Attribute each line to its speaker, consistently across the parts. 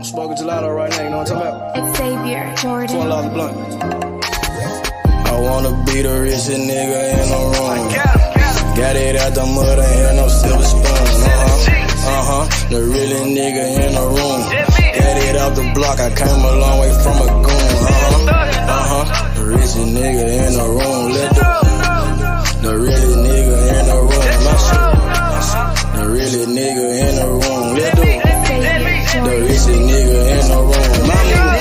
Speaker 1: Smoking gelato right now, you know what I'm talking about?
Speaker 2: It's Xavier, Jordan.
Speaker 1: $20 a blunt. I wanna be the richest nigga in the room. Got it out the mud, I ain't no silver spoon. The realest nigga in the room. Got it out the block, I came a long way from a goon. The richest nigga in the room. The realest nigga in the room. My shit. The realest nigga in the room. The richest nigga in the room. My nigga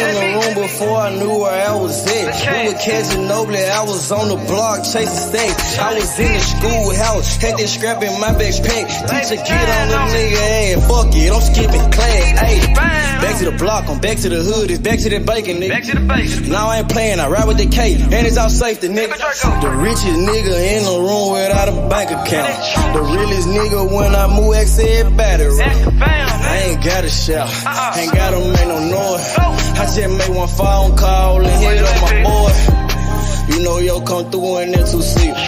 Speaker 1: in the room before I knew where I was at. We were catching Noble, I was on the block chasing stacks. I was in the schoolhouse, had that scrap in my backpack. Teacher get on the nigga ass, fuck it, I'm skipping class. Ayy, back to the block, I'm back to the hood, it's back to the bacon, nigga. Back to the bacon. Now I ain't playing, I ride with the K, and it's all safety, nigga. The richest nigga in the room without a bank account. The realest nigga when I move, X everybody run. I ain't gotta shout, ain't gotta make no noise. I just made one phone call and hit on my boy. You know yo come through in there 2 seats.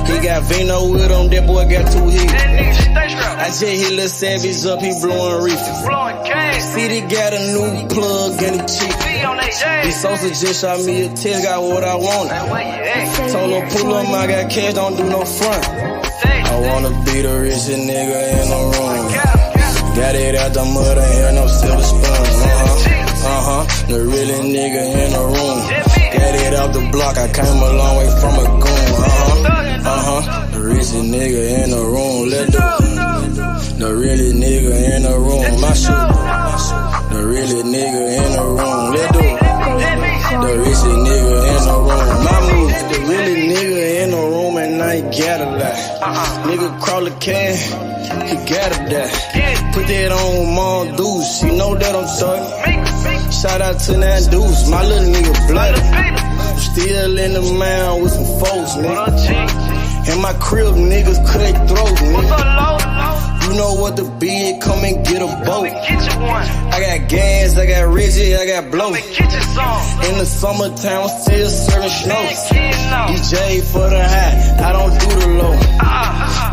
Speaker 1: He got Vino with him, that boy got 2 hits. I just hit Lil Savage up, he blowing reefer. City got a new plug and he cheap. This Sosa just shot me a test, got what I wanted. Told him pull up, I got cash, don't do no front. I wanna be the richest nigga in the room. Got it out the mud, ain't hear no silver spoon. The realest nigga in the room. Got it out the block, I came a long way from a goon. The richest nigga in the room. The realest nigga in the room. My shit. The realest nigga in the room. The richest nigga in the room. My move. The realest nigga in the room and I ain't gotta lie. Nigga crawl a can, he gotta die. Put that on Mom Deuce, she know that I'm talking. Shout out to that Deuce, my little nigga bloody. Still in the mound with some folks, nigga. In my crib, niggas cut throats, nigga. You know what the bid, come and get a boat. I got gas, I got Reggie, I got blow. In the summertime, I'm still serving snow. DJ for the high, I don't do the low.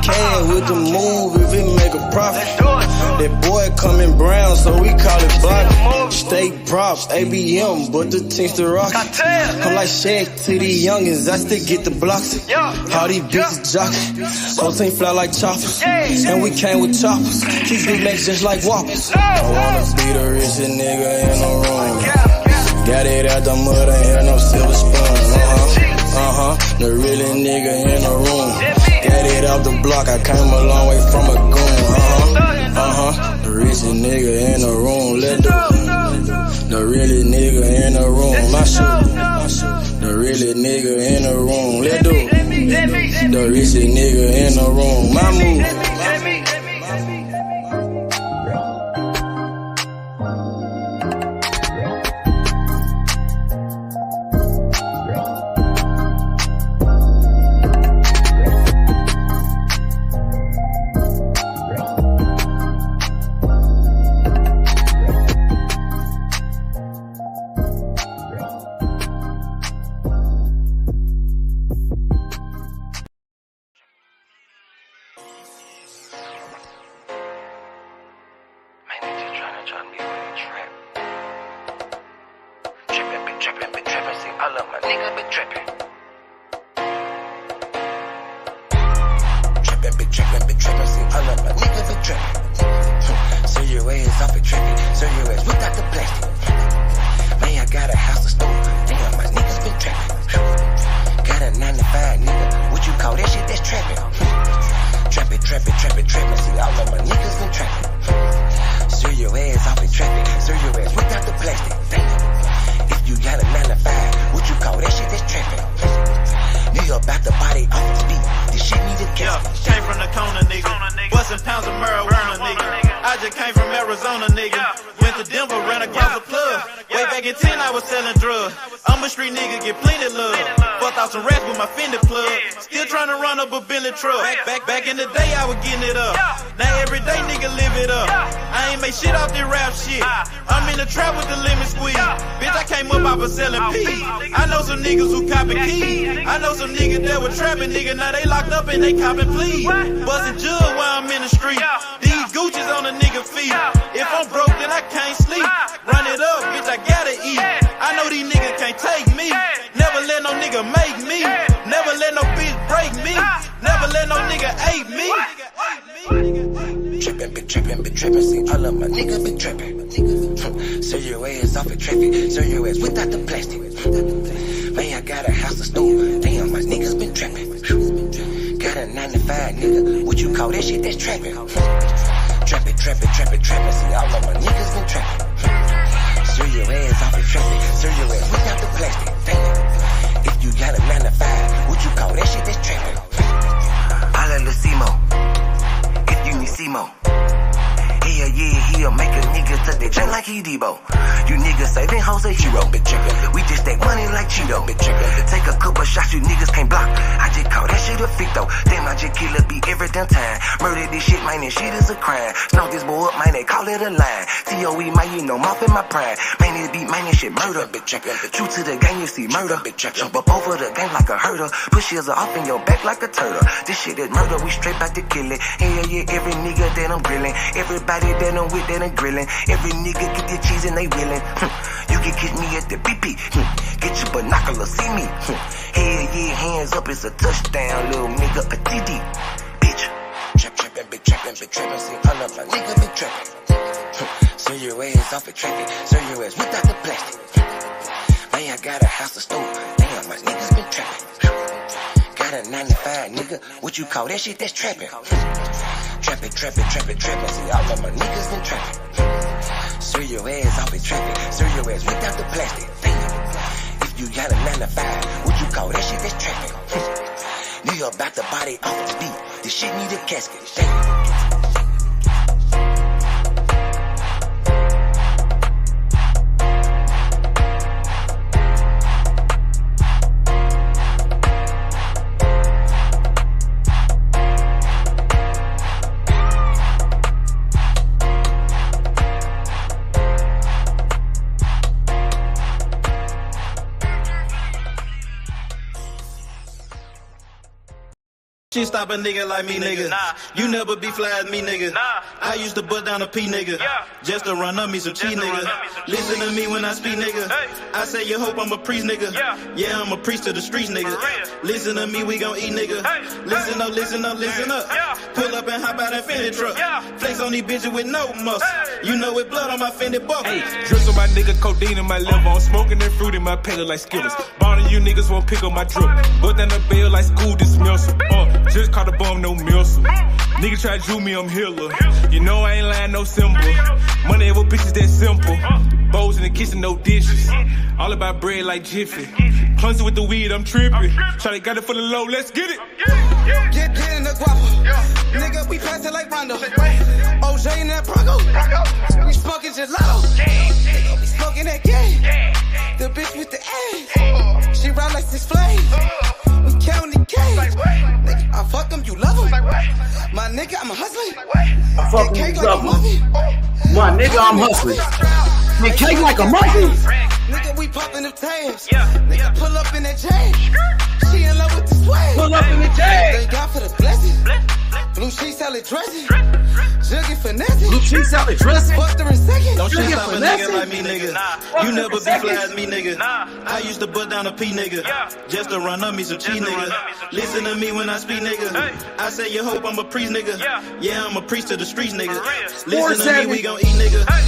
Speaker 1: Can with the move if it make a profit. That boy coming brown, so we call it block. Steak props, ABM, but the team's the rock. I'm like Shaq to the youngins, I still get the blocks. All these bitches jockin', whole team fly like choppers. And we came with choppers, keep big legs just like whoppers. I wanna be the richest nigga in the room. Got it out the mud, ain't hear no silver spoon. The realest nigga in the room. Got it out the block, I came a long way from a goon. The richest nigga in the room. The realest nigga in the room. My shit. The realest nigga in the room. The richest nigga in the room. My move.
Speaker 3: Back in the day, I was getting it up. Now every day, nigga live it up. I ain't make shit off this rap shit. I'm in the trap with the lemon squeeze. Bitch, I came up off of selling peas. I know some niggas who copping keys. I know some niggas that were trapping, nigga. Now they locked up and they copping pleas. Bustin' jug while I'm in the street. These Gucci's on a nigga feet. If I'm broke, then I can't
Speaker 2: been trapping, see all of my niggas been trapping. Serve your ass off in traffic, serve your ass without the plastic. Man, I got a house to store, damn, my niggas been trapping. Got a 9 to 5, nigga, what you call that shit? That's trapping. Trapping, see all of my niggas been trapping. Serve your ass off in traffic, serve your ass without the plastic. Damn, if you got a 9 to 5, what you call that shit? That's trapping. Holla Lucimo, if you need Simo. Hell yeah, he'll make a nigga touch that just like he Debo. You niggas saving hoes a hero, bitch. We just stack money like Cheeto, bitch. Take a couple shots, you niggas can't block. I just call that shit a fit though. Damn, I just kill a beat every damn time. Murder this shit, man, this shit is a crime. Snout this boy up, man, they call it a line. COE, man, you know, mouth in my prime. Man, this beat, man, this shit murder, bitch. True to the game, you see murder, bitch. Jump up over the game like a herder. Push yours off in your back like a turtle. This shit is murder, we straight back to kill it. Hell yeah, every nigga that I'm grilling. Everybody that I'm with that I'm grilling. Every nigga get their cheese and they willing. You can catch me at the BP. Get your binoculars, see me. Hell yeah, hands up, it's a touchdown, little nigga, a TD. Bitch. Trappin', big trappin', see all of my nigga been trappin'. Serve your ass off in traffic, serve your ass without the plastic. Man, I got a house to store, damn, my niggas been trappin'. Got a 9 to 5, nigga, what you call that shit? That's trappin'. Trappin', see all of my niggas been trappin'. Serve your ass off in traffic, serve your ass without the plastic. Damn, if you got a 9 to 5, what you call that shit? That's trappin'. Nigga about the body off the beat, this shit need a casket. Damn.
Speaker 3: Shit stop a nigga like me, nigga. Nah. You never be fly as me, nigga. Nah. I used to bust down a P, nigga. Yeah. Just to run up me some cheese, nigga. Listen to me when I speak, nigga. Hey. I say you hope I'm a priest, nigga. Yeah, I'm a priest to the streets, nigga. Listen to me, we gon' eat, nigga. Hey. Listen up. Yeah. Pull up and hop out that Fendi truck. Yeah. Flex on these bitches with no muscle. Hey. You know it blood on my Fendi buckle.
Speaker 4: Hey. Drips on my nigga, codeine in my liver. I'm smoking that fruit in my pedal like Skittles. Ballin' you niggas won't pick up my drip. But then the bail like school dismissal. Just caught a bum, no missile. Nigga try to me, I'm healer. You know I ain't lying, no symbol. Money ever bitches that simple. Bowls in the kitchen, no dishes. All about bread like Jiffy. Clumsy with the weed, I'm tripping. Shawty got it for the low, let's get it.
Speaker 5: Get in the guapo. Nigga, we pass it like Rondo. OJ in that Bronco. We smoking gelato. We smoking that game. The bitch with the A. She ride like 6 Flames. We counting K. Nigga, I fuck him, you love him. My nigga, I'm a hustler.
Speaker 6: I fuck him, you love him. My nigga, I'm hustling. Man, cake like a monkey.
Speaker 5: Nigga, we popping them tabs. Nigga, pull up in that chain. She in love with the swag.
Speaker 6: Pull up in the chain.
Speaker 5: Thank God for the blessing. Blue sheet salad dressing. Juggy finesse.
Speaker 6: Blue cheese salad dressing.
Speaker 5: Fucked her in second.
Speaker 3: Don't shit stop a nigga like me, nigga. Nah. You never be fly as me, nigga. Nah. I used to bust down a P, nigga. Yeah. Just to run up me some cheese, nigga. Listen to me when I speak, nigga. Hey. I say you hope I'm a priest, nigga. Yeah, I'm a priest to the streets, nigga. Listen to me, we gon' eat, nigga. Hey.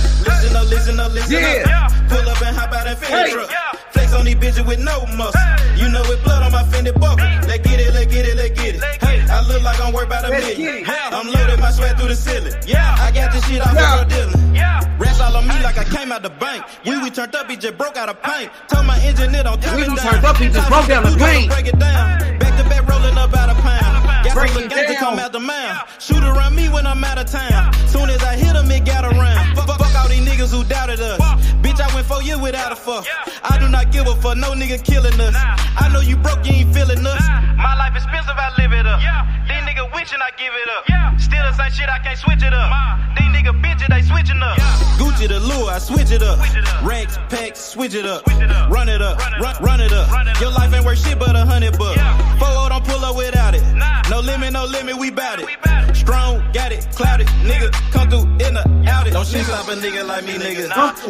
Speaker 3: Listen up. Pull up and hop out that Fendi truck. Flex on these bitches with no muscle. You know it blood on my Fendi buckle. Let's get it. Hey, I look like I'm worth about $1 million. I'm loaded my sweat through the ceiling. Yeah, I got this shit off of dealing. Rats all on me like I came out the bank. We turned up, he just broke out of paint. Told my engineer don't tell me down.
Speaker 6: Turned up, he just broke down the paint.
Speaker 3: Break it down. Back to back rolling up out of pound. Got some guys to come out the mouth. Shoot around me when I'm out of town. Soon as I hit him, it got around. Fuck all these niggas who doubted us. Bitch, I went 4 years without a fuck. I do not give a fuck, no nigga killing us. I know you broke, you ain't feeling us. My life expensive, I live it up. These niggas wishing I give it up. Still the same shit, I can't switch it up. These niggas bitches, they switching up. Gucci see the lure, I switch it up. Racks, packs, switch it up. Run it up, run it up. Your life ain't worth shit but $100 bucks. 4 don't pull up without it. No limit, we bout it. Strong, got it, clouded, nigga. Come through in the out it. Don't shit stop a nigga like me, nigga.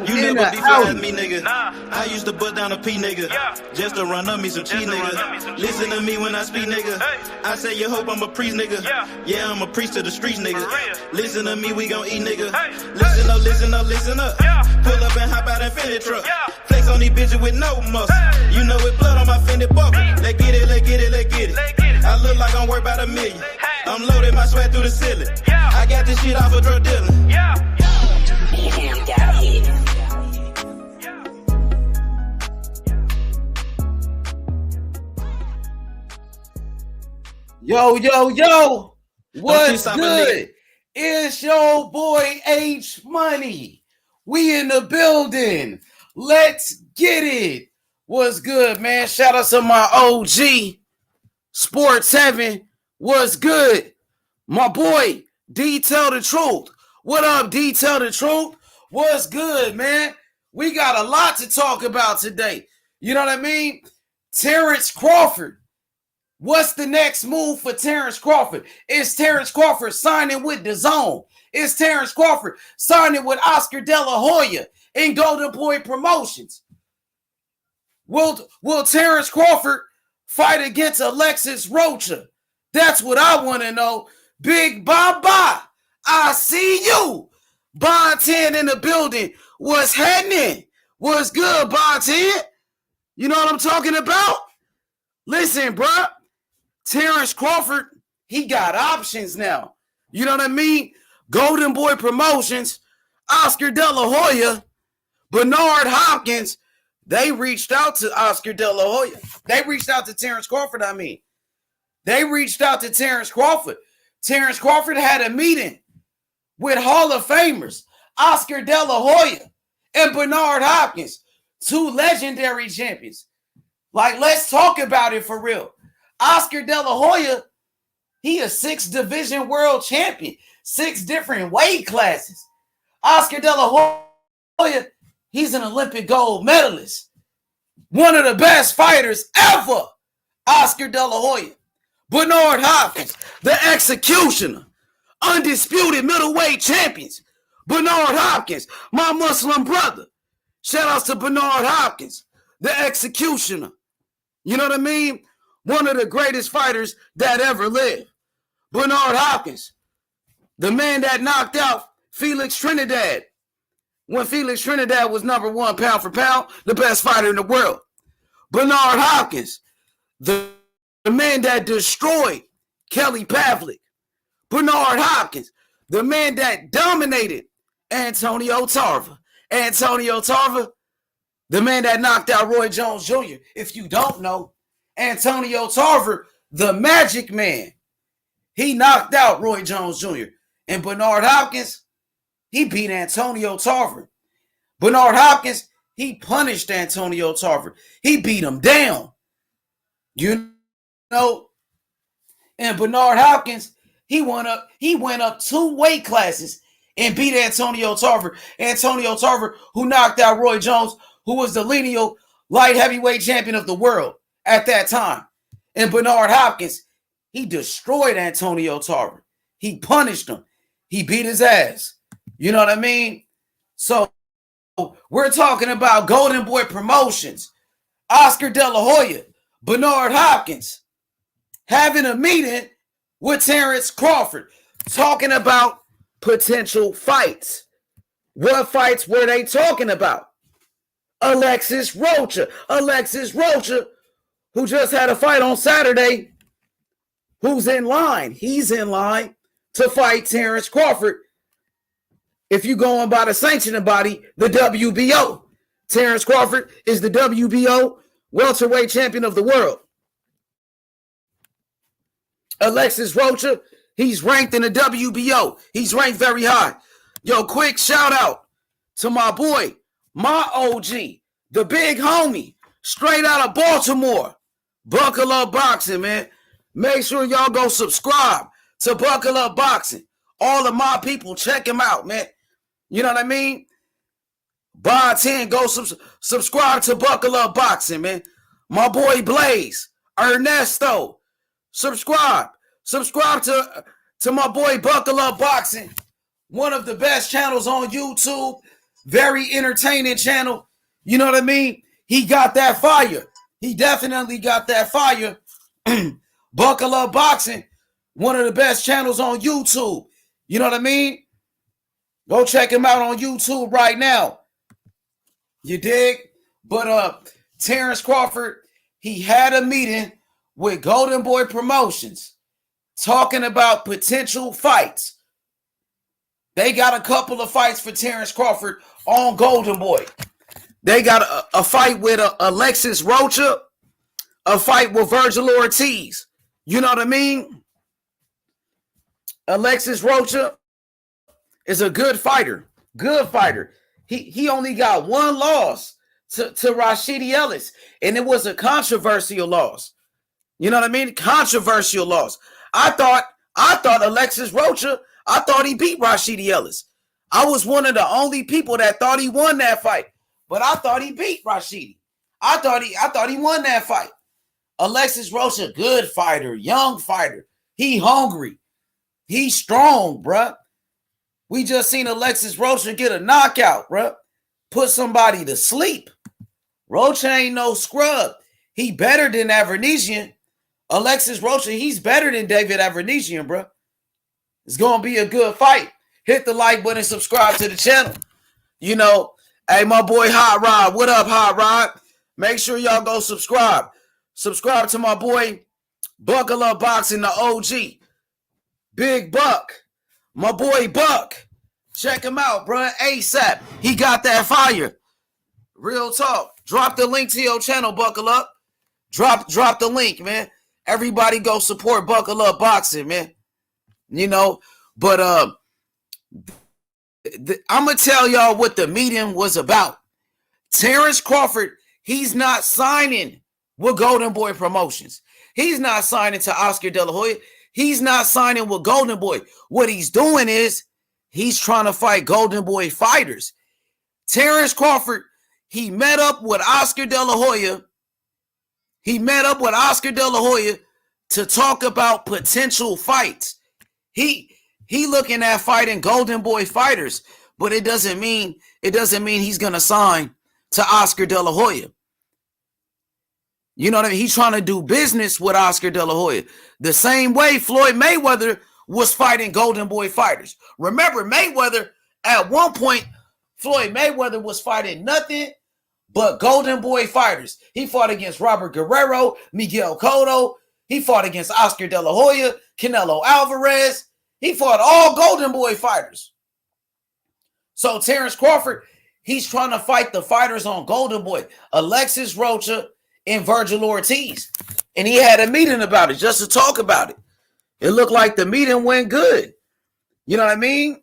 Speaker 3: You never be like me, nigga. I used to bust down a P, nigga. Just to run up me some cheese, nigga. Listen to me when I speak, nigga. I say you hope I'm a priest, nigga. Yeah, I'm a priest to the streets, nigga. Listen to me, we gon' eat, nigga. Listen up, listen up, listen up. Pull up and hop out that Fendi truck. Flex on these bitches with no muscle. You know it blood on my Fendi buckle. Let's get it, let's get it, let's get it. I look like I'm worth about $1 million. I'm loaded, my sweat through the ceiling. I got this shit off of drug dealing.
Speaker 6: Yo, what's good? It's your boy H Money. We in the building. Let's get it. What's good, man? Shout out to my OG Sports Heaven. What's good? My boy, D Tell the Truth. What up, D Tell the Truth? What's good, man? We got a lot to talk about today. You know what I mean? Terence Crawford. What's the next move for Terence Crawford? Is Terence Crawford signing with DAZN? Is Terence Crawford signing with Oscar De La Hoya in Golden Boy Promotions? Will Terence Crawford fight against Alexis Rocha? That's what I want to know. Big Baba, I see you. Bond 10 in the building. What's happening? What's good, Bond 10? You know what I'm talking about? Listen, bruh. Terence Crawford, he got options now. You know what I mean? Golden Boy Promotions, Oscar De La Hoya, Bernard Hopkins, they reached out to Oscar De La Hoya. They reached out to Terence Crawford, They reached out to Terence Crawford. Terence Crawford had a meeting with Hall of Famers, Oscar De La Hoya and Bernard Hopkins, 2 legendary champions. Like, let's talk about it for real. Oscar De La Hoya, he a 6 division world champion, 6 different weight classes. Oscar De La Hoya, he's an Olympic gold medalist. One of the best fighters ever, Oscar De La Hoya. Bernard Hopkins, the executioner, undisputed middleweight champions. Bernard Hopkins, my Muslim brother. Shout outs to Bernard Hopkins, the executioner. You know what I mean? One of the greatest fighters that ever lived. Bernard Hopkins, the man that knocked out Felix Trinidad when Felix Trinidad was #1 pound for pound, the best fighter in the world. Bernard Hopkins, the man that destroyed Kelly Pavlik. Bernard Hopkins, the man that dominated Antonio Tarver. Antonio Tarver, the man that knocked out Roy Jones Jr. If you don't know, Antonio Tarver, the Magic Man, he knocked out Roy Jones Jr. And Bernard Hopkins, he beat Antonio Tarver. Bernard Hopkins, he punished Antonio Tarver. He beat him down. You know, and Bernard Hopkins, he went up 2 weight classes and beat Antonio Tarver. Antonio Tarver, who knocked out Roy Jones, who was the lineal light heavyweight champion of the world at that time. And Bernard Hopkins, he destroyed Antonio Tarver. He punished him. He beat his ass. You know what I mean? So we're talking about Golden Boy Promotions, Oscar De La Hoya, Bernard Hopkins having a meeting with Terence Crawford, talking about potential fights. What fights were they talking about? Alexis Rocha. Alexis Rocha, who just had a fight on Saturday, who's in line. He's in line to fight Terence Crawford. If you're going by the sanctioning body, the WBO. Terence Crawford is the WBO welterweight champion of the world. Alexis Rocha, he's ranked in the WBO. He's ranked very high. Yo, quick shout out to my boy, my OG, the big homie, straight out of Baltimore. Buckle Up Boxing, man. Make sure y'all go subscribe to Buckle Up Boxing. All of my people, check him out, man. You know what I mean? Buy 10, go subscribe to Buckle Up Boxing, man. My boy Blaze, Ernesto, subscribe to my boy Buckle Up Boxing, one of the best channels on YouTube, very entertaining channel. You know what I mean? He got that fire. He definitely got that fire. Buckle Up Boxing, one of the best channels on YouTube. You know what I mean? Go check him out on YouTube right now. You dig? But Terence Crawford, he had a meeting with Golden Boy Promotions talking about potential fights. They got a couple of fights for Terence Crawford on Golden Boy. They got a fight with Alexis Rocha, a fight with Virgil Ortiz. You know what I mean? Alexis Rocha is a good fighter. Good fighter. He only got one loss to Rashidi Ellis, and it was a controversial loss. You know what I mean? Controversial loss. I thought Alexis Rocha, I thought he beat Rashidi Ellis. I was one of the only people that thought he won that fight, but I thought he beat Rashidi. I thought he won that fight. Alexis Rocha, good fighter, young fighter. He hungry. He's strong, bruh. We just seen Alexis Rocha get a knockout, bruh. Put somebody to sleep. Rocha ain't no scrub. He better than Avernesian. Alexis Rocha, he's better than David Avernesian, bruh. It's going to be a good fight. Hit the like button, subscribe to the channel. You know, hey, my boy Hot Rod. What up, Hot Rod? Make sure y'all go subscribe. Subscribe to my boy Buckle Up Boxing, the OG. Big Buck. My boy Buck. Check him out, bro. ASAP. He got that fire. Real talk. Drop the link to your channel, Buckle Up. Drop the link, man. Everybody go support Buckle Up Boxing, man. You know, but I'm going to tell y'all what the meeting was about. Terence Crawford, he's not signing with Golden Boy Promotions. He's not signing to Oscar De La Hoya. He's not signing with Golden Boy. What he's doing is he's trying to fight Golden Boy fighters. Terence Crawford, he met up with Oscar De La Hoya. He met up with Oscar De La Hoya to talk about potential fights. He looking at fighting Golden Boy fighters, but it doesn't mean he's gonna sign to Oscar De La Hoya. You know what I mean? He's trying to do business with Oscar De La Hoya. The same way Floyd Mayweather was fighting Golden Boy fighters. Remember, Mayweather, at one point, Floyd Mayweather was fighting nothing but Golden Boy fighters. He fought against Robert Guerrero, Miguel Cotto. He fought against Oscar De La Hoya, Canelo Alvarez. He fought all Golden Boy fighters. So Terence Crawford, he's trying to fight the fighters on Golden Boy. Alexis Rocha and Virgil Ortiz. And he had a meeting about it just to talk about it. It looked like the meeting went good. You know what I mean?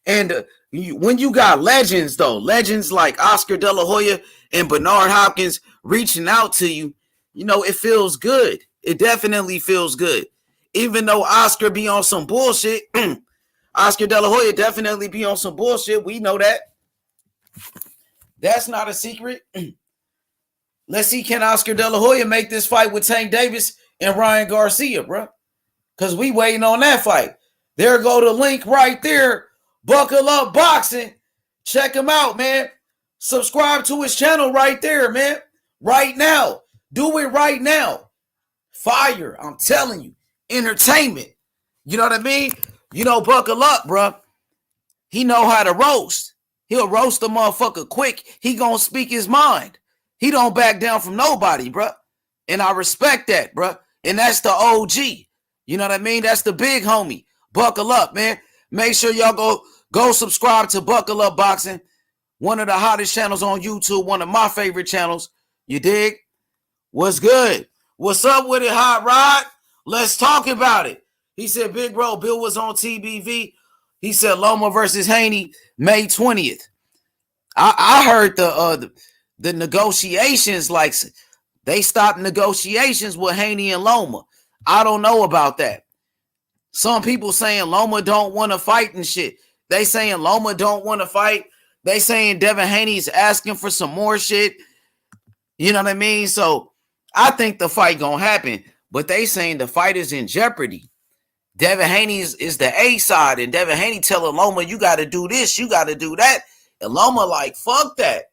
Speaker 6: And when you got legends, though, legends like Oscar De La Hoya and Bernard Hopkins reaching out to you, you know, it feels good. It definitely feels good. Even though Oscar be on some bullshit, Oscar De La Hoya definitely be on some bullshit. We know that. That's not a secret. Let's see, can Oscar De La Hoya make this fight with Tank Davis and Ryan Garcia, bro? Because we waiting on that fight. There go the link right there. Buckle Up Boxing. Check him out, man. Subscribe to his channel right there, man. Right now. Do it right now. Fire, I'm telling you. Entertainment. You know what I mean? You know, Buckle Up, bro. He know how to roast. He'll roast a motherfucker quick. He gonna speak his mind. He don't back down from nobody, bro. And I respect that, bro. And that's the OG. You know what I mean? That's the big homie. Buckle Up, man. Make sure y'all go subscribe to Buckle Up Boxing. One of the hottest channels on YouTube. One of my favorite channels. You dig? What's good? What's up with it, Hot Rod? Let's talk about it. He said, Big Bro, Bill was on TBV. He said Loma versus Haney, May 20th. I heard the negotiations, like they stopped negotiations with Haney and Loma. I don't know about that. Some people saying Loma don't want to fight and shit. They saying Loma don't want to fight. They saying Devin Haney's asking for some more shit. You know what I mean? So I think the fight gonna happen, but they saying the fight is in jeopardy. Devin Haney is the A side, and Devin Haney telling Loma, you got to do this, you got to do that. And Loma like, fuck that.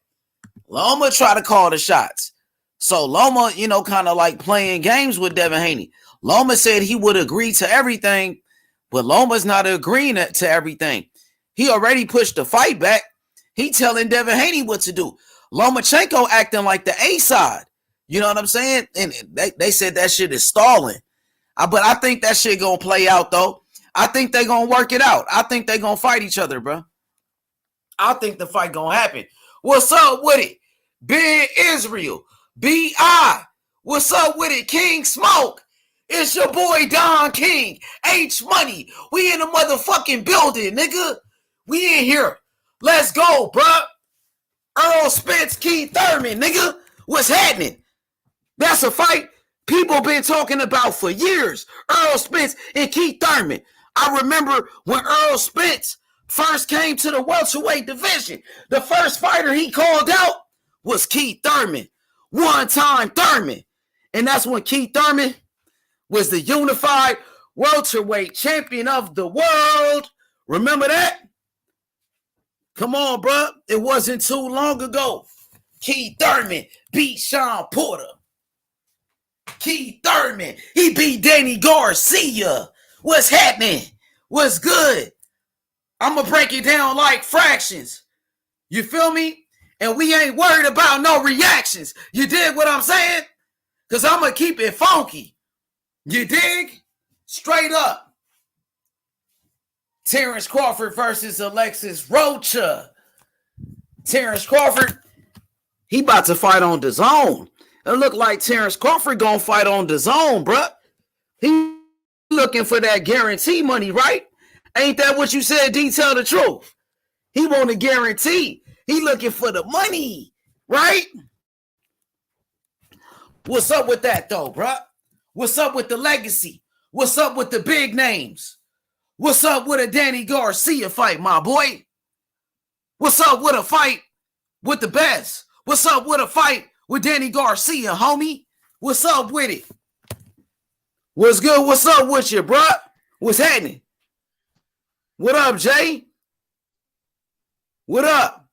Speaker 6: Loma try to call the shots. So Loma, you know, kind of like playing games with Devin Haney. Loma said he would agree to everything, but Loma's not agreeing to everything. He already pushed the fight back. He telling Devin Haney what to do. Lomachenko acting like the A side. You know what I'm saying? And they said that shit is stalling. But I think that shit gonna play out, though. I think they gonna work it out. I think they gonna fight each other, bro. I think the fight gonna happen. What's up with it? Big Israel. B.I. What's up with it? King Smoke. It's your boy Don King. H Money. We in the motherfucking building, nigga. We in here. Let's go, bro. Errol Spence, Keith Thurman, nigga. What's happening? That's a fight people been talking about for years. Errol Spence and Keith Thurman. I remember when Errol Spence first came to the welterweight division. The first fighter he called out was Keith Thurman. One-time Thurman. And that's when Keith Thurman was the unified welterweight champion of the world. Remember that? Come on, bro. It wasn't too long ago. Keith Thurman beat Sean Porter. Keith Thurman, he beat Danny Garcia. What's happening? What's good? I'm going to break it down like fractions. You feel me? And we ain't worried about no reactions. You dig what I'm saying? Because I'm going to keep it funky. You dig? Straight up. Terence Crawford versus Alexis Rocha. Terence Crawford, he about to fight on DAZN. It look like Terence Crawford gonna fight on DAZN, bruh. He looking for that guarantee money, right? Ain't that what you said, D? Tell the truth. He want a guarantee. He looking for the money, right? What's up with that, though, bruh? What's up with the legacy? What's up with the big names? What's up with a Danny Garcia fight, my boy? What's up with a fight with the best? What's up with a fight with Danny Garcia, homie? What's up with it? What's good? What's up with you, bro? What's happening? What up, Jay? What up?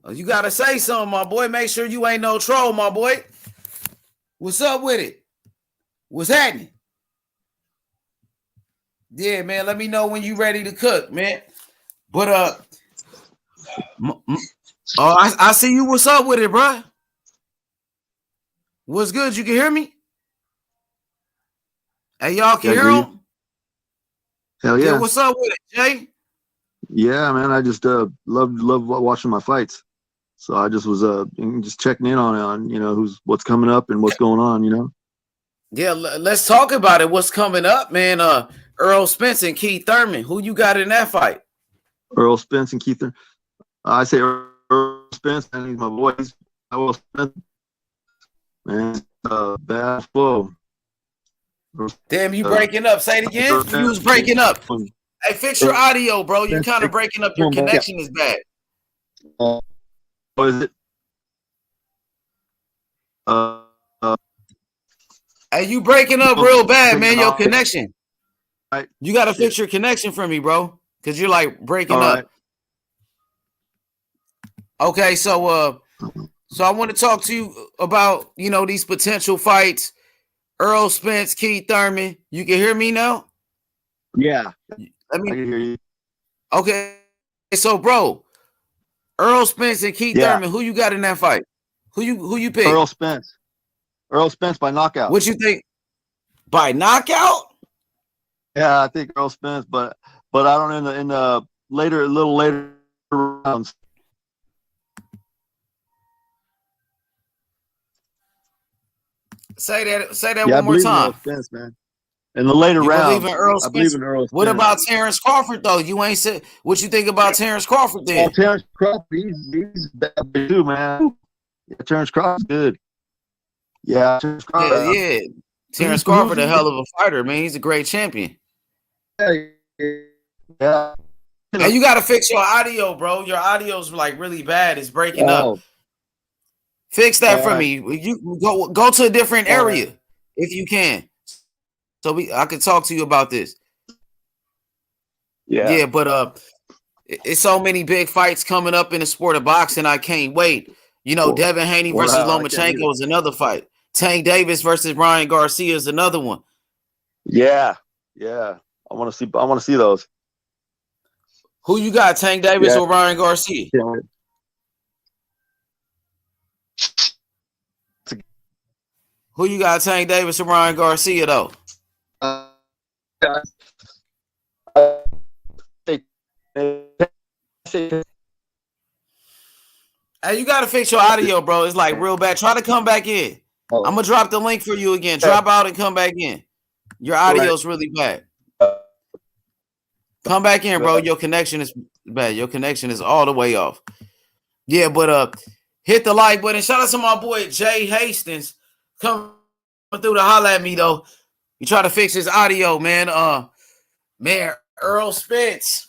Speaker 6: Oh, you got to say something, my boy. Make sure you ain't no troll, my boy. What's up with it? What's happening? Yeah, man, let me know when you ready to cook, man. But, I see you. What's up with it, bro? What's good? You can hear me? Hey, y'all can hear him?
Speaker 7: Hell yeah.
Speaker 6: What's up with it, Jay?
Speaker 7: Yeah, man, I just love watching my fights. So I just was just checking in on what's coming up and what's going on, you know?
Speaker 6: Yeah, let's talk about it. What's coming up, man? Errol Spence and Keith Thurman. Who you got in that fight?
Speaker 7: Errol Spence and Keith Thurman. I say Errol Spence, and he's my boy. He's Errol Spence. Man, bad flow.
Speaker 6: Damn, you breaking up. Say it again. You was breaking up. Hey, fix your audio, bro. You're kind of breaking up. Your connection is bad.
Speaker 7: What is it?
Speaker 6: Hey, you breaking up real bad, man. Your connection.
Speaker 7: Right.
Speaker 6: You got to fix your connection for me, bro, because you're like breaking up.
Speaker 7: Right.
Speaker 6: Okay, so I want to talk to you about, these potential fights. Errol Spence, Keith Thurman. You can hear me now?
Speaker 7: Yeah.
Speaker 6: I can
Speaker 7: hear you.
Speaker 6: Okay. So, bro, Errol Spence and Keith Thurman, who you got in that fight? Who you pick?
Speaker 7: Errol Spence. Errol Spence by knockout.
Speaker 6: What you think? By knockout?
Speaker 7: Yeah, I think Errol Spence, but I don't in the little later rounds.
Speaker 6: Say that one more time.
Speaker 7: Errol Spence, man. In the later rounds,
Speaker 6: believe in Errol Spence?
Speaker 7: I believe in Errol Spence.
Speaker 6: What about Terence Crawford, though? You ain't said what you think about Terence Crawford then?
Speaker 7: Oh, Terence Crawford, he's bad too, man. Yeah, Terence Crawford's good. Yeah, Terence Crawford.
Speaker 6: Yeah. Terence Crawford, a hell of a fighter, man. He's a great champion.
Speaker 7: Yeah.
Speaker 6: And you gotta fix your audio, bro. Your audio's like really bad. It's breaking up. Fix that for me. You go to a different area if you can. So I could talk to you about this. Yeah, but it's so many big fights coming up in the sport of boxing. I can't wait. You know, Devin Haney versus Lomachenko is another fight. Tank Davis versus Ryan Garcia is another one.
Speaker 7: Yeah. I want to see those.
Speaker 6: Who you got, Tank Davis or Ryan Garcia?
Speaker 7: Yeah.
Speaker 6: Who you got, Tank Davis or Ryan Garcia, though? Hey, you got to fix your audio, bro. It's like real bad. Try to come back in. I'm going to drop the link for you again. Drop out and come back in. Your audio's really bad. Come back in, bro. Your connection is bad. Your connection is all the way off. Yeah, but hit the like button. Shout out to my boy Jay Hastings coming through to holler at me though. You try to fix his audio, man. Man, Errol Spence,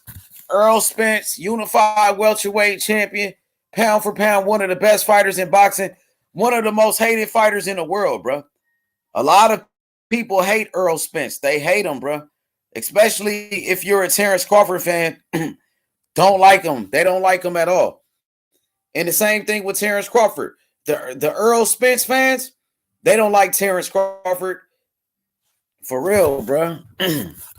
Speaker 6: unified welterweight champion, pound for pound, one of the best fighters in boxing, one of the most hated fighters in the world, bro. A lot of people hate Errol Spence. They hate him, bro. Especially if you're a Terence Crawford fan, don't like him. They don't like him at all. And the same thing with Terence Crawford. The Errol Spence fans, they don't like Terence Crawford for real, bro.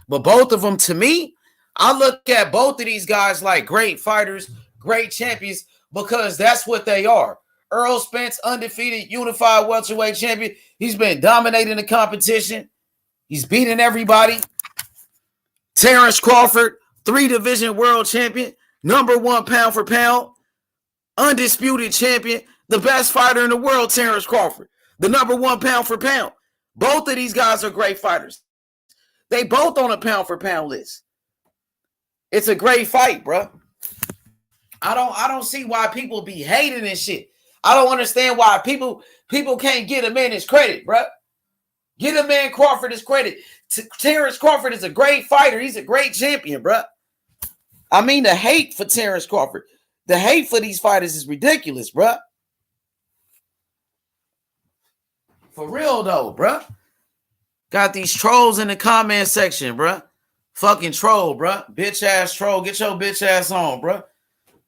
Speaker 6: But both of them, to me, I look at both of these guys like great fighters, great champions, because that's what they are. Errol Spence, undefeated, unified welterweight champion. He's been dominating the competition. He's beating everybody. Terence Crawford, 3-division world champion, #1 pound for pound, undisputed champion, the best fighter in the world, Terence Crawford, the #1 pound for pound. Both of these guys are great fighters. They both on a pound for pound list. It's a great fight, bro. I don't see why people be hating and shit. I don't understand why people can't get a man his credit, bro. Get a man Crawford his credit. Terence Crawford is a great fighter. He's a great champion, bro. I mean, the hate for Terence Crawford, the hate for these fighters is ridiculous, bro. For real, though, bro. Got these trolls in the comment section, bro. Fucking troll, bro. Bitch ass troll. Get your bitch ass on, bro.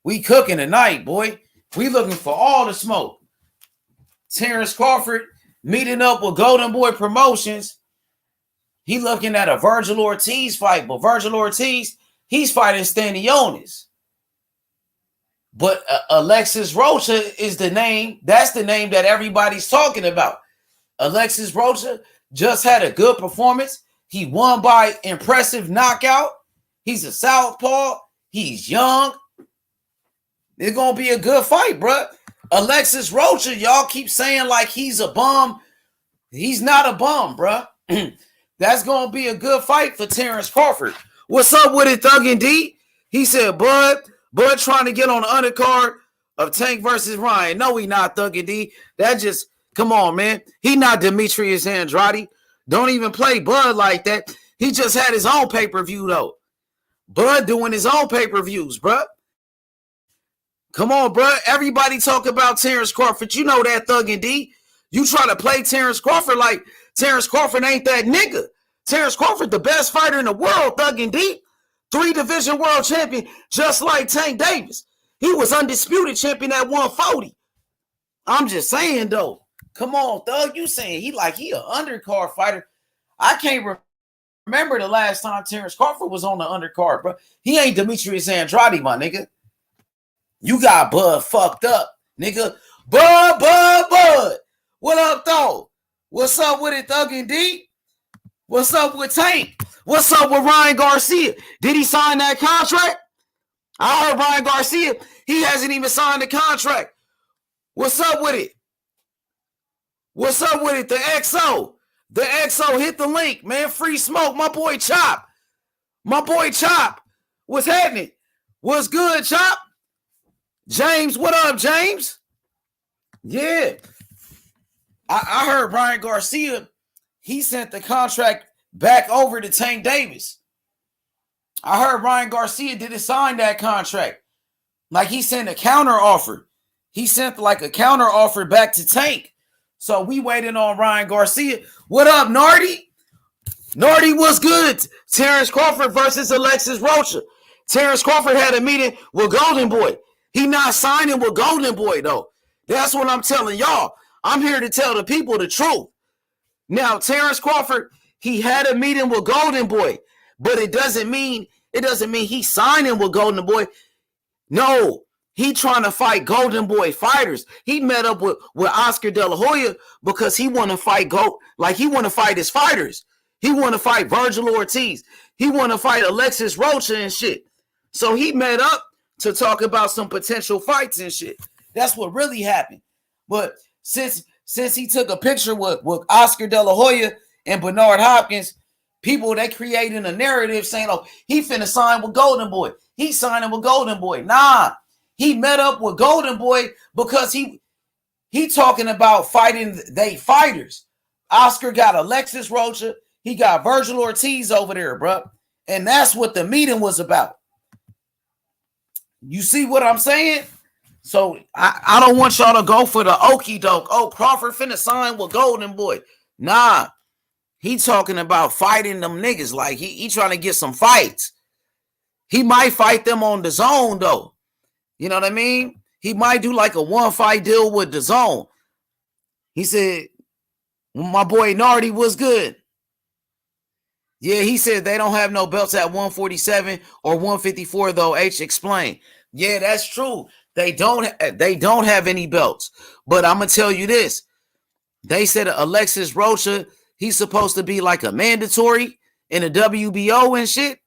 Speaker 6: We cooking tonight, boy. We looking for all the smoke. Terence Crawford meeting up with Golden Boy Promotions. He looking at a Virgil Ortiz fight, but Virgil Ortiz, he's fighting Stanionis. But Alexis Rocha is the name. That's the name that everybody's talking about. Alexis Rocha just had a good performance. He won by impressive knockout. He's a southpaw. He's young. It's going to be a good fight, bro. Alexis Rocha, y'all keep saying like he's a bum. He's not a bum, bro. That's going to be a good fight for Terence Crawford. What's up with it, Thug and D? He said, Bud trying to get on the undercard of Tank versus Ryan. No, he not, Thug and D. That just, come on, man. He not Demetrius Andrade. Don't even play Bud like that. He just had his own pay-per-view, though. Bud doing his own pay-per-views, bro. Come on, bro. Everybody talk about Terence Crawford. You know that, Thug and D. You try to play Terence Crawford like Terence Crawford ain't that nigga. Terence Crawford, the best fighter in the world, Thug and D. 3-division world champion, just like Tank Davis. He was undisputed champion at 140. I'm just saying, though. Come on, Thug. You saying he an undercard fighter. I can't remember the last time Terence Crawford was on the undercard, bro. He ain't Demetrius Andrade, my nigga. You got Bud fucked up, nigga. Bud. What up, though? What's up with it, Thug and D? What's up with Tank? What's up with Ryan Garcia? Did he sign that contract? I heard Ryan Garcia, he hasn't even signed the contract. What's up with it? What's up with it? The XO. The XO, hit the link, man. Free smoke. My boy Chop. What's happening? What's good, Chop? James, what up, James? Yeah. I heard Ryan Garcia, he sent the contract back over to Tank Davis. I heard Ryan Garcia didn't sign that contract. Like he sent a counter offer. He sent like a counter offer back to Tank. So we waiting on Ryan Garcia. What up, Nardi? Nardi, what's good? Terence Crawford versus Alexis Rocha. Terence Crawford had a meeting with Golden Boy. He not signing with Golden Boy, though. That's what I'm telling y'all. I'm here to tell the people the truth. Now, Terence Crawford, he had a meeting with Golden Boy, but it doesn't mean he's signing with Golden Boy. No, he trying to fight Golden Boy fighters. He met up with Oscar De La Hoya because he want to fight he want to fight his fighters. He want to fight Virgil Ortiz. He want to fight Alexis Rocha and shit. So he met up to talk about some potential fights and shit. That's what really happened. But since he took a picture with Oscar De La Hoya and Bernard Hopkins, people, they creating a narrative saying, oh, he finna sign with Golden Boy. He's signing with Golden Boy. Nah, he met up with Golden Boy because he talking about fighting they fighters. Oscar got Alexis Rocha. He got Virgil Ortiz over there, bro. And that's what the meeting was about. You see what I'm saying? So I don't want y'all to go for the okie doke. Oh, Crawford finna sign with Golden Boy. Nah, he talking about fighting them niggas. Like he trying to get some fights. He might fight them on the zone though. You know what I mean? He might do like a 1-fight deal with the zone. He said, my boy Nardi was good. Yeah, he said they don't have no belts at 147 or 154 though. H explained. Yeah, that's true. They don't have any belts. But I'm gonna tell you this. They said Alexis Rocha, he's supposed to be like a mandatory in the WBO and shit.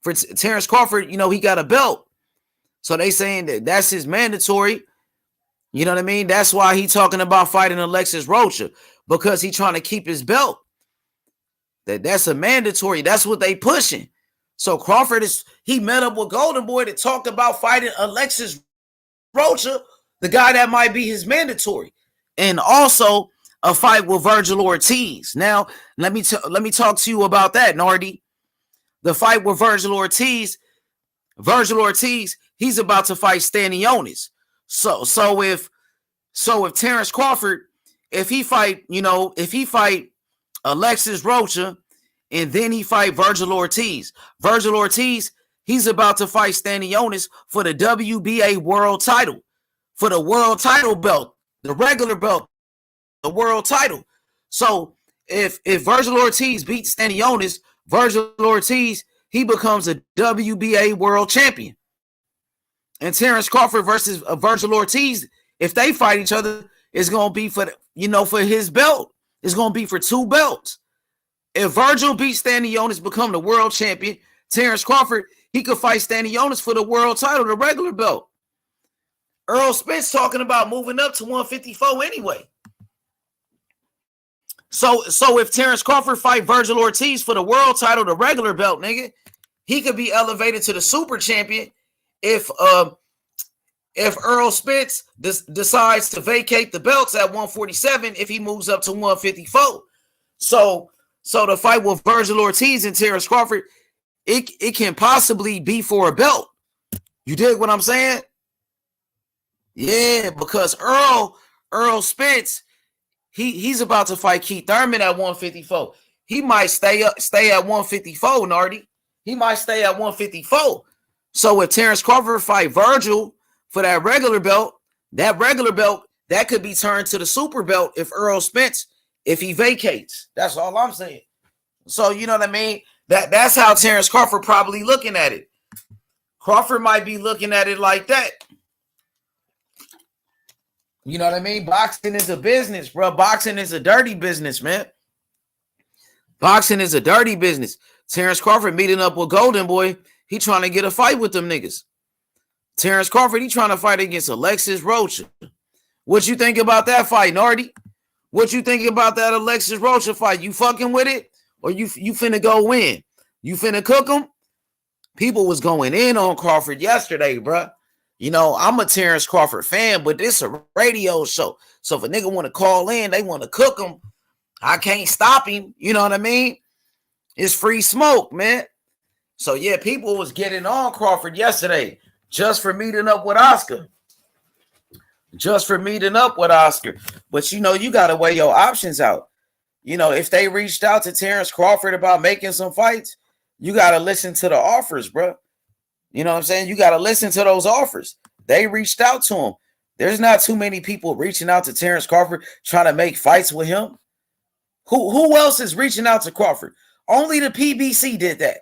Speaker 6: For Terence Crawford, you know, he got a belt. So they saying that's his mandatory. You know what I mean? That's why he talking about fighting Alexis Rocha, because he trying to keep his belt. That's a mandatory. That's what they pushing. So Crawford he met up with Golden Boy to talk about fighting Alexis Rocha, the guy that might be his mandatory, and also a fight with Virgil Ortiz. Now, let me talk to you about that, Nardi. The fight with Virgil Ortiz, he's about to fight Stanionis. So if Terence Crawford, if he fight Alexis Rocha, and then he fight Virgil Ortiz. Virgil Ortiz, he's about to fight Stanionis for the WBA world title, for the world title belt, the regular belt, the world title. So if Virgil Ortiz beats Stanionis, Virgil Ortiz, he becomes a WBA world champion. And Terence Crawford versus Virgil Ortiz, if they fight each other, it's going to be for his belt. It's going to be for 2 belts. If Virgil beats Stanionis, become the world champion, Terence Crawford, he could fight Stanionis for the world title, the regular belt. Errol Spence talking about moving up to 154 anyway. So if Terence Crawford fight Virgil Ortiz for the world title, the regular belt, nigga, he could be elevated to the super champion if Errol Spence decides to vacate the belts at 147 if he moves up to 154. So the fight with Virgil Ortiz and Terence Crawford, it can possibly be for a belt. You dig what I'm saying? Yeah, because Errol Spence, he's about to fight Keith Thurman at 154. He might stay at 154, Nardi. He might stay at 154. So if Terence Crawford fight Virgil for that regular belt, that could be turned to the super belt if Errol Spence, if he vacates. That's all I'm saying. So you know what I mean? That's how Terence Crawford probably looking at it. Crawford might be looking at it like that. You know what I mean? Boxing is a business, bro. Boxing is a dirty business, man. Boxing is a dirty business. Terence Crawford meeting up with Golden Boy. He trying to get a fight with them niggas. Terence Crawford, he trying to fight against Alexis Rocha. What you think about that fight, Nardi? What you think about that Alexis Rocha fight? You fucking with it? Or you finna go win? You finna cook him? People was going in on Crawford yesterday, bro. You know, I'm a Terence Crawford fan, but this is a radio show. So if a nigga want to call in, they want to cook him, I can't stop him. You know what I mean? It's free smoke, man. So, yeah, people was getting on Crawford yesterday just for meeting up with Oscar. But, you got to weigh your options out. If they reached out to Terence Crawford about making some fights, you got to listen to the offers, bro. You know what I'm saying? You got to listen to those offers. They reached out to him. There's not too many people reaching out to Terence Crawford trying to make fights with him. Who else is reaching out to Crawford? Only the PBC did that.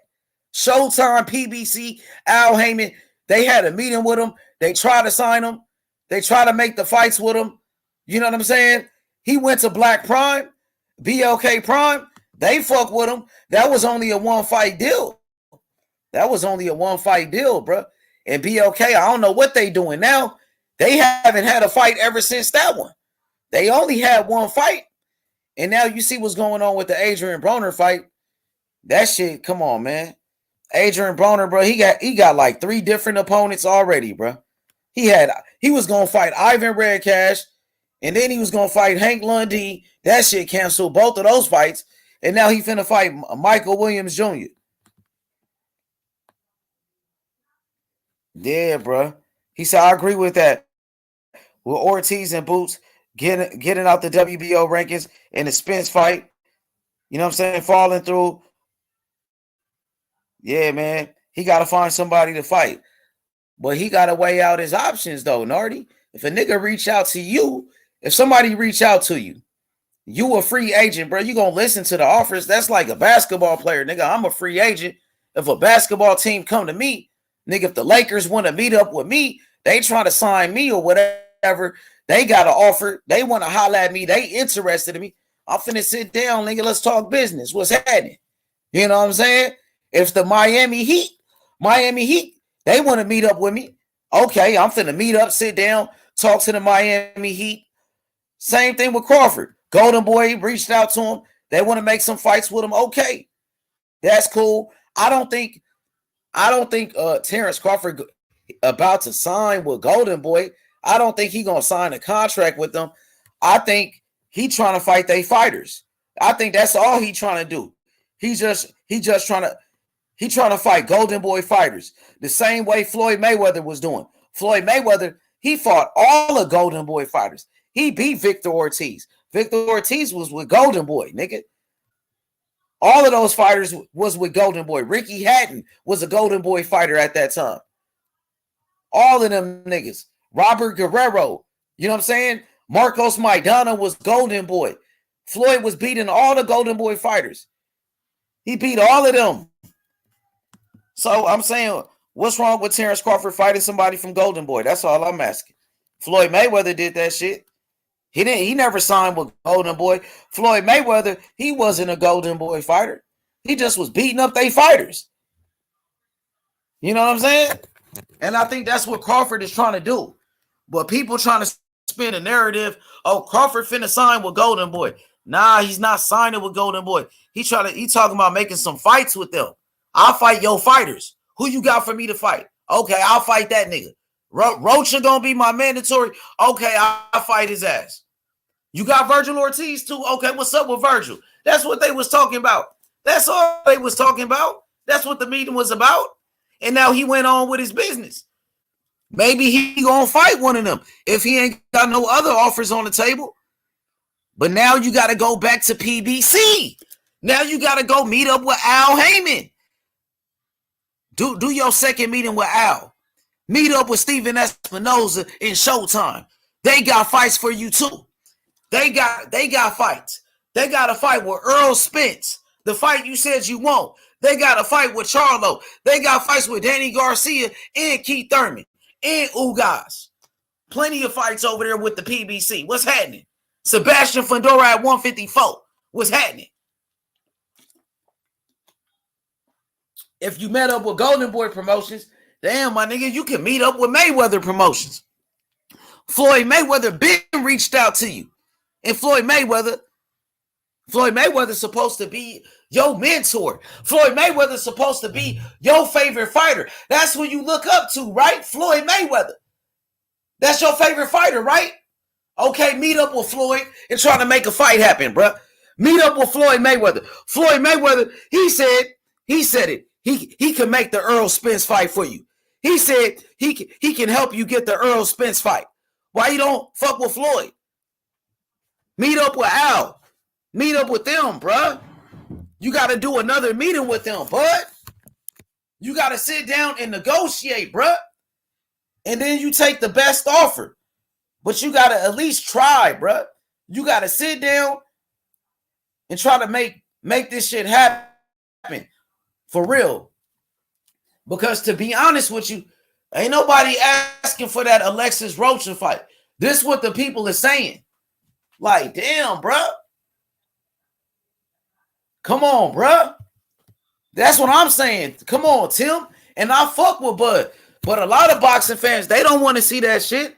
Speaker 6: Showtime, PBC, Al Heyman, they had a meeting with him. They tried to sign him. They tried to make the fights with him. You know what I'm saying? He went to Black Prime, BLK Prime. They fuck with him. That was only a one-fight deal. Bro. And BLK, I don't know what they doing now. They haven't had a fight ever since that one. They only had one fight. And now you see what's going on with the Adrian Broner fight. That shit, come on, man. Adrian Broner, bro, he got like 3 different opponents already, bro. He was gonna fight Ivan Redcash, and then he was gonna fight Hank Lundy. That shit canceled both of those fights, and now he finna fight Michael Williams Jr. Yeah, bro. He said, I agree with that. With Ortiz and Boots getting out the WBO rankings in the Spence fight, you know what I'm saying, falling through. Yeah, man. He got to find somebody to fight. But he got to weigh out his options, though, Nardi. If a nigga reach out to you, if somebody reach out to you, you a free agent, bro. You going to listen to the offers. That's like a basketball player, nigga. I'm a free agent. If a basketball team come to me, nigga, if the Lakers want to meet up with me, they try to sign me or whatever, they got an offer. They want to holler at me. They interested in me. I'm finna sit down, nigga. Let's talk business. What's happening? You know what I'm saying? If the Miami Heat, they want to meet up with me. Okay, I'm finna meet up, sit down, talk to the Miami Heat. Same thing with Crawford. Golden Boy reached out to him. They want to make some fights with him. Okay, that's cool. I don't think Terence Crawford about to sign with Golden Boy. I don't think he gonna sign a contract with them. I think he trying to fight they fighters. I think that's all he trying to do. He just trying to fight Golden Boy fighters the same way Floyd Mayweather was doing. Floyd Mayweather, he fought all the Golden Boy fighters. He beat Victor Ortiz. Victor Ortiz was with Golden Boy, nigga. All of those fighters was with Golden Boy. Ricky Hatton was a Golden Boy fighter at that time. All of them niggas. Robert Guerrero, you know what I'm saying? Marcos Maidana was Golden Boy. Floyd was beating all the Golden Boy fighters. He beat all of them. So I'm saying, what's wrong with Terence Crawford fighting somebody from Golden Boy? That's all I'm asking. Floyd Mayweather did that shit. He never signed with Golden Boy. Floyd Mayweather, he wasn't a Golden Boy fighter. He just was beating up they fighters. You know what I'm saying? And I think that's what Crawford is trying to do. But people trying to spin a narrative, oh, Crawford finna sign with Golden Boy. Nah, he's not signing with Golden Boy. He talking about making some fights with them. I'll fight your fighters. Who you got for me to fight? Okay, I'll fight that nigga. Rocha gonna be my mandatory. Okay, I'll fight his ass. You got Virgil Ortiz too? Okay, what's up with Virgil? That's what they was talking about. That's all they was talking about. That's what the meeting was about. And now he went on with his business. Maybe he gonna fight one of them if he ain't got no other offers on the table. But now you got to go back to PBC. Now you got to go meet up with Al Heyman. Do your second meeting with Al. Meet up with Steven Espinoza in Showtime. They got fights for you too. They got fights. They got a fight with Errol Spence, the fight you said you want. They got a fight with Charlo. They got fights with Danny Garcia and Keith Thurman and Ugas. Plenty of fights over there with the PBC. What's happening? Sebastian Fundora at 154. What's happening? If you met up with Golden Boy Promotions, damn, my nigga, you can meet up with Mayweather Promotions. Floyd Mayweather been reached out to you. And Floyd Mayweather's supposed to be your mentor. Floyd Mayweather's supposed to be your favorite fighter. That's who you look up to, right? Floyd Mayweather. That's your favorite fighter, right? Okay, meet up with Floyd and try to make a fight happen, bro. Meet up with Floyd Mayweather. Floyd Mayweather, he said it. He can make the Errol Spence fight for you. He said he can help you get the Errol Spence fight. Why you don't fuck with Floyd? Meet up with Al. Meet up with them, bruh. You got to do another meeting with them, bud. You got to sit down and negotiate, bruh. And then you take the best offer. But you got to at least try, bruh. You got to sit down and try to make this shit happen for real. Because to be honest with you, ain't nobody asking for that Alexis Rocha fight. This is what the people are saying. Like, damn, bruh. Come on, bruh. That's what I'm saying. Come on, Tim. And I fuck with Bud. But a lot of boxing fans, they don't want to see that shit.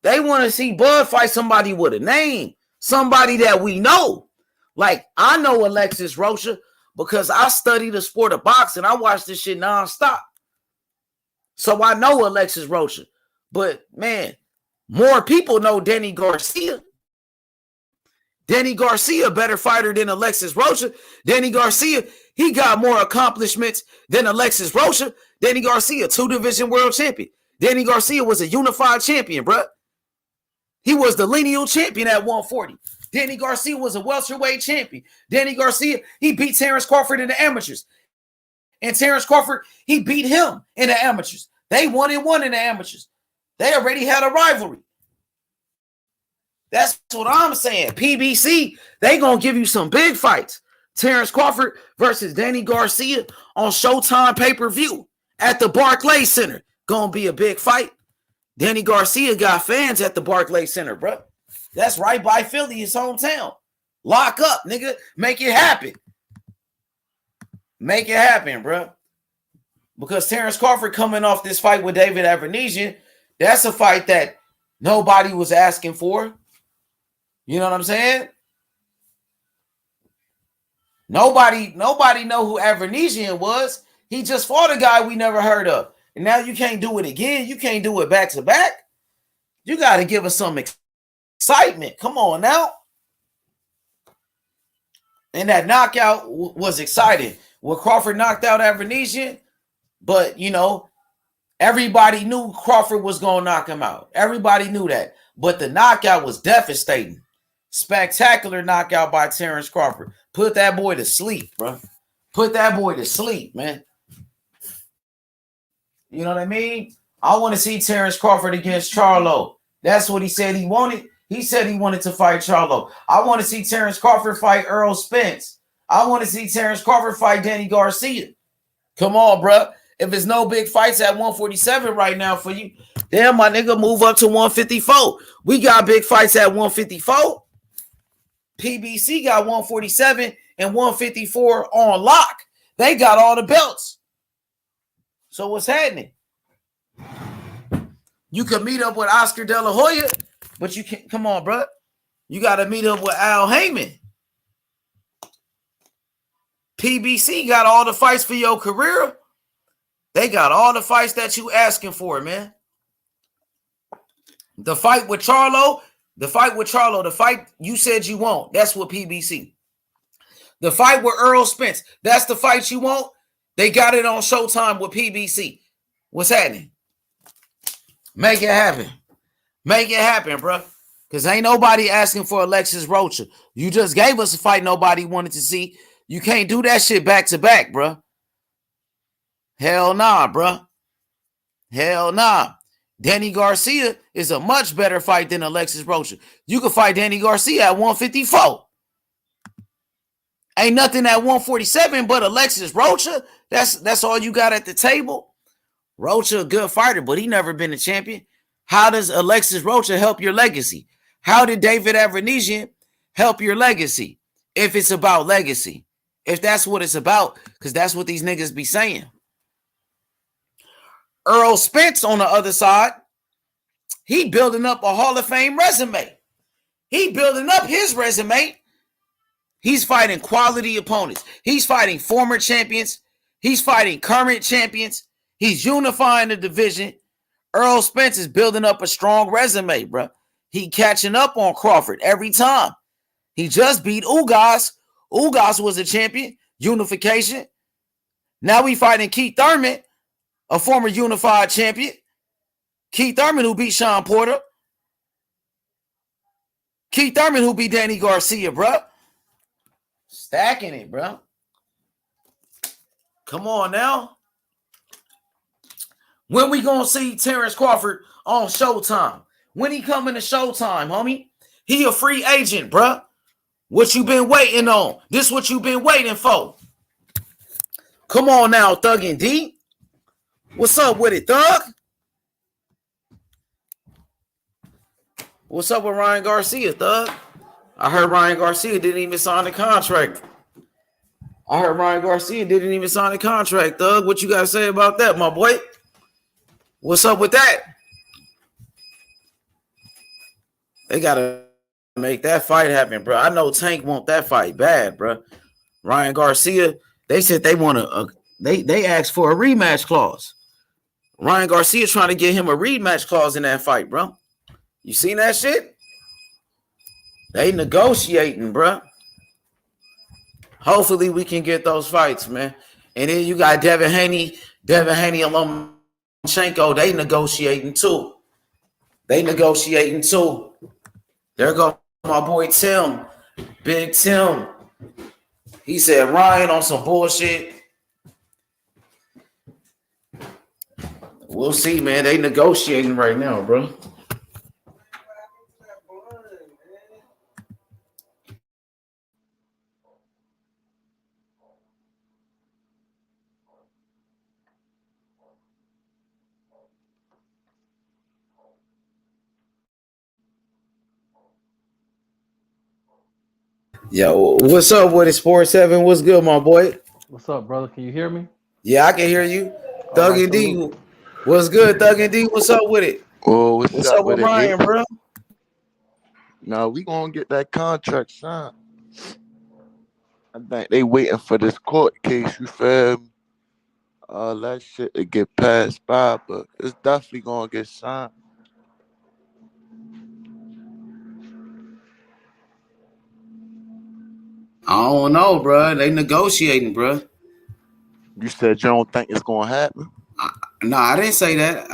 Speaker 6: They want to see Bud fight somebody with a name. Somebody that we know. Like, I know Alexis Rocha because I study the sport of boxing. I watch this shit nonstop. So I know Alexis Rocha. But, man, more people know Danny Garcia. Danny Garcia, a better fighter than Alexis Rocha. Danny Garcia, he got more accomplishments than Alexis Rocha. Danny Garcia, 2-division world champion. Danny Garcia was a unified champion, bruh. He was the lineal champion at 140. Danny Garcia was a welterweight champion. Danny Garcia, he beat Terence Crawford in the amateurs. And Terence Crawford, he beat him in the amateurs. They 1-1 in the amateurs. They already had a rivalry. That's what I'm saying. PBC, they going to give you some big fights. Terence Crawford versus Danny Garcia on Showtime pay-per-view at the Barclays Center. Going to be a big fight. Danny Garcia got fans at the Barclays Center, bro. That's right by Philly, his hometown. Lock up, nigga. Make it happen. Make it happen, bro. Because Terence Crawford coming off this fight with David Avanesian, that's a fight that nobody was asking for. You know what I'm saying? Nobody know who Avanesian was. He just fought a guy we never heard of. And now you can't do it again. You can't do it back to back. You got to give us some excitement. Come on now. And that knockout was exciting. Well, Crawford knocked out Avanesian, but, you know, everybody knew Crawford was going to knock him out. Everybody knew that. But the knockout was devastating. Spectacular knockout by Terence Crawford. Put that boy to sleep, bro. Put that boy to sleep, man. You know what I mean? I want to see Terence Crawford against Charlo. That's what he said he wanted. He said he wanted to fight Charlo. I want to see Terence Crawford fight Errol Spence. I want to see Terence Crawford fight Danny Garcia. Come on, bro. If there's no big fights at 147 right now for you, damn, my nigga, move up to 154. We got big fights at 154. PBC got 147 and 154 on lock. They got all the belts. So what's happening? You can meet up with Oscar De La Hoya, but you can't. Come on, bro. You got to meet up with Al Heyman. PBC got all the fights for your career. They got all the fights that you asking for, man. The fight with Charlo, the fight you said you want. That's what PBC. The fight with Errol Spence, that's the fight you want. They got it on Showtime with PBC. What's happening? Make it happen. Make it happen, bro. Because ain't nobody asking for Alexis Rocha. You just gave us a fight nobody wanted to see. You can't do that shit back to back, bro. Hell nah, bro. Hell nah. Danny Garcia is a much better fight than Alexis Rocha. You can fight Danny Garcia at 154. Ain't nothing at 147 but Alexis Rocha. That's all you got at the table. Rocha a good fighter, but he never been a champion. How does Alexis Rocha help your legacy? How did David Avanesian help your legacy? If it's about legacy. If that's what it's about, because that's what these niggas be saying. Errol Spence on the other side, he building up a Hall of Fame resume. He building up his resume. He's fighting quality opponents. He's fighting former champions. He's fighting current champions. He's unifying the division. Errol Spence is building up a strong resume, bro. He catching up on Crawford every time. He just beat Ugas. Ugas was a champion. Unification. Now we fighting Keith Thurman, a former unified champion. Keith Thurman who beat Sean Porter. Keith Thurman who beat Danny Garcia, bro. Stacking it, bro. Come on now. When we gonna see Terence Crawford on Showtime? When he coming to Showtime, homie? He a free agent, bro. What you been waiting on? This what you been waiting for. Come on now, Thug and D. What's up with it, Thug? What's up with Ryan Garcia, Thug? I heard Ryan Garcia didn't even sign the contract. Thug. What you got to say about that, my boy? What's up with that? They got to make that fight happen, bro. I know Tank want that fight bad, bro. Ryan Garcia, they said they want they asked for a rematch clause. Ryan Garcia trying to get him a rematch clause in that fight, bro. You seen that shit? They negotiating, bro. Hopefully we can get those fights, man. And then you got Devin Haney and Lomachenko. They negotiating too. There go my boy Tim, Big Tim. He said Ryan on some bullshit. We'll see, man. They negotiating right now, bro. Yo, what's up with it, Sports 7? What's good, my boy?
Speaker 8: What's up, brother? Can you hear me?
Speaker 6: Yeah, I can hear you. Thug and D, what's good, Thug and D? What's up with it?
Speaker 9: Oh,
Speaker 6: what's up with Ryan, bro?
Speaker 9: No, we gonna get that contract signed. I think they waiting for this court case. You feel me? All that shit to get passed by, but it's definitely gonna get signed.
Speaker 6: I don't know, bro. They negotiating, bro.
Speaker 9: You said you don't think it's gonna happen?
Speaker 6: No, I didn't say that.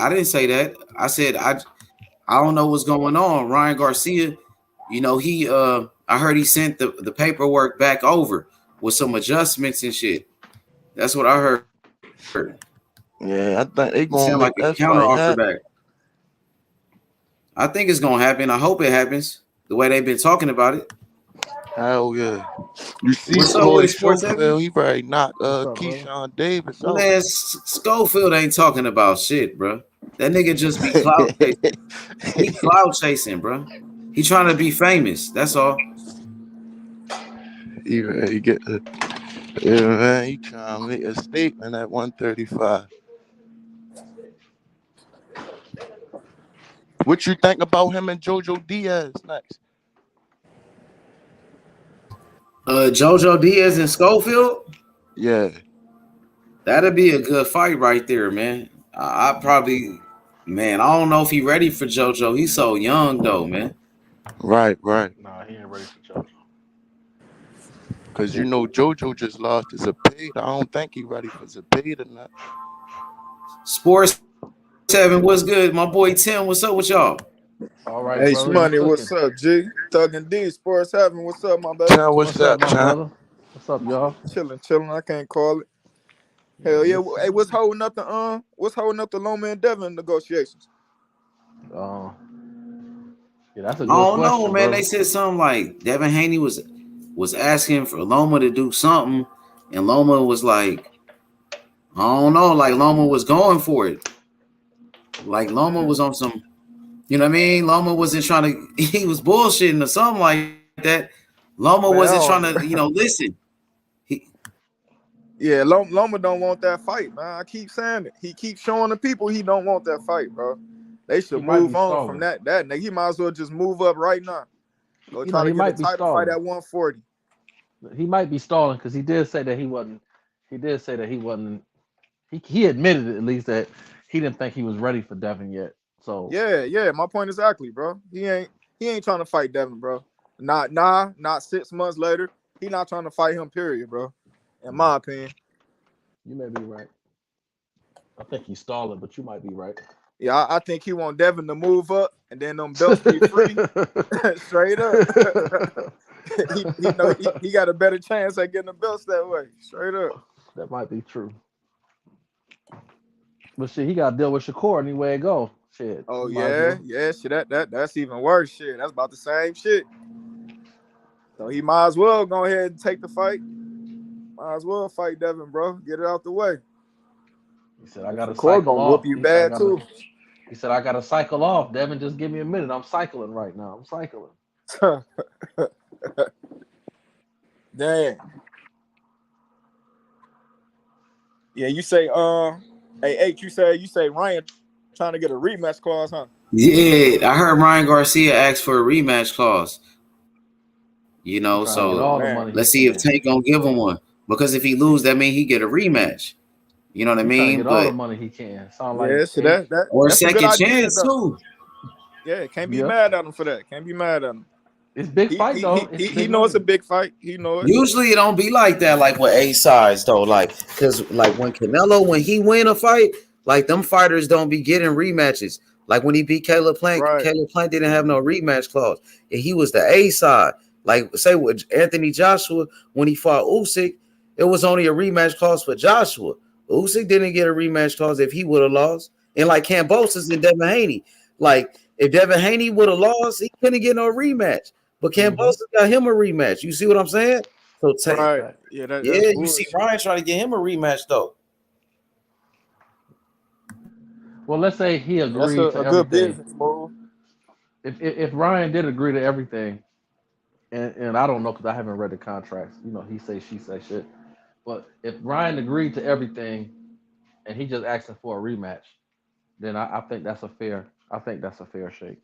Speaker 6: I said I don't know what's going on. Ryan Garcia, you know, I heard he sent the paperwork back over with some adjustments and shit. That's what I heard.
Speaker 9: Yeah, I think they gonna
Speaker 6: like a counter offer back. I think it's gonna happen. I hope it happens the way they've been talking about it.
Speaker 9: Hell yeah. You see
Speaker 6: Schofield,
Speaker 9: he probably knocked Keyshawn Davis out.
Speaker 6: Man, Schofield ain't talking about shit, bro. That nigga just be clout chasing. He clout chasing, bro. He trying to be famous. That's all.
Speaker 9: He trying to make a statement at 135. What you think about him and Jojo Diaz next?
Speaker 6: Jojo Diaz and Schofield?
Speaker 9: Yeah.
Speaker 6: That'd be a good fight right there, man. I probably, man, I don't know if he ready for Jojo. He's so young, though, man.
Speaker 9: Right.
Speaker 8: Nah, he ain't ready for Jojo.
Speaker 9: Because, you know, Jojo just lost his Zepeda. I don't think he ready for Zepeda or not.
Speaker 6: Sports 7, what's good? My boy Tim, what's up with y'all?
Speaker 8: All right,
Speaker 10: hey, Shmoney, what's up, G? Thug and D, Sports 7, what's up, my baby?
Speaker 9: What's up,
Speaker 8: my brother? What's up, y'all?
Speaker 10: Chilling. I can't call it. Hell yeah. Hey, what's holding up the Loma and Devin negotiations?
Speaker 8: Yeah, that's a good question.
Speaker 6: I don't know, man.
Speaker 8: Brother.
Speaker 6: They said something like Devin Haney was asking for Loma to do something, and Loma was like, I don't know, like Loma was going for it. Like Loma was on some, you know what I mean? Loma wasn't trying to, he was bullshitting or something like that. Loma wasn't trying to, listen.
Speaker 10: Yeah, Loma don't want that fight, man. I keep saying it. He keeps showing the people he don't want that fight, bro. They should move on from that. Nigga, he might as well just move up right now. Go try to get a title fight at 140.
Speaker 8: He might be stalling because he did say that he wasn't. He admitted at least that he didn't think he was ready for Devin yet. So
Speaker 10: yeah. My point exactly, bro. He ain't trying to fight Devin, bro. Not 6 months later. He not trying to fight him. Period, bro. In my opinion.
Speaker 8: You may be right. I think he's stalling, but you might be right.
Speaker 10: Yeah, I think he want Devin to move up, and then them belts be free. Straight up. he got a better chance at getting the belts that way. Straight up.
Speaker 8: That might be true. But shit, he got to deal with Shakur anywhere it go. Shit.
Speaker 10: Oh yeah. Shit, that's even worse. Shit, that's about the same shit. So he might as well go ahead and take the fight. Might as well fight Devin, bro. Get it out the way.
Speaker 8: He said, I got to cycle off.
Speaker 10: Whoop you bad too.
Speaker 8: He said, I got to cycle off. Devin, just give me a minute. I'm cycling right now. I'm cycling.
Speaker 10: Damn. Yeah, you say, hey, H, you say Ryan trying to get a rematch clause, huh?
Speaker 6: Yeah, I heard Ryan Garcia ask for a rematch clause. You know, so let's see if Tank gonna give him one. Because if he lose, that means he get a rematch. You know what I mean?
Speaker 8: Get all the money he can. Sound like
Speaker 10: so that
Speaker 6: or
Speaker 10: that's
Speaker 6: second
Speaker 10: a good
Speaker 6: chance
Speaker 10: idea,
Speaker 6: too.
Speaker 10: Yeah, can't be mad at him for that. Can't be mad at him.
Speaker 8: It's big fight though.
Speaker 10: He knows it's a big fight. He knows it.
Speaker 6: Usually it don't be like that, like with A sides though. Like, cause like when Canelo, when he win a fight, like them fighters don't be getting rematches. Like when he beat Caleb Plant, Caleb Plant didn't have no rematch clause. And he was the A side. Like say with Anthony Joshua, when he fought Usyk, it was only a rematch clause for Joshua. Usyk didn't get a rematch clause if he would have lost. And like Kambosos and Devin Haney, like if Devin Haney would have lost, he couldn't get no rematch. But Kambosos got him a rematch. You see what I'm saying? So you see Ryan trying to get him a rematch though.
Speaker 8: Well, let's say he agreed to everything. Good business move. If Ryan did agree to everything, and I don't know because I haven't read the contracts. You know, he say, she say shit. But if Ryan agreed to everything, and he just asking for a rematch, then I think that's a fair. I think that's a fair shake.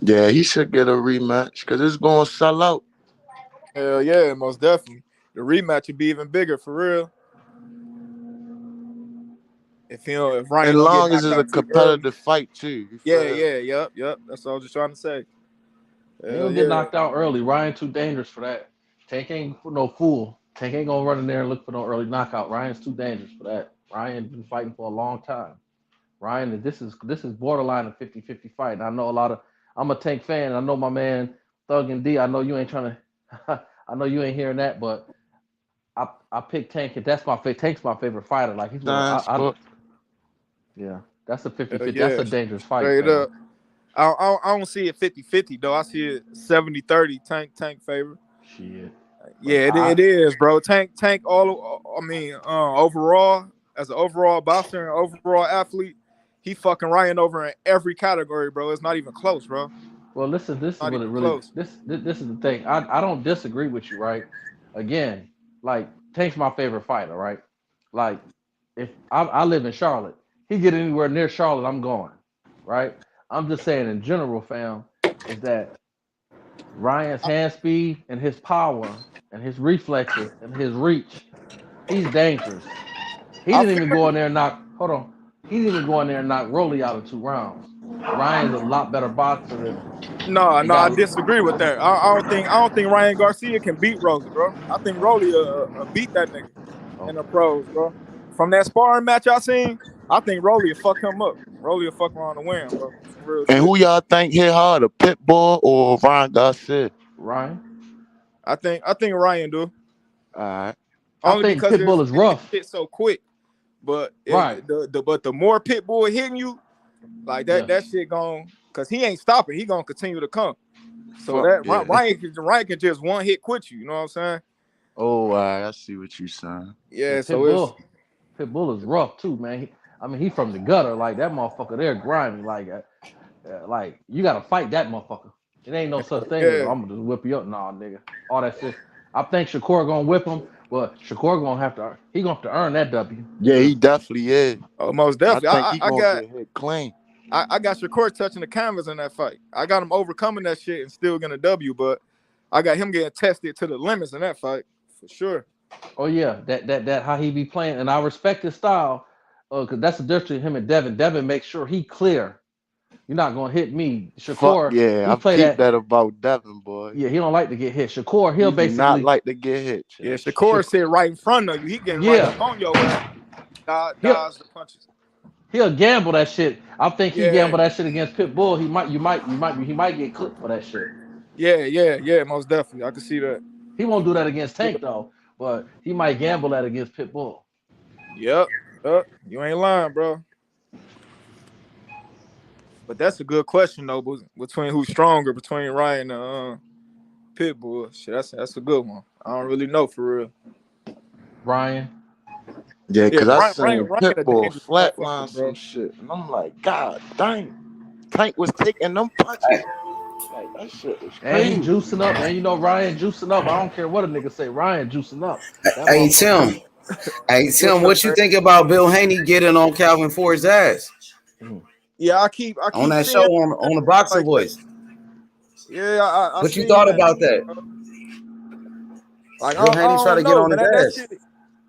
Speaker 9: Yeah, he should get a rematch because it's going to sell out.
Speaker 10: Hell yeah, most definitely. The rematch would be even bigger for real. If Ryan,
Speaker 9: as long as it's a competitive fight too.
Speaker 10: Yep. That's what I was just trying to say.
Speaker 8: He'll get knocked out early. Ryan too dangerous for that. Tank ain't no fool. Tank ain't gonna run in there and look for no early knockout. Ryan's too dangerous for that. Ryan's been fighting for a long time. Ryan, this is borderline a 50-50 fight. And I know I'm a Tank fan. I know my man Thug and D. I know you ain't trying to. I know you ain't hearing that, but I picked Tank. That's my favorite. Tank's my favorite fighter. Like he's yeah, that's a 50-50. That's a dangerous fight.
Speaker 10: Straight up. I don't see it 50-50 though. I see it 70-30 Tank favor.
Speaker 8: Shit.
Speaker 10: Yeah, it is, bro. Tank overall, as an overall boxer and overall athlete, he fucking Ryan over in every category, bro. It's not even close, bro.
Speaker 8: Well, listen, this is what it really this is the thing. I don't disagree with you, right? Again, like Tank's my favorite fighter, right? Like if I live in Charlotte, he get anywhere near Charlotte, I'm going, right? I'm just saying in general, fam, is that Ryan's hand speed and his power and his reflexes and his reach, he's dangerous. He didn't even go in there and knock. Hold on. He didn't even go in there and knock Rolly out of 2 rounds. Ryan's a lot better boxer than.
Speaker 10: No, I disagree with that. I don't think Ryan Garcia can beat Rolly, bro. I think Rolly beat that nigga in the pros, bro. From that sparring match I seen, I think Rolly will fuck him up. Rolly will fuck around and win, bro.
Speaker 9: And who y'all think hit harder, Pitbull or Ryan Garcia?
Speaker 8: Ryan.
Speaker 10: I think Ryan do.
Speaker 9: All right.
Speaker 10: Only
Speaker 8: I think
Speaker 10: because
Speaker 8: Pitbull is rough.
Speaker 10: Hit so quick, but the more Pitbull hitting you, like that shit gon' because he ain't stopping. He gonna continue to come. So Ryan can just one hit quit you. You know what I'm saying?
Speaker 9: Oh, I see what you saying.
Speaker 10: Yeah.
Speaker 8: Pitbull is rough too, man. He from the gutter. Like that motherfucker there, grimy. Like you gotta fight that motherfucker. It ain't no such thing as I'm gonna just whip you up. Nah, nigga. All that shit. I think Shakur gonna whip him, but Shakur gonna have to earn that W.
Speaker 9: Yeah, he definitely is.
Speaker 10: Oh, most definitely.
Speaker 9: I think he gonna get hit clean.
Speaker 10: I got Shakur touching the canvas in that fight. I got him overcoming that shit and still gonna W, but I got him getting tested to the limits in that fight for sure.
Speaker 8: Oh yeah, that how he be playing, and I respect his style, because that's the difference between him and Devin. Devin makes sure he clear You're not gonna hit me.
Speaker 9: Fuck
Speaker 8: Shakur,
Speaker 9: yeah,
Speaker 8: he
Speaker 9: I
Speaker 8: play
Speaker 9: peeped
Speaker 8: that.
Speaker 9: that about Devin, boy.
Speaker 8: Yeah, he don't like to get hit. Shakur,
Speaker 9: He
Speaker 8: he'll
Speaker 9: do not
Speaker 8: basically.
Speaker 9: like to get hit.
Speaker 10: Yeah, Shakur sit right in front of you. He getting right
Speaker 8: Yeah,
Speaker 10: up on your ass. Dodge the punches.
Speaker 8: he'll gamble that shit. I think he
Speaker 10: Yeah,
Speaker 8: gambled that shit against Pitbull. He might get clipped for that shit.
Speaker 10: yeah, most definitely. I can see that.
Speaker 8: He won't do that against Tank though, but he might gamble that against Pitbull.
Speaker 10: Yep. You ain't lying, bro. But that's a good question though, between who's stronger, between Ryan and Pitbull. Shit, that's a good one. I don't really know for real.
Speaker 8: Ryan.
Speaker 9: Yeah, because I
Speaker 10: Ryan
Speaker 9: seen
Speaker 10: a
Speaker 9: Pitbull
Speaker 10: dangerous
Speaker 9: flatline
Speaker 10: motherfucker,
Speaker 9: some
Speaker 10: bro.
Speaker 9: shit, and I'm like, God dang, Tank was taking them punches. Like that shit was
Speaker 8: And he
Speaker 9: crazy.
Speaker 8: juicing up, and you know Ryan juicing up. I don't care what a nigga say. Ryan juicing up.
Speaker 6: Hey Tim, what you think about Bill Haney getting on Calvin Ford's ass?
Speaker 10: Yeah, I keep
Speaker 6: on that
Speaker 10: seeing
Speaker 6: show on the Boxer Voice.
Speaker 10: Yeah, I
Speaker 6: what you thought about that?
Speaker 10: Like
Speaker 6: Bill Haney try to get on his ass.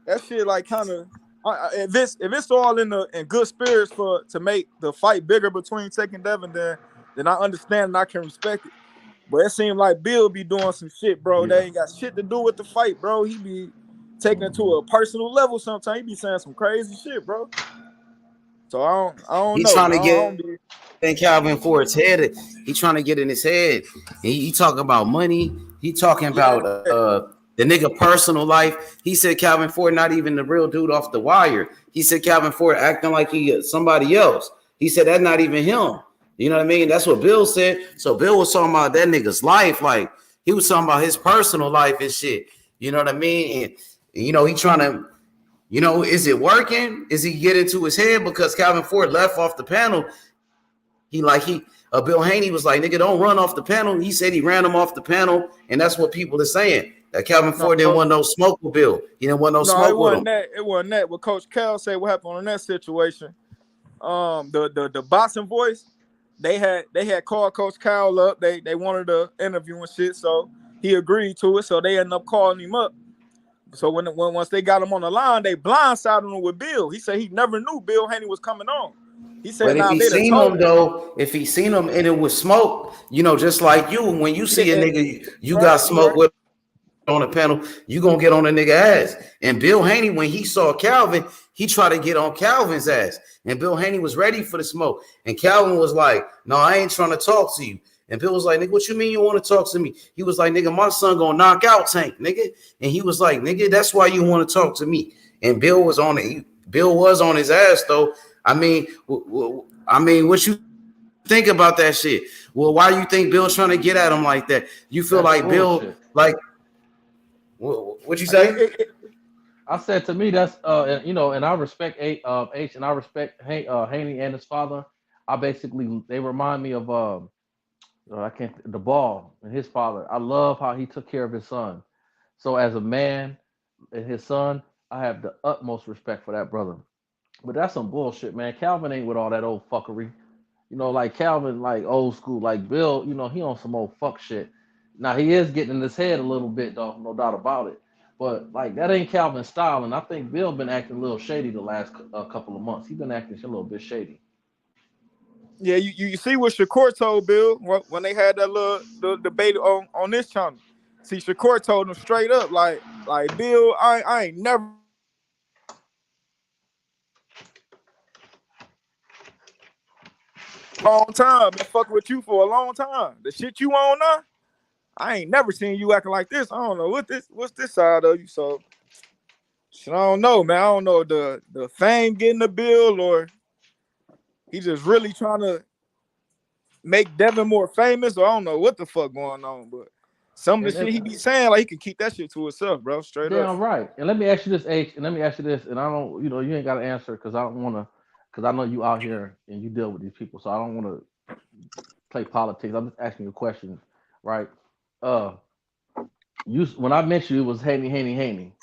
Speaker 10: That shit like kind of if it's all in good spirits to make the fight bigger between Tech and Devin, then I understand and I can respect it. But it seemed like Bill be doing some shit, bro. Yeah. They ain't got shit to do with the fight, bro. He be taking it to a personal level sometimes. He be saying some crazy shit, bro. So I don't know.
Speaker 6: He trying to get in Calvin Ford's head. He trying to get in his head. He talking about money. He talking about the nigga personal life. He said Calvin Ford not even the real dude off the wire. He said Calvin Ford acting like he somebody else. He said that's not even him. You know what I mean? That's what Bill said. So Bill was talking about that nigga's life. Like he was talking about his personal life and shit. You know what I mean? And you know, he trying to, you know, is it working? Is he getting to his head? Because Calvin Ford left off the panel. Bill Haney was like, nigga, don't run off the panel. He said he ran him off the panel. And that's what people are saying. That Calvin Ford didn't want no smoke with Bill. He didn't want no smoke with him.
Speaker 10: It wasn't that. What Coach Cal said what happened in that situation. The boxing voice, they had called Coach Cal up. They wanted to interview and shit. So he agreed to it. So they ended up calling him up. So once they got him on the line, they blindsided him with Bill. He said he never knew Bill Haney was coming on. He said,
Speaker 6: but if he seen him and it was smoke, you know, just like you, when you see a nigga, you got smoke with on the panel, you gonna get on a nigga ass. And Bill Haney, when he saw Calvin, he tried to get on Calvin's ass. And Bill Haney was ready for the smoke. And Calvin was like, no, I ain't trying to talk to you. And Bill was like, nigga, what you mean you want to talk to me? He was like, nigga, my son gonna knock out Tank, nigga. And he was like, nigga, that's why you want to talk to me. And Bill was on his ass though. I mean, what you think about that shit? Well, why do you think Bill's trying to get at him like that? You feel that's like Bill, shit. Like, what'd you say?
Speaker 8: I said to me, that's you know, and I respect H and I respect Haney and his father. They remind me of the Ball and his father. I love how he took care of his son. So as a man and his son, I have the utmost respect for that brother. But that's some bullshit, man. Calvin ain't with all that old fuckery. You know, like Calvin, like old school, like Bill, you know, he on some old fuck shit. Now he is getting in his head a little bit, though, no doubt about it. But like that ain't Calvin's style, and I think Bill been acting a little shady the last couple of months. He's been acting a little bit shady.
Speaker 10: Yeah, you see what Shakur told Bill when they had that little debate on this channel. See, Shakur told him straight up, like Bill, I ain't never. Long time, been fucking with you for a long time. The shit you on now, I ain't never seen you acting like this. I don't know what's this side of you. So shit, I don't know, man. I don't know the fame getting the bill or he just really trying to make Devin more famous, or I don't know what the fuck going on, but some of the shit he be saying, like he can keep that shit to himself, bro. Straight up.
Speaker 8: Damn right. And let me ask you this, H, and let me ask you this, and I don't, you know, you ain't got to answer because I don't want to. Because I know you out here and you deal with these people, so I don't want to play politics. I'm just asking you questions, right? When I mentioned you, it was Haney.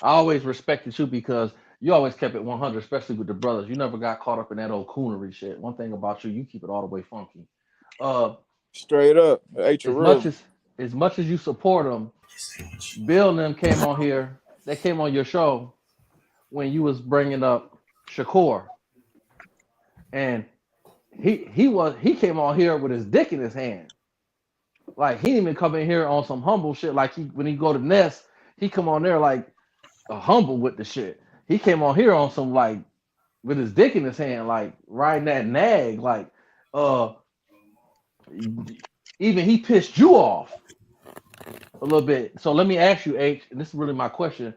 Speaker 8: I always respected you because you always kept it 100, especially with the brothers. You never got caught up in that old coonery shit. One thing about you, you keep it all the way funky.
Speaker 10: Straight up.
Speaker 8: As much as you support them, Bill and them came on here. They came on your show when you was bringing up Shakur. And he came on here with his dick in his hand. Like he didn't even come in here on some humble shit. Like when he go to Nest, he come on there like humble with the shit. He came on here on some like with his dick in his hand, like riding that nag. Like even he pissed you off a little bit. So let me ask you, H, and this is really my question: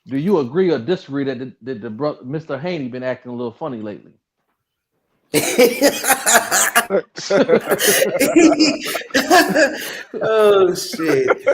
Speaker 8: do you agree or disagree that the brother, Mr. Haney, been acting a little funny lately?
Speaker 6: Oh shit!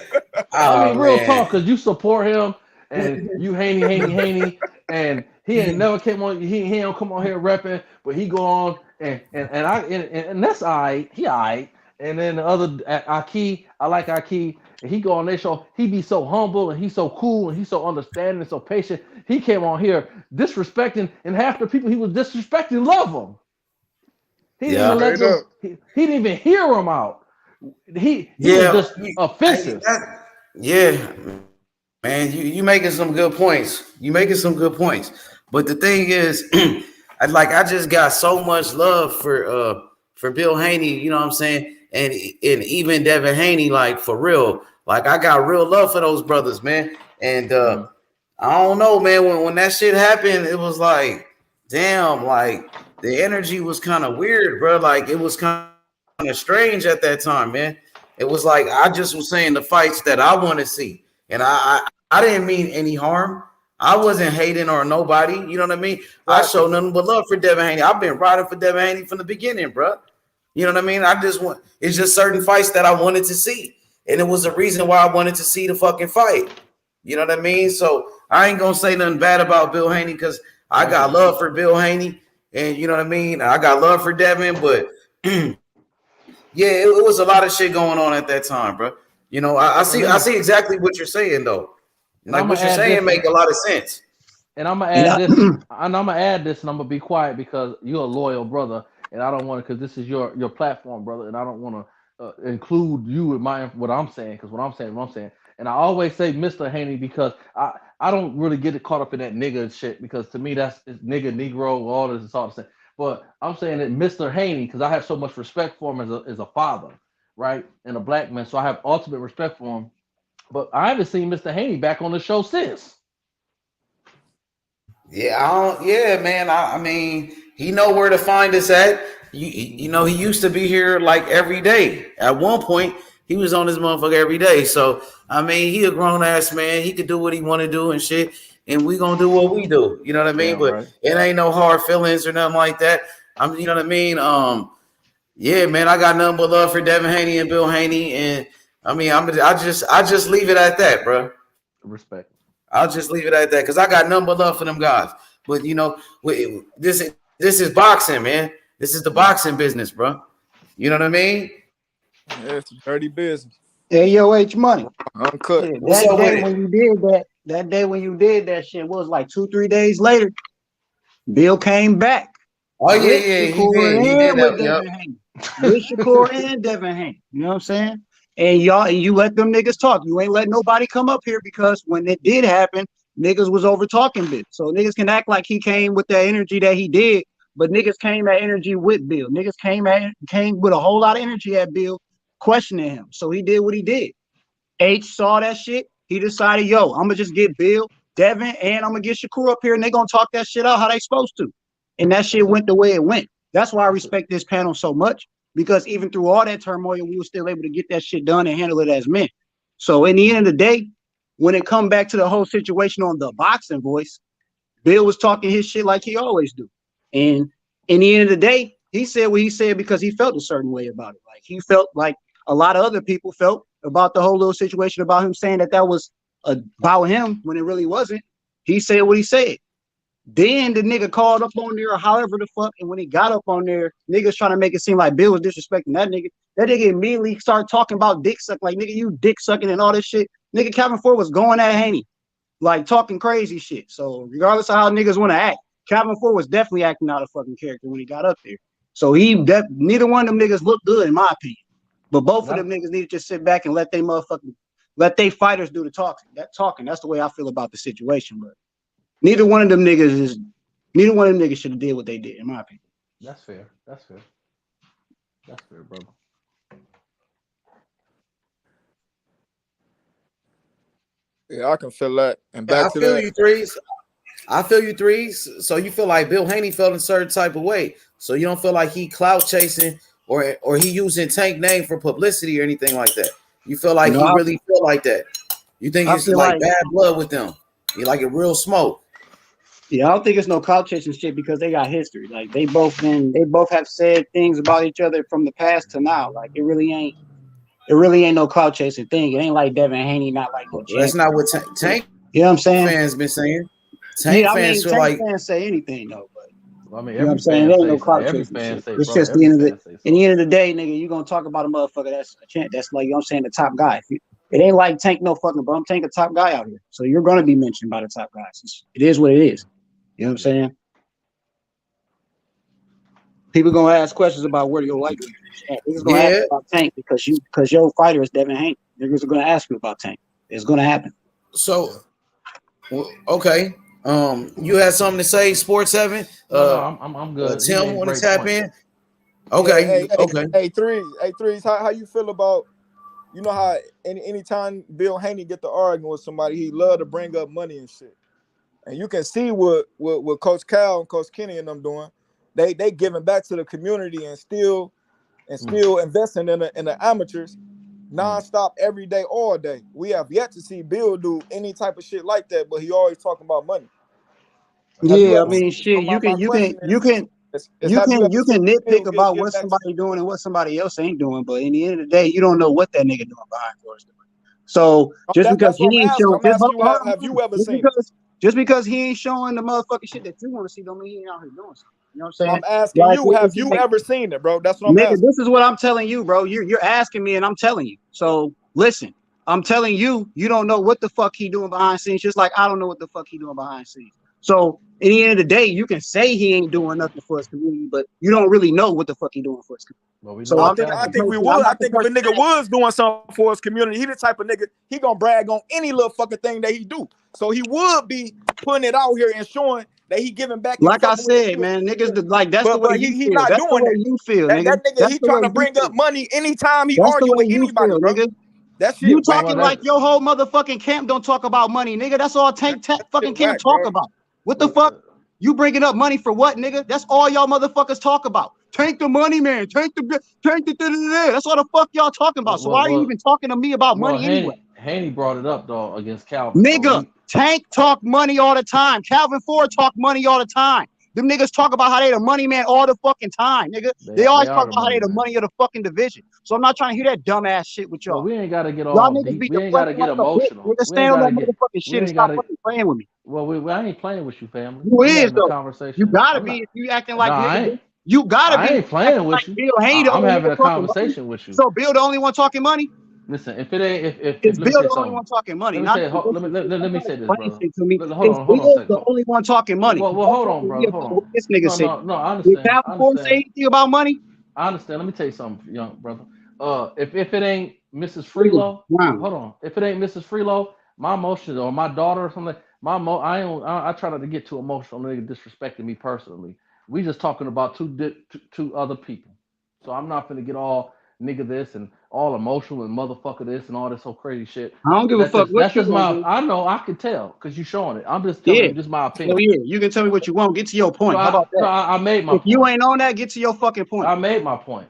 Speaker 8: I mean, real talk, because you support him and you Haney, and he ain't never came on. He don't come on here repping, but he go on and that's alright. He alright. And then the other Aki, I like Aki. And he go on their show. He be so humble and he's so cool and he's so understanding and so patient. He came on here disrespecting, and half the people he was disrespecting love him. He didn't even let them, he didn't even hear him out. He was just offensive.
Speaker 6: Yeah, man, you making some good points. You making some good points. But the thing is, I just got so much love for Bill Haney, you know what I'm saying? And even Devin Haney, like for real. Like I got real love for those brothers, man. And I don't know, man, when that shit happened, it was like, damn, like the energy was kind of weird, bro. Like it was kind of strange at that time, man. It was like I just was saying the fights that I want to see, and I didn't mean any harm. I wasn't hating on nobody, you know what I mean? I show nothing but love for Devin Haney. I've been riding for Devin Haney from the beginning, bro. You know what I mean? It's just certain fights that I wanted to see, and it was the reason why I wanted to see the fucking fight. You know what I mean? So I ain't gonna say nothing bad about Bill Haney because I got love for Bill Haney, and you know what I mean? I got love for Devin, but yeah, it was a lot of shit going on at that time, bro. You know, I see exactly what you're saying, though. Like what you're saying make a lot of sense.
Speaker 8: And I'm gonna add this, and I'm gonna be quiet because you're a loyal brother, and I don't want to, because this is your platform, brother, and I don't want to include you with what I'm saying, because what I'm saying. And I always say Mr. Haney because I don't really get caught up in that nigga shit, because to me that's nigga, Negro, all this is all the same. But I'm saying that Mr. Haney, because I have so much respect for him as a father, right, and a black man, so I have ultimate respect for him. But I haven't seen Mr. Haney back on the show since.
Speaker 6: Yeah, man. I mean, he know where to find us at. You know, he used to be here like every day. At one point, he was on this motherfucker every day. So, I mean, he a grown ass man. He could do what he want to do and shit. And we gonna do what we do. You know what I mean? But it ain't no hard feelings or nothing like that. You know what I mean? Yeah, man. I got nothing but love for Devin Haney and Bill Haney, and I mean, I just leave it at that, bro.
Speaker 8: Respect.
Speaker 6: I'll just leave it at that because I got nothing but love for them guys. But you know, this is boxing, man. This is the boxing business, bro. You know what I mean?
Speaker 10: Yeah, it's a dirty business.
Speaker 11: Hey, yo, H Money.
Speaker 10: Uncut.
Speaker 11: Yeah, that day when you did that shit was like 2-3 days later. Bill came back.
Speaker 6: Oh yeah, he did.
Speaker 11: With Shakur and Devin Haney. You know what I'm saying? And you let them niggas talk. You ain't let nobody come up here, because when it did happen, niggas was over talking Bill. So niggas can act like he came with that energy that he did, but niggas came at energy with Bill. Niggas came with a whole lot of energy at Bill, questioning him. So he did what he did. H saw that shit. He decided, yo, I'm gonna just get Bill, Devin, and I'm gonna get Shakur up here, and they gonna talk that shit out how they supposed to. And that shit went the way it went. That's why I respect this panel so much. Because even through all that turmoil, we were still able to get that shit done and handle it as men. So in the end of the day, when it come back to the whole situation on the boxing voice, Bill was talking his shit like he always do. And in the end of the day, he said what he said because he felt a certain way about it. Like he felt like a lot of other people felt about the whole little situation about him saying that was about him when it really wasn't. He said what he said. Then the nigga called up on there or however the fuck, and when he got up on there, niggas trying to make it seem like Bill was disrespecting that nigga. That nigga immediately started talking about dick suck, like nigga, you dick sucking and all this shit. Nigga, Calvin Ford was going at Haney, like talking crazy shit. So regardless of how niggas want to act, Calvin Ford was definitely acting out of fucking character when he got up there. So neither one of them niggas looked good in my opinion. But both of them niggas need to just sit back and let they fighters do the talking. That's the way I feel about the situation, but. Neither one of them niggas should have did what they did, in my opinion.
Speaker 8: That's fair. That's fair, brother.
Speaker 10: Yeah, I can feel that. And back to that.
Speaker 6: I feel you, Threes. So you feel like Bill Haney felt a certain type of way. So you don't feel like he clout chasing or he using Tank name for publicity or anything like that. You feel like he really feel like that. You think it's like bad blood with them. You like it real smoke.
Speaker 11: Yeah, I don't think it's no clout chasing shit because they got history. Like they both have said things about each other from the past to now. Like it really ain't no clout chasing thing. It ain't like Devin Haney, not like no
Speaker 6: That's not what Tank
Speaker 11: you know what I'm saying?
Speaker 6: Fans been saying. Tank fans feel like
Speaker 11: fans say anything though, but
Speaker 8: I mean,
Speaker 11: you know what I'm saying? There ain't no clout chasing shit. It's just the end of the day, nigga, you gonna talk about a motherfucker that's like, you know what I'm saying, the top guy. It ain't like Tank no fucking bum. Tank a top guy out here. So you're gonna be mentioned by the top guys. It is what it is. You know what I'm saying? People gonna ask questions about where your like. Niggas gonna ask about Tank because your fighter is Devin Haney. Niggas are gonna ask you about Tank. It's gonna happen.
Speaker 6: So, okay. You had something to say, Sports 7?
Speaker 8: No, I'm good.
Speaker 6: Tim want to tap in. Okay, okay.
Speaker 10: Hey, Threes. How you feel about? You know how anytime Bill Haney get to arguing with somebody, he love to bring up money and shit. And you can see what Coach Cal and Coach Kenny and them doing. They giving back to the community and still investing in the amateurs nonstop every day, all day. We have yet to see Bill do any type of shit like that, but he always talking about money.
Speaker 11: Yeah, I mean, shit. You can nitpick about what somebody doing and what somebody else ain't doing, but in the end of the day, you don't know what that nigga doing behind doors doing. So just because he ain't showing, just because he ain't showing the motherfucking shit that you want to see, don't mean he ain't out here doing something. You know what I'm saying?
Speaker 10: I'm asking you, have you ever seen it, bro? That's what I'm asking.
Speaker 11: This is what I'm telling you, bro. You're asking me, and I'm telling you. So listen, I'm telling you, you don't know what the fuck he doing behind scenes, just like I don't know what the fuck he doing behind scenes. So at the end of the day, you can say he ain't doing nothing for his community, but you don't really know what the fuck he doing for his community. So
Speaker 10: I think we would. I think if a nigga was doing something for his community, he the type of nigga, he gonna brag on any little fucking thing that he do. So he would be putting it out here and showing that he giving back.
Speaker 11: Like I said, man, niggas like that's the way he feel.
Speaker 10: Not
Speaker 11: that's
Speaker 10: doing
Speaker 11: the way you feel,
Speaker 10: that,
Speaker 11: nigga.
Speaker 10: That nigga,
Speaker 11: that's
Speaker 10: he trying to bring up money anytime he argue with anybody, bro.
Speaker 11: Nigga.
Speaker 10: That shit
Speaker 11: you talking like your whole motherfucking camp don't talk about money, nigga. That's all Tank fucking camp talk about. What the fuck? You bringing up money for what, nigga? That's all y'all motherfuckers talk about. Tank the money, man. Tank the. That's all the fuck y'all talking about. So why are you even talking to me about money anyway?
Speaker 8: Haney brought it up though against Calvin.
Speaker 11: Nigga, Tank talk money all the time. Calvin Ford talk money all the time. Them niggas talk about how they the money man all the fucking time, nigga. They always talk about how they the money of the fucking division. So I'm not trying to hear that dumbass shit with y'all.
Speaker 8: Well, we ain't gotta get all deep. We ain't gotta get emotional.
Speaker 11: Nigga, stand on that motherfucking shit and stop fucking playing with me.
Speaker 8: Well, I ain't playing with you, family.
Speaker 11: You is though.
Speaker 8: Conversation.
Speaker 11: You gotta be if you acting like nigga. You gotta be.
Speaker 8: I ain't playing with you. I'm having a conversation with you.
Speaker 11: So Bill the only one talking money?
Speaker 8: Listen, if it ain't
Speaker 11: if Bill the only one talking money,
Speaker 8: let me say this, brother.
Speaker 11: Hold on a second. The only one talking money.
Speaker 8: Well, hold on, brother. Hold on.
Speaker 11: This nigga said.
Speaker 8: No, I understand.
Speaker 11: Did Calvin Ford say anything about money?
Speaker 8: I understand. Let me tell you something, young brother. If it ain't Mrs. Freelo, hold on. If it ain't Mrs. Freelo, my emotions or my daughter or something, I try not to get too emotional. Nigga disrespecting me personally. We just talking about two other people. So I'm not gonna get all nigga this and all emotional and motherfucker this and all this whole crazy shit.
Speaker 11: I don't give a fuck.
Speaker 8: That's just my. I know. I can tell because you showing it. I'm just telling you, just my opinion.
Speaker 11: Oh yeah, you can tell me what you want. Get to your point. How about that?
Speaker 8: I made my.
Speaker 11: If you ain't on that, get to your fucking point.
Speaker 8: I made my point.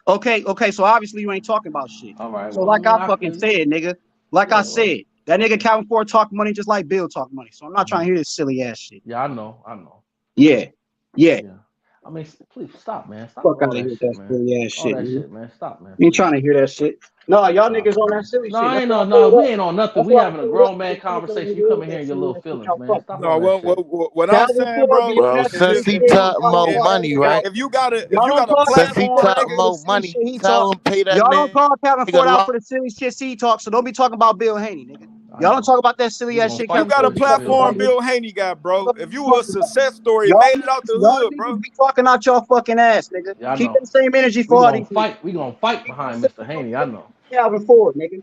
Speaker 11: Okay. So obviously you ain't talking about shit.
Speaker 8: All right.
Speaker 11: So like I fucking said, nigga. Like I said, that nigga Calvin Ford talk money just like Bill talk money. So I'm not trying to hear this silly ass shit.
Speaker 8: Yeah, I know.
Speaker 11: Yeah.
Speaker 8: I mean, please stop, man. Stop
Speaker 11: fuck out of here with that silly ass shit.
Speaker 8: All that shit, man. Stop, man.
Speaker 11: You ain't trying to hear that shit. No, y'all niggas on that silly shit.
Speaker 8: No, we ain't on nothing. We having a grown man conversation. You come in here and your little feelings, man. Stop.
Speaker 10: No, what I'm saying, bro.
Speaker 9: Well, since he talking about money, right?
Speaker 10: If you got a
Speaker 9: platform, since he talking about money, tell him pay that
Speaker 11: y'all
Speaker 9: man.
Speaker 11: Y'all don't call Calvin Ford out for the silly shit he talks, so don't be talking about Bill Haney, nigga. Y'all don't talk about that silly ass shit.
Speaker 10: You got a platform Bill Haney got, bro. If you a success story, made it out the hood, bro.
Speaker 11: Be talking out your fucking ass, nigga. Keep the same energy for all these.
Speaker 8: We gonna fight behind Mr. Haney. I know.
Speaker 11: Calvin Ford, nigga.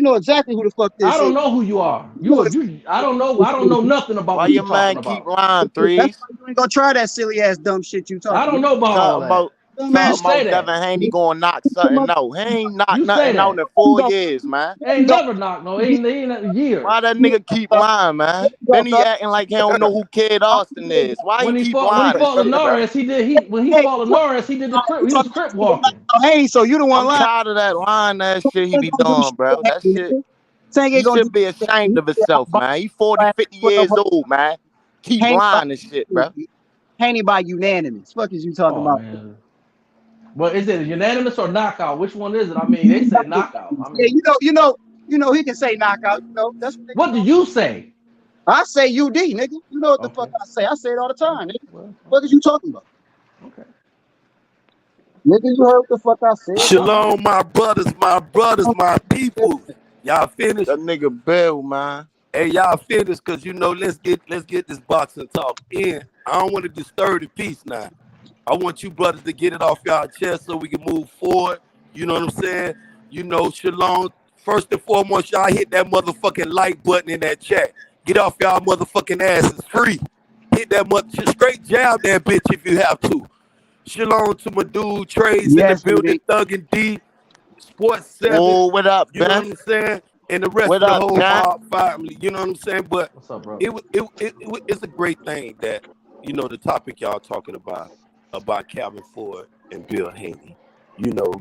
Speaker 11: You know exactly who the fuck this is.
Speaker 8: I don't know who you are. I don't know nothing about
Speaker 9: why
Speaker 8: what
Speaker 9: your
Speaker 8: you
Speaker 9: man
Speaker 8: talking
Speaker 9: keep
Speaker 8: about.
Speaker 9: lying,
Speaker 11: That's
Speaker 9: Threes?
Speaker 11: why you ain't gonna try that silly ass dumb shit you talking
Speaker 8: I don't know about all that.
Speaker 11: Man,
Speaker 9: Talking about Devin Haney gonna knock something out. He ain't knocked nothing out in 4 years, man.
Speaker 8: Ain't never knocked no. Ain't years.
Speaker 9: Why that nigga keep lying, man? Then he acting like he don't know who Kid Austin is. Why he keep lying?
Speaker 8: When he fought Linares, when he fought Linares, he did the crip. He was crip walking.
Speaker 11: Hey, so you the one lying?
Speaker 9: I'm tired of that lying ass shit he be doing, bro. That shit. He should be ashamed of himself, man. He 40, 50 years old, man. Keep lying and shit, bro.
Speaker 11: Haney by unanimous. Fuck is you talking about?
Speaker 8: Man. Well, is it unanimous or knockout? Which one is it? I mean, they said knockout. I mean,
Speaker 11: you know, he can say knockout. You know, that's
Speaker 8: what do you say?
Speaker 11: I say UD, nigga. You know what the fuck I say? I say it all the time, nigga. What is you talking about?
Speaker 8: Okay.
Speaker 11: Nigga, you heard what the fuck I said?
Speaker 12: Shalom, my brothers, my people. Y'all finished?
Speaker 9: That nigga Bill, man.
Speaker 12: Hey, y'all finished? Cause you know, let's get this boxing talk in. I don't want to disturb the peace now. I want you brothers to get it off y'all chest so we can move forward. You know what I'm saying? You know, Shalom. First and foremost, y'all hit that motherfucking like button in that chat. Get off y'all motherfucking asses free. Hit that straight jab that bitch if you have to. Shalom to my dude Trey's in the building, Thug and D, Sports 7.
Speaker 9: Oh, what up,
Speaker 12: you know what I'm saying? And the rest of the whole mob family. You know what I'm saying? But
Speaker 8: what's up, bro?
Speaker 12: It's a great thing that, you know, the topic y'all talking about Calvin Ford and Bill Haney. You know,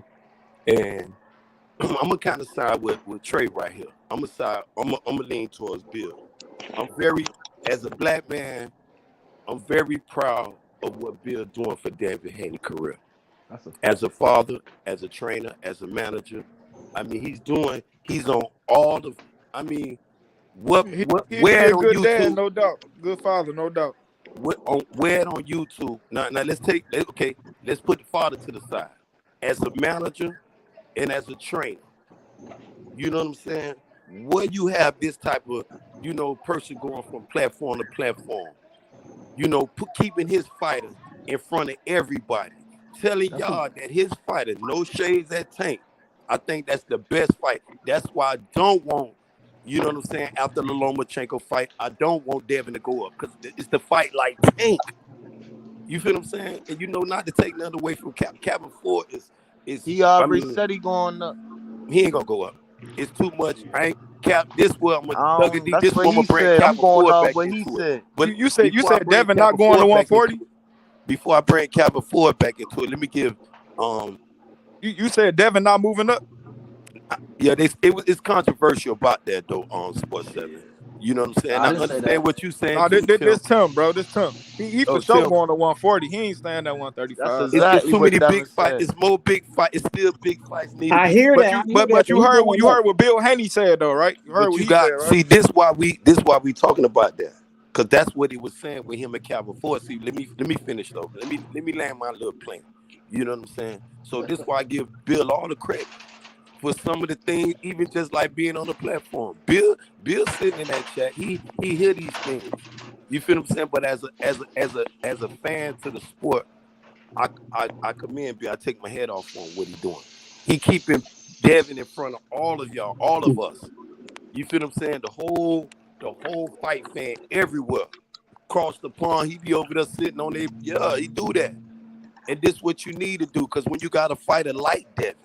Speaker 12: and I'm gonna kind of side with Trey right here. I'm gonna lean towards Bill. As a black man, I'm very proud of what Bill doing for David Haney's career. As a father, as a trainer, as a manager. I mean, he's on all the, I mean, where on YouTube?
Speaker 10: Dad, no doubt. Good father, no doubt.
Speaker 12: Where on YouTube? Now let's put the father to the side. As a manager and as a trainer, you know what I'm saying? Where you have this type of, you know, person going from platform to platform, you know, keeping his fighters in front of everybody, telling y'all that his fighter, no shades at Tank. I think that's the best fight. That's why I don't want, you know what I'm saying, after the Lomachenko fight, I don't want Devin to go up because it's the fight like Tank. You feel what I'm saying? And you know, not to take nothing away from Calvin Ford is
Speaker 9: he already said he going up.
Speaker 12: He ain't gonna go up. It's too much. I ain't Cap. This one, this one I'm gonna bring Calvin Ford back into it. But
Speaker 10: you said Devin not going to 140.
Speaker 12: Before I bring Calvin Ford back into it, let me give
Speaker 10: You said Devin not moving up.
Speaker 12: Yeah, it's controversial about that though on Sports 7. You know what I'm saying? I understand what you're saying.
Speaker 10: No, this Tim, bro. This Tim. He for sure going to 140. He ain't staying at 135.
Speaker 12: It's too many big fights. It's more big fights. It's still big fights needed.
Speaker 11: I hear that.
Speaker 10: But you heard what Bill Haney said though, right? You heard what he said, right?
Speaker 12: See, this why we talking about that. Cause that's what he was saying with him and Calvin Ford. See, let me finish though. Let me land my little plane. You know what I'm saying? So this why I give Bill all the credit for some of the things, even just like being on the platform. Bill sitting in that chat, he hear these things. You feel what I'm saying? But as a fan to the sport, I commend Bill. I take my head off on what he's doing. He keeping Devin in front of all of y'all, all of us. You feel what I'm saying? The whole fight fan everywhere. Across the pond, he be over there sitting on there. Yeah, he do that. And this what you need to do, because when you got a fighter like Devin,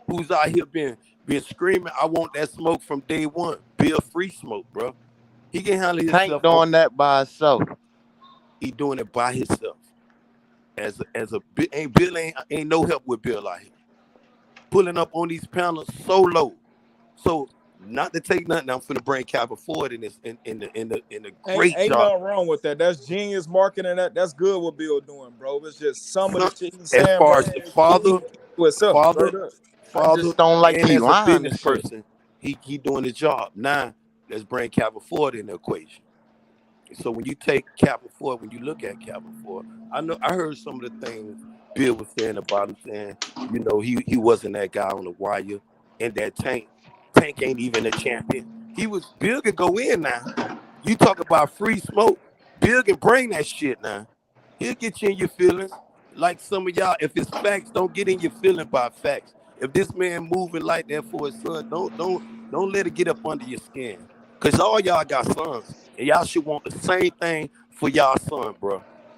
Speaker 12: who's out here been screaming, I want that smoke from day one. Bill free smoke, bro. He can handle himself.
Speaker 9: Tank doing that by himself.
Speaker 12: He doing it by himself. Bill ain't no help with Bill out here. Pulling up on these panels solo. So not to take nothing, I'm finna bring Calvin Ford in this in the great
Speaker 10: ain't
Speaker 12: job.
Speaker 10: Nothing wrong with that. That's genius marketing. That's good what Bill doing, bro. It's just some of the shit he's saying.
Speaker 12: As far as the father
Speaker 9: just don't like he lying.
Speaker 12: As a business person, he doing his job. Now let's bring Calvin Ford in the equation. So when you take Calvin Ford, when you look at Calvin Ford, I heard some of the things Bill was saying about him, saying, you know, he wasn't that guy on the wire, and that Tank ain't even a champion. Bill can go in now. You talk about free smoke, Bill can bring that shit now. He'll get you in your feelings. Like some of y'all, if it's facts, don't get in your feeling by facts. If this man moving like that for his son, don't let it get up under your skin. Cause all y'all got sons, and y'all should want the same thing for y'all son, bro.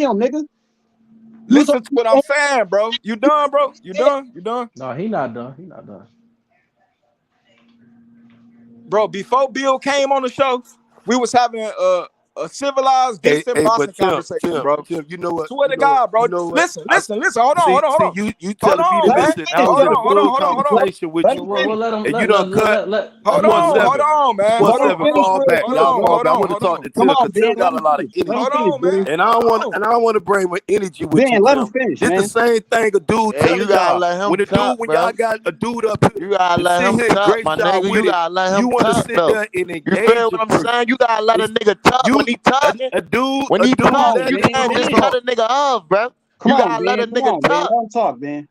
Speaker 11: Damn, nigga.
Speaker 10: Listen to what I'm saying, bro. You done, bro? You done? You done?
Speaker 8: No, he not done. He not done.
Speaker 10: Bro, before Bill came on the show, we was having a a civilized, decent boxing conversation, bro.
Speaker 12: Tim, you know what?
Speaker 10: Swear to God, bro. Listen. Hold on.
Speaker 12: You telling me to listen. I was in a full conversation with you, and you don't cut.
Speaker 10: Hold on, man.
Speaker 12: Hold on. Fall back. Y'all fall back. I want to talk to Tim because Tim got a lot of energy.
Speaker 10: Hold on, man.
Speaker 12: And I don't want to bring my energy with you.
Speaker 11: Let him finish, man.
Speaker 12: It's the same thing a dude telling y'all. When y'all got a dude up here,
Speaker 9: you gotta let him talk, my nigga. You gotta let him talk.
Speaker 12: You want to sit there and engage.
Speaker 9: You feel what I'm saying? You gotta let a nigga talk when he talking.
Speaker 12: When he talk,
Speaker 9: you can't just cut a nigga off, bro. You gotta let a nigga talk.
Speaker 11: Let him talk, man.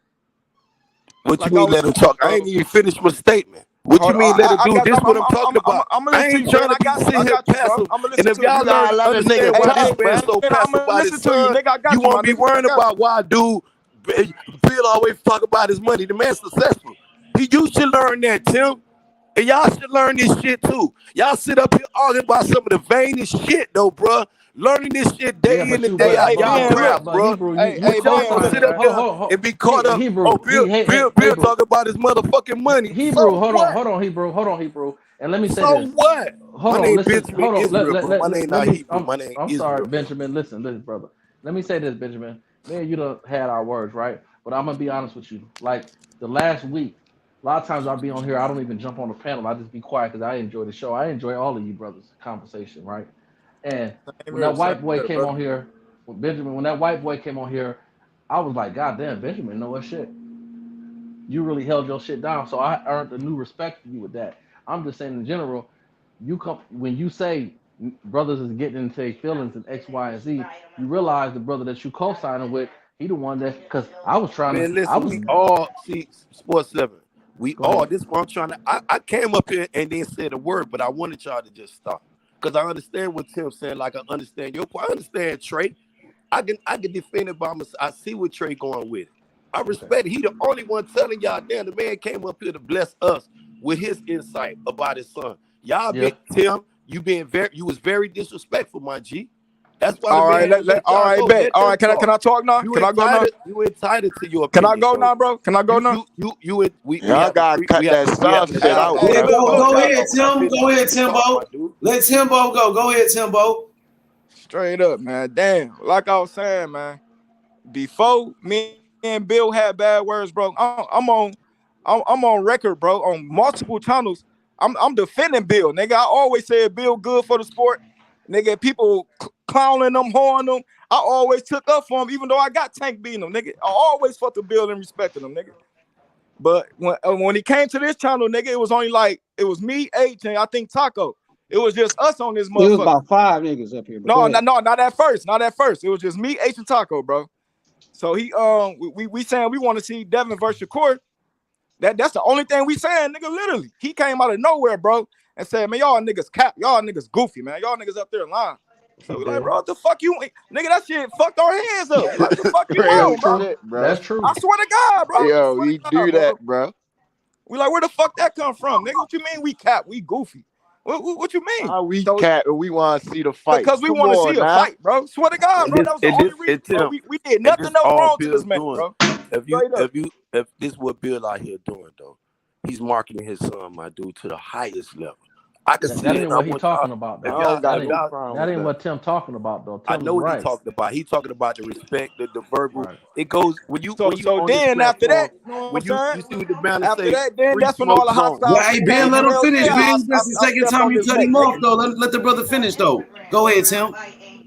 Speaker 12: What you mean let him talk? I ain't even finished my statement. What you mean let him do? This what I'm talking about. I ain't trying to sit here passive. And if y'all learn understand why this man's so passive about his son, you won't be worrying about why dude Bill always talk about his money. The man's successful. You should learn that, Tim. And y'all should learn this shit too. Y'all sit up here arguing about some of the vainest shit though, bro. Learning this shit day in and day out. Y'all crap, bro. Y'all gonna sit up here and be caught up. Bill talking about his motherfucking money.
Speaker 8: Hebrew, hold on, Hebrew. And let me say this.
Speaker 12: What?
Speaker 8: My name Benjamin
Speaker 12: Israel. My name not Hebrew. My name
Speaker 8: I'm sorry, Benjamin. Listen, brother. Let me say this, Benjamin. Man, you done had our words, right? But I'm gonna be honest with you. Like the last week, a lot of times I'll be on here. I don't even jump on the panel. I just be quiet because I enjoy the show. I enjoy all of you brothers' conversation, right? And when that white boy came on here, when that white boy came on here, I was like, God damn, Benjamin, know what shit? You really held your shit down. So I earned a new respect for you with that. I'm just saying in general, when you say brothers is getting into their feelings and X, Y, and Z, you realize the brother that you co-signing with, he the one that, because I was trying to.
Speaker 12: Listen, we all see Sports 7. We all, this is what I'm trying to. I came up here and didn't say the word, but I wanted y'all to just stop. Because I understand what Tim's saying, like I understand your point. I understand Trey. I can defend it by myself. I see what Trey going with. I respect it. He the only one telling y'all, damn, the man came up here to bless us with his insight about his son. Y'all been Tim, you was very disrespectful, my G. That's why.
Speaker 10: All right, bet. All right, can I talk now? Can I go now?
Speaker 12: You entitled to your
Speaker 10: Can
Speaker 12: opinion.
Speaker 10: I go now, bro? Can I go now?
Speaker 9: Y'all gotta cut that soft shit out.
Speaker 6: Go ahead, Tim. Go ahead, Timbo. Let Timbo go. Go ahead, Timbo.
Speaker 10: Straight up, man. Damn. Like I was saying, man. Before me and Bill had bad words, bro. I'm on record, bro, on multiple channels. I'm defending Bill, nigga. I always said Bill good for the sport. Nigga, people clowning them, horning them. I always took up for him, even though I got Tank beating him, nigga. I always fucked the Bill and respected him, nigga. But when he came to this channel, nigga, it was only like, it was me, H, and I think Taco. It was just us on this motherfucker.
Speaker 11: It was about 5 niggas up here.
Speaker 10: No, not at first. Not at first. It was just me, H, and Taco, bro. So we saying we want to see Devin versus Shakur. That's the only thing we saying, nigga, literally. He came out of nowhere, bro, and said, man, y'all niggas cap. Y'all niggas goofy, man. Y'all niggas up there lying. So we like, bro, what the fuck you, nigga, that shit fucked our hands up. Like, what the fuck you on, bro?
Speaker 8: That's true.
Speaker 10: I swear to God, bro.
Speaker 9: Yo, we do that, bro.
Speaker 10: We like, where the fuck that come from, nigga? What you mean we cap? We goofy. What you mean?
Speaker 9: We cap and we want to see the fight.
Speaker 10: Because we want to see a fight, bro. Swear to God, bro. That was the only reason, bro. We did nothing else wrong to this man, bro.
Speaker 12: If this is what Bill out here doing, though, he's marketing his son, my dude, to the highest level. I can see
Speaker 8: that ain't what he's talking about.
Speaker 12: That
Speaker 8: ain't what Tim talking about, though.
Speaker 12: I know what he's talking about. He's talking about the respect, the verbal. Right. It goes when you.
Speaker 10: So then after that,
Speaker 12: when you see what the man
Speaker 10: after
Speaker 12: say,
Speaker 10: that, then that's when all the hot stuff.
Speaker 6: Hey, Ben, let him finish, Ben. This is the second time you cut him off, though. Let the brother finish, though. Go ahead, Tim.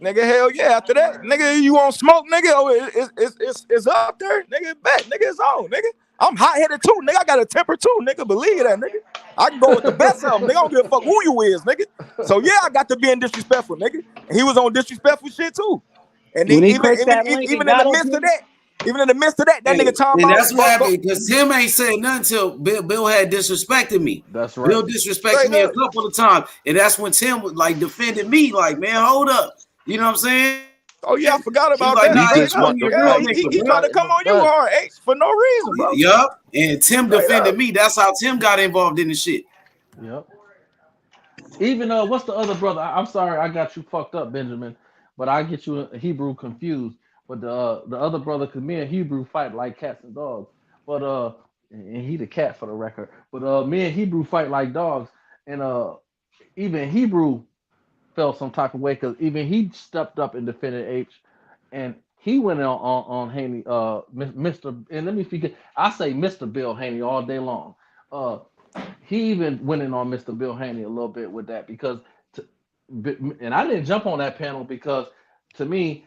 Speaker 10: Nigga, hell yeah. After that, nigga, you want smoke, nigga? Oh, it's up there, nigga. Bet, nigga, it's on, nigga. I'm hot-headed too, nigga. I got a temper too, nigga. Believe that, nigga. I can go with the best of them, nigga. I don't give a fuck who you is, nigga. So yeah, I got to being disrespectful, nigga. And he was on disrespectful shit too. And even in the midst of that, nigga talking about.
Speaker 6: And that's what happened because Tim ain't said nothing till Bill had disrespected me.
Speaker 8: That's right.
Speaker 6: Bill disrespected me a couple of times, and that's when Tim was like defended me, like, man, hold up. You know what I'm saying?
Speaker 10: Oh yeah, I forgot about
Speaker 6: like,
Speaker 10: that.
Speaker 6: He
Speaker 10: tried to come on you hard, H, for no reason, bro.
Speaker 6: Yup. And Tim defended me. That's how Tim got involved in the shit.
Speaker 8: Yep. Even what's the other brother? I'm sorry, I got you fucked up, Benjamin. But I get you Hebrew confused. But the other brother, because me and Hebrew fight like cats and dogs. But and he the cat for the record. But me and Hebrew fight like dogs. And even Hebrew felt some type of way because even he stepped up and defended H, and he went on Haney, Mr. And let me forget, I say Mr. Bill Haney all day long. He even went in on Mr. Bill Haney a little bit with that because, and I didn't jump on that panel because to me,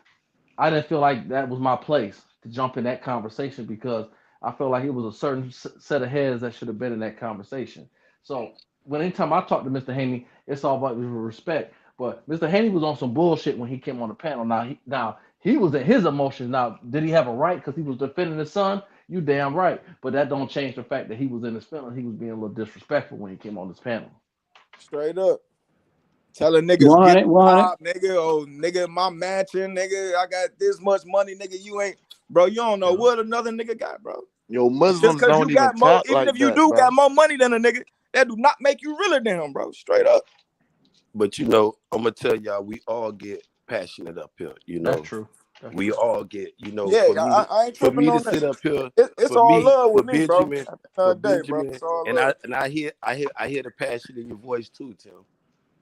Speaker 8: I didn't feel like that was my place to jump in that conversation because I felt like it was a certain set of heads that should have been in that conversation. So anytime I talk to Mr. Haney, it's all about respect. But Mr. Haney was on some bullshit when he came on the panel. Now he was in his emotions. Now, did he have a right because he was defending his son? You damn right. But that don't change the fact that he was in his feelings. He was being a little disrespectful when he came on this panel.
Speaker 10: Straight up. Telling niggas, get the pop, nigga. Oh, nigga, my mansion, nigga. I got this much money, nigga. You ain't, bro. You don't know what another nigga got, bro.
Speaker 9: Yo, Muslims don't
Speaker 10: you got
Speaker 9: even
Speaker 10: more,
Speaker 9: talk
Speaker 10: even
Speaker 9: like
Speaker 10: if you
Speaker 9: that,
Speaker 10: do
Speaker 9: bro.
Speaker 10: got more money than a nigga, that do not make you really down, bro. Straight up.
Speaker 12: But you know, I'm gonna tell y'all, we all get passionate up here. You know,
Speaker 8: that's true.
Speaker 12: We all get, you know.
Speaker 10: Yeah,
Speaker 12: I ain't tripping on that. Sit up here,
Speaker 10: it's all love with me, bro.
Speaker 12: For Benjamin, and I hear the passion in your voice too, Tim.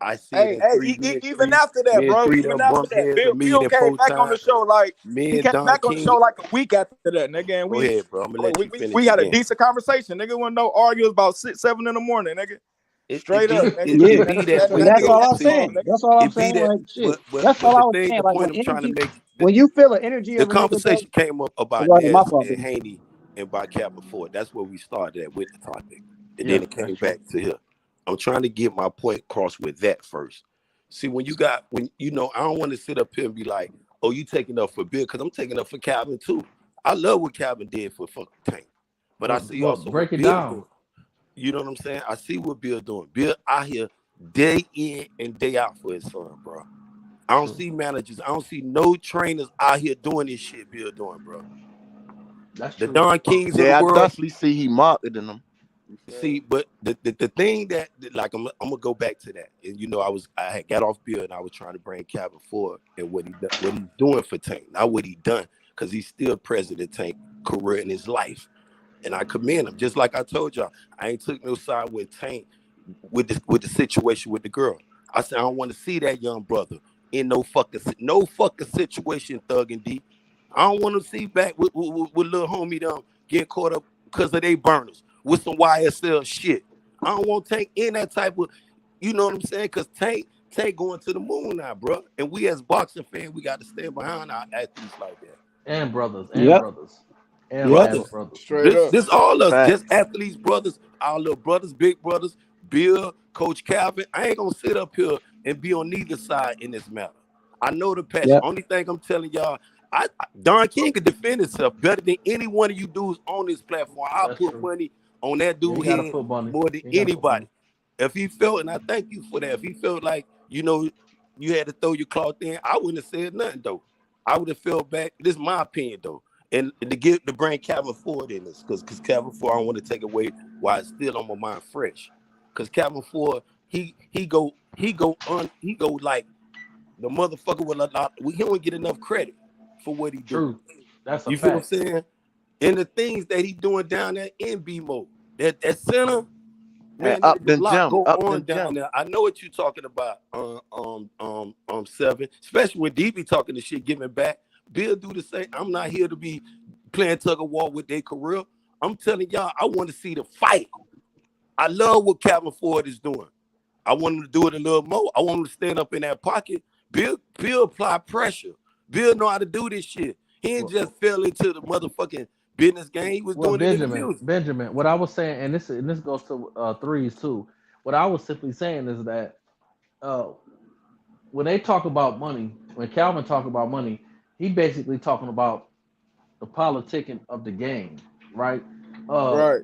Speaker 12: I see it.
Speaker 10: Even after that, bro. Even after that, Bill came back on the show like he came back on the show like a week after that, nigga. And
Speaker 12: go ahead, bro. I'm gonna let you finish.
Speaker 10: We had a decent conversation, nigga. Wasn't no arguing about 6, 7 in the morning, nigga. Straight up,
Speaker 11: nigga. That's all I'm saying. That's all I'm saying. Like shit. That's all I was saying. Like when energy, when you feel the energy of
Speaker 12: the conversation came up about Nez and Haney and by Cap before. That's where we started at with the topic, and then it came back to here. I'm trying to get my point across with that first. See, when you know, I don't want to sit up here and be like, oh, you taking up for Bill, because I'm taking up for Calvin too. I love what Calvin did for fucking Tank. But I see also
Speaker 8: break it
Speaker 12: Bill
Speaker 8: down.
Speaker 12: doing. You know what I'm saying? I see what Bill doing. Bill out here day in and day out for his son, bro. I don't see managers. I don't see no trainers out here doing this shit Bill doing, bro.
Speaker 8: That's
Speaker 12: the
Speaker 8: true.
Speaker 12: Don Kings of the world.
Speaker 9: I definitely see he marketing them.
Speaker 12: See, but the thing that like I'm gonna go back to that, and you know I had got off Bill and I was trying to bring Calvin forward and what he's doing for Tank, not what he done, because he's still President Tank career in his life, and I commend him. Just like I told y'all, I ain't took no side with Tank with the situation with the girl. I said I don't want to see that young brother in no fucking situation, thugging deep. I don't want to see back with little homie them getting caught up because of they burners with some YSL shit. I don't want Tank in that type of, you know what I'm saying? Because Tank going to the moon now, bro. And we as boxing fans, we got to stand behind our athletes like that.
Speaker 8: And brothers.
Speaker 12: This all us, just athletes, brothers, our little brothers, big brothers, Bill, Coach Calvin. I ain't gonna sit up here and be on neither side in this matter. I know the passion. Only thing I'm telling y'all, Don King can defend himself better than any one of you dudes on this platform. I'll put money on that dude head more than anybody. If he felt, and I thank you for that, if he felt like, you know, you had to throw your cloth in, I wouldn't have said nothing though. I would have felt back. This is my opinion though. And to bring Calvin Ford in this, because Calvin Ford, I don't want to take away while it's still on my mind fresh. Because Calvin Ford, he go like the motherfucker with a lot. He don't get enough credit for what he do.
Speaker 8: True. That's a
Speaker 12: you
Speaker 8: fact.
Speaker 12: feel what I'm saying? And the things that he doing down there in B mode, that center, man,
Speaker 9: up the
Speaker 12: jump, down there. I know what you're talking about. 7, especially when DB talking the shit, giving back. Bill do the same. I'm not here to be playing tug of war with their career. I'm telling y'all, I want to see the fight. I love what Calvin Ford is doing. I want him to do it a little more. I want him to stand up in that pocket. Bill apply pressure. Bill know how to do this shit. He ain't just fell into the motherfucking business game. He was doing it in the music.
Speaker 8: Benjamin, what I was saying, and this goes to threes too. What I was simply saying is that when they talk about money, when Calvin talk about money, he basically talking about the politicking of the game, right?
Speaker 10: Right.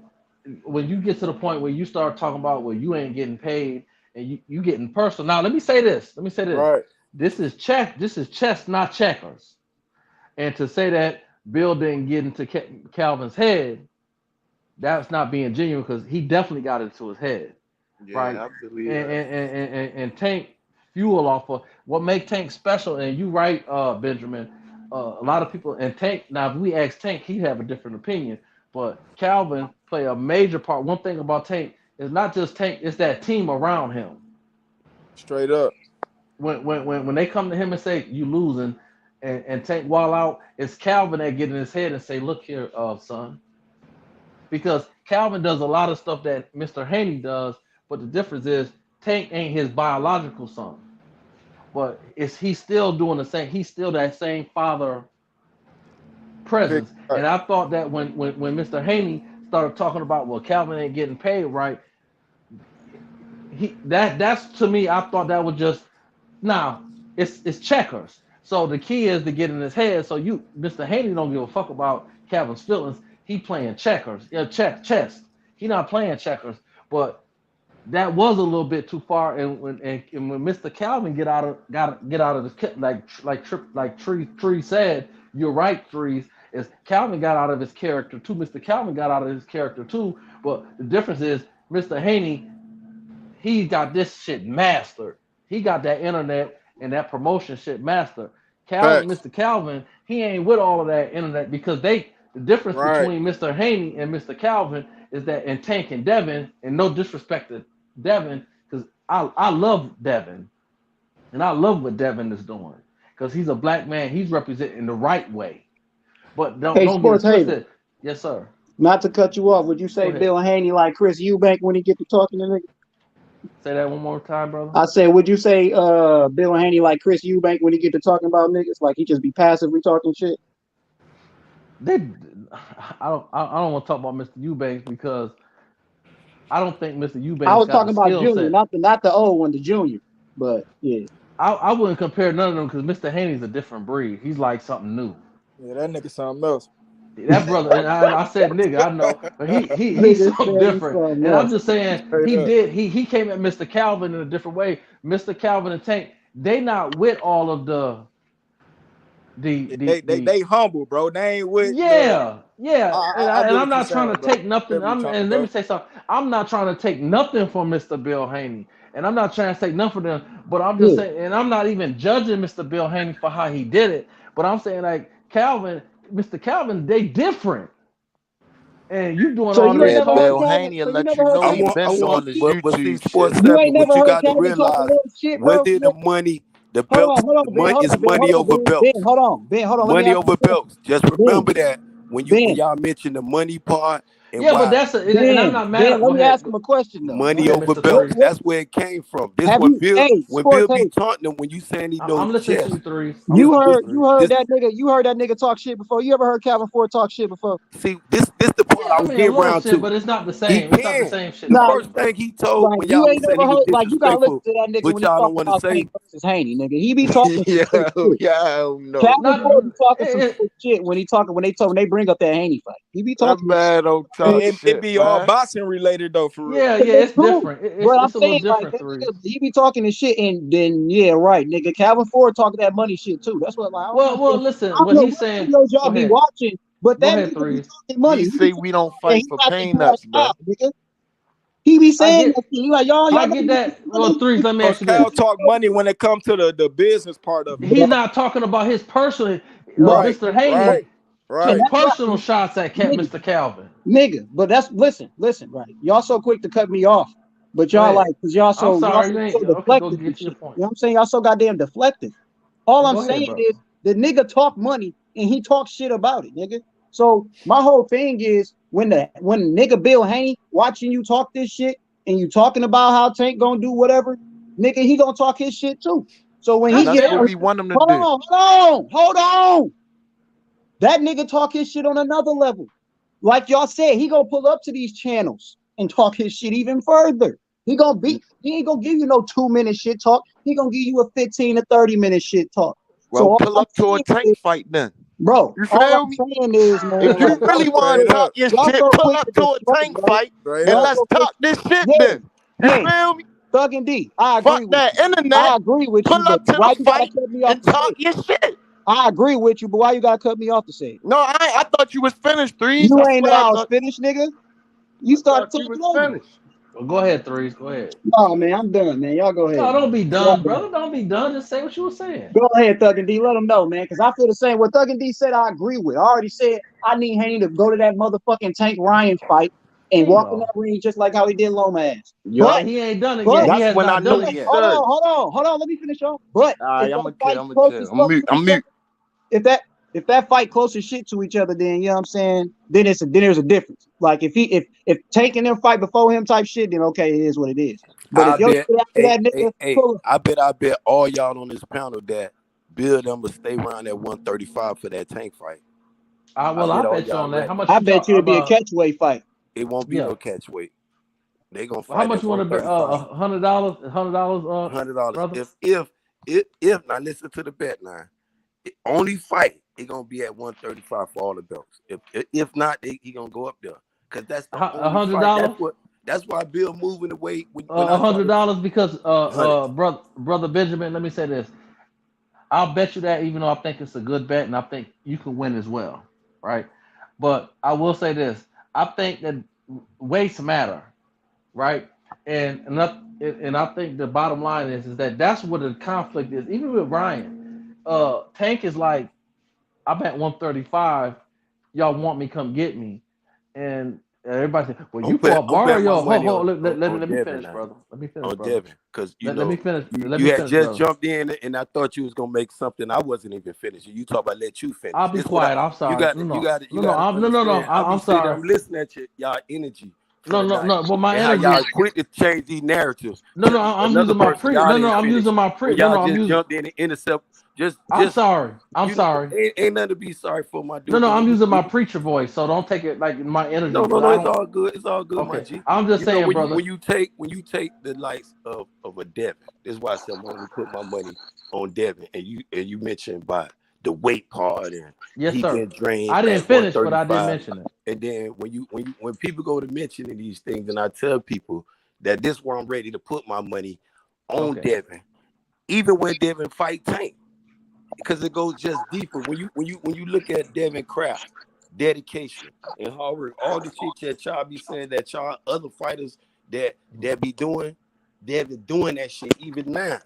Speaker 8: When you get to the point where you start talking about where you ain't getting paid and you getting personal. Now let me say this.
Speaker 10: Right.
Speaker 8: This is chess, not checkers. And to say that Bill didn't get into Calvin's head, that's not being genuine because he definitely got into his head.
Speaker 9: Yeah,
Speaker 8: right?
Speaker 9: I believe
Speaker 8: and Tank fuel off of what make Tank special. And you right, Benjamin. A lot of people and Tank. Now, if we ask Tank, he'd have a different opinion. But Calvin play a major part. One thing about Tank is not just Tank; it's that team around him.
Speaker 10: Straight up.
Speaker 8: when they come to him and say you losing, and Tank wall out, it's Calvin that get in his head and say, look here, son. Because Calvin does a lot of stuff that Mr. Haney does, but the difference is Tank ain't his biological son. But he's still doing the same. He's still that same father presence. And I thought that when Mr. Haney started talking about, well, Calvin ain't getting paid right, that's to me, I thought that was just, now it's checkers. So the key is to get in his head. So Mr. Haney don't give a fuck about Calvin's feelings. He playing checkers, chess. He not playing checkers. But that was a little bit too far. And when Mr. Calvin get out of the like Tree said, you're right, Trees. Is Calvin got out of his character too. Mr. Calvin got out of his character too. But the difference is Mr. Haney, he got this shit mastered. He got that internet and that promotion shit mastered. Mr. Calvin, he ain't with all of that internet because the difference between Mr. Haney and Mr. Calvin is that in Tank and Devin, and no disrespect to Devin, because I love Devin, and I love what Devin is doing because he's a black man. He's representing the right way. But don't get it twisted. Yes, sir.
Speaker 11: Not to cut you off, would you say Bill Haney like Chris Eubank when he get to talking to niggas?
Speaker 8: Say that one more time, brother.
Speaker 11: I say, would you say Bill Haney like Chris Eubank when he get to talking about niggas? Like he just be passively talking shit?
Speaker 8: I don't want to talk about Mr. Eubanks because I don't think Mr. Eubanks.
Speaker 11: I was talking about Junior, not the old one, the Junior. But yeah,
Speaker 8: I wouldn't compare none of them because Mr. Haney's a different breed. He's like something new.
Speaker 10: Yeah, that nigga something else.
Speaker 8: That brother, and I said nigga, I know, but he's something different. And I'm just saying he came at Mr. Calvin in a different way. Mr. Calvin and Tank, they not with all of
Speaker 10: they humble, bro. They ain't with
Speaker 8: and I'm not trying to take nothing. And let me say something. I'm not trying to take nothing from Mr. Bill Haney, and I'm not trying to take nothing from them. But I'm just saying, and I'm not even judging Mr. Bill Haney for how he did it. But I'm saying like Mr. Calvin, they different. And you doing all this talking.
Speaker 9: Bill Haney let you know he been on the YouTube shit.
Speaker 11: You ain't never heard
Speaker 12: Calvin talk little shit, bro. Where the money, the belts, money over belts.
Speaker 11: Hold on.
Speaker 12: Money over belts. Just remember that when y'all mention the money part. And
Speaker 8: but that's and I'm not mad.
Speaker 11: Let me ask him a question though.
Speaker 12: Money over belts. That's where it came from. This when Bill be taunting him when you saying he knows.
Speaker 8: I'm listening to you, Threes.
Speaker 11: You heard that nigga. You heard that nigga talk shit before. You ever heard Calvin Ford talk shit before?
Speaker 12: See, this the part I was getting around to.
Speaker 8: But it's not the same. It's not the same shit.
Speaker 12: The first thing he told when y'all
Speaker 11: ain't never heard, like you gotta listen to that nigga when he talk about Haney versus Haney, nigga. He be talking.
Speaker 12: I don't know.
Speaker 11: Calvin Ford be talking some shit when they bring up that Haney fight. He be talking.
Speaker 9: That man don't talk shit.
Speaker 10: It be all boxing related though, for real.
Speaker 8: Yeah, it's different. It's a little different.
Speaker 11: Like, he be talking this shit, and then nigga, Calvin Ford talking that money shit too. That's what like.
Speaker 8: Well, listen, what he's saying.
Speaker 11: Y'all be watching, but that nigga be talking money.
Speaker 9: He say we don't fight for peanuts, bro.
Speaker 11: He be saying that shit. Like y'all
Speaker 8: get that. Well, Threes, let me ask you this.
Speaker 10: Cal talk money when it comes to the business part of it.
Speaker 8: He's not talking about his personal, Mr. Haney.
Speaker 10: Right.
Speaker 8: Personal shots at Mr. Calvin.
Speaker 11: Nigga, but that's listen, right. Y'all so quick to cut me off, but y'all because y'all so deflective. You know what I'm saying? Y'all so goddamn deflective. All I'm saying is the nigga talk money and he talks shit about it, nigga. So my whole thing is when nigga Bill Haney watching you talk this shit and you talking about how Tank gonna do whatever, nigga, he gonna talk his shit too. So when he
Speaker 9: get what we want him to
Speaker 11: do. Hold on. That nigga talk his shit on another level. Like y'all said, he gonna pull up to these channels and talk his shit even further. He ain't gonna give you no 2-minute shit talk. He gonna give you a 15 to 30-minute shit talk.
Speaker 9: Well, pull up to a Tank fight then.
Speaker 11: Bro, all I'm saying is, man,
Speaker 9: if you really want to talk your shit, pull up to a Tank fight and let's talk this shit then. You feel me?
Speaker 11: Thug and D, I agree with
Speaker 9: that internet.
Speaker 11: I agree with you.
Speaker 9: Pull up to the fight and talk your shit.
Speaker 11: I agree with you, but why you gotta cut me off to say it?
Speaker 9: No, I thought you was finished, Threes.
Speaker 11: You ain't know I was finished, nigga. You started
Speaker 9: talking over.
Speaker 8: Well, go ahead, Threes. Go ahead.
Speaker 11: No, man, I'm done, man. Y'all go ahead.
Speaker 8: No, don't be done, brother. Don't be done. Just say what you were saying.
Speaker 11: Go ahead, Thug and D. Let them know, man, because I feel the same. What Thug and D said, I agree with. I already said I need Haney to go to that motherfucking Tank Ryan fight and walk in that ring just like how he did Lomax.
Speaker 8: But he ain't done it yet. He has not done it yet.
Speaker 11: Hold on. Let me finish, y'all. But if that fight close as shit to each other, then you know what I'm saying. Then there's a difference. Like if Tank and them fight before him type shit, then okay, it is what it is. But
Speaker 12: I bet all y'all on this panel that Bill them will stay around at 135 for that Tank fight.
Speaker 8: I bet you on that. How much?
Speaker 11: I bet you it'll be a catchweight fight.
Speaker 12: It won't be no catchweight. They gonna fight.
Speaker 8: How much you want to bet? $100.
Speaker 12: $100. If now listen to the bet now. Only fight it gonna be at 135 for all the belts. If not, he gonna go up there because that's the
Speaker 8: $100.
Speaker 12: That's why Bill moving away.
Speaker 8: $100 because brother Benjamin. Let me say this. I'll bet you that even though I think it's a good bet and I think you can win as well, right? But I will say this. I think that weights matter, right? And I think the bottom line is that that's what the conflict is. Even with Ryan, Tank is like, I'm at 135. Y'all want me? Come get me. And everybody said, "Well, you fought Mario." Let me finish, brother. Let me finish, brother.
Speaker 12: Devin, because
Speaker 8: let me finish.
Speaker 12: You had just jumped in, and I thought you was gonna make something. I wasn't even finishing. You talk about let you finish.
Speaker 8: I'll be quiet. I'm sorry.
Speaker 12: I'm sorry. I'm listening at y'all energy. No.
Speaker 8: Well, my energy.
Speaker 12: Y'all quick to change these narratives.
Speaker 8: I'm using my pre. I'm using my pre.
Speaker 12: Y'all just jumped in and intercept.
Speaker 8: I'm sorry.
Speaker 12: Ain't nothing to be sorry for, my dude.
Speaker 8: No, I'm using my preacher voice, so don't take it like my energy.
Speaker 12: No, it's all good. It's all good, my G.
Speaker 8: I'm just saying, brother.
Speaker 12: When you take the likes of a Devin, this is why I said I'm only put my money on Devin, and you mentioned about the weight part and
Speaker 8: he
Speaker 12: can drain.
Speaker 8: I didn't finish, but I did mention it.
Speaker 12: And then when people go to mentioning these things, and I tell people that this is where I'm ready to put my money on Devin, even when Devin fight Tank. Because it goes just deeper. When you look at Devin craft, dedication, and hard work, all the shit that y'all be saying that y'all other fighters that be doing, they've been doing that shit even now.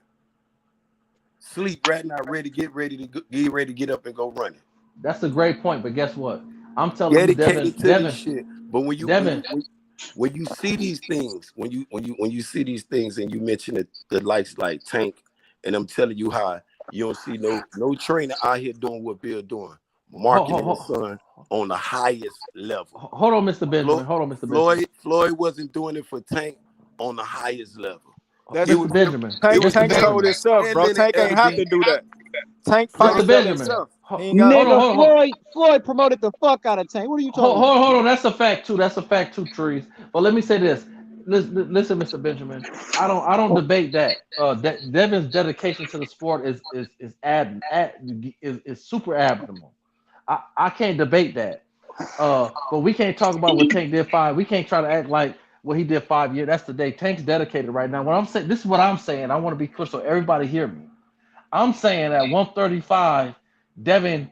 Speaker 12: Sleep right now, get ready to get up and go running.
Speaker 8: That's a great point, but guess what? I'm telling you, Devin.
Speaker 12: Shit. But when you see these things, when you see these things, and you mention the likes like Tank, and I'm telling you how. You don't see no trainer out here doing what Bill doing, marketing his son on the highest level.
Speaker 8: Hold on, Mr. Benjamin.
Speaker 12: Floyd wasn't doing it for Tank on the highest level.
Speaker 10: That's Mr. Benjamin. Tank told himself, bro. Tank ain't have to do that. Tank fights himself.
Speaker 11: Floyd promoted the fuck out of Tank. What are you talking about?
Speaker 8: Hold on. That's a fact too, Trees. But let me say this. Listen, Mr. Benjamin. I don't debate that. Devin's dedication to the sport is super admirable. I can't debate that. But we can't talk about what Tank did 5. We can't try to act like what he did 5 years. That's the day. Tank's dedicated right now. What I'm saying, this is what I'm saying. I want to be clear so everybody hear me. I'm saying at 135, Devin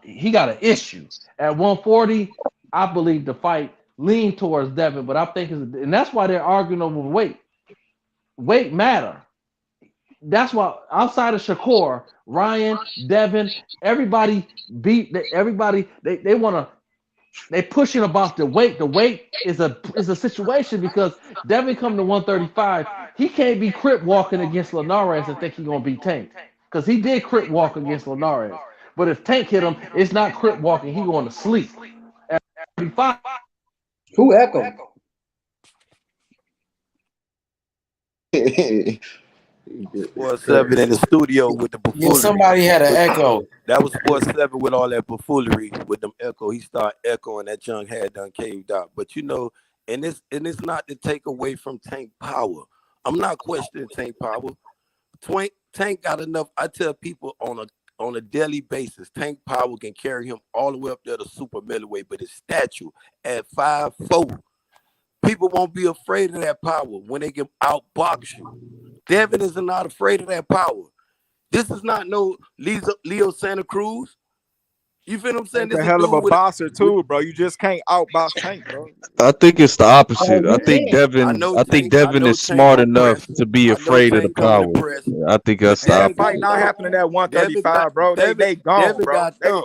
Speaker 8: he got an issue. At 140, I believe the fight lean towards Devin, but I think and that's why they're arguing over weight. Weight matter. That's why outside of Shakur, Ryan, Devin, everybody beat everybody. They want to. They pushing about the weight. The weight is a situation because Devin come to 135. He can't be crip walking against Linares and think he's gonna beat Tank because he did crip walk against Linares. But if Tank hit him, it's not crip walking. He going to sleep. At 35.
Speaker 11: Who echoed?
Speaker 12: Sports 7 in the studio with the buffoonery.
Speaker 6: Yeah, somebody had an echo.
Speaker 12: That was Sports 7 with all that buffoonery with them echo. He started echoing. That junk had done caved out. But and it's not to take away from Tank power. I'm not questioning Tank power. Tank got enough. I tell people on a daily basis, Tank power can carry him all the way up there to super middleweight, but his stature at 5'4", people won't be afraid of that power when they can outbox you. Devin is not afraid of that power. This is not no Leo Santa Cruz. You feel what I'm saying?
Speaker 10: This a hell of a boxer too, bro. You just can't outbox Tank, bro.
Speaker 13: I think it's the opposite. I think Devin is smart enough to be afraid of the power. I think that's the opposite.
Speaker 10: Fight not happening at 135, bro. They gone, bro.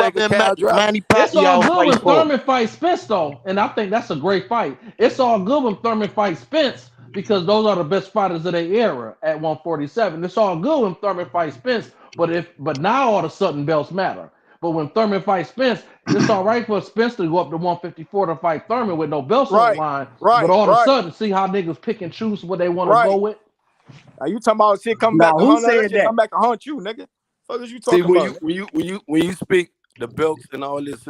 Speaker 12: take a cab driver.
Speaker 9: Manny
Speaker 8: It's all
Speaker 9: Pacquiao
Speaker 8: good
Speaker 9: fight
Speaker 8: when
Speaker 9: for.
Speaker 8: Thurman fights Spence, though, and I think that's a great fight. It's all good when Thurman fights Spence because those are the best fighters of their era at 147. It's all good when Thurman fights Spence, but now all of a sudden belts matter. But when Thurman fights Spence, it's all right for Spence to go up to 154 to fight Thurman with no belts on the line. But all of a sudden, see how niggas pick and choose what they want to go with.
Speaker 10: Are you talking about shit coming back to hunt that shit? Come back to hunt you, nigga. What is you talking about?
Speaker 12: When you speak the belts and all this,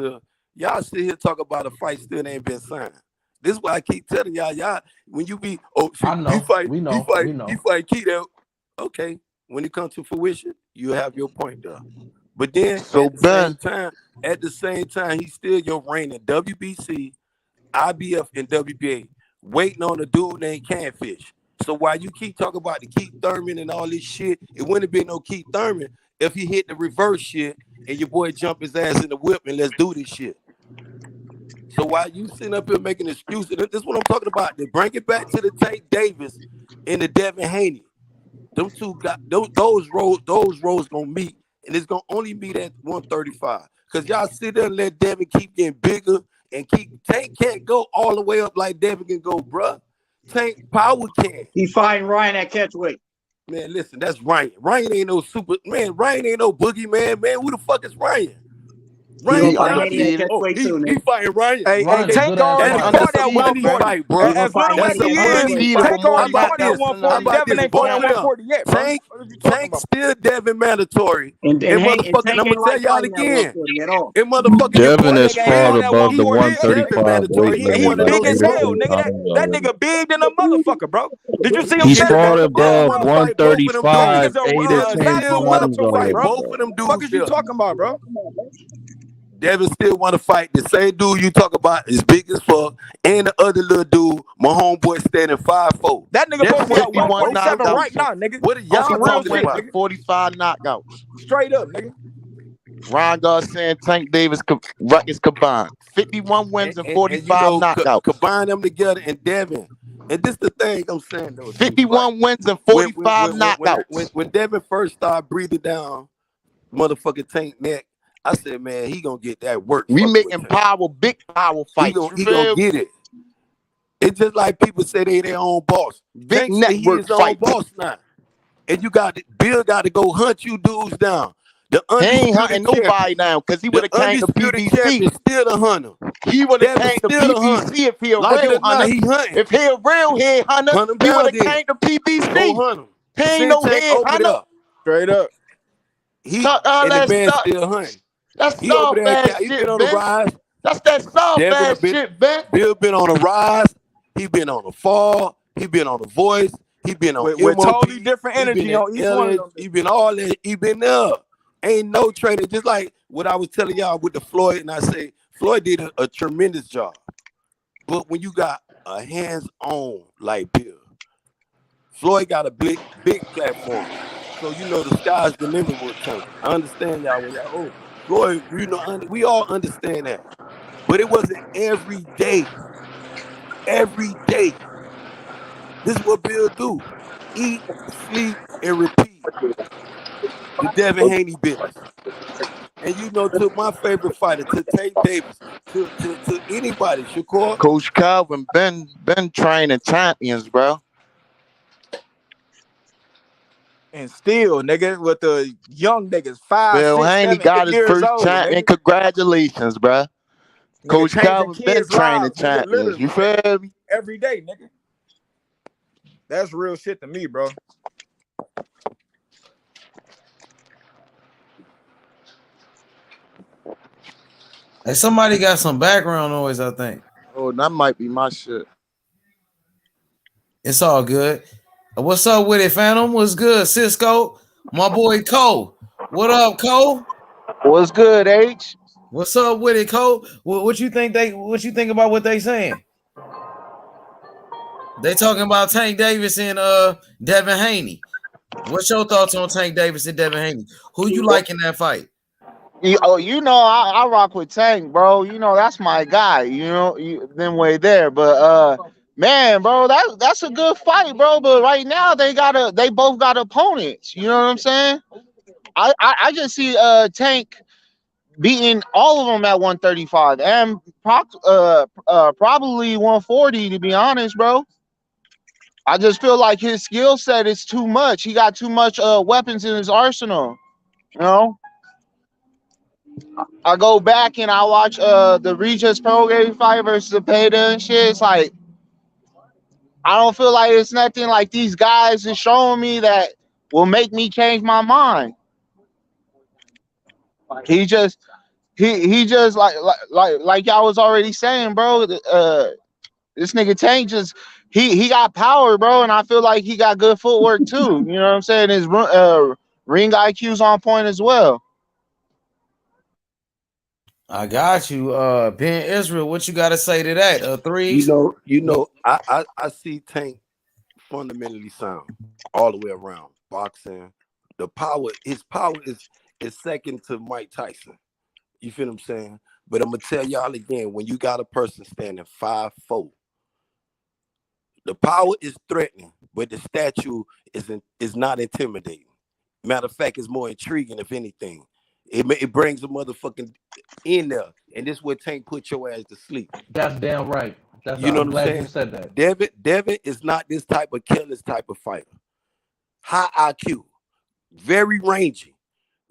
Speaker 12: y'all sit here talk about a fight still ain't been signed. This is why I keep telling y'all when you be he fight Keto. Okay, when it comes to fruition, you have your point there. But then at the same time, he's still your reigning WBC IBF and WBA waiting on a dude named Canfish. So while you keep talking about the Keith Thurman and all this shit, it wouldn't have been no Keith Thurman if he hit the reverse shit and your boy jump his ass in the whip and let's do this shit. So while you sitting up here making excuses, this is what I'm talking about. They bring it back to the Tank Davis and the Devin Haney. Them two got those roads gonna meet, and it's gonna only meet at 135. Cause y'all sit there and let Devin keep getting bigger and Tank can't go all the way up like Devin can go, bruh. Tank power can.
Speaker 11: He fighting Ryan at catchweight.
Speaker 12: Man, listen, that's Ryan. Ryan ain't no super man. Ryan ain't no boogeyman, man. Who the fuck is Ryan? Ryan, he fighting Ryan.
Speaker 10: Hey, Tank already fought at 140,
Speaker 12: bro.
Speaker 10: As little as he is, Tank already fought at 140. Devin ain't fought at 140 yet, bro.
Speaker 12: Tank still Devin mandatory. And motherfucking, I'm gonna tell y'all again. And motherfucking
Speaker 13: Devin is far above the 135 weight
Speaker 10: He big as hell, nigga. That nigga big than a motherfucker, bro. Did you see him?
Speaker 13: He's far above 135, 8 to 10 pounds away, bro.
Speaker 12: Both of them dudes.
Speaker 10: What you talking about, bro?
Speaker 12: Devin still want to fight the same dude you talk about is big as fuck, and the other little dude, my homeboy standing 5'4".
Speaker 10: That nigga supposed to be at 147 right now, nigga.
Speaker 12: What are y'all talking about?
Speaker 9: 45 knockouts.
Speaker 10: Straight up, nigga.
Speaker 9: Ryan Garcia and Tank Davis records combined. 51 wins and 45 knockouts.
Speaker 12: Combine them together and Devin. And this the thing I'm saying though.
Speaker 9: 51 wins and 45 knockouts.
Speaker 12: When Devin first started breathing down motherfucking Tank neck, I said, man, he gonna get that work.
Speaker 9: We making big power fights.
Speaker 12: He gonna get it. It's just like people say they their own boss.
Speaker 9: Big network fight.
Speaker 12: Boss now. And Bill got to go hunt you dudes down.
Speaker 9: He ain't hunting nobody down because he would have came to PBC.
Speaker 12: Still a hunter.
Speaker 9: He would have came to PBC if he a real hunter. If he a real head hunter, he would have came to PBC. He ain't no head hunter.
Speaker 10: Straight up.
Speaker 12: And the man still hunting.
Speaker 9: That's soft ass shit,
Speaker 12: been on the rise.
Speaker 9: That's that soft ass shit, man.
Speaker 12: Bill been on the rise. He been on the fall. He been on the voice. He been on
Speaker 10: with totally different energy on each one of them.
Speaker 12: He been all that. He been there. Ain't no trading. Just like what I was telling y'all with the Floyd, and I say Floyd did a tremendous job. But when you got a hands-on like Bill, Floyd got a big platform. So you know the sky's the limit with Tank. I understand y'all when y'all Floyd, you know, we all understand that. But it wasn't every day. Every day. This is what Bill do. Eat, sleep, and repeat. The Devin Haney business. And you know, to my favorite fighter, to Tank Davis, to anybody, Shakur.
Speaker 9: Coach Calvin been training champions, bro.
Speaker 10: And still, nigga, with the young niggas, 5,
Speaker 9: Bill
Speaker 10: 6,
Speaker 9: Haney
Speaker 10: 7,
Speaker 9: got his first
Speaker 10: old,
Speaker 9: champion.
Speaker 10: Nigga.
Speaker 9: Congratulations, bro. Coach Calvin been training
Speaker 10: lives,
Speaker 9: champions. You feel me?
Speaker 10: Every day, nigga. That's real shit to me, bro.
Speaker 6: Hey, somebody got some background noise, I think.
Speaker 9: Oh, that might be my shit.
Speaker 6: It's all good. What's up with it, Phantom? What's good, Cisco? My boy Cole. What up, Cole?
Speaker 14: What's good, H?
Speaker 6: What's up with it, Cole? What you think about what they saying? They talking about Tank Davis and Devin Haney. What's your thoughts on Tank Davis and Devin Haney? Who you like in that fight?
Speaker 14: I rock with Tank, bro. You know, that's my guy. You know, them way there. But man, bro, that's a good fight, bro. But right now they both got opponents. You know what I'm saying? I just see Tank beating all of them at 135 and probably 140, to be honest, bro. I just feel like his skill set is too much. He got too much weapons in his arsenal. You know? I go back and I watch the Regis Prograde fight versus the Payda and shit. It's like I don't feel like it's nothing like these guys is showing me that will make me change my mind. He just like y'all was already saying, bro. This nigga Tank just he got power, bro, and I feel like he got good footwork too. You know what I'm saying? His ring IQ's on point as well.
Speaker 6: I got you. Ben Israel, what you got to say to that? Three.
Speaker 12: I see Tank fundamentally sound all the way around. Boxing, the power, his power is second to Mike Tyson. You feel what I'm saying? But I'm gonna tell y'all again, when you got a person standing 5'4", the power is threatening, but the statue is not intimidating. Matter of fact, it's more intriguing, if anything. It brings a motherfucking in there, and this is where Tank put your ass to sleep.
Speaker 8: That's damn right.
Speaker 12: You know
Speaker 8: I'm
Speaker 12: what
Speaker 8: glad
Speaker 12: I'm saying?
Speaker 8: you said that.
Speaker 12: Devin is not this type of careless type of fighter. High IQ, very rangy,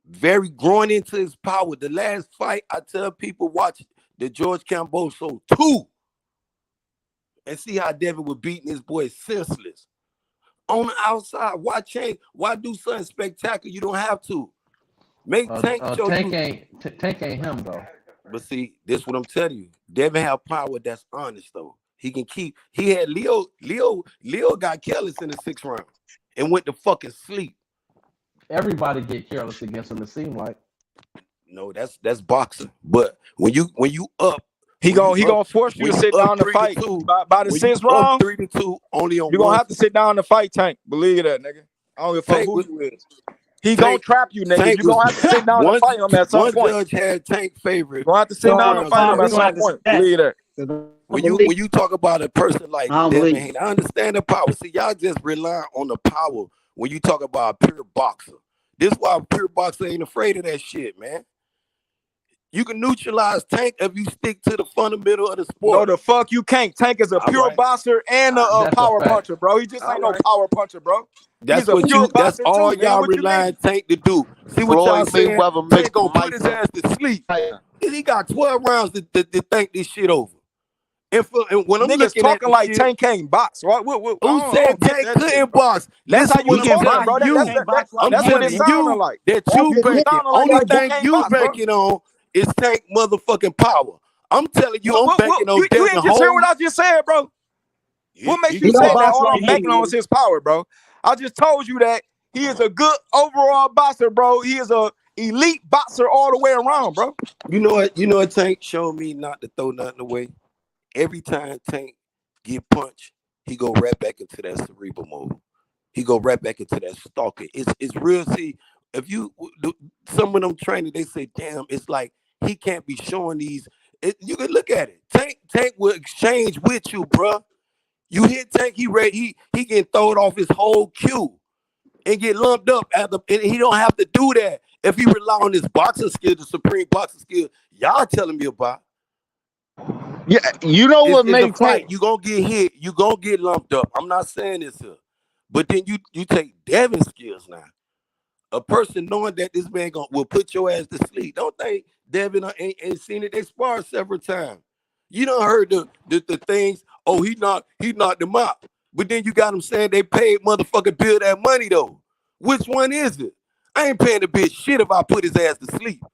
Speaker 12: very growing into his power. The last fight, I tell people, watch the George Camboso 2 and see how Devin was beating his boy senseless. On the outside, why change? Why do something spectacular? You don't have to. Make Tank show
Speaker 8: Tank ain't him though.
Speaker 12: But see, this is what I'm telling you. Devin have power that's honest though. He can keep. He had Leo got careless in the 6th round and went to fucking sleep.
Speaker 8: Everybody get careless against him. It seemed like.
Speaker 12: No, that's boxing. But when you up,
Speaker 10: he gonna force you to sit down to fight. By the 6th round,
Speaker 12: 3-2, only on.
Speaker 10: You gonna have to sit down to fight, Tank. Believe that, nigga. I don't give a fuck who you is. He gonna trap you, nigga. You gonna have to sit down and fight him at some point.
Speaker 12: One judge had Tank favorite.
Speaker 10: You gonna have to sit down and fight him at some point. Believe that.
Speaker 12: When you talk about a person like Devin Haney, I understand the power. See, y'all just rely on the power when you talk about a pure boxer. This is why a pure boxer ain't afraid of that shit, man. You can neutralize Tank if you stick to the fundamental of the sport.
Speaker 10: No, the fuck you can't. Tank is a pure boxer and a power puncher, bro. He just ain't no power puncher, bro.
Speaker 12: That's that's all y'all relying Tank to do. See what y'all saying? Tank gonna put his ass to sleep. He got 12 rounds to think this shit over. And when I'm
Speaker 10: niggas talking like Tank can't box, right?
Speaker 12: Who said Tank couldn't box?
Speaker 10: That's how you get by, bro. That's what it sounded like.
Speaker 12: That you banking. Only thing you banking on is Tank motherfucking power. I'm telling you, I'm banking on Devin.
Speaker 10: You ain't just hear what I just said, bro. What makes you say that all I'm banking on is his power, bro? I just told you that he is a good overall boxer, bro. He is a elite boxer all the way around, bro.
Speaker 12: You know what Tank showed me not to throw nothing away. Every time Tank get punched, he go right back into that cerebral mode. He go right back into that stalker. It's real. See, if you some of them training, they say, damn, it's like he can't be showing these. You can look at it. Tank will exchange with you, bro. You hit Tank, he can throw it off his whole cue and get lumped up and he don't have to do that if he rely on his boxing skill, the supreme boxing skill. Y'all telling me about.
Speaker 14: Yeah, you know what makes
Speaker 12: fight. You gonna get hit. You gonna get lumped up. I'm not saying this here, but then you take Devin's skills now. A person knowing that this man will put your ass to sleep. Don't think Devin ain't seen it. They sparred several times. You done heard the things. Oh, he knocked them out. But then you got him saying they paid motherfucking Bill that money though. Which one is it? I ain't paying the bitch shit if I put his ass to sleep.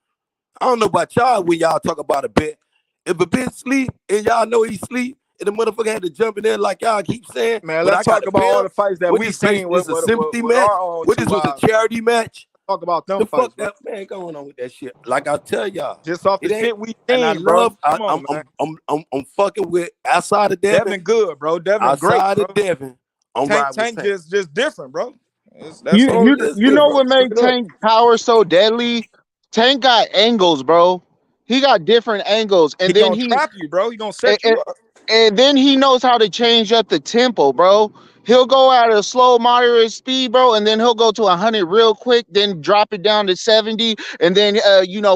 Speaker 12: I don't know about y'all when y'all talk about a bet. If a bitch sleep and y'all know he sleep, and the motherfucker had to jump in there like y'all keep saying.
Speaker 10: Man, let's talk about all the fights that we seen.
Speaker 12: Was a sympathy match? What this was a charity match?
Speaker 10: Talk about them fights.
Speaker 12: Fuck that man going on with that shit. Like I tell y'all,
Speaker 10: just off the shit we seen,
Speaker 12: I love. I'm fucking with outside of Devin.
Speaker 10: Devin good, bro. Devin
Speaker 12: outside
Speaker 10: great.
Speaker 12: Outside of Devin,
Speaker 10: Tank just different, bro.
Speaker 14: You know what made Tank power so deadly? Tank got angles, bro. He got different angles, and then
Speaker 10: he trap you, bro. He gonna set you up.
Speaker 14: And then he knows how to change up the tempo, bro. He'll go at a slow, moderate speed, bro, and then he'll go to 100 real quick, then drop it down to 70, and then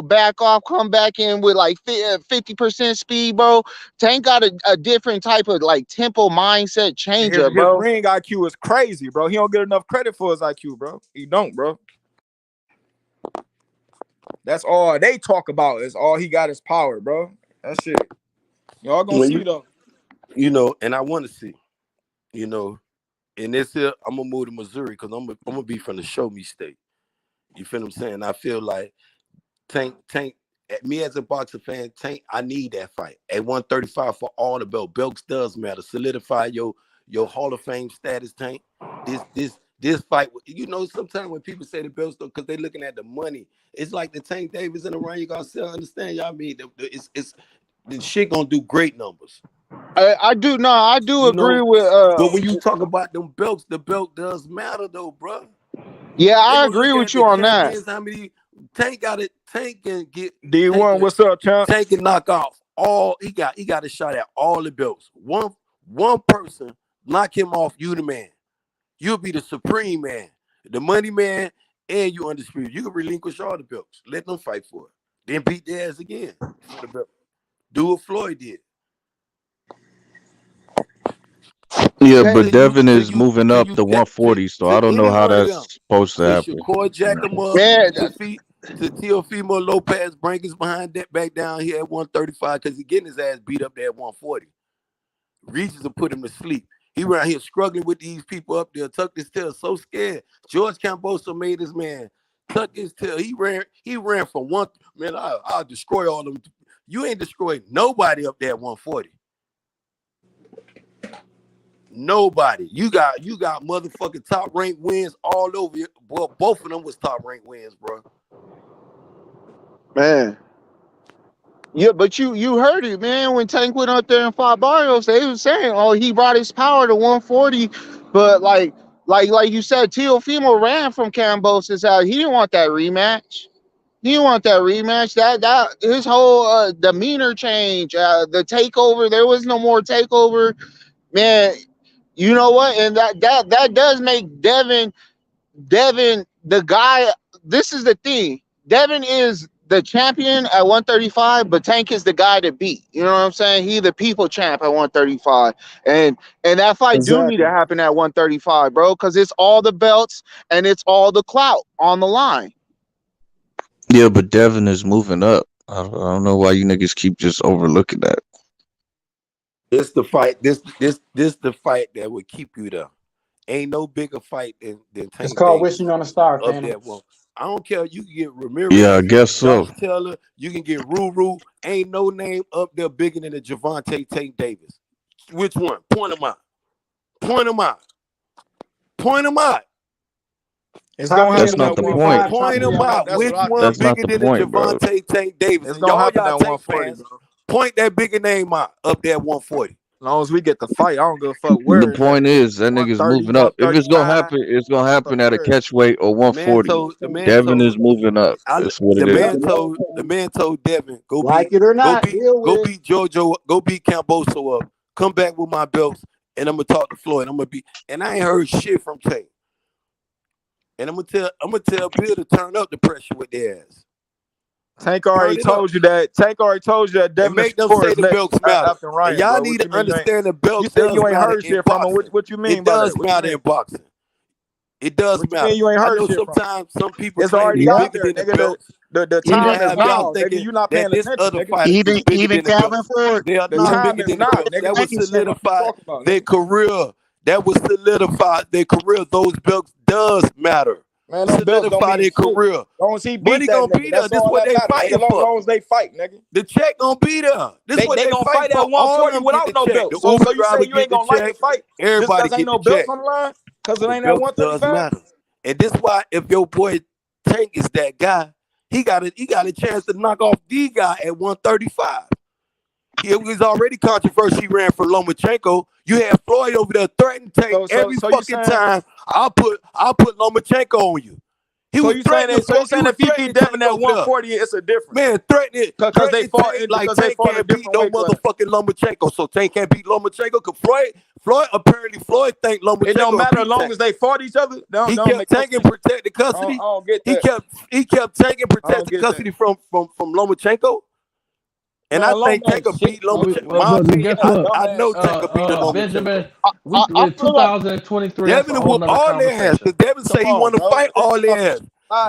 Speaker 14: back off, come back in with like 50% speed, bro. Tank got a different type of like tempo mindset changer, bro.
Speaker 10: His ring IQ is crazy, bro. He don't get enough credit for his IQ, bro. He don't, bro. That's all they talk about. Is all he got is power, bro. That shit. Y'all gonna see though.
Speaker 12: And I want to see. And this here, I'm gonna move to Missouri because I'm gonna be from the show me state. You feel what I'm saying? I feel like Tank, me as a boxer fan, Tank, I need that fight. At 135 for all the belts. Belts does matter. Solidify your Hall of Fame status, Tank. This fight, you know, sometimes when people say the belts, though, because they're looking at the money, it's like the Tank Davis in the ring. You gotta still understand, y'all. Mean it's the shit gonna do great numbers.
Speaker 14: I do agree with.
Speaker 12: But when you talk about them belts, the belt does matter, though, bro.
Speaker 14: Yeah, I agree with you on that.
Speaker 12: How many Tank got it? Tank can get
Speaker 10: D1. What's up, champ?
Speaker 12: Tank can knock off all. He got a shot at all the belts. One person knock him off. You the man. You'll be the supreme man, the money man, and you undisputed. You can relinquish all the belts. Let them fight for it. Then beat their ass again for the belt. Do what Floyd did.
Speaker 13: Yeah, but Devin is moving up to 140, so I don't know how that's supposed to happen.
Speaker 12: Shakur jack him up. To Teofimo Lopez bring his behind that back down here at 135 because he's getting his ass beat up there at 140. Reaches to put him to sleep. He around here struggling with these people up there. Tucked his tail, so scared. George Camboso made his man tuck his tail. He ran from one. Man, I'll destroy all of them. You ain't destroyed nobody up there at 140. Nobody. You got motherfucking top ranked wins all over you. Boy, both of them was top ranked wins, bro.
Speaker 14: Man. Yeah, but you heard it, man. When Tank went up there and fought Barrios, they was saying, "Oh, he brought his power to 140." But like you said, Teofimo ran from Cambosis out. He didn't want that rematch. That his whole demeanor change, the takeover. There was no more takeover, man. You know what? And that does make Devin the guy. This is the thing. Devin is the champion at 135, but Tank is the guy to beat. You know what I'm saying? He the people champ at 135. And that fight do need to happen at 135, bro, because it's all the belts and it's all the clout on the line.
Speaker 13: Yeah, but Devin is moving up. I don't know why you niggas keep just overlooking that.
Speaker 12: This the fight. This the fight that would keep you there. Ain't no bigger fight than Tank.
Speaker 15: It's called Wishing on a Star, man.
Speaker 12: I don't care. You can get Ramirez.
Speaker 13: Yeah, I guess so.
Speaker 12: Taylor, you can get Ruru. Ain't no name up there bigger than the Gervonta Tank Davis. Which one? Point them out.
Speaker 10: It's gonna
Speaker 13: That's not the point.
Speaker 12: Point them out. Which one bigger than the Gervonta Tank Davis?
Speaker 10: It's gonna happen at 140.
Speaker 12: Point that bigger name out up there at 140.
Speaker 10: As long as we get the fight, I don't give a fuck where.
Speaker 13: The point is that nigga's moving up. If it's gonna happen, it's gonna happen at a catch weight or 140. Devin is moving up. That's what it is.
Speaker 12: The man told Devin, go
Speaker 15: like
Speaker 12: beat,
Speaker 15: it or not,
Speaker 12: go beat Jojo, go beat Camboso up. Come back with my belts, and I'm gonna talk to Floyd. And I ain't heard shit from Tank. And I'm gonna tell Bill to turn up the pressure with their ass.
Speaker 10: Tank already told you that. Devin
Speaker 12: make them say the belts matter. Ryan, y'all need to understand the belts.
Speaker 10: You think you ain't heard shit from him? What you mean?
Speaker 12: It does matter in boxing. It does matter.
Speaker 10: You ain't heard shit
Speaker 12: sometimes some people
Speaker 10: it's already out there, nigga. The time is now, nigga. You not paying attention.
Speaker 14: Even Calvin Ford.
Speaker 12: They are not bigger than that would solidify their career. That would solidify their career. Those belts does matter.
Speaker 10: Man, solidify their career.
Speaker 12: Money gonna be there. This is what they fighting for.
Speaker 10: As long as they fight, nigga.
Speaker 12: The check gonna be there. This what they
Speaker 10: gonna fight at 140 without no belts. So you say you ain't gonna like the fight?
Speaker 12: Everybody
Speaker 10: just ain't no belts on the line because it ain't at 135.
Speaker 12: And this why if your boy Tank is that guy, he got a chance to knock off the guy at 135. It was already controversial. He ran for Lomachenko. You had Floyd over there threatening Tank every fucking time. I'll put Lomachenko on you. He was threatening.
Speaker 10: So you saying if he beat Devin at 140, it's a difference.
Speaker 12: Man, threatening
Speaker 10: because they fought.
Speaker 12: Like Tank can't beat no motherfucking Lomachenko. So Tank can't beat Lomachenko. Cause Floyd think Lomachenko.
Speaker 10: It don't matter as long as they fought each other.
Speaker 12: He kept taking protected custody.
Speaker 10: I don't get that.
Speaker 12: He kept taking protected custody from Lomachenko. And I think Tank could beat Lomachenko. I know Tank could beat Lomachenko.
Speaker 8: Benjamin, in 2023,
Speaker 12: Devin whooped all their ass because Devin said he want to fight all their ass.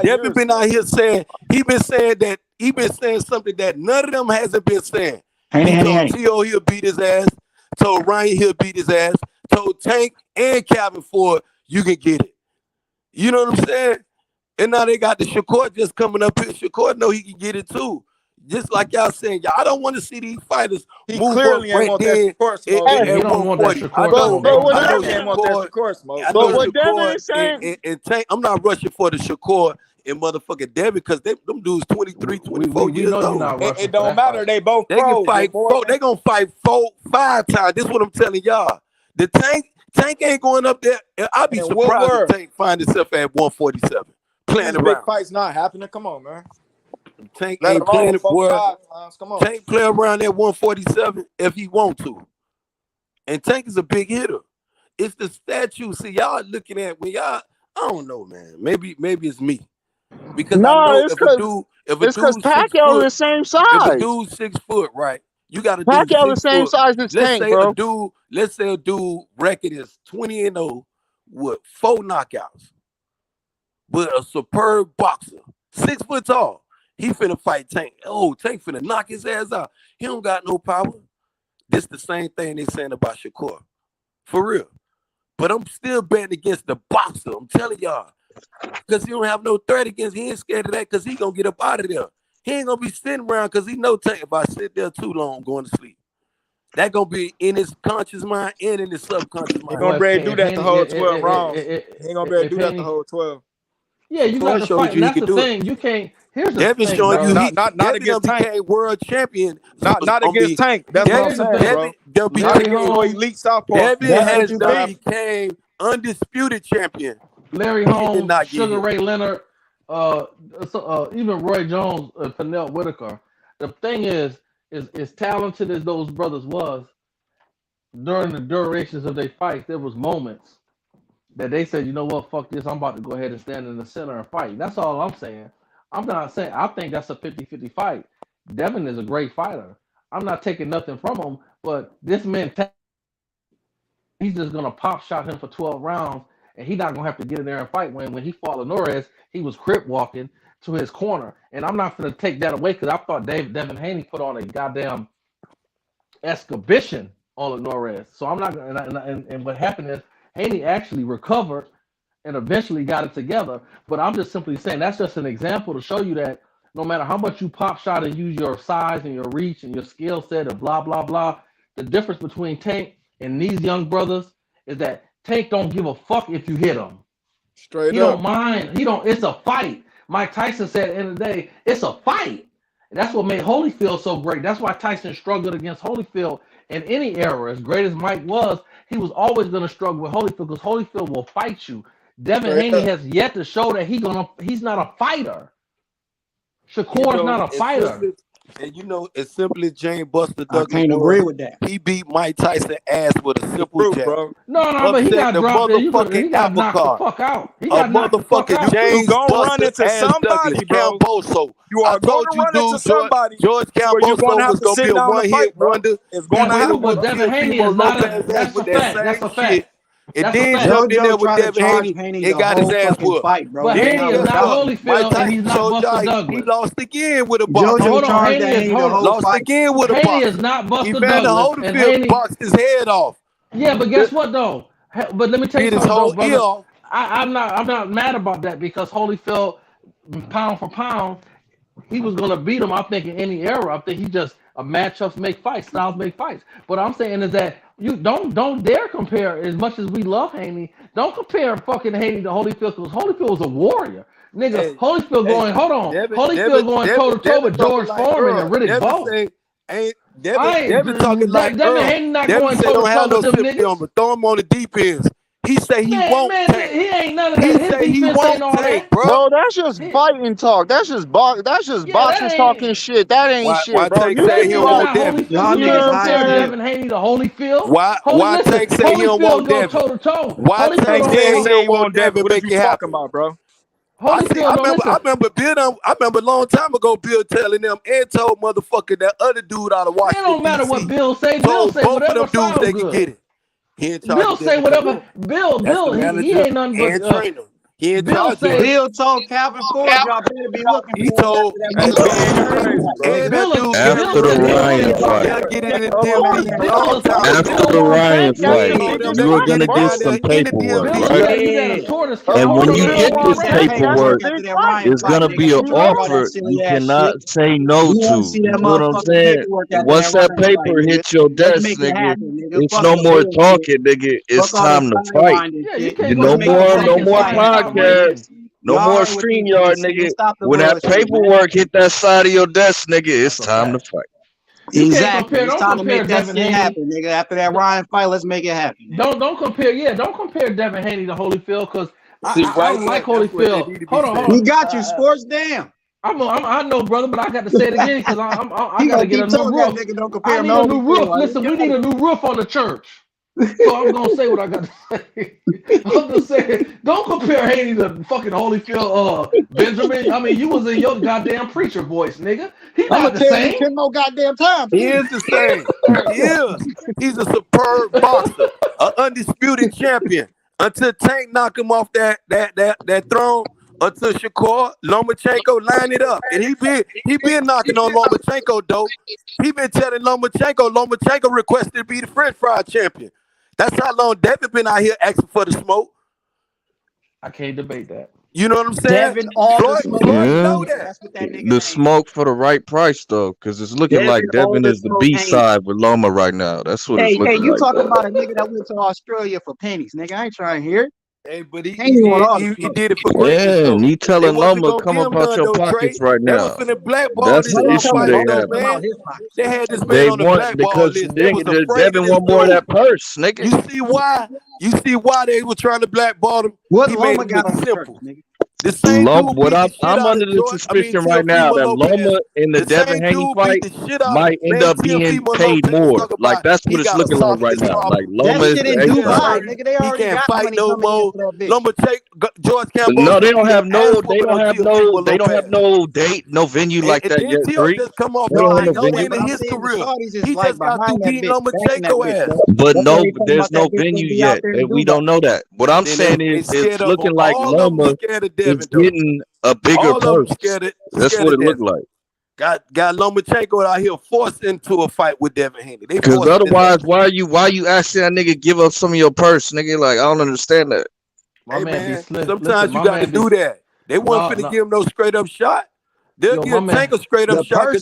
Speaker 12: Devin been out here saying he been saying something that none of them hasn't been saying. He told T.O. he'll beat his ass. Told Ryan he'll beat his ass. Told Tank and Calvin Ford you can get it. You know what I'm saying? And now they got the Shakur just coming up here. Shakur know he can get it too. Just like y'all saying, y'all, I don't want to see these fighters move
Speaker 10: clearly
Speaker 12: up
Speaker 10: ain't want that Shakur smoke.
Speaker 8: He don't want that Shakur smoke.
Speaker 10: I know he ain't want that Shakur smoke.
Speaker 12: I know Shakur and Tank. I'm not rushing for the Shakur and motherfucking Devin because them dudes 23, 24 years old.
Speaker 10: It don't matter. They both
Speaker 12: they can fight. They gonna fight 4-5 times. This is what I'm telling y'all. The Tank ain't going up there. I'll be surprised if Tank find himself at 147 playing around.
Speaker 10: Big fights not happening. Come on, man.
Speaker 12: Tank ain't playing it, boy. Tank play around at 147 if he want to. And Tank is a big hitter. It's the statue. See, y'all looking at when y'all, I don't know, man. Maybe it's me. Because I know if a dude
Speaker 14: Pacquiao the same size.
Speaker 12: If a dude's 6 foot, right? You got to do
Speaker 14: Pacquiao the same size as Tank, bro.
Speaker 12: Let's say a dude record is 20-0 with 4 knockouts. But a superb boxer, 6 foot tall. He finna fight Tank. Oh, Tank finna knock his ass out. He don't got no power. This the same thing they saying about Shakur. For real. But I'm still betting against the boxer. I'm telling y'all. Because he don't have no threat against. He ain't scared of that because he gonna get up out of there. He ain't gonna be sitting around because he know Tank. If I sit there too long, I'm going to sleep. That gonna be in his conscious mind and in his subconscious mind.
Speaker 10: He gonna be able to do that the whole 12 rounds. He ain't gonna be able to do that the whole 12.
Speaker 8: Yeah, you got to fight. That's the thing. You can't. Here's the
Speaker 12: Devin
Speaker 8: thing,
Speaker 12: showing you
Speaker 10: not against Tank.
Speaker 12: Became world champion.
Speaker 10: Not against Tank. That's what I'm saying, bro.
Speaker 12: Devin
Speaker 10: elite southpar.
Speaker 12: Devin has became undisputed champion.
Speaker 8: Larry Holmes, Sugar Ray Leonard, even Roy Jones, Pernell Whitaker. The thing is talented as those brothers was, during the durations of their fights, there was moments that they said, you know what, fuck this, I'm about to go ahead and stand in the center and fight. That's all I'm saying. I'm not saying, I think that's a 50-50 fight. Devin is a great fighter. I'm not taking nothing from him, but this man, he's just going to pop shot him for 12 rounds, and he's not going to have to get in there and fight. When he fought Linares, he was crip walking to his corner. And I'm not going to take that away because I thought Devin Haney put on a goddamn exhibition on Linares. So I'm not going to, and what happened is, Haney actually recovered and eventually got it together. But I'm just simply saying that's just an example to show you that no matter how much you pop shot and use your size and your reach and your skill set and blah, blah, blah, the difference between Tank and these young brothers is that Tank don't give a fuck if you hit him.
Speaker 10: Straight
Speaker 8: he
Speaker 10: up.
Speaker 8: Don't mind. It's a fight. Mike Tyson said at the end of the day, it's a fight. And that's what made Holyfield so great. That's why Tyson struggled against Holyfield in any era. As great as Mike was, he was always going to struggle with Holyfield because Holyfield will fight you. Devin Haney has yet to show that he's not a fighter. Shakur's not a fighter.
Speaker 12: And as simple as James Buster Douglas.
Speaker 11: I can't agree with that.
Speaker 12: He beat Mike Tyson ass with a simple jab,
Speaker 10: bro.
Speaker 8: No, but he got dropped. He got knocked the fuck out. He got knocked the fuck out.
Speaker 12: James
Speaker 10: Buster run into somebody, bro.
Speaker 12: Camboso.
Speaker 10: You are going to run into somebody.
Speaker 12: George Camboso was going to be a one-hit wonder.
Speaker 10: It's going to happen.
Speaker 8: But Devin Haney is not. That's a fact. That's a fact.
Speaker 12: And then jumped in there with Devin Haney and got his ass whooped.
Speaker 8: But Haney is not Holyfield and he's not Buster Douglas.
Speaker 12: He lost again with a box.
Speaker 8: Hold on, Haney
Speaker 12: lost again with a box.
Speaker 8: Haney is not Buster Douglas.
Speaker 12: Evander Holyfield boxed his head off.
Speaker 8: Yeah, but guess what though? But let me tell you something, brother. I'm not mad about that because Holyfield, pound for pound, he was gonna beat him. I think in any era. I think he just matchups make fights, styles make fights. What I'm saying is that you don't dare compare. As much as we love Haney, don't compare fucking Haney to Holyfield because Holyfield was a warrior. Nigga, Holyfield going, hold on. Holyfield going toe to toe with George Foreman and Riddick Bowe.
Speaker 12: Devin talking like
Speaker 8: Devin Haney not going toe to toe with them niggas.
Speaker 12: Throw him on the deep ends. He say he won't take.
Speaker 8: He ain't none of that. His defense ain't all that.
Speaker 14: Bro, that's just fighting talk. That's just boxers talking shit. That ain't shit, bro.
Speaker 12: Tank say he don't want Devin?
Speaker 8: Devin Haney to Holyfield.
Speaker 12: Why Tank say he don't want Devin?
Speaker 8: Toe to toe.
Speaker 12: Why Tank say he don't want Devin? Make it happen,
Speaker 10: about, bro.
Speaker 12: I remember a long time ago Bill telling them and told motherfucker that other dude out of Washington.
Speaker 8: It don't matter what Bill say. Bill say whatever sounds good.
Speaker 12: They can get it.
Speaker 8: Bill say whatever. Bill, he ain't nothing but
Speaker 12: He in
Speaker 8: Bill
Speaker 12: charge.
Speaker 11: Bill told Calvin Ford, y'all better be looking
Speaker 12: He
Speaker 11: for
Speaker 12: told
Speaker 11: him
Speaker 13: after the Ryan fight. After the Ryan fight, you were gonna get some paperwork, right? And when you get this paperwork, it's gonna be an offer you cannot say no to. You know what I'm saying? Once that paper hits your desk, nigga, it's no more talking, nigga. It's time to fight. No more podcasts. No more StreamYard, nigga. When that paperwork hit that side of your desk, nigga, it's time to fight.
Speaker 11: Exactly. It's time to make that shit happen, nigga. After that Ryan fight, let's make it happen.
Speaker 8: Don't compare. Yeah, don't compare Devin Haney to Holyfield because I don't like Holyfield. Hold on.
Speaker 11: He got you, sports. Damn.
Speaker 8: I know, brother, but I got to say it again because I got to get a new roof. I need a new roof. Listen, we need a new roof on the church. So I'm gonna say what I got to say. I'm just saying, don't compare Haney to fucking Holyfield, Benjamin. I mean, you was in your goddamn preacher voice, nigga. He's not the same.
Speaker 11: 10 more goddamn times.
Speaker 12: He is the same. He is. He's a superb boxer, an undisputed champion. Until Tank knock him off that throne, until Shakur Lomachenko line it up, and he been knocking on Lomachenko though. He been telling Lomachenko requested to be the French fry champion. That's how long Devin been out here asking for the smoke.
Speaker 8: I can't debate that.
Speaker 12: You know what I'm saying?
Speaker 11: Devin, Floyd
Speaker 12: know that.
Speaker 11: That's what that nigga
Speaker 13: The smoke for the right price, though, because it's looking like Devin is the B side with Loma right now. That's what it's looking like.
Speaker 11: Hey, you talking about a nigga that went to Australia for pennies, nigga? I ain't trying to hear it.
Speaker 12: Hey, but he did it for greatness.
Speaker 13: Yeah, and he telling Loma come up out your pockets right now. That's the issue they have.
Speaker 12: They had this man on the blackball list.
Speaker 13: Devin want more of that purse, nigga.
Speaker 12: You see why they were trying to blackball him?
Speaker 11: What
Speaker 12: he
Speaker 11: Loma
Speaker 12: made
Speaker 11: got
Speaker 12: it
Speaker 11: on
Speaker 12: simple.
Speaker 11: nigga?
Speaker 12: The same
Speaker 13: I'm under the suspicion right now that Loma in the Devin Haney fight might end up being paid more. Like that's what it's looking like right now. Like Loma is
Speaker 11: in Dubai, nigga. They already
Speaker 12: can't
Speaker 11: got
Speaker 12: fight
Speaker 11: money
Speaker 12: no more. Loma take George Campbell.
Speaker 13: No, they don't have no date, no venue like that yet.
Speaker 12: Just come off in his career. He just got to beat Lomachenko ass.
Speaker 13: But no, there's no venue yet. We don't know that. What I'm saying is it's looking like Loma is getting a bigger purse. That's what it looked like.
Speaker 12: Got Lomachenko out here forced into a fight with Devin Haney.
Speaker 13: Because otherwise, why you asking that nigga give up some of your purse, nigga? Like I don't understand that.
Speaker 12: Hey, man, sometimes you got to do that. They weren't finna give him no straight up shot. They'll give Tank a straight up shot.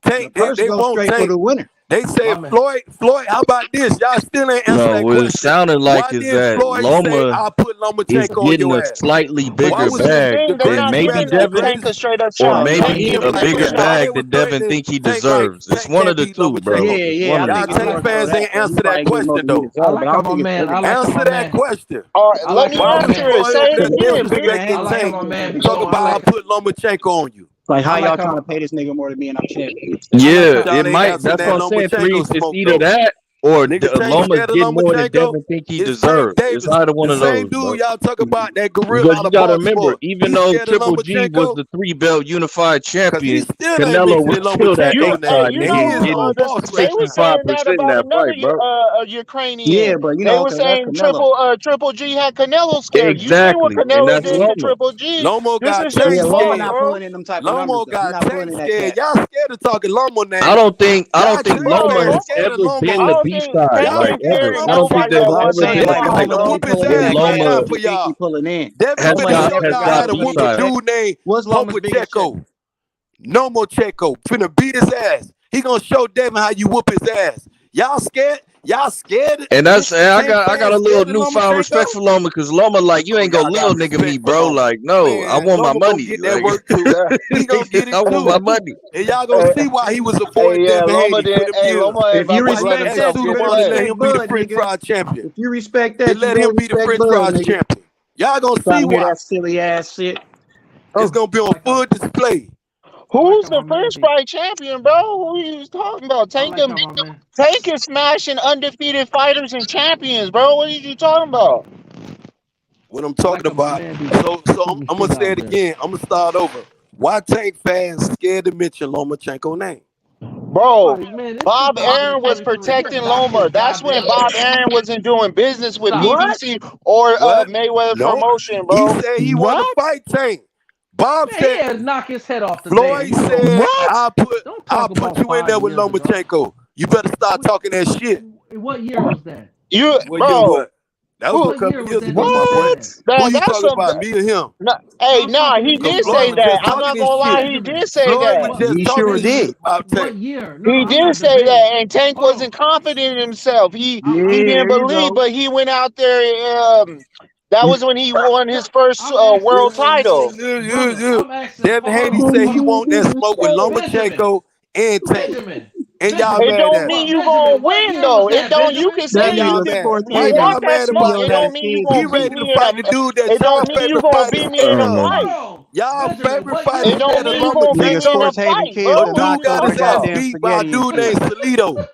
Speaker 12: Tank, they won't
Speaker 11: Tank for the winner.
Speaker 12: They say Floyd, how about this? Y'all still ain't answer that
Speaker 13: what
Speaker 12: question.
Speaker 13: It sounded like
Speaker 12: Why
Speaker 13: is that Loma
Speaker 12: I'll put
Speaker 13: is getting a slightly bigger bag than maybe Devin, or maybe a bigger bag that Devin think he deserves. It's one of the two, bro.
Speaker 11: Yeah.
Speaker 12: Y'all Tank fans ain't answer that question though. Answer that question.
Speaker 14: Let me answer it. Say it again.
Speaker 12: Talk about I put Lomachenko on you.
Speaker 11: Like how y'all trying to pay this nigga more than me and I'm champion?
Speaker 13: Yeah, it might. That's what I'm saying. It's either that or Loma's getting more than Devin think he deserves. It's either one of those.
Speaker 12: Same dude y'all talk about that gorilla.
Speaker 13: Because you gotta remember, even though Triple G was the 3-belt unified champion, Canelo was still that outside nigga getting 65% in that fight, bro.
Speaker 14: Ukrainian.
Speaker 11: Yeah, but you know
Speaker 14: they were saying Triple G had Canelo scared.
Speaker 13: Exactly,
Speaker 14: you see what Canelo did to Triple G.
Speaker 12: Lomo got
Speaker 11: Tank scared.
Speaker 12: Y'all scared of talking Lomo now.
Speaker 13: I don't think Loma has ever been the B side. Like ever. I don't think there's ever been a fight where Loma has got B side.
Speaker 12: Dude named Lomachenko. Lomachenko finna beat his ass. He gonna show Devin how you whoop his ass. Y'all scared? And
Speaker 13: that's I got a little newfound respect for Loma because Loma like you ain't gonna little nigga me, bro. Like no, I want my money.
Speaker 12: Get that work too. He gonna get it
Speaker 13: I want my money.
Speaker 12: And y'all gonna see why he was avoiding Devin Haney.
Speaker 11: If you respect that,
Speaker 12: let him be the French fries champion.
Speaker 11: If you respect that,
Speaker 12: let him be the French fries champion. Y'all gonna see why
Speaker 11: that silly ass shit.
Speaker 12: It's gonna be on full display.
Speaker 14: Who's the French fry champion, bro? Who are you talking about? Tank is smashing undefeated fighters and champions, bro. What are you talking about?
Speaker 12: What I'm talking about. So I'm gonna say it again. I'm gonna start over. Why Tank fans scared to mention Lomachenko's name?
Speaker 14: Bro,
Speaker 8: Man,
Speaker 14: Bob Aaron was protecting Loma. That's when Bob Aaron wasn't doing business with PBC or
Speaker 12: What?
Speaker 14: Mayweather
Speaker 12: No.
Speaker 14: Promotion,
Speaker 12: He
Speaker 14: bro.
Speaker 12: said he want to fight Tank. Bob
Speaker 8: Man,
Speaker 12: said
Speaker 8: he had to knock his head off the
Speaker 12: Floyd
Speaker 8: bed.
Speaker 12: said I'll
Speaker 8: Don't
Speaker 12: put
Speaker 8: talk about
Speaker 12: you in there
Speaker 8: 5
Speaker 12: with
Speaker 8: years ago.
Speaker 12: Lomachenko. You better start talking that shit.
Speaker 8: What year was that?
Speaker 14: Bro.
Speaker 12: That was a couple years ago, my boy. Who you talking about? Me or him?
Speaker 14: He did say that. I'm not gonna lie, he did say
Speaker 12: Floyd
Speaker 14: that.
Speaker 12: was just talking this shit about Tank.
Speaker 8: What year?
Speaker 14: He did say that, and Tank wasn't confident in himself. He didn't believe, but he went out there. That was when he won his first world title.
Speaker 12: Devin Haney said he want that smoke with Lomachenko and Tank. And y'all
Speaker 14: It
Speaker 12: mad
Speaker 14: don't
Speaker 12: at
Speaker 14: mean
Speaker 12: him.
Speaker 14: you gonna win though. It don't. You can say you can.
Speaker 12: Why
Speaker 14: You
Speaker 12: y'all
Speaker 14: want that
Speaker 12: mad
Speaker 14: smoke?
Speaker 12: about
Speaker 14: It
Speaker 12: that?
Speaker 14: don't mean you
Speaker 12: He
Speaker 14: gonna
Speaker 12: ready
Speaker 14: beat
Speaker 12: to
Speaker 14: me
Speaker 12: fight
Speaker 14: in
Speaker 12: the dude that
Speaker 14: It
Speaker 12: y'all
Speaker 14: don't mean you
Speaker 12: favorite
Speaker 14: gonna
Speaker 12: fighter
Speaker 14: beat me in a
Speaker 12: said.
Speaker 14: fight.
Speaker 12: Y'all favorite fighter
Speaker 14: It don't
Speaker 12: said
Speaker 14: mean you gonna beat me in a fight, bro.
Speaker 12: A dude got his ass beat by a dude named Salido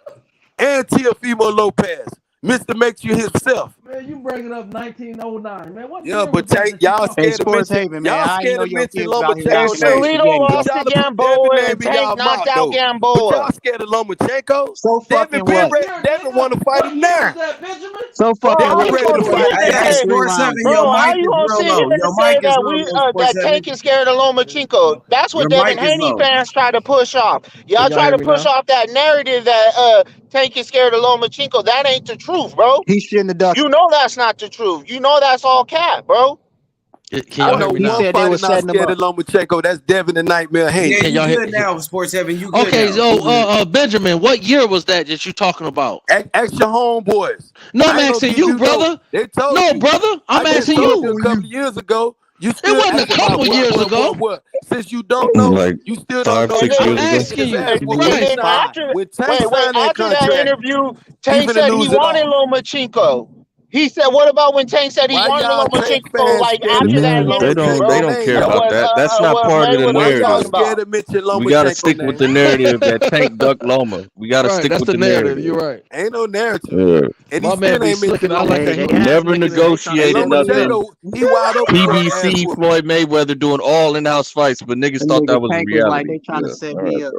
Speaker 12: and Teofimo Lopez. Mr. Makes You himself.
Speaker 8: Man, you bringing up 1909, man. What
Speaker 12: Yeah,
Speaker 8: year
Speaker 12: but
Speaker 8: was that
Speaker 12: Tank, y'all scared to mention Lomachenko
Speaker 14: And
Speaker 12: name.
Speaker 14: Salido
Speaker 12: But
Speaker 14: lost
Speaker 12: y'all
Speaker 14: to
Speaker 12: to put Devin
Speaker 14: Gamboa,
Speaker 12: name
Speaker 14: and
Speaker 12: in
Speaker 14: Tank
Speaker 12: y'all
Speaker 14: knocked
Speaker 12: mouth
Speaker 14: out
Speaker 12: though. But y'all
Speaker 14: Gamboa.
Speaker 12: scared of Lomachenko?
Speaker 11: So
Speaker 12: Devin
Speaker 11: fucking
Speaker 12: been
Speaker 11: what?
Speaker 12: Devin want to fight him now.
Speaker 8: Benjamin?
Speaker 14: Bro, how
Speaker 12: Devin
Speaker 14: you
Speaker 12: ready
Speaker 14: gonna
Speaker 12: to
Speaker 14: sit
Speaker 12: fight
Speaker 14: here and
Speaker 12: now.
Speaker 6: Hey,
Speaker 14: say,
Speaker 6: Sports 7, your
Speaker 14: bro? How
Speaker 6: mic
Speaker 14: you
Speaker 6: is
Speaker 14: gonna
Speaker 6: real
Speaker 14: sit
Speaker 6: low.
Speaker 14: here and
Speaker 6: Your
Speaker 14: say
Speaker 6: mic is
Speaker 14: that
Speaker 6: real low, Sports
Speaker 14: that
Speaker 6: 7.
Speaker 14: Tank is scared of Lomachenko? That's what
Speaker 6: Your
Speaker 14: Devin
Speaker 6: mic is
Speaker 14: Haney
Speaker 6: low.
Speaker 14: fans try to push off. Y'all
Speaker 8: Can y'all
Speaker 14: try
Speaker 8: hear
Speaker 14: to
Speaker 8: me
Speaker 14: push
Speaker 8: now?
Speaker 14: off that narrative that Tank is scared of Lomachenko. That ain't the truth, bro.
Speaker 11: He shouldn't have ducked.
Speaker 14: You know that's not the truth. You know that's all cap, bro.
Speaker 8: Can
Speaker 12: I
Speaker 8: y'all hear
Speaker 12: know
Speaker 8: me
Speaker 11: He
Speaker 8: now?
Speaker 12: one
Speaker 11: said they
Speaker 12: fighter
Speaker 11: was
Speaker 12: not
Speaker 11: setting him
Speaker 12: scared
Speaker 11: up.
Speaker 12: of Lomachenko. That's Devin the Nightmare Haney.
Speaker 6: Yeah,
Speaker 8: Can
Speaker 6: you
Speaker 8: y'all hear?
Speaker 6: good now, Sports 7. You good
Speaker 8: Okay,
Speaker 6: now.
Speaker 8: so Benjamin, what year was that you talking about?
Speaker 12: Ask your homeboys.
Speaker 8: No, I'm
Speaker 12: I ain't gonna
Speaker 8: asking
Speaker 12: give
Speaker 8: you,
Speaker 12: you no.
Speaker 8: brother.
Speaker 12: They told
Speaker 8: No,
Speaker 12: you.
Speaker 8: brother,
Speaker 12: I
Speaker 8: I'm
Speaker 12: just
Speaker 8: asking
Speaker 12: told you a
Speaker 8: you.
Speaker 12: couple of years ago. You
Speaker 8: It
Speaker 12: still
Speaker 8: wasn't a
Speaker 12: asking about
Speaker 8: couple years ago.
Speaker 12: what? Since you don't know,
Speaker 13: Like
Speaker 12: you still don't
Speaker 13: 5,
Speaker 12: know.
Speaker 13: 6
Speaker 14: And
Speaker 12: Tank
Speaker 13: years
Speaker 14: then,
Speaker 12: was
Speaker 13: ago.
Speaker 12: kicking his ass. But
Speaker 14: and
Speaker 12: when he
Speaker 14: then
Speaker 12: signed,
Speaker 14: after
Speaker 12: when Tank signed that
Speaker 14: after that
Speaker 12: contract,
Speaker 14: interview,
Speaker 12: he
Speaker 14: Tank
Speaker 12: finna
Speaker 14: said he
Speaker 12: lose it
Speaker 14: wanted
Speaker 12: all.
Speaker 14: Lomachenko. He said, "What about when Tank said he
Speaker 12: Why
Speaker 14: wanted
Speaker 12: y'all Tank
Speaker 14: Lomachenko?"
Speaker 12: fans
Speaker 14: Like
Speaker 12: scared to
Speaker 14: after that
Speaker 12: mention
Speaker 13: Man,
Speaker 14: interview,
Speaker 13: they
Speaker 12: Lomachenko
Speaker 14: bro.
Speaker 13: don't care
Speaker 12: name?
Speaker 13: about that. That's not
Speaker 14: What
Speaker 13: part of the
Speaker 14: Mayweather
Speaker 12: Why
Speaker 14: was
Speaker 12: y'all
Speaker 14: talking
Speaker 13: narrative.
Speaker 12: scared
Speaker 14: about.
Speaker 12: to mention
Speaker 13: We got to
Speaker 12: Lomachenko
Speaker 13: stick with
Speaker 12: name?
Speaker 13: the narrative that Tank Duck Loma. We got to
Speaker 8: Right,
Speaker 13: stick
Speaker 8: that's
Speaker 13: with
Speaker 8: the
Speaker 13: the
Speaker 8: narrative.
Speaker 13: narrative.
Speaker 8: You're right.
Speaker 12: Ain't no narrative.
Speaker 13: Yeah.
Speaker 12: And he
Speaker 8: My man
Speaker 12: still
Speaker 8: be
Speaker 12: ain't
Speaker 8: slicking.
Speaker 12: mentioned
Speaker 8: I like
Speaker 11: Hey,
Speaker 8: that
Speaker 11: they
Speaker 12: Lomachenko.
Speaker 11: have
Speaker 8: English.
Speaker 13: Never
Speaker 11: slick him in. They trying to
Speaker 12: And
Speaker 13: negotiated
Speaker 11: slick him in.
Speaker 13: nothing.
Speaker 12: Lomachenko, he wide open for an ass
Speaker 13: PBC,
Speaker 12: whooping.
Speaker 13: Floyd Mayweather doing all in-house fights, but niggas
Speaker 11: Them
Speaker 13: thought that
Speaker 11: niggas
Speaker 13: was a
Speaker 11: Tank was like,
Speaker 13: reality.
Speaker 11: they trying to
Speaker 13: Yeah.
Speaker 11: set
Speaker 13: All
Speaker 11: me
Speaker 13: right,
Speaker 11: up.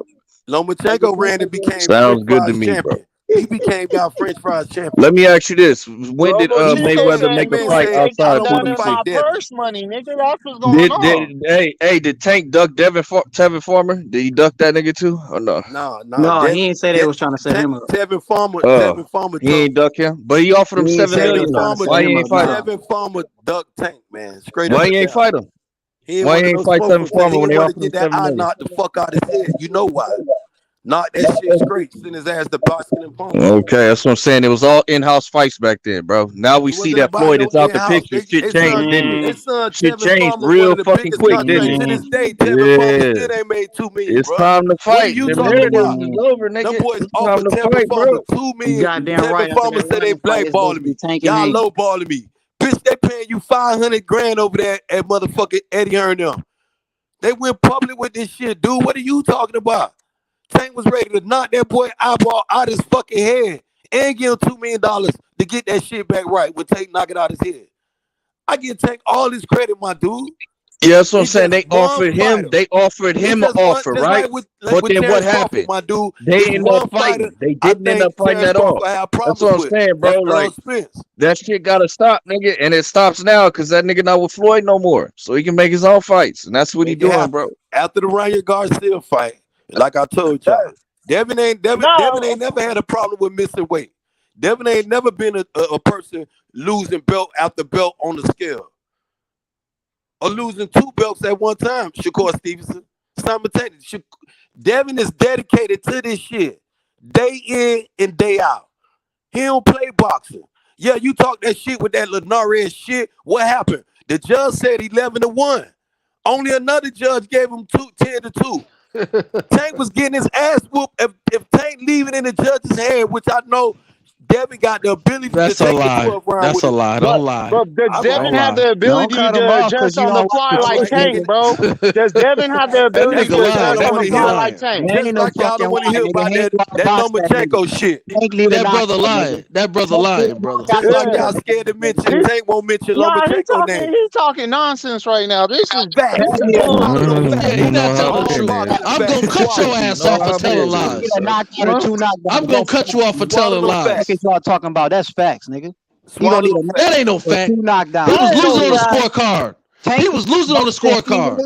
Speaker 13: bro.
Speaker 12: Lomachenko ran and became French
Speaker 13: Sounds good to
Speaker 12: fries
Speaker 13: me, bro.
Speaker 12: champion. He became y'all French fries champion.
Speaker 13: Let me ask you this: when did
Speaker 12: He
Speaker 14: Lomachenko
Speaker 12: said
Speaker 13: Mayweather
Speaker 14: said
Speaker 12: that
Speaker 13: make
Speaker 14: he
Speaker 13: a
Speaker 12: man
Speaker 14: was
Speaker 13: fight
Speaker 12: said
Speaker 13: outside
Speaker 12: I
Speaker 13: of
Speaker 12: don't want
Speaker 14: none
Speaker 12: to
Speaker 14: of
Speaker 12: fight
Speaker 14: my
Speaker 13: PBC?
Speaker 12: Devin.
Speaker 14: purse money, nigga. That's what's going on.
Speaker 13: Did Tank duck Tevin Farmer? Did he duck that nigga too, or no?
Speaker 12: No.
Speaker 11: No, he ain't say they was trying to set him up.
Speaker 12: Tevin Farmer
Speaker 13: He
Speaker 12: ducked.
Speaker 13: ain't duck him, but he offered him
Speaker 11: He ain't
Speaker 13: $7
Speaker 11: say they was
Speaker 13: million
Speaker 11: trying
Speaker 13: though.
Speaker 11: to set
Speaker 13: Why
Speaker 11: him
Speaker 13: you
Speaker 11: up.
Speaker 13: ain't fight him?
Speaker 11: Nah.
Speaker 12: Tevin Farmer ducked Tank, man. Straight up
Speaker 13: Why
Speaker 12: and
Speaker 13: you ain't
Speaker 12: down.
Speaker 13: fight him?
Speaker 12: He ain't
Speaker 13: Why
Speaker 12: want
Speaker 13: you
Speaker 12: to
Speaker 13: ain't
Speaker 12: no
Speaker 13: fight
Speaker 12: smoke
Speaker 13: Tevin
Speaker 12: with Tank.
Speaker 13: Farmer
Speaker 12: He
Speaker 13: when
Speaker 12: ain't
Speaker 13: they
Speaker 12: want to
Speaker 13: offered him
Speaker 12: get that
Speaker 13: $7
Speaker 12: eye
Speaker 13: million?
Speaker 12: knocked the fuck out his head. You know why? Knock that shit straight. Send his ass to boxing and Palmer.
Speaker 13: Okay, that's what I'm saying. It was all in-house fights back then, bro. Now we
Speaker 12: It
Speaker 13: see
Speaker 12: wasn't
Speaker 13: that
Speaker 12: about
Speaker 13: Floyd
Speaker 12: no
Speaker 13: is out the
Speaker 12: in-house.
Speaker 13: picture. Shit
Speaker 12: They
Speaker 13: changed, didn't it?
Speaker 12: son
Speaker 13: Shit
Speaker 12: Tevin
Speaker 13: changed
Speaker 12: Farmer, one
Speaker 13: real
Speaker 12: of the
Speaker 13: fucking
Speaker 12: biggest
Speaker 13: quick, didn't
Speaker 12: contracts
Speaker 13: it?
Speaker 12: to this day. Tevin Farmer
Speaker 13: Yeah.
Speaker 12: still ain't made $2 million,
Speaker 13: It's
Speaker 12: bro.
Speaker 13: time to
Speaker 12: What are
Speaker 13: fight.
Speaker 12: you
Speaker 13: The
Speaker 12: talking
Speaker 13: narrative
Speaker 12: about?
Speaker 13: is over,
Speaker 12: Them
Speaker 13: nigga.
Speaker 12: boys
Speaker 13: It's time
Speaker 12: offered
Speaker 13: to
Speaker 12: Tevin
Speaker 13: fight,
Speaker 12: Farmer
Speaker 13: bro.
Speaker 12: $2
Speaker 11: You
Speaker 12: million.
Speaker 11: goddamn
Speaker 12: Tevin
Speaker 11: right. After
Speaker 12: Farmer
Speaker 11: that
Speaker 12: said they
Speaker 11: Ryan fight, it's supposed
Speaker 12: blackballing
Speaker 11: to be
Speaker 12: me.
Speaker 11: Tank and
Speaker 12: Y'all
Speaker 11: Haney.
Speaker 12: lowballing me. Bitch, they paying you 500 grand over there at motherfucking Eddie Hearn them. They went public with this shit, dude. What are you talking about? Tank was ready to knock that boy eyeball out his fucking head and give him $2 million to get that shit back right when Tank knock it out his head. I give Tank all his credit, my dude.
Speaker 13: Yeah, that's what I'm
Speaker 12: It's
Speaker 13: saying.
Speaker 12: just
Speaker 13: They
Speaker 12: one
Speaker 13: offered
Speaker 12: fighter.
Speaker 13: him
Speaker 12: It's
Speaker 13: an
Speaker 12: just one,
Speaker 13: offer,
Speaker 12: just
Speaker 13: right?
Speaker 12: like
Speaker 13: But
Speaker 12: with
Speaker 13: then what
Speaker 12: Terence Crawford,
Speaker 13: happened?
Speaker 12: my dude.
Speaker 13: They
Speaker 12: It's
Speaker 13: ended up
Speaker 12: one fighter
Speaker 13: fighting. They
Speaker 12: I
Speaker 13: didn't end
Speaker 12: think
Speaker 13: up fighting
Speaker 12: Terence
Speaker 13: at all.
Speaker 12: Crawford had
Speaker 13: That's
Speaker 12: problems
Speaker 13: what I'm
Speaker 12: with.
Speaker 13: saying, bro.
Speaker 12: That's Errol
Speaker 13: Like
Speaker 12: Spence.
Speaker 13: that shit gotta stop, nigga. And it stops now because that nigga not with Floyd no more. So he can make his own fights. And that's what he
Speaker 12: Make it
Speaker 13: doing,
Speaker 12: happen.
Speaker 13: bro.
Speaker 12: After the Ryan Garcia fight, like I told y'all, Devin ain't never had a problem with missing weight. Devin ain't never been a person losing belt after belt on the scale. Or losing 2 belts at one time, Shakur Stevenson. Simultaneously. Devin is dedicated to this shit. Day in and day out. He don't play boxing. Yeah, you talk that shit with that Lenarian shit. What happened? The judge said 11-1. Only another judge gave him 10-2. Tank was getting his ass whooped. If Tank leave it in the judge's hand, which I know Devin got the ability to take the 12th round.
Speaker 8: That's a lie. Don't lie.
Speaker 14: But does Devin have the ability to adjust on the fly like Tank, bro? Does Devin have the ability to adjust on the fly like Tank?
Speaker 12: Just like y'all don't want to hear about that Lomachenko shit.
Speaker 8: That brother lying. That brother lying, brother.
Speaker 12: Just like y'all scared to mention Tank won't mention Lomachenko name.
Speaker 14: He's talking nonsense right now. This is bad.
Speaker 8: He's not telling the truth. I'm gonna cut your ass off for telling lies. I'm gonna cut you off for telling lies.
Speaker 11: What y'all talking about? That's facts, nigga.
Speaker 8: That ain't no fact. He was losing on the scorecard. He was losing on the scorecard.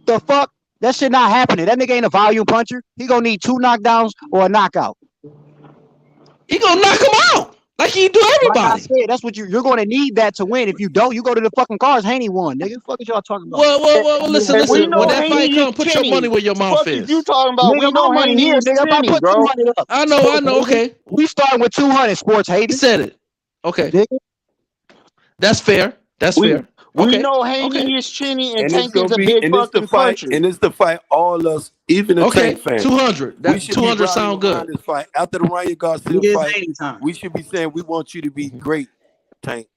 Speaker 11: The fuck? That shit not happening. That nigga ain't a volume puncher. He gonna need 2 knockdowns or a knockout.
Speaker 8: He gonna knock him out like he do everybody.
Speaker 11: Like I said, that's what you're gonna need that to win. If you don't, you go to the fucking cars. Haney won, nigga. Fuck is y'all talking about?
Speaker 8: Well, listen. When that fight come, put your money where your mouth is.
Speaker 14: You talking about?
Speaker 11: Nigga, my money here, nigga. If I put 200 up,
Speaker 8: I know. Okay,
Speaker 11: we starting with 200. Sports Hayden.
Speaker 8: He said it. Okay, that's fair.
Speaker 14: We know Haney is chinny and Tank is a big fucking puncher.
Speaker 12: And it's the fight all us, even the Tank fans.
Speaker 8: 200. That 200 sound good.
Speaker 12: This fight. After the Ryan Garcia fight, we should be saying we want you to be great, Tank.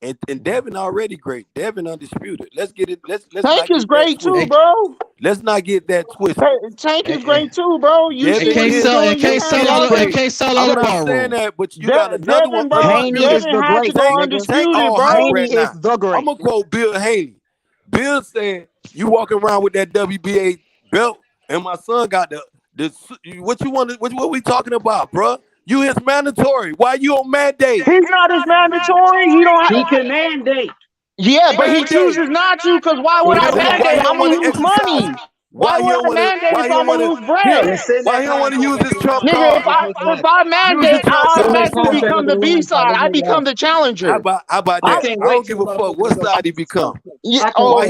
Speaker 12: And Devin already great. Devin undisputed. Let's get it. Let's
Speaker 14: Tank is great too, bro.
Speaker 12: Let's not get that twisted.
Speaker 14: Tank is great too, bro. You
Speaker 8: can't sell out of the bar room.
Speaker 12: That, but you got another one.
Speaker 11: Haney is the great.
Speaker 14: Haney
Speaker 11: is the great.
Speaker 12: I'm gonna quote Bill Haney. Bill said, "You walking around with that WBA belt, and my son got the what you want? What we talking about, bro? You his mandatory. Why you on mandate?
Speaker 14: He's not his mandatory. He don't have.
Speaker 11: He can mandate.
Speaker 14: Yeah, but he chooses not to. Cause why would I mandate? I'm gonna lose money. Why would I mandate if I'm gonna lose bread?
Speaker 12: Why he don't want to use his trump
Speaker 14: Nigga,
Speaker 12: card?
Speaker 14: if I mandate, I automatically become the B side. I become the challenger.
Speaker 12: How about that? I don't give a fuck what side he become.
Speaker 14: Yeah, of course.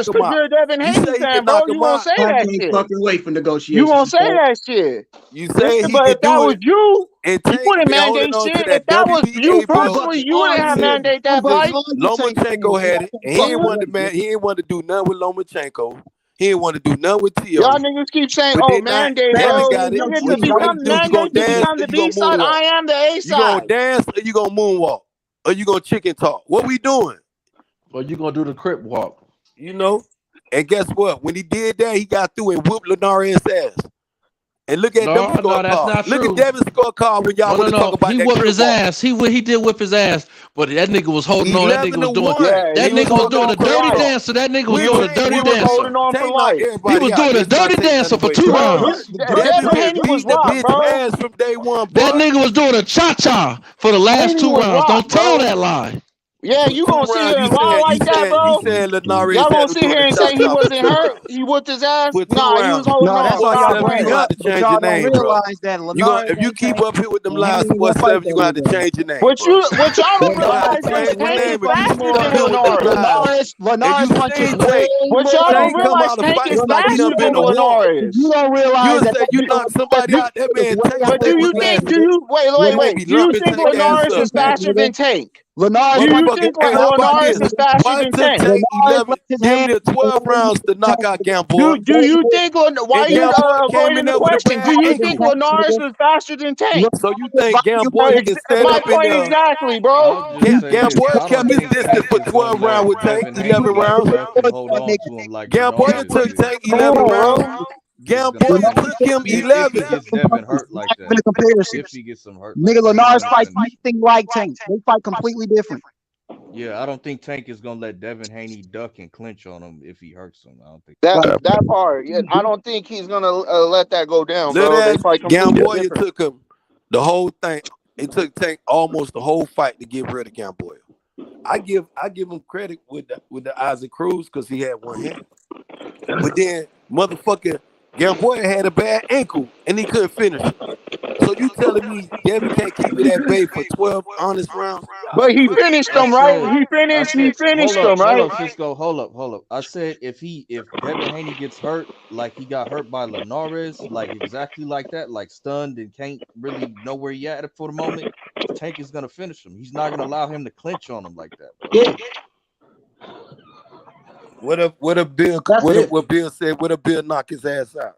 Speaker 14: Because you're a Devin Haney fan, bro. You gonna say that shit?
Speaker 11: Fucking wait for negotiations.
Speaker 14: You gonna say that shit?
Speaker 12: You say he
Speaker 14: but
Speaker 12: could
Speaker 14: if that
Speaker 12: do
Speaker 14: was
Speaker 12: it.
Speaker 14: you,
Speaker 12: You
Speaker 14: wouldn't mandate shit. If that was you personally, you wouldn't have mandate that fight.
Speaker 12: Lomachenko had it, and he ain't want to do nothing with Lomachenko. He didn't want to do nothing with Tio.
Speaker 14: Y'all niggas keep saying, mandate, bro. To become the B side, I am the A side.
Speaker 12: You gonna dance or you gonna moonwalk? Or you gonna chicken talk? What we doing?
Speaker 8: Or you gonna do the crip walk?
Speaker 12: You know? And guess what? When he did that, he got through and whooped Lenari's ass. And look at Devin's scorecard. Look at Devin's scorecard when y'all want to talk about that.
Speaker 8: He whipped his ass. He did whip his ass, but that nigga was holding on. That nigga was doing. That nigga was doing a dirty dancer. That nigga was doing a dirty dancer. He was doing a dirty dancer for 2 rounds.
Speaker 14: Devin was rough, bro.
Speaker 12: Ass from day one.
Speaker 8: That nigga was doing a cha-cha for the last 2 rounds. Don't tell that lie.
Speaker 14: Yeah, you gonna sit here and lie like that, bro? Y'all gonna sit here and say he wasn't hurt? He whooped his ass? Nah, he was holding on.
Speaker 12: That's why y'all got to change your name, bro. If you keep up here with them lies, what's up? You gonna have to change your name.
Speaker 14: What y'all don't realize is Tank is faster than Lenari's.
Speaker 11: Lenari's punches way.
Speaker 14: What y'all don't realize, Tank is faster than Lenari's.
Speaker 11: You don't realize that
Speaker 12: you knock somebody out. That man.
Speaker 14: But do you think? Wait? Do you think Lenari's is faster than Tank?
Speaker 11: Lenari's
Speaker 14: Lenari's is faster than Tank.
Speaker 12: 12 rounds to knock out Gamboa.
Speaker 14: Do you think? Why are you avoiding the question? Do you think Lenari's is faster than Tank?
Speaker 12: So you think Gamboa can stand
Speaker 14: my
Speaker 12: up
Speaker 14: point
Speaker 12: in there?
Speaker 14: Exactly, bro.
Speaker 12: Gamboa kept his distance for 12 rounds with Tank, 11 rounds. Gamboa took Tank 11 rounds. Gamboa took him 11.
Speaker 16: If he gets Devin hurt like that. If he gets some hurt.
Speaker 11: Nigga, Lenari's fights nothing like Tank. They fight completely different.
Speaker 16: Yeah, I don't think Tank is gonna let Devin Haney duck and clinch on him if he hurts him. I don't think
Speaker 14: that part. Yeah, I don't think he's gonna let that go down, bro.
Speaker 12: Gamboa took him the whole thing. It took Tank almost the whole fight to get rid of Gamboa. I give him credit with the Isaac Cruz because he had one hand, but then motherfucker. Gamboa had a bad ankle and he couldn't finish it. So you telling me Devin can't keep it at bay for 12 honest rounds?
Speaker 14: But he finished them, right? He finished them, right?
Speaker 16: Hold up. I said if Devin Haney gets hurt like he got hurt by Linares, like exactly like that, like stunned and can't really know where he at for the moment, Tank is gonna finish him. He's not gonna allow him to clinch on him like that.
Speaker 11: Yeah.
Speaker 12: What if Bill said? What if Bill knock his ass out?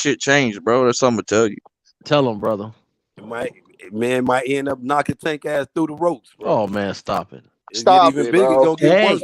Speaker 13: shit changed, bro. That's something to tell you.
Speaker 8: Tell him, brother.
Speaker 12: Might end up knocking Tank ass through the ropes, bro.
Speaker 8: Oh man, stop it.
Speaker 14: Stop
Speaker 12: even
Speaker 14: it,
Speaker 12: bigger,
Speaker 14: bro.
Speaker 12: gonna get worse.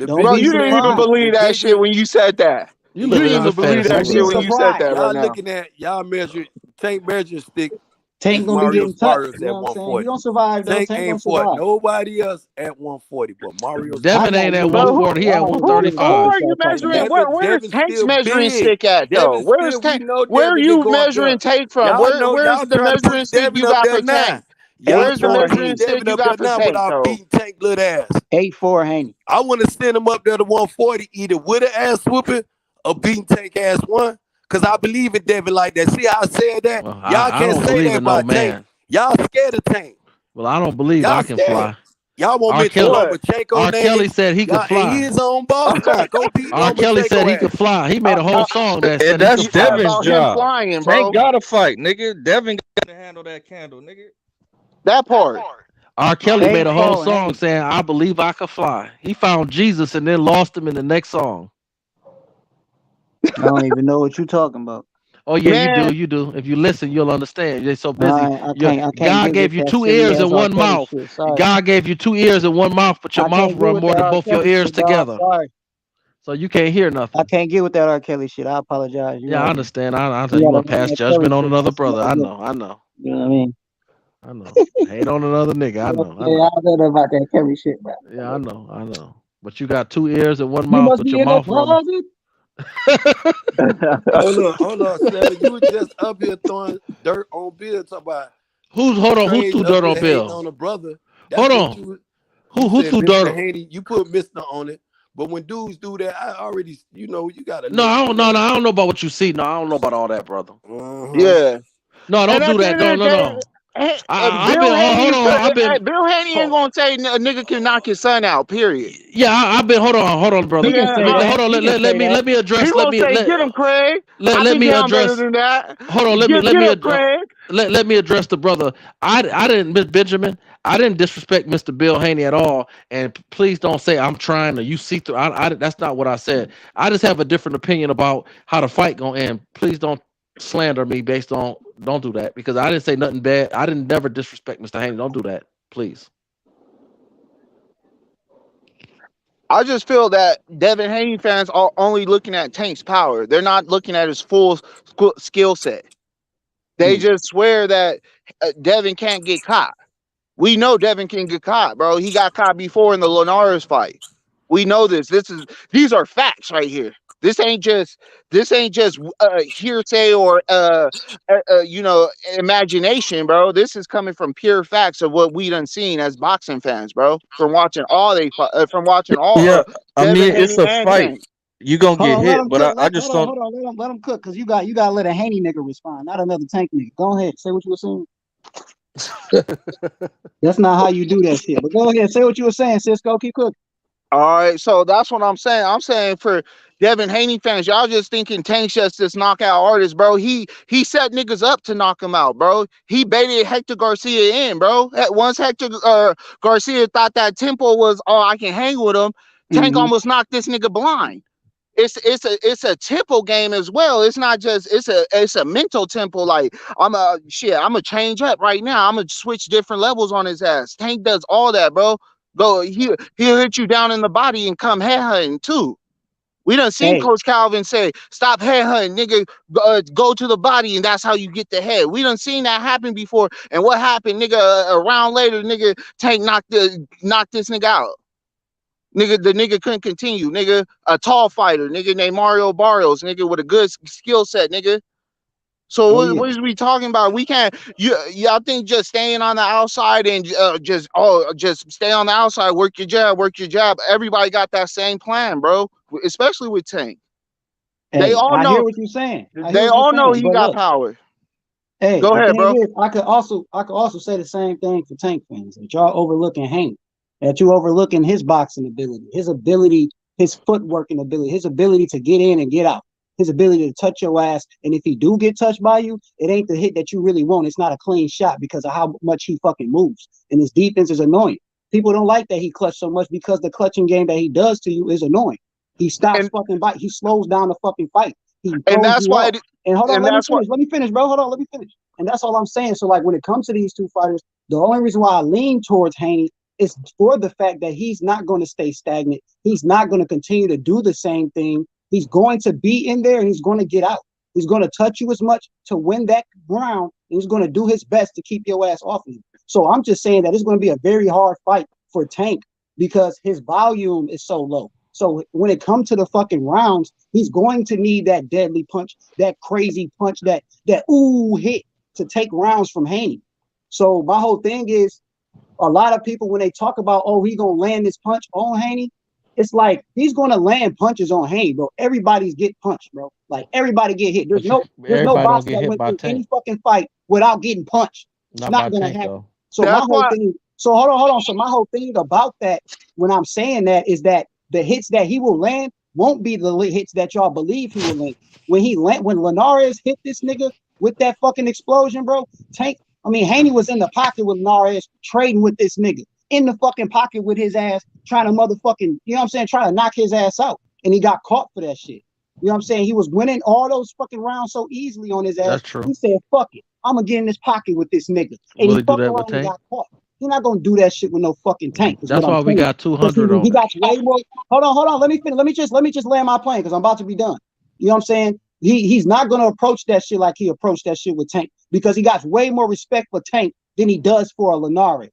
Speaker 14: Bro, you didn't even believe that shit when you said that.
Speaker 8: You
Speaker 14: didn't even believe that shit when you said that
Speaker 12: y'all
Speaker 14: right now.
Speaker 12: looking at y'all measure Tank measure stick.
Speaker 11: Tank gonna be getting touched. You know what I'm saying? He gonna survive though.
Speaker 12: Tank
Speaker 11: Tank
Speaker 12: ain't
Speaker 11: gonna
Speaker 12: fought
Speaker 11: survive.
Speaker 12: nobody else at 140, but Mario.
Speaker 8: Devin ain't at 140. He at 135.
Speaker 14: Who are you measuring? Where's Tank's measuring stick at though? Where's Tank? Where are you measuring Tank from? Where's the measuring stick you got for Tank? Where's the measuring stick you got for Tank though?
Speaker 12: Beating Tank little ass.
Speaker 11: 8'4" Haney.
Speaker 12: I want to send him up there to 140, either with an ass whooping or beating Tank ass one. Cause I believe in Devin like that. See how I said that?
Speaker 8: Well,
Speaker 12: Y'all can't say that about Tank. Y'all scared of Tank.
Speaker 8: Well, I don't believe I can fly.
Speaker 12: Y'all won't mention Lomachenko
Speaker 8: R.
Speaker 12: name.
Speaker 8: Kelly said he could fly.
Speaker 12: And he his own boss now. Go beat
Speaker 8: R. Kelly said he could fly. He made a whole song that said
Speaker 13: that's
Speaker 8: he could fly.
Speaker 13: Devin's job.
Speaker 14: Flying, bro.
Speaker 13: Tank gotta fight, nigga. Devin gotta handle that candle, nigga.
Speaker 14: That part.
Speaker 8: R. Kelly made a whole song saying, I believe I could fly. He found Jesus and then lost him in the next song.
Speaker 11: I don't even know what you're talking about.
Speaker 8: Oh yeah, you do. If you listen, you'll understand. You're so busy.
Speaker 11: I can't
Speaker 8: God gave you two ears and one mouth. God gave you 2 ears and one mouth, but your mouth run more than both your ears together. So you can't hear nothing.
Speaker 11: I can't get with that R. Kelly shit. I apologize.
Speaker 8: Yeah, I understand. I
Speaker 11: you
Speaker 8: you
Speaker 11: gotta
Speaker 8: want to
Speaker 11: run
Speaker 8: pass
Speaker 11: that Kelly
Speaker 8: judgment on
Speaker 11: shit.
Speaker 8: another
Speaker 11: That's
Speaker 8: brother.
Speaker 11: not
Speaker 8: I
Speaker 11: good.
Speaker 8: know. I know.
Speaker 11: You know what I mean?
Speaker 8: I know. Hate on another nigga. I know. I
Speaker 11: Yeah,
Speaker 8: know.
Speaker 11: I don't know about that Kelly shit, bro.
Speaker 8: Yeah, I know. I know. But you got 2 ears and 1
Speaker 11: You
Speaker 8: mouth,
Speaker 11: must
Speaker 8: but
Speaker 11: be
Speaker 8: your
Speaker 11: in the
Speaker 8: mouth running.
Speaker 12: Hold on, 7. You were just up here throwing dirt on Bill, talking about
Speaker 8: Who
Speaker 12: Strange
Speaker 8: threw
Speaker 12: up
Speaker 8: dirt on
Speaker 12: here hating
Speaker 8: Bill?
Speaker 12: on a brother. That's
Speaker 8: Hold
Speaker 12: what
Speaker 8: on.
Speaker 12: you
Speaker 8: Who
Speaker 12: said,
Speaker 8: threw dirt?
Speaker 12: Mr. Haney. You put Mr. on it, but when dudes do that, I already, you got a
Speaker 8: No,
Speaker 12: little.
Speaker 8: I don't know. No, I don't know about what you see. No, I don't know about all that, brother.
Speaker 14: Yeah.
Speaker 8: No,
Speaker 14: And
Speaker 8: don't do
Speaker 14: at the
Speaker 8: that.
Speaker 14: end
Speaker 8: No,
Speaker 14: of the
Speaker 8: no,
Speaker 14: day,
Speaker 8: no. I've
Speaker 14: Bill
Speaker 8: been
Speaker 14: Haney,
Speaker 8: hold on. I've been
Speaker 14: Bill Haney ain't gonna say a nigga can knock his son out. Period.
Speaker 8: yeah. I've been hold on, brother.
Speaker 11: He can say that.
Speaker 8: Hold on.
Speaker 11: He can say that.
Speaker 8: Let me
Speaker 14: He
Speaker 8: address.
Speaker 14: gonna say, "Get him, Craig. I
Speaker 8: Let
Speaker 14: can
Speaker 8: me
Speaker 14: down better
Speaker 8: address.
Speaker 14: than that.
Speaker 8: Hold on.
Speaker 14: Get him, Craig."
Speaker 8: Let me address the brother. I didn't, Miss Benjamin. I didn't disrespect Mr. Bill Haney at all. And please don't say I'm trying to. You see through. That's not what I said. I just have a different opinion about how the fight gonna end. Please don't slander me based on. Don't do that because I didn't say nothing bad. I didn't never disrespect Mr. Haney. Don't do that, please.
Speaker 14: I just feel that Devin Haney fans are only looking at Tank's power. They're not looking at his full skill set. They just swear that Devin can't get caught. We know Devin can get caught, bro. He got caught before in the Linares fight. We know this. These are facts right here. This ain't just hearsay or imagination, bro. This is coming from pure facts of what we done seen as boxing fans, bro. From watching all
Speaker 13: Yeah, I
Speaker 14: Devin
Speaker 13: mean it's
Speaker 14: Haney
Speaker 13: a
Speaker 14: and
Speaker 13: fight.
Speaker 14: Tank.
Speaker 13: You gonna
Speaker 11: Hold
Speaker 13: get
Speaker 11: on, let
Speaker 13: hit,
Speaker 11: him
Speaker 13: but
Speaker 11: cook.
Speaker 13: I just don't.
Speaker 11: Hold on, let him cook, cause you gotta let a Haney nigga respond, not another Tank nigga. Go ahead, say what you were saying. That's not how you do that shit. But go ahead, say what you were saying, Cisco. Keep cooking.
Speaker 14: All right, so that's what I'm saying. I'm saying for Devin Haney fans, y'all just thinking Tank's just this knockout artist, bro. He set niggas up to knock him out, bro. He baited Hector Garcia in, bro. Once Hector Garcia thought that tempo was, oh, I can hang with him, Tank almost knocked this nigga blind. It's a tempo game as well. It's not just it's a mental tempo. Like I'm gonna change up right now. I'm gonna switch different levels on his ass. Tank does all that, bro. He'll hit you down in the body and come headhunting too. We done seen Coach Calvin say, "Stop headhunting, nigga. Go to the body, and that's how you get the head." We done seen that happen before. And what happened, nigga? A round later, nigga, Tank knocked this nigga out. Nigga, the nigga couldn't continue. Nigga, a tall fighter, nigga named Mario Barrios, nigga with a good skill set, nigga. So what is we talking about? We can't. Y'all think just staying on the outside and just stay on the outside, work your jab. Everybody got that same plan, bro. Especially with Tank. They all know.
Speaker 11: I hear what you're saying.
Speaker 14: They all know he got power.
Speaker 11: Hey,
Speaker 14: go ahead, bro.
Speaker 11: I could also say the same thing for Tank fans. That y'all overlooking Hank. That you overlooking his boxing ability, his footworking ability, his ability to get in and get out. His ability to touch your ass, and if he do get touched by you, it ain't the hit that you really want. It's not a clean shot because of how much he fucking moves, and his defense is annoying. People don't like that he clutch so much because the clutching game that he does to you is annoying. He stops fucking fight. He slows down the fucking fight. And that's why. And hold on, let me finish, bro. Hold on, let me finish. And that's all I'm saying. So like when it comes to these two fighters, the only reason why I lean towards Haney is for the fact that he's not going to stay stagnant. He's not going to continue to do the same thing. He's going to be in there and he's going to get out. He's going to touch you as much to win that round. And he's going to do his best to keep your ass off of you. So I'm just saying that it's going to be a very hard fight for Tank because his volume is so low. So when it comes to the fucking rounds, he's going to need that deadly punch, that crazy punch, that ooh hit to take rounds from Haney. So my whole thing is a lot of people, when they talk about, oh, he's going to land this punch on Haney, it's like he's going to land punches on Haney, bro. Everybody's get punched, bro. Like everybody get hit. There's no boxer that went through any fucking fight without getting punched. It's not going to happen. Though. So my whole thing. So hold on. So my whole thing about that, when I'm saying that, is that the hits that he will land won't be the hits that y'all believe he will land. When Linares hit this nigga with that fucking explosion, bro. Haney was in the pocket with Linares trading with this nigga. In the fucking pocket with his ass, trying to motherfucking, you know what I'm saying, trying to knock his ass out. And he got caught for that shit. You know what I'm saying? He was winning all those fucking rounds so easily on his ass.
Speaker 8: That's true.
Speaker 11: He said, fuck it. I'm going to get in this pocket with this nigga. And he fucked around and got caught. He's not gonna do that shit with no fucking Tank.
Speaker 8: That's why we got 200 on
Speaker 11: he
Speaker 8: it.
Speaker 11: got way more. Hold on. Let me finish. Let me just land my plane because I'm about to be done. You know what I'm saying? He's not gonna approach that shit like he approached that shit with Tank because he got way more respect for Tank than he does for a Linares.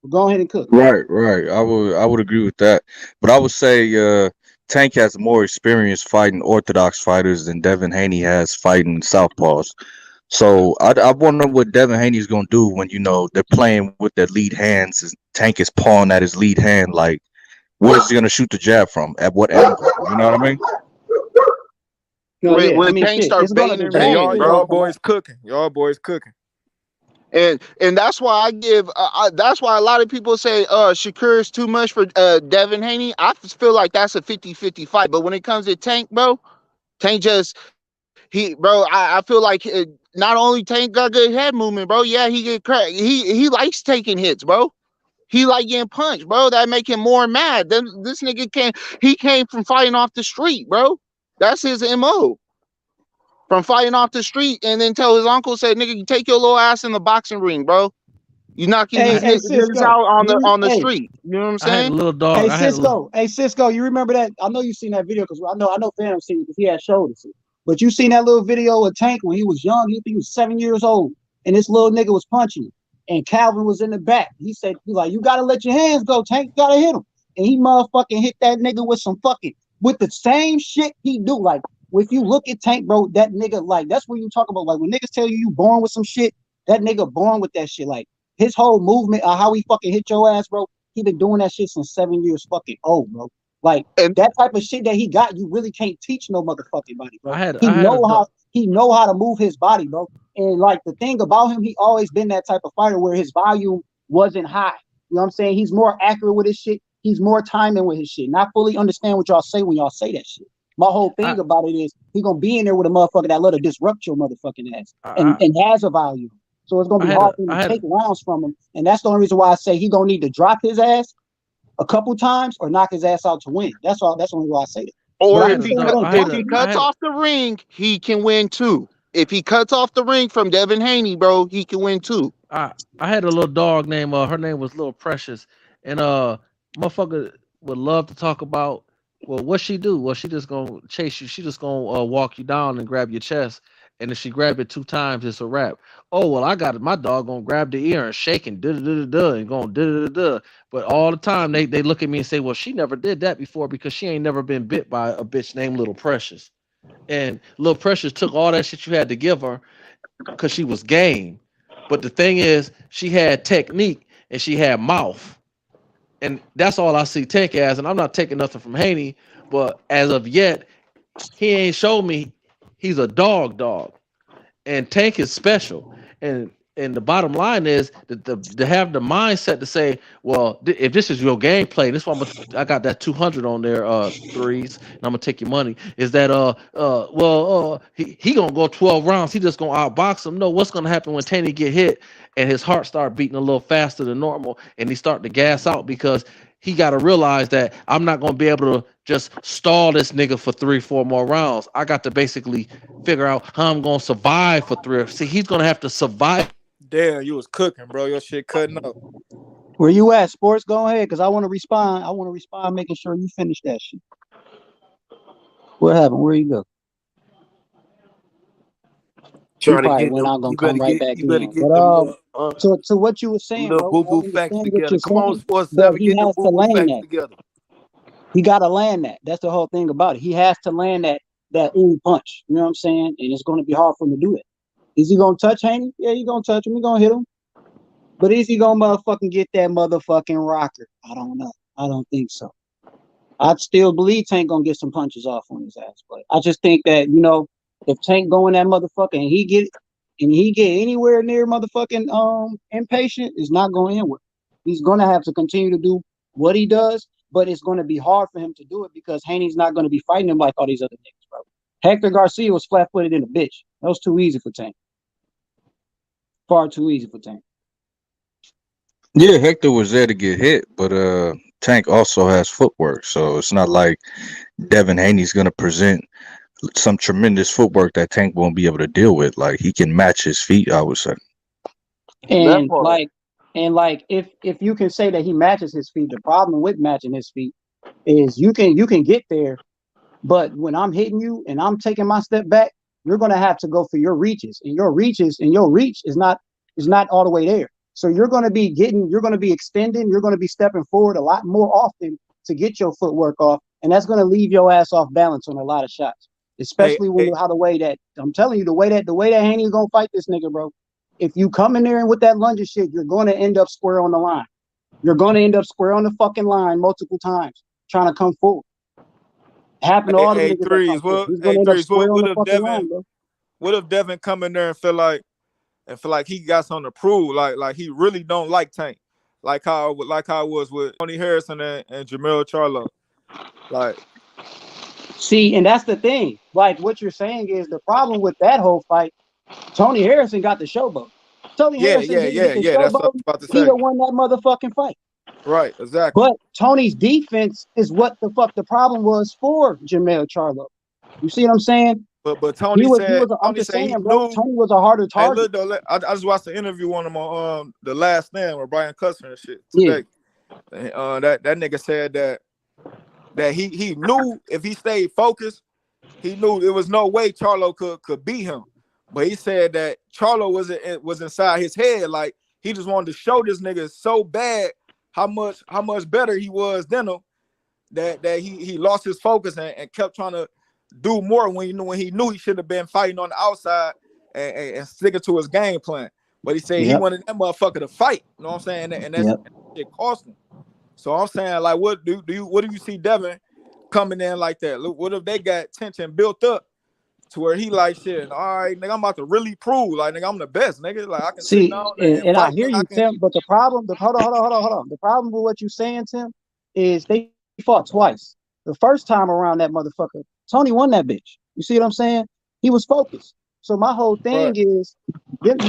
Speaker 11: Go ahead and cook.
Speaker 13: Right. I would agree with that, but I would say Tank has more experience fighting orthodox fighters than Devin Haney has fighting southpaws. So I wonder what Devin Haney's gonna do when they're playing with their lead hands. Tank is pawing at his lead hand. Like, where is he gonna shoot the jab from? At what angle? You know what I mean?
Speaker 14: When Tank starts banging him,
Speaker 10: y'all boys cooking. Y'all boys cooking.
Speaker 14: And that's why I give. That's why a lot of people say Shakur is too much for Devin Haney. I feel like that's a 50-50 fight. But when it comes to Tank, bro, Tank just I feel like not only Tank got good head movement, bro. Yeah, he get cracked. He likes taking hits, bro. He like getting punched, bro. That make him more mad. This nigga came from fighting off the street, bro. That's his MO. From fighting off the street and then tell his uncle, say, nigga, you take your little ass in the boxing ring, bro. You knocking these niggas out on the street. You know what I'm saying?
Speaker 8: I had a little dog.
Speaker 11: Hey Cisco, you remember that? I know you seen that video because I know Phantom seen it because he had showed it. But you seen that little video of Tank when he was young. He was 7 years old, and this little nigga was punching him, and Calvin was in the back. He said, you gotta let your hands go, Tank. You gotta hit him, and he motherfucking hit that nigga with the same shit he do. Like, if you look at Tank, bro, that nigga, like, that's what you talk about. Like, when niggas tell you born with some shit, that nigga born with that shit. Like, his whole movement, how he fucking hit your ass, bro, he been doing that shit since 7 years fucking old, bro. Like, that type of shit that he got, you really can't teach no motherfucking body, bro. He know how to move his body, bro. And, like, the thing about him, he always been that type of fighter where his volume wasn't high. You know what I'm saying? He's more accurate with his shit. He's more timing with his shit. And I fully understand what y'all say when y'all say that shit. My whole thing about it is he gonna be in there with a motherfucker that let her disrupt your motherfucking ass and has a volume. So it's gonna be hard for him to take rounds from him. And that's the only reason why I say he gonna need to drop his ass a couple times or knock his ass out to win. That's all. That's the only why I say that.
Speaker 14: Or if he cuts off the ring, he can win too. If he cuts off the ring from Devin Haney, bro, he can win too.
Speaker 8: I had a little dog named her name was Little Precious, and motherfucker would love to talk about. Well, what she do? Well, she just gonna chase you. She just gonna walk you down and grab your chest. And if she grab it 2 times, it's a wrap. Oh, well, I got it. My dog gonna grab the ear and shake and da-da-da-da-da and going da-da-da-da. But all the time they look at me and say, well, she never did that before because she ain't never been bit by a bitch named Little Precious. And Little Precious took all that shit you had to give her because she was game. But the thing is, she had technique and she had mouth. And that's all I see Tank as. And I'm not taking nothing from Haney, but as of yet, he ain't showed me he's a dog. And Tank is special. And the bottom line is that to have the mindset to say, well, if this is your gameplay, this one I got that 200 on there, threes, and I'm gonna take your money. Is that he gonna go 12 rounds? He just gonna outbox him? No, what's gonna happen when Taney get hit and his heart start beating a little faster than normal, and he start to gas out because he got to realize that I'm not gonna be able to just stall this nigga for 3-4 more rounds. I got to basically figure out how I'm gonna survive for 3. See, he's gonna have to survive.
Speaker 10: Damn, you was cooking, bro. Your shit cutting up.
Speaker 11: Where you at, Sports? Go ahead, because I want to respond. Making sure you finish that shit. What happened? Where you go?
Speaker 12: Trying to get
Speaker 11: we're not gonna come right back in.
Speaker 12: But
Speaker 11: to what you were saying,
Speaker 12: the boo facts together. Come on, Sports 7, get the boo facts together.
Speaker 11: He gotta land that. That's the whole thing about it. He has to land that ooh punch. You know what I'm saying? And it's gonna be hard for him to do that. Is he gonna touch Haney? Yeah, he gonna touch him. He gonna hit him. But is he gonna motherfucking get that motherfucking rocker? I don't know. I don't think so. I still believe Tank gonna get some punches off on his ass, but I just think that if Tank go in that motherfucker and he get anywhere near motherfucking impatient, it's not going in with. He's gonna have to continue to do what he does, but it's gonna be hard for him to do it because Haney's not gonna be fighting him like all these other niggas, bro. Hector Garcia was flat-footed in a bitch. That was too easy for Tank. Far too easy for Tank.
Speaker 13: Yeah, Hector was there to get hit, but Tank also has footwork, so it's not like Devin Haney's gonna present some tremendous footwork that Tank won't be able to deal with. Like, he can match his feet, I would say.
Speaker 11: And And like if you can say that he matches his feet, the problem with matching his feet is you can get there, but when I'm hitting you and I'm taking my step back, you're gonna have to go for your reaches, and your reach is not all the way there. So you're gonna be extending, you're gonna be stepping forward a lot more often to get your footwork off, and that's gonna leave your ass off balance on a lot of shots. Especially when the way that Haney's gonna fight this nigga, bro. If you come in there and with that lunge shit, you're gonna end up square on the line. You're gonna end up square on the fucking line multiple times trying to come forward. Happen to all the niggas that come forward. He's gonna end up square on the fucking line, bro.
Speaker 10: What if Devin come in there and feel like he got something to prove, like he really don't like Tank, like how it was with Tony Harrison and Jermell Charlo, like.
Speaker 11: See, and that's the thing. Like what you're saying is the problem with that whole fight. Tony Harrison got the showboat. Tony Harrison didn't get the
Speaker 10: That's what I was about to say.
Speaker 11: He won that motherfucking fight.
Speaker 10: Right, exactly.
Speaker 11: But Tony's defense is what the fuck the problem was for Jermell Charlo. You see what I'm saying?
Speaker 10: But Tony said
Speaker 11: Tony was a harder target.
Speaker 10: Hey, look, I just watched the interview on him on The Last Stand with Brian Custer and shit today. Yeah. That nigga said that he knew if he stayed focused, he knew there was no way Charlo could beat him. But he said that Charlo was inside his head, like he just wanted to show this nigga so bad how much better he was than him that he lost his focus and kept trying to do more when he knew he should have been fighting on the outside and sticking to his game plan. But he said he wanted that motherfucker to fight. You know what I'm saying? And that shit cost him. So I'm saying, like, what do you see Devin coming in like that? Look, what if they got tension built up to where he like shit? All right, nigga, I'm about to really prove, like, nigga, I'm the best, nigga. Like, I can
Speaker 11: see,
Speaker 10: and
Speaker 11: I hear you, Tim. But the problem, hold on. The problem with what you're saying, Tim, is they fought twice. The first time around, that motherfucker, Tony won that bitch. You see what I'm saying? He was focused. So my whole thing is, when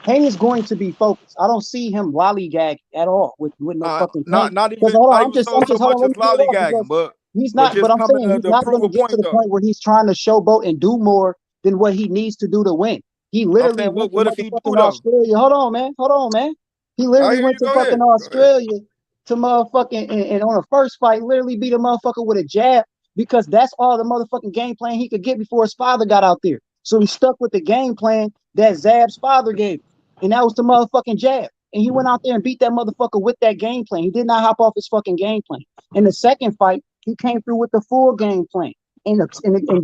Speaker 11: Haney's going to be focused. I don't see him lollygag at all with no fucking.
Speaker 10: Not even. I'm just lollygagging, but
Speaker 11: he's not. But I'm saying he's not going to get to the point where he's trying to showboat and do more than what he needs to do to win. He literally went to fucking Australia. Hold on, man. He literally went to fucking Australia to motherfucking and on the first fight, literally beat a motherfucker with a jab because that's all the motherfucking game plan he could get before his father got out there. So he stuck with the game plan that Zab's father gave him. And that was the motherfucking jab. And he went out there and beat that motherfucker with that game plan. He did not hop off his fucking game plan. In the second fight, he came through with the full game plan and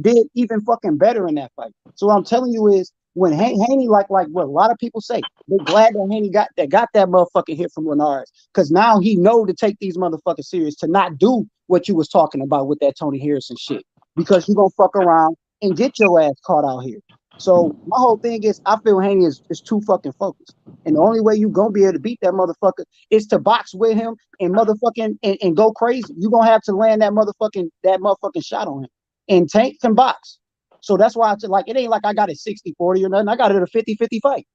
Speaker 11: did even fucking better in that fight. So what I'm telling you is when Haney, like what a lot of people say, they're glad that Haney got that motherfucking hit from Linares. Because now he know to take these motherfuckers serious, to not do what you was talking about with that Tony Harrison shit. Because you gonna fuck around and get your ass caught out here. So my whole thing is, I feel Haney is too fucking focused, and the only way you gonna be able to beat that motherfucker is to box with him and motherfucking and go crazy. You gonna have to land that motherfucking shot on him, and Tank can box. So that's why it ain't like I got a 60-40 or nothing. I got it a 50-50 fight.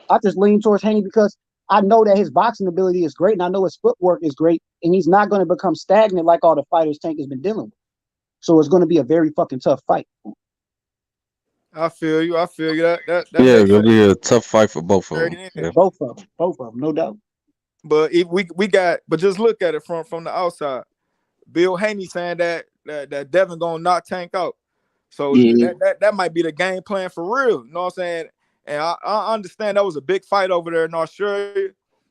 Speaker 11: I just lean towards Haney because I know that his boxing ability is great, and I know his footwork is great, and he's not gonna become stagnant like all the fighters Tank has been dealing with. So it's gonna be a very fucking tough fight.
Speaker 10: I feel you. That
Speaker 13: it's gonna be a tough fight for both of them.
Speaker 11: Yeah. Both of them, no doubt.
Speaker 10: But if we just look at it from the outside. Bill Haney saying that Devin gonna knock Tank out. So that might be the game plan for real. You know what I'm saying? And I understand that was a big fight over there in Australia,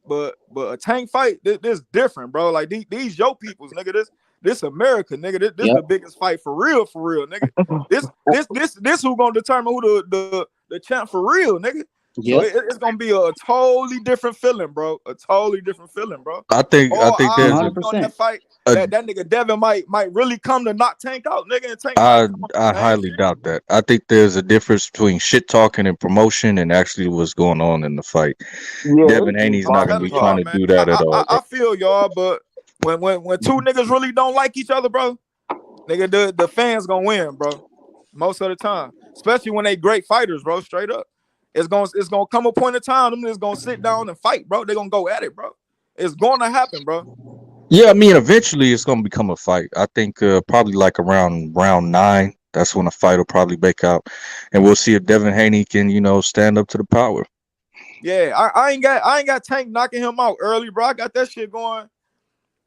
Speaker 10: but a Tank fight, this different, bro. Like these your peoples, nigga. This America, nigga. This the biggest fight for real, nigga. This who gonna determine who the champ for real, nigga. So it's gonna be a totally different feeling, bro. I think there's that fight that nigga Devin might really come to knock Tank out, nigga. And Tank
Speaker 13: I highly doubt that. I think there's a difference between shit talking and promotion and actually what's going on in the fight. Devin Haney's not gonna be trying to do that at all.
Speaker 10: I feel y'all, but when two niggas really don't like each other, bro, nigga, the fans gonna win, bro. Most of the time, especially when they great fighters, bro. Straight up, it's gonna come a point in time. Them niggas gonna sit down and fight, bro. They gonna go at it, bro. It's gonna happen, bro.
Speaker 13: Yeah, I mean, eventually it's gonna become a fight. I think probably like around round 9. That's when a fight will probably break out, and we'll see if Devin Haney can, stand up to the power.
Speaker 10: Yeah, I ain't got Tank knocking him out early, bro. I got that shit going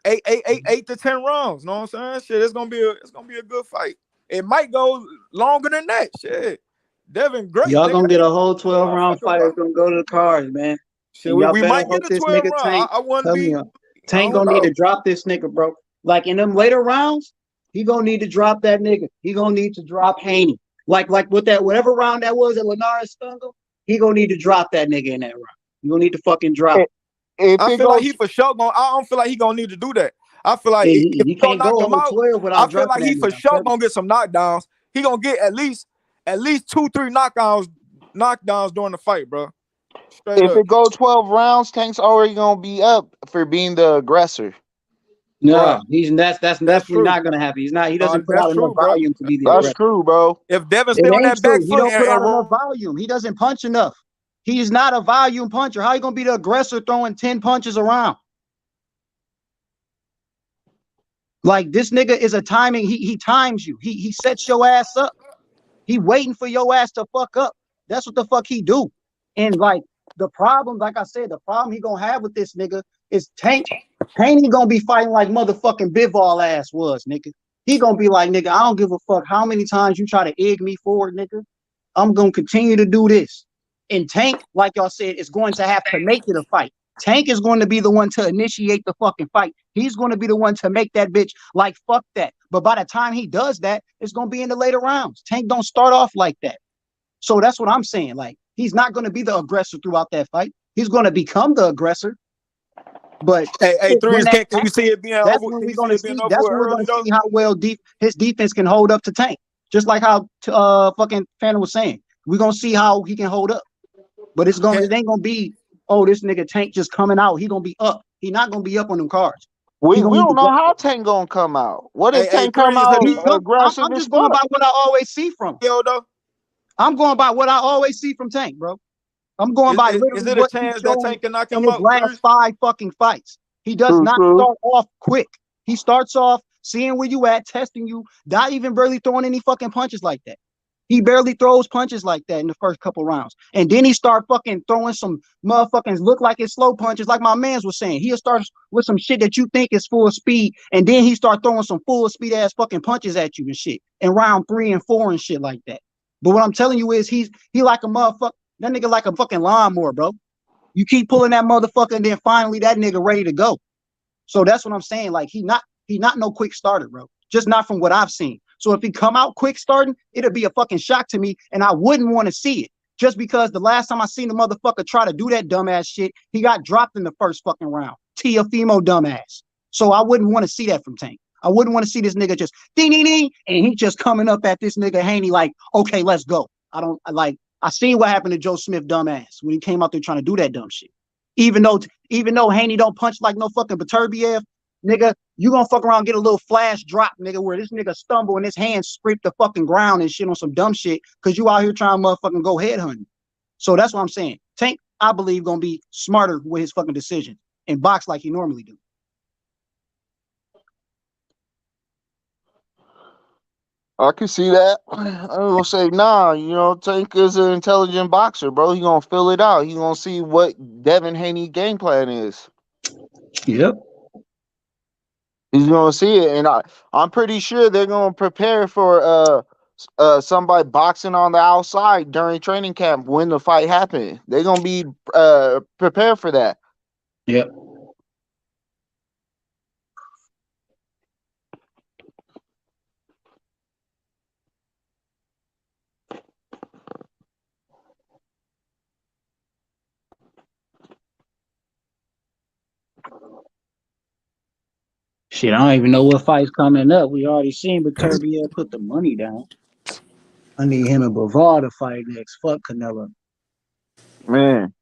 Speaker 10: 8 to 10 rounds. Know what I'm saying? Shit, it's gonna be a good fight. It might go longer than that. Shit. Devin, great.
Speaker 11: Y'all
Speaker 10: Nigga.
Speaker 11: gonna get a whole 12-round fight. It's gonna go to the cards, man.
Speaker 10: Shit, we might get a 12 round.
Speaker 11: Tank.
Speaker 10: I wouldn't be.
Speaker 11: Tank gonna need to drop this nigga, bro. Like in them later rounds, he gonna need to drop that nigga. He gonna need to drop Haney. Like with that whatever round that was at Linares Stungle, he gonna need to drop that nigga in that round. You gonna need to fucking drop.
Speaker 10: I feel like he for sure gonna. I don't feel like he gonna need to do that. I feel like if he
Speaker 11: can't
Speaker 10: gonna
Speaker 11: go
Speaker 10: knock him out,
Speaker 11: 12 without
Speaker 10: I feel like he for sure gonna get some knockdowns. He gonna get at least 2-3 knockdowns during the fight, bro.
Speaker 14: If it go 12 rounds, Tank's already gonna be up for being the aggressor.
Speaker 11: No, that's definitely not gonna happen. He doesn't put out enough volume to be the aggressor.
Speaker 14: That's true, bro.
Speaker 10: If Devin stay on that back foot,
Speaker 11: he don't put out enough volume. He doesn't punch enough. He's not a volume puncher. How you gonna be the aggressor throwing 10 punches around? Like this nigga is a timing. He times you. He sets your ass up. He waiting for your ass to fuck up. That's what the fuck he do. And like the problem, like I said, the problem he gonna have with this nigga is Tank. Haney gonna be fighting like motherfucking Bivol ass was, nigga. He gonna be like, nigga, I don't give a fuck how many times you try to egg me forward, nigga. I'm gonna continue to do this. And Tank, like y'all said, is going to have to make it a fight. Tank is going to be the one to initiate the fucking fight. He's going to be the one to make that bitch like fuck that. But by the time he does that, it's going to be in the later rounds. Tank don't start off like that. So that's what I'm saying. Like, he's not going to be the aggressor throughout that fight. He's going to become the aggressor. But
Speaker 10: hey, Threes, can you see it being over?
Speaker 11: That's when we're going to see. That's when we're going to see how well his defense can hold up to Tank. Just like how fucking Phantom was saying, we're going to see how he can hold up. But it ain't gonna be, oh, this nigga Tank just coming out. He gonna be up. He not gonna be up on them cards.
Speaker 14: We don't know how Tank gonna come out. What if Tank come out aggressive?
Speaker 11: I'm just going by what I always see from him. I'm going by what I always see from Tank, bro. I'm going by literally
Speaker 10: is it a chance that Tank can knock him
Speaker 11: out in his last 5 fucking fights. He does not start off quick. He starts off seeing where you at, testing you, not even barely throwing any fucking punches like that. He barely throws punches like that in the first couple rounds. And then he start fucking throwing some motherfuckers look like it's slow punches, like my mans was saying. He'll start with some shit that you think is full speed, and then he start throwing some full speed ass fucking punches at you and shit in round 3 and 4 and shit like that. But what I'm telling you is he like a motherfucker, that nigga like a fucking lawnmower, bro. You keep pulling that motherfucker, and then finally that nigga ready to go. So that's what I'm saying. Like he not no quick starter, bro. Just not from what I've seen. So if he come out quick starting, it'll be a fucking shock to me, and I wouldn't want to see it. Just because the last time I seen the motherfucker try to do that dumbass shit, he got dropped in the first fucking round. Tiafimo dumbass. So I wouldn't want to see that from Tank. I wouldn't want to see this nigga just ding ding ding, and he just coming up at this nigga Haney like, okay, let's go. I seen what happened to Joe Smith dumbass when he came out there trying to do that dumb shit. Even though Haney don't punch like no fucking Beterbiev, nigga, you gonna fuck around and get a little flash drop, nigga, where this nigga stumble and his hands scrape the fucking ground and shit on some dumb shit because you out here trying to motherfucking go head hunting. So that's what I'm saying. Tank, I believe, gonna be smarter with his fucking decisions and box like he normally do.
Speaker 14: I can see that. I'm gonna say, nah, Tank is an intelligent boxer, bro. He gonna fill it out. He gonna see what Devin Haney's game plan is.
Speaker 11: Yep.
Speaker 14: He's gonna see it, and I'm pretty sure they're gonna prepare for somebody boxing on the outside during training camp when the fight happened. They're gonna be prepared for that.
Speaker 11: Yep. Shit, I don't even know what fight's coming up. We already seen Beterbiev put the money down. I need him and Bivol to fight next. Fuck Canelo.
Speaker 14: Man.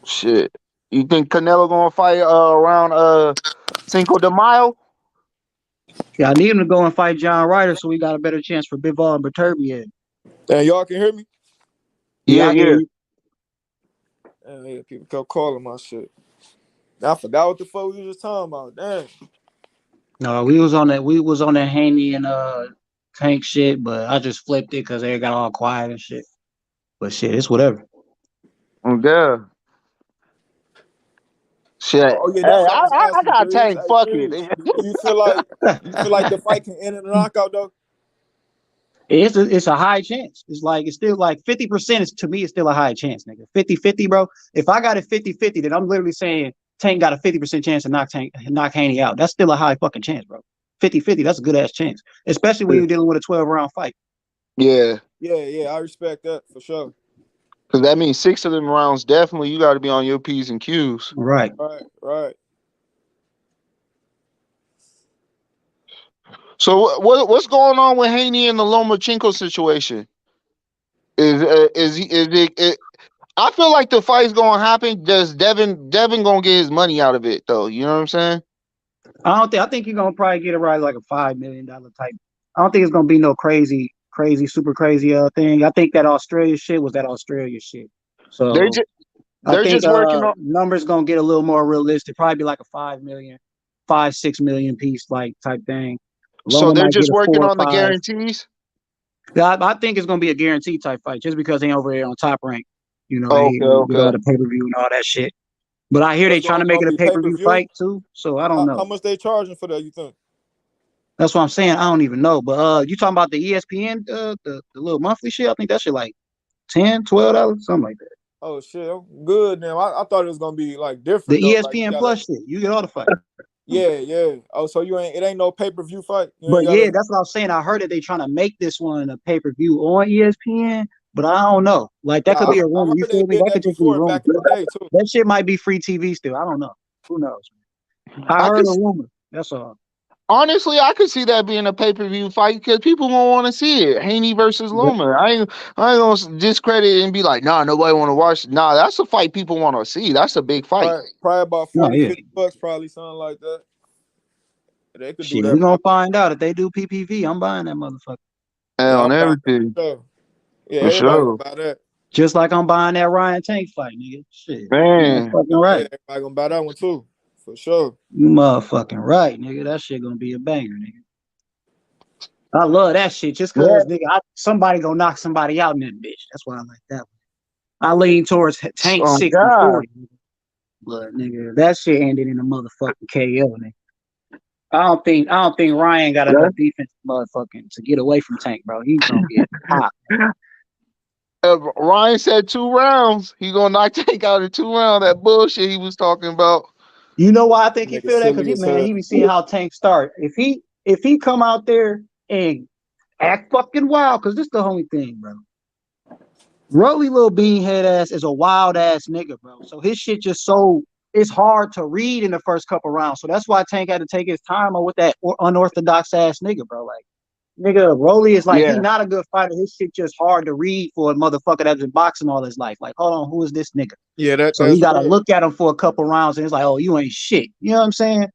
Speaker 14: Shit. You think Canelo gonna fight around Cinco de Mayo?
Speaker 11: Yeah, I need him to go and fight John Ryder so we got a better chance for Bivol and Beterbiev.
Speaker 10: Damn, y'all can hear me?
Speaker 14: Yeah.
Speaker 10: Yeah, people kept calling my shit. I forgot what the fuck we was just talking about. Damn.
Speaker 11: No, we was on that Haney and Tank shit, but I just flipped it because they got all quiet and shit. But shit, it's whatever.
Speaker 14: Yeah. Shit.
Speaker 10: Oh yeah,
Speaker 14: Hey,
Speaker 10: that's what I was
Speaker 14: I
Speaker 10: asking.
Speaker 14: got Tank.
Speaker 10: Hey,
Speaker 14: Fuck
Speaker 10: Breeze,
Speaker 14: it.
Speaker 10: you feel like the fight can end in a knockout though?
Speaker 11: It's a high chance. It's still like 50% is to me it's still a high chance, nigga. 50-50, bro. If I got a 50-50, then I'm literally saying Tank got a 50% chance to knock Haney out. That's still a high fucking chance, bro. 50-50, that's a good ass chance. Especially when you're dealing with a 12-round fight.
Speaker 14: Yeah.
Speaker 10: Yeah, I respect that for sure.
Speaker 14: Because that means 6 of them rounds definitely you got to be on your P's and Q's.
Speaker 11: Right.
Speaker 10: Right.
Speaker 14: So what's going on with Haney and the Lomachenko situation? Is it? I feel like the fight's gonna happen. Does Devin gonna get his money out of it though? You know what I'm saying?
Speaker 11: I think you're gonna probably get it right like a $5 million type. I don't think it's gonna be no crazy, super crazy thing. I think that Australia shit was that Australia shit. So
Speaker 14: they're just working on
Speaker 11: numbers gonna get a little more realistic. Probably be like a 5 million, 5-6 million piece like type thing.
Speaker 14: So they're just working on the guarantees.
Speaker 11: I think it's gonna be a guarantee type fight just because they over there on Top Rank. You know,
Speaker 14: okay.
Speaker 11: All the pay-per-view and all that shit. But I hear they trying to make it a pay-per-view fight too. So I don't know.
Speaker 10: How much they charging for that, you think?
Speaker 11: That's what I'm saying. I don't even know. But you talking about the ESPN, the little monthly shit? I think that shit like $10, $12, something like that.
Speaker 10: Oh shit, I'm good now. I thought it was gonna be like different.
Speaker 11: The ESPN Plus shit, you get all the fight.
Speaker 10: Yeah. Oh, so it ain't no pay-per-view fight.
Speaker 11: But yeah, that's what I'm saying. I heard that they trying to make this one a pay-per-view on ESPN, but I don't know. Like that could be a rumor. You feel me? That could just be a rumor. That shit might be free TV still. I don't know. Who knows? I heard a rumor. That's all.
Speaker 14: Honestly, I could see that being a pay-per-view fight because people won't want to see it. Haney versus Loma. I ain't gonna discredit and be like, nah, nobody want to watch. Nah, that's a fight people want to see. That's a big fight.
Speaker 10: Probably about $40-$50, probably something like that. They could do that.
Speaker 11: We're gonna find out if they do PPV. I'm buying that motherfucker.
Speaker 14: On everything.
Speaker 10: Yeah,
Speaker 14: for sure.
Speaker 10: Buy that.
Speaker 11: Just like I'm buying that Ryan Tank fight, nigga. Shit.
Speaker 14: Man.
Speaker 11: Fucking right.
Speaker 10: Yeah, everybody gonna buy that one too. For sure.
Speaker 11: You motherfucking right, nigga. That shit gonna be a banger, nigga. I love that shit just because, nigga, somebody gonna knock somebody out in that bitch. That's why I like that one. I lean towards Tank 60-40. But, nigga, that shit ended in a motherfucking KO, nigga. I don't think Ryan got enough defense motherfucking to get away from Tank, bro. He's gonna get hot.
Speaker 14: Ryan said 2 rounds. He gonna knock Tank out in 2 rounds. That bullshit he was talking about.
Speaker 11: You know why I think he feel that? Because he be seeing how Tank start. If he come out there and act fucking wild, because this is the only thing, bro. Rolly little beanhead ass is a wild ass nigga, bro. So his shit just it's hard to read in the first couple rounds. So that's why Tank had to take his time on with that unorthodox ass nigga, bro. Like, nigga, Rolly is like, he's not a good fighter. His shit just hard to read for a motherfucker that's been boxing all his life. Like, hold on, who is this nigga?
Speaker 10: Yeah,
Speaker 11: so you gotta look at him for a couple rounds and it's like, oh, you ain't shit. You know what I'm saying?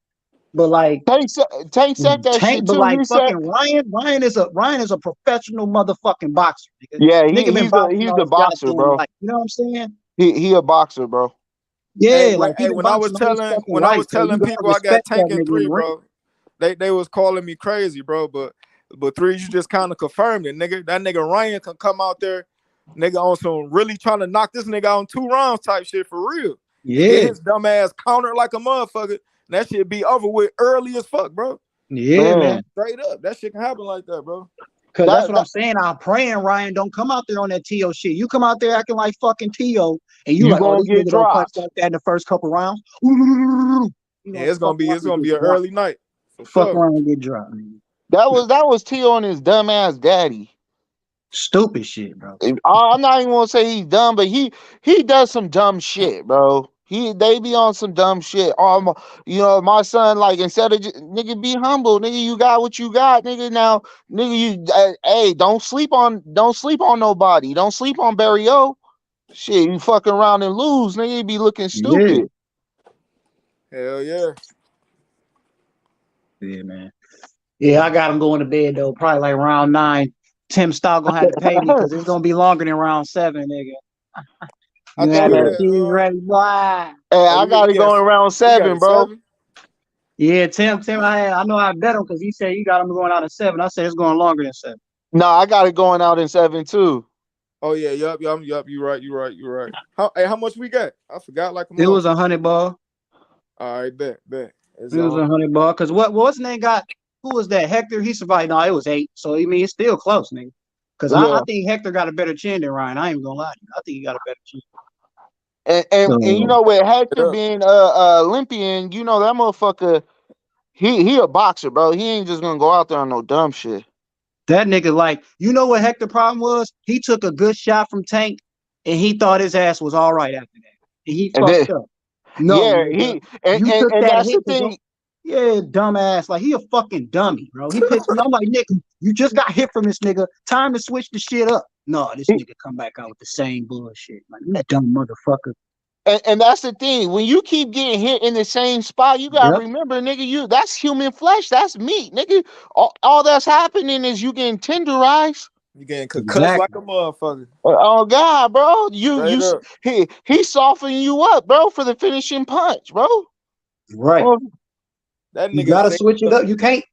Speaker 11: But like
Speaker 14: Tank said that shit
Speaker 11: but
Speaker 14: too.
Speaker 11: like fucking Ryan is a professional motherfucking boxer. Nigga.
Speaker 14: Yeah, he's a boxer, bro.
Speaker 11: Like, you know what I'm saying?
Speaker 14: He a boxer, bro.
Speaker 11: Yeah,
Speaker 10: when I was telling people I got Tank in 3, bro, they was calling me crazy, bro. But 3, you just kind of confirmed it, nigga. That nigga Ryan can come out there, nigga, on some really trying to knock this nigga out in 2 rounds type shit for real.
Speaker 11: Yeah,
Speaker 10: get his dumb ass counter like a motherfucker. That shit be over with early as fuck, bro.
Speaker 11: Yeah, man.
Speaker 10: Straight up, that shit can happen like that, bro.
Speaker 11: Cause that's what I'm saying. I'm praying Ryan don't come out there on that T.O. shit. You come out there acting like fucking T.O. and you like, oh, this nigga don't punch like that in the first couple rounds.
Speaker 10: It's gonna be an early night.
Speaker 11: Fuck around and get dropped.
Speaker 14: That was T.O. and his dumb ass daddy.
Speaker 11: Stupid shit, bro.
Speaker 14: I'm not even gonna say he's dumb, but he does some dumb shit, bro. They be on some dumb shit. You know, my son, like, instead of nigga, be humble, nigga. You got what you got, nigga. Now, nigga, hey, don't sleep on nobody. Don't sleep on Barry O. Shit, you fucking around and lose, nigga. You be looking stupid.
Speaker 10: Hell yeah.
Speaker 11: Yeah, man. Yeah, I got him going to bed though. Probably like round 9. Tim Stock gonna have to pay me because it's gonna be longer than round 7, nigga. You had that cheese ready, boy.
Speaker 14: Hey, I got it going around 7, bro.
Speaker 11: 7? Yeah, Tim, I know I bet him because he said you got him going out at 7. I said it's going longer than 7.
Speaker 14: No, I got it going out in 7 too.
Speaker 10: Oh yeah, yup. You right. How much we got? I forgot like a
Speaker 11: It
Speaker 10: month.
Speaker 11: was $100 ball.
Speaker 10: All right, bet.
Speaker 11: It was $100 ball. Cause what's name got? Who was that? Hector. He survived. No, it was 8. So I mean, it's still close, nigga. Cause I think Hector got a better chin than Ryan. I ain't even gonna lie to you. I think he got a better chin.
Speaker 14: And you know, with Hector being Olympian, you know that motherfucker. He a boxer, bro. He ain't just gonna go out there on no dumb shit.
Speaker 11: That nigga, like, you know what Hector problem was? He took a good shot from Tank, and he thought his ass was all right after that. And he fucked up. No,
Speaker 14: yeah,
Speaker 11: nigga.
Speaker 14: and that's the thing.
Speaker 11: Yeah, dumbass. Like, he a fucking dummy, bro. He pissed me. I'm like, nigga, you just got hit from this nigga. Time to switch the shit up. No, this nigga come back out with the same bullshit. Like, you dumb motherfucker.
Speaker 14: And that's the thing. When you keep getting hit in the same spot, you gotta remember, nigga, that's human flesh. That's meat, nigga. All that's happening is you getting tenderized.
Speaker 10: You getting concussed like a motherfucker.
Speaker 14: Oh God, bro. He softening you up, bro, for the finishing punch, bro.
Speaker 11: Right.
Speaker 10: That nigga,
Speaker 11: you gotta switch it up. You can't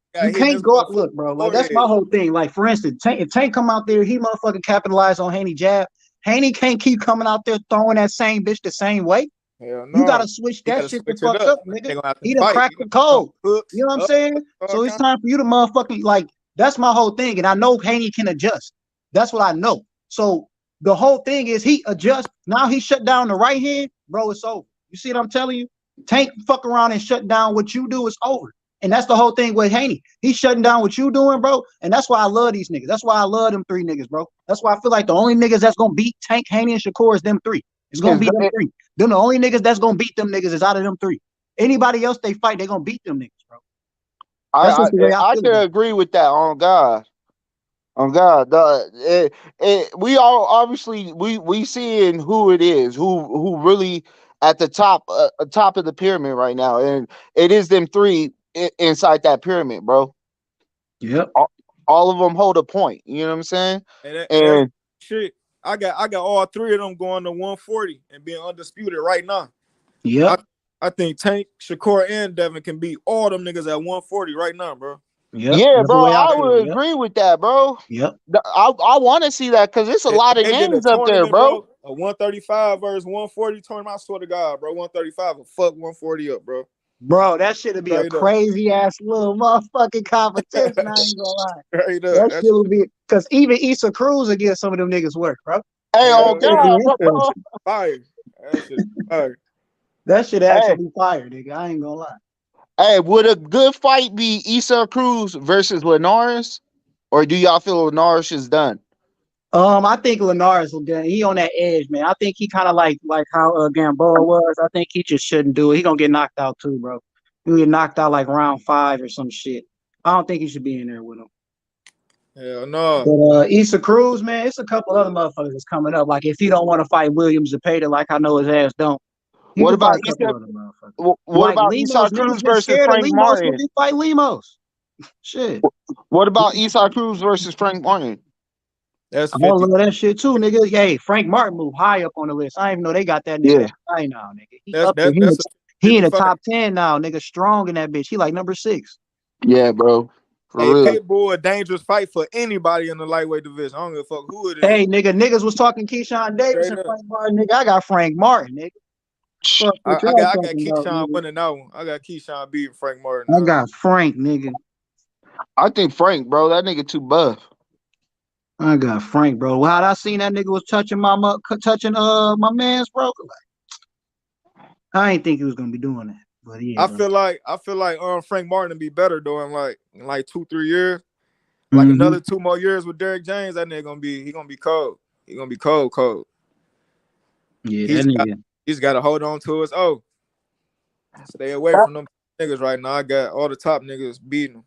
Speaker 11: go up. Look, bro. Like, that's my whole thing. Like, for instance, if Tank come out there, he motherfucking capitalize on Haney jab. Haney can't keep coming out there throwing that same bitch the same way.
Speaker 10: Hell no.
Speaker 11: You gotta switch that shit the fuck up, nigga. He done cracked the code. You know what I'm saying? So it's time for you to motherfucking, like, that's my whole thing. And I know Haney can adjust. That's what I know. So the whole thing is he adjusts. Now he shut down the right hand, bro, it's over. You see what I'm telling you? Tank fuck around and shut down what you do, is over. And that's the whole thing with Haney. He's shutting down what you doing, bro. And that's why I love these niggas. That's why I love them 3 niggas, bro. That's why I feel like the only niggas that's gonna beat Tank, Haney, and Shakur is them 3. It's gonna be them 3. Then the only niggas that's gonna beat them niggas is out of them 3. Anybody else they fight, they gonna beat them niggas, bro.
Speaker 14: I can agree with that. On God. On God, we all obviously we seeing who it is, who really at the top of the pyramid right now, and it is them 3 inside that pyramid, bro.
Speaker 11: Yep.
Speaker 14: All of them hold a point. You know what I'm saying?
Speaker 10: And shit, I got all 3 of them going to 140 and being undisputed right now.
Speaker 11: Yep.
Speaker 10: I think Tank, Shakur, and Devin can beat all them niggas at 140 right now, bro.
Speaker 11: Yep.
Speaker 14: Yeah, bro, I would agree with that, bro.
Speaker 11: Yep.
Speaker 14: I want to see that because it's a lot of names up there, bro.
Speaker 10: A 135 versus 140 tournament, I swear to God, bro. 135 will fuck 140 up, bro.
Speaker 11: Bro, that shit'll be a crazy ass little motherfucking competition. I ain't gonna lie. That shit will be, because even Issa Cruz will give some of them niggas work, bro.
Speaker 14: Hey, oh God, bro.
Speaker 10: Fire. That shit fire.
Speaker 11: That shit actually be fire, nigga. I ain't gonna lie.
Speaker 14: Hey, would a good fight be Issa Cruz versus Linares, or do y'all feel Linares is done?
Speaker 11: I think Linares will get. He on that edge, man. I think he kind of like how Gamboa was. I think he just shouldn't do it. He gonna get knocked out too, bro. He get knocked out like round 5 or some shit. I don't think he should be in there with him.
Speaker 10: Hell no.
Speaker 11: But Issa Cruz, man, it's a couple other motherfuckers that's coming up. Like, if he don't want to fight Williams Zepeda, like I know his ass don't.
Speaker 14: What about Issa Cruz versus Frank Martin?
Speaker 11: He fight Lemos. Shit.
Speaker 14: What about Issa Cruz versus Frank Martin?
Speaker 10: That's
Speaker 11: I love that shit too, nigga. Hey, Frank Martin moved high up on the list. I didn't even know they got that nigga high now, nigga. He up there. He in the top 10 now, nigga. Strong in that bitch. He like number 6.
Speaker 14: Yeah, bro.
Speaker 10: Pitbull, a dangerous fight for anybody in the lightweight division. I don't give a fuck who it is.
Speaker 11: Hey, nigga, niggas was talking Keyshawn Davis and Frank Martin, nigga. I got Frank Martin, nigga.
Speaker 10: I got Keyshawn winning that one. I got Keyshawn beating Frank Martin.
Speaker 11: I got Frank, nigga.
Speaker 14: I think Frank, bro. That nigga too buff.
Speaker 11: I got Frank, bro. How I seen that nigga was touching my man's, bro. Like, I ain't think he was gonna be doing that. But yeah,
Speaker 10: I feel like Frank Martin be better though in like 2-3 years. Like another 2 more years with Derrick James, that nigga gonna be cold. He gonna be cold.
Speaker 11: Yeah,
Speaker 10: he's got to hold on to us. Oh, stay away from them niggas right now. I got all the top niggas beating them.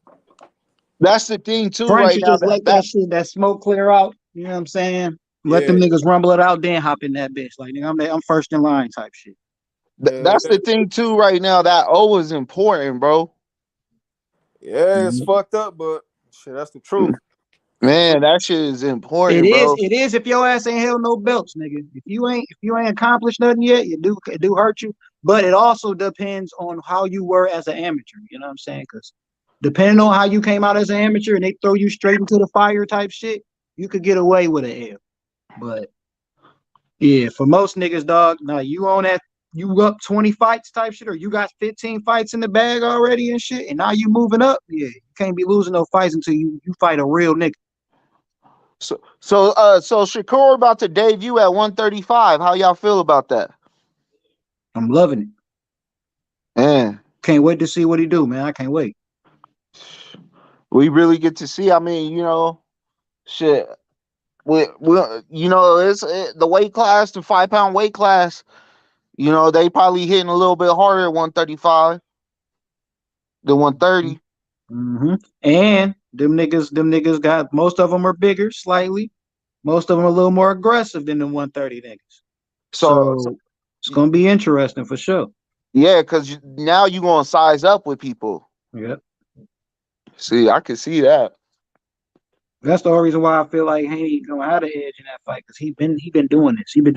Speaker 14: That's the thing too.
Speaker 11: Frank
Speaker 14: right
Speaker 11: should
Speaker 14: now,
Speaker 11: just let that shit, that smoke clear out. You know what I'm saying? Let them niggas rumble it out, then hop in that bitch. Like, nigga, I'm first in line type shit.
Speaker 14: That's the thing too. Right now, that O is important, bro.
Speaker 10: Yeah, it's fucked up, but shit, that's the truth.
Speaker 14: Man, that shit is important, bro.
Speaker 11: It is if your ass ain't held no belts, nigga. If you ain't accomplished nothing yet, it do hurt you. But it also depends on how you were as an amateur. You know what I'm saying? Because depending on how you came out as an amateur and they throw you straight into the fire type shit, you could get away with an L. But yeah, for most niggas, dog, now you on that, you up 20 fights type shit, or you got 15 fights in the bag already and shit, and now you moving up. Yeah, you can't be losing no fights until you fight a real nigga.
Speaker 14: So Shakur about to debut at 135. How y'all feel about that?
Speaker 11: I'm loving it.
Speaker 14: Man,
Speaker 11: can't wait to see what he do, man. I can't wait.
Speaker 14: We really get to see. I mean, you know, shit. We you know, the weight class, the 5-pound weight class. You know, they probably hitting a little bit harder at 135 than 130.
Speaker 11: Mm-hmm. And them niggas got, most of them are bigger slightly. Most of them are a little more aggressive than the 130 niggas. So it's gonna be interesting for sure.
Speaker 14: Yeah, because now you're gonna size up with people.
Speaker 11: Yep.
Speaker 14: See, I can see that.
Speaker 11: That's the only reason why I feel like Haney gonna have the edge in that fight, because he been doing this. He been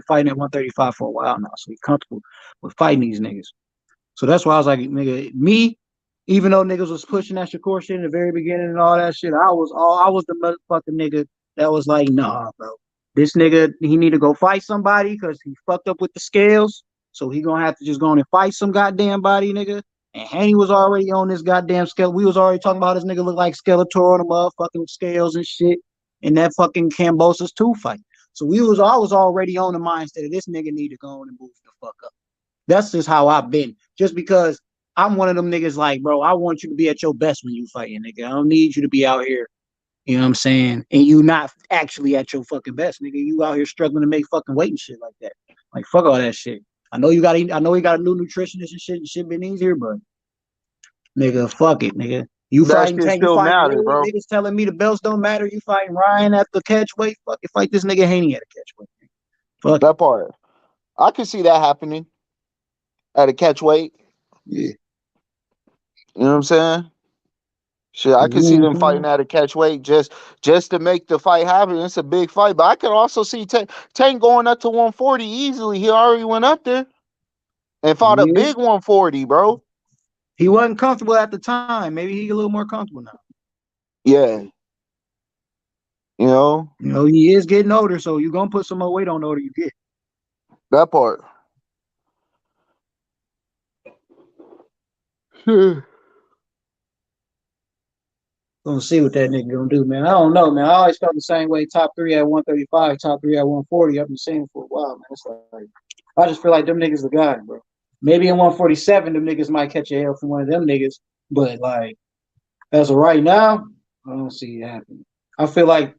Speaker 11: fighting at 135 for a while now, so he's comfortable with fighting these niggas. So that's why I was like, nigga, me, even though niggas was pushing that Shakur shit in the very beginning and all that shit, I was the motherfucking nigga that was like, nah, bro. This nigga, he need to go fight somebody because he fucked up with the scales. So he gonna have to just go on and fight some goddamn body, nigga. And Haney was already on this goddamn scale. We was already talking about this nigga look like Skeletor on the motherfucking scales and shit in that fucking Cambosos 2 fight. So I was already on the mindset of this nigga need to go on and move the fuck up. That's just how I've been. Just because I'm one of them niggas like, bro, I want you to be at your best when you fighting, nigga. I don't need you to be out here, you know what I'm saying? And you not actually at your fucking best, nigga. You out here struggling to make fucking weight and shit like that. Like, fuck all that shit. I know he got a new nutritionist and shit. Shit been easier, but nigga, fuck it, nigga. You fighting Tank, you fighting
Speaker 14: matters, bro.
Speaker 11: Niggas telling me the belts don't matter. You fighting Ryan at the catch weight. Fuck it, fight this nigga Haney at a catch weight.
Speaker 14: Fuck that part. I can see that happening at a catch weight.
Speaker 11: Yeah.
Speaker 14: You know what I'm saying? Shit, I can see them fighting at a catch weight just to make the fight happen. It's a big fight, but I can also see Tank going up to 140 easily. He already went up there and fought a big 140, bro.
Speaker 11: He wasn't comfortable at the time. Maybe he's a little more comfortable now.
Speaker 14: Yeah. You know,
Speaker 11: he is getting older, so you're gonna put some more weight on the older you get.
Speaker 14: That part.
Speaker 11: Gonna see what that nigga gonna do, man. I don't know, man. I always felt the same way. Top 3 at 135, top 3 at 140. I've been saying for a while, man. It's like I just feel like them niggas the guy, bro. Maybe in 147, them niggas might catch a hell from one of them niggas, but like as of right now, I don't see it happening. I feel like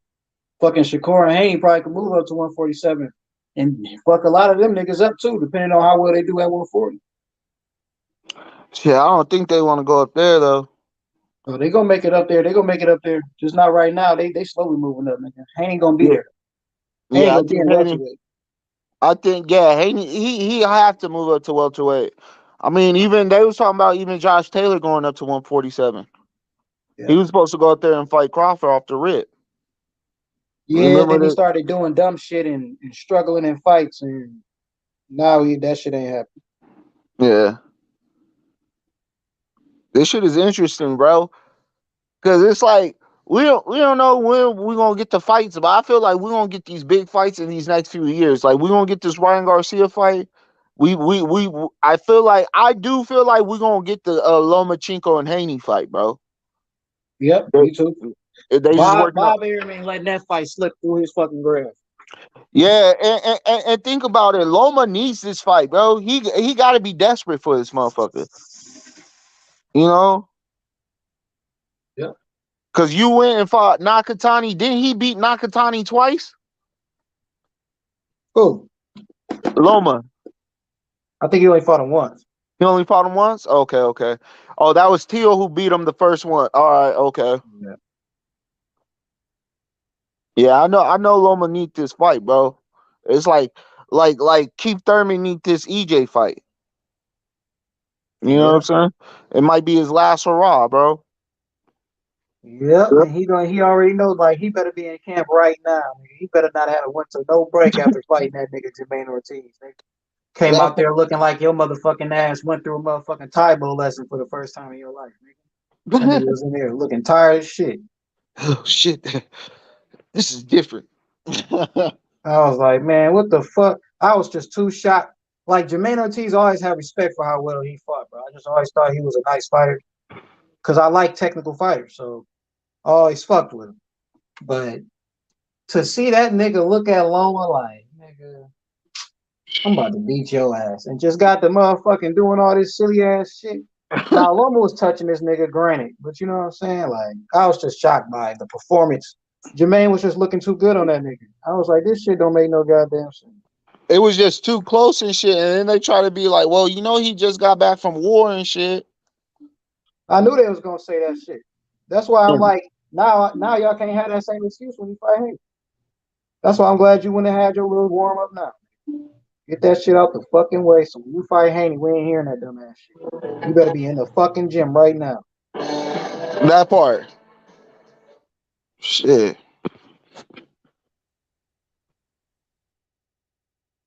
Speaker 11: fucking Shakur and Haney probably could move up to 147 and fuck a lot of them niggas up too, depending on how well they do at 140.
Speaker 14: Shit, I don't think they want to go up there though.
Speaker 11: Oh, they gonna make it up there. They gonna make it up there. Just not right now. They slowly moving up, nigga. Haney gonna be there.
Speaker 14: Yeah, I think Haney he have to move up to welterweight. I mean, even they was talking about even Josh Taylor going up to 147. Yeah. He was supposed to go up there and fight Crawford off the rip.
Speaker 11: Yeah, then he started doing dumb shit and struggling in fights, and now that shit ain't happening.
Speaker 14: Yeah. This shit is interesting, bro. Cause it's like we don't know when we're gonna get the fights, but I feel like we're gonna get these big fights in these next few years. Like we're gonna get this Ryan Garcia fight. I do feel like we're gonna get the Lomachenko and Haney fight, bro.
Speaker 11: Yep, me too.
Speaker 14: Bob
Speaker 11: Arum ain't letting that fight slip through his fucking grasp.
Speaker 14: Yeah, and think about it. Loma needs this fight, bro. He got to be desperate for this motherfucker. You know?
Speaker 11: Yeah.
Speaker 14: Because you went and fought Nakatani. Didn't he beat Nakatani twice?
Speaker 11: Who?
Speaker 14: Loma.
Speaker 11: I think he only fought him once.
Speaker 14: He only fought him once? Okay. Oh, that was Teal who beat him the first one. All right, okay.
Speaker 11: Yeah.
Speaker 14: Yeah, I know Loma need this fight, bro. It's like Keith Thurman need this EJ fight. You know what I'm saying? It might be his last hurrah, bro.
Speaker 11: Yep, and he already knows, like, he better be in camp right now. He better not have went to no break after fighting that nigga Jermaine Ortiz. Nigga. Came out there looking like your motherfucking ass went through a motherfucking Taibo lesson for the first time in your life, nigga. That nigga was in there looking tired as shit.
Speaker 14: Oh shit. This is different.
Speaker 15: I was like, man, what the fuck? I was just too shocked. Like Jermaine Ortiz always had respect for how well he fought, bro. I just always thought he was a nice fighter because I like technical fighters, so I always fucked with him. But to see that nigga look at Loma like, nigga, I'm about to beat your ass, and just got the motherfucking doing all this silly ass shit. Now Loma was touching this nigga, granted, but you know what I'm saying? Like, I was just shocked by the performance. Jermaine was just looking too good on that nigga. I was like, this shit don't make no goddamn sense.
Speaker 14: It was just too close and shit, and then they try to be like, well, you know, he just got back from war and shit.
Speaker 15: I knew they was gonna say that shit. That's why I'm like, now y'all can't have that same excuse when you fight him. That's why I'm glad you went and had your little warm up now. Get that shit out the fucking way. So when you fight Haney, we ain't hearing that dumb ass shit. You better be in the fucking gym right now.
Speaker 14: That part. Shit.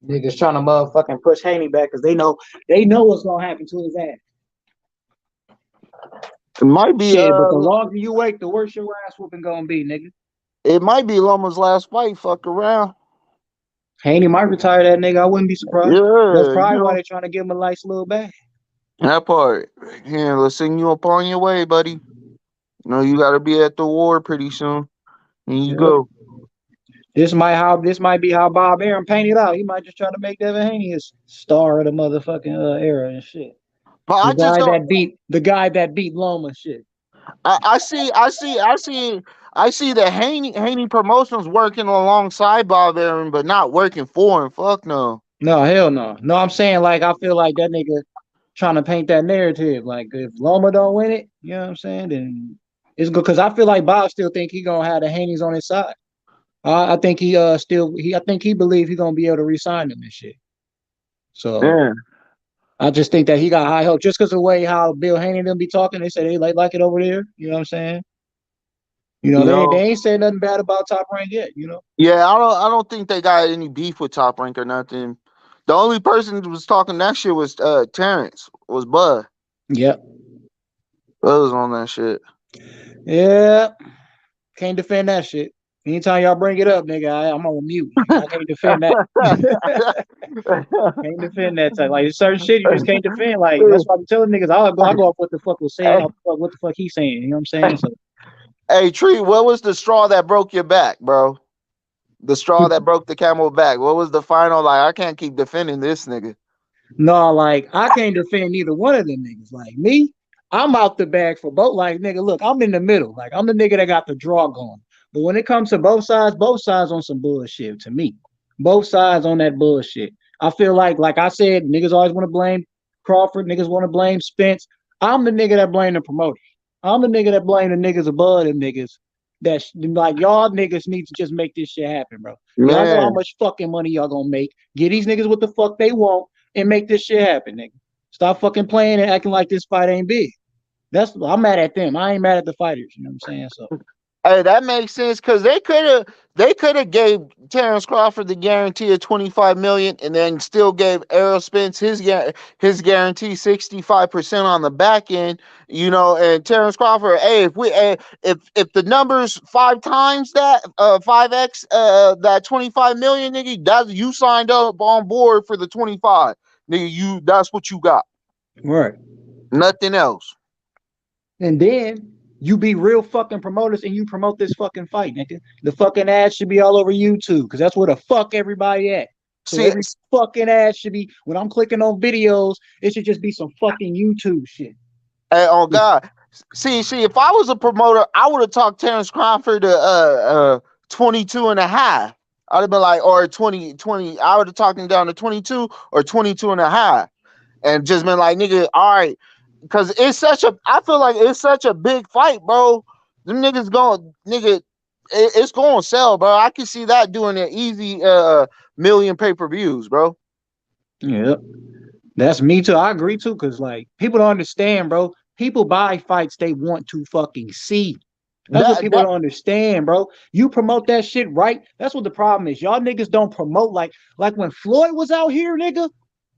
Speaker 15: Niggas trying to motherfucking push Haney back because they know what's gonna happen to his ass.
Speaker 14: It might be
Speaker 15: shit, but the longer you wait, the worse your ass whooping gonna be, nigga.
Speaker 14: It might be Loma's last fight. Fuck around.
Speaker 15: Haney might retire that nigga. I wouldn't be surprised.
Speaker 14: Yeah,
Speaker 15: that's probably why they're trying to give him a nice little bag.
Speaker 14: That part. Here, let's send you up on your way, buddy. You know you got to be at the war pretty soon. And you go.
Speaker 15: This might be how Bob Arum painted out. He might just try to make Devin Haney his star of the motherfucking era and shit.
Speaker 14: But
Speaker 15: the guy that beat Loma shit.
Speaker 14: I see that Haney Promotions working alongside Bob Arum, but not working for him. Fuck no.
Speaker 15: No, hell no. No, I'm saying like I feel like that nigga trying to paint that narrative. Like if Loma don't win it, you know what I'm saying? Then it's good because I feel like Bob still think he gonna have the Haneys on his side. I think he believe he gonna be able to re-sign them and shit. So
Speaker 14: yeah.
Speaker 15: I just think that he got high hope just because of the way how Bill Haney and them be talking. They say they like it over there. You know what I'm saying? You know, they ain't saying nothing bad about Top Rank yet, you know?
Speaker 14: Yeah, I don't think they got any beef with Top Rank or nothing. The only person who was talking that shit was Terence, was Bud.
Speaker 15: Yep.
Speaker 14: Bud was on that shit.
Speaker 15: Yeah. Can't defend that shit. Anytime y'all bring it up, nigga, I'm on mute. I can't defend that. Can't defend that type. Like certain shit you just can't defend. Like that's why I'm telling niggas I'll go off what the fuck was saying, what the fuck he's saying. You know what I'm saying? So
Speaker 14: hey Tree, what was the straw that broke your back, bro? The straw that broke the camel back. What was the final? Like, I can't keep defending this nigga.
Speaker 15: No, like I can't defend neither one of them niggas. Like me, I'm out the bag for both. Like nigga, look, I'm in the middle. Like I'm the nigga that got the draw going. But when it comes to both sides on some bullshit to me. Both sides on that bullshit. I feel like I said, niggas always want to blame Crawford. Niggas want to blame Spence. I'm the nigga that blame the promoters. I'm the nigga that blame the niggas above them niggas. That like y'all niggas need to just make this shit happen, bro. Y'all know how much fucking money y'all gonna make. Get these niggas what the fuck they want and make this shit happen, nigga. Stop fucking playing and acting like this fight ain't big. I'm mad at them. I ain't mad at the fighters. You know what I'm saying? So.
Speaker 14: Hey, that makes sense because they could have gave Terence Crawford the guarantee of $25 million and then still gave Errol Spence his guarantee 65% on the back end, you know. And Terence Crawford, hey, if the numbers 5 times that 5x that $25 million, nigga, that you signed up on board for the 25, nigga. That's what you got,
Speaker 15: right?
Speaker 14: Nothing else.
Speaker 15: And then you be real fucking promoters and you promote this fucking fight, nigga. The fucking ads should be all over YouTube because that's where the fuck everybody at. So every fucking ad should be, when I'm clicking on videos, it should just be some fucking YouTube shit.
Speaker 14: Hey, oh God. See, if I was a promoter, I would have talked Terence Crawford to 22 and a half. I'd have been like, or 20, I would have talked him down to 22 or 22 and a half. And just been like, nigga, all right. Because I feel like it's such a big fight, bro. Them niggas it's going to sell, bro. I can see that doing an easy million pay-per-views, bro.
Speaker 15: Yeah, that's me too. I agree too, because like people don't understand, bro. People buy fights they want to fucking see. That's what people don't understand, bro. You promote that shit right. That's what the problem is. Y'all niggas don't promote like when Floyd was out here, nigga.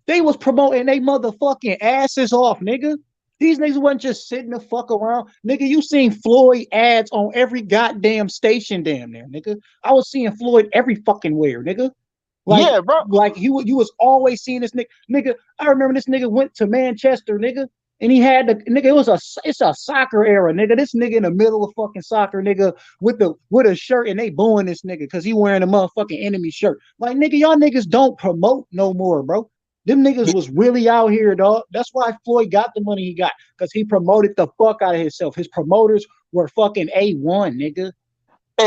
Speaker 15: They was promoting they motherfucking asses off, nigga. These niggas wasn't just sitting the fuck around. Nigga, you seen Floyd ads on every goddamn station damn there, nigga. I was seeing Floyd every fucking where, nigga. Like,
Speaker 14: yeah, bro.
Speaker 15: Like you was always seeing this nigga. Nigga, I remember this nigga went to Manchester, nigga, and he had the nigga. It's a soccer era, nigga. This nigga in the middle of fucking soccer, nigga, with a shirt, and they booing this nigga because he wearing a motherfucking enemy shirt. Like, nigga, y'all niggas don't promote no more, bro. Them niggas was really out here, dog. That's why Floyd got the money he got, because he promoted the fuck out of himself. His promoters were fucking A1, nigga.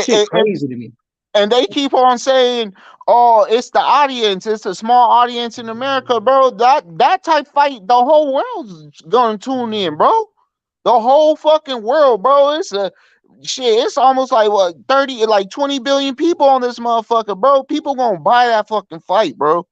Speaker 15: Shit crazy to me.
Speaker 14: And they keep on saying, "Oh, it's the audience. It's a small audience in America, bro." That type fight, the whole world's gonna tune in, bro. The whole fucking world, bro. It's a shit. It's almost like what 30, like 20 billion people on this motherfucker, bro. People gonna buy that fucking fight, bro.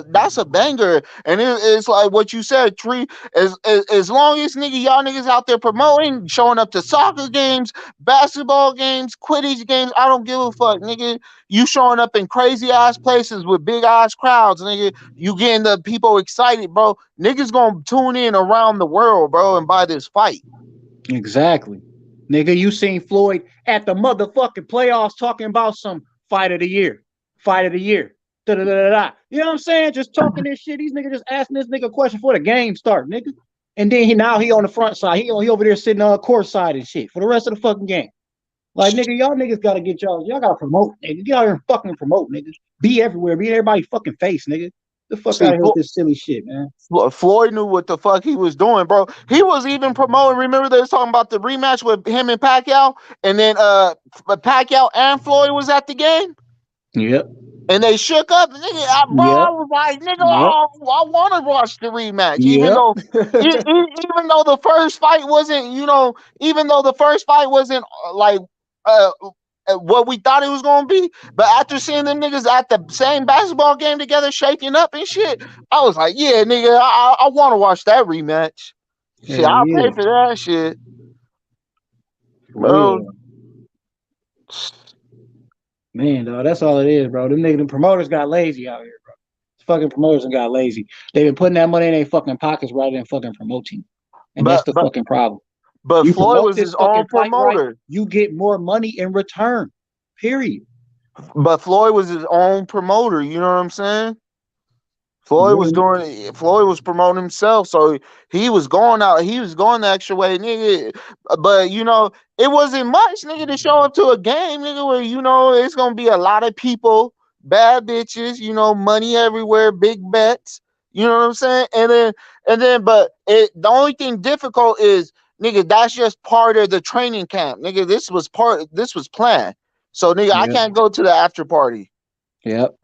Speaker 14: That's a banger, and it's like what you said, Tree. As long as y'all niggas out there promoting, showing up to soccer games, basketball games, Quidditch games, I don't give a fuck, nigga. You showing up in crazy ass places with big ass crowds, nigga. You getting the people excited, bro. Niggas gonna tune in around the world, bro, and buy this fight.
Speaker 15: Exactly, nigga. You seen Floyd at the motherfucking playoffs talking about some fight of the year. Da, da, da, da, da. You know what I'm saying? Just talking this shit. These niggas just asking this nigga a question for the game start, nigga. And then he on the front side. He over there sitting on court side and shit for the rest of the fucking game. Like, nigga, y'all niggas gotta get y'all gotta promote, nigga. Get out here and fucking promote, nigga. Be everywhere. Be in everybody's fucking face, nigga. The fuck out of here with this silly shit, man.
Speaker 14: Floyd knew what the fuck he was doing, bro. He was even promoting. Remember they was talking about the rematch with him and Pacquiao, and then Pacquiao and Floyd was at the game.
Speaker 15: Yep.
Speaker 14: And they shook up, nigga. I was like, nigga, I want to watch the rematch, even though the first fight wasn't, like what we thought it was gonna be. But after seeing them niggas at the same basketball game together, shaking up and shit, I was like, yeah, nigga, I want to watch that rematch. Shit, I'll pay for that shit, bro.
Speaker 15: Man, dog, that's all it is, bro. Them promoters got lazy out here, bro. Fucking promoters got lazy. They've been putting that money in their fucking pockets rather than fucking promoting. And that's the fucking problem.
Speaker 14: But Floyd was his own promoter.
Speaker 15: Right, you get more money in return. Period.
Speaker 14: But Floyd was his own promoter. You know what I'm saying? Floyd was promoting himself, so he was going out. He was going the extra way, nigga. But it wasn't much, nigga, to show up to a game, nigga, where it's gonna be a lot of people, bad bitches, money everywhere, big bets. You know what I'm saying? But the only thing difficult is, nigga, that's just part of the training camp, nigga. This was planned. So, nigga, I can't go to the after party.
Speaker 15: Yep.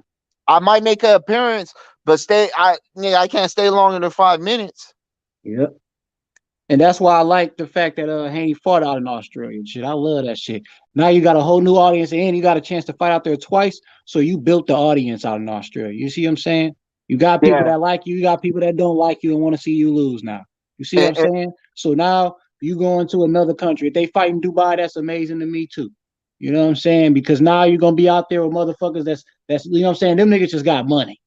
Speaker 14: I might make an appearance, but I can't stay longer than 5 minutes.
Speaker 15: Yep. And that's why I like the fact that Haney fought out in Australia and shit. I love that shit. Now you got a whole new audience, and you got a chance to fight out there twice. So you built the audience out in Australia. You see what I'm saying? You got people that like you. You got people that don't like you and want to see you lose now. You see what I'm saying? So now you go into another country. If they fight in Dubai, that's amazing to me too. You know what I'm saying? Because now you're gonna be out there with motherfuckers that's you know what I'm saying? Them niggas just got money.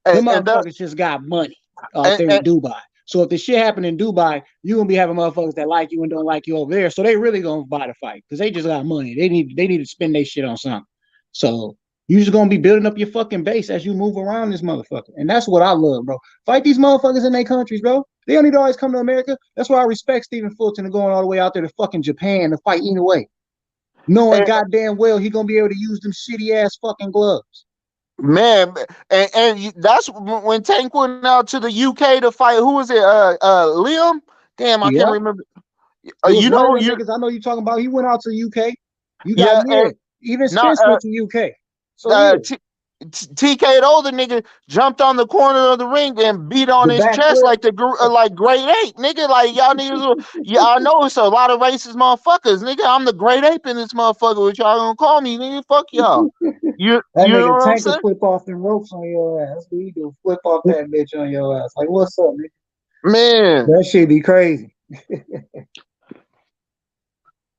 Speaker 15: Them motherfuckers just got money out there in Dubai. So if the shit happened in Dubai, you're gonna be having motherfuckers that like you and don't like you over there. So they really gonna buy the fight because they just got money. They need to spend their shit on something. So you just gonna be building up your fucking base as you move around this motherfucker. And that's what I love, bro. Fight these motherfuckers in their countries, bro. They don't need to always come to America. That's why I respect Stephen Fulton and going all the way out there to fucking Japan to fight either way. Knowing goddamn well he gonna be able to use them shitty ass fucking gloves.
Speaker 14: Man, and that's when Tank went out to the UK to fight. Who was it? Liam? Damn, I can't remember.
Speaker 15: Niggas I know you talking about. He went out to the UK. You got even Spence went to UK. So
Speaker 14: TK'd older nigga jumped on the corner of the ring and beat on his chest like grade 8, nigga. Like y'all niggas, I know it's a lot of racist motherfuckers, nigga. I'm the grade 8 in this motherfucker. What y'all gonna call me, nigga? Fuck y'all. You know what I'm saying?
Speaker 15: Flip off them ropes on your ass. That's what he do. Flip off that bitch on your ass. Like, what's up, nigga?
Speaker 14: Man,
Speaker 15: that shit be crazy.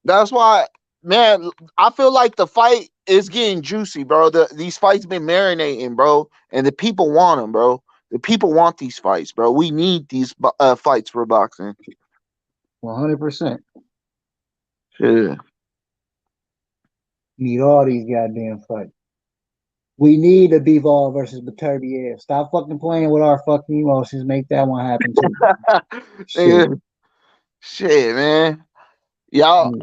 Speaker 14: That's why, man, I feel like the fight is getting juicy, bro. These fights been marinating, bro, and the people want them, bro. The people want these fights, bro. We need these fights for boxing.
Speaker 15: 100%.
Speaker 14: Yeah.
Speaker 15: Need all these goddamn fights. We need a Bivol versus Beterbiev. Stop fucking playing with our fucking emotions. Make that one happen too.
Speaker 14: Shit, man. Y'all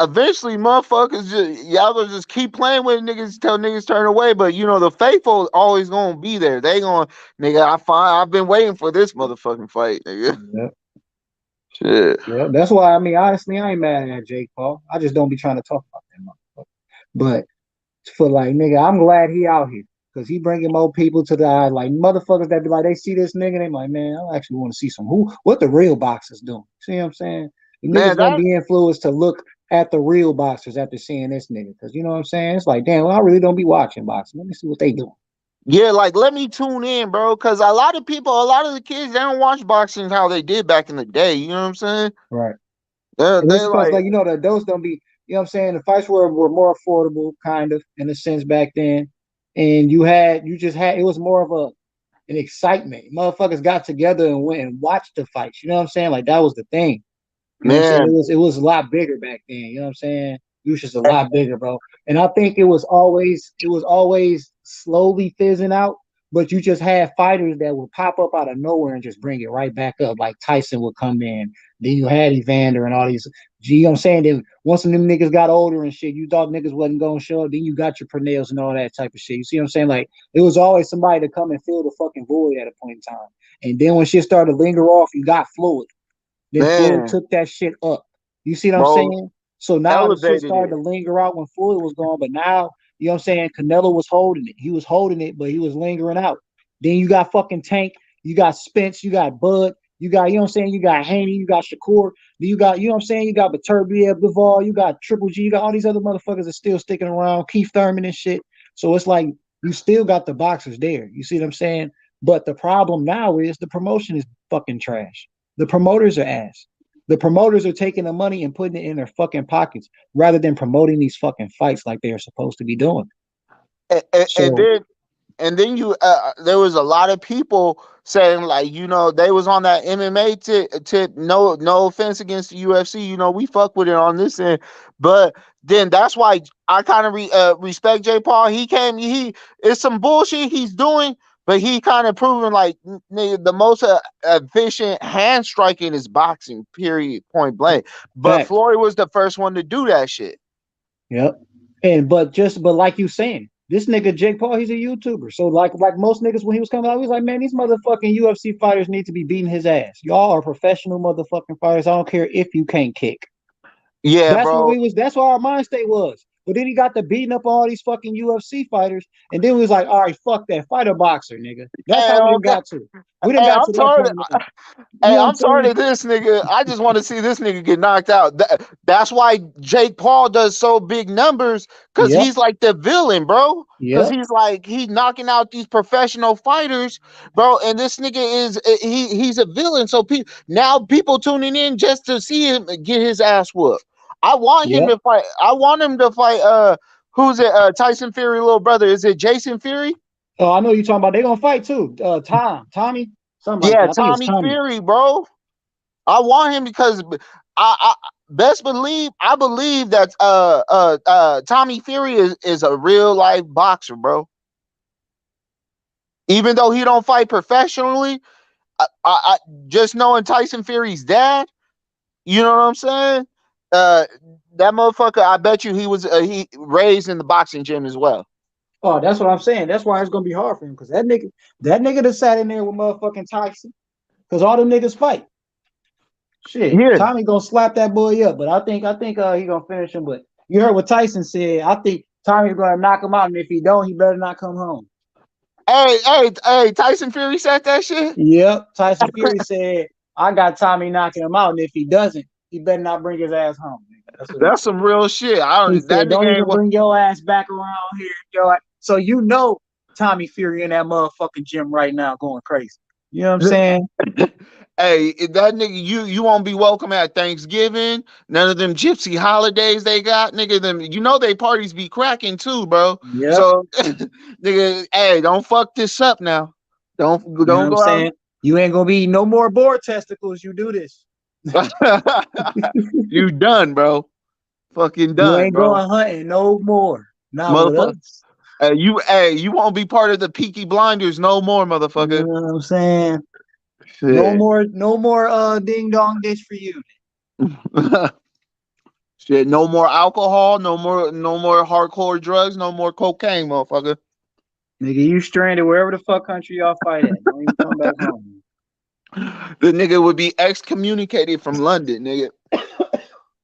Speaker 14: eventually motherfuckers y'all gonna just keep playing with niggas until niggas turn away. But you know the faithful always gonna be there. They gonna I've been waiting for this motherfucking fight, nigga.
Speaker 15: Yep.
Speaker 14: Shit.
Speaker 15: Yeah, that's why honestly I ain't mad at Jake Paul. I just don't be trying to talk about that motherfucker. But for like nigga, I'm glad he out here because he bringing more people to the eye. Like motherfuckers that be like they see this nigga, they like, man, I actually want to see what the real boxers doing. See what I'm saying? The niggas gonna be influenced to look at the real boxers after seeing this nigga. Because you know what I'm saying? It's like, damn, well, I really don't be watching boxing. Let me see what they doing.
Speaker 14: Yeah, like let me tune in, bro. Because a lot of the kids, they don't watch boxing how they did back in the day. You know what I'm saying?
Speaker 15: Right.
Speaker 14: They're
Speaker 15: like you know the adults don't be. You know what I'm saying? The fights were more affordable, kind of in a sense back then, and it was more of an excitement. Motherfuckers got together and went and watched the fights. You know what I'm saying? Like that was the thing. You know what I'm saying? It was a lot bigger back then. You know what I'm saying? It was just a lot bigger, bro. And I think it was always slowly fizzing out, but you just had fighters that would pop up out of nowhere and just bring it right back up. Like Tyson would come in. Then you had Evander and all these. You know what I'm saying? Then once them niggas got older and shit, you thought niggas wasn't gonna show up. Then you got your Pernelles and all that type of shit. You see what I'm saying? Like it was always somebody to come and fill the fucking void at a point in time. And then when shit started to linger off, you got Floyd. Then Floyd took that shit up. You see what I'm saying? So now the shit started to linger out when Floyd was gone, but now, you know what I'm saying, Canelo was holding it. He was holding it, but he was lingering out. Then you got fucking Tank, you got Spence, you got Bud, you got, you know what I'm saying, you got Haney, you got Shakur, then you got, you know what I'm saying, you got Beterbiev, Bivol, you got Triple G, you got all these other motherfuckers that still sticking around, Keith Thurman and shit. So it's like, you still got the boxers there. You see what I'm saying? But the problem now is the promotion is fucking trash. The promoters are ass. The promoters are taking the money and putting it in their fucking pockets rather than promoting these fucking fights like they're supposed to be doing.
Speaker 14: And then you there was a lot of people saying like, you know, they was on that MMA tip. No offense against the UFC, you know, we fuck with it on this end, but then that's why I kind of respect Jay Paul. It's some bullshit he's doing, but he kind of proven like the most efficient hand striking is boxing, period, point blank. But Floyd was the first one to do that shit.
Speaker 15: Yep. But like you saying, this nigga Jake Paul, he's a YouTuber. So like most niggas when he was coming out, he was like, man, these motherfucking UFC fighters need to be beating his ass. Y'all are professional motherfucking fighters. I don't care if you can't kick.
Speaker 14: Yeah,
Speaker 15: that's
Speaker 14: bro.
Speaker 15: That's what our mind state was. But then he got to beating up all these fucking UFC fighters, and then we was like, all right, fuck that, fight a boxer, nigga. That's how we got to. We done got to that point.
Speaker 14: I'm sorry to this nigga. I just want to see this nigga get knocked out. That's why Jake Paul does so big numbers, because he's like the villain, bro. Because he's knocking out these professional fighters, bro. And this nigga he's a villain. So now people tuning in just to see him get his ass whooped. I want him to fight. I want him to fight. Who's it? Tyson Fury, little brother. Is it Jason Fury?
Speaker 15: Oh, I know you're talking about. They're gonna fight too. Tommy. Something
Speaker 14: Yeah,
Speaker 15: like that.
Speaker 14: Tommy Fury, bro. I want him because I believe that Tommy Fury is a real life boxer, bro. Even though he don't fight professionally, I just knowing Tyson Fury's dad, you know what I'm saying? That motherfucker, I bet you he raised in the boxing gym as well.
Speaker 15: Oh, that's what I'm saying. That's why it's gonna be hard for him, because that nigga that sat in there with motherfucking Tyson, because all them niggas fight. Shit, yeah. Tommy gonna slap that boy up, but I think he gonna finish him. But you heard what Tyson said. I think Tommy's gonna knock him out, and if he don't, he better not come home.
Speaker 14: Hey, Tyson Fury said that shit?
Speaker 15: Yep, Tyson Fury said, I got Tommy knocking him out, and if he doesn't, he better not bring his ass home.
Speaker 14: That's some real shit. Don't
Speaker 15: even bring your ass back around here. So you know Tommy Fury in that motherfucking gym right now going crazy. You know what I'm saying?
Speaker 14: Hey, that nigga, you won't be welcome at Thanksgiving. None of them gypsy holidays they got, nigga. Them, you know they parties be cracking too, bro.
Speaker 15: Yeah.
Speaker 14: So, nigga, hey, don't fuck this up now. Don't
Speaker 15: You know what I'm
Speaker 14: go out.
Speaker 15: saying? You ain't gonna be no more boar testicles. You do this.
Speaker 14: You done, bro. Fucking done,
Speaker 15: You ain't
Speaker 14: bro.
Speaker 15: going hunting no more. Not with
Speaker 14: Motherfucker.
Speaker 15: us.
Speaker 14: You won't be part of the Peaky Blinders no more, motherfucker.
Speaker 15: You know what I'm saying?
Speaker 14: Shit.
Speaker 15: No more ding dong ditch for you.
Speaker 14: Shit, no more alcohol, no more hardcore drugs, no more cocaine, motherfucker.
Speaker 15: Nigga, you stranded wherever the fuck country y'all fight at. Don't even come back home.
Speaker 14: The nigga would be excommunicated from London, nigga.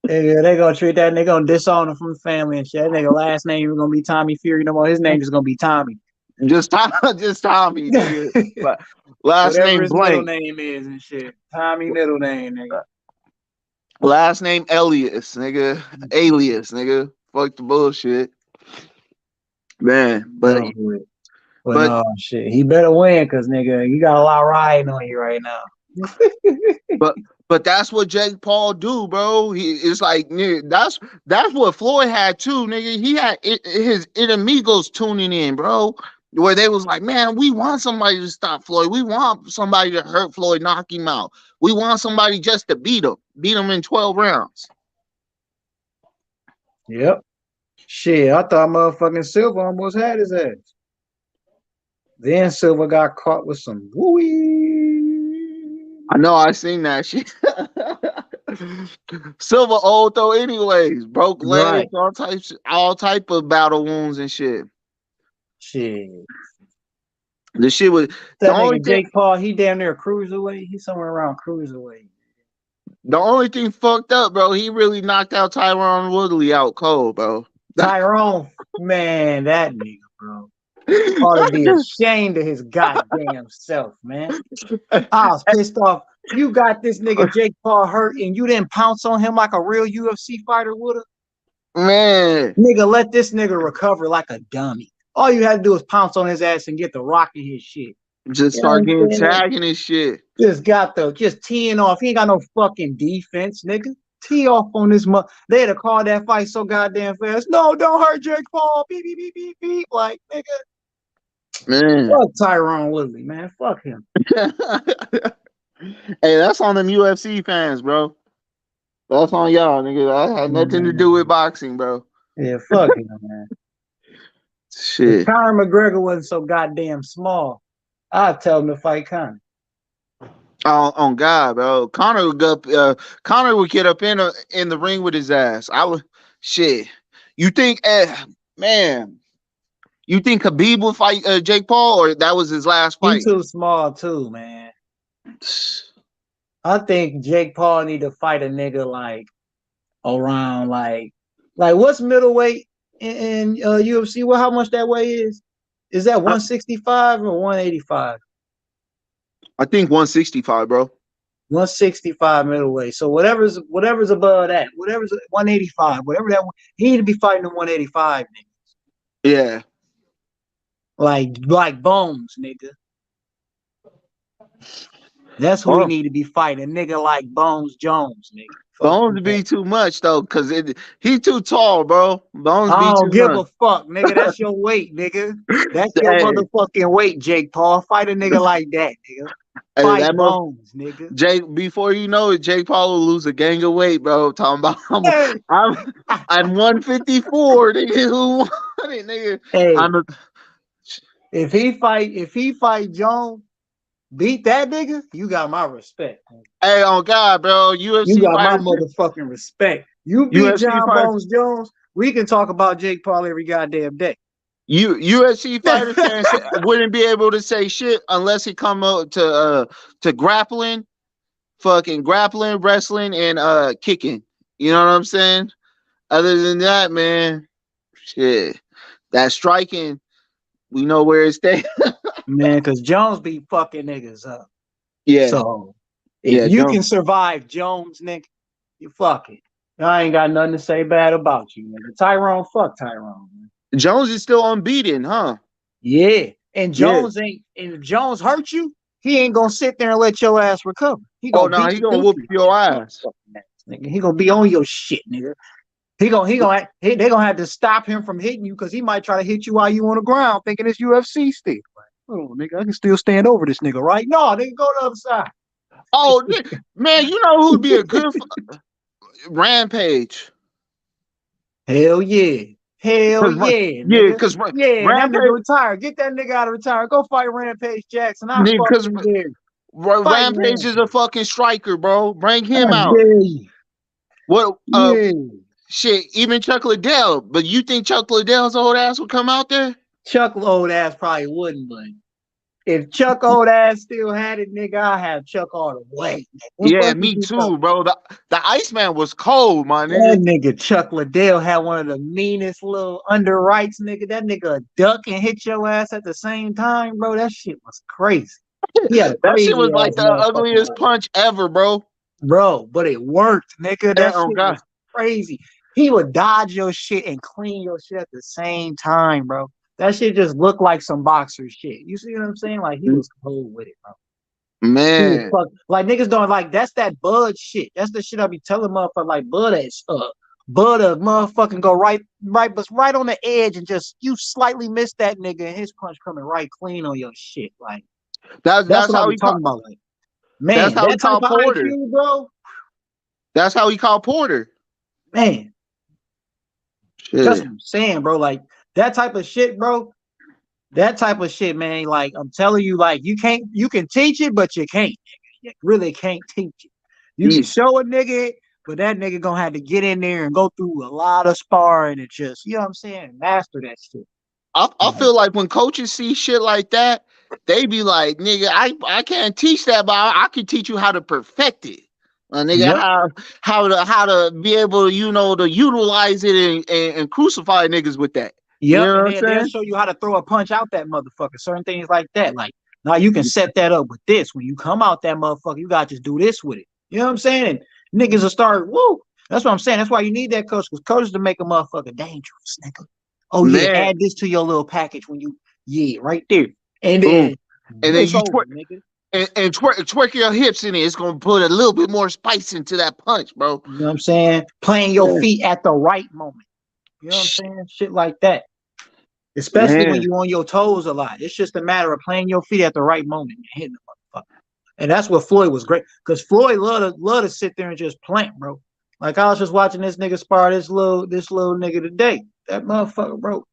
Speaker 15: Nigga, they gonna treat that nigga, gonna disown him from the family and shit. That nigga last name is gonna be Tommy Fury no more. His name is gonna be Tommy.
Speaker 14: Just Tommy, nigga. Last
Speaker 15: Whatever
Speaker 14: name
Speaker 15: his
Speaker 14: blank.
Speaker 15: middle name is and shit. Tommy middle name, nigga.
Speaker 14: Last name Elias, nigga. Alias, nigga. Fuck the bullshit. Man, but
Speaker 15: no, shit. He better win because nigga, you got a lot riding on you right now.
Speaker 14: But that's what Jake Paul do, bro. It's like, nigga, that's what Floyd had too, nigga. He had his enemigos tuning in, bro. Where they was like, man, we want somebody to stop Floyd. We want somebody to hurt Floyd, knock him out. We want somebody just to beat him in 12 rounds.
Speaker 15: Yep. Shit, I thought motherfucking Silver almost had his ass. Then Silver got caught with some wooey.
Speaker 14: I know, I seen that shit. Silver old though, anyways. Broke legs, right. all type of battle wounds and shit.
Speaker 15: Shit.
Speaker 14: The shit was
Speaker 15: that nigga Jake Paul, he damn near cruiserweight. He's somewhere around cruiserweight.
Speaker 14: The only thing fucked up, bro, he really knocked out Tyron Woodley out cold, bro.
Speaker 15: Tyrone, man, that nigga, bro. Ought to be ashamed of his goddamn self, man. I was pissed off. You got this nigga Jake Paul hurt and you didn't pounce on him like a real UFC fighter would have.
Speaker 14: Man.
Speaker 15: Nigga, let this nigga recover like a dummy. All you had to do is pounce on his ass and get the rock in his shit.
Speaker 14: Just start getting tagging his shit.
Speaker 15: Just teeing off. He ain't got no fucking defense, nigga. Tee off on this they'd have called that fight so goddamn fast. No, don't hurt Jake Paul. Beep, beep, beep, beep, beep. Like, nigga.
Speaker 14: Man.
Speaker 15: Fuck Tyron Woodley, man. Fuck him.
Speaker 14: Hey, that's on them UFC fans, bro. That's on y'all, nigga. That had nothing to do with boxing, bro.
Speaker 15: Yeah, fuck him, man.
Speaker 14: Shit.
Speaker 15: If Conor McGregor wasn't so goddamn small, I'd tell him to fight Conor.
Speaker 14: On God, bro. Conor would get up in the ring with his ass. Shit. You think, man? You think Khabib will fight Jake Paul, or that was his last fight?
Speaker 15: He's too small too, man. I think Jake Paul need to fight a nigga like around like what's middleweight in UFC? Well, how much that weight is? Is that 165 or 185?
Speaker 14: I think 165, bro.
Speaker 15: 165 middleweight. So whatever's above that, whatever's 185, whatever that, he need to be fighting the 185 niggas.
Speaker 14: Yeah.
Speaker 15: Like Bones, nigga. That's who we need to be fighting. A nigga like Bones Jones, nigga.
Speaker 14: Bones be too much though, cause he too tall, bro. Bones be too much.
Speaker 15: I don't give a fuck, nigga. That's your weight, nigga. That's your motherfucking weight, Jake Paul. Fight a nigga like that, nigga. Fight Bones, nigga.
Speaker 14: Jake, before you know it, Jake Paul will lose a gang of weight, bro. Talking about I'm 154, nigga. Who won it, nigga?
Speaker 15: Hey, if he fight Jones, beat that nigga, you got my respect.
Speaker 14: Hey, on God, bro. UFC
Speaker 15: you got my motherfucking respect. You beat UFC John Bones Jones, we can talk about Jake Paul every goddamn day.
Speaker 14: UFC fighter fans wouldn't be able to say shit unless he come up to grappling, wrestling, and kicking. You know what I'm saying? Other than that, man, shit, that striking, we know where it stays.
Speaker 15: Man, because Jones be fucking niggas up.
Speaker 14: Yeah.
Speaker 15: So if you can survive Jones, nigga, you fuck it. I ain't got nothing to say bad about you, nigga. Tyrone, fuck Tyrone. Man.
Speaker 14: Jones is still unbeaten, huh?
Speaker 15: Yeah. And Jones and if Jones hurt you, he ain't gonna sit there and let your ass recover. He gonna
Speaker 14: whoop your ass.
Speaker 15: Nigga. He gonna be on your shit, nigga. They gonna have to stop him from hitting you because he might try to hit you while you on the ground thinking it's UFC still. Oh, nigga, I can still stand over this nigga, right? No, nigga, go to the other side.
Speaker 14: Oh, man, you know who'd be a good Rampage?
Speaker 15: Hell yeah. Hell yeah, nigga.
Speaker 14: Because
Speaker 15: Yeah, and that
Speaker 14: Rampage,
Speaker 15: nigga retired. Get that nigga out of retirement. Go fight Rampage Jackson. I
Speaker 14: because
Speaker 15: fucking dare you. Fight
Speaker 14: Rampage is a fucking striker, bro. Bring him
Speaker 15: I
Speaker 14: out.
Speaker 15: dare you.
Speaker 14: What?
Speaker 15: Yeah.
Speaker 14: Shit, even Chuck Liddell. But you think Chuck Liddell's old ass would come out there?
Speaker 15: Chuck old ass probably wouldn't, but if Chuck old ass still had it, nigga, I have Chuck all the way.
Speaker 14: Yeah, me too, bro. The Iceman was cold, my
Speaker 15: That
Speaker 14: nigga.
Speaker 15: nigga Chuck Liddell had one of the meanest little underwrites, nigga. That nigga duck and hit your ass at the same time, bro. That shit was crazy. He had a
Speaker 14: That shit was
Speaker 15: crazy
Speaker 14: like
Speaker 15: ass
Speaker 14: the ugliest punch ever, bro.
Speaker 15: Bro, but it worked, nigga. That
Speaker 14: Oh,
Speaker 15: shit
Speaker 14: God.
Speaker 15: was crazy. He would dodge your shit and clean your shit at the same time, bro. That shit just looked like some boxer shit. You see what I'm saying? Like he was cold with it, bro.
Speaker 14: Man.
Speaker 15: Like niggas don't like that's that Bud shit. That's the shit I be telling motherfuckers like Bud a motherfucking go right on the edge and just you slightly miss that nigga and his punch coming right clean on your shit. Like
Speaker 14: that's
Speaker 15: what
Speaker 14: how
Speaker 15: I
Speaker 14: he
Speaker 15: be talking about. Like, man,
Speaker 14: that's how
Speaker 15: that
Speaker 14: he
Speaker 15: type
Speaker 14: called
Speaker 15: of
Speaker 14: Porter.
Speaker 15: IQ, bro.
Speaker 14: That's how he called Porter.
Speaker 15: Man.
Speaker 14: Shit.
Speaker 15: That's what I'm saying, bro. Like that type of shit, bro. That type of shit, man. Like I'm telling you, like you can teach it, but you can't. You really can't teach it. You can show a nigga it, but that nigga gonna have to get in there and go through a lot of sparring and just, you know what I'm saying, master that shit.
Speaker 14: I feel like when coaches see shit like that, they be like, nigga, I can't teach that, but I can teach you how to perfect it. Nigga, how to be able to, to utilize it and crucify niggas with that.
Speaker 15: Yep,
Speaker 14: You know
Speaker 15: and they'll show you how to throw a punch out that motherfucker. Certain things like that. Like, now you can set that up with this. When you come out that motherfucker, you got to just do this with it. You know what I'm saying? And niggas will start, woo. That's what I'm saying. That's why you need that coach, because coaches to make a motherfucker dangerous, nigga. Oh, yeah, add this to your little package when you, right there. And then,
Speaker 14: you twerk, nigga. And twerk your hips in it. It's going to put a little bit more spice into that punch, bro.
Speaker 15: You know what I'm saying? Playing your feet at the right moment. You know what I'm saying? Shit like that. Especially when you're on your toes a lot. It's just a matter of playing your feet at the right moment and hitting the motherfucker. And that's what Floyd was great. Because Floyd love to sit there and just plant, bro. Like I was just watching this nigga spar this little nigga today. That motherfucker, bro.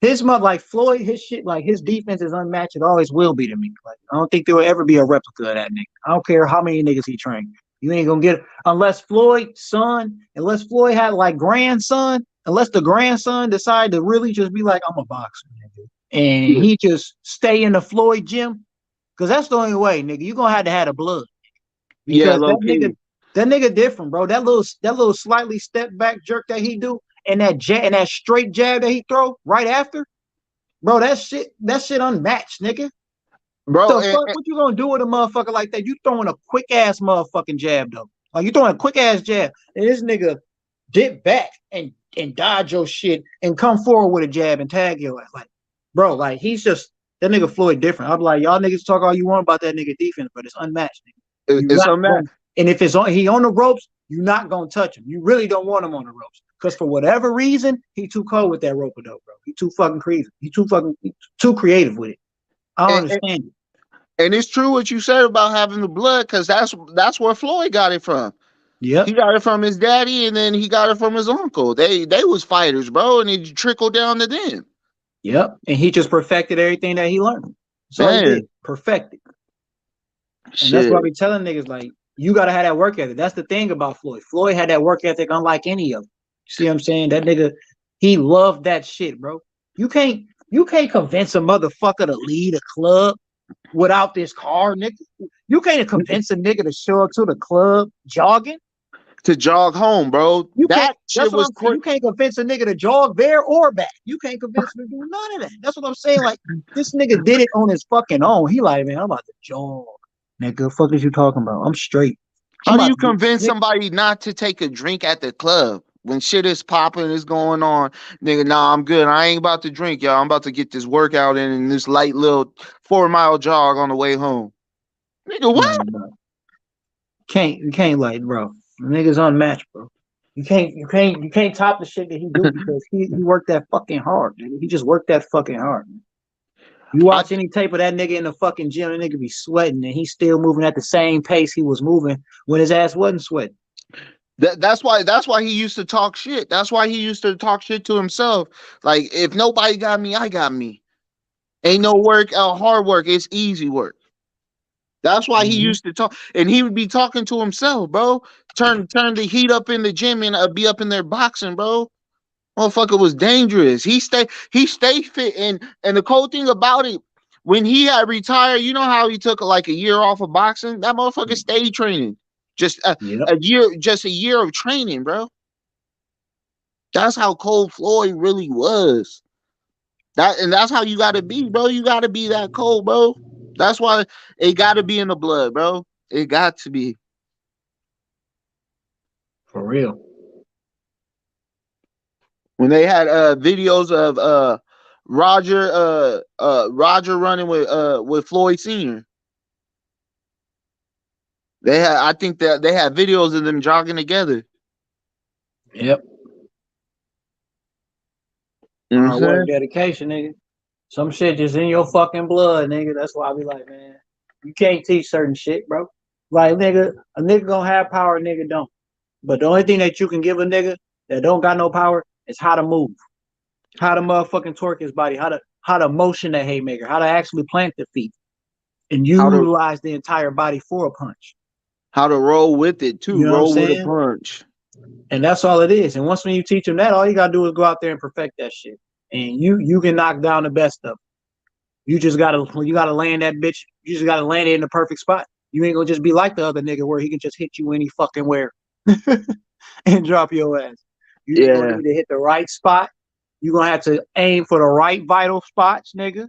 Speaker 15: Like Floyd, his shit, like his defense is unmatched. It always will be to me. Like I don't think there will ever be a replica of that nigga. I don't care how many niggas he trained. You ain't gonna get it unless Floyd had like grandson. Unless the grandson decide to really just be like, I'm a boxer, nigga. And he just stay in the Floyd gym. Because that's the only way, nigga. You're going to have the blood. Because that nigga different, bro. That little slightly step back jerk that he do and that straight jab that he throw right after, bro, that shit unmatched, nigga. Bro, what you going to do with a motherfucker like that? You throwing a quick-ass motherfucking jab, though. Like, you throwing a quick-ass jab. And this nigga dip back and dodge your shit and come forward with a jab and tag your ass. Like, bro, like he's just that nigga Floyd different. I'm like, y'all niggas talk all you want about that nigga defense, but it's unmatched. Nigga.
Speaker 14: It's unmatched.
Speaker 15: And if he on the ropes, you're not gonna touch him. You really don't want him on the ropes. Because for whatever reason, he too cold with that rope dope, bro. He too fucking crazy. He too creative with it. I don't understand it.
Speaker 14: And it's true what you said about having the blood, because that's where Floyd got it from.
Speaker 15: Yeah,
Speaker 14: he got it from his daddy, and then he got it from his uncle. They was fighters, bro, and it trickled down to them.
Speaker 15: Yep, and he just perfected everything that he learned. So he did perfected. And that's why I be telling niggas like you gotta have that work ethic. That's the thing about Floyd. Floyd had that work ethic unlike any of them. See what I'm saying? That nigga, he loved that shit, bro. You can't convince a motherfucker to lead a club without this car, nigga. You can't convince a nigga to show up to the club jogging.
Speaker 14: To jog home, bro. You can't
Speaker 15: convince a nigga to jog there or back. You can't convince him to do none of that. That's what I'm saying. Like, this nigga did it on his fucking own. He like, man, I'm about to jog. Nigga, fuck is you talking about? I'm straight.
Speaker 14: How do you convince somebody not to take a drink at the club when shit is popping, is going on? Nigga, nah, I'm good. I ain't about to drink, y'all. I'm about to get this workout in and this light little 4-mile jog on the way home. Nigga, what?
Speaker 15: You can't like, bro. The nigga's unmatched, bro. You can't top the shit that he do because he worked that fucking hard, dude. He just worked that fucking hard. You watch any tape of that nigga in the fucking gym, the nigga be sweating and he's still moving at the same pace he was moving when his ass wasn't sweating.
Speaker 14: That's why he used to talk shit. That's why he used to talk shit to himself. Like, if nobody got me, I got me. Ain't no work, hard work. It's easy work. That's why he used to talk, and he would be talking to himself, bro. Turn the heat up in the gym and be up in there boxing, bro. Motherfucker was dangerous. He stayed fit, and the cool thing about it, when he had retired, you know how he took like a year off of boxing? That motherfucker stayed training. Just a year of training, bro. That's how cold Floyd really was. That's how you gotta be, bro. You gotta be that cold, bro. That's why it gotta be in the blood, bro. It got to be.
Speaker 15: For real.
Speaker 14: When they had videos of Roger running with Floyd Sr. I think that they had videos of them jogging together.
Speaker 15: Yep. Hard work, dedication, nigga. Some shit just in your fucking blood, nigga. That's why I be like, man, you can't teach certain shit, bro. Like, nigga, a nigga gonna have power, a nigga don't. But the only thing that you can give a nigga that don't got no power is how to move, how to motherfucking torque his body, how to motion the haymaker, how to actually plant the feet, and utilize the entire body for a punch.
Speaker 14: How to roll with it too,
Speaker 15: you know
Speaker 14: roll with a punch.
Speaker 15: And that's all it is. And once when you teach him that, all you gotta do is go out there and perfect that shit. And you can knock down the best of them. You gotta land that bitch. You just gotta land it in the perfect spot. You ain't gonna just be like the other nigga where he can just hit you any fucking where and drop your ass. You're gonna need to hit the right spot. You're gonna have to aim for the right vital spots, nigga.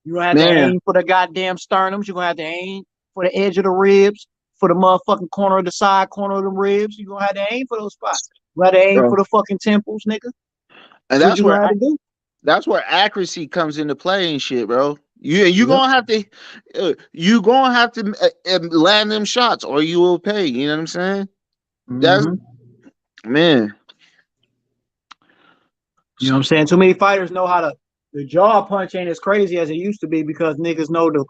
Speaker 15: You're gonna have to aim for the goddamn sternums. You're gonna have to aim for the edge of the ribs, for the motherfucking corner of the side corner of the ribs. You're gonna have to aim for those spots. You gotta aim for the fucking temples, nigga.
Speaker 14: And that's where accuracy comes into play and shit, bro. You gonna have to land them shots or you will pay. You know what I'm saying? That's man.
Speaker 15: You know what I'm saying? Too many fighters know how to. The jaw punch ain't as crazy as it used to be because niggas know to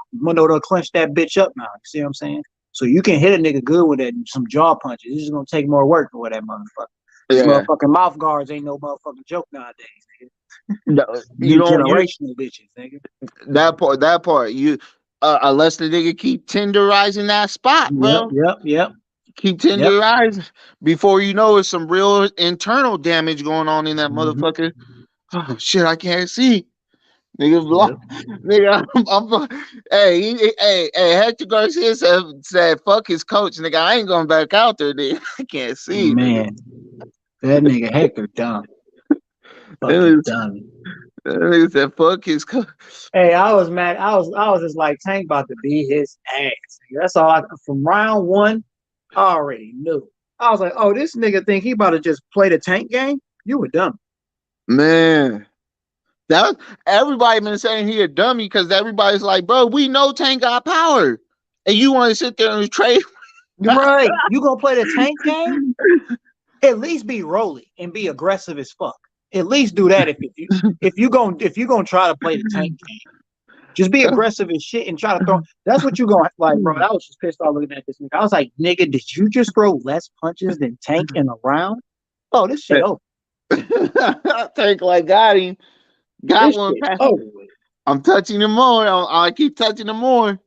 Speaker 15: clench that bitch up now. You see what I'm saying? So you can hit a nigga good with that some jaw punches. It's just gonna take more work for that motherfucker. These motherfucking mouth guards ain't no motherfucking joke nowadays, nigga.
Speaker 14: No, you don't
Speaker 15: generational bitches, nigga.
Speaker 14: That part. You unless the nigga keep tenderizing that spot, bro.
Speaker 15: Yep.
Speaker 14: Keep tenderizing. Before you know it's some real internal damage going on in that motherfucker. Oh shit, I can't see. Nigga, hey, Hector Garcia said, fuck his coach, nigga. I ain't going back out there, nigga. I can't see,
Speaker 15: man. That nigga Hector dumb. Fucking dumb.
Speaker 14: That nigga said, fuck his coach.
Speaker 15: Hey, I was mad. I was just like, Tank about to beat his ass. That's all. From round one, I already knew. I was like, oh, this nigga think he about to just play the Tank game? You were dumb.
Speaker 14: Man. Everybody been saying he a dummy because everybody's like, bro, we know Tank got power, and you want to sit there and trade.
Speaker 15: Right? You gonna play the Tank game? At least be rolly and be aggressive as fuck. At least do that if you gonna try to play the Tank game. Just be aggressive as shit and try to throw. That's what you gonna like, bro. I was just pissed off looking at this nigga. I was like, nigga, did you just throw less punches than Tank in a round? Oh, this shit over.
Speaker 14: Tank like got him. Got one. I'm touching him more. I keep touching him more.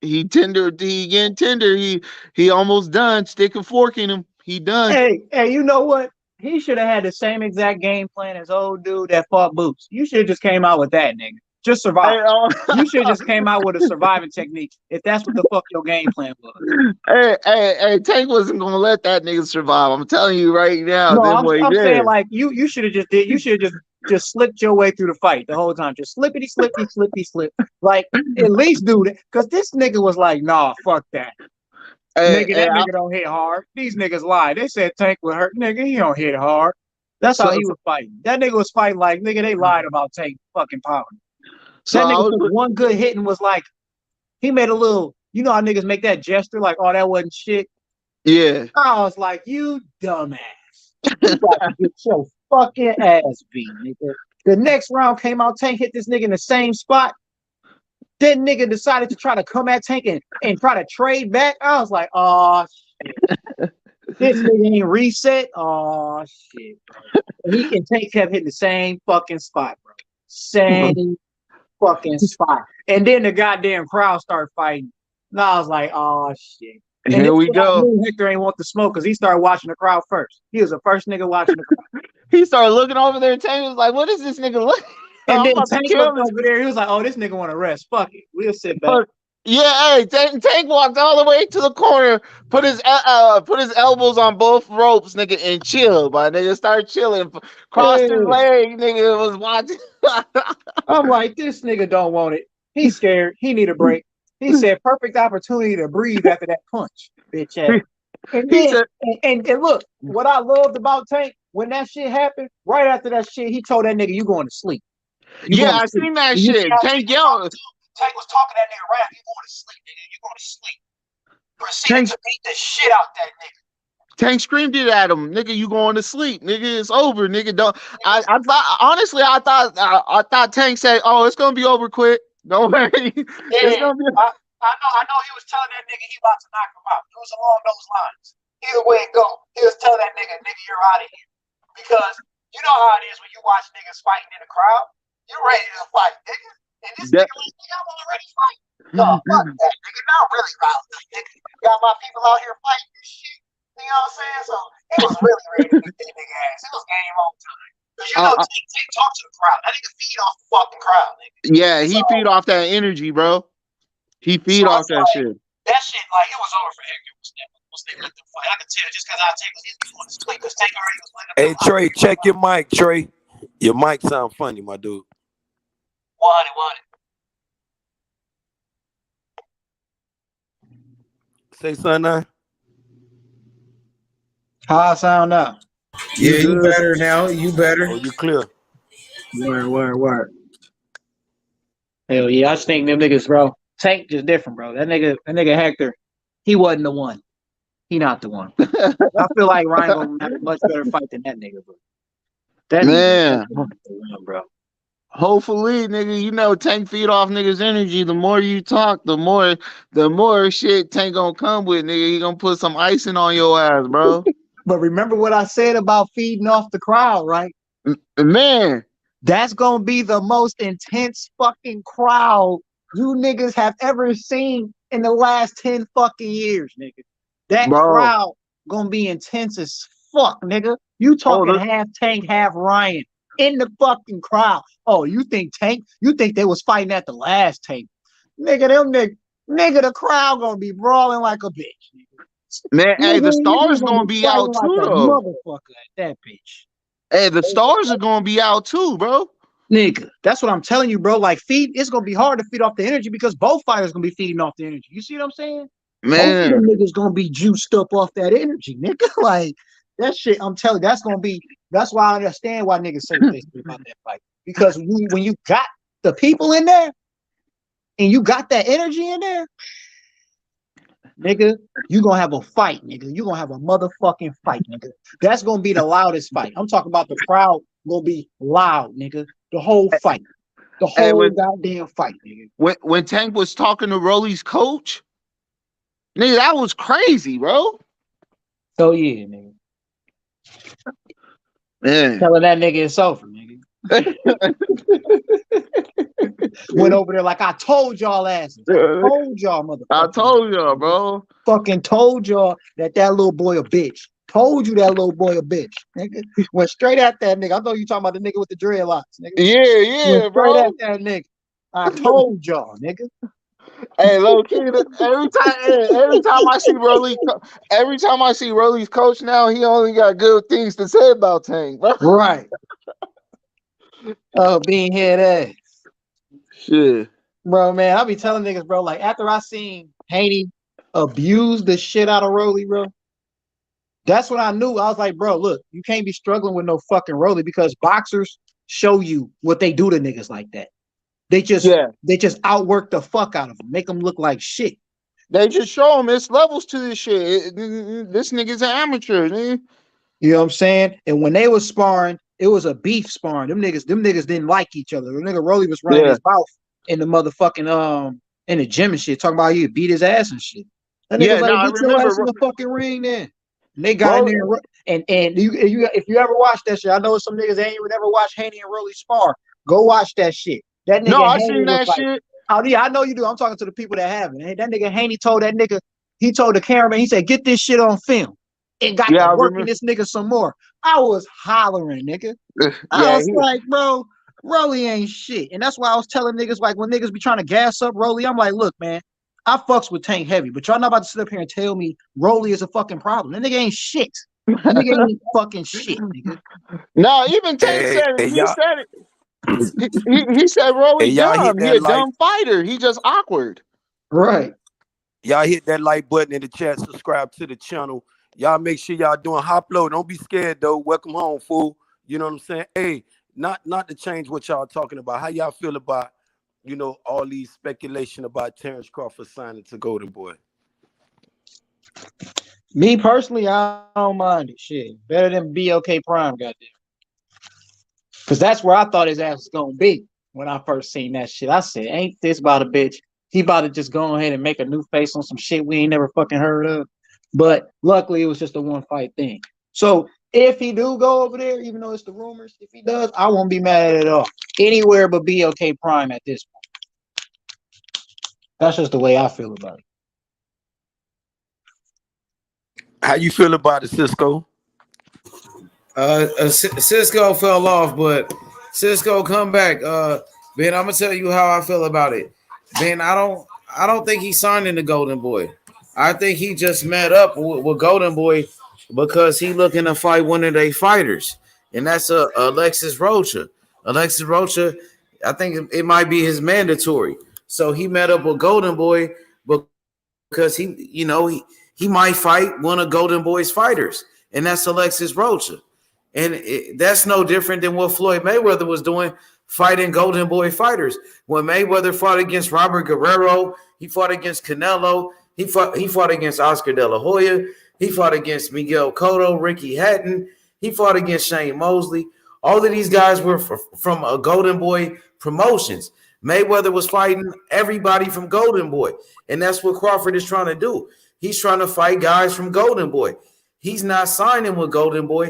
Speaker 14: He getting tender. He almost done. Stick and fork in him. He done.
Speaker 15: Hey, you know what? He should have had the same exact game plan as old dude that fought Boots. You should have just came out with that, nigga. Just survive. You should have just came out with a surviving technique if that's what the fuck your game plan was.
Speaker 14: Hey, Tank wasn't gonna let that nigga survive. I'm telling you right now.
Speaker 15: No, I'm saying like you should have just did. You should have just slipped your way through the fight the whole time. Just slip. Like at least do that. Cause this nigga was like, nah, fuck that. Nigga don't hit hard. These niggas lie. They said Tank would hurt. Nigga, he don't hit hard. That's how he was fighting. That nigga was fighting like, nigga, they lied about Tank fucking power. So that nigga took one good hit and was like, he made a little, you know how niggas make that gesture like, oh, that wasn't shit.
Speaker 14: Yeah.
Speaker 15: I was like, you dumbass. You about to get your fucking ass beat, nigga. The next round came out, Tank hit this nigga in the same spot. That nigga decided to try to come at Tank and try to trade back. I was like, oh shit. This nigga ain't reset. Oh shit, bro. And Tank kept hitting the same fucking spot, bro. Same fucking spot. And then the goddamn crowd started fighting. And I was like, oh shit. And
Speaker 14: here we go.
Speaker 15: I knew Hector ain't want the smoke because he started watching the crowd first. He was the first nigga watching the crowd.
Speaker 14: He started looking over there. Tank was like, what is this nigga look?
Speaker 15: And then Tank looked over there. He was like, oh, this nigga want to rest. Fuck it. We'll sit back.
Speaker 14: Yeah, hey, Tank walked all the way to the corner, put his elbows on both ropes, nigga, and chill. My nigga started chilling, crossed his leg, nigga was watching.
Speaker 15: I'm like, this nigga don't want it. He's scared. He need a break. He said, perfect opportunity to breathe after that punch, bitch ass. And then, and look, what I loved about Tank, when that shit happened, right after that shit, he told that nigga, you going to sleep.
Speaker 14: I seen that shit. Tank yelled.
Speaker 15: Tank was talking that nigga rap. You going to sleep, nigga. You going to sleep. Proceeded to beat the shit out that nigga.
Speaker 14: Tank screamed it at him, nigga. You going to sleep, nigga? It's over, nigga. Don't. I thought honestly, I thought Tank said, "Oh, it's gonna be over quick. Don't worry." It's gonna be.
Speaker 15: I know he was telling that nigga he about to knock him out. It was along those lines. Either way it go, he was telling that nigga, you're out of here. Because you know how it is when you watch niggas fighting in the crowd. You're ready to fight, nigga. And this nigga like, nigga, I'm already fighting. No, fuck that, nigga. Now I'm really riled up, nigga. Got my people out here fighting this shit. You know what I'm saying? So he was really ready to beat that nigga ass. It was game on time. Because you know, Tank talk to the crowd. That nigga feed off the fucking crowd, nigga.
Speaker 14: Yeah, he feed off that energy, bro. He feed off that shit.
Speaker 15: That shit, like, it was over for Hector once they let them fight. I could tell just because Tank was going to sleep. Because Tank already was letting them
Speaker 12: Hey, Trey, check your mic, Trey. Your mic sound funny, my dude.
Speaker 15: What?
Speaker 12: Say something now.
Speaker 15: How I sound now?
Speaker 6: Yeah, you better now. You better.
Speaker 12: Oh, you clear.
Speaker 15: Word. Hell yeah, I just think them niggas, bro. Tank just different, bro. That nigga Hector, he wasn't the one. He not the one. I feel like Ryan gonna have a much better fight than that nigga, bro. That
Speaker 14: man,
Speaker 15: nigga, bro.
Speaker 14: Hopefully, nigga, you know Tank feed off niggas' energy. The more you talk, the more shit Tank gonna come with, nigga. He gonna put some icing on your ass, bro.
Speaker 15: But remember what I said about feeding off the crowd, right?
Speaker 14: Man,
Speaker 15: that's gonna be the most intense fucking crowd you niggas have ever seen in the last 10 fucking years, nigga. That crowd gonna be intense as fuck, nigga. You talking half Tank, half Ryan in the fucking crowd. Oh, you think they was fighting at the last Tank? Nigga, the crowd gonna be brawling like a bitch, nigga.
Speaker 14: Man, hey, the stars gonna be out too, though.
Speaker 15: Motherfucker at that bitch.
Speaker 14: Hey, the stars are gonna be out too, bro.
Speaker 15: Nigga, that's what I'm telling you, bro. Like, it's gonna be hard to feed off the energy because both fighters gonna be feeding off the energy. You see what I'm saying?
Speaker 14: Man,
Speaker 15: both of them niggas gonna be juiced up off that energy, nigga. Like, that shit, I'm telling you, that's why I understand why niggas say what they say about that fight. Because when you got the people in there and you got that energy in there, nigga, you gonna have a fight, nigga. You gonna have a motherfucking fight, nigga. That's gonna be the loudest fight. I'm talking about the crowd gonna be loud, nigga. The whole fight. The whole goddamn fight, nigga.
Speaker 14: When Tank was talking to Rolly's coach, nigga, that was crazy, bro.
Speaker 15: So yeah, nigga.
Speaker 14: Man.
Speaker 15: Telling that nigga it's over, nigga. Went over there like I told y'all asses. I told y'all, motherfucker.
Speaker 14: I told y'all, bro.
Speaker 15: Fucking told y'all that little boy a bitch. Told you that little boy a bitch, nigga. Went straight at that nigga. I know you talking about the nigga with the dreadlocks, nigga.
Speaker 14: Yeah,
Speaker 15: Went
Speaker 14: bro.
Speaker 15: straight at that nigga. I told y'all, nigga.
Speaker 14: Hey, low key, every time I see Rolly's coach now, he only got good things to say about Tank, bro.
Speaker 15: Right. Oh, being head ass.
Speaker 14: Shit.
Speaker 15: Bro, man, I be telling niggas, bro, like, after I seen Haney abuse the shit out of Rolly, bro, that's when I knew. I was like, bro, look, you can't be struggling with no fucking Rolly because boxers show you what they do to niggas like that. They just outwork the fuck out of them, make them look like shit.
Speaker 14: They just show them it's levels to this shit. This nigga's an amateur, nigga.
Speaker 15: You know what I'm saying? And when they was sparring, it was a beef sparring. Them niggas didn't like each other. The nigga Rolly was running his mouth in the motherfucking in the gym and shit, talking about you beat his ass and shit. That nigga
Speaker 14: Yeah,
Speaker 15: was
Speaker 14: no,
Speaker 15: like,
Speaker 14: I
Speaker 15: get your ass in
Speaker 14: remember.
Speaker 15: the fucking ring then. And they got in there and you if you ever watch that shit, I know some niggas ain't even ever watched Haney and Rolly spar. Go watch that shit. That
Speaker 14: No,
Speaker 15: nigga
Speaker 14: I
Speaker 15: Haney
Speaker 14: seen
Speaker 15: was
Speaker 14: that
Speaker 15: like,
Speaker 14: shit.
Speaker 15: oh yeah, I know you do. I'm talking to the people that haven't. Hey, that nigga Haney told that nigga, he told the cameraman, he said, get this shit on film. And got
Speaker 14: Yeah,
Speaker 15: to
Speaker 14: I
Speaker 15: working
Speaker 14: remember.
Speaker 15: this nigga some more. I was hollering, nigga. I
Speaker 14: Yeah,
Speaker 15: was like, bro, Rolly ain't shit. And that's why I was telling niggas, like, when niggas be trying to gas up Rolly, I'm like, look, man, I fucks with Tank heavy, but y'all not about to sit up here and tell me Rolly is a fucking problem. That nigga ain't shit. That nigga ain't fucking shit, nigga.
Speaker 14: No, even Tank
Speaker 12: Hey,
Speaker 14: said it.
Speaker 12: hey,
Speaker 14: He
Speaker 12: y'all,
Speaker 14: said it. He said
Speaker 12: hey,
Speaker 14: Rolly
Speaker 12: y'all hit
Speaker 14: dumb. He
Speaker 12: that
Speaker 14: a
Speaker 12: like,
Speaker 14: dumb fighter. He just awkward.
Speaker 15: Right.
Speaker 12: y'all hit that like button in the chat. Subscribe to the channel. Y'all make sure y'all doing hop low. Don't be scared though. Welcome home, fool. You know what I'm saying? Hey, not to change what y'all talking about. How y'all feel about, all these speculation about Terence Crawford signing to Golden Boy?
Speaker 15: Me personally, I don't mind it. Shit. Better than BOK Prime, goddamn. Because that's where I thought his ass was going to be when I first seen that shit. I said, ain't this about a bitch? He about to just go ahead and make a new face on some shit we ain't never fucking heard of. But luckily, it was just a one fight thing. So if he do go over there, even though it's the rumors, if he does, I won't be mad at all. Anywhere but BOK Prime at this point. That's just the way I feel about it.
Speaker 12: How you feel about it, Cisco?
Speaker 6: Cisco fell off, but Cisco come back. Ben, I'm gonna tell you how I feel about it. Ben, I don't think he's signing the Golden Boy. I think he just met up with Golden Boy because he looking to fight one of their fighters, and that's Alexis Rocha. Alexis Rocha, I think it might be his mandatory. So he met up with Golden Boy because he might fight one of Golden Boy's fighters, and that's Alexis Rocha. And that's no different than what Floyd Mayweather was doing, fighting Golden Boy fighters. When Mayweather fought against Robert Guerrero, he fought against Canelo, he fought against Oscar De La Hoya, he fought against Miguel Cotto, Ricky Hatton, he fought against Shane Mosley. All of these guys were from a Golden Boy promotions. Mayweather was fighting everybody from Golden Boy, and that's what Crawford is trying to do. He's trying to fight guys from Golden Boy. He's not signing with Golden Boy.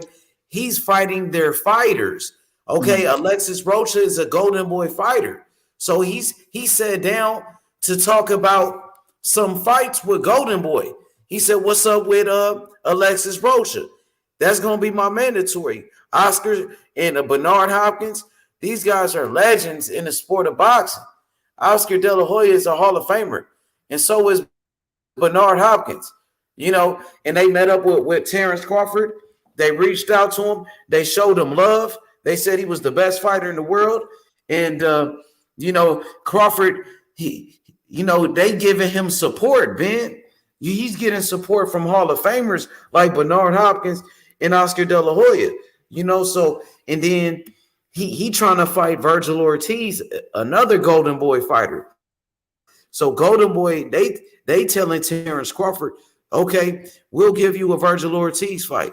Speaker 6: He's fighting their fighters. Okay, Alexis Rocha is a Golden Boy fighter. So he sat down to talk about some fights with Golden Boy. He said, what's up with Alexis Rocha? That's going to be my mandatory. Oscar and Bernard Hopkins, these guys are legends in the sport of boxing. Oscar De La Hoya is a Hall of Famer, and so is Bernard Hopkins. And they met up with Terence Crawford. They reached out to him. They showed him love. They said he was the best fighter in the world. And, Crawford, they giving him support, Ben. He's getting support from Hall of Famers like Bernard Hopkins and Oscar De La Hoya. And then he trying to fight Virgil Ortiz, another Golden Boy fighter. So Golden Boy, they telling Terence Crawford, okay, we'll give you a Virgil Ortiz fight.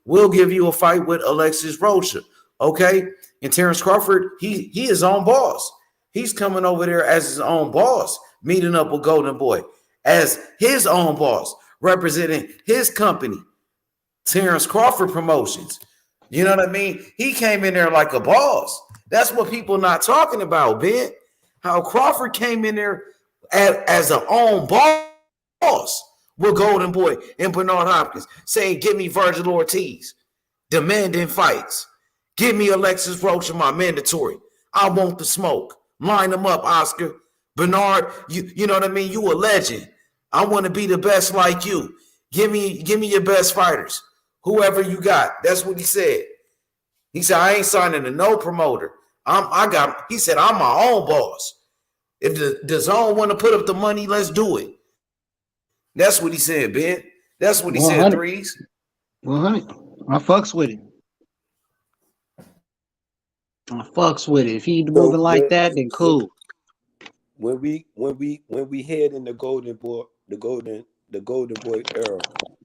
Speaker 6: We'll give you a fight with Alexis Rocha. Okay. And Terence Crawford, he his own boss. He's coming over there as his own boss, meeting up with Golden Boy as his own boss, representing his company, Terence Crawford Promotions. You know what I mean? He came in there like a boss. That's what people not talking about, Ben. How Crawford came in there as an own boss with Golden Boy and Bernard Hopkins, saying, give me Virgil Ortiz, demanding fights. Give me Alexis Rocha, my mandatory. I want the smoke. Line them up, Oscar. Bernard, you know what I mean? You a legend. I want to be the best like you. Give me your best fighters. Whoever you got. That's what he said. He said, I ain't signing to no promoter. He said, I'm my own boss. If the zone want to put up the money, let's do it. That's what he said, Ben. That's what he 100. Said, Threes.
Speaker 15: 100. I fucks with it. If he moving like that, then cool.
Speaker 12: When we head in the Golden Boy era,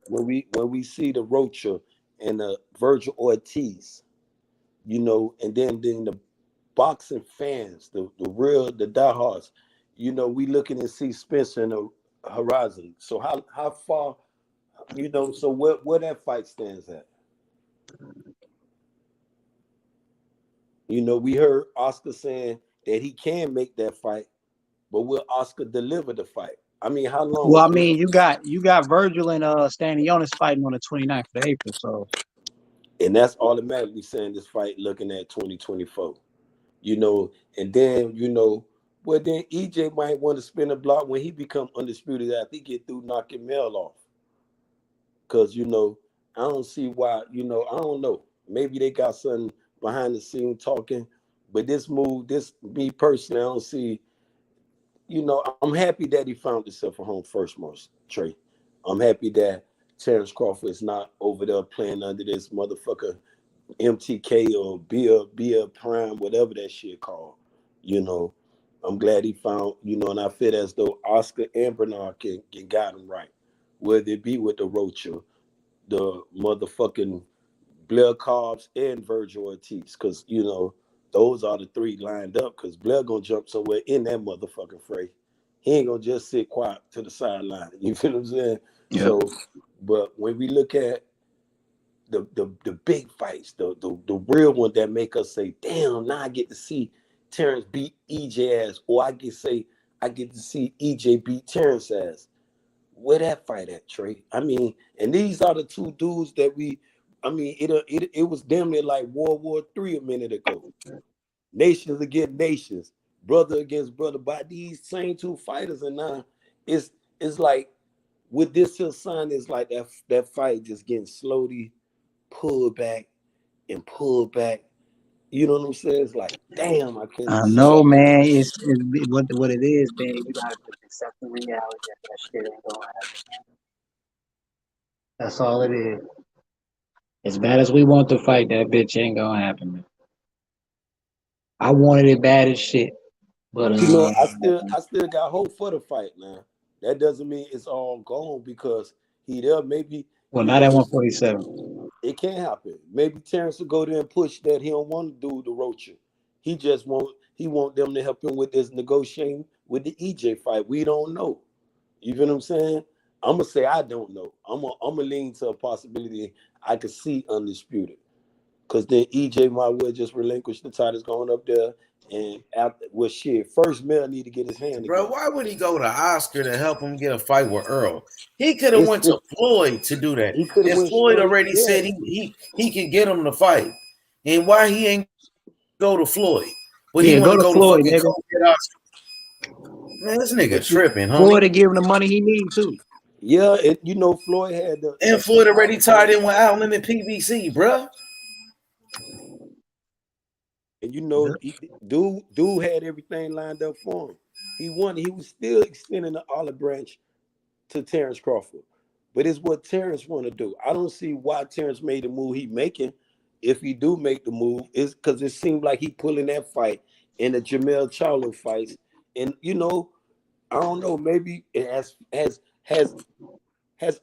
Speaker 12: when we see the Rocha and the Virgil Ortiz, and then the boxing fans, the diehards, you know, we looking to see Spencer in the horizon. So how far, you know, so where that fight stands at? You know, we heard Oscar saying that he can make that fight, but will Oscar deliver the fight? I mean, how long?
Speaker 11: Well, I mean, you got Virgil and Stanionis fighting on the 29th of April, so.
Speaker 12: And that's automatically saying this fight looking at 2024. You know, and then, you know, well, then EJ might want to spin a block when he become undisputed after he get through knocking Mel off. Because, you know, I don't see why, you know, I don't know. Maybe they got something behind the scene talking, but this move, me personally, I don't see, you know, I'm happy that he found himself a home first, most Trey. I'm happy that Terence Crawford is not over there playing under this motherfucker MTK or be a prime, whatever that shit called. You know, I'm glad he found, you know, and I feel as though Oscar and Bernard can got him right. Whether it be with the Rocha, the motherfucking Blair Cobbs and Virgil Ortiz, because, you know, those are the three lined up, because Blair gonna jump somewhere in that motherfucking fray. He ain't gonna just sit quiet to the sideline. You feel what I'm saying? Yeah. So, but when we look at the big fights, the real one that make us say, damn, now I get to see Terence beat EJ ass, or I get to see EJ beat Terence ass. Where that fight at, Trey? I mean, and these are the two dudes that it was damn near like World War III a minute ago. Nations against nations, brother against brother, by these same two fighters, and now it's like with this here sign, it's like that fight just getting slowly pulled back and pulled back. You know what I'm saying? It's like, damn, I can't.
Speaker 11: I know, man. It's what it is, man. You gotta just accept the reality that shit ain't gonna happen. That's all it is. As bad as we want to fight, that bitch ain't gonna happen, man. I wanted it bad as shit, but
Speaker 12: you know, I still got hope for the fight, man. That doesn't mean it's all gone because he there. Maybe.
Speaker 11: Well, not at 147.
Speaker 12: It can't happen. Maybe Terence will go there and push that he don't want to do the Rocha. He just want them to help him with this negotiating with the EJ fight. We don't know. You feel what I'm saying? I'm gonna say I don't know. I'm gonna lean to a possibility I could see undisputed. Cause then EJ might well just relinquish the titles going up there. And after first Mel need to get his hand.
Speaker 6: Bro, why would he go to Oscar to help him get a fight with Earl? He could have went to Floyd to do that. And Floyd already said he can get him to fight. And why he ain't go to Floyd? But he want to go
Speaker 11: Floyd,
Speaker 6: to fucking get Oscar. Man, this nigga tripping, huh?
Speaker 11: Floyd to give him the money he needs too.
Speaker 12: Yeah, you know, Floyd had the
Speaker 6: and Floyd already tied in with Allen and PBC, bro.
Speaker 12: And you know, dude had everything lined up for him. He won. He was still extending the olive branch to Terence Crawford. But it's what Terence want to do. I don't see why Terence made the move he making. If he do make the move, it's because it seemed like he pulling that fight in the Jamel Charlo fights. And you know, I don't know, maybe it has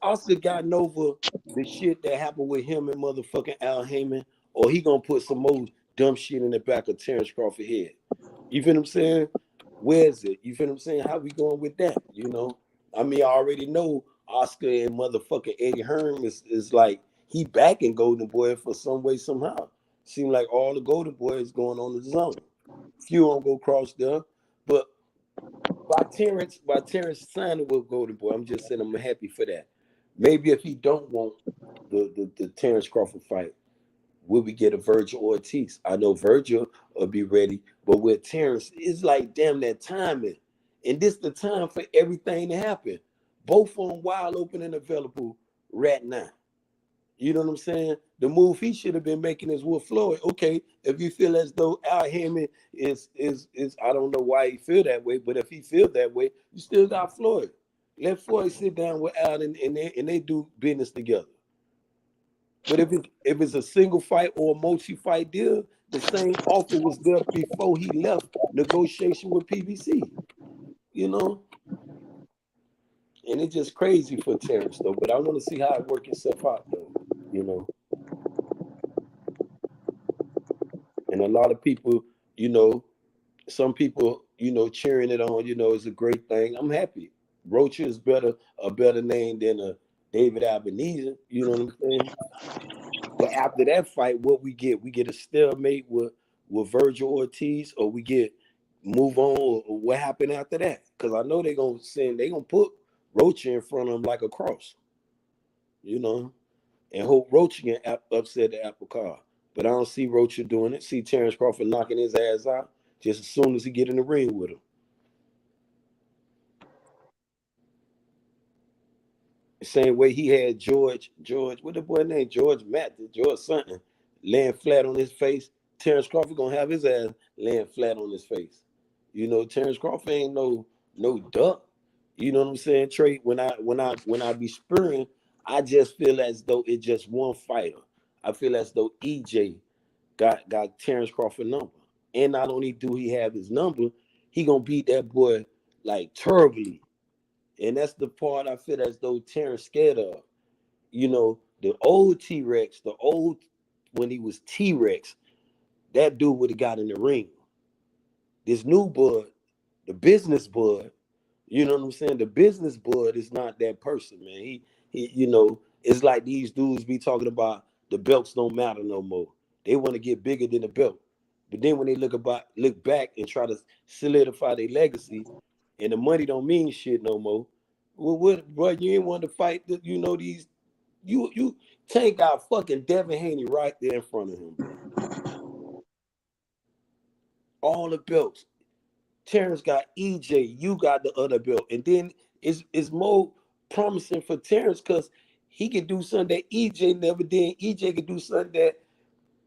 Speaker 12: Oscar gotten over the shit that happened with him and motherfucking Al Heyman, or he gonna put some more dumb shit in the back of Terence Crawford's head? You feel what I'm saying? Where is it? You feel what I'm saying? How we going with that? You know? I mean, I already know Oscar and motherfucking Eddie Hearn is like, he backing Golden Boy for some way, somehow. Seem like all the Golden Boys going on the zone. Few don't go cross there. But by Terence signing with Golden Boy, I'm just saying I'm happy for that. Maybe if he don't want the Terence Crawford fight, will we get a Virgil Ortiz? I know Virgil will be ready, but with Terence, it's like, damn, that timing. And this the time for everything to happen. Both on wide open and available right now. You know what I'm saying? The move he should have been making is with Floyd. Okay, if you feel as though Al Heyman is I don't know why he feel that way, but if he feel that way, you still got Floyd. Let Floyd sit down with Al and they do business together. But if it's a single fight or a multi-fight deal, the same offer was there before he left negotiation with PBC. You know? And it's just crazy for Terence, though. But I want to see how it works itself out, though. You know? And a lot of people You know, some people, cheering it on, is a great thing. I'm happy. Rocha is a better name than a David Ebenezer. You know what I'm saying? But after that fight, what we get? We get a stalemate with Virgil Ortiz, or we get move on, or what happened after that? Because I know they're gonna put Rocha in front of him like a cross, and hope Rocha can upset the apple cart. But I don't see Rocha doing it. See Terence Crawford knocking his ass out just as soon as he get in the ring with him. The same way he had George, what the boy named George something, laying flat on his face. Terence Crawford gonna have his ass laying flat on his face. Terence Crawford ain't no duck. You know what I'm saying, Trey? When I be spurring, I just feel as though it's just one fighter. I feel as though EJ got Terence Crawford number. And not only do he have his number, he gonna beat that boy like terribly. And that's the part I feel as though Terence scared of. The old T-Rex, when he was T-Rex, that dude would have got in the ring. This new bud, the business bud, you know what I'm saying? The business bud is not that person, man. He it's like these dudes be talking about the belts don't matter no more. They want to get bigger than the belt. But then when they look back and try to solidify their legacy, and the money don't mean shit no more. Well, what, bro? You ain't want to fight. These. You Tank got fucking Devin Haney right there in front of him, bro. All the belts. Terrence got EJ. You got the other belt, and then it's more promising for Terrence because he can do something that EJ never did. EJ can do something that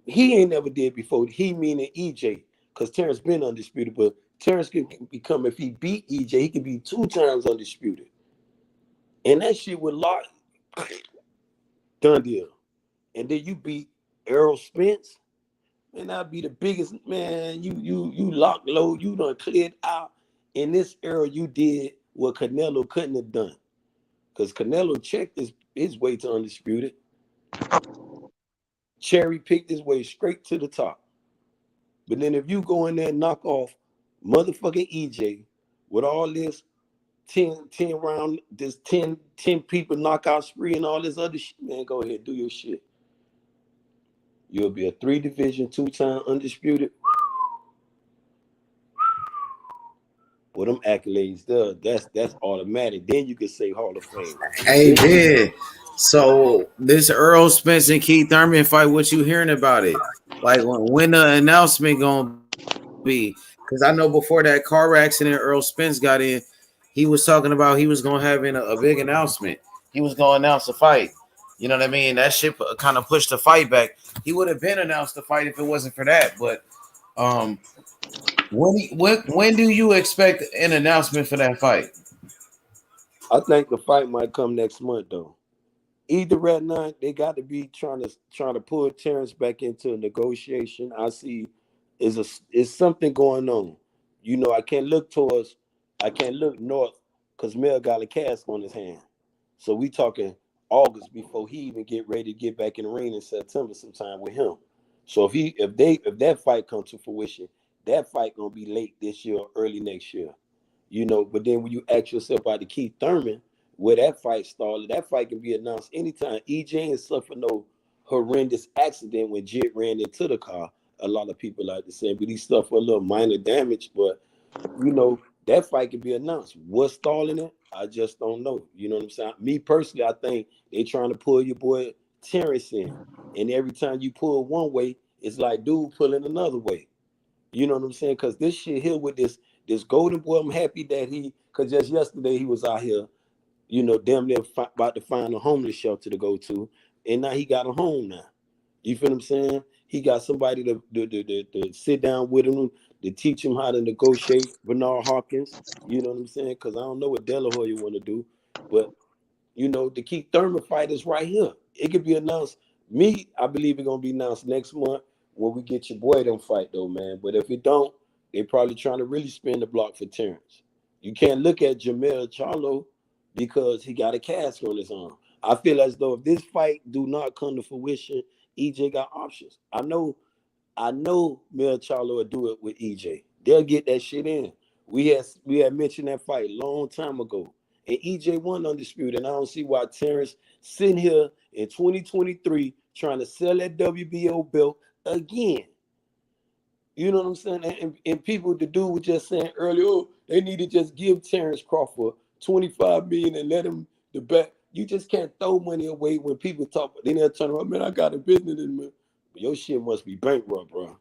Speaker 12: he ain't never did before. He meaning EJ, because Terrence been undisputed, but Terrence can become, if he beat EJ, he can be 2 times undisputed. And that shit would lock, done deal. And then you beat Errol Spence, man, that'd be the biggest, man. You locked low, you done cleared out. In this era, you did what Canelo couldn't have done. Because Canelo checked his way to undisputed. Cherry picked his way straight to the top. But then if you go in there and knock off motherfucking EJ with all this 10 round, this 10 people knockout spree and all this other shit, man, go ahead, do your shit. You'll be a 3 division, 2-time undisputed. Well, them accolades there, that's automatic. Then you can say Hall of Fame.
Speaker 6: Hey, man. So this Errol Spence and Keith Thurman fight, what you hearing about it? Like when the announcement gonna be? Because I know before that car accident, Errol Spence got in. He was talking about he was gonna have a big announcement. He was gonna announce a fight. You know what I mean? That shit kind of pushed the fight back. He would have been announced the fight if it wasn't for that. But when do you expect an announcement for that fight?
Speaker 12: I think the fight might come next month though. Either right now, they got to be trying to pull Terrence back into a negotiation. I see is something going on. I can't look north because Mel got a cast on his hand. So we talking August before he even get ready to get back in the ring in September sometime with him. So if that fight comes to fruition, that fight gonna be late this year or early next year. But then when you ask yourself about the Keith Thurman, where that fight started, that fight can be announced anytime. EJ ain't suffered no horrendous accident when Jit ran into the car. A lot of people like to say, but he suffered a little minor damage. But that fight can be announced. What's stalling it? I just don't know. You know what I'm saying? Me personally, I think they trying to pull your boy Terrence in, and every time you pull one way, it's like dude pulling another way. You know what I'm saying? Because this shit here with this golden boy, I'm happy that because just yesterday he was out here, damn near about to find a homeless shelter to go to, and now he got a home now. You feel what I'm saying? He got somebody to sit down with him to teach him how to negotiate. Bernard Hawkins, you know what I'm saying? Because I don't know what De La Hoya want to do, but the Keith Thurman fight is right here. It could be announced. I believe it's gonna be announced next month when we get your boy them fight though, man. But if it don't, they probably trying to really spin the block for Terrence. You can't look at Jamel Charlo because he got a cast on his arm. I feel as though if this fight do not come to fruition, EJ got options. I know I know Mel Charlo will do it with EJ. They'll get that shit in. We had mentioned that fight a long time ago. And EJ won undisputed. And I don't see why Terence sitting here in 2023 trying to sell that WBO belt again. You know what I'm saying? And people, the dude was just saying earlier, oh, they need to just give Terence Crawford 25 million and let him the bet. You just can't throw money away when people talk. Then they'll turn around, man, I got a business in me. But your shit must be bankrupt, bro.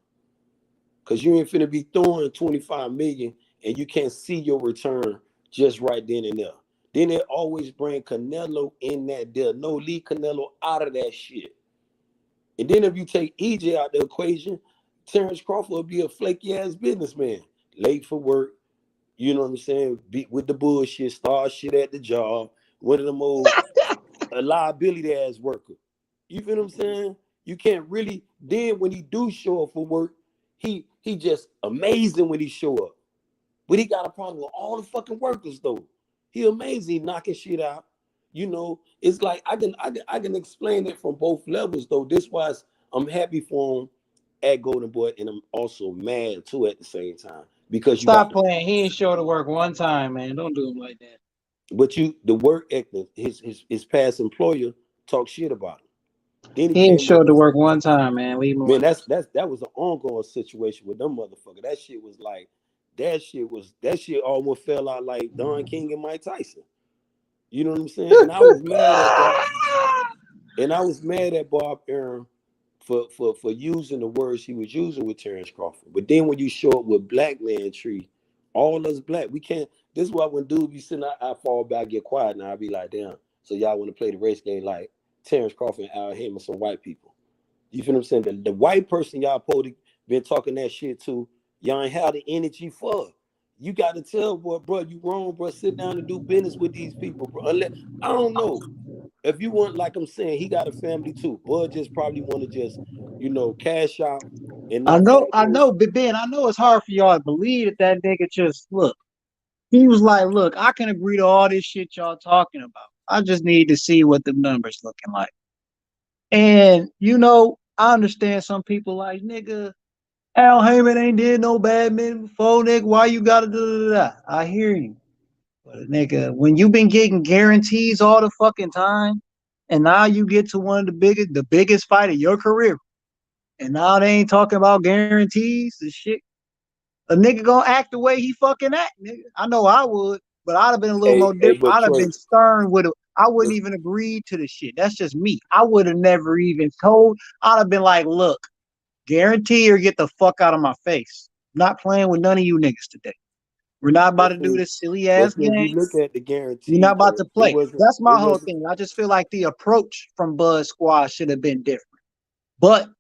Speaker 12: Because you ain't finna be throwing 25 million and you can't see your return just right then and there. Then they always bring Canelo in that deal. No, leave Canelo out of that shit. And then if you take EJ out the equation, Terence Crawford will be a flaky ass businessman. Late for work, you know what I'm saying? Beat with the bullshit, start shit at the job, one of them old a liability ass worker. You feel what I'm saying? You can't really, then when he do show up for work, he just amazing when he show up. But he got a problem with all the fucking workers though. He amazing knocking shit out. You know, it's like I can explain it from both levels though. This was I'm happy for him at Golden Boy, and I'm also mad too at the same time because
Speaker 15: stop playing. He ain't sure to work one time, man. Don't do him like that.
Speaker 12: But the work ethic, his past employer talked shit about him.
Speaker 15: Then he ain't sure to work one time, man. Leave him
Speaker 12: man, that was an ongoing situation with them motherfuckers. That shit almost fell out like Don King and Mike Tyson. You know what I'm saying? And I was mad at Bob. And I was mad at Bob Arum for using the words he was using with Terence Crawford. But then when you show up with Black Man Tree, all us black, we can't. This is why when dude be sitting, I fall back, get quiet, and I be like, damn. So y'all want to play the race game like Terence Crawford and Al Heyman, some white people. You feel what I'm saying? The white person y'all probably been talking that shit to, y'all ain't have the energy for. You got to tell, boy, bro, you wrong, bro. Sit down and do business with these people, bro. Unless, I don't know. If you want, like I'm saying, he got a family too. Bud just probably want to just, cash out and not
Speaker 15: I know, but Ben, I know it's hard for y'all to believe that nigga just look. He was like, look, I can agree to all this shit y'all talking about. I just need to see what the numbers looking like. And, I understand some people like, nigga, Al Heyman ain't did no bad men before, nigga. Why you gotta do that? I hear you. But, nigga, when you been getting guarantees all the fucking time, and now you get to one of the biggest fight of your career, and now they ain't talking about guarantees and shit, a nigga gonna act the way he fucking act, nigga. I know I would, but I'd have been a little more different. I'd have been stern with it. I wouldn't even agree to the shit. That's just me. I would have never even told. I'd have been like, look, guarantee or get the fuck out of my face. I'm not playing with none of you niggas today. We're not about to do this silly ass game.
Speaker 12: If you look at the guarantee,
Speaker 15: you're not about to play. That's my whole thing. I just feel like the approach from Buzz Squad should have been different. But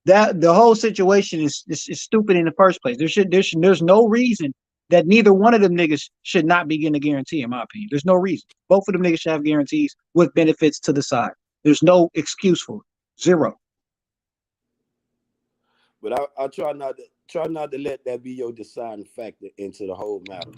Speaker 15: that the whole situation is stupid in the first place. There's no reason that neither one of them niggas should not be getting a guarantee, in my opinion. There's no reason. Both of them niggas should have guarantees with benefits to the side. There's no excuse for it. Zero.
Speaker 12: But I try not to let that be your deciding factor into the whole matter,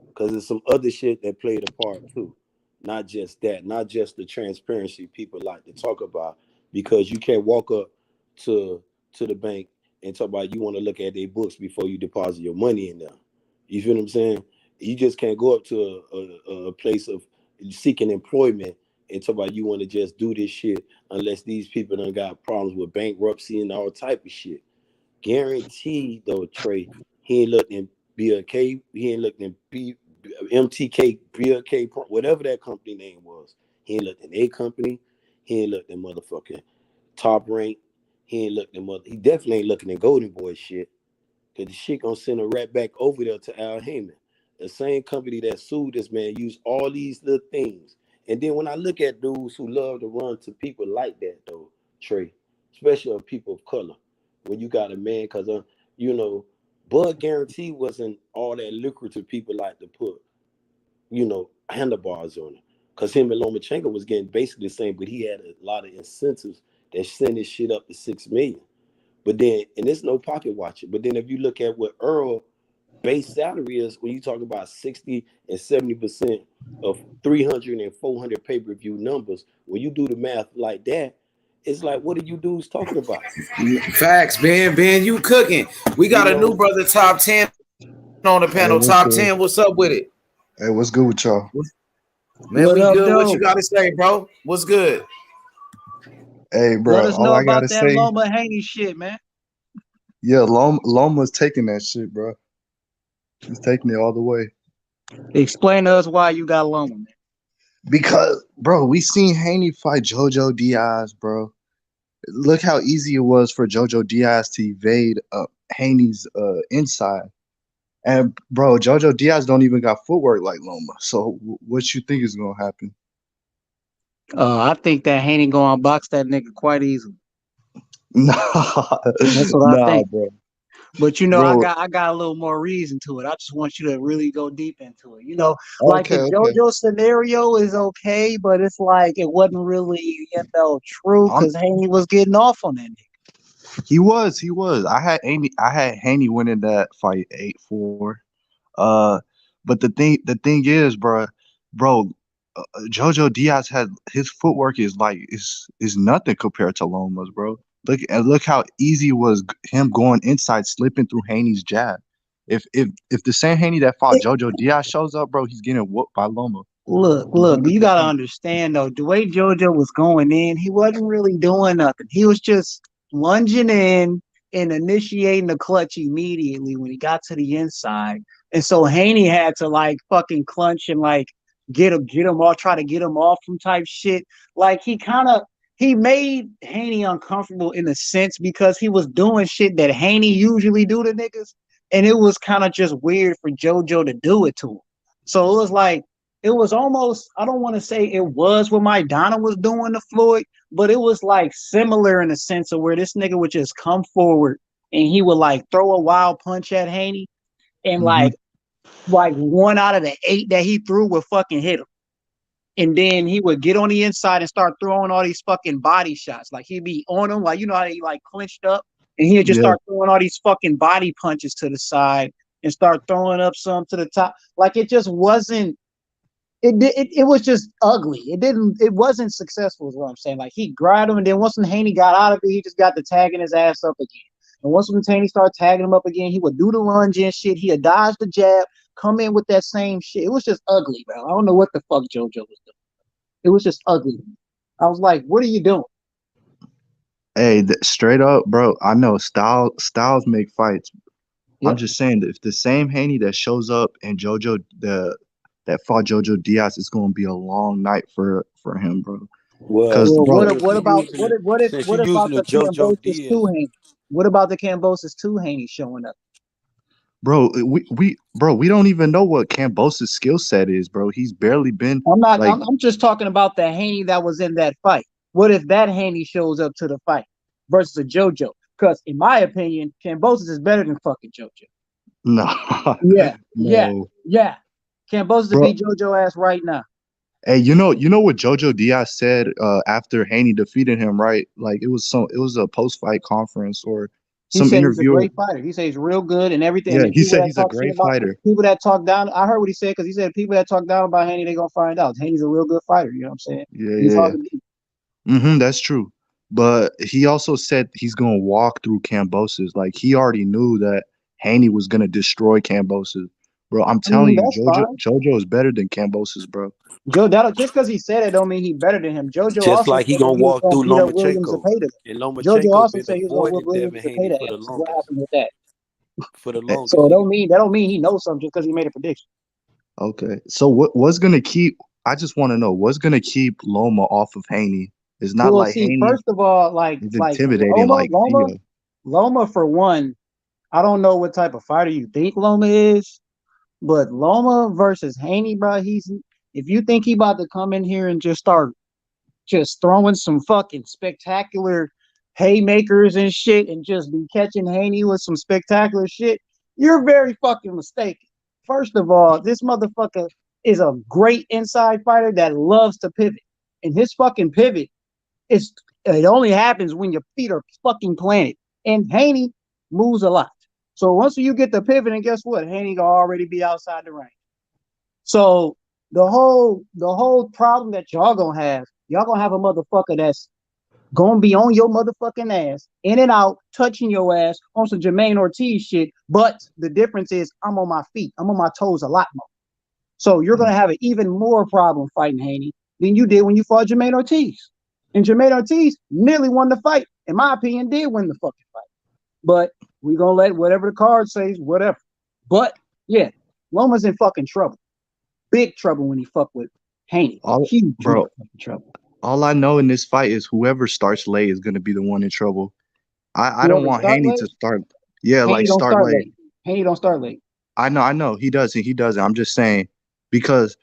Speaker 12: because there's some other shit that played a part too. Not just that, not just the transparency people like to talk about, because you can't walk up to the bank and talk about you want to look at their books before you deposit your money in there. You feel what I'm saying? You just can't go up to a place of seeking employment and talk about you want to just do this shit unless these people done got problems with bankruptcy and all type of shit. Guaranteed though, Trey, he ain't looking in BLK, he ain't looking in MTK, BLK, whatever that company name was. He ain't looked in a company. He ain't looked in motherfucking Top Rank. He definitely ain't looking at Golden Boy shit. Cause the shit gonna send a rat back over there to Al Heyman. The same company that sued this man used all these little things. And then when I look at dudes who love to run to people like that though, Trey, especially people of color, when you got a man, cause Bud Guarantee wasn't all that lucrative. People like to put, handlebars on it. Cause him and Lomachenko was getting basically the same, but he had a lot of incentives that sent his shit up to $6 million. But then, and there's no pocket watching. But then if you look at what Errol base salary is, when you talk about 60 and 70% of 300 and 400 pay-per-view numbers, when you do the math like that, It's like, what are you dudes talking about?
Speaker 6: Facts, Ben. Ben, you cooking. We got a new brother top 10 on the panel.
Speaker 17: Hey, what's
Speaker 6: Top
Speaker 17: good?
Speaker 6: 10. What's up with it?
Speaker 17: Hey, what's good with y'all?
Speaker 6: Man,
Speaker 11: What
Speaker 6: we
Speaker 11: up,
Speaker 6: good. What you
Speaker 11: though?
Speaker 6: got to say, bro? What's good?
Speaker 17: Hey, bro,
Speaker 11: Let us
Speaker 17: all
Speaker 11: know
Speaker 17: I
Speaker 11: about
Speaker 17: gotta
Speaker 11: that
Speaker 17: say,
Speaker 11: Loma Haney shit, man.
Speaker 17: yeah, Loma's taking that shit, bro. He's taking it all the way.
Speaker 11: Explain to us why you got Loma, man.
Speaker 17: Because, bro, we seen Haney fight JoJo Diaz, bro. Look how easy it was for JoJo Diaz to evade Haney's inside. And, bro, JoJo Diaz don't even got footwork like Loma. So what you think is gonna happen?
Speaker 11: I think that Haney gonna box that nigga quite easily.
Speaker 17: Nah,
Speaker 11: That's what I
Speaker 17: nah,
Speaker 11: think.
Speaker 17: bro.
Speaker 11: But you know,
Speaker 17: Bro,
Speaker 11: I got a little more reason to it. I just want you to really go deep into it. You know, like the
Speaker 17: okay.
Speaker 11: JoJo scenario is okay, but it's like it wasn't really, true
Speaker 17: I'm
Speaker 11: because Haney was getting off on that nigga.
Speaker 17: He was. I had Haney winning that fight 8-4. Uh, but the thing is, bro, Jojo Diaz had his footwork is nothing compared to Loma's, bro. Look how easy it was him going inside, slipping through Haney's jab. If the same Haney that fought Jojo Diaz shows up, bro, he's getting whooped by Loma.
Speaker 11: Look, you gotta
Speaker 17: 100%.
Speaker 11: understand though, the way JoJo was going in, he wasn't really doing nothing. He was just lunging in and initiating the clutch immediately when he got to the inside. And so Haney had to like fucking clench and like get him off, try to get him off from type shit. Like he made Haney uncomfortable in a sense because he was doing shit that Haney usually do to niggas. And it was kind of just weird for JoJo to do it to him. So it was like it was almost, I don't want to say it was what Maidana was doing to Floyd, but it was like similar in the sense of where this nigga would just come forward and he would like throw a wild punch at Haney and
Speaker 17: Mm-hmm.
Speaker 11: like 1 out of the 8 that he threw would fucking hit him. And then he would get on the inside and start throwing all these fucking body shots. Like he'd be on him, like, you know how he like clenched up and he'd just
Speaker 17: Yeah.
Speaker 11: start throwing all these fucking body punches to the side and start throwing up some to the top. Like it just wasn't, it was just ugly. It wasn't successful is what I'm saying. Like he grabbed him and then once Haney got out of it, he just got to tagging his ass up again. And once Haney started tagging him up again, he would do the lunge and shit. He had dodged the jab, come in with that same shit. It was just ugly, bro. I don't know what the fuck JoJo was doing. It was just ugly. I was like, what are you doing?
Speaker 17: Hey, straight up, bro. I know styles make fights.
Speaker 11: Yep.
Speaker 17: I'm just saying that if the same Haney that shows up and that fought Jojo Diaz, it's gonna be a long night for him, bro.
Speaker 12: Well,
Speaker 11: what
Speaker 12: since you
Speaker 11: about
Speaker 12: using
Speaker 11: the
Speaker 12: the JoJo
Speaker 11: Cambosis
Speaker 12: Diaz,
Speaker 11: 2 Haney? What about the Cambosis 2 Haney showing up?
Speaker 17: Bro, we don't even know what Cambosis' skill set is, bro. He's barely been
Speaker 11: I'm just talking about the Haney that was in that fight. What if that Haney shows up to the fight versus a JoJo? Because in my opinion, Cambosis is better than fucking JoJo.
Speaker 17: No.
Speaker 11: Yeah. Cambosis to
Speaker 17: Bro.
Speaker 11: beat JoJo ass right now.
Speaker 17: Hey, you know what Jojo Diaz said after Haney defeated him, right? Like it was a post-fight conference or some
Speaker 11: He
Speaker 17: interview.
Speaker 11: said he's a great fighter. He said he's real good and everything.
Speaker 17: Yeah,
Speaker 11: And
Speaker 17: he said he's a great fighter.
Speaker 11: People that talk down, I heard what he said because he said people that talk down about Haney, they're gonna find out. Haney's a real good fighter. You know what I'm saying? He's hard to beat.
Speaker 17: That's true. But he also said he's gonna walk through Cambosis. Like he already knew that Haney was gonna destroy Cambosis. Bro, I'm telling you,
Speaker 11: that's fine.
Speaker 17: JoJo is better than Cambosis, bro.
Speaker 11: Just because he said it don't mean he better than him. JoJo
Speaker 12: just
Speaker 11: also
Speaker 12: like he
Speaker 11: said
Speaker 12: gonna
Speaker 11: he was
Speaker 12: walk
Speaker 11: gonna
Speaker 12: through
Speaker 11: beat up William
Speaker 12: Lomachenko,
Speaker 11: Zepeda.
Speaker 12: and
Speaker 11: JoJo
Speaker 12: Lomachenko
Speaker 11: also
Speaker 12: been
Speaker 11: said he was gonna whip
Speaker 12: avoiding
Speaker 11: William
Speaker 12: Devin Haney
Speaker 11: Zepeda
Speaker 12: for the
Speaker 11: ass. What
Speaker 12: longest.
Speaker 11: happened with that?
Speaker 12: For the longest.
Speaker 11: So that don't mean he knows something just because he made a prediction.
Speaker 17: Okay. So what's gonna keep I just want to know what's gonna keep Loma off of Haney. It's not
Speaker 11: Well,
Speaker 17: like
Speaker 11: see,
Speaker 17: Haney
Speaker 11: first of all, like
Speaker 17: is intimidating
Speaker 11: Loma for one, I don't know what type of fighter you think Loma is, but Loma versus Haney, bro, if you think he about to come in here and just start just throwing some fucking spectacular haymakers and shit and just be catching Haney with some spectacular shit, you're very fucking mistaken. First of all, this motherfucker is a great inside fighter that loves to pivot. And his fucking pivot it only happens when your feet are fucking planted. And Haney moves a lot. So once you get the pivot, and guess what? Haney gonna already be outside the range. So the whole problem that y'all gonna have a motherfucker gonna be on your motherfucking ass, in and out, touching your ass on some Jermaine Ortiz shit. But the difference is I'm on my feet. I'm on my toes a lot more. So you're gonna have an even more problem fighting Haney than you did when you fought Jermaine Ortiz. And Jermaine Ortiz nearly won the fight. In my opinion, did win the fucking fight. But we're gonna let whatever the card says, whatever. But yeah, Loma's in fucking trouble. Big trouble when he fuck with Haney. Huge trouble.
Speaker 17: All I know in this fight is whoever starts late is gonna be the one in trouble. I don't want Haney to start. Yeah,
Speaker 11: Haney
Speaker 17: like
Speaker 11: don't
Speaker 17: start late.
Speaker 11: Haney don't start late.
Speaker 17: I know. He doesn't. I'm just saying because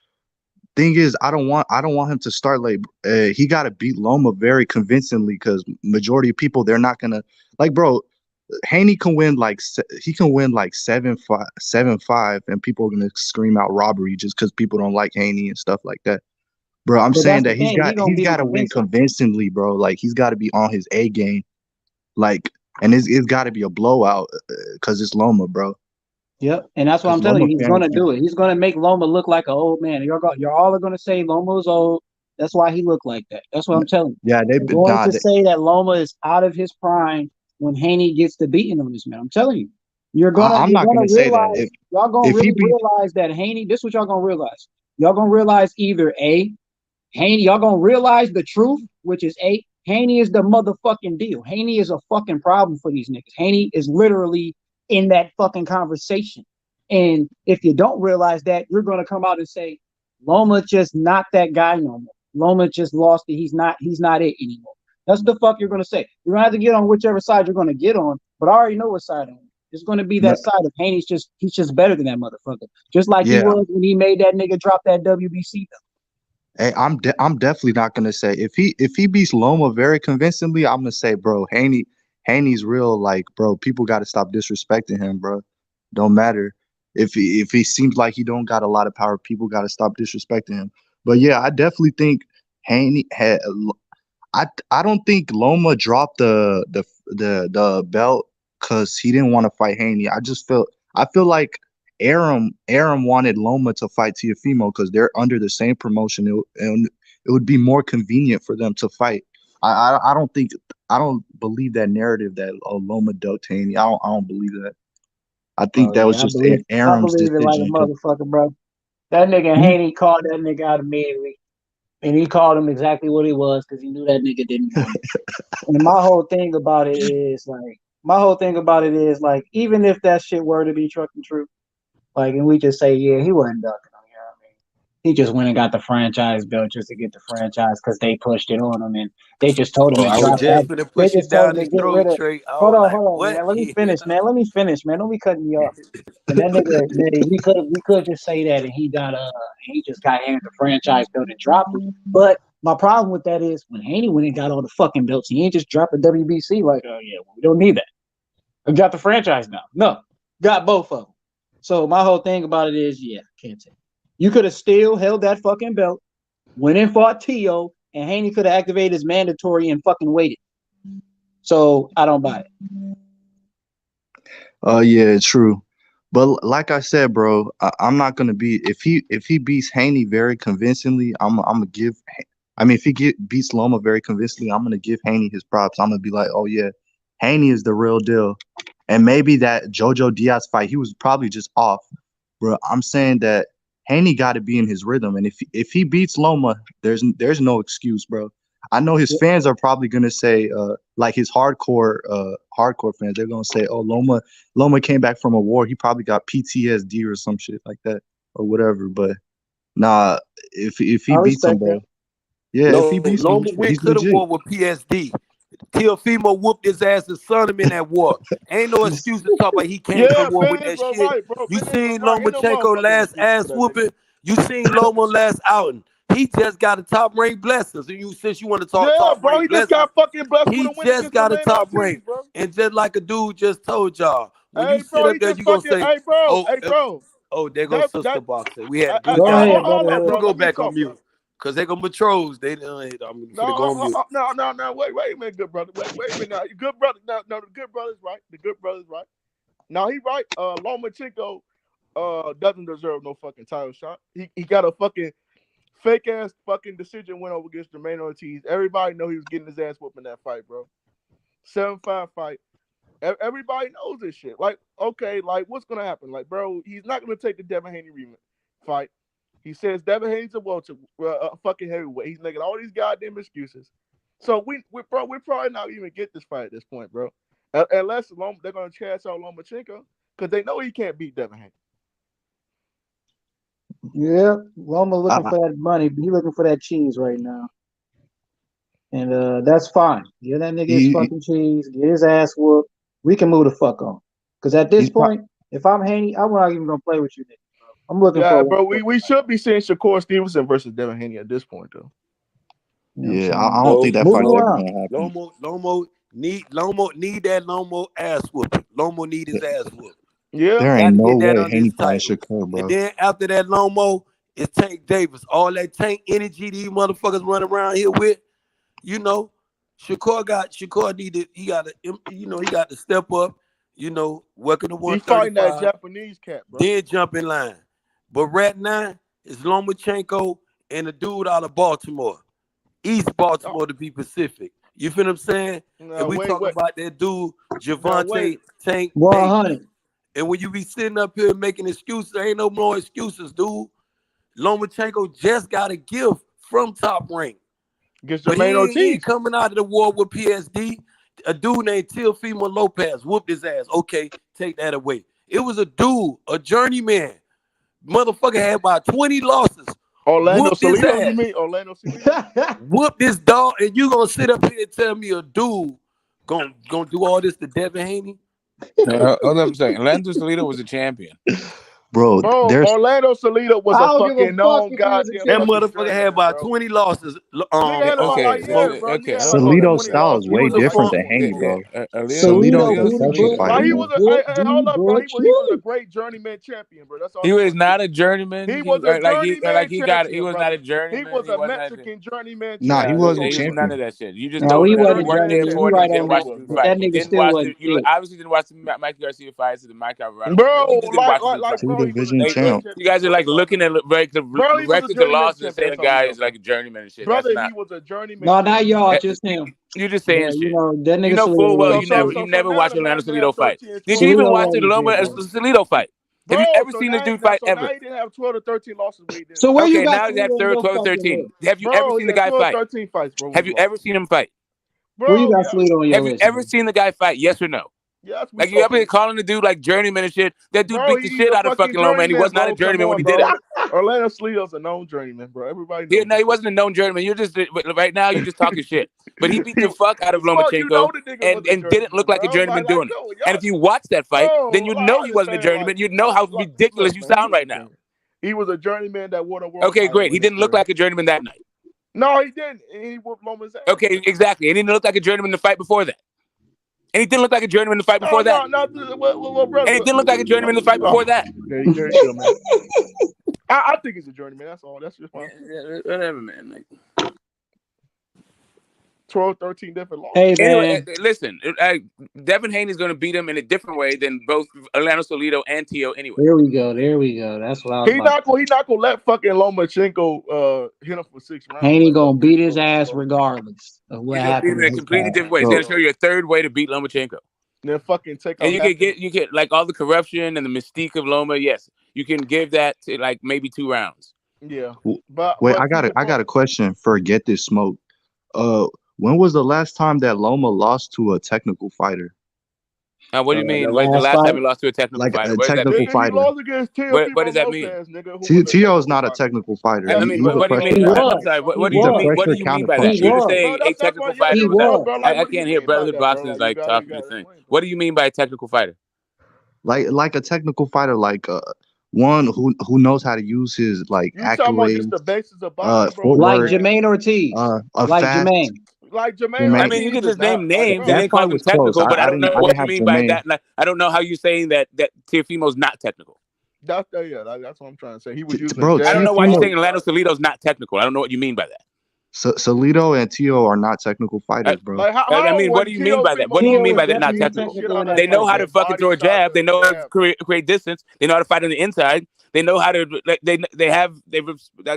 Speaker 17: thing is, I don't want him to start late. He got to beat Loma very convincingly because majority of people they're not gonna like, bro. Haney can win like 7-5, and people are gonna scream out robbery just because people don't like Haney and stuff like that, bro. I'm saying that he's got to win convincingly, bro. Like he's got to be on his A game, like, and it's got to be a blowout because it's Loma, bro.
Speaker 11: Yep, and that's what I'm telling you. He's gonna do it. He's gonna make Loma look like an old man. You're all gonna say Loma was old. That's why he looked like that. That's what I'm telling you.
Speaker 17: Yeah,
Speaker 11: they're going to say that Loma is out of his prime when Haney gets to beating on this man. I'm telling you. I'm not gonna say that. Y'all gonna realize that Haney. This is what y'all gonna realize. Y'all gonna realize either A, Haney. Y'all gonna realize the truth, which is A, Haney is the motherfucking deal. Haney is a fucking problem for these niggas. Haney is literally in that fucking conversation. And if you don't realize that, you're going to come out and say, Loma just not that guy no more. Loma just lost it. He's not it anymore. That's the fuck you're going to say. You're going to have to get on whichever side you're going to get on, but I already know what side I'm on. It's going to be that side of Haney's he's just better than that motherfucker. Just like he was when he made that nigga drop that WBC though.
Speaker 17: Hey, I'm definitely not gonna say if he beats Loma very convincingly, I'm gonna say, bro, Haney's real. Like, bro, people got to stop disrespecting him, bro. Don't matter if he seems like he don't got a lot of power. People got to stop disrespecting him. But yeah, I definitely think Haney had. I don't think Loma dropped the belt because he didn't want to fight Haney. I feel like Aram wanted Loma to fight Teofimo because they're under the same promotion. It would be more convenient for them to fight. I don't believe that narrative that Loma dealt to Haney. I don't believe that. I think that was just Aram's decision.
Speaker 11: It like a motherfucker, bro. That nigga Haney called that nigga out immediately. And he called him exactly what he was because he knew that nigga didn't want it. And my whole thing about it is like, even if that shit were to be fucking true, like, and we just say, yeah, he wasn't ducking him, you know what I mean? He just went and got the franchise belt just to get the franchise because they pushed it on him and they just told him to drop that. They just told him to get rid of it. Hold on, man. Let me finish, man. Don't be cutting me off. And that nigga, we could just say that, and he just got handed the franchise belt and dropped it. But my problem with that is when Haney went and got all the fucking belts, he ain't just dropped the WBC like, oh yeah, well, we don't need that. I got the franchise now. No, got both of them. So my whole thing about it is, yeah, can't take it. You could have still held that fucking belt, went and fought Tio, and Haney could have activated his mandatory and fucking waited. So I don't buy it.
Speaker 17: Yeah, true. But like I said, bro, I'm not gonna be if he beats Haney very convincingly, I'm gonna give. I mean, if he beats Loma very convincingly, I'm gonna give Haney his props. I'm gonna be like, oh yeah, Haney is the real deal. And maybe that Jojo Diaz fight, he was probably just off, bro. I'm saying that Haney got to be in his rhythm, and if he beats Loma, there's no excuse, bro. I know his fans are probably gonna say, like his hardcore fans, they're gonna say, oh, Loma came back from a war, he probably got PTSD or some shit like that or whatever. But nah, if he beats him, bro, yeah, if he beats
Speaker 12: Loma
Speaker 17: him,
Speaker 12: went to the war with PSD. Teofimo whooped his ass and son him in that war. Ain't no excuse to talk about he came from war with that shit.
Speaker 10: Right, bro.
Speaker 12: You seen Lomachenko last ass whooping? You seen Loma last outing? He just got a top rank blessings. And since you want to talk top rank,
Speaker 10: he just got fucking blessed with a win.
Speaker 12: He just got a top rank. And just like a dude just told y'all, when you sit up there, you gonna say,
Speaker 10: hey, bro.
Speaker 12: Oh, there goes sister boxing. We had good
Speaker 11: guys.
Speaker 12: I'm gonna go back on mute. Cause they gonna patrols. They go on mute.
Speaker 10: No. Wait a minute, good brother. Wait a minute. Now, good brother. No, the good brother's right. The good brother's right. Now he right. Lomachenko doesn't deserve no fucking title shot. He got a fucking fake ass fucking decision went over against Jermaine Ortiz. Everybody know he was getting his ass whooped in that fight, bro. 7-5 fight. Everybody knows this shit. Like, okay, like what's gonna happen? Like, bro, he's not gonna take the Devin Haney fight. He says Devin Haney's a fucking heavyweight. He's making all these goddamn excuses. So we're probably not even get this fight at this point, bro. Unless they're gonna trash out Lomachenko because they know he can't beat Devin Haney.
Speaker 15: Yeah, Loma looking for that money, but he looking for that cheese right now. And that's fine. Give that nigga his fucking cheese, get his ass whooped. We can move the fuck on. Because at this point, if I'm Haney, I'm not even gonna play with you, nigga. I'm looking for.
Speaker 10: Bro, we should be seeing Shakur Stevenson versus Devin Haney at this point, though.
Speaker 17: Yeah, I don't think that fight's ever gonna happen.
Speaker 12: Lomo need that Lomo ass whooping. Lomo need his ass whooped.
Speaker 10: Yeah,
Speaker 17: there ain't no way Haney fighting Shakur, bro.
Speaker 12: And then after that Lomo, it's Tank Davis. All that Tank energy these motherfuckers run around here with, you know, Shakur got to step up, you know, working the 135.
Speaker 10: He fighting that Japanese cat, bro.
Speaker 12: Then jump in line. But right now, it's Lomachenko and a dude out of Baltimore. East Baltimore to be Pacific. You feel what I'm saying? And we talking about that dude, Gervonta Tank Davis. And when you be sitting up here making excuses, there ain't no more excuses, dude. Lomachenko just got a gift from Top Rank.
Speaker 10: But
Speaker 12: he ain't coming out of the war with PSD. A dude named Teofimo Lopez whooped his ass. Okay, take that away. It was a dude, a journeyman. Motherfucker had about 20 losses.
Speaker 10: Orlando Salido, you mean Orlando Salido?
Speaker 12: Whoop this dog, and you gonna sit up here and tell me a dude gonna do all this to Devin Haney?
Speaker 18: Hold up a second. Orlando Salido was a champion.
Speaker 17: Bro,
Speaker 10: Orlando Salido was a fucking known goddamn.
Speaker 12: That motherfucker had about 20 losses.
Speaker 17: Okay. Salido's style is way different than Haney, bro. Salido's a professional fighter.
Speaker 10: He was a great journeyman champion, bro. That's all.
Speaker 18: He was not a journeyman.
Speaker 10: He was a journeyman
Speaker 18: He was not a journeyman.
Speaker 10: He was a Mexican journeyman.
Speaker 17: Nah, he wasn't
Speaker 18: champion. None of that shit. You just
Speaker 15: don't.
Speaker 18: He
Speaker 15: wasn't
Speaker 18: worked there
Speaker 15: journeyman.
Speaker 18: for it. Didn't watch the fight. You obviously didn't watch the Mike Garcia fights to the Mike Alvarado.
Speaker 10: Bro,
Speaker 17: two-division champ.
Speaker 18: You guys are like looking at the records of losses and saying the guy is like a journeyman and shit.
Speaker 10: Brother, he was a journeyman.
Speaker 15: No, not y'all, just him.
Speaker 18: You're just saying shit.
Speaker 15: You know, that nigga
Speaker 18: you know full well
Speaker 15: you
Speaker 18: never watched Orlando Salido fight. Did you even watch the Loma Salido fight? Have you ever seen this dude fight ever?
Speaker 10: Now he didn't have 12 or 13 losses.
Speaker 15: So where you got?
Speaker 18: Now he's at 12 or 13. Have you ever seen the guy fight?
Speaker 10: 13 fights, bro.
Speaker 18: Have you ever seen him fight?
Speaker 15: Where you got Salido on your
Speaker 18: list? Have you ever seen the guy fight? Yes or no?
Speaker 10: Yes,
Speaker 18: like you ever been calling the dude like journeyman and shit? That dude beat the shit out of fucking Loma, and he was not a journeyman when he did it.
Speaker 10: Orlando Salido's a known journeyman, bro. Everybody knows.
Speaker 18: Yeah, no, he wasn't a known journeyman. You're just right now. You're just talking shit. But he beat the fuck out of Lomachenko and didn't look like a journeyman doing it. And if you watch that fight, then you know he wasn't a journeyman. You know how ridiculous you sound right now.
Speaker 10: He was a journeyman that won a world.
Speaker 18: Okay, great. He didn't look like a journeyman that night.
Speaker 10: No, he didn't. He whooped Loma's ass.
Speaker 18: Okay, exactly. And he didn't look like a journeyman in the fight before that. And he didn't look like a journeyman in the fight before that. And he didn't look like a journeyman in the fight before that.
Speaker 10: I think he's a journeyman. That's all. That's just fine.
Speaker 18: Whatever, man.
Speaker 10: 12, 13 different losses.
Speaker 15: Hey,
Speaker 18: anyway, listen. Devin Haney's going to beat him in a different way than both Orlando Salido and Tio anyway.
Speaker 15: There we go. That's what I was
Speaker 10: He not gonna let fucking Lomachenko hit him for 6 rounds.
Speaker 15: Haney gonna beat his ass regardless of what happens.
Speaker 18: In a completely different way. He's going to show you a third way to beat Lomachenko.
Speaker 10: Then fucking take.
Speaker 18: And you get like all the corruption and the mystique of Loma. Yes, you can give that to like maybe 2 rounds.
Speaker 10: Yeah,
Speaker 17: but I got a question for Get This Smoke. When was the last time that Loma lost to a technical fighter?
Speaker 18: What do you mean? When's the last time he lost to a technical fighter?
Speaker 17: A technical fighter.
Speaker 18: What does that mean?
Speaker 17: Tio is not a technical fighter.
Speaker 18: I mean, what do you mean? I'm sorry. What do you mean? What do you mean by that? You just saying a technical fighter. I can't hear. Brother Boston is like talking the thing. What do you mean by a technical fighter?
Speaker 17: Like a technical fighter, like one who knows how to use his like accolades,
Speaker 15: like Jermaine Ortiz, like Jermaine.
Speaker 10: Like Jermaine.
Speaker 18: I mean, you can just name names and then call them technical, but I don't know what you mean by that. Like, I don't know how you're saying that Teofimo's not technical.
Speaker 10: That's what I'm trying to say. He was using.
Speaker 18: Bro, I don't know why you're saying Orlando Salido's not technical. I don't know what you mean by that.
Speaker 17: Salido and Tio are not technical fighters, bro.
Speaker 18: I mean, what do you mean by that? What do you mean by that? Not technical. They know how to fucking throw a jab. They know how to create distance. They know how to fight on the inside. They know how to. Like, they're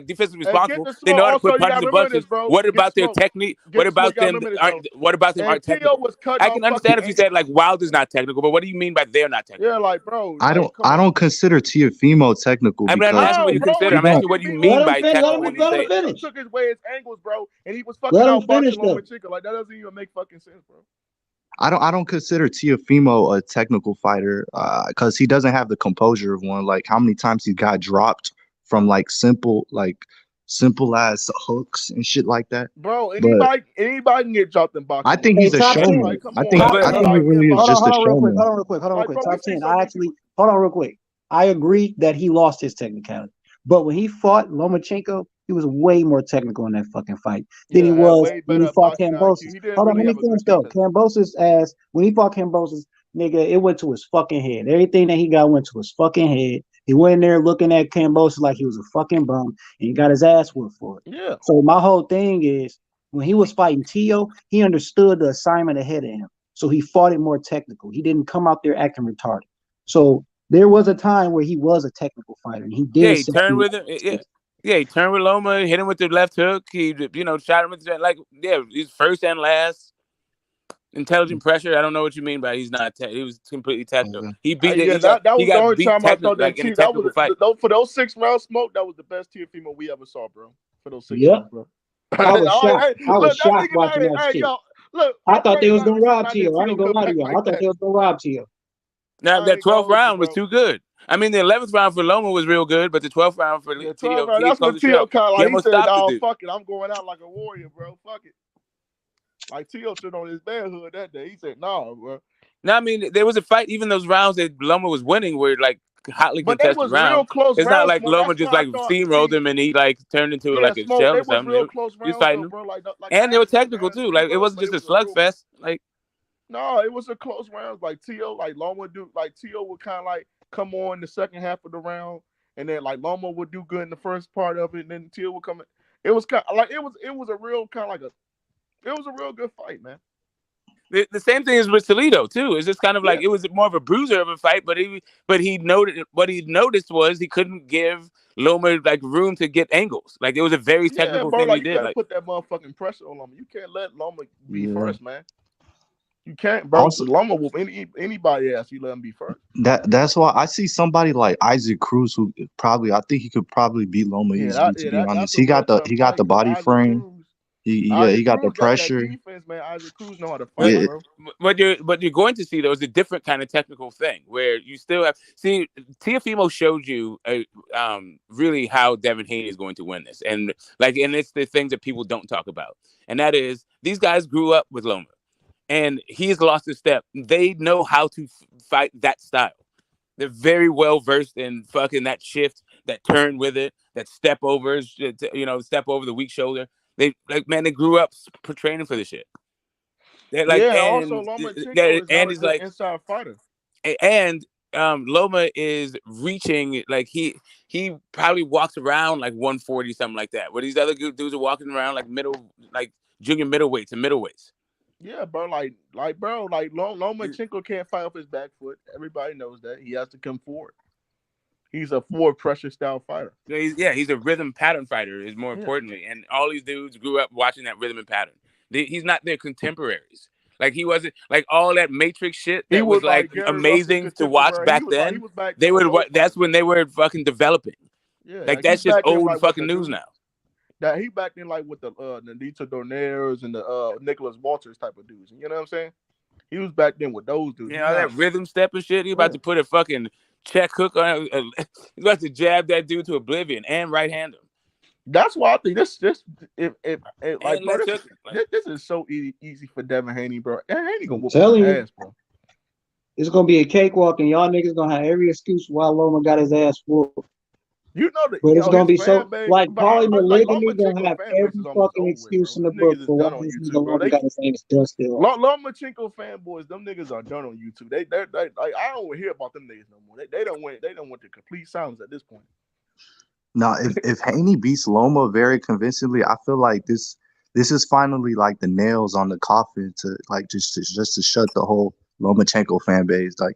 Speaker 18: defensively responsible. They know how to put punches and bunches. What about their technique? What about them? What about them aren't technical? I can understand if you said like Wilder's not technical, but what do you mean by they're not technical?
Speaker 10: Yeah, like bro.
Speaker 17: I don't consider Teofimo technical.
Speaker 18: I'm not asking what you consider. I'm asking what you mean by technical when you say.
Speaker 10: He took his way his angles, bro, and he was fucking out boxing Lomachenko. Like that doesn't even make fucking sense, bro.
Speaker 17: I don't consider Teofimo a technical fighter because he doesn't have the composure of one. Like how many times he got dropped from like simple ass hooks and shit like that.
Speaker 10: Bro, anybody can get dropped in boxing.
Speaker 17: I think he's a showman.
Speaker 10: Like,
Speaker 17: I think he really is just a showman.
Speaker 11: Hold on real quick. Top 10. Hold on real quick. I agree that he lost his technicality, but when he fought Lomachenko, he was way more technical in that fucking fight than he was when he fought Kambosos. Hold on, let me finish though. Kambosos when he fought Kambosos, nigga, it went to his fucking head. Everything that he got went to his fucking head. He went in there looking at Kambosos like he was a fucking bum, and he got his ass whooped for it.
Speaker 10: Yeah.
Speaker 11: So my whole thing is, when he was fighting Tio, he understood the assignment ahead of him. So he fought it more technical. He didn't come out there acting retarded. So there was a time where he was a technical fighter, and he did.
Speaker 18: Yeah, he turned with him. Yeah, he turned with Loma, hit him with the left hook. He, shot him with he's first and last. Intelligent pressure. I don't know what you mean by he's not. He was completely technical. He beat it.
Speaker 10: That was the only time I thought that
Speaker 18: in a technical fight.
Speaker 10: For those 6 rounds smoke, that was the best Teofimo we ever saw, bro. For those 6 rounds, bro.
Speaker 11: I was shocked watching that shit. I thought they was gonna rob Tio. I ain't gonna lie to y'all. I thought they was gonna rob Tio.
Speaker 18: Now that 12th round was too good. I mean, the 11th round for Loma was real good, but the 12th round for Tio.
Speaker 10: That's what Tio kind of like. He said, "Oh fuck it, I'm going out like a warrior, bro. Fuck it." Like Tio stood on his manhood that day. He said, "Nah, bro."
Speaker 18: No, I mean, there was a fight. Even those rounds that Loma was winning were like hotly contested rounds. It's not like Loma just like steamrolled him and he like turned into like a shell or something. He was fighting him, and they were technical too. Like it wasn't just a slugfest. Like
Speaker 10: no, it was a close round. Like Tio, like Loma Tio would kind of like come on the second half of the round, and then like Loma would do good in the first part of it, and then Tio would come in. It was kind of like it was a real kind of like it was a real good fight, man.
Speaker 18: The same thing is with Toledo too. It's just kind of like it was more of a bruiser of a fight, but he noticed was he couldn't give Loma like room to get angles. Like it was a very technical thing he did.
Speaker 10: You gotta put that motherfucking pressure on Loma. You can't let Loma be first, man. You can't, bro. Also, Loma whoop anybody else. You let him be first.
Speaker 17: That's why I see somebody like Isaac Cruz who I think he could probably beat Loma easily. To be honest, he got the body frame. He got the pressure.
Speaker 10: Defense, man. Isaac Cruz know how to fight, bro.
Speaker 18: What you're going to see though is a different kind of technical thing where you still have Teofimo showed you really how Devin Haney is going to win this, and it's the things that people don't talk about, and that is these guys grew up with Loma, and he's lost his step. They know how to fight that style. They're very well versed in fucking that shift, that turn with it, that step over the weak shoulder. They grew up training for this shit.
Speaker 10: Also Lomachenko is like inside fighter.
Speaker 18: And Loma is reaching like he probably walks around like 140 something like that. Where these other dudes are walking around like junior middleweights and middleweights.
Speaker 10: Yeah, bro. Lomachenko can't fight off his back foot. Everybody knows that. He has to come forward. He's a forward pressure style fighter.
Speaker 18: He's a rhythm pattern fighter, is more importantly. And all these dudes grew up watching that rhythm and pattern. He's not their contemporaries. Like he wasn't like all that Matrix shit that was like amazing to watch back then. That's when they were fucking developing.
Speaker 10: Yeah,
Speaker 18: like that's just old fucking news now.
Speaker 10: That he back then like with the Nandita Donaires and the Nicholas Walters type of dudes. You know what I'm saying? He was back then with those dudes.
Speaker 18: Yeah, that rhythm step and shit. He about to put a fucking check hook on. He's about to jab that dude to oblivion and right hand him.
Speaker 10: That's why I think this is so easy for Devin Haney, bro. Haney gonna whoop his ass, bro.
Speaker 11: It's gonna be a cakewalk, and y'all niggas gonna have every excuse why Loma got his ass whooped.
Speaker 10: You know that,
Speaker 11: but it's gonna be so like Paulie Malignity gonna have every fucking excuse in the book for why this nigga Loma got his ass dusted off.
Speaker 10: Lomachenko fanboys, them niggas are done on YouTube. They like I don't hear about them niggas no more. They don't want the complete silence at this point.
Speaker 17: Now, if Haney beats Loma very convincingly, I feel like this is finally like the nails on the coffin to like just to shut the whole Lomachenko fan base. Like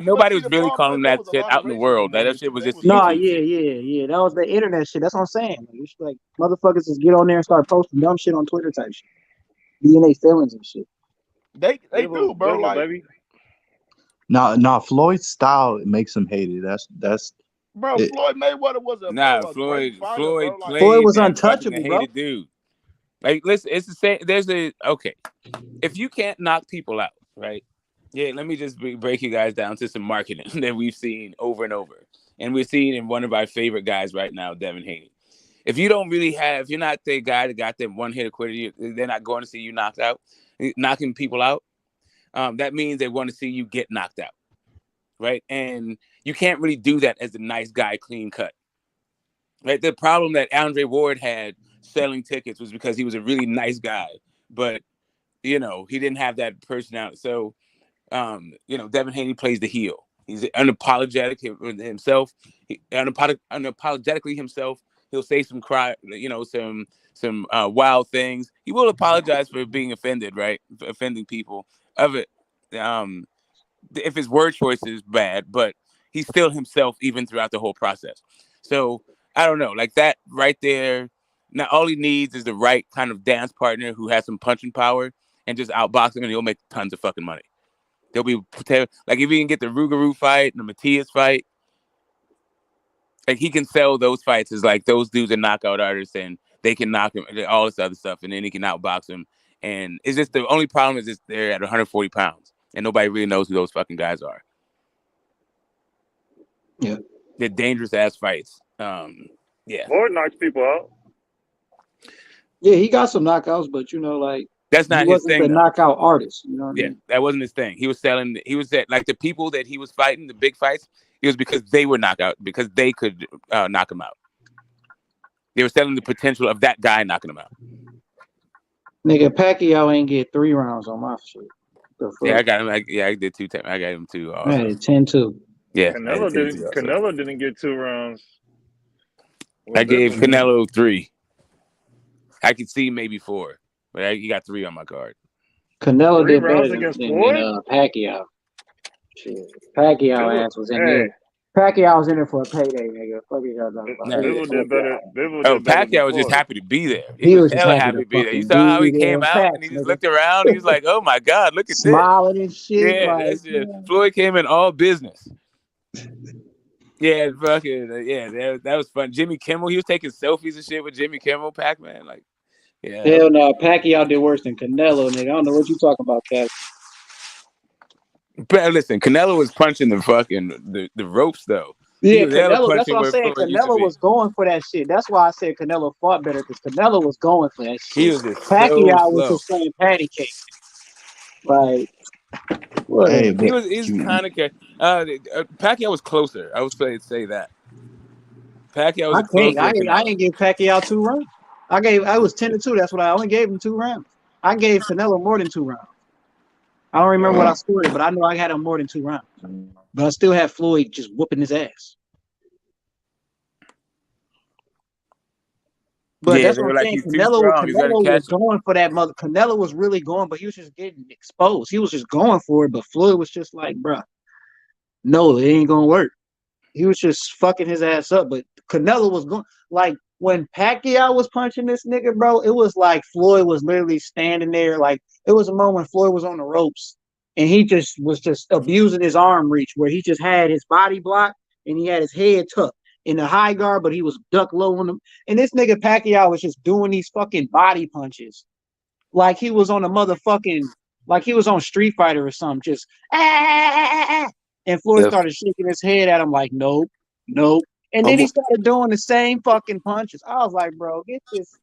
Speaker 18: like nobody was really calling that shit out in the world. That shit was just
Speaker 15: No,
Speaker 18: YouTube shit.
Speaker 15: yeah. That was the internet shit. That's what I'm saying. Like, it's like motherfuckers just get on there and start posting dumb shit on Twitter type shit. DNA feelings and shit.
Speaker 10: They do, bro. Like,
Speaker 19: baby.
Speaker 17: Nah, Floyd's style makes him hated. That's
Speaker 10: bro, Floyd Mayweather was a
Speaker 18: Floyd
Speaker 10: fighter,
Speaker 18: played
Speaker 15: Floyd was
Speaker 18: that
Speaker 15: untouchable,
Speaker 18: fucking
Speaker 15: bro.
Speaker 18: hated dude. Like, listen, it's the same. Okay, if you can't knock people out, right? Yeah, let me just break you guys down to some marketing that we've seen over and over, and we're seeing in one of our favorite guys right now, Devin Haney. If you don't really if you're not the guy that got them one hit or quitter, they're not going to see you knocking people out. That means they want to see you get knocked out, right? And you can't really do that as a nice guy, clean cut. Right. The problem that Andre Ward had selling tickets was because he was a really nice guy, but he didn't have that personality. So, Devin Haney plays the heel. He's unapologetic himself. Unapologetically himself. He'll say some some wild things. He will apologize for being offended, right? For offending people of it. If his word choice is bad, but he's still himself even throughout the whole process. So I don't know, like that right there. Now all he needs is the right kind of dance partner who has some punching power and just outbox him, and he'll make tons of fucking money. They'll be like if he can get the Rougarou fight and the Matias fight, like he can sell those fights as like those dudes are knockout artists and they can knock him, all this other stuff, and then he can outbox him. And it's just the only problem is just they're at 140 pounds and nobody really knows who those fucking guys are.
Speaker 15: Yeah,
Speaker 18: they're dangerous ass fights. Yeah,
Speaker 19: Ward knocks people out.
Speaker 15: Yeah, he got some knockouts, but like
Speaker 18: that's not
Speaker 15: he
Speaker 18: his
Speaker 15: wasn't
Speaker 18: thing.
Speaker 15: the
Speaker 18: Though.
Speaker 15: knockout artist. You know what I mean?
Speaker 18: That wasn't his thing. He was selling. He was at like the people that he was fighting, the big fights. It was because they were knockout because they could knock him out. They were selling the potential of that guy knocking him out.
Speaker 15: Nigga, Pacquiao ain't get 3 rounds on my shit.
Speaker 18: Yeah, I got him. I did 2 times. I got him 2. Also.
Speaker 15: I had 10-2.
Speaker 18: Yeah,
Speaker 19: Canelo didn't get 2 rounds.
Speaker 18: I gave Canelo 3. I could see maybe 4, but he got 3 on my card.
Speaker 15: Canelo
Speaker 19: 3
Speaker 15: did
Speaker 19: rounds
Speaker 15: better
Speaker 19: against
Speaker 15: than
Speaker 19: Floyd?
Speaker 15: Pacquiao. Shit. Pacquiao ass was in there. Pacquiao was in there for a payday, nigga. Fuck you guys talking about.
Speaker 19: Bivol did better.
Speaker 18: Pacquiao was just happy to be there.
Speaker 15: He was just
Speaker 18: hella
Speaker 15: happy
Speaker 18: to
Speaker 15: to
Speaker 18: be there. You
Speaker 15: fucking
Speaker 18: saw how he
Speaker 15: be
Speaker 18: came
Speaker 15: there.
Speaker 18: out and he just looked around. He was like, "Oh my god, look at this!"
Speaker 15: Smiling and shit.
Speaker 18: Yeah,
Speaker 15: like,
Speaker 18: that's just Floyd came in all business. Yeah, fucking yeah, that was fun. Jimmy Kimmel, he was taking selfies and shit with Jimmy Kimmel, Pac-Man. Like, yeah.
Speaker 15: Hell no, Pacquiao did worse than Canelo, nigga. I don't know what you talking about, Kev.
Speaker 18: But listen, Canelo was punching the fucking the ropes though.
Speaker 15: Yeah, Canelo. That's what I'm saying. Canelo was going for that shit. That's why I said Canelo fought better because Canelo was going for that shit.
Speaker 18: He was just
Speaker 15: Pacquiao was
Speaker 18: slow.
Speaker 15: just playing patty cake. Like,
Speaker 18: hey, he's kind of Pacquiao was closer. I would say that. Pacquiao was closer.
Speaker 15: I didn't give Pacquiao 2 rounds. I was 10-2. That's what I only gave him 2 rounds. I gave Canelo more than 2 rounds. I don't remember what I scored it, but I know I had him more than 2 rounds. But I still had Floyd just whooping his ass. But that's what I'm saying. Canelo was going for that mother. Canelo was really going, but he was just getting exposed. He was just going for it, but Floyd was just like, bro, no, it ain't gonna work. He was just fucking his ass up. But Canelo was going like when Pacquiao was punching this nigga, bro, it was like Floyd was literally standing there. Like it was a moment when Floyd was on the ropes and he just was abusing his arm reach where he just had his body blocked and he had his head tucked in the high guard, but he was ducked low on him. And this nigga Pacquiao was just doing these fucking body punches. Like he was on a motherfucking, like he was on Street Fighter or something, just and Floyd started shaking his head at him like, nope. And then he started doing the same fucking punches. I was like, bro, get this.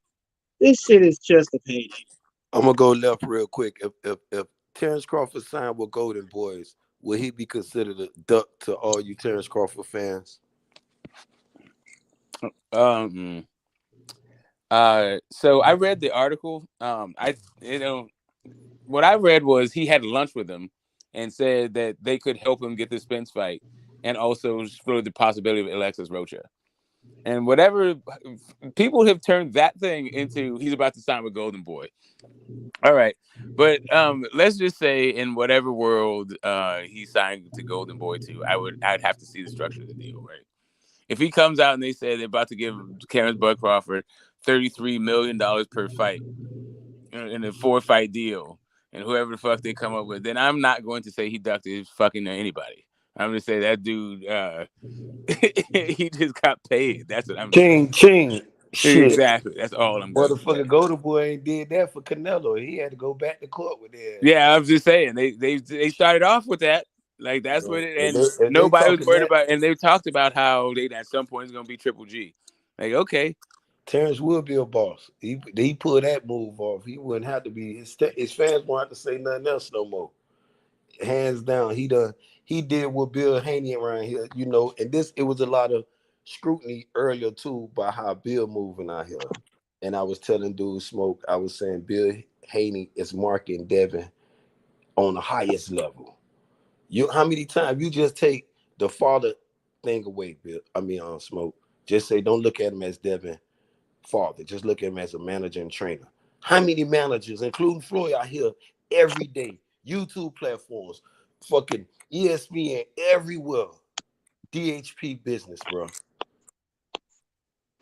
Speaker 15: This shit is just a payday.
Speaker 12: I'm gonna go left real quick. If Terence Crawford signed with Golden Boys, will he be considered a duck to all you Terence Crawford fans?
Speaker 18: So I read the article. What I read was he had lunch with him and said that they could help him get the Spence fight and also explore the possibility of Alexis Rocha. And whatever people have turned that thing into, he's about to sign with Golden Boy. All right, but let's just say in whatever world he signed to Golden Boy to, I'd have to see the structure of the deal, right? If he comes out and they say they're about to give Terence Bud Crawford $33 million per fight in a 4-fight deal, and whoever the fuck they come up with, then I'm not going to say he ducked his fucking anybody. I'm going to say that dude, he just got paid. That's what I'm saying.
Speaker 12: Ching. Shit.
Speaker 18: Exactly. That's all I'm going to say.
Speaker 12: Motherfucker Golden Boy ain't did that for Canelo. He had to go back to court with that.
Speaker 18: Yeah, I'm just saying. They started off with that. Like that's what it, and nobody was worried about. And they talked about how they at some point is going to be Triple G. Like, okay,
Speaker 12: Terence will be a boss. He pulled that move off. He wouldn't have to be. His fans won't have to say nothing else no more. Hands down, he did what Bill Haney around here, and it was a lot of scrutiny earlier too by how Bill moving out here. And I was telling dude Smoke, I was saying Bill Haney is marking Devin on the highest level. How many times you just take the father thing away, Bill? Smoke. Just say don't look at him as Devin father. Just look at him as a manager and trainer. How many managers, including Floyd, out here every day, YouTube platforms, fucking ESPN, everywhere, DHP business, bro.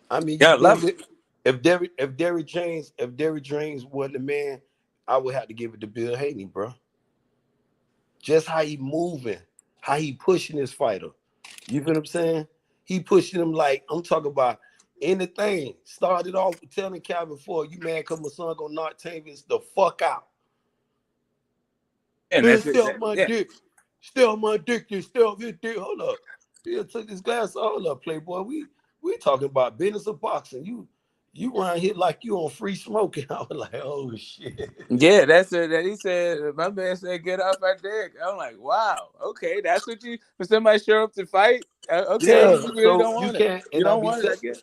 Speaker 12: I mean, if Derrick James wasn't the man, I would have to give it to Bill Haney, bro. Just how he moving, how he pushing his fighter. You feel what I'm saying? He pushing him like I'm talking about anything. Started off with telling Calvin Ford, you mad because my son gonna knock Tavis the fuck out.
Speaker 18: And
Speaker 12: man, still my dick. Still my dick. You still his dick. Hold up. He took his glass. Hold up, Playboy. We talking about business of boxing. You around here like you on free smoking. I was like, oh shit.
Speaker 18: Yeah, that's it. That he said. My man said, "Get off my dick." I'm like, wow. Okay, that's what you for somebody show up to fight. Okay,
Speaker 12: Yeah,
Speaker 18: you really don't want
Speaker 12: can't.
Speaker 18: it. You don't want it. I guess.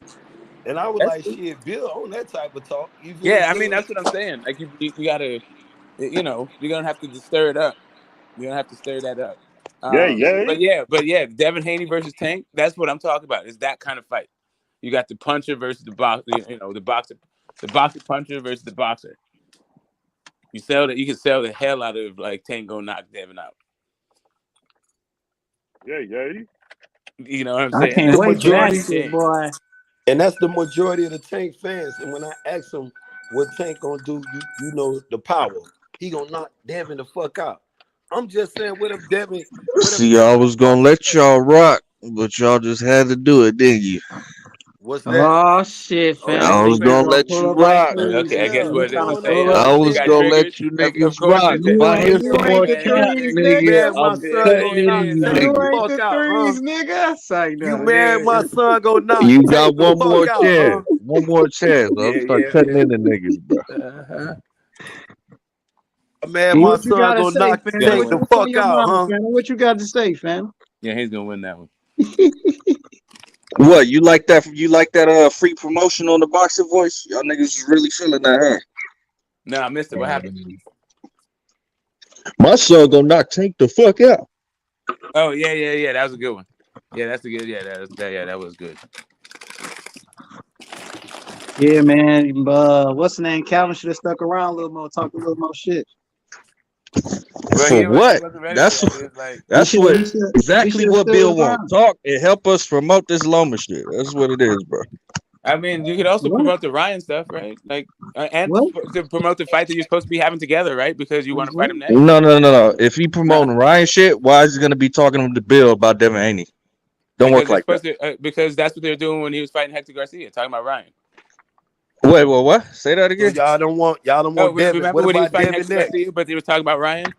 Speaker 12: And I was
Speaker 18: That's
Speaker 12: like, shit, Bill on that type of talk. You feel
Speaker 18: yeah, I mean that's what I'm saying. Like you gotta, you're gonna have to just stir it up. You're gonna have to stir that up. But yeah, Devin Haney versus Tank. That's what I'm talking about. Is that kind of fight? You got the puncher versus the boxer. The boxer puncher versus the boxer. You can sell the hell out of like Tank gonna knock Devin out.
Speaker 19: Yeah.
Speaker 18: You know what I'm saying?
Speaker 11: I can't wait for that shit, boy.
Speaker 12: And that's the majority of the Tank fans. And when I ask them what Tank gonna do, you know the power. He gonna knock Devin the fuck out. I'm just saying, what if Devin?
Speaker 13: See, I was gonna let y'all rock, but y'all just had to do it, didn't you?
Speaker 12: What's that?
Speaker 11: Oh shit, fam!
Speaker 13: I was gonna let you rock.
Speaker 18: Okay, I guess what it is.
Speaker 13: I was gonna let you niggas rock. If I hear some more cap, nigga, I'm cutting into you niggas.
Speaker 11: Nigga.
Speaker 12: You mad my son go knock?
Speaker 13: You got one more chance. One more chance. I'm start cutting into niggas, bro.
Speaker 12: Man, my son gonna knock Tank the fuck out, huh?
Speaker 11: What you got to say, fam?
Speaker 18: Yeah, he's gonna win that one.
Speaker 13: What, you like that? You like that free promotion on the Boxing Voice? Y'all niggas is really feeling that, huh?
Speaker 18: No, I missed it. What happened?
Speaker 13: My son gonna knock Tank the fuck out.
Speaker 18: Oh yeah. That was a good one. Yeah, that's a good. Yeah, that was good.
Speaker 11: Yeah, man. What's the name? Calvin should have stuck around a little more, talk a little more shit.
Speaker 13: For what? That's exactly what Bill wants. Talk and help us promote this Loma shit. That's what it is, bro.
Speaker 18: I mean, you could also promote the Ryan stuff, right? Like, and to promote the fight that you're supposed to be having together, right? Because you want to fight him next.
Speaker 13: No. If he promoting Ryan shit, why is he gonna be talking to Bill about Devin Haney? Don't work like that.
Speaker 18: Because that's what they were doing when he was fighting Hector Garcia, talking about Ryan.
Speaker 13: Wait, what? Say that again.
Speaker 12: So y'all don't want Devin.
Speaker 18: Remember
Speaker 12: what
Speaker 18: when he was
Speaker 12: about
Speaker 18: fighting
Speaker 12: Devin
Speaker 18: Hector Garcia, but they were talking about Ryan?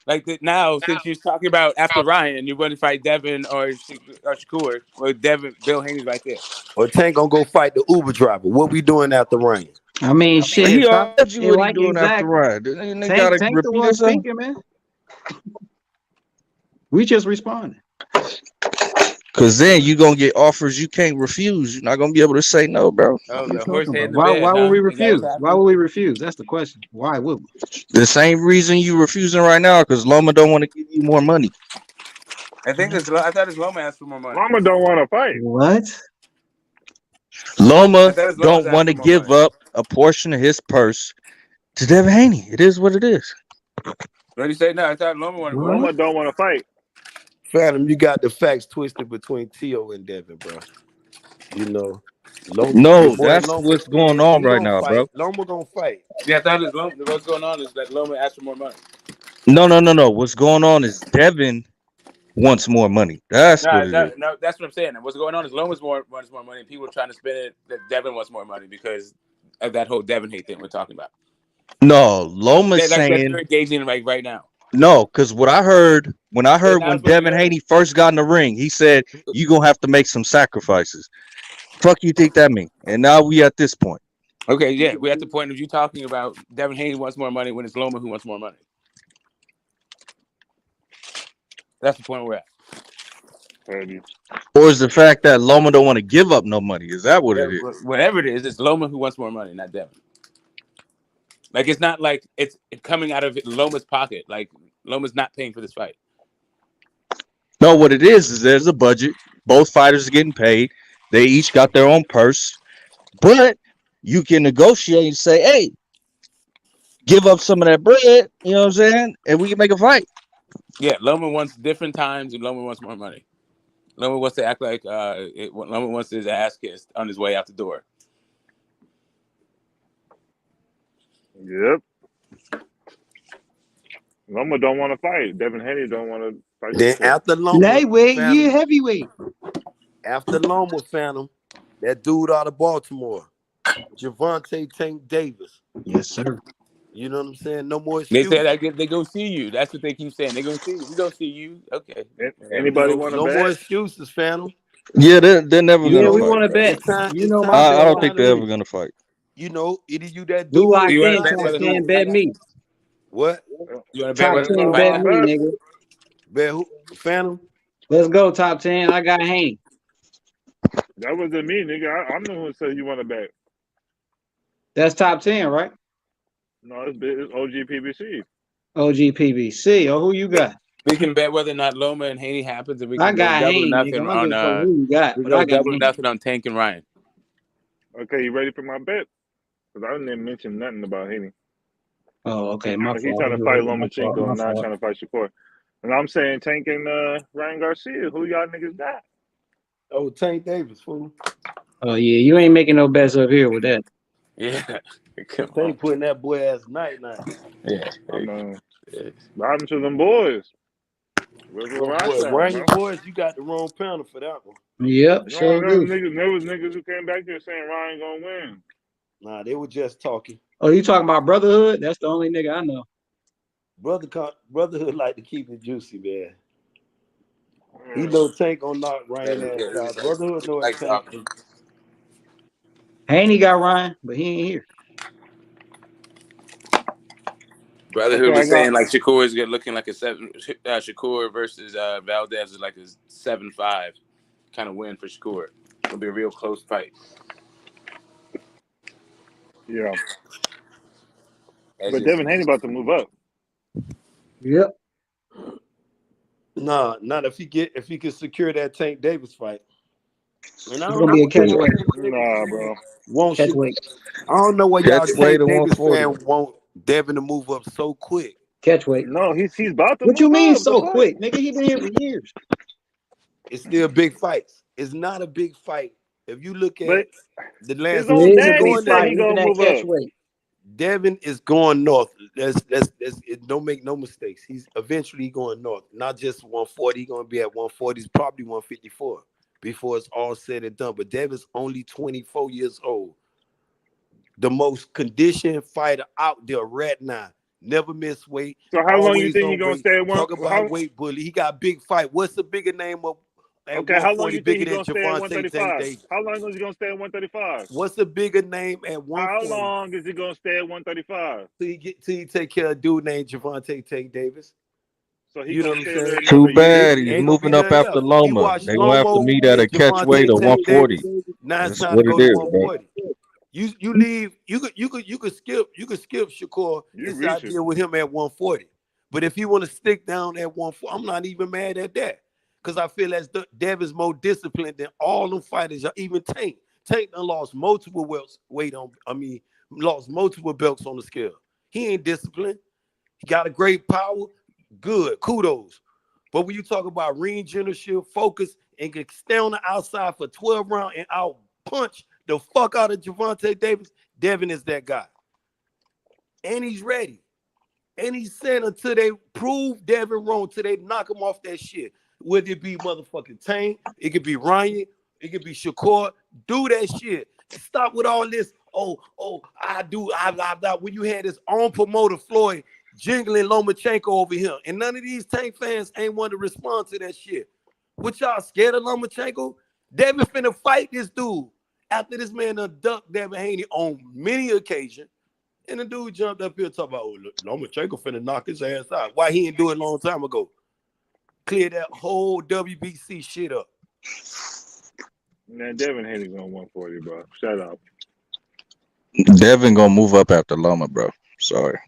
Speaker 18: Like now, since you're talking about after Ryan, you want to fight Devin or Shakur, well, Bill Haney's right there.
Speaker 12: Or Tank gonna go fight the Uber driver. What we doing after Ryan?
Speaker 11: I mean, shit.
Speaker 13: He told you what he doing after Ryan. They gotta
Speaker 11: Tank the one speaking, man. We just responded.
Speaker 13: Cause then you gonna get offers you can't refuse. You're not gonna be able to say no, bro.
Speaker 11: Why would we refuse? Why would we refuse? That's the question. Why would we?
Speaker 13: The same reason you refusing right now, because Loma don't want to give you more money.
Speaker 18: I thought it's Loma asked for more money.
Speaker 19: Loma don't want to fight.
Speaker 11: What?
Speaker 13: Loma don't want to give up a portion of his purse to Devin Haney. It is what it is.
Speaker 18: What did you say? No, I thought Loma
Speaker 19: don't want to fight.
Speaker 12: Phantom, you got the facts twisted between Tio and Devin, bro. You know.
Speaker 13: That's what's going on right now, bro.
Speaker 12: Loma gonna fight.
Speaker 18: Yeah, I thought what's going on is that Loma asked for more money.
Speaker 13: No. What's going on is Devin wants more money. That's what it is.
Speaker 18: No, that's what I'm saying. And what's going on is Loma wants more money, and people are trying to spin it that Devin wants more money because of that whole Devin hate thing we're talking about.
Speaker 13: No, Loma's saying
Speaker 18: that you're engaging right now.
Speaker 13: No, because what I heard when Devin Haney first got in the ring, he said you gonna have to make some sacrifices. Fuck you think that mean? And now we at this point.
Speaker 18: Okay, yeah, we're at the point of you talking about Devin Haney wants more money when it's Loma who wants more money. That's the point we're at.
Speaker 13: Or is the fact that Loma don't want to give up no money? Is that what it is?
Speaker 18: Whatever it is, it's Loma who wants more money, not Devin. Like, it's not like it's coming out of Loma's pocket. Like, Loma's not paying for this fight.
Speaker 13: No, what it is there's a budget. Both fighters are getting paid. They each got their own purse. But you can negotiate and say, hey, give up some of that bread, you know what I'm saying? And we can make a fight.
Speaker 18: Yeah, Loma wants different times, and Loma wants more money. Loma wants to act like Loma wants his ass kissed on his way out the door.
Speaker 19: Yep. Loma don't want to fight. Devin Haney don't want to fight.
Speaker 12: Then after Loma,
Speaker 11: lightweight, you heavyweight.
Speaker 12: After Loma, Phantom, that dude out of Baltimore, Gervonta Tank Davis.
Speaker 11: Yes, sir.
Speaker 12: You know what I'm saying? No more
Speaker 18: They
Speaker 12: excuses.
Speaker 18: said they go see you. That's what they keep saying. They gonna see you. We gonna see you. Okay.
Speaker 19: Anybody want to bet?
Speaker 12: No more excuses, Phantom.
Speaker 13: Yeah, they're never gonna fight.
Speaker 11: We want to bet. You know,
Speaker 13: I don't think they're ever gonna fight.
Speaker 12: You know, either you that
Speaker 11: do I
Speaker 18: you
Speaker 11: think top 10 bet me?
Speaker 12: What?
Speaker 18: You want to
Speaker 11: Top 10 bet me, nigga.
Speaker 12: Bet who? Phantom?
Speaker 11: Let's go, top 10. I got Haney.
Speaker 19: That wasn't me, nigga. I'm the one who said you want to bet.
Speaker 11: That's top 10, right?
Speaker 19: No, it's OGPBC.
Speaker 11: OGPBC. Oh, who you got?
Speaker 18: We can bet whether or not Loma and Haney happens, and we can
Speaker 11: I got
Speaker 18: double
Speaker 11: Haney,
Speaker 18: nothing
Speaker 11: nigga.
Speaker 18: on
Speaker 11: Who you got?
Speaker 18: we
Speaker 11: But
Speaker 18: go
Speaker 11: I got
Speaker 18: double
Speaker 11: Haney.
Speaker 18: nothing on Tank and Ryan.
Speaker 19: Okay, you ready for my bet? Because I didn't mention nothing about Haney.
Speaker 11: Oh, okay. My fault.
Speaker 19: He's trying to fight Lomachenko and not trying to fight Shakur. And I'm saying Tank and Ryan Garcia. Who y'all niggas got?
Speaker 12: Oh, Tank Davis, fool.
Speaker 11: Oh, yeah. You ain't making no bets up here with that.
Speaker 18: Yeah.
Speaker 12: Tank putting that boy ass night.
Speaker 18: Yeah.
Speaker 19: I know. What happened to them boys?
Speaker 12: Ryan boys, you got the wrong panel for that one.
Speaker 11: Yep, sure do.
Speaker 19: There was niggas who came back there saying Ryan gonna win.
Speaker 12: Nah, they were just talking.
Speaker 11: Oh, you talking about Brotherhood? That's the only nigga I know.
Speaker 12: Brotherhood like to keep it juicy, man. He know Tank gonna knock Ryan ass out. Brotherhood know it Tank.
Speaker 11: Haney got Ryan, but he ain't here.
Speaker 18: Brotherhood was saying like Shakur is looking like a 7. Shakur versus Valdez is like a 7-5 kind of win for Shakur. It'll be a real close fight.
Speaker 19: Yeah. But Devin Haney about to move up.
Speaker 11: Yep.
Speaker 12: Nah, not if he can secure that Tank Davis fight. And
Speaker 11: It's gonna be a catchweight.
Speaker 19: Nah, bro.
Speaker 11: Catchweight.
Speaker 12: I don't know why y'all Tank Davis
Speaker 13: 140.
Speaker 12: fan want Devin to move up so quick.
Speaker 11: Catchweight.
Speaker 19: No, he's about to.
Speaker 11: What you mean so quick, nigga? He been here for years.
Speaker 12: It's still big fights. It's not a big fight. If you look at the last
Speaker 19: his own daddy said he gonna move up.
Speaker 12: Devin is going north. Don't make no mistakes. He's eventually going north. Not just 140. He's gonna be at 140. He's probably 154 before it's all said and done. But Devin's only 24 years old. The most conditioned fighter out there right now. Never miss weight.
Speaker 19: So how long you think he's gonna stay at one?
Speaker 12: Talk about weight bully. He got big fight. What's the bigger name of?
Speaker 19: Okay, how long you think he's gonna stay at 135? How long is he gonna stay at 135?
Speaker 12: What's the bigger name at 140?
Speaker 19: How long is he gonna stay at 135?
Speaker 12: Till you take care of a dude named Gervonta Tank Davis.
Speaker 19: So he
Speaker 12: you know what I'm saying?
Speaker 13: Too bad he's moving up after Loma. They're gonna have to meet at a catchweight of 140. That's what it is, bro.
Speaker 12: You leave. You could skip Shakur. It's out there with him at 140. But if you want to stick down at 140, I'm not even mad at that. Because I feel as Devin's more disciplined than all them fighters, even Tank. Tank done lost multiple lost multiple belts on the scale. He ain't disciplined. He got a great power. Good. Kudos. But when you talk about ring generalship, focus, and can stay on the outside for 12 rounds and out punch the fuck out of Gervonta Davis, Devin is that guy. And he's ready. And he's saying until they prove Devin wrong, until they knock him off that shit. Whether it be motherfucking Tank, it could be Ryan, it could be Shakur. Do that shit. Stop with all this. I do. When you had this own promoter, Floyd, jingling Lomachenko over here. And none of these Tank fans ain't want to respond to that shit. What y'all scared of Lomachenko? Devin finna fight this dude. After this man done ducked Devin Haney on many occasions. And the dude jumped up here talking about, Lomachenko finna knock his ass out. Why he didn't do it a long time ago? Clear that whole WBC shit up.
Speaker 19: Man, Devin Haney's on 140, bro. Shut up.
Speaker 13: Devin gonna move up after Loma, bro. Sorry.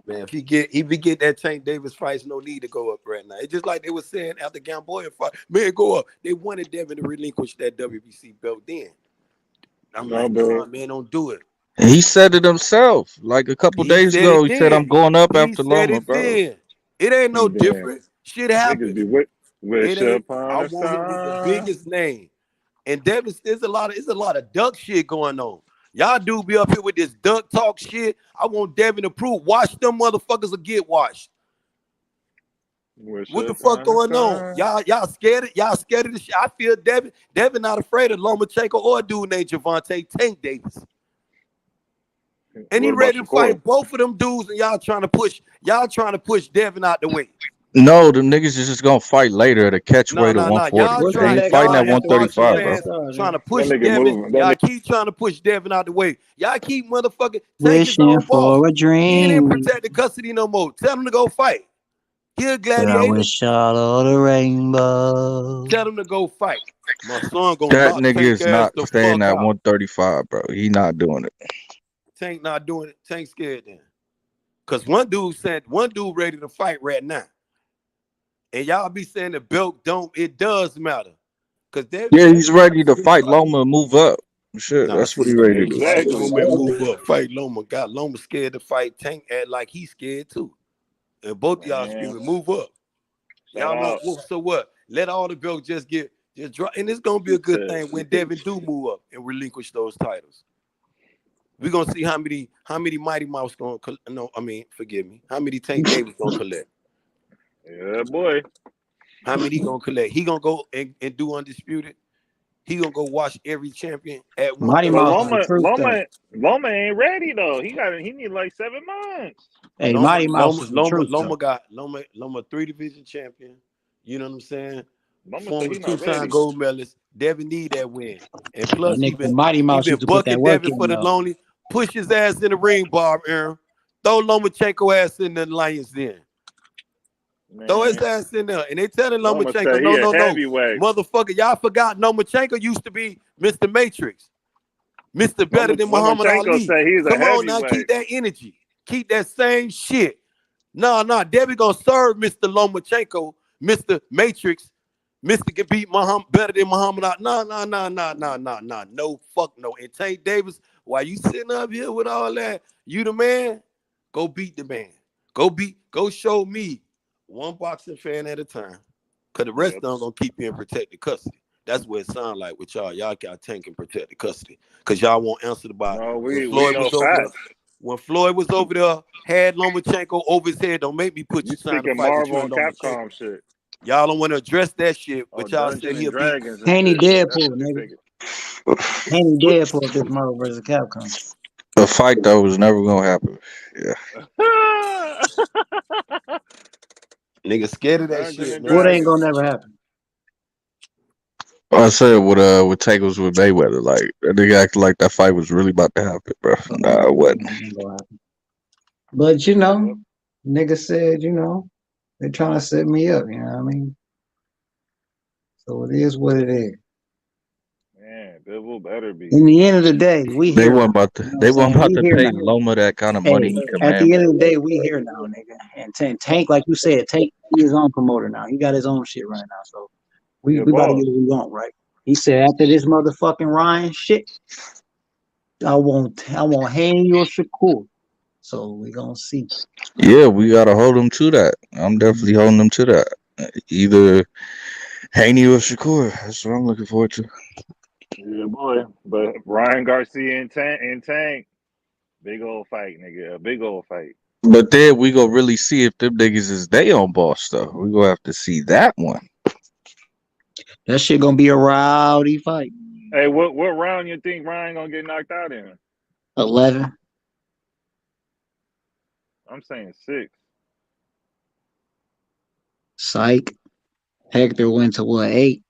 Speaker 12: Man, if he get that Tank Davis fight, no need to go up right now. It's just like they were saying after Gamboa fight, man, go up. They wanted Devin to relinquish that WBC belt then. I'm like, nah, man, don't do it.
Speaker 13: He said it himself like a couple days ago. He said, I'm going up after Loma, bro.
Speaker 12: It ain't no different. Shit happens.
Speaker 19: With
Speaker 12: It ain't. I want him with the biggest name. And Devin, there's a lot of duck shit going on. Y'all do be up here with this duck talk shit. I want Devin to prove. Watch them motherfuckers will get washed. What the fuck going on? Y'all scared of the shit. I feel Devin not afraid of Lomachenko or a dude named Gervonta Tank Davis. And he ready to fight both of them dudes, and y'all trying to push Devin out the way.
Speaker 13: No, the niggas is just gonna fight later to catch weight at 140. They ain't fighting at 135, bro.
Speaker 12: Trying to push Devin. Y'all keep trying to push Devin out the way. Y'all keep motherfucking
Speaker 11: wishing for a dream.
Speaker 12: He didn't protect the custody no more. Tell him to go fight. He a gladiator.
Speaker 11: I wish all the rainbow.
Speaker 12: Tell him to go fight. My son gonna
Speaker 13: that nigga is not staying at 135, bro. He not doing it.
Speaker 12: Tank not doing it. Tank scared then. Cause one dude ready to fight right now. And y'all be saying the belt it does matter. Cause
Speaker 13: he's ready to fight Loma and move up. Shit, that's what he ready to do.
Speaker 12: Fight Loma and move up. Fight Loma. Got Loma scared to fight Tank act like he's scared too. And both y'all screaming, move up. Y'all know so what? Let all the belts just drop. And it's gonna be a good thing when Devin do move up and relinquish those titles. We're gonna see how many Mighty Mouse gonna forgive me. How many Tank Davis gonna collect?
Speaker 19: Yeah, boy.
Speaker 12: How many he gonna collect? He gonna go and do undisputed. He gonna go watch every champion at one.
Speaker 19: Loma ain't ready though. He need like 7 months.
Speaker 11: Hey, Mighty Mouse is the truth.
Speaker 12: Loma 3-division champion. You know what I'm saying? Former 2-time gold medalist. Devin need that win. And plus he been bucking Devin for the lonely. Push his ass in the ring, Bob Aaron. Throw Lomachenko ass in the Lions Den. Throw his ass in there. And they telling Lomachenko, no. Motherfucker, y'all forgot Lomachenko used to be Mr. Matrix. Mr. Better than Muhammad Ali. Come on now, keep that energy. Keep that same shit. No, Debbie gonna serve Mr. Lomachenko, Mr. Matrix, Mr. can beat Muhammad better than Muhammad Ali. No. No, fuck no. And Tank Davis, while you sitting up here with all that, you the man, go beat the man. Go show me one boxing fan at a time. Cause the rest of them gonna keep you in protected custody. That's what it sounds like with y'all. Y'all got Tank in protected custody. Cause y'all won't answer about when Floyd was over there, had Lomachenko over his head. Don't make me put you sign a fight
Speaker 19: Marvel and Capcom shit.
Speaker 12: Y'all don't want to address that shit, but y'all said he'll be.
Speaker 11: Haney Deadpool, nigga. Haney Deadpool if it's Marvel vs. Capcom.
Speaker 13: The fight though was never gonna happen. Yeah.
Speaker 12: Nigga scared of that shit.
Speaker 11: What ain't gonna never happen?
Speaker 13: I said with Tackles with Mayweather, like that nigga acted like that fight was really about to happen, bro. Nah, it wasn't.
Speaker 11: But nigga said, they're trying to set me up, you know what I mean? So it is what it is.
Speaker 19: Man, Bill better be.
Speaker 11: In the end of the day,
Speaker 13: they weren't about to pay Loma that kind of money.
Speaker 11: At the end of the day, we here now, nigga. And Tank, like you said, Tank, he his own promoter now. He got his own shit right now. So we about to get what we want, right? He said after this motherfucking Ryan shit, I won't hang you or Shakur. So we gonna see.
Speaker 13: Yeah, we gotta hold them to that. I'm definitely holding them to that. Either Haney or Shakur. That's what I'm looking forward to.
Speaker 19: Yeah, boy. But Ryan Garcia and Tank, big old fight, nigga. A big old fight.
Speaker 13: But then we gonna really see if them niggas is they on boss stuff. We gonna have to see that one.
Speaker 11: That shit gonna be a rowdy fight.
Speaker 19: Hey, what round you think Ryan gonna get knocked out in?
Speaker 11: 11.
Speaker 19: I'm saying 6.
Speaker 11: Psych. Hector went to 8?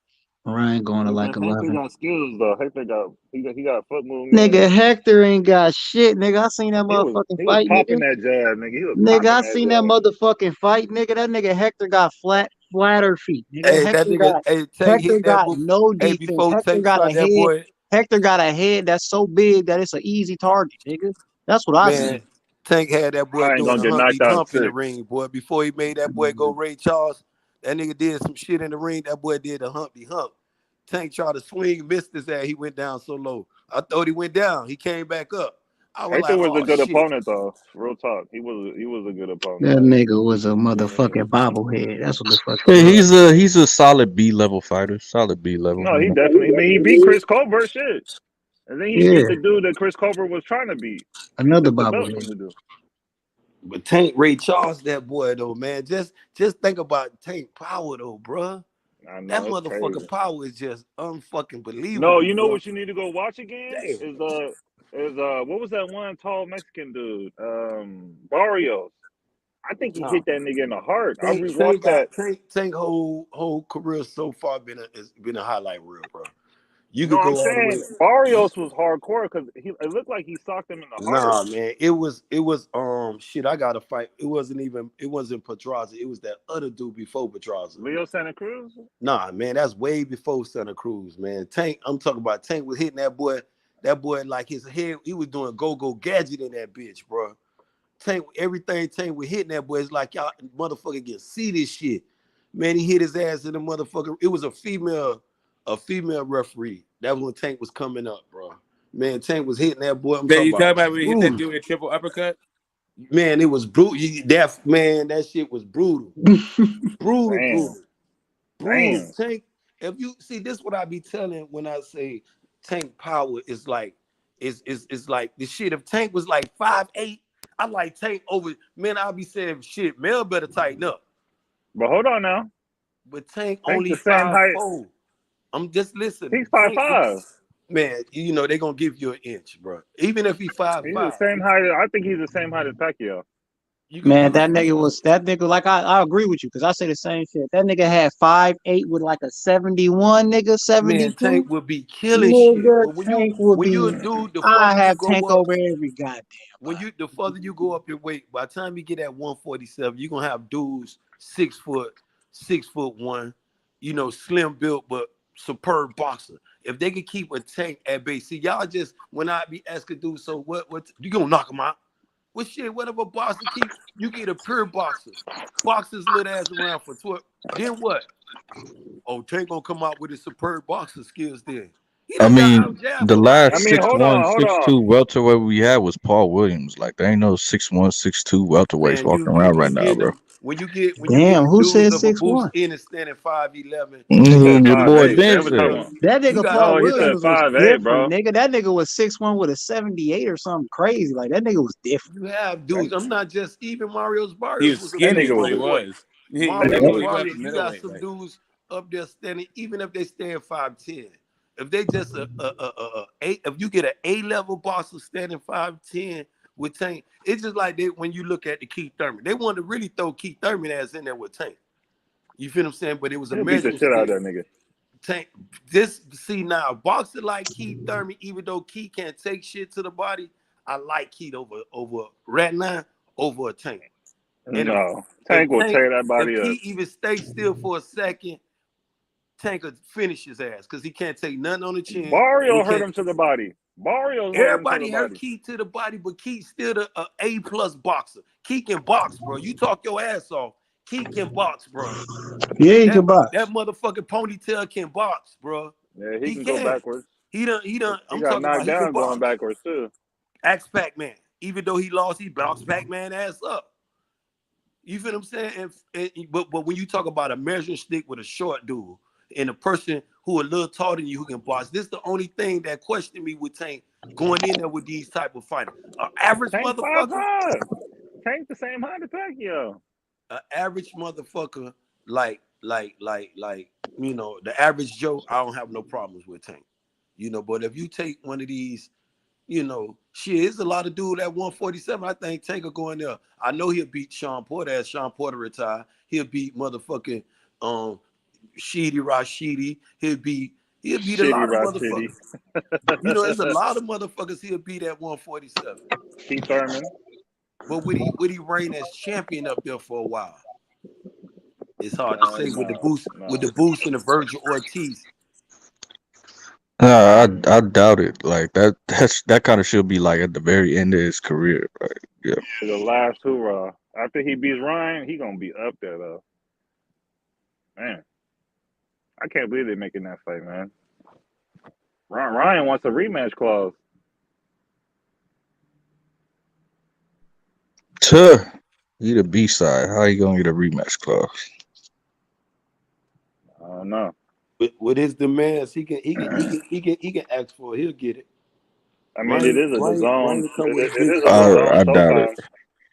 Speaker 11: Ryan going to like 11.
Speaker 19: Hector got skills though. Hector got foot movement.
Speaker 11: Nigga, Hector ain't got shit. Nigga, I seen that motherfucking fight.
Speaker 19: He was popping that jab, nigga.
Speaker 11: I seen that motherfucking fight, nigga. That nigga Hector got flat. flatter feet. Nigga.
Speaker 12: Hey, that nigga, hey, Tank
Speaker 11: Hector
Speaker 12: hit that
Speaker 11: got
Speaker 12: boy.
Speaker 11: no
Speaker 12: Hey,
Speaker 11: defense.
Speaker 12: before Tank shot that boy,
Speaker 11: Hector got a head that's so big that it's an easy target, nigga. That's what I
Speaker 12: man,
Speaker 11: see.
Speaker 12: Tank had that boy
Speaker 19: I ain't
Speaker 12: doing
Speaker 19: gonna
Speaker 12: a
Speaker 19: get
Speaker 12: Humpty
Speaker 19: knocked out in
Speaker 12: Hump in the
Speaker 19: 6.
Speaker 12: ring, boy. Before he made that boy go Ray Charles, that nigga did some shit in the ring. That boy did a Humpty Hump. Tank tried to swing, missed his ass. He went down so low. I thought he went down. He came back up. I was
Speaker 19: Hector
Speaker 12: like,
Speaker 19: was a
Speaker 12: oh
Speaker 19: good
Speaker 12: shit.
Speaker 19: opponent though. Real talk. He was a good opponent.
Speaker 11: That nigga was a motherfucking bobblehead. That's what the fuck he
Speaker 13: Yeah,
Speaker 11: was.
Speaker 13: he's a solid B level fighter. Solid B level.
Speaker 19: No, he definitely. I mean, he beat Chris Colbert, shit, and then he
Speaker 11: Yeah.
Speaker 19: beat the dude that Chris Colbert was trying to beat.
Speaker 11: Another
Speaker 19: Took the belt from
Speaker 11: bobblehead.
Speaker 19: the dude.
Speaker 12: But Tank Ray Charles, that boy though, man. Just think about Tank power though, bruh.
Speaker 19: I
Speaker 12: That
Speaker 19: know it's crazy.
Speaker 12: motherfucking power is just unfucking believable.
Speaker 19: No, you know
Speaker 12: bro.
Speaker 19: what you need to go watch again
Speaker 12: Damn.
Speaker 19: is what was that one tall Mexican dude? Barrios. I think he hit that nigga in the heart. I rewatched that.
Speaker 12: Tank whole career so far been a highlight reel, bro. You
Speaker 19: No,
Speaker 12: could go
Speaker 19: I'm
Speaker 12: all the way.
Speaker 19: saying Barrios was hardcore because it looked like he socked him in the heart.
Speaker 12: Nah, man, it was shit. I got to fight. It wasn't Pedraza. It was that other dude before Pedraza.
Speaker 19: Leo Santa Cruz.
Speaker 12: Nah, man, that's way before Santa Cruz, man. Tank, I'm talking about Tank was hitting that boy. That boy like his head. He was doing go gadget in that bitch, bro. Tank, everything Tank was hitting that boy is like y'all motherfucker can see this shit. Man, he hit his ass in the motherfucker. It was a female referee. That was when Tank was coming up, bro. Man, Tank was hitting that boy. I'm
Speaker 18: Then
Speaker 12: talking
Speaker 18: you talking
Speaker 12: about
Speaker 18: about when he hit that dude with a triple uppercut?
Speaker 12: Man, it was brutal. That shit was brutal. Brutal.
Speaker 19: Damn.
Speaker 12: Tank, if you see this, what I be telling when I say Tank power is like is like the shit. If Tank was like 5'8", I like Tank over. Man, I'll be saying shit. Mel better tighten up.
Speaker 19: But hold on now.
Speaker 12: But Tank
Speaker 19: Tank's
Speaker 12: only
Speaker 19: the same height.
Speaker 12: 5'4". I'm just listening.
Speaker 19: He's 5'5".
Speaker 12: Man, you know they're gonna give you an inch, bro. Even if he's 5'5".
Speaker 19: He's the same height. I think he's the same height as Pacquiao.
Speaker 11: Man, that nigga like I agree with you because I say the same shit. That nigga had 5'8" with like a 71, nigga, 72.
Speaker 12: Man, Tank would be killing shit. But when you a dude, the
Speaker 11: I
Speaker 12: further you
Speaker 11: have
Speaker 12: go
Speaker 11: Tank
Speaker 12: up,
Speaker 11: over every goddamn.
Speaker 12: the further you go up your weight, by the time you get at 147, you're gonna have dudes 6'1", slim built but superb boxer. If they could keep a Tank at base, see y'all just when I be asking dudes, so what you gonna knock him out? Well, shit, whatever boxer keep, you get a pure boxer. Boxers little ass around for 12. Then what? Oh, Tank gonna come out with his superb boxer skills then.
Speaker 13: I mean, the last 6'1", 6'2" welterweight we had was Paul Williams. Like there ain't no 6'1", 6'2" welterweights walking around right now, bro.
Speaker 12: When you get
Speaker 11: who said
Speaker 12: dudes of a boost
Speaker 11: 6'1"?
Speaker 12: in and standing 5'11",
Speaker 13: your boy Ben said.
Speaker 11: That nigga Paul Williams was
Speaker 19: 5'8",
Speaker 11: different,
Speaker 19: bro.
Speaker 11: nigga. That nigga was 6'1" with a 78 or something crazy. Like that nigga was different.
Speaker 12: You have dudes. I'm not just even Mario's Barrios.
Speaker 18: He was skinny,
Speaker 12: a
Speaker 18: what he
Speaker 12: big boy.
Speaker 18: was.
Speaker 12: Mario
Speaker 18: He
Speaker 12: Barrios,
Speaker 18: was
Speaker 12: you got some dudes up there standing, even if they stand 5'10". If they just if you get an A-level boxer standing 5'10" with Tank, it's just like when you look at the Keith Thurman. They wanted to really throw Keith Thurman ass in there with Tank. You feel what I'm saying? But it was a measuring
Speaker 19: beat the shit out of
Speaker 12: stick.
Speaker 19: that nigga.
Speaker 12: Tank, now, boxer like Keith Thurman, even though Keith can't take shit to the body, I like Keith over right now over a Tank.
Speaker 19: No, Tank will tear that body
Speaker 12: if
Speaker 19: up.
Speaker 12: Keith even stay still for a second, Tank could finish his ass because he can't take nothing on the chin.
Speaker 19: Barrio hurt him to the body.
Speaker 12: Everybody hurt Keith to the body, but Keith still a A+ boxer. Keith can box, bro. You talk your ass off. Keith can box, bro.
Speaker 11: Yeah, he can box.
Speaker 12: That motherfucking ponytail can box, bro.
Speaker 19: Yeah, he can go backwards.
Speaker 12: He done.
Speaker 19: He
Speaker 12: I'm
Speaker 19: got
Speaker 12: talking
Speaker 19: knocked
Speaker 12: about he
Speaker 19: down
Speaker 12: can box.
Speaker 19: going backwards too.
Speaker 12: Ask Pac-Man. Even though he lost, he boxed Pac-Man ass up. You feel what I'm saying? But when you talk about a measuring stick with a short dude and a person who a little taller than you who can box, this is the only thing that questioned me with Tank going in there with these type of fighters. An average
Speaker 19: Tank
Speaker 12: motherfucker.
Speaker 19: Tank the same height as Pacquiao.
Speaker 12: An average motherfucker like the average Joe, I don't have no problems with Tank. But if you take one of these, shit, it's a lot of dude at 147. I think Tank will go in there. I know he'll beat Sean Porter as Sean Porter retired. He'll beat motherfucking Sheedy Rashidi. He'll beat a lot of motherfuckers. There's a lot of motherfuckers he'll beat at 147.
Speaker 19: Keith Thurman.
Speaker 12: But would he reign as champion up there for a while? It's hard to say with the boost and the Virgil Ortiz.
Speaker 13: I doubt it. Like that kind of should be like at the very end of his career. Right? Yeah.
Speaker 19: The last hoorah. After he beats Ryan, he gonna be up there though. Man, I can't believe they're making that fight, man. Ryan wants a rematch clause.
Speaker 13: He the B side. How you gonna get a rematch clause?
Speaker 19: I don't know.
Speaker 12: With his demands, he can ask for it. He'll get it.
Speaker 19: I mean, it is a zone.
Speaker 12: Ryan come with a
Speaker 19: It
Speaker 12: big
Speaker 19: is a zone
Speaker 13: I doubt it.
Speaker 19: sometimes.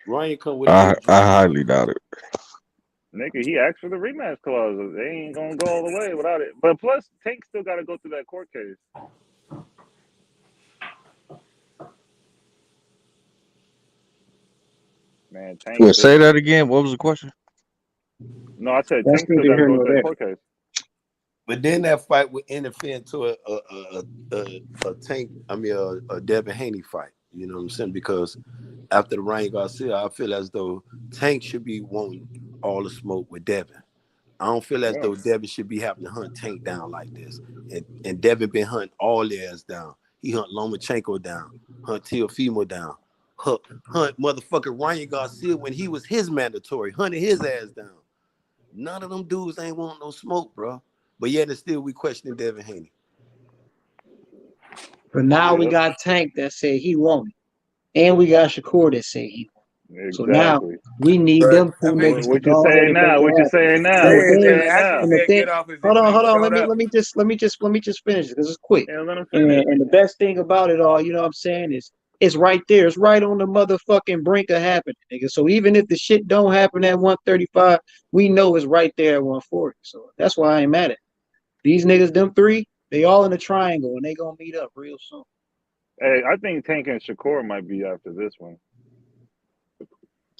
Speaker 12: Ryan come with a big
Speaker 13: I highly doubt it.
Speaker 19: Nigga, he asked for the rematch clause. They ain't gonna go all the way without it. But plus, Tank still got to go through that court case. Man, Tank.
Speaker 13: Well, say that again. What was the question?
Speaker 19: No, I said
Speaker 11: That's
Speaker 19: Tank still got to go through that court case.
Speaker 12: But then that fight would interfere into a Tank. I mean, a Devin Haney fight. You know what I'm saying? Because after the Ryan Garcia, I feel as though Tank should be wanting all the smoke with Devin. I don't feel as though Devin should be having to hunt Tank down like this. And Devin been hunting all theirs down. He hunt Lomachenko down, hunt Teofimo down, hunt motherfucking Ryan Garcia when he was his mandatory, hunted his ass down. None of them dudes ain't want no smoke, bro. But yet and still we questioning Devin Haney.
Speaker 15: But now we got Tank that said he won't. And we got Shakur that said he won't.
Speaker 19: Exactly.
Speaker 15: So now we need them two niggas to go ahead and make it happen. And the thing, hold on. Let me just finish it because it's quick.
Speaker 19: Yeah, let him finish.
Speaker 15: And the best thing about it all, you know what I'm saying, is it's right there. It's right on the motherfucking brink of happening, nigga. So even if the shit don't happen at 135, we know it's right there at 140. So that's why I ain't mad at it. These niggas, them three, they all in a triangle and they gonna meet up real soon.
Speaker 19: Hey, I think Tank and Shakur might be after this one.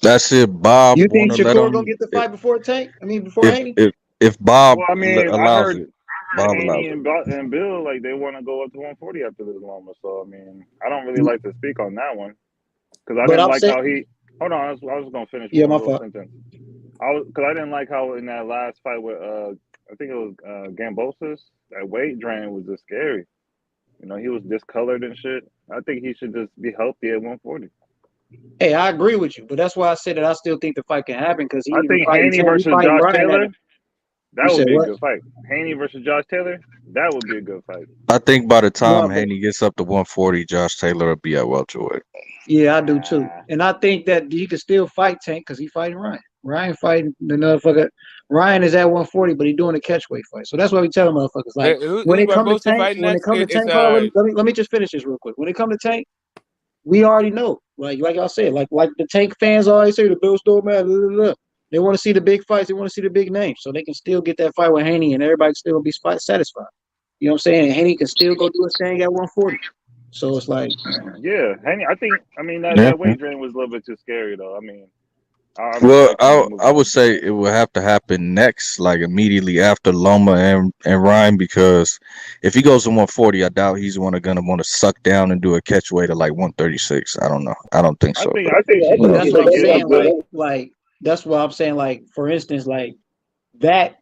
Speaker 13: That's it. Bob.
Speaker 15: You think Shakur gonna get the fight before Tank? I mean, before Haney?
Speaker 13: If Bob
Speaker 19: Well, I mean,
Speaker 13: allows
Speaker 19: I
Speaker 13: it,
Speaker 19: heard
Speaker 13: Bob
Speaker 19: Haney
Speaker 13: allows it.
Speaker 19: and Bill, like, they want to go up to 140 after this Loma. So, I mean, I don't really like to speak on that one. Because I didn't like how he... Hold on, I was going to finish one little sentence. Because I didn't like how in that last fight with, I think it was Gambosis, that weight drain was just scary. You know, he was discolored and shit. I think he should just be healthy at 140.
Speaker 15: Hey, I agree with you, but that's why I said that I still think the fight can happen because
Speaker 19: I think Haney versus Josh Taylor, that would be a good fight. Haney versus Josh Taylor, that would be a good fight.
Speaker 13: I think by the time Haney gets up to 140, Josh Taylor will be at welterweight.
Speaker 15: Yeah, I do too. And I think that he could still fight Tank because he's fighting Ryan. Ryan fighting the motherfucker. Ryan is at 140, but he's doing a catchweight fight. So that's why we tell motherfuckers, like, when it comes to Tank, let me just finish this real quick. When it comes to Tank, we already know. Like I said, like the Tank fans always say, the Bills don't matter. Blah, blah, blah. They want to see the big fights. They want to see the big names. So they can still get that fight with Haney and everybody still be satisfied. You know what I'm saying? And Haney can still go do his thing at 140. So it's like...
Speaker 19: Yeah, Haney, I mean, that weight drain was a little bit too scary, though. I mean...
Speaker 13: I would say it would have to happen next, like immediately after Loma and Ryan, because if he goes to 140, I doubt he's gonna want to suck down and do a catch weight of like 136. I don't know. I don't think so.
Speaker 19: I think
Speaker 15: that's what I'm saying. Like that's what I'm saying. Like, for instance, like that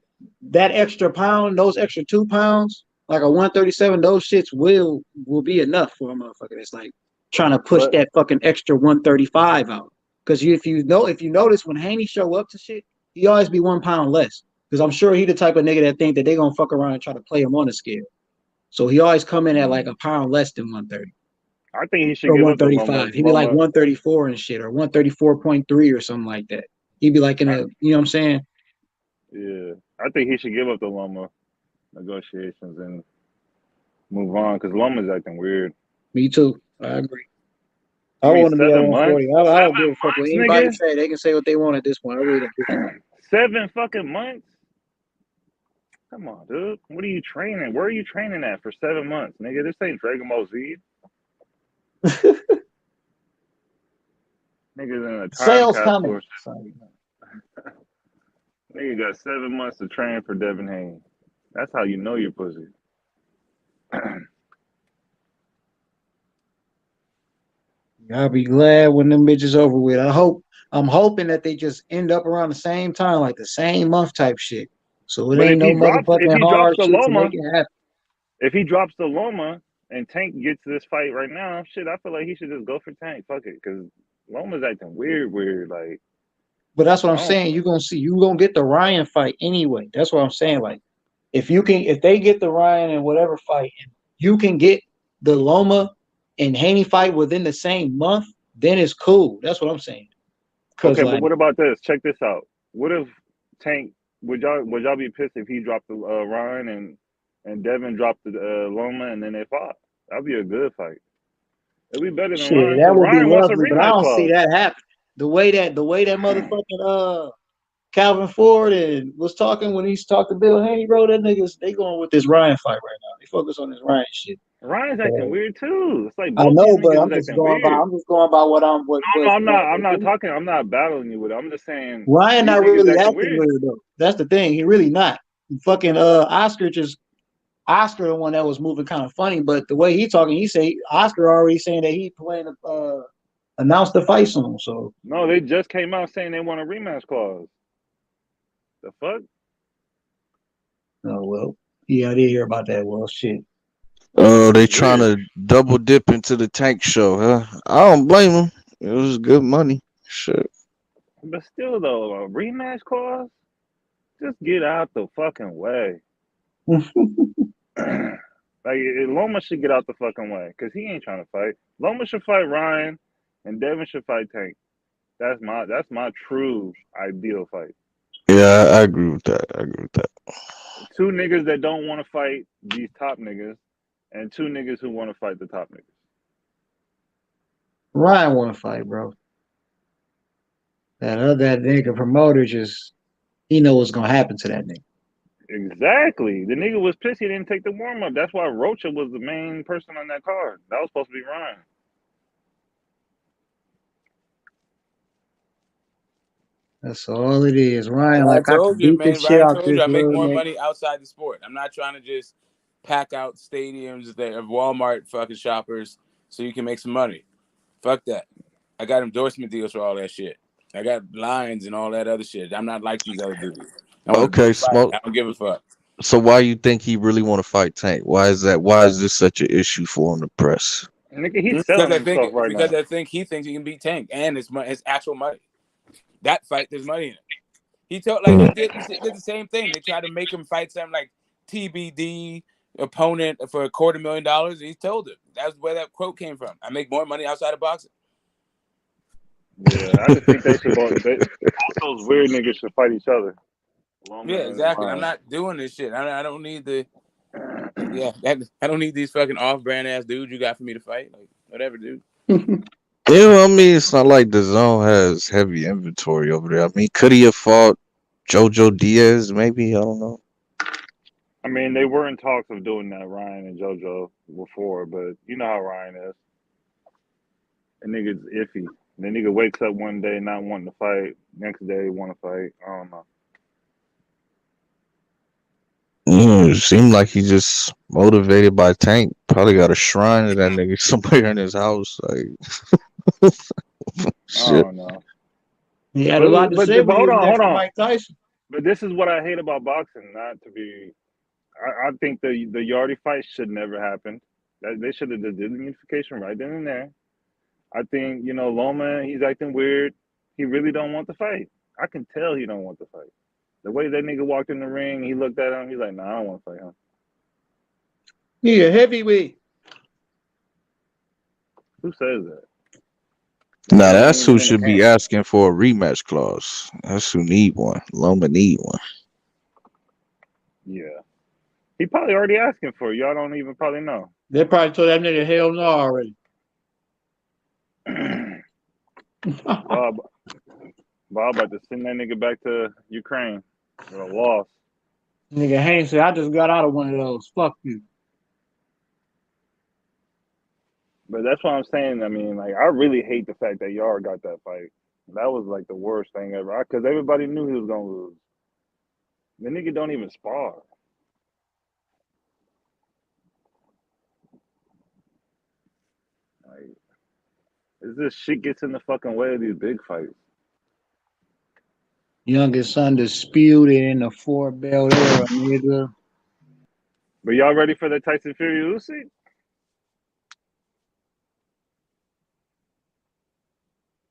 Speaker 15: extra pound, those extra 2 pounds, like a 137, those shits will be enough for a motherfucker. It's like trying to push that fucking extra 135 out. Because if you notice when Haney show up to shit, he always be 1 pound less. Because I'm sure he the type of nigga that think that they gonna fuck around and try to play him on the scale. So he always come in at like a pound less than 130.
Speaker 19: I think he should
Speaker 15: or
Speaker 19: give
Speaker 15: 135. He'd be like 134 and shit, or 134.3 or something like that. He'd be like in a, you know what I'm saying?
Speaker 19: Yeah, I think he should give up the Loma negotiations and move on because Loma's acting weird.
Speaker 15: Me too. I agree. I want to be at 140. I don't give a fuck what anybody say. They can say what they want at this point. I really don't give a fuck.
Speaker 19: 7 fucking months? Come on, dude. What are you training? Where are you training at for 7 months, nigga? This ain't Dragon Ball Z. Niggas in a time capsule. Nigga got 7 months to train for Devin Haney. That's how you know you're pussy.
Speaker 15: I'll be glad when them bitches over with. I'm hoping that they just end up around the same time, like the same month type shit. So it
Speaker 19: But
Speaker 15: ain't no
Speaker 19: if
Speaker 15: motherfucking
Speaker 19: he drops
Speaker 15: hard
Speaker 19: the
Speaker 15: shit to
Speaker 19: Loma,
Speaker 15: make it happen.
Speaker 19: if he drops the Loma and Tank gets this fight right now, shit, I feel like he should just go for Tank. Fuck it, because Loma's acting weird. Like,
Speaker 15: But that's what I'm saying. You gonna get the Ryan fight anyway. That's what I'm saying. Like, if they get the Ryan and whatever fight, and you can get the Loma and Haney fight within the same month, then it's cool. That's what I'm saying.
Speaker 19: okay, but what about this? Check this out. What if Tank would y'all be pissed if he dropped the Ryan and Devin dropped the Loma and then they fought? That'd be a good fight. It'd be better than
Speaker 15: Shit,
Speaker 19: Ryan
Speaker 15: that
Speaker 19: because
Speaker 15: would be
Speaker 19: Ryan wants a
Speaker 15: lovely, but I
Speaker 19: rematch
Speaker 15: don't see
Speaker 19: clause.
Speaker 15: that happen. The way that motherfucking Calvin Ford and was talking when he talked to Bill Haney, bro, that niggas they going with this Ryan fight right now. They focus on this Ryan shit.
Speaker 19: Ryan's acting weird too. It's like
Speaker 15: I
Speaker 19: both these
Speaker 15: know, but
Speaker 19: niggas is acting weird.
Speaker 15: I'm just going by what
Speaker 19: No, I'm not battling you with it. I'm just saying
Speaker 15: Ryan
Speaker 19: these
Speaker 15: not
Speaker 19: niggas
Speaker 15: really
Speaker 19: acting
Speaker 15: acting
Speaker 19: weird.
Speaker 15: weird though. That's the thing. He really not. Fucking Oscar the one that was moving kind of funny, but the way he talking, he say Oscar already saying that he plan to announce the fight soon. So
Speaker 19: No, they just came out saying they want a rematch clause. The fuck?
Speaker 15: oh well. Yeah, I did hear about that. Well shit.
Speaker 13: Oh, they trying to double dip into the Tank show, huh? I don't blame them. It was good money. Shit.
Speaker 19: But still though, a rematch clause? Just get out the fucking way. Like Loma should get out the fucking way because he ain't trying to fight. Loma should fight Ryan, and Devin should fight Tank. That's my true ideal fight.
Speaker 13: Yeah, I agree with that.
Speaker 19: Two niggas that don't want to fight these top niggas, and two niggas who want to fight the top niggas.
Speaker 15: Ryan want to fight, bro. That nigga promoter he know what's gonna happen to that nigga.
Speaker 19: Exactly. The nigga was pissed he didn't take the warm up. That's why Rocha was the main person on that card. That was supposed to be Ryan.
Speaker 15: That's all it is. Ryan,
Speaker 18: I
Speaker 15: like I
Speaker 18: told
Speaker 15: can
Speaker 18: you,
Speaker 15: beat the
Speaker 18: man.
Speaker 15: shit
Speaker 18: Ryan
Speaker 15: out
Speaker 18: told
Speaker 15: this
Speaker 18: you I make
Speaker 15: little
Speaker 18: more
Speaker 15: nigga.
Speaker 18: money outside the sport. I'm not trying to just pack out stadiums that of Walmart fucking shoppers so you can make some money. Fuck that. I got endorsement deals for all that shit. I got lines and all that other shit. I'm not like these other dudes. I want a
Speaker 13: Okay,
Speaker 18: big fight.
Speaker 13: Smoke.
Speaker 18: I don't give a fuck.
Speaker 13: So why you think he really want to fight Tank? Why is that? Why is this such an issue for him to press?
Speaker 19: Nigga, he's
Speaker 18: Because
Speaker 19: selling
Speaker 18: I
Speaker 19: himself right now.
Speaker 18: he thinks he can beat Tank and his actual money. That fight, there's money in it. He told they did the same thing. They tried to make him fight something like TBD opponent for $250,000. He told him that's where that quote came from. I make more money outside of boxing.
Speaker 19: Yeah, I just think they should both those weird niggas should fight each other.
Speaker 18: Yeah, exactly. I'm not doing this shit. I don't need I don't need these fucking off-brand ass dudes you got for me to fight. Like whatever, dude.
Speaker 13: Yeah, I mean, it's not like the zone has heavy inventory over there. I mean, could he have fought JoJo Diaz? Maybe, I don't know.
Speaker 19: I mean, they were in talks of doing that, Ryan and JoJo, before, but you know how Ryan is. The nigga's iffy. The nigga wakes up one day not wanting to fight, next day want to fight. I don't know.
Speaker 13: It seemed like he just motivated by Tank. Probably got a shrine to that nigga somewhere in his house. Like, shit.
Speaker 19: I don't know.
Speaker 15: He had a lot to say when he
Speaker 19: hold
Speaker 15: was next to
Speaker 19: on.
Speaker 15: Mike Tyson.
Speaker 19: But this is what I hate about boxing. Not to be, I think the Yardy fight should never happen. They should have did the unification right then and there. I think Loma, he's acting weird. He really don't want to fight. I can tell he don't want to fight. The way that nigga walked in the ring, he looked at him. He's like, "Nah, I don't want to fight him."
Speaker 15: He a heavyweight.
Speaker 19: Who says that?
Speaker 13: Now that's who should be asking for a rematch clause. That's who need one. Loma need one.
Speaker 19: Yeah. He probably already asking for it. Y'all don't even probably know.
Speaker 15: They probably told that nigga hell no already.
Speaker 19: Bob about to send that nigga back to Ukraine with a loss.
Speaker 15: Nigga Haynes said, I just got out of one of those. Fuck you.
Speaker 19: But that's what I'm saying. I mean, like, I really hate the fact that Yard got that fight. That was like the worst thing ever. Because everybody knew he was gonna lose. The nigga don't even spar. Like, This shit gets in the fucking way of these big fights.
Speaker 15: Youngest undisputed in the 4-belt era, nigga.
Speaker 19: But y'all ready for the Tyson Fury Usyk?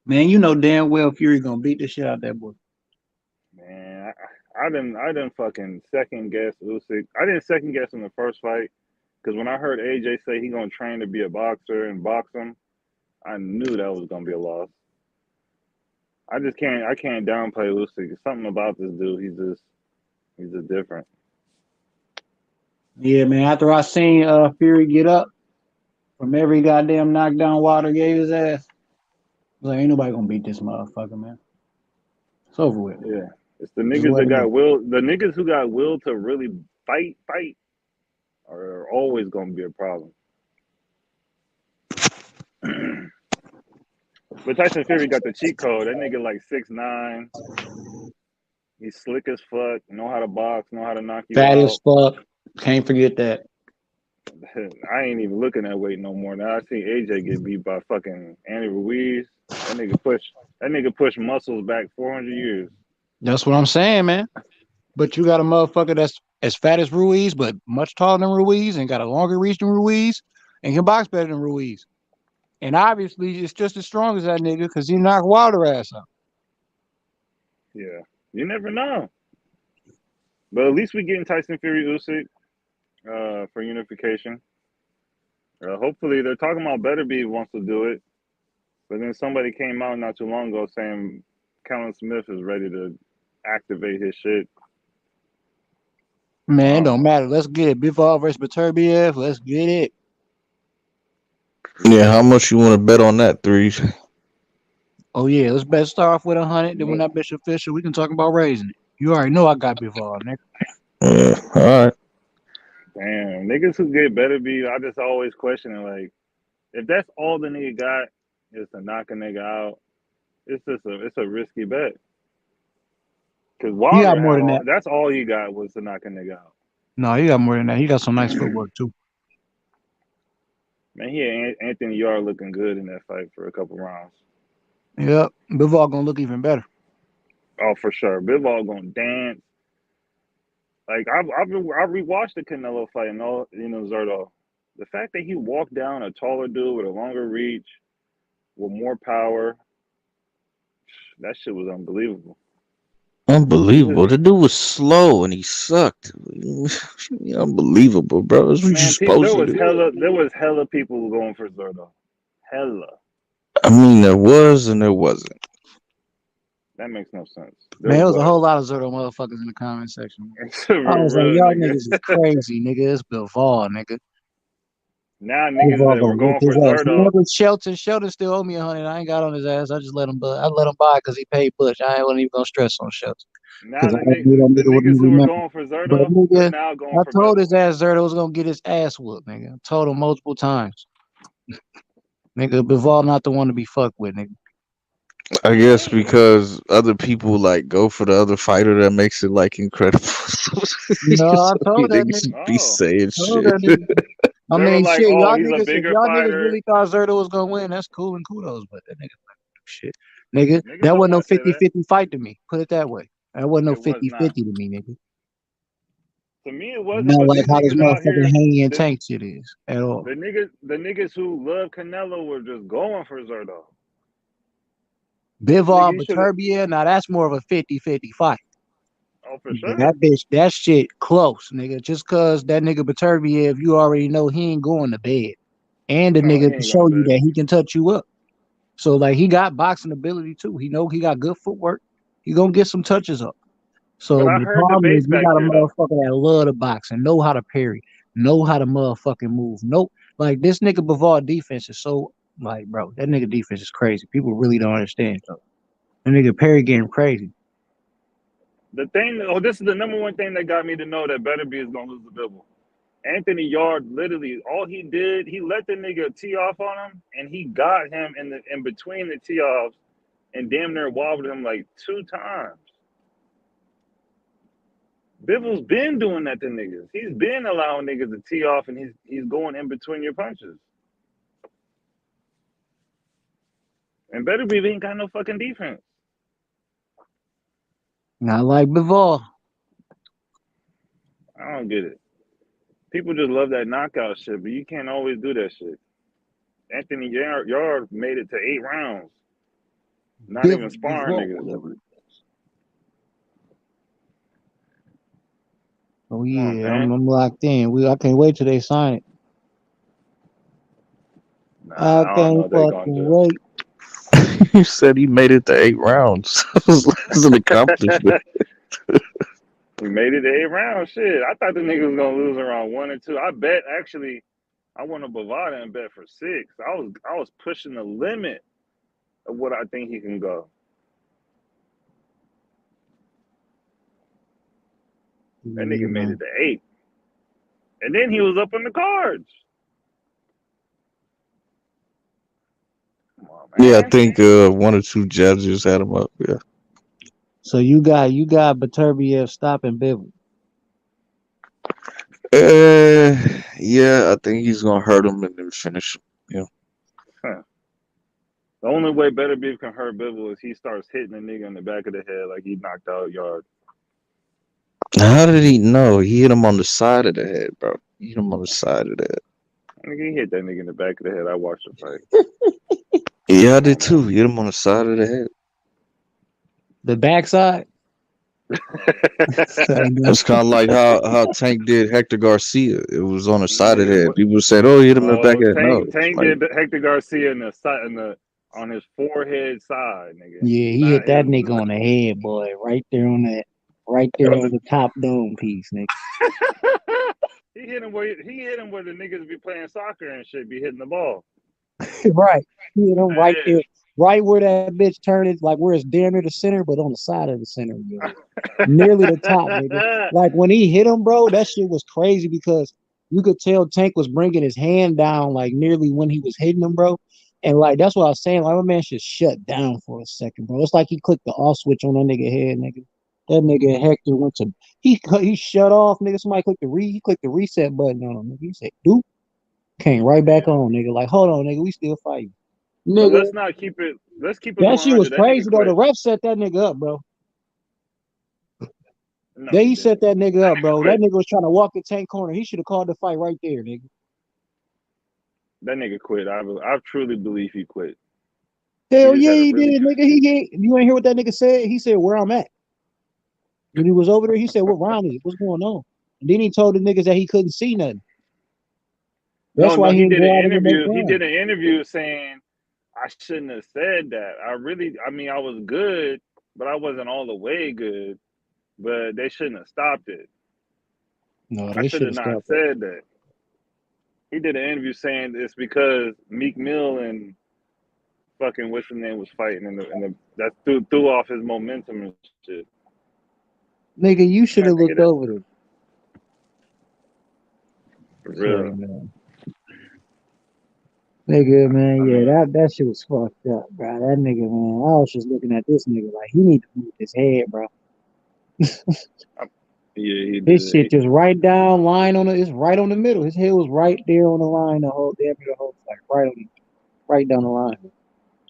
Speaker 15: Man, you know damn well Fury gonna beat the shit out that boy.
Speaker 19: Man, I didn't fucking second guess Usyk. I didn't second guess in the first fight because when I heard AJ say he gonna train to be a boxer and box him, I knew that was gonna be a loss. I can't downplay Usyk. Something about this dude. He's just different.
Speaker 15: Yeah, man. After I seen Fury get up from every goddamn knockdown Wilder gave his ass, I was like, ain't nobody gonna beat this motherfucker, man. It's over with.
Speaker 19: Yeah, it's the niggas that got will. The niggas who got will to really fight, are always gonna be a problem. But Tyson Fury got the cheat code. That nigga like 6'9". He's slick as fuck. Know how to box. Know how to knock you
Speaker 15: Fat
Speaker 19: out.
Speaker 15: as fuck. Can't forget that.
Speaker 19: I ain't even looking at weight no more. Now I see AJ get beat by fucking Andy Ruiz. That nigga push muscles back 400 years.
Speaker 15: That's what I'm saying, man. But you got a motherfucker that's as fat as Ruiz, but much taller than Ruiz and got a longer reach than Ruiz and can box better than Ruiz. And obviously, it's just as strong as that nigga because he knocked Wilder ass out.
Speaker 19: Yeah, you never know. But at least we getting Tyson Fury Usyk for unification. Hopefully, they're talking about Beterbiev wants to do it, but then somebody came out not too long ago saying Callum Smith is ready to activate his shit.
Speaker 15: Man, it don't matter. Let's get it. Bivol versus Beterbiev. Let's get it.
Speaker 13: Yeah, how much you want to bet on that, Threes?
Speaker 15: Oh yeah, let's bet start off with 100. Then when that bitch official, we can talk about raising it. You already know I got Bivol, nigga.
Speaker 13: Yeah, all right.
Speaker 19: Damn, niggas who get Beterbiev, I just always question it. Like, if that's all the nigga got is to knock a nigga out, it's a risky bet. Because Wilder
Speaker 15: got more than that.
Speaker 19: That's all he got was to knock a nigga out.
Speaker 15: No, he got more than that. He got some nice footwork too.
Speaker 19: Man, he had Anthony Yarde looking good in that fight for a couple rounds.
Speaker 15: Yep, Bivol gonna look even better.
Speaker 19: Oh, for sure. Bivol gonna dance. Like I rewatched the Canelo fight and all, Zerto. The fact that he walked down a taller dude with a longer reach, with more power, that shit was unbelievable.
Speaker 13: Unbelievable. The dude was slow and he sucked. Unbelievable, bro. That's what you're supposed to do.
Speaker 19: There was hella people going for Zerto. Hella.
Speaker 13: I mean, there was and there wasn't.
Speaker 19: That makes no sense.
Speaker 15: Man, there was a whole lot of Zerto motherfuckers in the comment section. I was like, y'all niggas is crazy, nigga. It's Bivol, nigga.
Speaker 19: Now niggas that were going for Zerto.
Speaker 15: Shelton still owe me 100. I ain't got on his ass. I just let him buy. I let him buy because he paid Bush. I wasn't even gonna stress on Shelton.
Speaker 19: Now the niggas who were going for Zerto are now going for.
Speaker 15: I told his ass Zerto was gonna get his ass whooped, nigga. I told him multiple times. Nigga, Bivol not the one to be fucked with, nigga.
Speaker 13: I guess because other people like go for the other fighter, that makes it like incredible.
Speaker 15: No, I told that nigga.
Speaker 13: Be saying shit.
Speaker 15: I mean, shit, y'all niggas, if y'all niggas really thought Zerto was gonna win, that's cool and kudos, but that nigga shit. Nigga, that wasn't no 50-50 fight to me. Put it that way. That wasn't no 50-50 to me, nigga.
Speaker 19: To me, it wasn't.
Speaker 15: Not like how this motherfucking Haney and Tank shit is at all.
Speaker 19: The niggas who love Canelo were just going for Zerto.
Speaker 15: Bivol, Beterbiev, now that's more of a 50-50 fight.
Speaker 19: Oh, for sure.
Speaker 15: That shit close, nigga. Just cause that nigga Beterbiev, you already know he ain't going to bed. And the nigga can show you that he can touch you up. So like he got boxing ability too. He know he got good footwork. He gonna get some touches up. So the problem is you got a motherfucker that love to box and know how to parry, know how to motherfucking move. Nope. Like this nigga Bivol defense is so like, bro, that nigga defense is crazy. People really don't understand. So that nigga parry game crazy.
Speaker 19: This is the number one thing that got me to know that Beterbiev is gonna lose the Bivol. Anthony Yarde, literally, all he did, he let the nigga tee off on him, and he got him in between the tee offs, and damn near wobbled him like 2 times. Bivol's been doing that to niggas. He's been allowing niggas to tee off, and he's going in between your punches. And Better Be ain't got no fucking defense.
Speaker 15: Not like Bivol.
Speaker 19: I don't get it. People just love that knockout shit, but you can't always do that shit. Anthony Yard made it to 8 rounds. Not even sparring niggas.
Speaker 15: Oh yeah, I'm locked in. I can't wait till they sign it.
Speaker 19: Nah, I don't know what they gonna do.
Speaker 15: Wait.
Speaker 13: You said he made it to 8 rounds. That's an accomplishment.
Speaker 19: He made it to 8 rounds. Shit, I thought the nigga was gonna lose around 1 and 2. I bet actually, I won a Bovada and bet for 6. I was pushing the limit of what I think he can go. That nigga made it to 8, and then he was up on the cards. Come on, man.
Speaker 13: Yeah, I think 1 or 2 judges had him up. Yeah.
Speaker 15: So you got Beterbiev stopping Bivol.
Speaker 13: Yeah, I think he's gonna hurt him and then finish him. Yeah.
Speaker 19: Huh. The only way Better Beef can hurt Bivol is he starts hitting a nigga in the back of the head like he knocked out Yard.
Speaker 13: How did he know? He hit him on the side of the head, bro. He hit him on the side of the head.
Speaker 19: Nigga, he hit that nigga in the back of the head. I watched the fight.
Speaker 13: Yeah, I did too. He hit him on the side of the head.
Speaker 15: The backside?
Speaker 13: It's kind of like how Tank did Hector Garcia. It was on the side of the head. People said, "Oh, he hit him in the back of the head." No,
Speaker 19: Tank did Hector Garcia on his forehead side, nigga.
Speaker 15: Yeah, he hit that nigga on the head, boy. Right there on the top dome piece, nigga.
Speaker 19: He hit him where the niggas be playing soccer and shit, be hitting the ball.
Speaker 15: Right. He hit him right there. Right where that bitch turned it, like where it's damn near the center, but on the side of the center, nearly the top, nigga. Like when he hit him, bro, that shit was crazy because you could tell Tank was bringing his hand down, like nearly when he was hitting him, bro. And like that's what I was saying, like my man should shut down for a second, bro. It's like he clicked the off switch on that nigga head, nigga. That nigga Hector went to he shut off, nigga. Somebody clicked the reset button on him, nigga. He said, "Doop," came right back on, nigga. Like, hold on, nigga, we still fighting.
Speaker 19: Nigga, let's not keep it. Let's keep it.
Speaker 15: That shit was crazy though. The ref set that nigga up, bro.
Speaker 19: No,
Speaker 15: he set that nigga up, bro. That nigga was trying to walk the Tank corner. He should have called the fight right there, nigga.
Speaker 19: That nigga quit. I truly believe he quit.
Speaker 15: Hell yeah, he did, nigga. You ain't hear what that nigga said? He said, "Where I'm at." When he was over there, he said, "What round is it? What's going on?" And then he told the niggas that he couldn't see nothing. That's why
Speaker 19: he did an interview. He did an interview saying, "I shouldn't have said that. I was good, but I wasn't all the way good. But they shouldn't have stopped it.
Speaker 15: No,
Speaker 19: I should have not said that." He did an interview saying it's because Meek Mill and fucking what's his name was fighting, and that threw off his momentum and shit.
Speaker 15: Nigga, you should have looked over there.
Speaker 19: For real.
Speaker 15: Nigga, man, yeah, that shit was fucked up, bro. That nigga, man, I was just looking at this nigga like he need to move his head, bro.
Speaker 19: Yeah, he did.
Speaker 15: This shit just right down line on it. It's right on the middle. His head was right there on the line the whole fight, right down the line.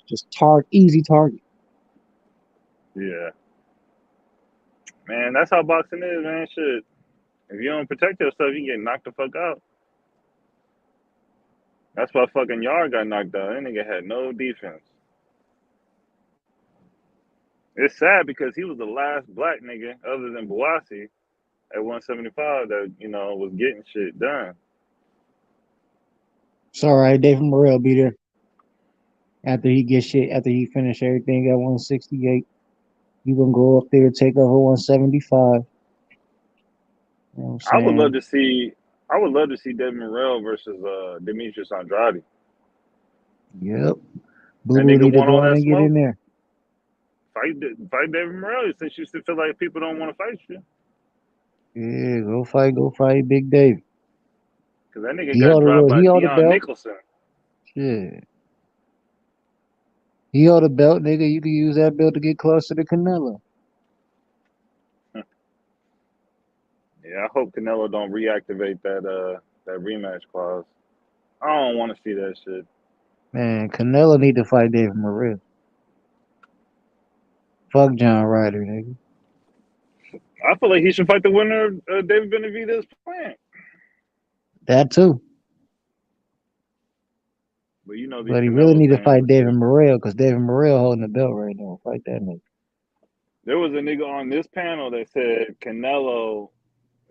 Speaker 15: Just easy target.
Speaker 19: Yeah. Man, that's how boxing is, man. Shit. If you don't protect yourself, you get knocked the fuck out. That's why fucking Yard got knocked out. That nigga had no defense. It's sad because he was the last black nigga other than Bouassi at 175 that, was getting shit done.
Speaker 15: It's all right. David Morrell be there. After he finish everything at 168, he gonna go up there and take over 175. You know
Speaker 19: I would love to see David Morrell versus Demetrius Andrade.
Speaker 15: Yep. Boo need to go and get in there.
Speaker 19: Fight David Morrell since you still feel like people don't want to fight you.
Speaker 15: Yeah, go fight Big Dave.
Speaker 19: Because that nigga got dropped by Deion Nicholson.
Speaker 15: Shit. He held a belt, nigga. You can use that belt to get closer to Canelo.
Speaker 19: Yeah, I hope Canelo don't reactivate that rematch clause. I don't want to see that shit.
Speaker 15: Man, Canelo need to fight David Morrell. Fuck John Ryder, nigga.
Speaker 19: I feel like he should fight the winner of David Benavidez Plant.
Speaker 15: That too.
Speaker 19: But you know these
Speaker 15: But he really need to
Speaker 19: fans.
Speaker 15: fight David Morrell because David Morrell holding the belt right now. Fight that nigga.
Speaker 19: There was a nigga on this panel that said Canelo,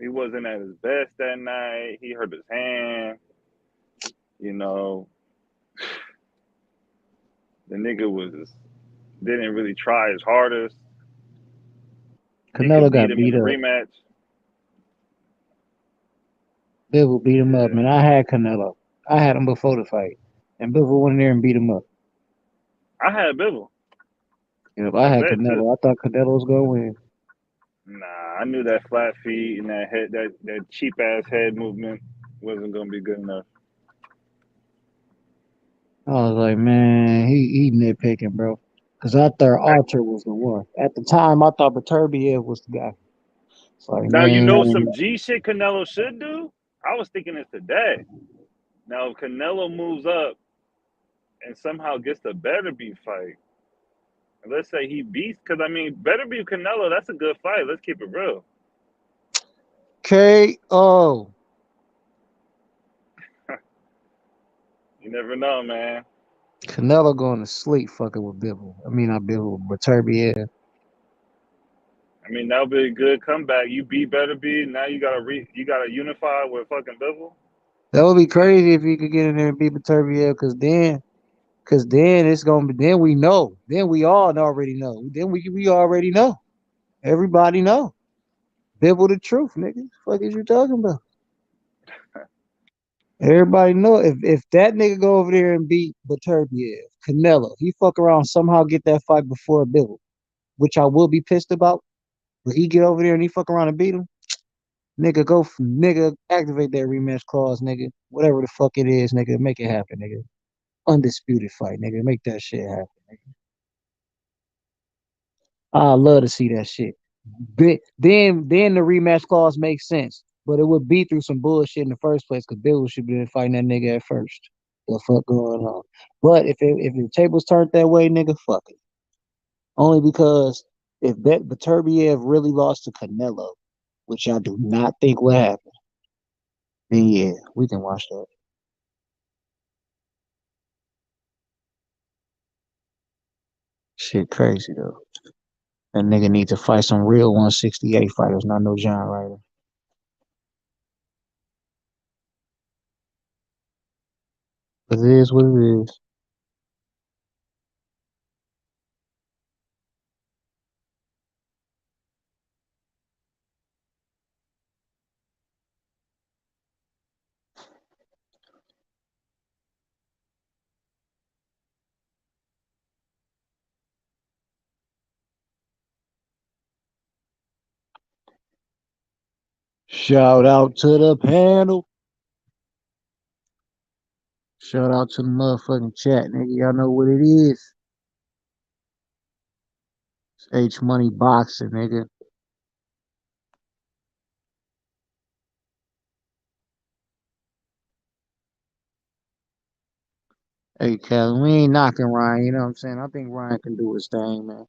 Speaker 19: he wasn't at his best that night. He hurt his hand. You know, the nigga didn't really try his hardest.
Speaker 15: Canelo got beat
Speaker 19: in the
Speaker 15: up.
Speaker 19: Rematch.
Speaker 15: Bivol beat him up, man. I had Canelo. I had him before the fight, and Bivol went in there and beat him up.
Speaker 19: I had Bivol.
Speaker 15: Yep, I had Canelo. I thought Canelo was gonna win.
Speaker 19: Nah, I knew that flat feet and that head, that cheap ass head movement wasn't gonna be good enough.
Speaker 15: I was like, man, he nitpicking, bro. Because I thought Archer was the one. At the time, I thought Beterbiev was the guy. It's like,
Speaker 19: Now,
Speaker 15: man,
Speaker 19: you know some G shit Canelo should do? I was thinking it today. Now, if Canelo moves up and somehow gets the Beterbiev fight, let's say he beats, because I mean, Beterbiev Canelo, that's a good fight. Let's keep it real.
Speaker 15: KO.
Speaker 19: You never know, man.
Speaker 15: Canelo going to sleep fucking with Bivol. I mean, not Bivol, Beterbiev.
Speaker 19: I mean, that would be a good comeback. You beat Beterbiev, now you gotta unify with fucking Bivol.
Speaker 15: That would be crazy if he could get in there and beat Beterbiev, because then it's gonna be. Then we know. Then we all already know. Then we already know. Everybody know. Bivol the truth, nigga. The fuck is you talking about? Everybody know if that nigga go over there and beat Beterbiev, Canelo, he fuck around somehow get that fight before Bivol, which I will be pissed about. But he get over there and he fuck around and beat him. Nigga, activate that rematch clause, nigga. Whatever the fuck it is, nigga, make it happen, nigga. Undisputed fight, nigga. Make that shit happen, nigga. I love to see that shit. Then the rematch clause makes sense. But it would be through some bullshit in the first place because Bill should be fighting that nigga at first. The fuck going on? But if the tables turned that way, nigga, fuck it. Only because if Beterbiev really lost to Canelo, which I do not think will happen, then yeah, we can watch that. Shit crazy though. That nigga need to fight some real 168 fighters, not no John Ryder. But it is what it is. Shout out to the panel. Shout out to the motherfucking chat, nigga. Y'all know what it is. It's H Money Boxing, nigga. Hey, Kevin, we ain't knocking Ryan, you know what I'm saying? I think Ryan can do his thing, man.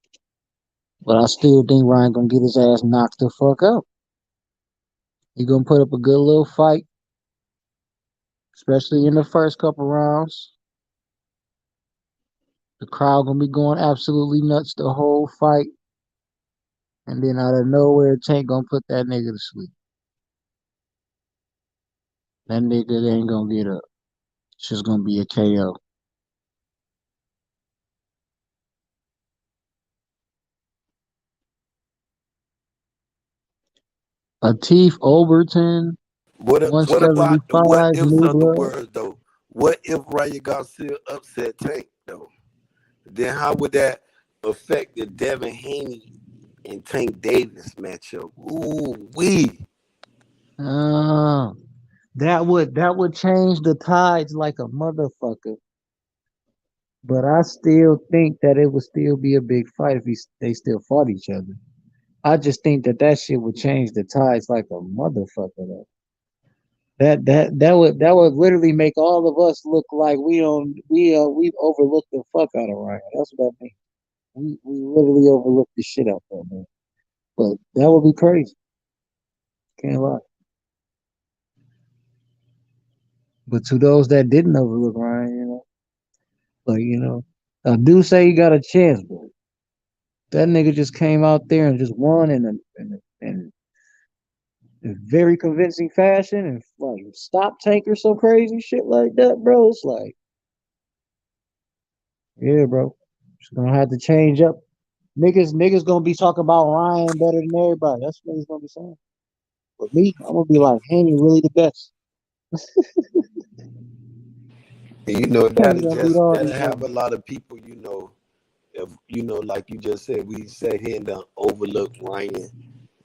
Speaker 15: But I still think Ryan gonna get his ass knocked the fuck out. He gonna put up a good little fight, especially in the first couple rounds. The crowd gonna be going absolutely nuts the whole fight. And then out of nowhere, Tank gonna put that nigga to sleep. That nigga ain't gonna get up. It's just gonna be a KO. Atif Overton,
Speaker 12: What
Speaker 15: 175
Speaker 12: ifs
Speaker 15: new
Speaker 12: of the
Speaker 15: blood.
Speaker 12: world though? What if Ryan Garcia upset Tank though? Then how would that affect the Devin Haney and Tank Davis matchup? Ooh wee.
Speaker 15: That would change the tides like a motherfucker. But I still think that it would still be a big fight if they still fought each other. I just think that shit would change the tides like a motherfucker. Though. That would literally make all of us look like we've overlooked the fuck out of Ryan. That's what I think. We literally overlooked the shit out there, man. But that would be crazy. Can't lie. But to those that didn't overlook Ryan, I do say he got a chance, but that nigga just came out there and just won in a very convincing fashion and like stop Tank or some crazy shit like that, bro. It's like, yeah, bro. Just gonna have to change up. Niggas gonna be talking about Ryan better than everybody. That's what niggas gonna be saying. But me, I'm gonna be like, Haney really the best.
Speaker 12: And that'll have a lot of people, if like you just said, we sat here and done overlooked Ryan,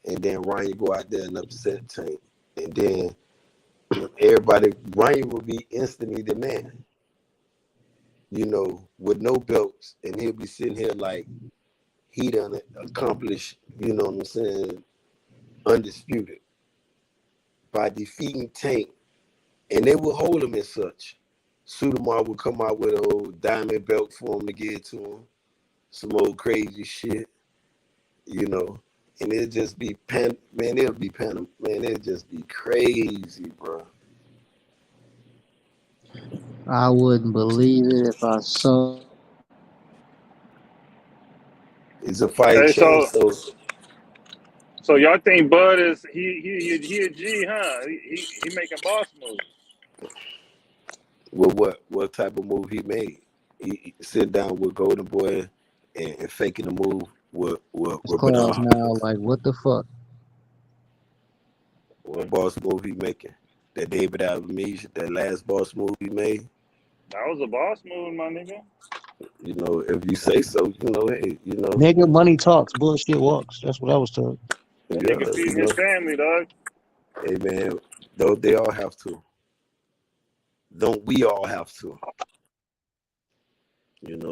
Speaker 12: and then Ryan go out there and upset Tank, and then Ryan will be instantly the man, with no belts, and he'll be sitting here like he done accomplished, what I'm saying, undisputed by defeating Tank, and they will hold him as such. Sudamar will come out with an old diamond belt for him to give to him, some old crazy shit, and it'll just be it'll just be crazy, bro.
Speaker 15: I wouldn't believe it if I saw.
Speaker 12: It's a fight chance,
Speaker 19: so y'all think Bud is he a G, huh? He making boss moves.
Speaker 12: Well, what type of move he made? He sit down with Golden Boy and faking the move with
Speaker 15: Claus now, like what the fuck?
Speaker 12: What boss move he making? That David Alamish, that last boss move he made?
Speaker 19: That was a boss move, my nigga.
Speaker 12: If you say so, hey,
Speaker 15: Nigga, money talks, bullshit walks. That's what I was told.
Speaker 19: Nigga feeding his family, dog.
Speaker 12: Hey man, though they all have to. Don't we all have to?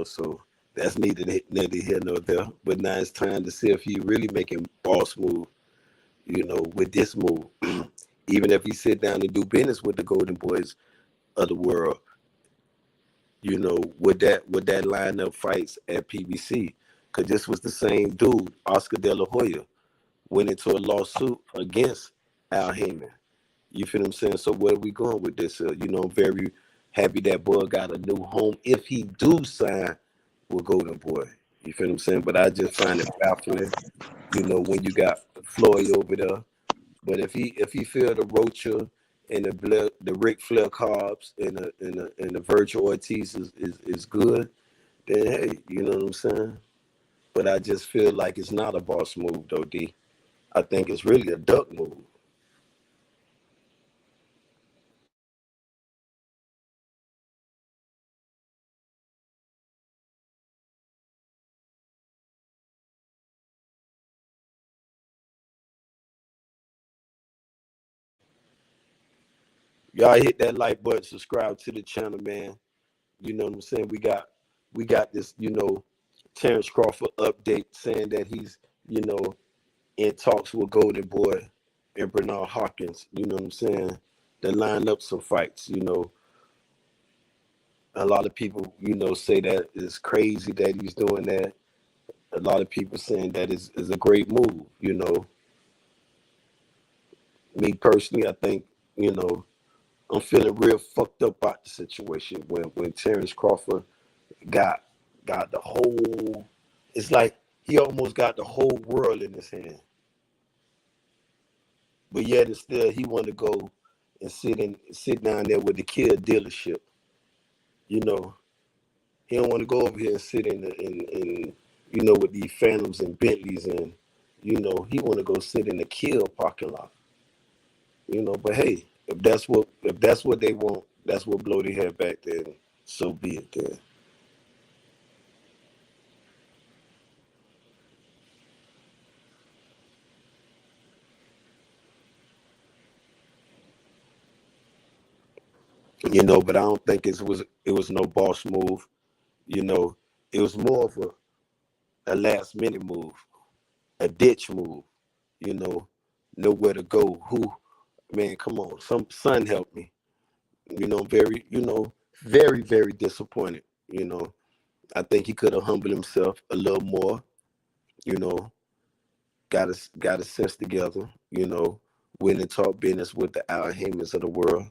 Speaker 12: So that's neither here nor there. But now it's time to see if he really making boss move, with this move. Even if he sit down and do business with the Golden Boys of the world, with that line up fights at PBC. Because this was the same dude, Oscar De La Hoya, went into a lawsuit against Al Heyman. You feel what I'm saying? So where are we going with this? I'm very happy that Bud got a new home if he do sign with Golden Boy. You feel what I'm saying? But I just find it baffling, when you got Floyd over there. But if he feel the Rocha and the Ric Flair Cobbs and the Virgil Ortiz is good, then hey, you know what I'm saying? But I just feel like it's not a boss move though, D. I think it's really a duck move. Y'all hit that like button, subscribe to the channel, man. You know what I'm saying? We got this, Terence Crawford update saying that he's, in talks with Golden Boy and Bernard Hopkins, you know what I'm saying? To line up some fights, A lot of people, say that it's crazy that he's doing that. A lot of people saying that is a great move, Me personally, I think, I'm feeling real fucked up about the situation when Terence Crawford got the whole. It's like he almost got the whole world in his hand, but yet and still he want to go and sit down there with the Kia dealership. He don't want to go over here and sit in with these Phantoms and Bentleys, and he want to go sit in the Kia parking lot. But hey. If that's what they want, that's what blow their head back, then so be it then. But I don't think it was no boss move. It was more of a last minute move, a ditch move, nowhere to go. Man, come on, some son help me. Very, very, very disappointed, I think he could have humbled himself a little more, got his sense together, went and talk business with the Al Haymans of the world,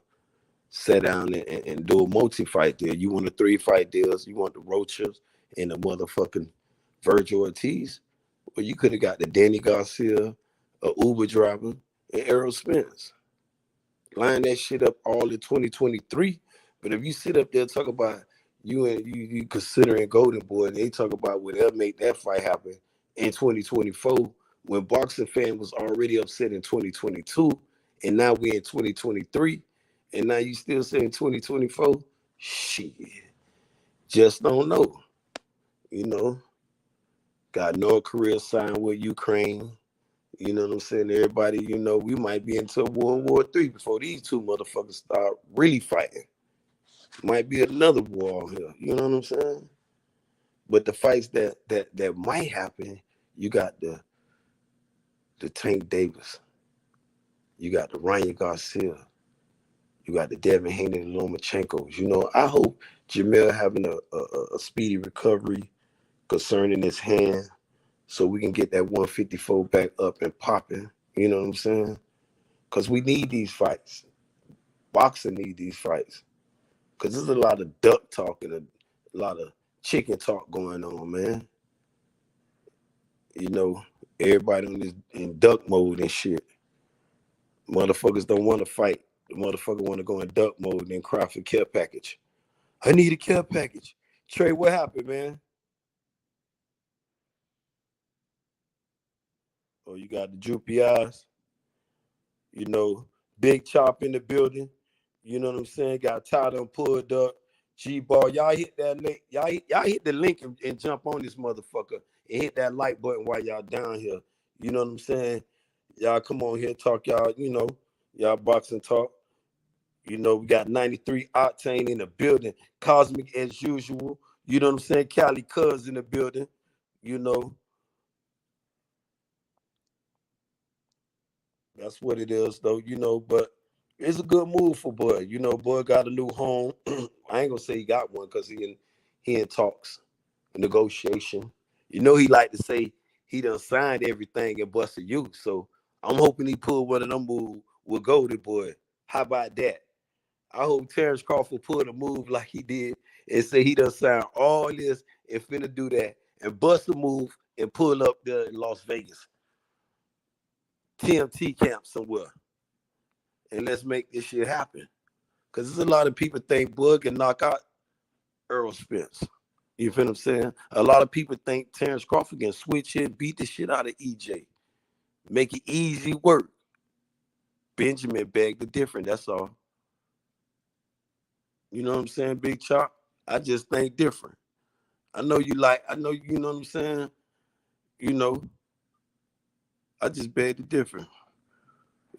Speaker 12: sat down and do a multi-fight deal. You want the 3-fight deals, you want the Rochas and the motherfucking Virgil Ortiz. Well, you could have got the Danny Garcia, a Uber driver, and Errol Spence. Line that shit up all in 2023. But if you sit up there and talk about you considering Golden Boy, and they talk about whatever made that fight happen in 2024, when boxing fan was already upset in 2022, and now we're in 2023, and now you still saying 2024? Shit. Just don't know. Got North Korea signed with Ukraine. You know what I'm saying? Everybody, we might be into World War III before these two motherfuckers start really fighting. Might be another war here. You know what I'm saying? But the fights that might happen, you got the Tank Davis. You got the Ryan Garcia. You got the Devin Haney and Lomachenkos. I hope Jamel having a speedy recovery concerning his hand, so we can get that 154 back up and popping. You know what I'm saying? Because we need these fights. Boxing need these fights. Because there's a lot of duck talk and a lot of chicken talk going on, man. Everybody on this in duck mode and shit. Motherfuckers don't want to fight. The motherfucker want to go in duck mode and then cry for care package. I need a care package. Trey, what happened, man? Oh, you got the droopy eyes. Big Chop in the building. You know what I'm saying? Got tied and pulled up. G-Ball, y'all hit that link. Y'all hit the link and jump on this motherfucker and hit that like button while y'all down here. You know what I'm saying? Y'all come on here, talk y'all, y'all boxing talk. We got 93 Octane in the building. Cosmic as usual. You know what I'm saying? Cali Cuz in the building. That's what it is, though, but it's a good move for Bud. Bud got a new home. I ain't gonna say he got one because he in talks, negotiation. He like to say he done signed everything and busted you. So I'm hoping he pulled one of them moves with Golden Boy. How about that? I hope Terence Crawford pulled a move like he did and say he done signed all this and finna do that and bust a move and pull up there in Las Vegas. TMT camp somewhere. And let's make this shit happen. Because there's a lot of people think Bud can knock out Errol Spence. You feel what I'm saying? A lot of people think Terence Crawford can switch in, beat the shit out of EJ. Make it easy work. Benjamin begged the different, that's all. You know what I'm saying, Big Chop? I just think different. I know you know what I'm saying? I just begged the different.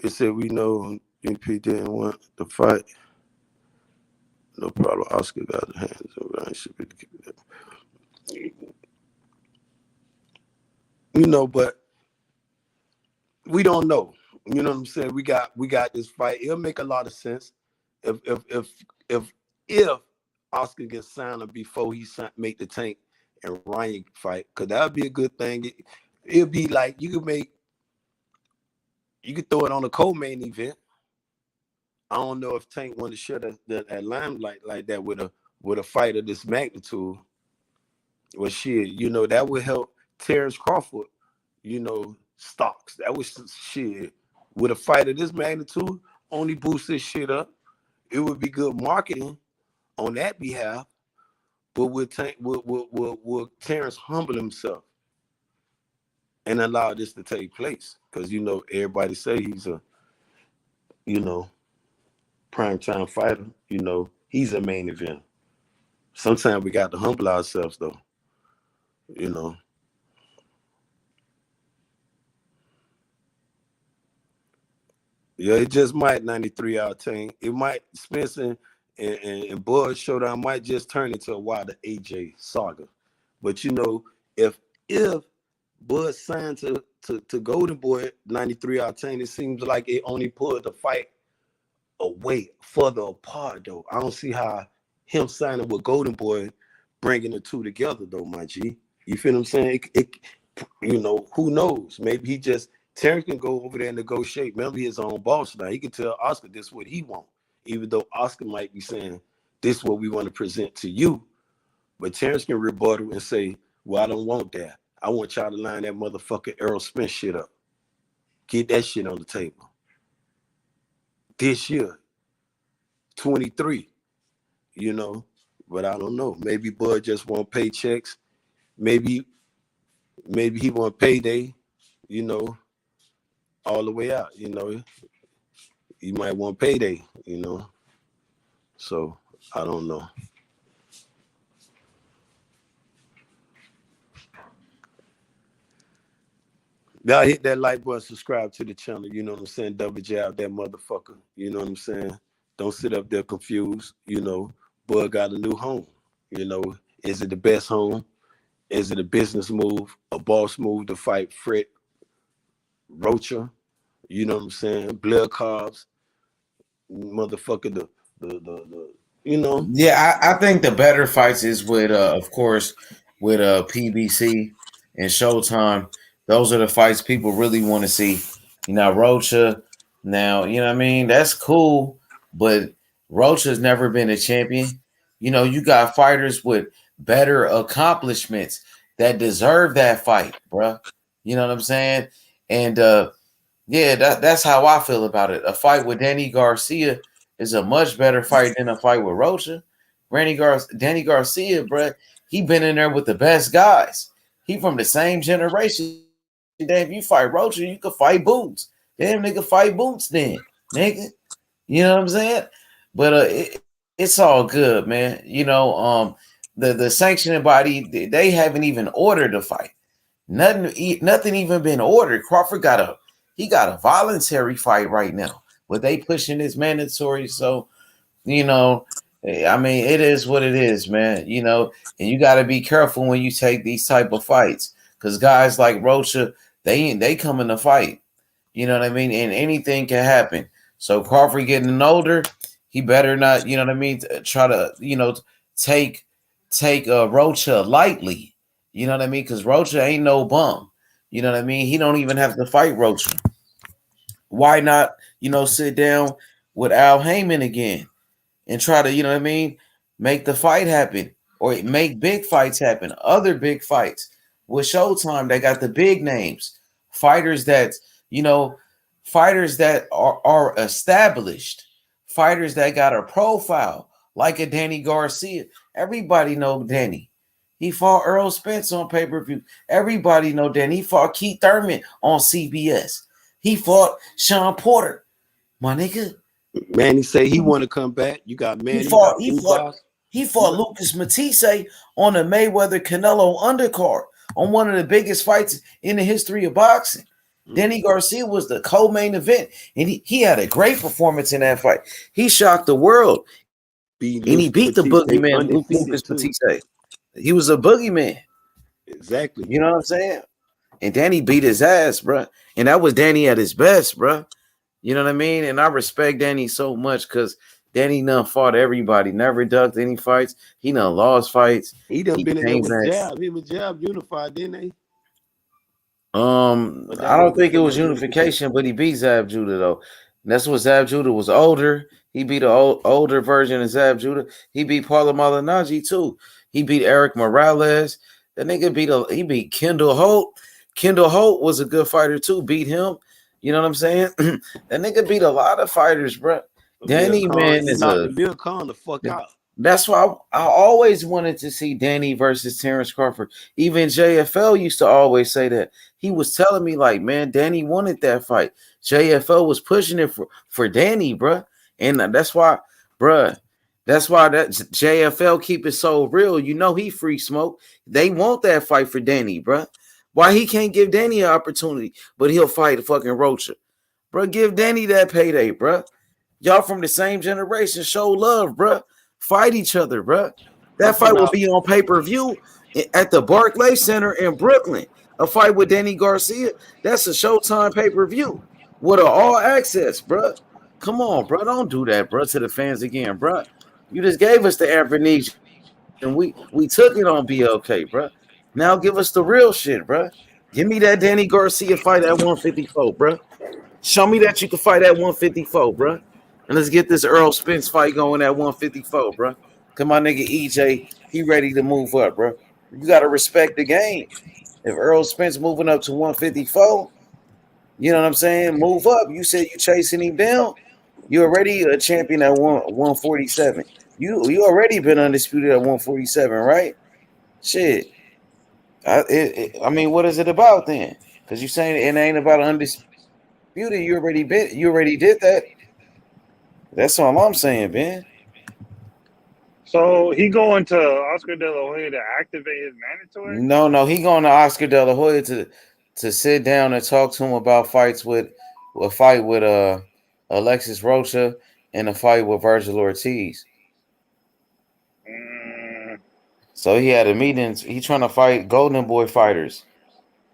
Speaker 12: It said we know MP didn't want the fight. No problem. Oscar got the hands over. I should be keeping that. But we don't know. You know what I'm saying? We got this fight. It'll make a lot of sense if Oscar gets signed before he make the Tank and Ryan fight, because that would be a good thing. It'll be like you could throw it on a co-main event. I don't know if Tank want to share that limelight like that with a fight of this magnitude. Well, shit, that would help Terence Crawford, stocks. That was shit. With a fight of this magnitude, only boost this shit up. It would be good marketing on that behalf. But will Terence humble himself and allow this to take place? Because everybody say he's a primetime fighter. He's a main event. Sometimes we got to humble ourselves, though. Yeah, it just might 93 out of 10. It might Spencer and Bud Showdown might just turn into a wider AJ saga. But if Bud signed to Golden Boy 93 out of 10, it seems like it only pulled the fight away further apart, though. I don't see how him signing with Golden Boy bringing the two together, though, my G. You feel what I'm saying? Who knows? Maybe Terrence can go over there and negotiate. Remember, his own boss now. He can tell Oscar this is what he wants, even though Oscar might be saying this is what we want to present to you. But Terrence can rebuttal and say, well, I don't want that. I want y'all to line that motherfucker Errol Spence shit up. Get that shit on the table. This year, 23, but I don't know. Maybe Bud just want paychecks. Maybe he want payday, all the way out, He might want payday, So I don't know. Y'all hit that like button, subscribe to the channel, you know what I'm saying? Double jab that motherfucker, you know what I'm saying? Don't sit up there confused, Bud got a new home, Is it the best home? Is it a business move, a boss move to fight Fred Rocha? You know what I'm saying? Blood Cobbs, motherfucker,
Speaker 6: Yeah, I think the better fights is with, of course, with PBC and Showtime. Those are the fights people really want to see. Rocha, now, that's cool, but Rocha's never been a champion. You got fighters with better accomplishments that deserve that fight, bro. You know what I'm saying? And that's how I feel about it. A fight with Danny Garcia is a much better fight than a fight with Rocha. Danny Garcia, bro, he been in there with the best guys. He from the same generation. Damn, if you fight Rocha, you could fight Boots. Damn, nigga, fight Boots then, nigga. You know what I'm saying? But it's all good, man. The sanctioning body, they haven't even ordered a fight. Nothing even been ordered. Crawford got a voluntary fight right now, but they pushing this mandatory. So, it is what it is, man. And you got to be careful when you take these type of fights, because guys like Rocha, they come in to fight. You know what I mean? And anything can happen. So Crawford getting older, he better not, try to, take Rocha lightly. You know what I mean? Because Rocha ain't no bum. You know what I mean? He don't even have to fight Rocha. Why not, sit down with Al Heyman again and try to, make the fight happen or make big fights happen, other big fights. With Showtime, they got the big names, fighters that are established, fighters that got a profile, like a Danny Garcia. Everybody know Danny. He fought Errol Spence on pay-per-view. Everybody know Danny. He fought Keith Thurman on CBS. He fought Sean Porter, my nigga.
Speaker 12: Manny say he want to come back. You got Manny.
Speaker 6: He fought Lucas Matisse on the Mayweather Canelo undercard on one of the biggest fights in the history of boxing. Danny Garcia was the co-main event, and he had a great performance in that fight. He shocked the world, and he beat the boogeyman, Lucas Matisse. He was a boogeyman.
Speaker 12: Exactly.
Speaker 6: You know what I'm saying? And Danny beat his ass, bro. And that was Danny at his best, bro. You know what I mean? And I respect Danny so much because Danny done fought everybody, never ducked any fights. He done lost fights.
Speaker 12: He done been in there with Jab. He was Jab unified, didn't they?
Speaker 6: I don't think it was unification, but he beat Zab Judah though. And that's what Zab Judah was older. He beat an older version of Zab Judah. He beat Paula Malignaggi too. He beat Eric Morales. That nigga he beat Kendall Holt. Kendall Holt was a good fighter too. Beat him. You know what I'm saying? That nigga beat a lot of fighters, bro. Danny, man, is
Speaker 12: Bill Khan the fuck out.
Speaker 6: That's why I always wanted to see Danny versus Terence Crawford. Even JFL used to always say that. He was telling me, like, man, Danny wanted that fight. JFL was pushing it for Danny, bro. And that's why that JFL keep it so real. He free smoke. They want that fight for Danny, bro. Why he can't give Danny an opportunity, but he'll fight fucking Rocha. Bro, give Danny that payday, bro. Y'all from the same generation. Show love, bro. Fight each other, bro. That fight will be on pay-per-view at the Barclays Center in Brooklyn. A fight with Danny Garcia. That's a Showtime pay-per-view with an all access, bro. Come on, bro. Don't do that, bro, to the fans again, bro. You just gave us the amnesia and we took it on BLK, bro. Now give us the real shit, bro. Give me that Danny Garcia fight at 154, bro. Show me that you can fight at 154, bro. And let's get this Errol Spence fight going at 154, bro. Cause my nigga EJ, he ready to move up, bro. You gotta respect the game. If Errol Spence moving up to 154, you know what I'm saying? Move up. You said you chasing him down. You already a champion at 147. You already been undisputed at 147, right? Shit. I mean, what is it about then? Because you saying it ain't about undisputed. You already did that. That's all I'm saying, man.
Speaker 19: So he going to Oscar De La Hoya to activate his mandatory?
Speaker 6: No, he going to Oscar De La Hoya to sit down and talk to him about fights with a fight with Alexis Rocha and a fight with Virgil Ortiz. So he had a meeting. He trying to fight Golden Boy fighters.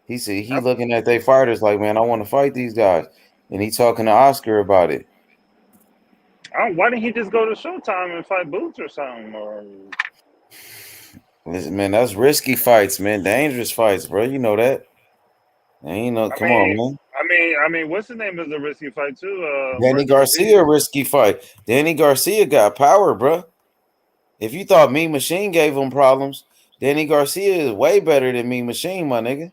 Speaker 6: He said he looking at their fighters like, man, I want to fight these guys, and he talking to Oscar about it.
Speaker 19: Why didn't he just go to Showtime and fight Boots or something? Or...
Speaker 6: Listen, man, that's risky fights, man, dangerous fights, bro. You know that. And come on, man.
Speaker 19: I mean, what's the name is a risky fight too?
Speaker 6: Danny Garcia, a risky fight. Danny Garcia got power, bro. If you thought Mean Machine gave him problems, Danny Garcia is way better than Mean Machine, my nigga.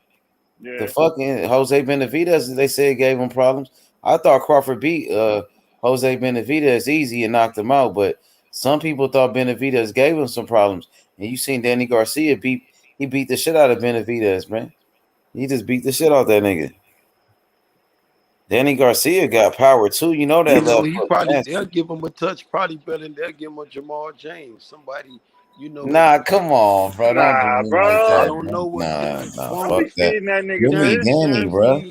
Speaker 6: Yeah. The fucking Jose Benavidez, they said gave him problems. I thought Crawford beat Jose Benavidez easy and knocked him out, but some people thought Benavidez gave him some problems. And you seen Danny Garcia beat the shit out of Benavidez, man. He just beat the shit out that nigga. Danny Garcia got power too. You know that.
Speaker 12: They'll give him a touch probably better than they'll give him a Jamal James. Somebody,
Speaker 6: Nah, come on, bro.
Speaker 19: Nah, bro.
Speaker 6: Like that,
Speaker 12: I don't know what.
Speaker 6: Nah,
Speaker 19: fuck that.
Speaker 6: Give me Danny, bro.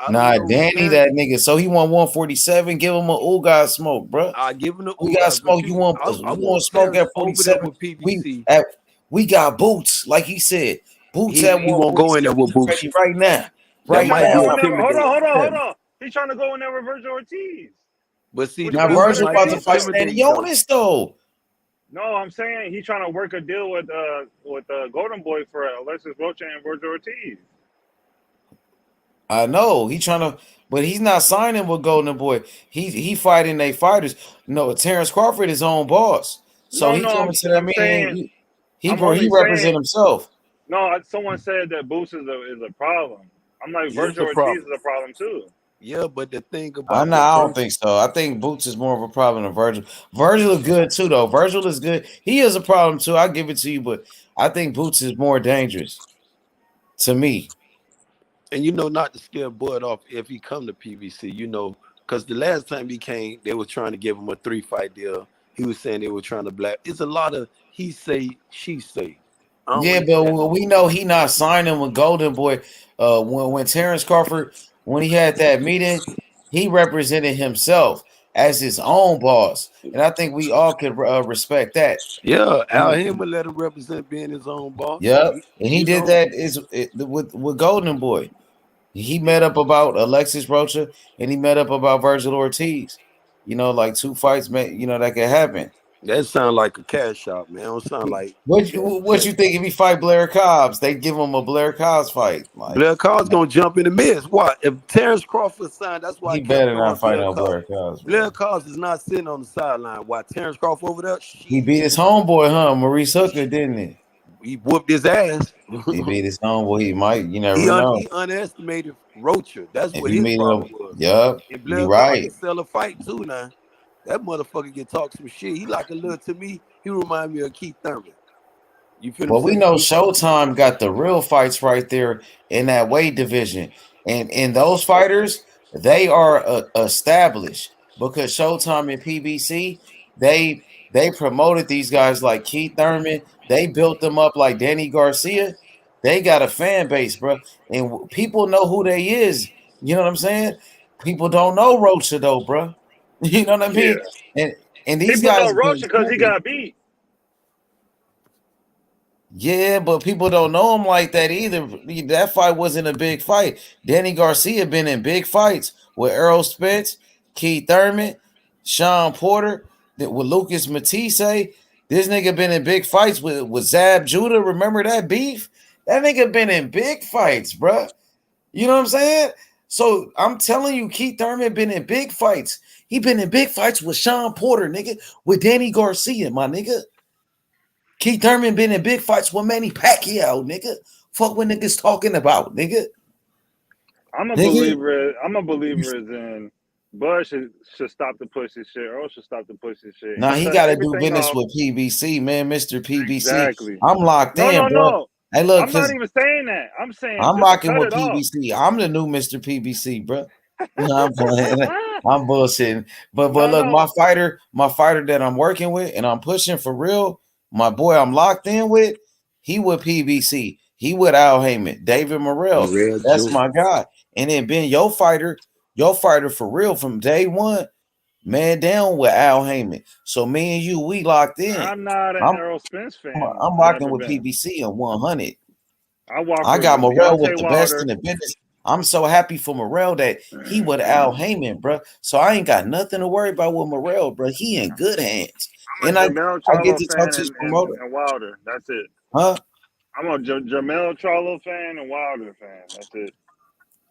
Speaker 6: Nah, Danny, that nigga. So he won 147. Give him a Ugas smoke, bro.
Speaker 12: I give him the
Speaker 6: We got smoke. You want smoke at 47? We got Boots, like he said. Boots at 147.
Speaker 12: He won't go in there with Boots
Speaker 6: right now.
Speaker 19: Hold on. He's trying to go in there with Virgil Ortiz.
Speaker 12: But see,
Speaker 6: now Virgil about to fight Stanionis though.
Speaker 19: No, I'm saying he's trying to work a deal with Golden Boy for Alexis Rocha and Virgil Ortiz.
Speaker 6: I know he's trying to, but he's not signing with Golden Boy. He fighting they fighters. No, Terence Crawford is his own boss, so he coming to that meeting. He represent himself.
Speaker 19: No, someone said that Boots is a problem. I'm like Virgil Ortiz is a problem too.
Speaker 12: Yeah, but the thing about
Speaker 6: I don't think so. I think Boots is more of a problem than Virgil. Virgil is good too, though. Virgil is good. He is a problem too. I give it to you, but I think Boots is more dangerous to me.
Speaker 12: And not to scare Bud off if he come to PBC, because the last time he came, they were trying to give him a 3-fight deal. He was saying they were trying to black. It's a lot of he say, she say.
Speaker 6: Yeah, but we know he not signing with Golden Boy. When Terence Crawford, when he had that meeting, he represented himself as his own boss, and I think we all could respect that.
Speaker 12: Yeah, Al Heyman let him represent being his own boss.
Speaker 6: Yep, and he did that with Golden Boy. He met up about Alexis Rocha, and he met up about Virgil Ortiz. Like 2 fights, that could happen.
Speaker 12: That sound like a cash shop, man. It don't sound like
Speaker 6: what you think if he fight Blair Cobbs? They give him a Blair Cobbs fight.
Speaker 12: Blair Cobbs gonna jump in the midst. What if Terence Crawford signed? That's why
Speaker 6: he better not fight on Blair Cobbs.
Speaker 12: Blair Cobbs is not sitting on the sideline. Why Terence Crawford over there?
Speaker 6: He beat his homeboy, Maurice Hooker, didn't he?
Speaker 12: He whooped his ass.
Speaker 6: He beat his homeboy. He might. You never know.
Speaker 12: He underestimated Rocha. That's what his problem was.
Speaker 6: Yup.
Speaker 12: Blair Cobbs can sell a fight too now. That motherfucker can talk some shit. He like a little to me. He remind me of Keith Thurman.
Speaker 6: Well, we know Showtime got the real fights right there in that weight division, and those fighters they are established because Showtime and PBC they promoted these guys like Keith Thurman. They built them up like Danny Garcia. They got a fan base, bro, and people know who they is. You know what I'm saying? People don't know Rocha though, bro. You know what I mean?
Speaker 19: Yeah.
Speaker 6: And these
Speaker 19: people
Speaker 6: guys
Speaker 19: know Rocha because he got beat.
Speaker 6: Yeah, but people don't know him like that either. That fight wasn't a big fight. Danny Garcia been in big fights with Errol Spence, Keith Thurman, Sean Porter, with Lucas Matisse. This nigga been in big fights with Zab Judah. Remember that beef? That nigga been in big fights, bruh. You know what I'm saying? So I'm telling you, Keith Thurman been in big fights. He been in big fights with Sean Porter, nigga, with Danny Garcia, my nigga. Keith Thurman been in big fights with Manny Pacquiao, nigga. Fuck what niggas talking about, nigga.
Speaker 19: I'm a believer is in Bud should stop to push his shit. Earl should stop to push his shit.
Speaker 6: Nah, he got to do business with PBC, man. Mr. PBC.
Speaker 19: Exactly.
Speaker 6: I'm locked in, bro.
Speaker 19: No.
Speaker 6: Hey, look,
Speaker 19: I'm not even saying that. I'm saying
Speaker 6: I'm
Speaker 19: just
Speaker 6: rocking
Speaker 19: cut
Speaker 6: with
Speaker 19: it off.
Speaker 6: PBC. I'm the new Mr. PBC, bro. You know, I'm playing. I'm bullshitting. But look, my fighter that I'm working with and I'm pushing for real, my boy I'm locked in with, he with PBC. He with Al Heyman, David Morrell. That's my guy. And then Ben, your fighter for real from day one, man down with Al Heyman. So me and you, we locked in.
Speaker 19: I'm not an Errol Spence fan.
Speaker 6: I'm rocking with PBC on 100.
Speaker 19: I
Speaker 6: got Morrell with the
Speaker 19: Wilder.
Speaker 6: best in the business. I'm so happy for Morrell that he with Al Heyman, bro. So I ain't got nothing to worry about with Morrell, bro. He in good hands.
Speaker 19: I'm a Jermell Charlo fan and Wilder. That's it.
Speaker 6: Huh?
Speaker 19: I'm a Jermell Charlo fan and Wilder fan. That's it.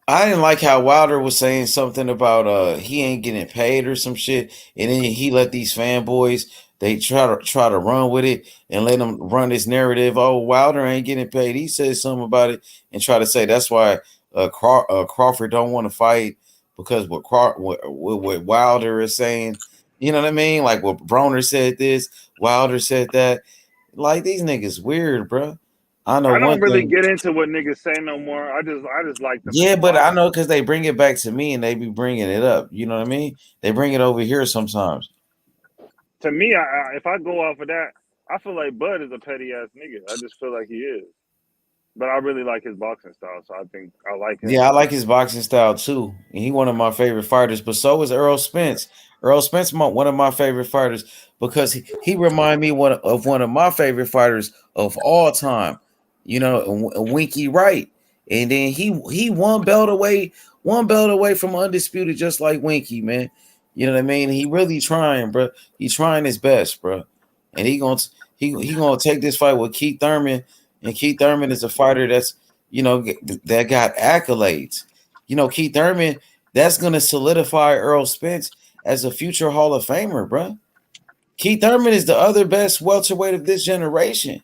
Speaker 6: I didn't like how Wilder was saying something about he ain't getting paid or some shit, and then he let these fanboys they try to run with it and let them run this narrative. Oh, Wilder ain't getting paid. He said something about it and try to say that's why Crawford don't want to fight because what Wilder is saying, you know what I mean? Like what Broner said this, Wilder said that. Like these niggas weird, bro. I
Speaker 19: don't really get into what niggas say no more. I just like them.
Speaker 6: Yeah, but I know because they bring it back to me and they be bringing it up. You know what I mean? They bring it over here sometimes.
Speaker 19: To me, if I go off of that, I feel like Bud is a petty ass nigga. I just feel like he is. But I really like his boxing style, so I think I like him.
Speaker 6: Yeah, I like his boxing style too. And he one of my favorite fighters, but so is Errol Spence. Errol Spence one of my favorite fighters because he remind me of one of my favorite fighters of all time. You know, Winky Wright. And then he one belt away from undisputed, just like Winky, man. You know what I mean? He really trying, bro. He's trying his best, bro. And he gonna take this fight with Keith Thurman. And Keith Thurman is a fighter that's, you know, that got accolades. You know, Keith Thurman, that's gonna solidify Errol Spence as a future Hall of Famer, bro. Keith Thurman is the other best welterweight of this generation.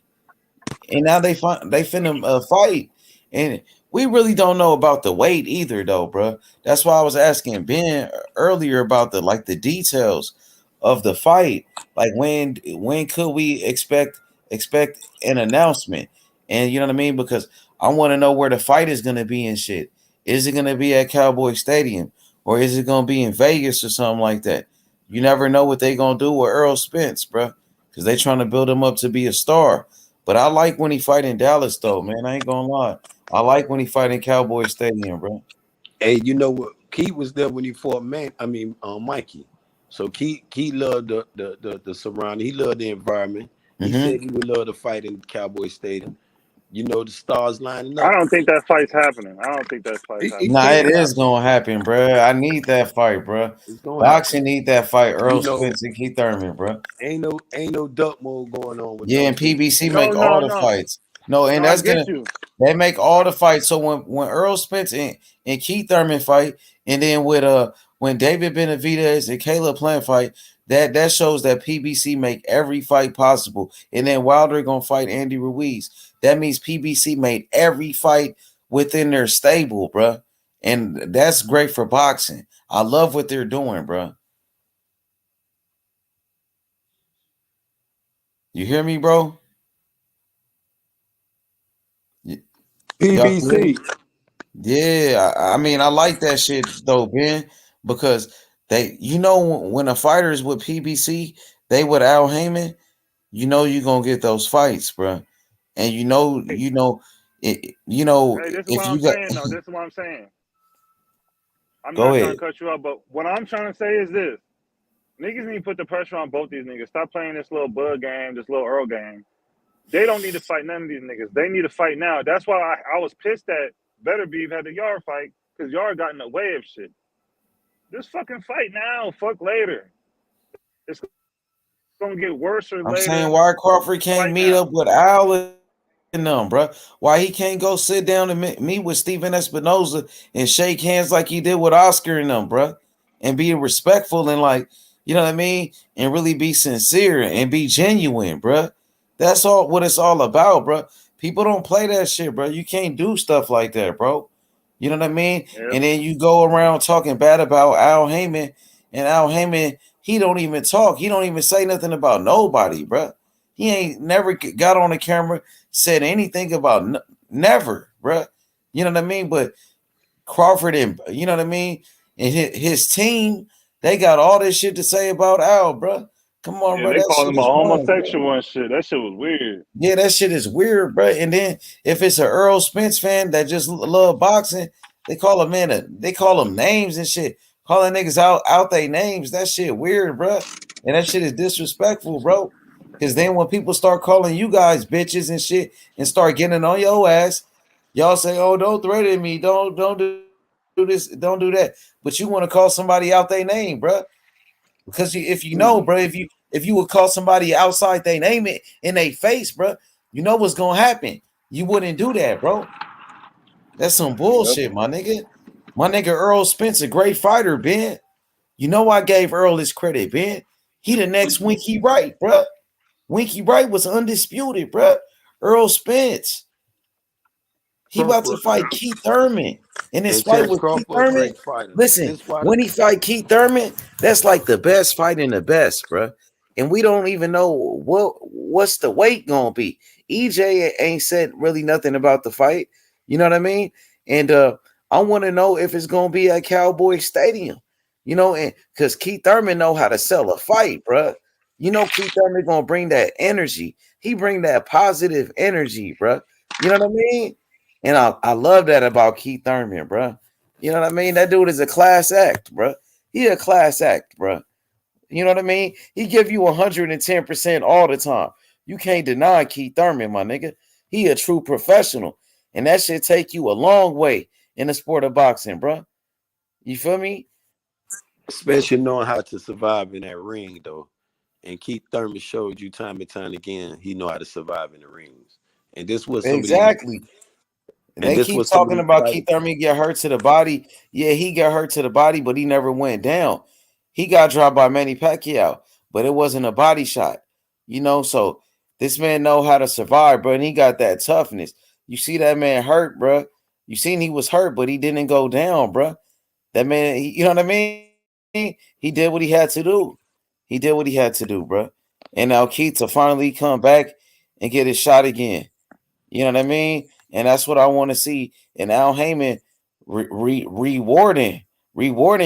Speaker 6: And now they finna fight. And we really don't know about the weight either, though, bro. That's why I was asking Ben earlier about the details of the fight. Like when could we expect an announcement? And you know what I mean? Because I want to know where the fight is gonna be and shit. Is it gonna be at Cowboy Stadium or is it gonna be in Vegas or something like that? You never know what they gonna do with Errol Spence, bro. Because they trying to build him up to be a star. But I like when he fight in Dallas, though, man. I ain't gonna lie. I like when he fight in Cowboy Stadium, bro.
Speaker 12: Hey, you know what? Keith was there when he fought Mikey. So Keith loved the surrounding. He loved the environment. He said he would love to fight in Cowboy Stadium. You know, the stars lining up.
Speaker 19: I don't think that fight's happening.
Speaker 6: Nah, it is gonna happen, bro. I need that fight, bro. Boxing need that fight. Earl Spence and Keith Thurman, bro.
Speaker 12: Ain't no duck mode going on with
Speaker 6: and PBC make all the fights. And that's they make all the fights. So when Earl Spence and Keith Thurman fight, and then with when David Benavidez and Caleb Plant fight, that shows that PBC make every fight possible. And then Wilder gonna fight Andy Ruiz. That means PBC made every fight within their stable, bro. And that's great for boxing. I love what they're doing, bro. You hear me, bro?
Speaker 12: PBC.
Speaker 6: Yeah, I mean, I like that shit though, Ben, because they, you know, when a fighter is with PBC, they with Al Heyman, you know, you're gonna get those fights, bro. And
Speaker 19: Hey, this is what I'm saying, though. This is what I'm saying. I'm not trying to cut you off, but what I'm trying to say is this. Niggas need to put the pressure on both these niggas. Stop playing this little Bud game, this little Earl game. They don't need to fight none of these niggas. They need to fight now. That's why I was pissed that Better Beef had the Yard fight, because Yard got in the way of shit. Just fucking fight now. Fuck later. gonna get worse or
Speaker 6: I'm
Speaker 19: later.
Speaker 6: saying why Crawford can't meet up with Al and them, bro. Why he can't go sit down and meet with Steven Espinoza and shake hands like he did with Oscar and them, bro, and be respectful and like, you know what I mean, and really be sincere and be genuine, bro. That's all what it's all about, bro. People don't play that shit, bro. You can't do stuff like that, bro. You know what I mean?
Speaker 19: Yep.
Speaker 6: And then you go around talking bad about Al Heyman, and Al Heyman, he don't even talk. He don't even say nothing about nobody, bro. He ain't never got on the camera, said anything about never, bro. You know what I mean? But Crawford and you know what I mean, and his team, they got all this shit to say about Al, bro. Come on,
Speaker 19: Yeah,
Speaker 6: bro.
Speaker 19: they
Speaker 6: That
Speaker 19: called
Speaker 6: shit
Speaker 19: him a
Speaker 6: is wrong,
Speaker 19: homosexual
Speaker 6: bro.
Speaker 19: and shit. That shit was weird.
Speaker 6: Yeah, that shit is weird, bro. And then if it's an Errol Spence fan that just love boxing, they call him they call them names and shit. Calling niggas out their names, that shit weird, bro. And that shit is disrespectful, bro. Because then when people start calling you guys bitches and shit and start getting on your ass, y'all say, "Oh, don't threaten me, don't do this, don't do that." But you want to call somebody out their name, bro. Because if you know, bro, if you would call somebody outside they name it in their face, bro, you know what's gonna happen. You wouldn't do that, bro. That's some bullshit, my nigga. My nigga Errol Spence, a great fighter, Ben. You know I gave Earl his credit, Ben. He the next Winky Wright, bro. Winky Wright was undisputed, bro. Earl Spence. He about to fight Keith Thurman. And this fight
Speaker 12: Terence
Speaker 6: with Keith
Speaker 12: Crawford, a
Speaker 6: Thurman,
Speaker 12: great fighter.
Speaker 6: listen,
Speaker 12: This fighter,
Speaker 6: when he fight Keith Thurman, that's like the best fight in the best, bro. And we don't even know what's the weight gonna be. EJ ain't said really nothing about the fight. You know what I mean? And I want to know if it's gonna be at Cowboy Stadium. You know, and because Keith Thurman know how to sell a fight, bro. You know, Keith Thurman gonna bring that energy. He bring that positive energy, bro. You know what I mean? And I love that about Keith Thurman, bro. You know what I mean? That dude is a class act, bro. He a class act, bro. You know what I mean? He give you 110% all the time. You can't deny Keith Thurman, my nigga. He a true professional. And that should take you a long way in the sport of boxing, bro. You feel me?
Speaker 12: especially knowing how to survive in that ring, though. And Keith Thurman showed you time and time again he know how to survive in the rings. And this was some of these.
Speaker 6: Exactly.
Speaker 12: And
Speaker 6: They
Speaker 12: this
Speaker 6: keep
Speaker 12: was some of
Speaker 6: talking
Speaker 12: these
Speaker 6: about
Speaker 12: fighters.
Speaker 6: Keith Thurman get hurt to the body. Yeah, he got hurt to the body, but he never went down. He got dropped by Manny Pacquiao, but it wasn't a body shot. You know, so this man know how to survive, bro, and he got that toughness. You see that man hurt, bro. You seen he was hurt, but he didn't go down, bro. That man, you know what I mean? He did what he had to do. He did what he had to do, bro. And now Keith to finally come back and get his shot again. You know what I mean? And that's what I want to see. And Al Heyman rewarding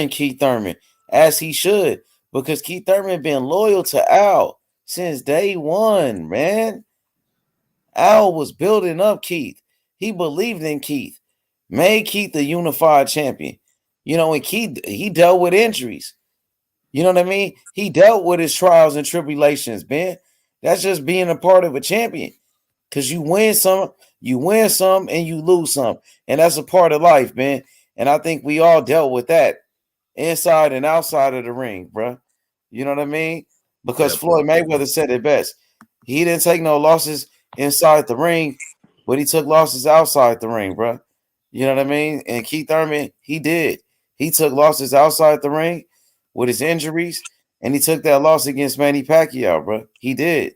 Speaker 6: Keith Thurman as he should, because Keith Thurman been loyal to Al since day one, man. Al was building up Keith. He believed in Keith, made Keith a unified champion. You know, and Keith, he dealt with injuries. You know what I mean? He dealt with his trials and tribulations, man. That's just being a part of a champion. Because you win some, and you lose some. And that's a part of life, man. And I think we all dealt with that inside and outside of the ring, bro. You know what I mean? Because Floyd Mayweather said it best. He didn't take no losses inside the ring, but he took losses outside the ring, bro. You know what I mean? And Keith Thurman, he did. He took losses outside the ring with his injuries, and he took that loss against Manny Pacquiao, bro. He did.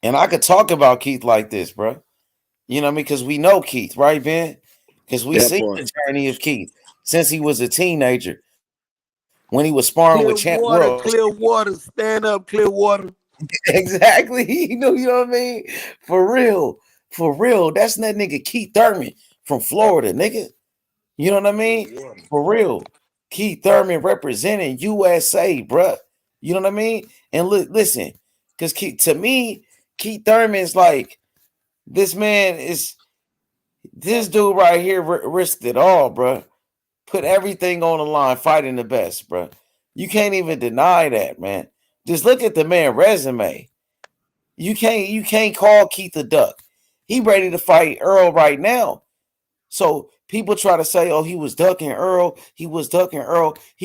Speaker 6: And I could talk about Keith like this, bro. You know what I mean? Because we know Keith, right, Ben? Because we seen the journey of Keith since he was a teenager. When he was sparring with Champ World.
Speaker 12: Clearwater, stand up, Clearwater.
Speaker 6: Exactly. You know what I mean? For real. That's that nigga Keith Thurman from Florida, nigga. You know what I mean? For real. Keith Thurman representing USA, bruh. You know what I mean? And listen, because to me, Keith Thurman's like, this dude right here risked it all, bruh. Put everything on the line, fighting the best, bruh. You can't even deny that, man. Just look at the man resume. You can't call Keith a duck. He ready to fight Earl right now. So people try to say, oh, he was ducking Earl. He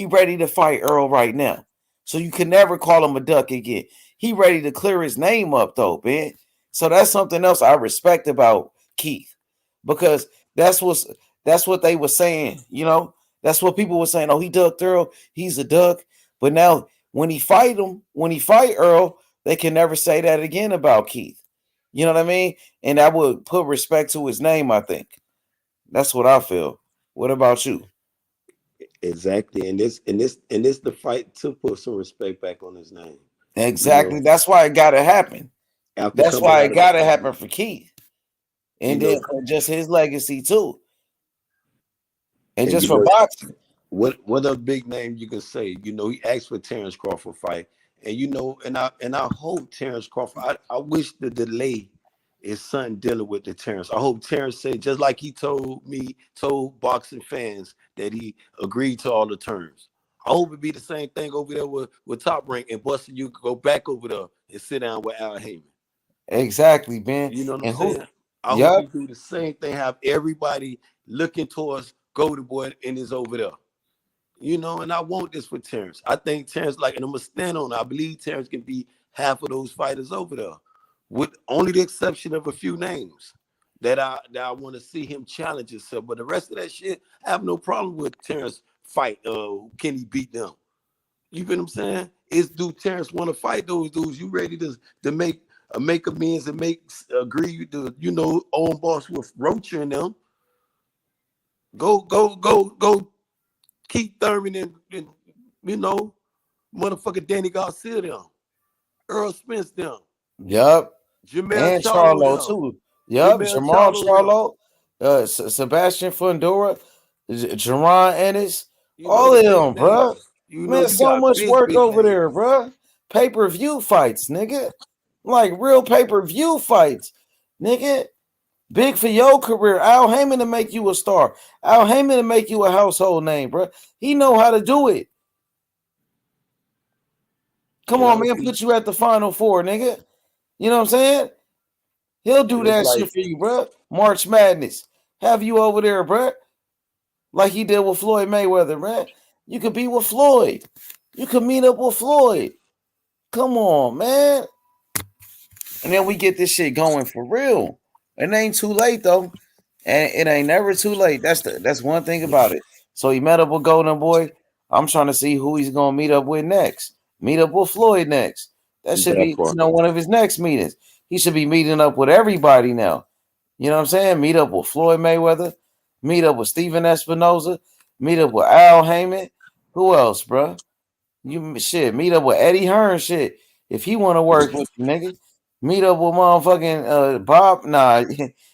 Speaker 6: ready to fight Earl right now. So you can never call him a duck again. He ready to clear his name up though, man. So that's something else I respect about Keith, because that's what they were saying. You know, that's what people were saying. Oh, he ducked Earl. He's a duck. But now when he fight Earl, they can never say that again about Keith. You know what I mean? And that would put respect to his name, I think. That's what I feel. What about you?
Speaker 12: Exactly. And this the fight to put some respect back on his name.
Speaker 6: Exactly. You know? That's why it gotta happen. That's why it gotta happen for Keith. And then for just his legacy too. And just for boxing.
Speaker 12: What other big name you can say? You know, he asked for Terence Crawford fight. And you know, and I hope Terence Crawford, I wish the delay is something dealing with the Terence. I hope Terence said, just like he told boxing fans that he agreed to all the terms. I hope it be the same thing over there with Top Rank, and Buster, you could go back over there and sit down with Al Heyman.
Speaker 6: Exactly, man.
Speaker 12: You know what I'm saying? I hope you do the same thing, have everybody looking towards Golden Boy and is over there. You know, and I want this for Terence. I think Terence, and I'm gonna stand on it. I believe Terence can be half of those fighters over there, with only the exception of a few names that I want to see him challenge himself. But the rest of that shit, I have no problem with Terence fight. Can he beat them? You get what I'm saying? Do Terence want to fight those dudes? You ready to make amends and agree to, you know, own boss with Rocha and them? Go. Keith Thurman and you know, motherfucker Danny Garcia them, Errol Spence them.
Speaker 6: Yep.
Speaker 12: Jamel
Speaker 6: and Charlo too. Yep. Jamal Charlo, Sebastian Fundora, Jerron Ennis, all of them, bro. Man, so much work over there, bro. Pay-per-view fights, nigga. Like real pay-per-view fights, nigga. Big for your career. Al Heyman to make you a star. Al Heyman to make you a household name, bro. He know how to do it. Come on, man. Put you at the Final Four, nigga. You know what I'm saying? He'll do that shit for you, bro. March Madness. Have you over there, bro. Like he did with Floyd Mayweather, man. You could be with Floyd. You could meet up with Floyd. Come on, man. And then we get this shit going for real. It ain't too late though, and it ain't never too late. That's one thing about it. So he met up with Golden Boy. I'm trying to see who he's gonna meet up with next. Meet up with Floyd next. That should be one of his next meetings. He should be meeting up with everybody now. You know what I'm saying? Meet up with Floyd Mayweather. Meet up with Steven Espinoza. Meet up with Al Heyman. Who else, bro? Meet up with Eddie Hearn. Shit, if he want to work with you, nigga. Meet up with motherfucking Bob. Nah,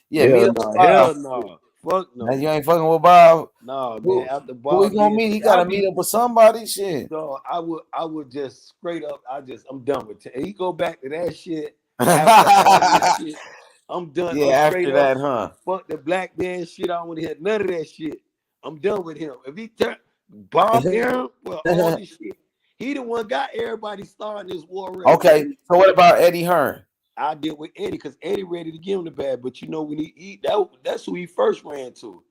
Speaker 6: yeah, meet up with Bob.
Speaker 12: Hell no. Fuck no.
Speaker 6: You ain't fucking with Bob.
Speaker 12: No, man. After Bob,
Speaker 6: who he gonna meet? He gotta meet up with somebody. Shit.
Speaker 12: So I would just straight up. I'm done with it. He go back to that shit. After shit, I'm done.
Speaker 6: Yeah, after that, huh?
Speaker 12: Fuck the black man shit. I don't want to hear none of that shit. I'm done with him. If he turn Bob Aaron, well, all this shit. He the one got everybody starting this war.
Speaker 6: Okay, so what about Eddie Hearn?
Speaker 12: I did with Eddie because Eddie ready to give him the bad, but you know when he eat that's who he first ran to.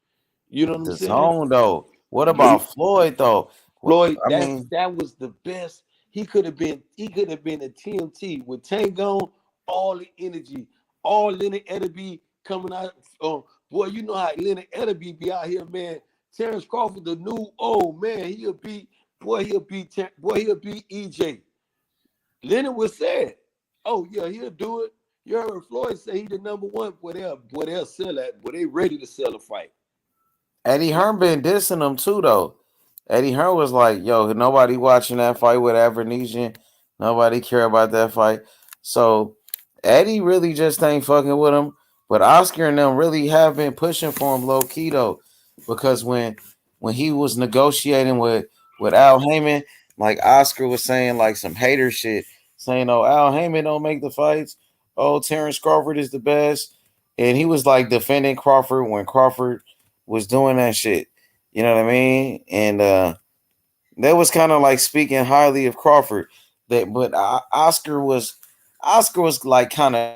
Speaker 12: You know what I'm saying?
Speaker 6: Zone though. What about Floyd though?
Speaker 12: Floyd, that was the best. He could have been a TMT with Tango, all the energy, all Leonard Edderby coming out. Boy, you know how Leonard Edderby be out here, man. Terence Crawford, the new man, he'll beat EJ. Leonard was sad. Oh yeah, he'll do it. You heard Floyd say he the number one. Boy, they'll sell that. Boy, they ready to sell a fight.
Speaker 6: Eddie Hearn been dissing him too, though. Eddie Hearn was like, "Yo, nobody watching that fight with Avernesian. Nobody care about that fight." So Eddie really just ain't fucking with him. But Oscar and them really have been pushing for him low key though, because when he was negotiating with Al Heyman, like Oscar was saying like some hater shit. Saying, oh, Al Heyman don't make the fights. Oh, Terence Crawford is the best. And he was like defending Crawford when Crawford was doing that shit. You know what I mean? And that was kind of like speaking highly of Crawford. But Oscar was like kind of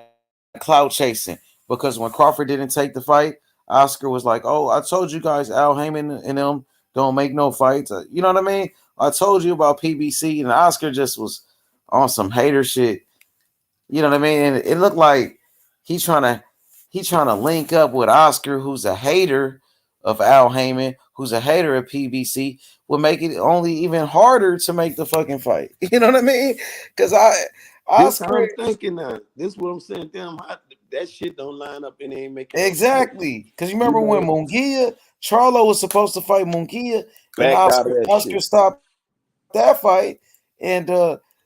Speaker 6: clout chasing, because when Crawford didn't take the fight, Oscar was like, oh, I told you guys Al Heyman and them don't make no fights. You know what I mean? I told you about PBC, and Oscar just was on some hater shit. You know what I mean? And it looked like he's trying to link up with Oscar, who's a hater of Al Heyman, who's a hater of PBC, will make it only even harder to make the fucking fight. You know what I mean? Because
Speaker 12: Oscar, I'm thinking now. This is what I'm saying. Damn, that shit don't line up and they ain't making
Speaker 6: exactly. Because you remember when Munguia, Charlo was supposed to fight Munguia, and Oscar stopped that fight, and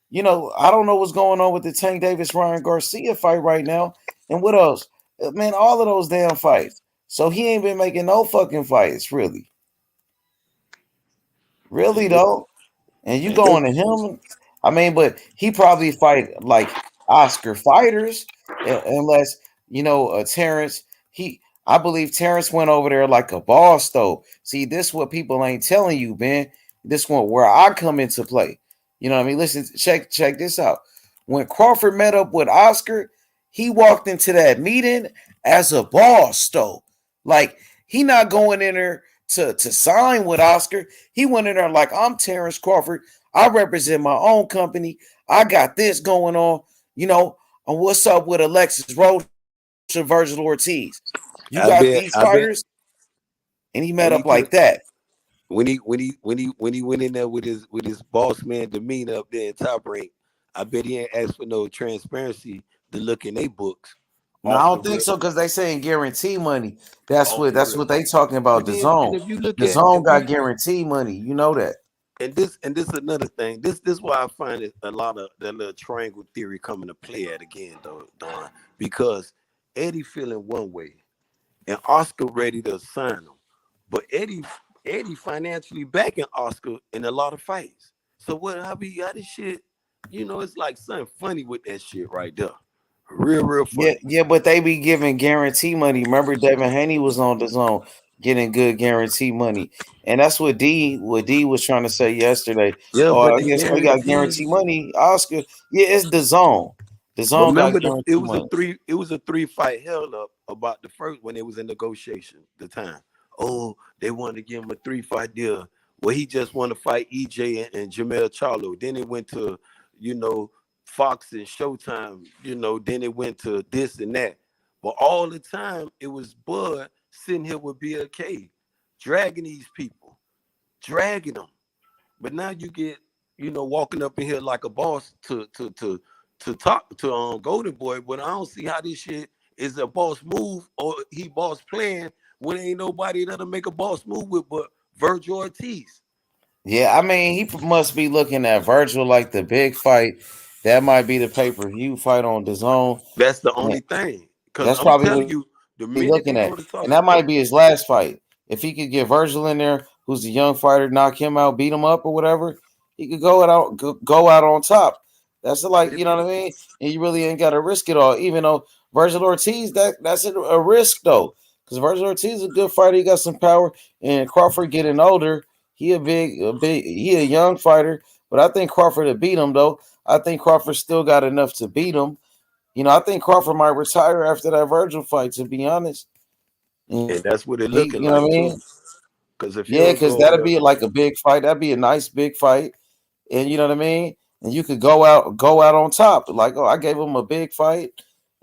Speaker 6: you know, I don't know what's going on with the Tank Davis Ryan Garcia fight right now. And what else? Man, all of those damn fights. So he ain't been making no fucking fights, really. Really though. And you going to him? I mean, but he probably fight like Oscar fighters, unless you know Terence. I believe Terence went over there like a boss though. See, this is what people ain't telling you, man. This one where I come into play. You know what I mean? Listen, check this out. When Crawford met up with Oscar, he walked into that meeting as a boss though. Like he not going in there to sign with Oscar. He went in there like, I'm Terence Crawford. I represent my own company. I got this going on. You know, and what's up with Alexis Rocha, Virgil Ortiz? You got these fighters, and he met up like that.
Speaker 12: When he went in there with his boss man demeanor up there in Top Rank, I bet he ain't asked for no transparency to look in their books.
Speaker 6: No, I don't think so because they saying guarantee money. That's what they talking about. The zone. The zone got guarantee money. You know that.
Speaker 12: And this is another thing. This why I find it a lot of that little triangle theory coming to play at again, though, Don. Because Eddie feeling one way, and Oscar ready to sign him, but Eddie financially backing Oscar in a lot of fights. So how this shit? You know, it's like something funny with that shit right there. Real funny.
Speaker 6: Yeah, but they be giving guarantee money. Remember, Devin Haney was on the zone getting good guarantee money, and that's what D was trying to say yesterday.
Speaker 12: Yeah,
Speaker 6: but I guess they got guarantee money. Oscar, yeah, it's the zone. The zone got guarantee money.
Speaker 12: It was a 3-fight held up about the first when it was in negotiation. The time, they wanted to give him a 3-fight deal. Well, he just wanted to fight EJ and Jamel Charlo. Then it went to, you know, Fox and Showtime, you know, then it went to this and that. But all the time, it was Bud sitting here with BLK, dragging these people, dragging them. But now you get, you know, walking up in here like a boss to talk to Golden Boy, but I don't see how this shit is a boss move or he boss playing when ain't nobody that'll make a boss move with but Virgil Ortiz.
Speaker 6: Yeah, I mean, he must be looking at Virgil like the big fight. That might be the pay-per-view fight on the zone.
Speaker 12: That's the only thing.
Speaker 6: That's probably what he's looking at. And that might be his last fight. If he could get Virgil in there, who's a young fighter, knock him out, beat him up or whatever, he could go out on top. That's like, you know what I mean? And you really ain't got to risk it all. Even though Virgil Ortiz, that's a risk though. Because Virgil Ortiz is a good fighter. He got some power. And Crawford getting older, he a young fighter. But I think Crawford will beat him though. I think Crawford still got enough to beat him. You know, I think Crawford might retire after that Virgil fight, to be honest.
Speaker 12: And that's what it looking
Speaker 6: like. You know what I mean? Because that'd be like a big fight. That'd be a nice big fight. And you know what I mean? And you could go out on top. Like, I gave him a big fight.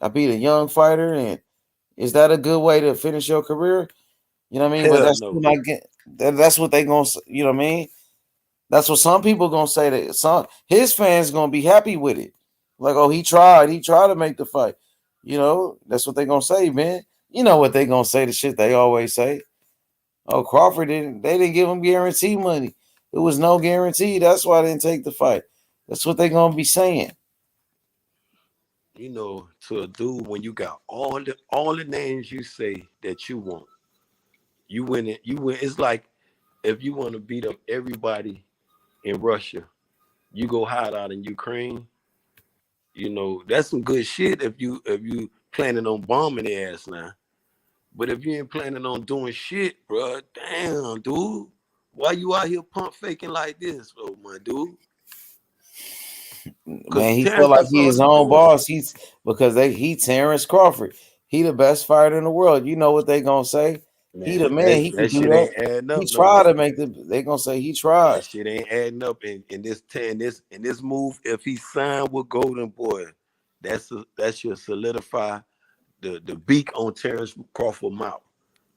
Speaker 6: I beat a young fighter. And is that a good way to finish your career? You know what I mean? But that's what they gonna, you know what I mean? That's what some people gonna say. That his fans gonna be happy with it. Like, he tried to make the fight. You know, that's what they gonna say, man. You know what they gonna say, the shit they always say. Crawford they didn't give him guarantee money. It was no guarantee. That's why they didn't take the fight. That's what they gonna be saying.
Speaker 12: You know, to a dude, when you got all the names you say that you want, you win it. You win. It's like if you want to beat up everybody in Russia, you go hide out in Ukraine. You know, that's some good shit if you planning on bombing their ass now. But if you ain't planning on doing shit, bro, damn, dude, why you out here pump faking like this, my dude?
Speaker 6: Man, he feel like he his own boss. He Terence Crawford. He the best fighter in the world. You know what they gonna say? He the
Speaker 12: Man,
Speaker 6: man. He can
Speaker 12: that
Speaker 6: do
Speaker 12: shit
Speaker 6: that.
Speaker 12: ain't adding up
Speaker 6: He
Speaker 12: no
Speaker 6: tried
Speaker 12: more.
Speaker 6: to make the. They gonna say he tried.
Speaker 12: That shit ain't adding up in this move. If he signed with Golden Boy, that should solidify the beak on Terence Crawford mouth.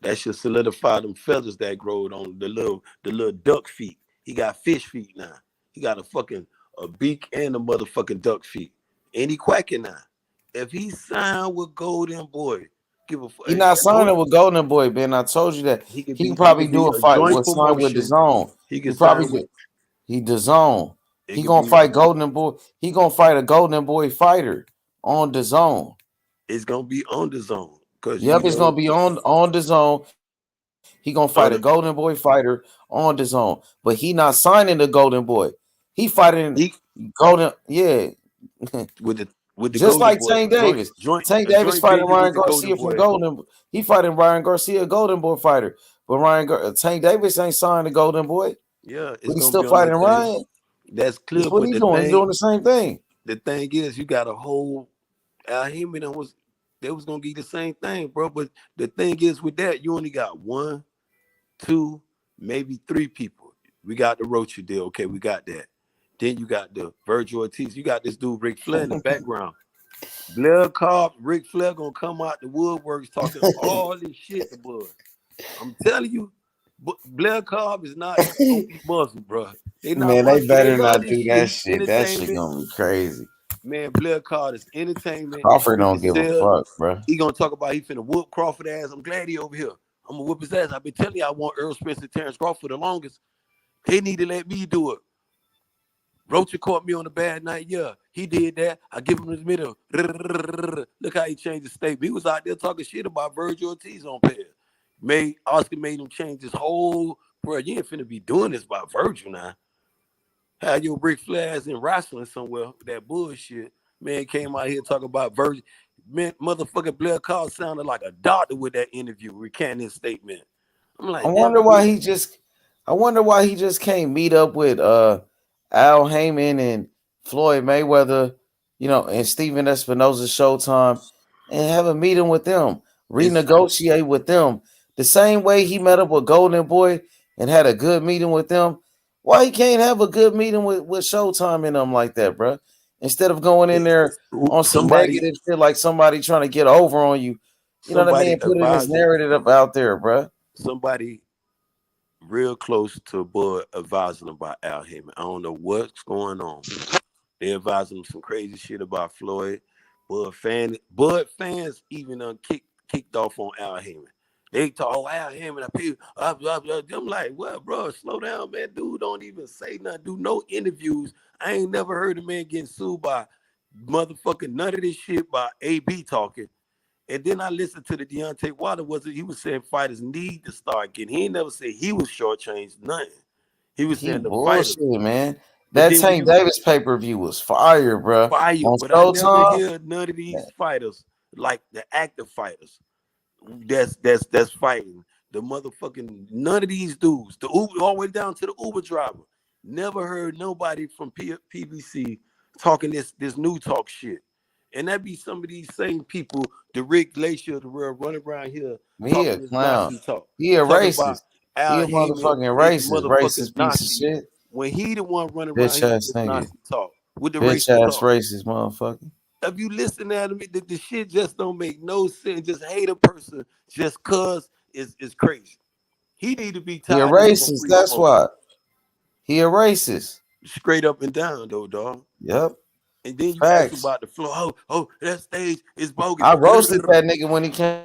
Speaker 12: That should solidify them feathers that growed on the little duck feet. He got fish feet now. He got a beak and a motherfucking duck feet. And he quacking now. If he signed with Golden Boy, give a fuck.
Speaker 6: He not signing with Golden Boy, Ben. I told you that.
Speaker 12: He could
Speaker 6: He can
Speaker 12: be
Speaker 6: probably do a
Speaker 12: a
Speaker 6: fight
Speaker 12: joint
Speaker 6: with sign with the
Speaker 12: promotion.
Speaker 6: zone.
Speaker 12: He
Speaker 6: He
Speaker 12: could
Speaker 6: probably
Speaker 12: sign with.
Speaker 6: He the zone.
Speaker 12: It
Speaker 6: He
Speaker 12: could
Speaker 6: gonna
Speaker 12: be.
Speaker 6: fight Golden Boy. He gonna fight a Golden Boy fighter on the zone.
Speaker 12: It's gonna be on the zone because
Speaker 6: Yep, it's gonna be on the zone. He gonna fight a Golden Boy fighter on the zone, but he not signing the Golden Boy. He fighting Golden, yeah.
Speaker 12: with the
Speaker 6: Just
Speaker 12: Golden
Speaker 6: like
Speaker 12: Boy
Speaker 6: Tank Davis. Tank Davis fighting
Speaker 12: venue
Speaker 6: Ryan
Speaker 12: with the Golden
Speaker 6: Garcia
Speaker 12: Boy.
Speaker 6: from Golden. He fighting Ryan Garcia, Golden Boy fighter. But Tank Davis ain't signed the Golden Boy.
Speaker 12: Yeah, it's
Speaker 6: But he's
Speaker 12: gonna
Speaker 6: still
Speaker 12: be on
Speaker 6: fighting
Speaker 12: that thing.
Speaker 6: Ryan.
Speaker 12: That's clear.
Speaker 6: That's what
Speaker 12: But
Speaker 6: he's doing. He's doing the same thing.
Speaker 12: The thing is, you got a whole Al Heyman they was gonna get the same thing, bro. But the thing is, with that, you only got 1, 2, maybe 3 people. We got the Rocha deal. Okay, we got that. Then you got the Virgil Ortiz. You got this dude Ric Flair in the background. Blair Cobb, Ric Flair gonna come out the woodworks talking all this shit to Bud. I'm telling you, Blair Cobb is not gonna be Muslim, bro. They not
Speaker 6: Man, they
Speaker 12: Muslim.
Speaker 6: better
Speaker 12: They love
Speaker 6: not
Speaker 12: this
Speaker 6: do
Speaker 12: shit.
Speaker 6: that
Speaker 12: It's
Speaker 6: shit. That shit
Speaker 12: entertainment.
Speaker 6: gonna be crazy.
Speaker 12: Man, Blair Cobb is entertainment.
Speaker 6: Crawford don't give a fuck, bro.
Speaker 12: He gonna talk about he finna whoop Crawford ass. I'm glad he over here. I'm gonna whoop his ass. I've been telling you I want Errol Spence and Terence Crawford the longest. They need to let me do it. Rocha caught me on a bad night. Yeah, he did that. I give him his middle. Look how he changed his statement. He was out there talking shit about Virgil Ortiz on pad. Oscar made him change his whole. Bro, you ain't finna be doing this by Virgil now. Had your Ric Flairs in wrestling somewhere. That bullshit. Man came out here talking about Virgil. Man, motherfucking Blair Cobb sounded like a doctor with that interview, recanting his statement. I'm like,
Speaker 6: I wonder why he just can't meet up with Al Heyman and Floyd Mayweather, and Steven Espinosa Showtime, and have a meeting with them, renegotiate with them. The same way he met up with Golden Boy and had a good meeting with them. Why he can't have a good meeting with Showtime and them like that, bro? Instead of going in there on some negative shit like somebody trying to get over on you. You know what I mean? Putting this narrative out there, bro.
Speaker 12: Somebody real close to Bud advising him about Al Heyman. I don't know what's going on. They advising him some crazy shit about Floyd. Bud fans even kicked off on Al Heyman. They talk, Al Heyman, I'm like, well, bro, slow down, man. Dude don't even say nothing, do no interviews. I ain't never heard a man getting sued by motherfucking none of this shit by AB talking. And then I listened to the Deontay Wilder. He was saying fighters need to start getting. He ain't never said he was shortchanged nothing. He was saying the fighters,
Speaker 6: man. That Tank Davis pay-per-view was fire, bro.
Speaker 12: Fire, but I never hear none of these fighters, like the active fighters, that's fighting. The motherfucking none of these dudes, the Uber all the way down to the Uber driver. Never heard nobody from PBC talking this new talk shit. And that be some of these same people, the Rick Glacier of the world, running around here talking this Nazi talk.
Speaker 6: He a racist. He a
Speaker 12: motherfucking
Speaker 6: racist
Speaker 12: Nazi.
Speaker 6: piece of shit.
Speaker 12: When he the one running around
Speaker 6: Bitch
Speaker 12: here
Speaker 6: ass
Speaker 12: with
Speaker 6: nigga.
Speaker 12: Nazi talk, with the
Speaker 6: Bitch
Speaker 12: racist
Speaker 6: ass
Speaker 12: talk.
Speaker 6: racist motherfucker.
Speaker 12: If you listen at me, the shit just don't make no sense. Just hate a person just cause is crazy. He need to be tied.
Speaker 6: He a racist. That's why. He a racist.
Speaker 12: Straight up and down though, dog.
Speaker 6: Yep.
Speaker 12: And then you ask about the floor. Oh, that stage is bogus.
Speaker 6: I roasted that nigga when he came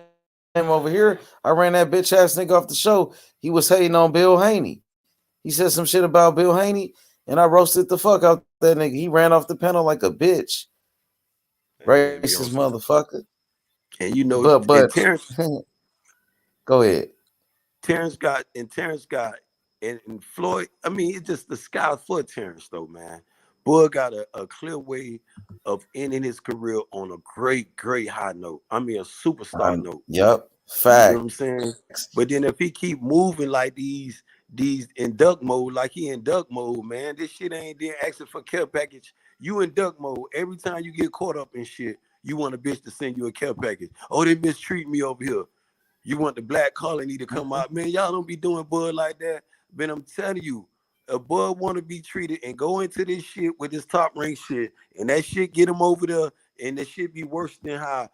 Speaker 6: over here. I ran that bitch ass nigga off the show. He was hating on Bill Haney. He said some shit about Bill Haney, and I roasted the fuck out that nigga. He ran off the panel like a bitch. Racist motherfucker.
Speaker 12: And you know,
Speaker 6: but
Speaker 12: Terence,
Speaker 6: go ahead.
Speaker 12: Terence got and Floyd. I mean, it's just the sky for Terence though, man. Boy got a clear way of ending his career on a great high note. I mean, a superstar note.
Speaker 6: Yep. Fact.
Speaker 12: You know what I'm saying? But then if he keep moving like these in duck mode, like he in duck mode, man, this shit ain't there asking for care package. You in duck mode. Every time you get caught up in shit, you want a bitch to send you a care package. Oh, they mistreat me over here. You want the black colony to come out, man. Y'all don't be doing Bud like that. Man, I'm telling you, a Bud want to be treated and go into this shit with this top rank shit, and that shit get him over there, and that shit be worse than how.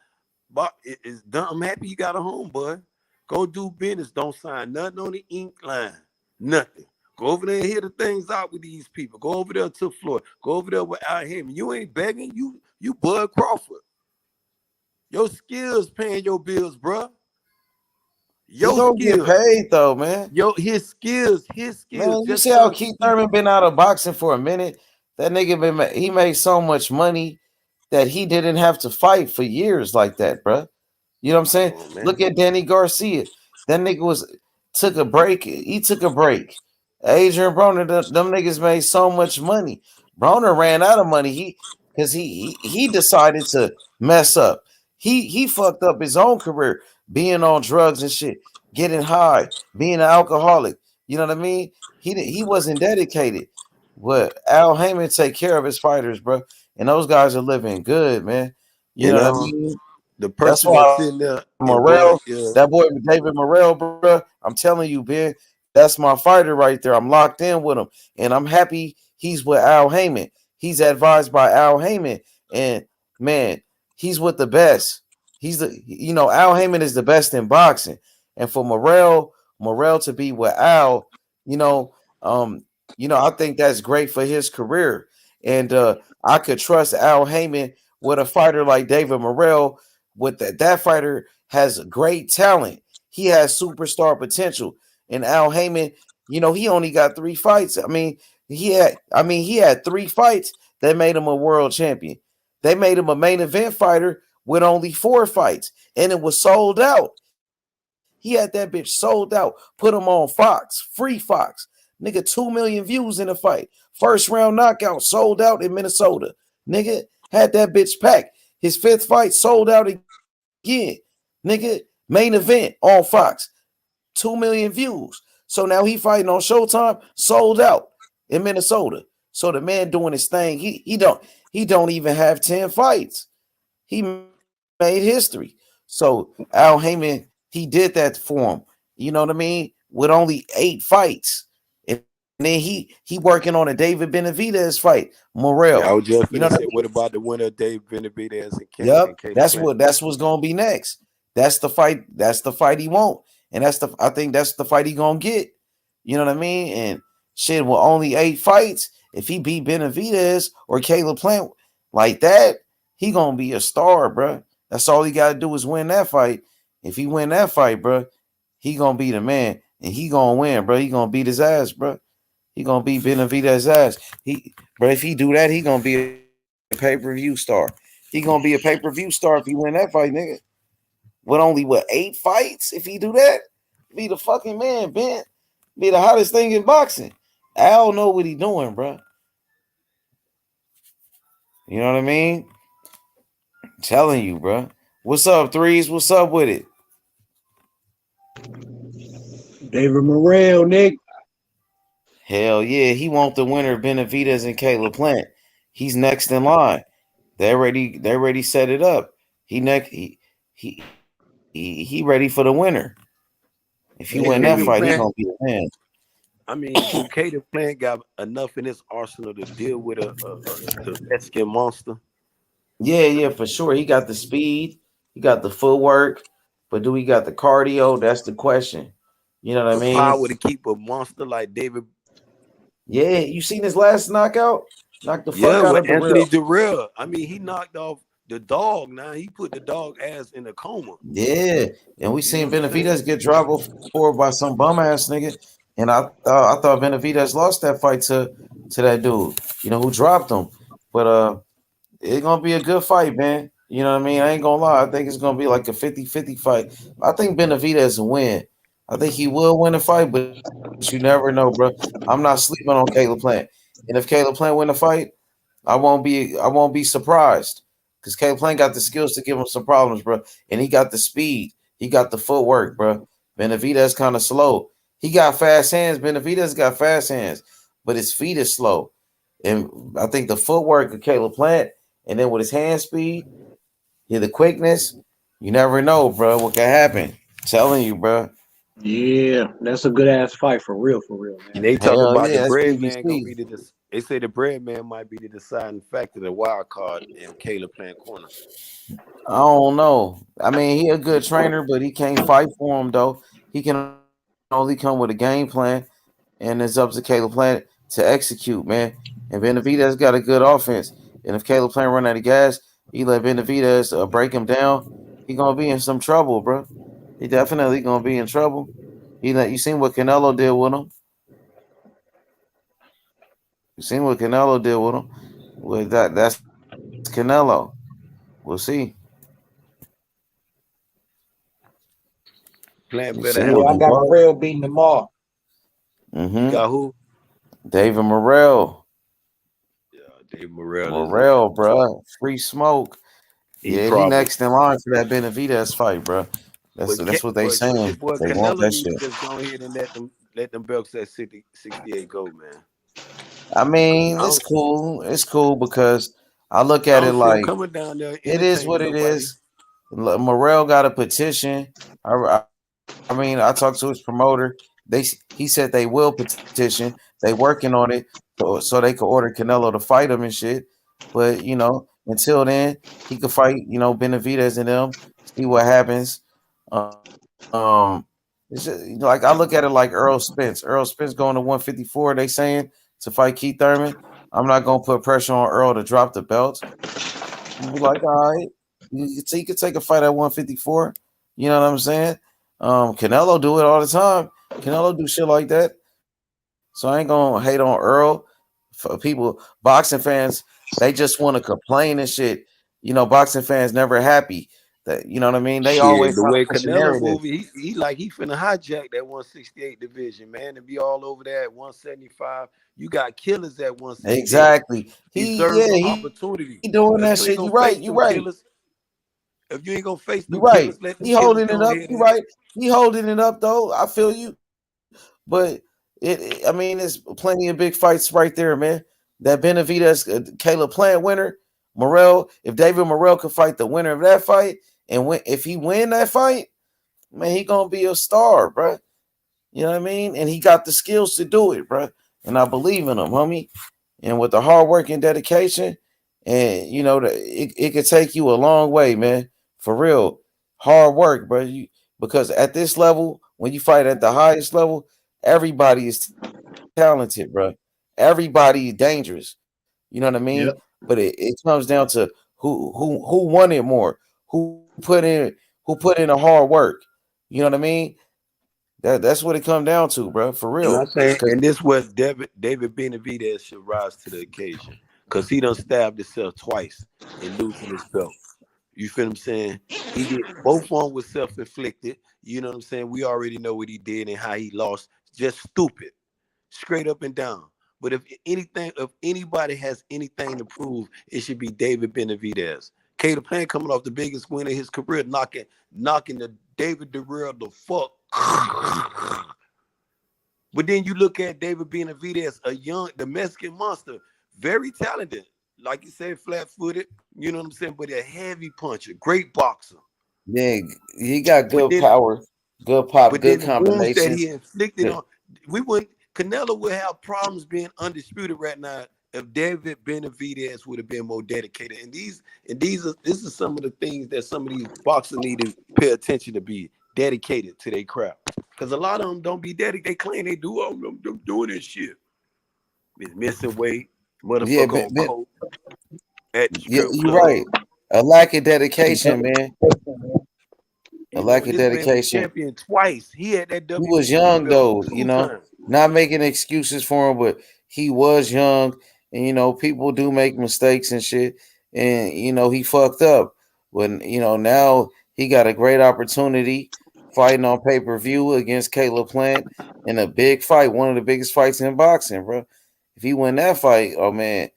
Speaker 12: But it is done. I'm happy you got a home, Bud. Go do business. Don't sign nothing on the ink line. Nothing. Go over there and hear the things out with these people. Go over there to Florida. Go over there with Al Hammond. You ain't begging. You Bud Crawford. Your skills paying your bills, bro.
Speaker 6: Your skills get paid though, man.
Speaker 12: His skills.
Speaker 6: Man, you see how Keith Thurman been out of boxing for a minute? That nigga he made so much money that he didn't have to fight for years like that, bro. You know what I'm saying? Look at Danny Garcia. That nigga took a break. He took a break. Adrian Broner, them niggas made so much money. Broner ran out of money. He decided to mess up. He fucked up his own career, being on drugs and shit, getting high, being an alcoholic. You know what I mean? He wasn't dedicated. But Al Haymon take care of his fighters, bro, and those guys are living good, man. You know what I mean?
Speaker 12: The person that's sitting there,
Speaker 6: Morrell, that boy David Morrell, bro. I'm telling you, Ben, that's my fighter right there. I'm locked in with him, and I'm happy he's with Al Haymon. He's advised by Al Haymon, and man, he's with the best. Al Haymon is the best in boxing, and for Morrell to be with Al, I think that's great for his career, and I could trust Al Haymon with a fighter like David Morrell. With that fighter has great talent. He has superstar potential. And Al Haymon, he only got 3 fights. He had 3 fights that made him a world champion. They made him a main event fighter with only 4 fights, and it was sold out. He had that bitch sold out. Put him on Fox, free Fox. Nigga, 2 million views in the fight. First round knockout, sold out in Minnesota. Nigga, had that bitch packed. His 5th fight sold out again. Nigga, main event on Fox. 2 million views. So now he fighting on Showtime, sold out in Minnesota. So the man doing his thing. He don't even have 10 fights. He made history. So Al Haymon, he did that for him. You know what I mean? With only 8 fights. And then he working on a David Benavidez fight. Morrell.
Speaker 12: Yeah, I was just gonna say, what about the winner of David Benavidez and Ken?
Speaker 6: Yep, that's what's gonna be next. That's the fight. That's the fight he won't, and I think that's the fight he gonna get. You know what I mean? And shit, with only 8 fights, if he beat Benavidez or Caleb Plant like that, he gonna be a star, bro. That's all he gotta do is win that fight. If he win that fight, bro, he gonna be the man, and he gonna win, bro. He gonna beat his ass, bro. He gonna beat Benavidez's ass. If he do that, he gonna be a pay-per-view star. He gonna be a pay-per-view star if he win that fight, nigga. With only 8 fights? If he do that, be the fucking man, Ben. Be the hottest thing in boxing. Al know what he doing, bro. You know what I mean? I'm telling you, bro. What's up, Threes? What's up with it?
Speaker 15: David Morrell, Nick.
Speaker 6: Hell yeah, he want the winner, Benavidez and Caleb Plant. He's next in line. They already set it up. He ready for the winner. If he win that fight, he's gonna be the man.
Speaker 12: I mean, do Caleb Plant got enough in his arsenal to deal with the Mexican monster?
Speaker 6: Yeah, for sure. He got the speed, he got the footwork, but do he got the cardio? That's the question. You know what I mean?
Speaker 12: Power to keep a monster like David.
Speaker 6: Yeah, you seen his last knockout? Knocked the fuck out of
Speaker 12: Anthony Durrell. I mean, he knocked off the dog. Now he put the dog ass in a coma.
Speaker 6: Yeah, and we seen Benavidez get dropped before by some bum ass nigga, and I thought Benavidez lost that fight to that dude, who dropped him. But it's gonna be a good fight, man. You know what I mean? I ain't gonna lie. I think it's gonna be like a 50-50 fight. I think Benavidez will win. I think he will win the fight, but you never know, bro. I'm not sleeping on Caleb Plant. And if Caleb Plant win the fight, I won't be surprised. Because Caleb Plant got the skills to give him some problems, bro. And he got the speed. He got the footwork, bro. Benavidez kind of slow. He got fast hands. Benavidez got fast hands. But his feet is slow. And I think the footwork of Caleb Plant, and then with his hand speed, the quickness, you never know, bro, what can happen. Telling you, bro.
Speaker 15: Yeah, that's a good ass fight for real, man.
Speaker 12: And they talking
Speaker 6: Hell
Speaker 12: about the
Speaker 6: yeah, that's
Speaker 12: bread man gonna
Speaker 6: PBC.
Speaker 12: be they say the bread man might be the deciding factor, the wild card, and Caleb playing corner.
Speaker 6: I don't know. I mean, he a good trainer, but he can't fight for him though. He can only come with a game plan, and it's up to Caleb Plant to execute, man. And Benavidez got a good offense, and if Caleb Plant run out of gas, he let Benavidez break him down. He gonna be in some trouble, bro. He definitely gonna be in trouble. You seen what Canelo did with him. You seen what Canelo did with him. With that's Canelo. We'll see.
Speaker 12: Plant
Speaker 6: You
Speaker 12: better
Speaker 6: seen
Speaker 12: have
Speaker 6: what
Speaker 15: Yeah, I
Speaker 12: a
Speaker 15: got
Speaker 6: Morrell?
Speaker 15: Morrell beating them all.
Speaker 12: you
Speaker 6: Mm-hmm.
Speaker 12: got who?
Speaker 6: David Morrell.
Speaker 12: Dave Morrell is
Speaker 6: Morrell, bro. Free smoke.
Speaker 12: he
Speaker 6: Yeah, he
Speaker 12: probably
Speaker 6: next in line for that Benavidez fight, bro. That's what they
Speaker 12: but the
Speaker 6: saying.
Speaker 12: boy
Speaker 6: They want
Speaker 12: Canelo
Speaker 6: that
Speaker 12: need to
Speaker 6: shit.
Speaker 12: just go ahead and let them belts at 68 go, man.
Speaker 6: I mean,
Speaker 12: I
Speaker 6: it's
Speaker 12: don't
Speaker 6: cool. It's cool because I look
Speaker 12: I
Speaker 6: at it
Speaker 12: don't see him
Speaker 6: like
Speaker 12: coming down there
Speaker 6: it is
Speaker 12: entertaining
Speaker 6: what it
Speaker 12: nobody.
Speaker 6: is. Morrell got a petition. I mean, I talked to his promoter. He said they will petition. They working on it so they could order Canelo to fight him and shit. But until then, he could fight. Benavidez and them. See what happens. Um, it's just, like I look at it like Errol Spence. Errol Spence going to 154. They saying to fight Keith Thurman. I'm not gonna put pressure on Earl to drop the belt. You be like, all right, you could take a fight at 154. You know what I'm saying? Canelo do it all the time. Canelo do shit like that. So I ain't gonna hate on Earl. For people, boxing fans, they just want to complain and shit. Boxing fans never happy. That you know what I mean? They
Speaker 12: Shit,
Speaker 6: always
Speaker 12: the
Speaker 6: trying to
Speaker 12: way
Speaker 6: push a
Speaker 12: Canelo
Speaker 6: narrative.
Speaker 12: movie, he like he finna hijack that 168 division, man, and be all over there at 175. You got killers at 168.
Speaker 6: Exactly.
Speaker 12: Deserve some
Speaker 6: He doing
Speaker 12: opportunity.
Speaker 6: that shit.
Speaker 12: If
Speaker 6: You
Speaker 12: you ain't
Speaker 6: right.
Speaker 12: gonna
Speaker 6: You
Speaker 12: face
Speaker 6: right.
Speaker 12: them killers, if you ain't gonna face
Speaker 6: You
Speaker 12: them
Speaker 6: right.
Speaker 12: killers, let them
Speaker 6: He
Speaker 12: killers
Speaker 6: holding it
Speaker 12: go
Speaker 6: up.
Speaker 12: ahead
Speaker 6: You
Speaker 12: and
Speaker 6: right. He holding it up though. I feel you. But I mean, there's plenty of big fights right there, man. That Benavidez, Caleb Plant winner, Morrell. If David Morrell could fight the winner of that fight, and if he win that fight, man, he gonna be a star, bro. You know what I mean? And he got the skills to do it, bro. And I believe in him, homie. And with the hard work and dedication, and it could take you a long way, man. For real, hard work, bro. Because at this level, when you fight at the highest level, everybody is talented, bro. Everybody is dangerous. You know what I mean?
Speaker 15: Yep.
Speaker 6: But it comes down to who wanted more, who put in the hard work. You know what I mean? That's what it come down to, bro. For
Speaker 12: And
Speaker 6: real.
Speaker 12: I say,
Speaker 6: Cause
Speaker 12: and this where David Benavidez should rise to the occasion, cause he done stabbed himself twice in losing his belt. You feel what I'm saying? He did both of them was self-inflicted. You know what I'm saying? We already know what he did and how he lost. Just stupid, straight up and down. But if anybody has anything to prove, it should be David Benavidez. Caleb Plant coming off the biggest win of his career, knocking the David Durrell the fuck. But then you look at David Benavidez, a young, the Mexican monster, very talented. Like you said, flat-footed, you know what I'm saying? But a heavy puncher, great boxer.
Speaker 6: yeah, he got
Speaker 12: But
Speaker 6: good
Speaker 12: then,
Speaker 6: power, good pop,
Speaker 12: but then
Speaker 6: good
Speaker 12: the wounds that he
Speaker 6: combinations.
Speaker 12: inflicted on, Canelo would have problems being undisputed right now if David Benavidez would have been more dedicated. This is some of the things that some of these boxers need to pay attention to, be dedicated to their craft. Because a lot of them don't be dedicated. They claim they do all them doing this shit. It's missing weight,
Speaker 6: Yeah,
Speaker 12: motherfucker on coke at the
Speaker 6: yeah,
Speaker 12: strip
Speaker 6: you're
Speaker 12: club.
Speaker 6: right. A lack of dedication, man. A
Speaker 12: You know,
Speaker 6: lack of
Speaker 12: this man was
Speaker 6: dedication.
Speaker 12: champion twice. He had that
Speaker 6: He was
Speaker 12: WBC
Speaker 6: young
Speaker 12: belt
Speaker 6: though,
Speaker 12: 2 times.
Speaker 6: not making excuses for him, but he was young, and people do make mistakes and shit, and he fucked up. When now he got a great opportunity fighting on pay-per-view against Caleb Plant in a big fight, one of the biggest fights in boxing, bro. If he win that fight, oh man,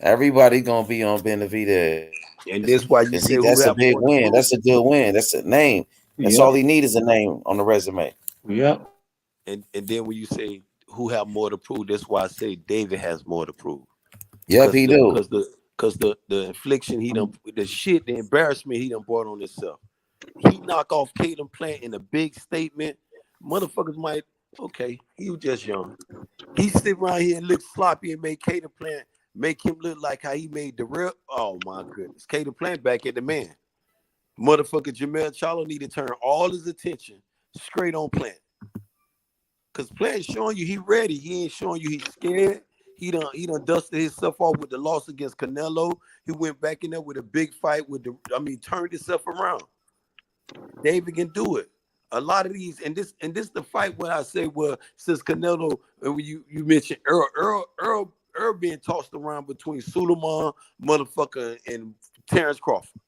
Speaker 6: everybody gonna be on Benavidez.
Speaker 12: And
Speaker 6: Cause
Speaker 12: this why you
Speaker 6: that's
Speaker 12: say
Speaker 6: a
Speaker 12: who
Speaker 6: big
Speaker 12: have more
Speaker 6: win.
Speaker 12: to
Speaker 6: That's a
Speaker 12: prove.
Speaker 6: good win. That's a name. That's all he
Speaker 15: Yep.
Speaker 6: need is a name on the resume.
Speaker 15: Yep.
Speaker 12: And then when you say who have more to prove, that's why I say David has more to prove.
Speaker 6: Yep,
Speaker 12: Cause
Speaker 6: he
Speaker 12: the
Speaker 6: do.
Speaker 12: cause the cause the infliction he done, the embarrassment he done brought on himself. he knock off Caleb Plant in a big statement, motherfuckers might, okay, he was just young. He sit around here and look sloppy and make Caleb Plant make him look like how he made the real. Oh my goodness, Caleb Plant back at the man. Motherfucker Jamel Charlo need to turn all his attention straight on Plant. Cause Plant showing you he ready. He ain't showing you he's scared. He done dusted himself off with the loss against Canelo. He went back in there with a big fight turned himself around. David can do it. A lot of these, and this the fight when I say, well, since Canelo, and when you mentioned Earl being tossed around between Suleiman, motherfucker, and Terence Crawford.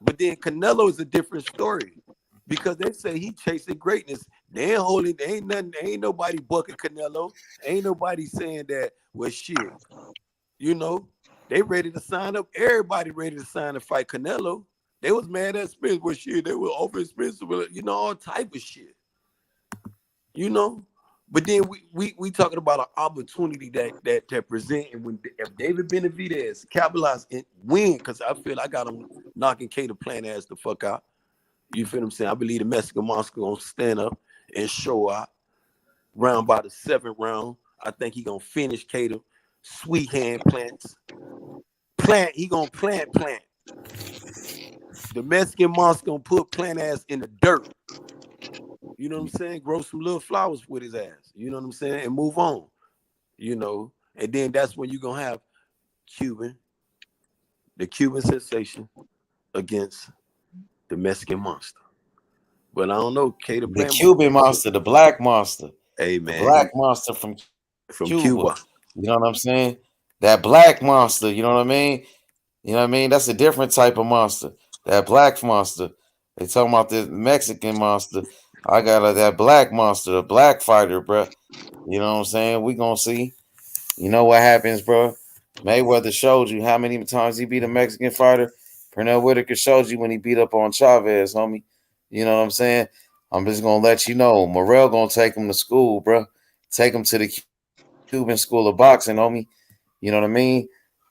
Speaker 12: But then Canelo is a different story because they say he chasing greatness. They ain't nobody bucking Canelo. Ain't nobody saying that, well, shit. You know, they ready to sign up. Everybody ready to sign to fight Canelo. They was mad at Spence. Well, shit, they were over Spence, you know, all type of shit. You know? But then we talking about an opportunity that present, and when if David Benavidez capitalize and win, because I feel I got him knocking Caleb Plant ass the fuck out. You feel what I'm saying? I believe the Mexican Monster gonna stand up and show out. Round by the 7th round, I think he gonna finish Caleb. Sweet hand plants. He gonna plant. The Mexican Monster gonna put Plant ass in the dirt. You know what I'm saying? Grow some little flowers with his ass. You know what I'm saying? And move on. You know, and then that's when you're gonna have the Cuban sensation against the Mexican Monster. But I don't know, Caleb
Speaker 20: the Cuban Monster, the Black Monster.
Speaker 12: Hey man,
Speaker 20: the Black Monster from
Speaker 12: Cuba.
Speaker 20: You know what I'm saying? That Black Monster, you know what I mean? You know what I mean? That's a different type of monster. That Black Monster. They talking about the Mexican Monster. I got that Black Monster, the Black Fighter, bro. You know what I'm saying? We gonna see. You know what happens, bro? Mayweather showed you how many times he beat a Mexican fighter. Pernell Whitaker showed you when he beat up on Chavez, homie. You know what I'm saying? I'm just gonna let you know. Morrell gonna take him to school, bro. Take him to the Cuban School of Boxing, homie. You know what I mean?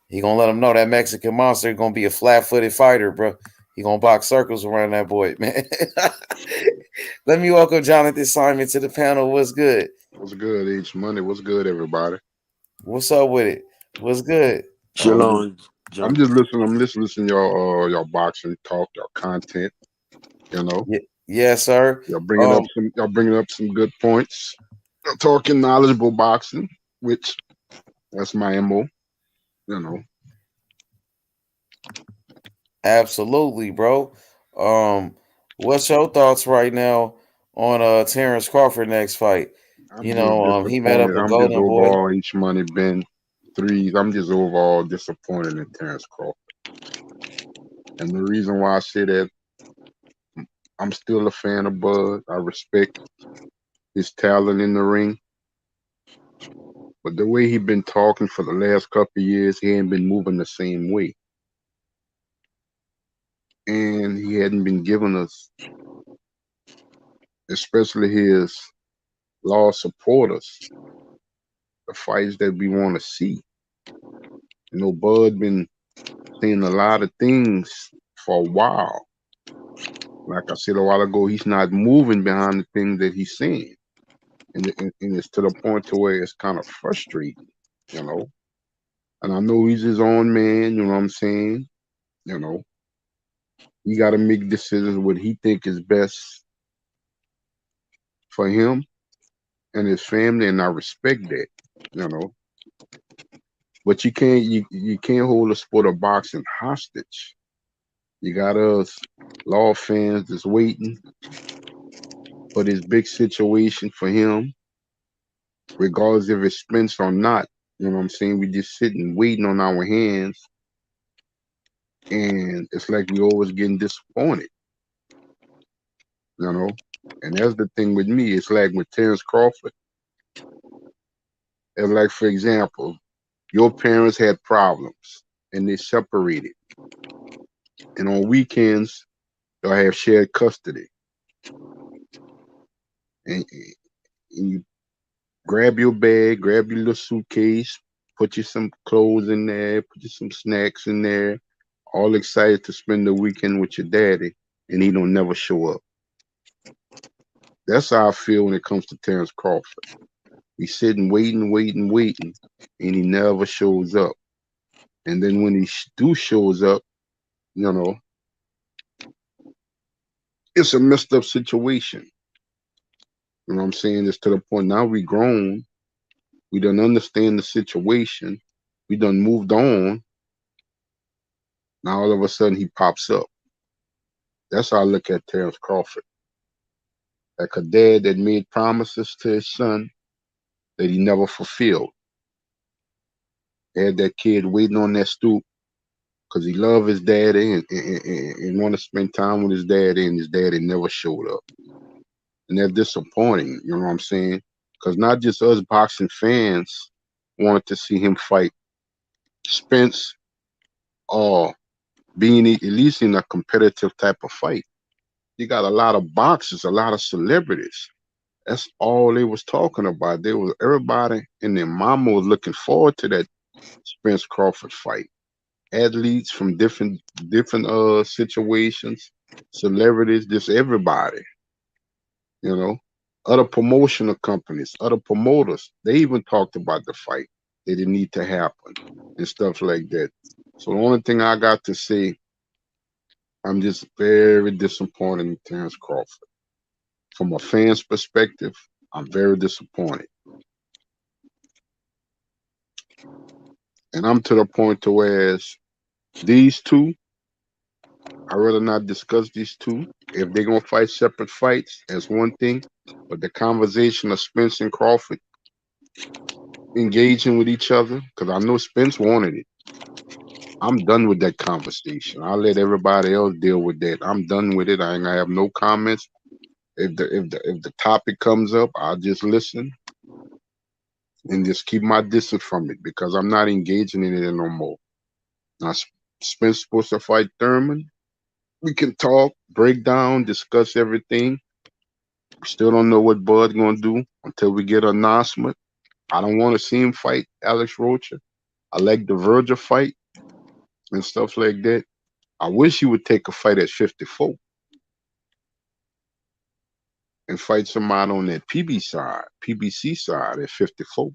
Speaker 20: He gonna let him know that Mexican Monster gonna be a flat-footed fighter, bro. He gonna box circles around that boy, man. Let me welcome Jonathan Simon to the panel. What's good?
Speaker 21: What's good, H Money? What's good, everybody?
Speaker 20: What's up with it? What's good?
Speaker 12: Shalom.
Speaker 21: I'm just listening. I'm listening to y'all boxing talk, y'all content. You know.
Speaker 20: Yes, sir.
Speaker 21: Y'all bringing up some good points. Y'all talking knowledgeable boxing, which that's my MO. You know.
Speaker 20: Absolutely, bro. What's your thoughts right now on Terence Crawford next fight? He met up with Golden Boy.
Speaker 21: Overall, each money been threes. I'm just overall disappointed in Terence Crawford. And the reason why I say that, I'm still a fan of Bud. I respect his talent in the ring. But the way he been talking for the last couple of years, he ain't been moving the same way. And he hadn't been giving us, especially his loyal supporters, the fights that we want to see. You know, Bud been saying a lot of things for a while. Like I said a while ago, he's not moving behind the things that he's saying. And it's to the point to where it's kind of frustrating, you know. And I know he's his own man, you know what I'm saying? You know, he got to make decisions what he think is best for him and his family, and I respect that, you know. But you can't hold a sport of boxing hostage. You got us law fans that's waiting for this big situation for him, regardless if it's Spence or not. You know what I'm saying? We just sitting waiting on our hands, and it's like we always getting disappointed. You know? And that's the thing with me. It's like with Terence Crawford. It's like, for example, your parents had problems and they separated. And on weekends, they'll have shared custody. And you grab your bag, grab your little suitcase, put you some clothes in there, put you some snacks in there, all excited to spend the weekend with your daddy and he don't never show up. That's how I feel when it comes to Terence Crawford. He's sitting, waiting, and he never shows up. And then when he shows up, you know, it's a messed up situation. You know what I'm saying? It's to the point now we grown. We done understand the situation. We done moved on. Now all of a sudden he pops up. That's how I look at Terence Crawford. Like a dad that made promises to his son that he never fulfilled. Had that kid waiting on that stoop because he loved his daddy and want to spend time with his daddy, and his daddy never showed up. And that's disappointing, you know what I'm saying? Because not just us boxing fans wanted to see him fight Spence or being at least in a competitive type of fight. You got a lot of boxers, a lot of celebrities. That's all they was talking about. Everybody and their mama was looking forward to that Spence Crawford fight. Athletes from different situations, celebrities, just everybody. You know, other promotional companies, other promoters, they even talked about the fight. They didn't need to happen and stuff like that. So the only thing I got to say, I'm just very disappointed in Terence Crawford. From a fan's perspective, I'm very disappointed. And I'm to the point to where these two, I'd rather not discuss these two. If they're going to fight separate fights, that's one thing. But the conversation of Spence and Crawford engaging with each other, because I know Spence wanted it. I'm done with that conversation. I'll let everybody else deal with that. I'm done with it. I ain't gonna have no comments. If the topic comes up, I'll just listen and just keep my distance from it because I'm not engaging in it no more. Now Spence supposed to fight Thurman. We can talk, break down, discuss everything. Still don't know what Bud's gonna do until we get an announcement. I don't want to see him fight Alex Rocha. I like the Verger fight and stuff like that. I wish he would take a fight at 54 and fight somebody on that PBC side at 54.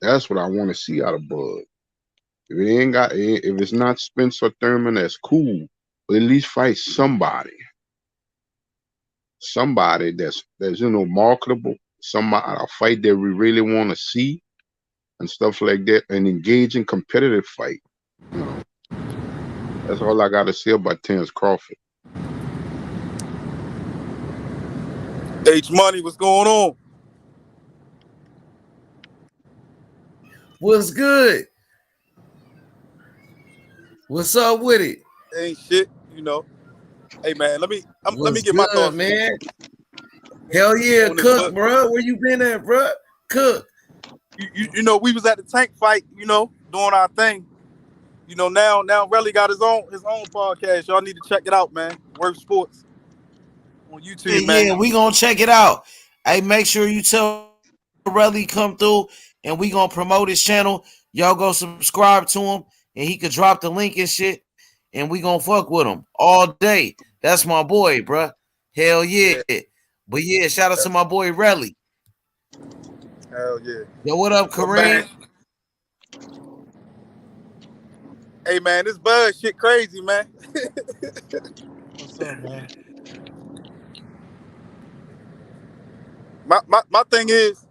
Speaker 21: That's what I want to see out of Bud. If it's not Spence or Thurman, that's cool. But at least fight somebody. Somebody that's marketable. Somebody, a fight that we really want to see and stuff like that. An engaging competitive fight. You know. That's all I got to say about Terence Crawford.
Speaker 10: H Money, what's going on?
Speaker 6: What's good? What's up with it?
Speaker 10: Ain't shit, you know. Hey man, let me get my thoughts,
Speaker 6: man. Hell yeah, Cook, bro. Where you been at, bro? Cook.
Speaker 10: You know, we was at the tank fight, you know, doing our thing. You know, now Relly got his own podcast. Y'all need to check it out, man. Work Sports on YouTube, man.
Speaker 6: Yeah, we gonna check it out. Hey, make sure you tell Relly come through, and we gonna promote his channel. Y'all go subscribe to him, and he could drop the link and shit, and we gonna fuck with him all day. That's my boy, bro. Hell yeah. But yeah, shout out to my boy Relly.
Speaker 10: Hell yeah.
Speaker 6: Yo, what up, Kareem?
Speaker 10: Hey man, this buzz shit crazy, man.
Speaker 16: What's up, man?
Speaker 10: My thing is,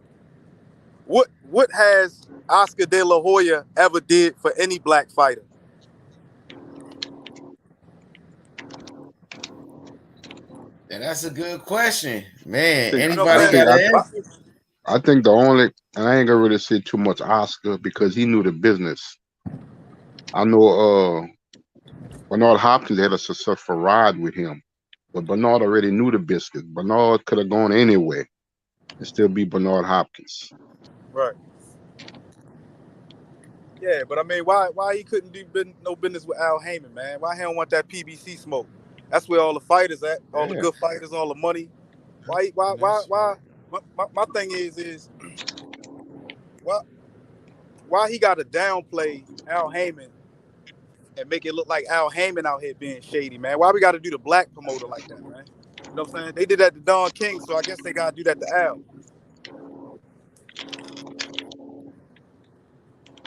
Speaker 10: what has Oscar De La Hoya ever did for any black fighter?
Speaker 6: And that's a good question, man. Anybody got an answer?
Speaker 21: I think the only, and I ain't gonna really say too much Oscar because he knew the business. I know Bernard Hopkins had a successful ride with him, but Bernard already knew the business. Bernard could have gone anywhere and still be Bernard Hopkins.
Speaker 10: Right. Yeah, but I mean, why he couldn't do no business with Al Heyman, man? Why he don't want that PBC smoke? That's where all the fighters at, all the good fighters, all the money. Why? My thing is why he got to downplay Al Heyman
Speaker 1: and make it look like Al Heyman out here being shady, man. Why we got to do the black promoter like that, man? You know what I'm saying? They did that to Don King, so I guess they got to do that to Al.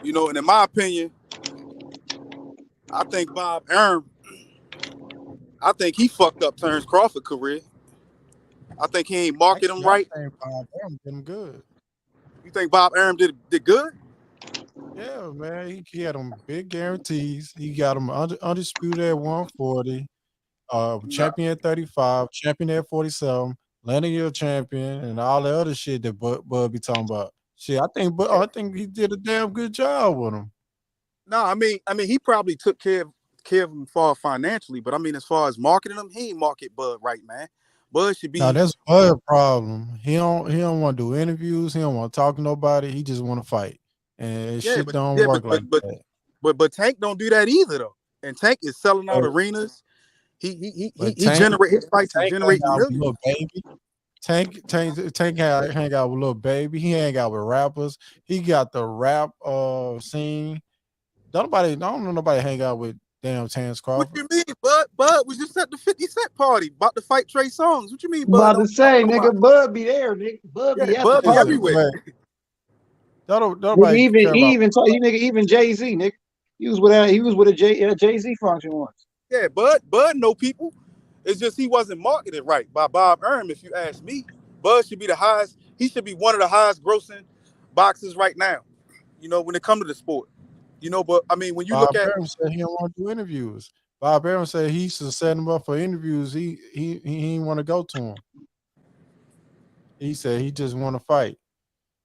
Speaker 1: You know, and in my opinion, I think Bob Arum, I think he fucked up Terence Crawford's career. I think he ain't market him right.
Speaker 22: I think Bob Arum did him good.
Speaker 1: You think Bob Arum did good?
Speaker 22: Yeah, man. He had them big guarantees. He got him undisputed at 140, champion at 35, champion at 47, linear champion, and all the other shit that Bud be talking about. Shit, I think he did a damn good job with him.
Speaker 1: No, I mean, he probably took care of him far financially, but I mean, as far as marketing him, he ain't market Bud right, man. Bud should be.
Speaker 22: No, that's Bud's problem. He don't want to do interviews. He don't want to talk to nobody. He just want to fight, and shit don't work like that.
Speaker 1: But Tank don't do that either though. And Tank is selling out arenas. He generate his fights and generate millions.
Speaker 22: Little baby. Tank hang out with Little Baby. He hang out with rappers. He got the rap scene. Don't know nobody hang out with damn Terence Crawford.
Speaker 1: What you mean, Bud was just at the 50 Cent party about to fight Trey Songz. What you mean, Bud?
Speaker 11: About to say, nigga, Bud be there, nigga. Bud be
Speaker 1: everywhere.
Speaker 11: Even Jay-Z, nigga. He was with a Jay-Z function once.
Speaker 1: Yeah, Bud know people. It's just he wasn't marketed right by Bob Arum, if you ask me. Bud should be the highest. He should be one of the highest grossing boxers right now. You know, when it comes to the sport. You know, but I mean, when you look at
Speaker 22: Bob Arum said he don't want to do interviews. Bob Arum said he used to set him up for interviews. He didn't want to go to him. He said he just want to fight.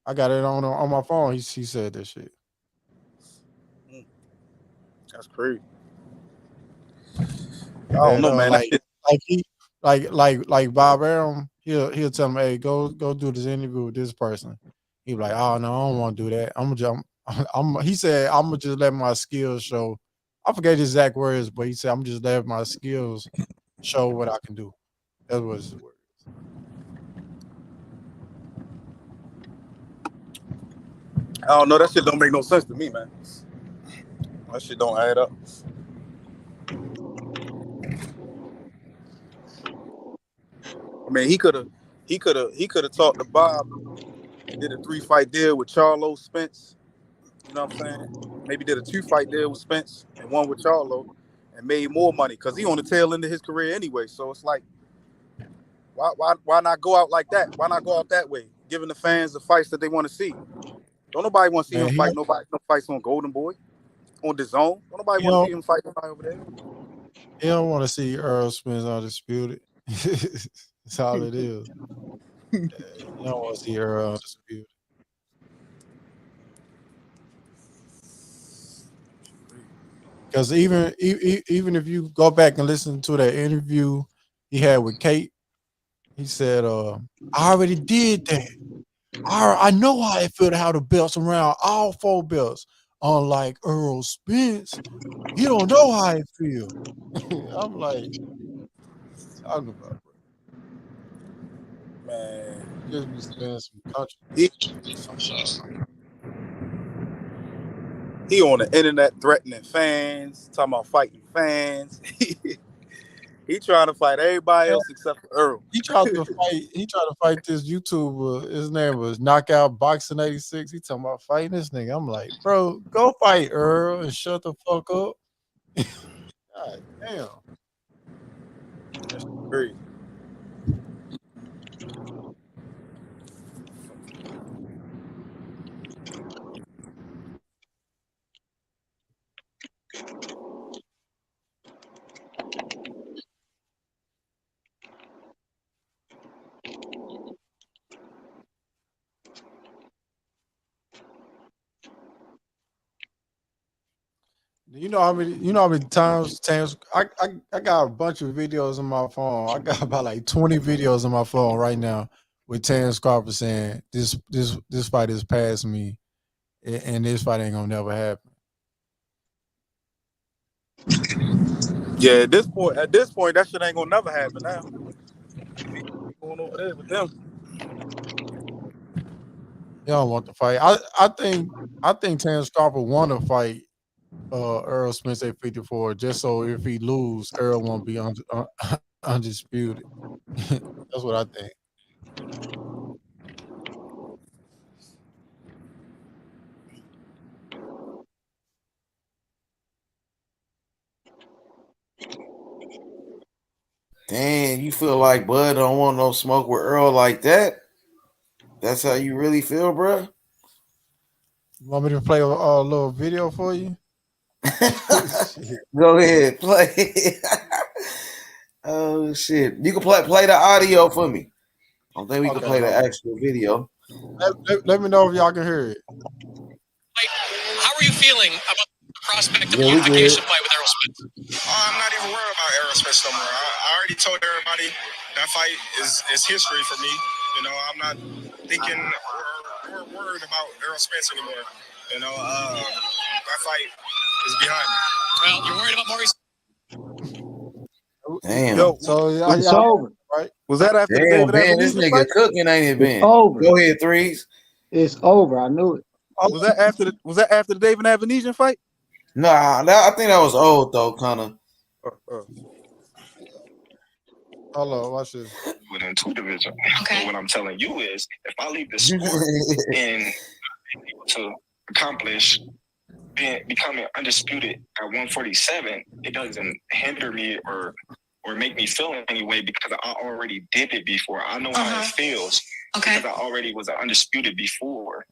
Speaker 22: I got it on my phone. He said that shit.
Speaker 1: That's crazy. I don't know, man.
Speaker 22: Like Bob Arum, he'll tell him, hey, go do this interview with this person. He be like, oh no, I don't want to do that. He said, I'm gonna just let my skills show. I forget his exact words, but he said, I'm just letting my skills show what I can do. That was his word.
Speaker 1: I don't know. That shit don't make no sense to me, man. That shit don't add up. I mean, he could have talked to Bob and did a 3-fight deal with Errol Spence. You know what I'm saying? Maybe did a 2-fight deal with Spence and one with Errol and made more money because he on the tail end of his career anyway. So it's like, why not go out like that? Why not go out that way, giving the fans the fights that they want to see? Don't nobody want to see him fight. Nobody fights on Golden Boy, on the Zone. Don't nobody want to see him fight nobody over there.
Speaker 22: He don't want to see Errol Spence undisputed. That's all it is. You don't want to see Errol undisputed. Because even if you go back and listen to that interview he had with Kate, he said, I already did that. I know how it felt to have the belts around all 4 belts. Unlike Errol Spence, he don't know how it feels. I'm like, talking about, bro.
Speaker 1: Man,
Speaker 22: just be saying some country.
Speaker 1: He on the internet threatening fans, talking about fighting fans. He trying to fight everybody else except for Errol.
Speaker 22: He tried to fight this YouTuber. His name was Knockout Boxing 86. He talking about fighting this nigga. I'm like, bro, go fight Earl and shut the fuck up. God damn.
Speaker 1: That's crazy.
Speaker 22: You know how many times I got a bunch of videos on my phone. I got about like 20 videos on my phone right now with Terence Crawford saying this fight is past me and this fight ain't gonna never happen.
Speaker 1: Yeah, at this point, that shit ain't gonna never happen now. Going over there with them.
Speaker 22: You don't want to fight. I think Terence Crawford want to fight Errol Spence at 54, just so if he lose, Errol won't be undisputed. That's what I think.
Speaker 20: Damn, you feel like Bud don't want no smoke with Earl like that? That's how you really feel, bro?
Speaker 22: You want me to play a little video for you?
Speaker 20: Go ahead, play. Oh shit! You can play the audio for me. I don't think we can play the actual video.
Speaker 22: Let me know if y'all can hear it.
Speaker 2: How are you feeling about the prospect of a unification fight with Errol Spence? I'm not even worried about Errol Spence no more. I already told everybody that fight is history for me. You know, I'm not thinking or worried about Errol Spence anymore. You know, that fight is behind me. Well, you're worried about Maurice.
Speaker 20: Damn.
Speaker 22: Yo, so
Speaker 11: it's over.
Speaker 22: Right?
Speaker 1: Was that after the David
Speaker 20: man, this
Speaker 1: Avenesian
Speaker 20: nigga
Speaker 1: fight?
Speaker 20: cooking, ain't it, Ben?
Speaker 11: It's over.
Speaker 20: Go ahead, Threes.
Speaker 11: It's over. I knew it.
Speaker 1: Was that after the David Avenesian fight?
Speaker 20: Nah, I think that was old though, kind of.
Speaker 22: Hello, watch this.
Speaker 2: Within 2 divisions. Okay. But what I'm telling you is, if I leave the sport and to accomplish becoming undisputed at 147, it doesn't hinder me or make me feel any way because I already did it before. I know how it feels because I already was undisputed before.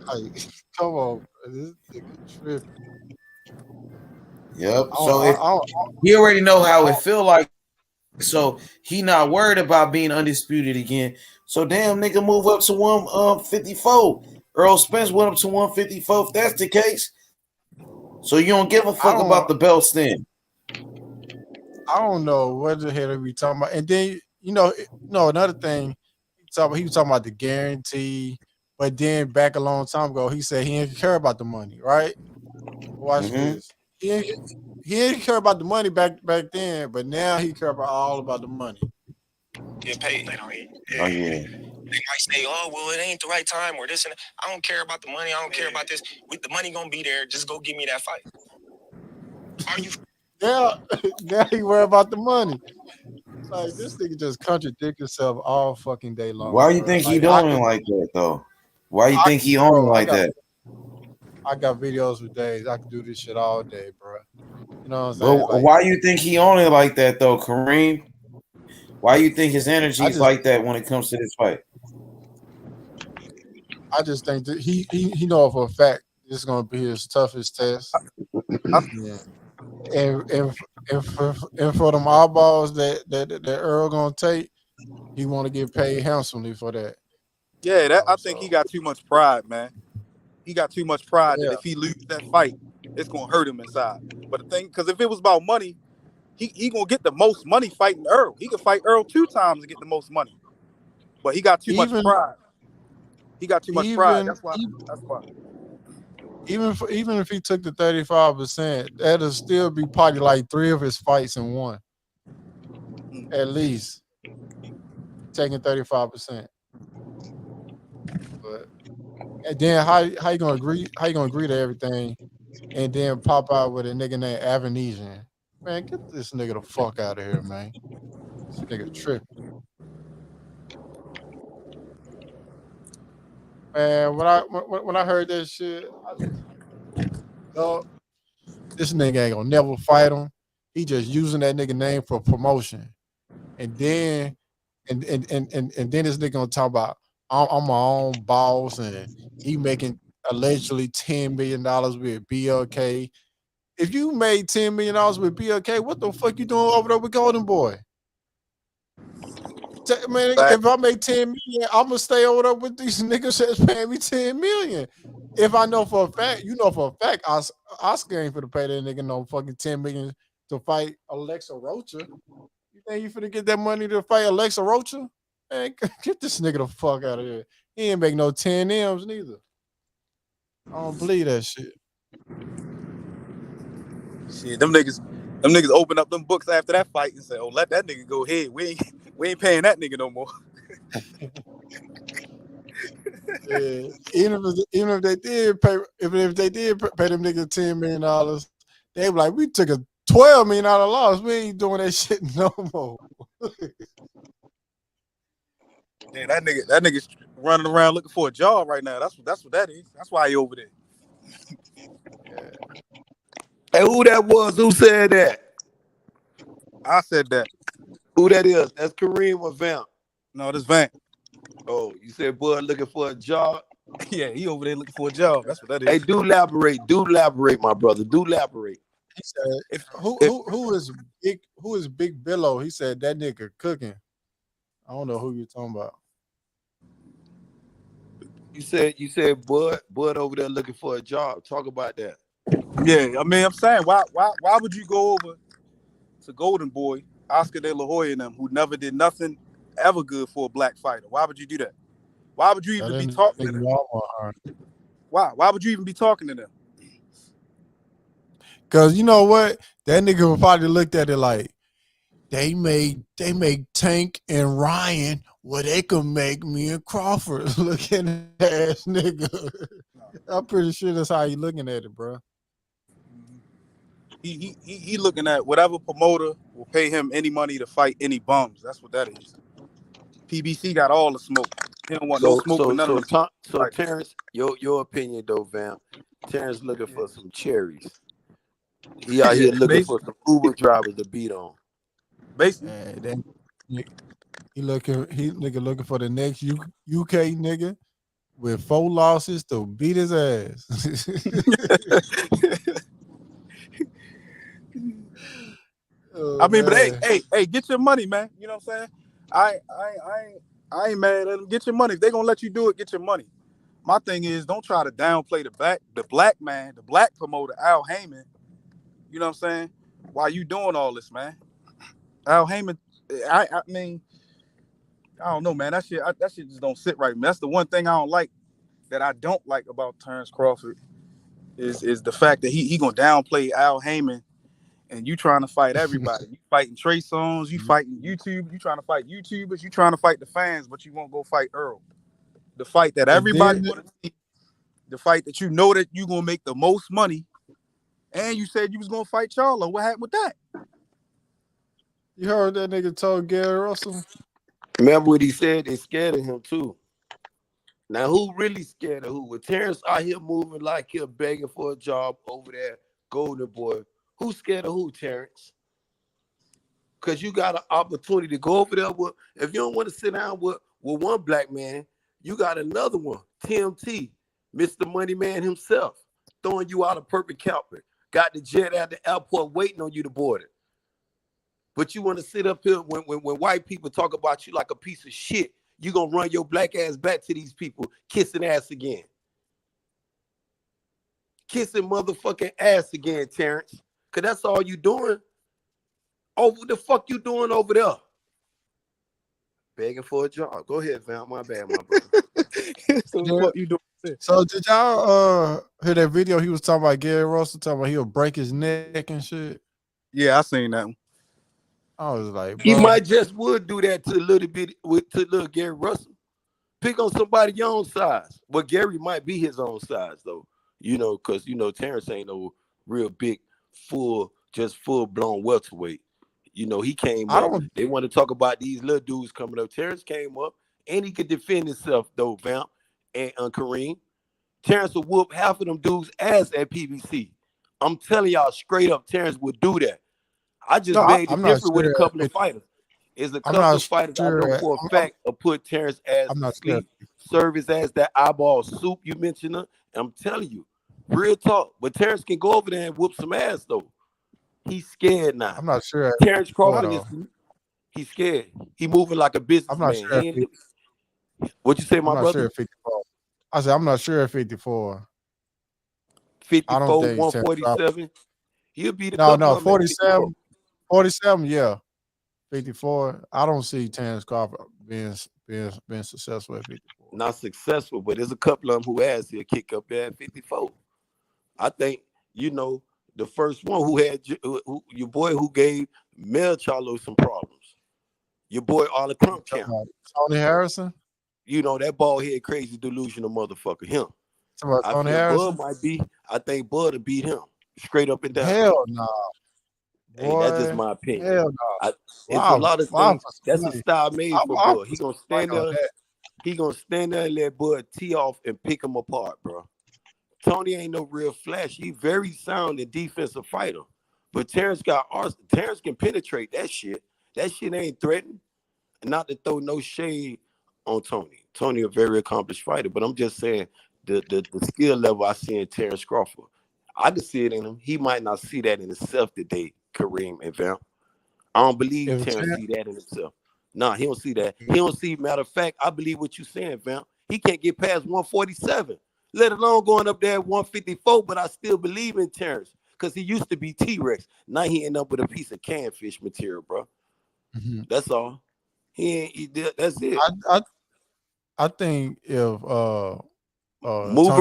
Speaker 22: Hey, come on, this nigga tripping.
Speaker 20: Yep. So he already know how it feel like. So he not worried about being undisputed again. So damn nigga move up to 154. Errol Spence went up to 154 if that's the case. So you don't give a fuck about the belts then.
Speaker 22: I don't know what the hell we talking about. And then another thing, he was talking about the guarantee, but then back a long time ago, he said he didn't care about the money, right? Watch this. He didn't care about the money back then, but now he care all about the money.
Speaker 2: Get paid. They don't eat.
Speaker 20: Oh yeah.
Speaker 2: They might say, "Oh, well, it ain't the right time," or this and that. I don't care about the money. I don't care about this. With the money gonna be there, just go give me that fight. Are you?
Speaker 22: Yeah, now he worry about the money. Like this nigga just contradict himself all fucking day long.
Speaker 20: Why you think he doing like that though? Why you think he on like that?
Speaker 22: I got videos for days. I can do this shit all day, bro. You know what I'm saying?
Speaker 20: Well, why you think he on it like that though, Kareem? Why you think his energy is like that when it comes to this fight?
Speaker 22: I just think that he know for a fact this is gonna be his toughest test. Yeah. And for them eyeballs that Earl gonna take, he want to get paid handsomely for that.
Speaker 1: Yeah, I think he got too much pride, man. He got too much pride that if he loses that fight, it's gonna hurt him inside. But the thing, because if it was about money, he gonna get the most money fighting Earl. He could fight Earl 2 times and get the most money. But he got too much pride. He got too much pride. That's why.
Speaker 22: Even if he took the 35%, that'll still be probably like 3 of his fights in one, at least taking 35%. But and then how you gonna agree? How you gonna agree to everything, and then pop out with a nigga named Avenesian? Man, get this nigga the fuck out of here, man. This nigga tripping. Man, when I heard that shit, this nigga ain't gonna never fight him. He just using that nigga name for promotion, and then then this nigga gonna talk about I'm my own boss and he making allegedly $10 million with BLK. If you made $10 million with BLK, what the fuck you doing over there with Golden Boy? Man, if I make $10 million, I'm gonna stay over there with these niggas that's paying me $10 million. If I know for a fact, Oscar ain't finna pay that nigga no fucking $10 million to fight Alexis Rocha. You think you finna get that money to fight Alexis Rocha? Man, get this nigga the fuck out of here. He ain't make no 10 M's neither. I don't believe that shit.
Speaker 1: Shit, them niggas open up them books after that fight and say, "Oh, let that nigga go ahead. We ain't paying that nigga no more."
Speaker 22: Even if they did pay, if they did pay them niggas $10 million, they be like, we took a $12 million loss. We ain't doing that shit no more.
Speaker 1: Yeah, that nigga's running around looking for a job right now. That's what that is. That's why he over there.
Speaker 12: Hey, who that was? Who said that?
Speaker 1: I said that.
Speaker 12: Who that is? That's Kareem or Vamp?
Speaker 1: No, this Vamp.
Speaker 12: Oh, you said Bud looking for a job?
Speaker 1: Yeah, he over there looking for a job. That's what that is.
Speaker 12: Hey, do elaborate. Do elaborate, my brother. Do elaborate.
Speaker 22: He said, who is Big Billow? He said that nigga cooking. I don't know who you're talking about.
Speaker 12: You said Bud over there looking for a job. Talk about that.
Speaker 1: Yeah, I mean, I'm saying, why would you go over to Golden Boy, Oscar De La Hoya and them, who never did nothing ever good for a black fighter? Why would you do that? Why would you even be talking to them? Why? Why would you even be talking to them?
Speaker 22: Because you know what? That nigga would probably looked at it like, they make Tank and Ryan what they could make me and Crawford. Looking ass nigga. I'm pretty sure that's how he looking at it, bro.
Speaker 1: He looking at whatever promoter will pay him any money to fight any bums. That's what that is. PBC got all the smoke. He don't want no smoke with none of them.
Speaker 12: So Terrence, your opinion though, Vamp. Terrence looking for some cherries. He out here looking for some Uber drivers to beat on.
Speaker 1: Basically,
Speaker 22: he looking for the next UK nigga with 4 losses to beat his ass.
Speaker 1: I mean, but hey, get your money, man. You know what I'm saying? I ain't mad at them. Get your money. If they gonna let you do it, get your money. My thing is, don't try to downplay the black man, the black promoter, Al Heyman. You know what I'm saying? Why you doing all this, man? Al Heyman, I mean, I don't know, man. That shit just don't sit right with me. That's the one thing I don't like, that I don't like about Terence Crawford, is the fact that he gonna downplay Al Heyman, and you trying to fight everybody. You fighting Trey Songz, you fighting YouTube, you trying to fight YouTubers, you trying to fight the fans, but you won't go fight Errol. The fight that everybody want to see, the fight that you know that you gonna make the most money, and you said you was gonna fight Charlo. What happened with that?
Speaker 22: You heard that nigga told Gary Russell?
Speaker 12: Remember what he said? They scared of him too. Now, who really scared of who? With Terrence out here moving like he's begging for a job over there, Golden Boy. Who's scared of who, Terrence? Because you got an opportunity to go over there with, if you don't want to sit down with one black man, you got another one, TMT, Mr. Money Man himself, throwing you out of perfect carpet. Got the jet at the airport waiting on you to board it. But you want to sit up here when white people talk about you like a piece of shit, you going to run your black ass back to these people, kissing ass again. Kissing motherfucking ass again, Terrence. Because that's all you doing. Oh, what the fuck you doing over there? Begging for a job. Go ahead, fam. My bad, my brother.
Speaker 1: What you doing?
Speaker 22: So did y'all hear that video he was talking about Gary Russell, talking about he'll break his neck and shit?
Speaker 1: Yeah, I seen that one.
Speaker 22: I was like, bro.
Speaker 12: He might just would do that to a little bit to little Gary Russell. Pick on somebody your own size. But Gary might be his own size though. You know, because you know Terrence ain't no real big, full-blown welterweight. You know, he came up. They want to talk about these little dudes coming up. Terrence came up and he could defend himself though, Vamp and Kareem. Terrence will whoop half of them dudes' ass at PBC. I'm telling y'all straight up, Terrence would do that. I just made it different with a couple of fighters. It's a couple of fighters I know for a fact will put Terrence ass to sleep, serve his ass that eyeball soup you mentioned. I'm telling you, real talk. But Terrence can go over there and whoop some ass though. He's scared now.
Speaker 22: I'm not sure.
Speaker 12: Terrence Crawford he's scared. He moving like a businessman.
Speaker 22: I'm not sure.
Speaker 12: What you say, my brother?
Speaker 22: Not sure at 54. I said I'm not sure at 54.
Speaker 12: 54, 147. He'll be the
Speaker 22: no 47. 47, yeah. 54. I don't see Terence Crawford being successful at 54.
Speaker 12: Not successful, but there's a couple of them who has he'll kick up there at 54. I think, you know, the first one who had your boy who gave Mel Charlo some problems. Your boy Arlen Crump Camp.
Speaker 22: Tony Harrison?
Speaker 12: You know, that bald head crazy delusional motherfucker. Him. I
Speaker 22: Tony
Speaker 12: feel
Speaker 22: Harrison?
Speaker 12: Bud might be. I think Bud will beat him straight up and down.
Speaker 22: Hell no.
Speaker 12: Hey, that's just my opinion.
Speaker 22: Hell no.
Speaker 12: It's a lot of things. That's a style made for Bud. He gonna stand there. He gonna stand there and let Bud tee off and pick him apart, bro. Tony ain't no real flash. He very sound and defensive fighter. But Terence can penetrate that shit. That shit ain't threatened. Not to throw no shade on Tony. Tony a very accomplished fighter, but I'm just saying the skill level I see in Terence Crawford. I can see it in him. He might not see that in himself today, Kareem and Vamp. I don't believe Terence see that in himself. Nah, he don't see that. He don't see, matter of fact, I believe what you saying, Vamp. He can't get past 147, let alone going up there at 154, but I still believe in Terence because he used to be T-Rex. Now he end up with a piece of canned fish material, bro. Mm-hmm. That's all. That's it.
Speaker 22: I think if
Speaker 12: move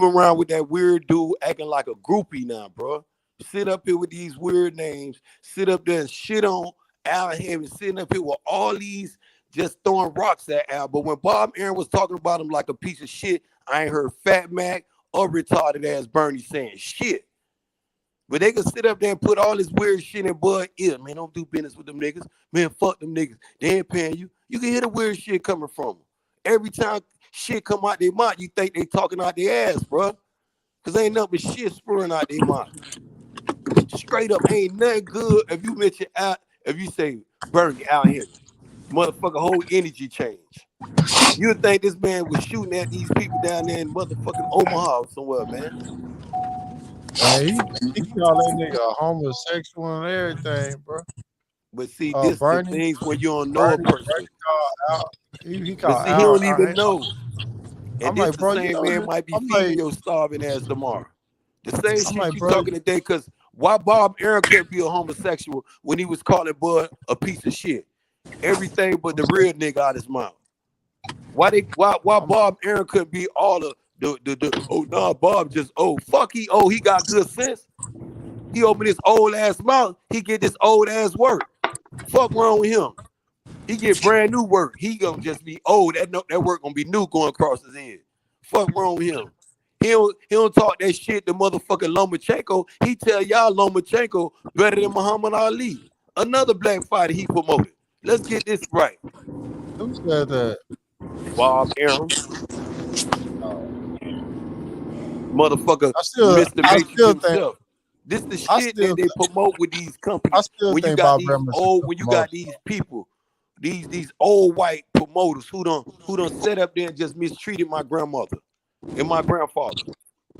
Speaker 12: around with that weird dude acting like a groupie now, bro. Sit up here with these weird names. Sit up there and shit on Al Hammond. Sitting up here with all these just throwing rocks at Al. But when Bob Aaron was talking about him like a piece of shit, I ain't heard Fat Mac or retarded ass Bernie saying shit. But they can sit up there and put all this weird shit in Bud ear. Man, don't do business with them niggas. Man, fuck them niggas. They ain't paying you. You can hear the weird shit coming from them. Every time shit come out their mouth, you think they talking out their ass, bro. Because ain't nothing but shit spurring out their mouth. Straight up, ain't nothing good if you mention out, if you say Bernie out here. Motherfucker, whole energy change. You would think this man was shooting at these people down there in motherfucking Omaha or somewhere, man.
Speaker 22: He called that nigga a homosexual and everything, bro.
Speaker 12: But see, this the things when you don't know a person.
Speaker 22: He
Speaker 12: don't even know. And this
Speaker 22: like, bro,
Speaker 12: the same man might be feeding your starving ass tomorrow. The same shit you talking today, because why Bob Aaron couldn't be a homosexual when he was calling Bud a piece of shit? Everything but the real nigga out his mouth. Why Bob Aaron couldn't be all the Bob just fuck he got good sense. He open his old ass mouth, he get this old ass work. Fuck wrong with him. He get brand new work. He gonna just be old. That work gonna be new going across his head. Fuck wrong with him. He don't talk that shit to motherfucking Lomachenko. He tell y'all Lomachenko better than Muhammad Ali. Another black fighter he promoted. Let's get this right.
Speaker 22: Who said that?
Speaker 12: Bob Aaron. Motherfucker, Mr. Matrix himself. This the shit that they promote with these companies. When you got these people, these old white promoters who done set up there and just mistreated my grandmother and my grandfather.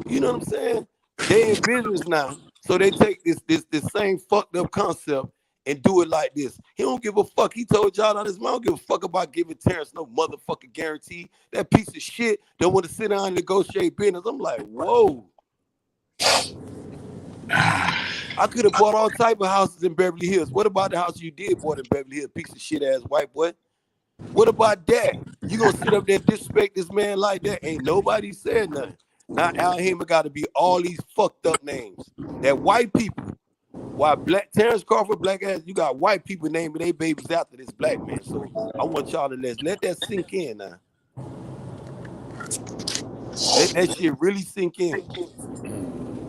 Speaker 12: You know what I'm saying? They in business now, so they take this same fucked up concept and do it like this. He don't give a fuck. He told y'all out his mouth, don't give a fuck about giving Terence no motherfucking guarantee. That piece of shit don't want to sit down and negotiate business. I'm like, whoa. I could have bought all type of houses in Beverly Hills. What about the house you did bought in Beverly Hills, piece of shit ass white boy? What about that? You gonna sit up there and disrespect this man like that? Ain't nobody said nothing. Now Al Hammond got to be all these fucked up names that white people. Why black Terence Crawford, black ass, you got white people naming their babies after this black man. So I want y'all to let that sink in now. Let that shit really sink in.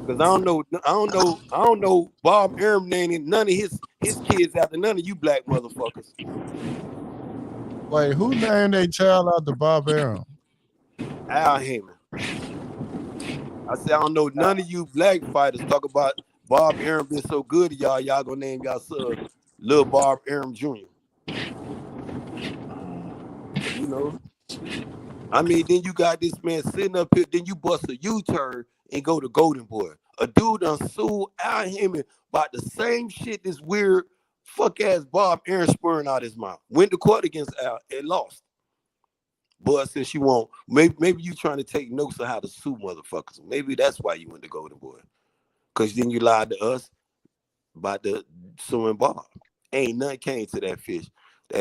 Speaker 12: Cause I don't know Bob Aaron naming none of his kids after none of you black motherfuckers.
Speaker 22: Wait, who named their child after Bob Aaron?
Speaker 12: Al Hammond. I said I don't know none of you black fighters talk about Bob Aaron been so good to y'all. Y'all gonna name y'all son Lil Bob Aaron Jr. You know. I mean, then you got this man sitting up here, then you bust a U-turn and go to Golden Boy. A dude done sued Al Hammond about the same shit this weird fuck-ass Bob Aaron spurring out his mouth. Went to court against Al and lost. But since you won't, maybe you trying to take notes of how to sue motherfuckers. Maybe that's why you went to Golden Boy. Because then you lied to us about the suing Bob. Ain't nothing came to that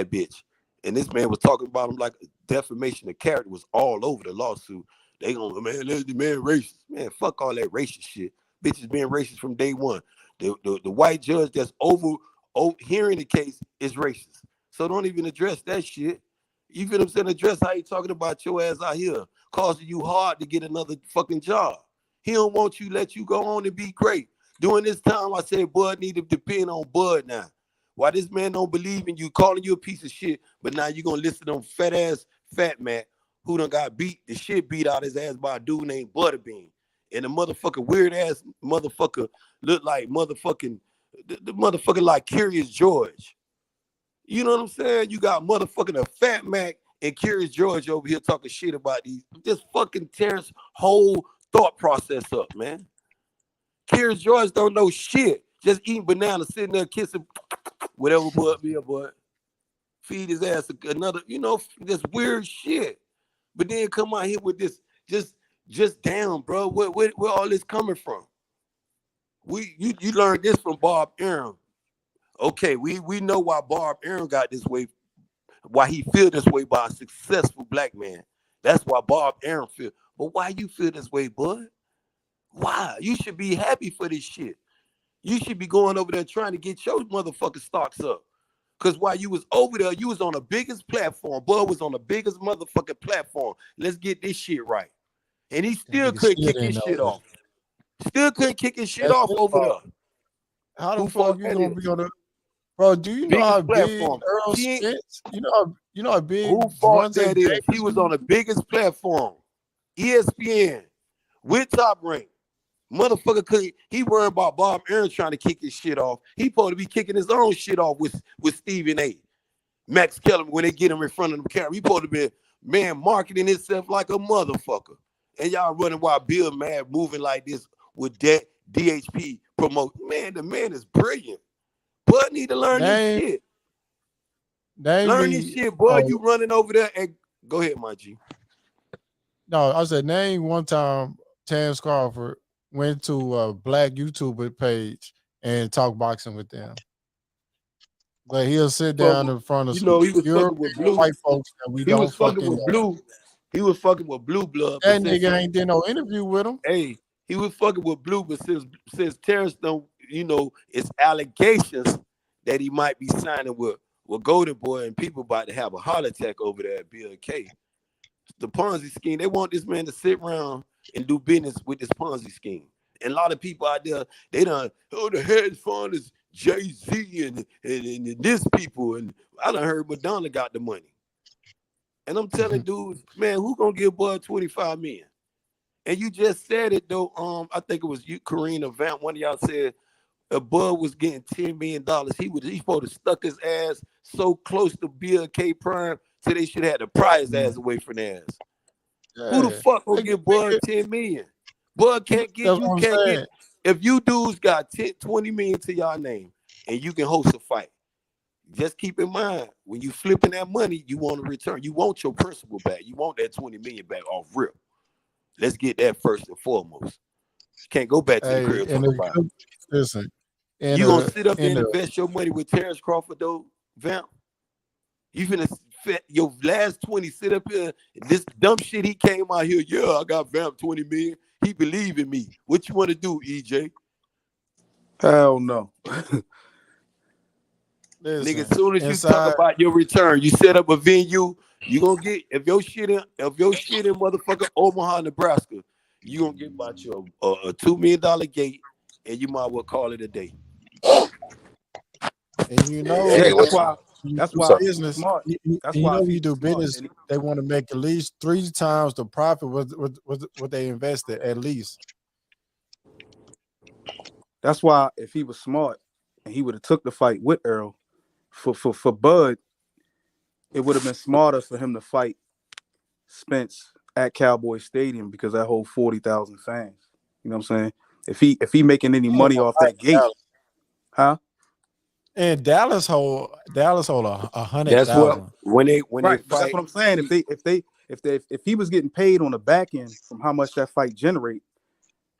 Speaker 12: bitch. And this man was talking about him like defamation of character was all over the lawsuit. They gonna, man, the man racist. Man, fuck all that racist shit. Bitches being racist from day one. The white judge that's over hearing the case is racist. So don't even address that shit. You feel what I'm saying? Address how he talking about your ass out here, causing you hard to get another fucking job. He don't want you, let you go on and be great. During this time, I said Bud need to depend on Bud now. Why this man don't believe in you, calling you a piece of shit, but now you gonna listen to them fat man who done got the shit beat out his ass by a dude named Butterbean. And the motherfucker weird ass motherfucker look like motherfucking the motherfucker like Curious George. You know what I'm saying? You got motherfucking a Fat Mac and Curious George over here talking shit about these. Just fucking Terrence whole thought process up, man. Curious George don't know shit. Just eating bananas, sitting there kissing whatever Bud be a Bud. Feed his ass another, this weird shit. But then come out here with this just down, bro. Where all this coming from? You learned this from Bob Arum. Okay, we know why Bob Arum got this way, why he feel this way by a successful black man. That's why Bob Arum feel. But why you feel this way, bud? Why? You should be happy for this shit. You should be going over there trying to get your motherfucking stocks up. Because while you was over there, you was on the biggest platform. Bud was on the biggest motherfucking platform. Let's get this shit right. And he still couldn't kick his shit off. Still couldn't kick his shit off over there.
Speaker 22: How the fuck you gonna be on the... Bro, do you know how big Errol Spence? You know how big
Speaker 12: who fault that is? He was on the biggest platform, ESPN, with Top Rank. Motherfucker couldn't. He worried about Bob Arum trying to kick his shit off. He supposed to be kicking his own shit off with Stephen A. Max Kellerman when they get him in front of the camera. He supposed to be marketing himself like a motherfucker. And y'all running while Bill Mad moving like this with DHP promote. Man, the man is brilliant. Bud need to learn this shit. Learn this shit, Bud. You running over there and go ahead, my G.
Speaker 22: No, I said name one time Terence Crawford went to a black YouTuber page and talk boxing with them. But he'll sit down in front of
Speaker 12: he was fucking with Blue.
Speaker 22: White folks that we don't fucking
Speaker 12: with Blue. He was fucking with Blue blood.
Speaker 22: That nigga ain't did no interview with him.
Speaker 12: Hey, he was fucking with Blue, but since Terrence don't, it's allegations that he might be signing with Golden Boy, and people about to have a heart attack over there at BLK. The Ponzi scheme, they want this man to sit around and do business with this Ponzi scheme. And a lot of people out there, they done, the hedge fund is Jay-Z and this people. And I done heard Madonna got the money. And I'm telling dudes, man, who gonna give Bud $25 million? And you just said it though. I think it was you, Karina Vamp. One of y'all said Bud was getting $10 million. He supposed to stuck his ass so close to BLK Prime so they should have to pry his ass away from their ass. Yeah. Who the fuck gonna give Bud $10 million? Bud can't get you can't get. If you dudes got $20 million to y'all name and you can host a fight, just keep in mind when you flipping that money, you want to return. You want your principal back. You want that $20 million back off rip. Let's get that first and foremost. You can't go back to the crib for the fight.
Speaker 22: Listen,
Speaker 12: you gonna sit up and invest your money with Terence Crawford though, Vamp? You finna your last 20 sit up here. This dumb shit he came out here. Yeah, I got Vamp 20 million. He believe in me. What you want to do, EJ?
Speaker 1: Hell no.
Speaker 12: Nigga, as soon as you talk about your return, you set up a venue. You gonna get if your shit in motherfucking Omaha, Nebraska, you gonna get about your a $2 million gate, and you might as well call it a day.
Speaker 22: And that's why business. That's why you do business. They want to make at least 3 times the profit what they invested at least.
Speaker 1: That's why if he was smart and he would have took the fight with Errol for Bud, it would have been smarter for him to fight Spence at Cowboy Stadium because that whole 40,000 fans. You know what I'm saying? If he making any money off that gate, huh?
Speaker 22: And Dallas hold 100,000.
Speaker 12: That's what when they fight.
Speaker 1: That's what I'm saying. If he was getting paid on the back end from how much that fight generate,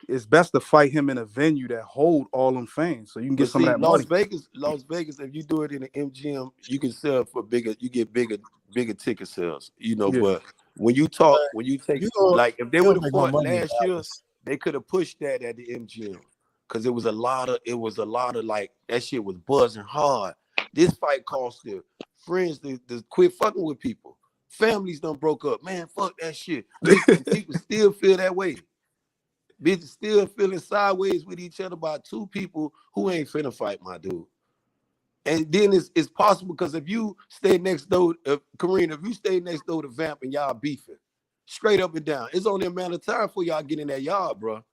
Speaker 1: it's best to fight him in a venue that hold all them fans, so you can get some of that money.
Speaker 12: Las Vegas. If you do it in an MGM, you can sell for bigger. You get bigger ticket sales. But when you take like if they would have fought last year, they could have pushed that at the MGM. Because it was a lot of like that shit was buzzing hard. This fight cost their friends to quit fucking with people. Families done broke up. Man, fuck that shit. People still feel that way. Bitches still feeling sideways with each other by two people who ain't finna fight, my dude. And then it's possible because if you stay next door, Karina, if you stay next door to Vamp and y'all beefing, straight up and down, it's only a matter of time for y'all get in that yard, bro.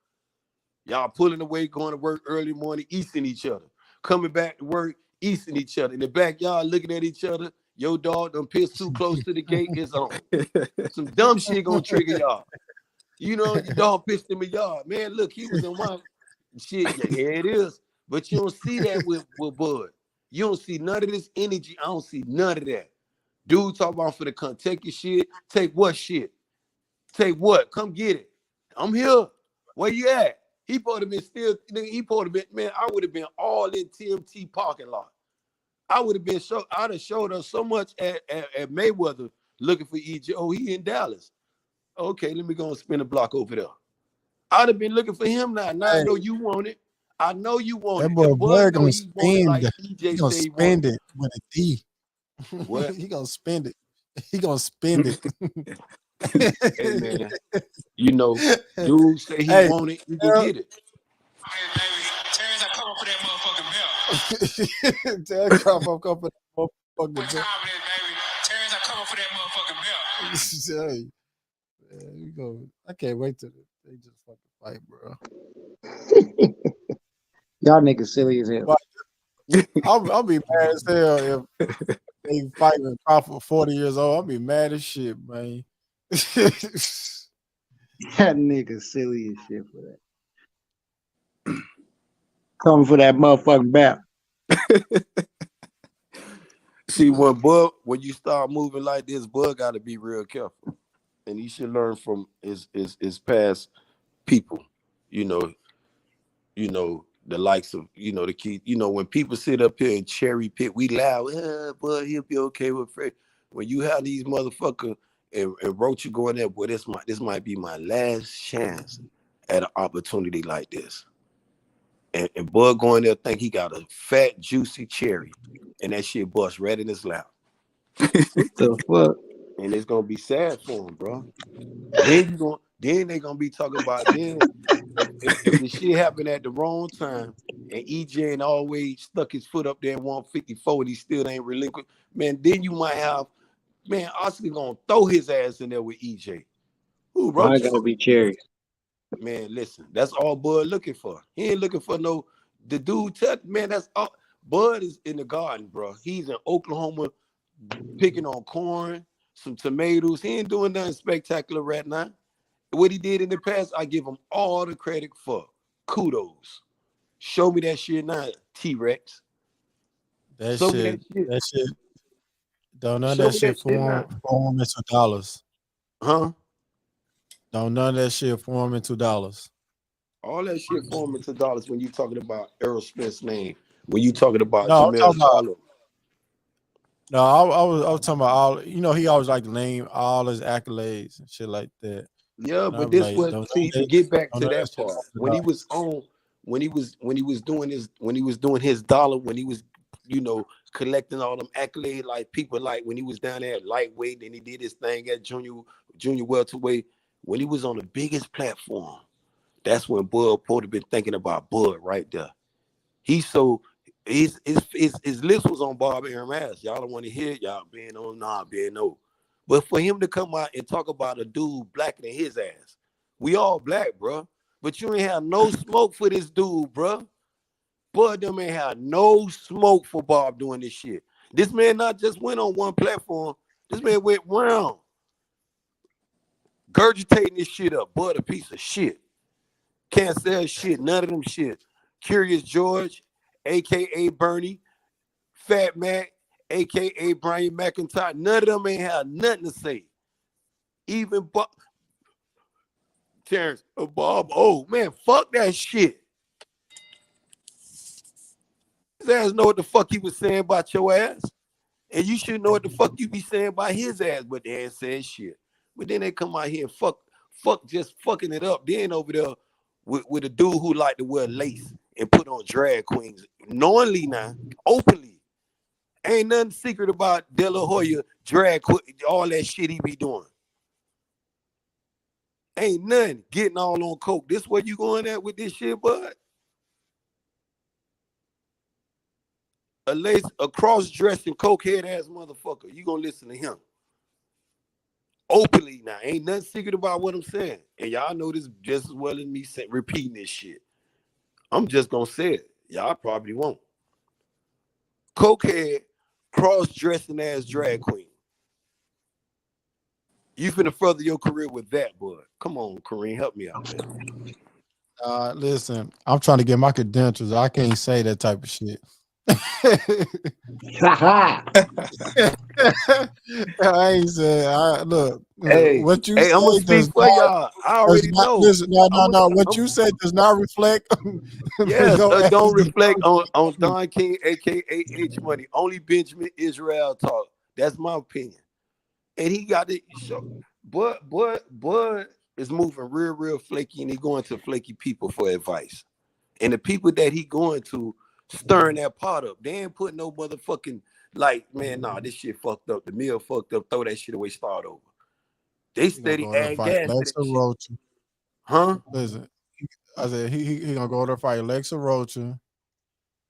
Speaker 12: Y'all pulling away, going to work early morning, easting each other. Coming back to work, easting each other. In the backyard, looking at each other. Your dog done pissed too close to the gate. It's on. Some dumb shit gonna trigger y'all. You know, your dog pissed in the yard. Man, look, he was in my shit. Yeah, it is. But you don't see that with Bud. You don't see none of this energy. I don't see none of that. Dude talk about for the come take your shit. Take what shit? Take what? Come get it. I'm here. Where you at? He supposed to been still, he supposed to been, man, I would have been all in TMT parking lot. I would have been I'd have showed us so much at Mayweather looking for EJ. Oh, he in Dallas. Okay, let me go and spin a block over there. I'd have been looking for him now. Now I know you want it. I know you want it.
Speaker 22: That boy gonna spend.
Speaker 12: Like
Speaker 22: he gonna spend it with a D.
Speaker 12: What?
Speaker 22: He gonna spend it. He gonna spend it.
Speaker 12: Hey man, you know, dude say he want it, you can get it.
Speaker 2: Hey baby, Terrence, I come up for that motherfucking belt.
Speaker 22: Terrence Crawford come for that motherfucking
Speaker 2: What
Speaker 22: belt.
Speaker 2: time it is, baby? Terrence, I come up for that motherfucking belt.
Speaker 22: Hey, man, you go. I can't wait till they just fucking fight, bro.
Speaker 11: Y'all niggas silly as hell.
Speaker 22: I'll be mad as hell if they fight with Crawford 40 years old. I'll be mad as shit, man.
Speaker 11: That nigga silly as shit for that. Coming for that motherfucking belt.
Speaker 12: See, when you start moving like this, Bud got to be real careful, and he should learn from his past people. You know the likes of the key. You know when people sit up here and cherry pick, we loud. Bud, he'll be okay with Fred. When you have these motherfuckers and Rocha going there, boy, this might be my last chance at an opportunity like this. And Bud going there think he got a fat, juicy cherry, and that shit bust right in his lap.
Speaker 11: What the fuck?
Speaker 12: And it's gonna be sad for him, bro. Then they gonna be talking about if the shit happened at the wrong time and EJ and always stuck his foot up there in 154 and he still ain't relinquished, man, then you might have, man, Oscar gonna throw his ass in there with EJ. Who wrote
Speaker 11: I gotta be cherries.
Speaker 12: Man, listen, that's all Bud looking for. He ain't looking for the dude, man, that's all. Bud is in the garden, bro. He's in Oklahoma picking on corn, some tomatoes. He ain't doing nothing spectacular right now. What he did in the past, I give him all the credit for. Kudos. Show me that shit now, T-Rex.
Speaker 22: That shit. Don't none of that shit form into dollars.
Speaker 12: Huh?
Speaker 22: Don't none of that shit form into dollars.
Speaker 12: All that shit form into dollars when you talking about Errol Spence's name. When you talking about
Speaker 22: No, I was talking about all. You know, he always like to name all his accolades and shit like that.
Speaker 12: Yeah, but this was to get back to that part. When he was doing his dollar, when he was, collecting all them accolades, like people like when he was down there at lightweight and he did his thing at junior welterweight, when he was on the biggest platform, that's when Bud Porter been thinking about Bud right there. His lips was on Bob Aaron ass. Y'all don't want to hear y'all being on being no. But for him to come out and talk about a dude blacker than his ass, we all black, bro. But you ain't have no smoke for this dude, bro. Bud them ain't have no smoke for Bob doing this shit. This man not just went on one platform. This man went round, gurgitating this shit up. Bud a piece of shit. Can't sell shit. None of them shit. Curious George, a.k.a. Bernie, Fat Mac, a.k.a. Brian McIntyre. None of them ain't have nothing to say. Even Bob, Terrence, Bob, oh, man, fuck that shit. His ass know what the fuck he was saying about your ass. And you should know what the fuck you be saying about his ass, but they ain't saying shit. But then they come out here and fuck just fucking it up. Then over there with a dude who like to wear lace and put on drag queens knowingly now, openly. Ain't nothing secret about De La Hoya drag all that shit he be doing. Ain't nothing getting all on coke. This where you going at with this shit, bud? A cross-dressing cokehead ass motherfucker. You gonna listen to him openly now? Ain't nothing secret about what I'm saying, and y'all know this just as well as me repeating this shit. I'm just gonna say it. Y'all probably won't. Cokehead, cross-dressing ass drag queen. You finna further your career with that, boy. Come on, Kareem, help me out, man.
Speaker 22: Listen, I'm trying to get my credentials. I can't say that type of shit. I ain't saying. Look, what you say
Speaker 12: I'm gonna speak for y'all. I already know.
Speaker 22: Listen, no. What you said does not reflect.
Speaker 12: Yes, don't reflect on Don King, aka H Money. Only Benjamin Israel talk. That's my opinion. And he got it. Bud is moving real flaky, and he going to flaky people for advice. And the people that he going to stirring that pot up. They ain't putting no motherfucking like, man, nah, this shit fucked up. The meal fucked up. Throw that shit away. Start over. They steady add gas to that
Speaker 22: Rocha.
Speaker 12: Shit. Huh?
Speaker 22: Listen, I said he gonna go there fight Alexis Rocha.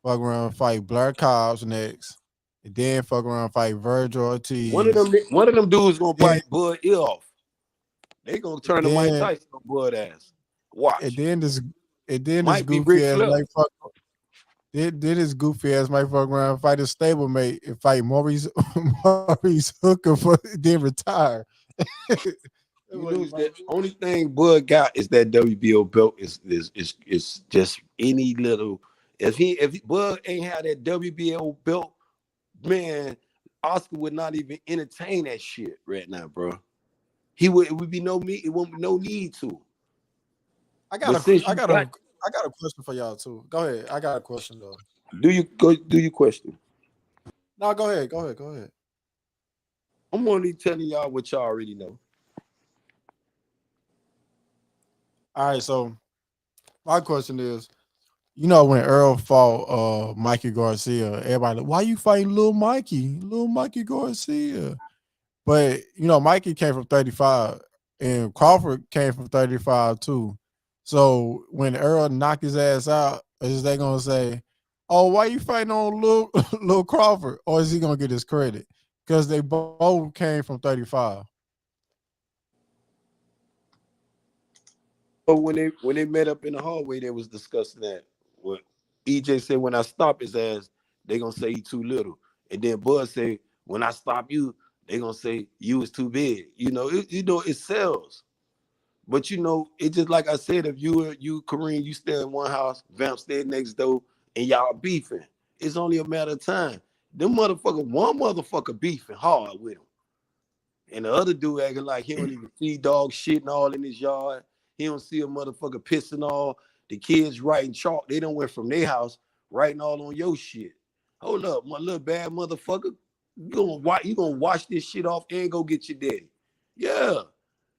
Speaker 22: Fuck around and fight Blair Cobbs next. And then fuck around and fight Virgil Ortiz.
Speaker 12: One of them dudes gonna bite Bud ear off. They gonna turn the Mike Tyson on Bud ass. Watch.
Speaker 22: And then this
Speaker 12: might
Speaker 22: goofy ass like fuck. Then this goofy ass might fuck around and fight a stablemate and fight Maurice Hooker then retire.
Speaker 12: The only thing Bud got is that WBO belt is just any little. If Bud ain't had that WBO belt, man, Oscar would not even entertain that shit right now, bro. It would be no need. It won't be no need to.
Speaker 22: I got a question for y'all too. Go ahead. I got a question though.
Speaker 12: Do your question?
Speaker 22: No, go ahead.
Speaker 12: I'm only telling y'all what y'all already know.
Speaker 22: All right, so my question is, when Errol fought Mikey Garcia, everybody like, why you fighting Lil Mikey Garcia? But Mikey came from 35 and Crawford came from 35 too. So when Errol knocked his ass out, is they gonna say, oh, why you fighting on Lil Crawford? Or is he gonna get his credit? Because they both came from 35.
Speaker 12: But when they met up in the hallway, they was discussing that. What EJ said, when I stop his ass, they gonna say he too little. And then Bud say, when I stop you, they gonna say you was too big. It sells. But it's just like I said, if you Kareem, you stay in one house, Vamp stay next door, and y'all beefing. It's only a matter of time. One motherfucker beefing hard with him. And the other dude acting like he don't even see dog shitting all in his yard. He don't see a motherfucker pissing all. The kids writing chalk. They done went from their house writing all on your shit. Hold up, my little bad motherfucker. You gonna wash this shit off and go get your daddy. Yeah.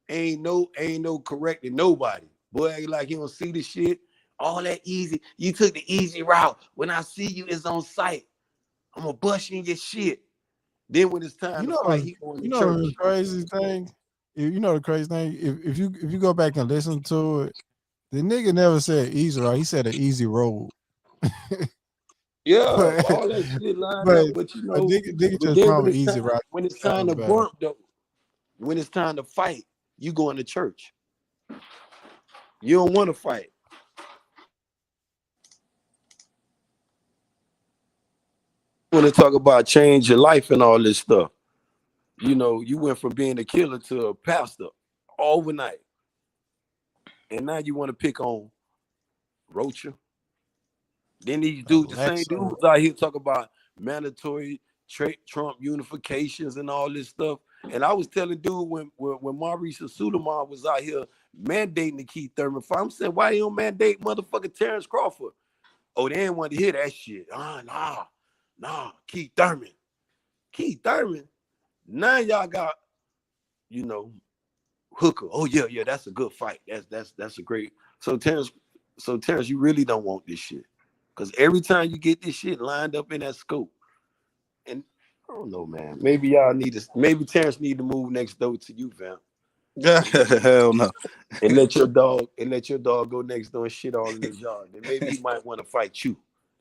Speaker 12: Ain't no correcting nobody. Boy, acting like he don't see the shit. All that easy. You took the easy route. When I see you, it's on sight. I'm gonna bust you in your shit. Then when it's time to fight, he going to church.
Speaker 22: The crazy thing? The crazy thing? If you go back and listen to it, the nigga never said easy route. He said an easy road.
Speaker 12: Yeah, all that shit lined up. But
Speaker 22: nigga just found easy route.
Speaker 12: When it's time to bump though, when it's time to fight, you going to church. You don't want to fight. Want to talk about change your life and all this stuff. You went from being a killer to a pastor overnight. And now you want to pick on Rocha. Then these dudes, the same dudes out here talk about mandatory Trump unifications and all this stuff. And I was telling dude when Maurice Suleiman was out here mandating the Keith Thurman fight, I'm saying, why you don't mandate motherfucking Terence Crawford? Oh, they didn't want to hear that shit. Nah, Keith Thurman. Now y'all got, Hooker. Oh yeah, that's a good fight. That's a great. So Terence, you really don't want this shit. Because every time you get this shit lined up in that scope, And I don't know, man. Maybe y'all need to. Maybe Terrence need to move next door to you, fam.
Speaker 1: Hell no.
Speaker 12: And let your dog go next door and shit all in his yard. Then maybe he might want to fight you.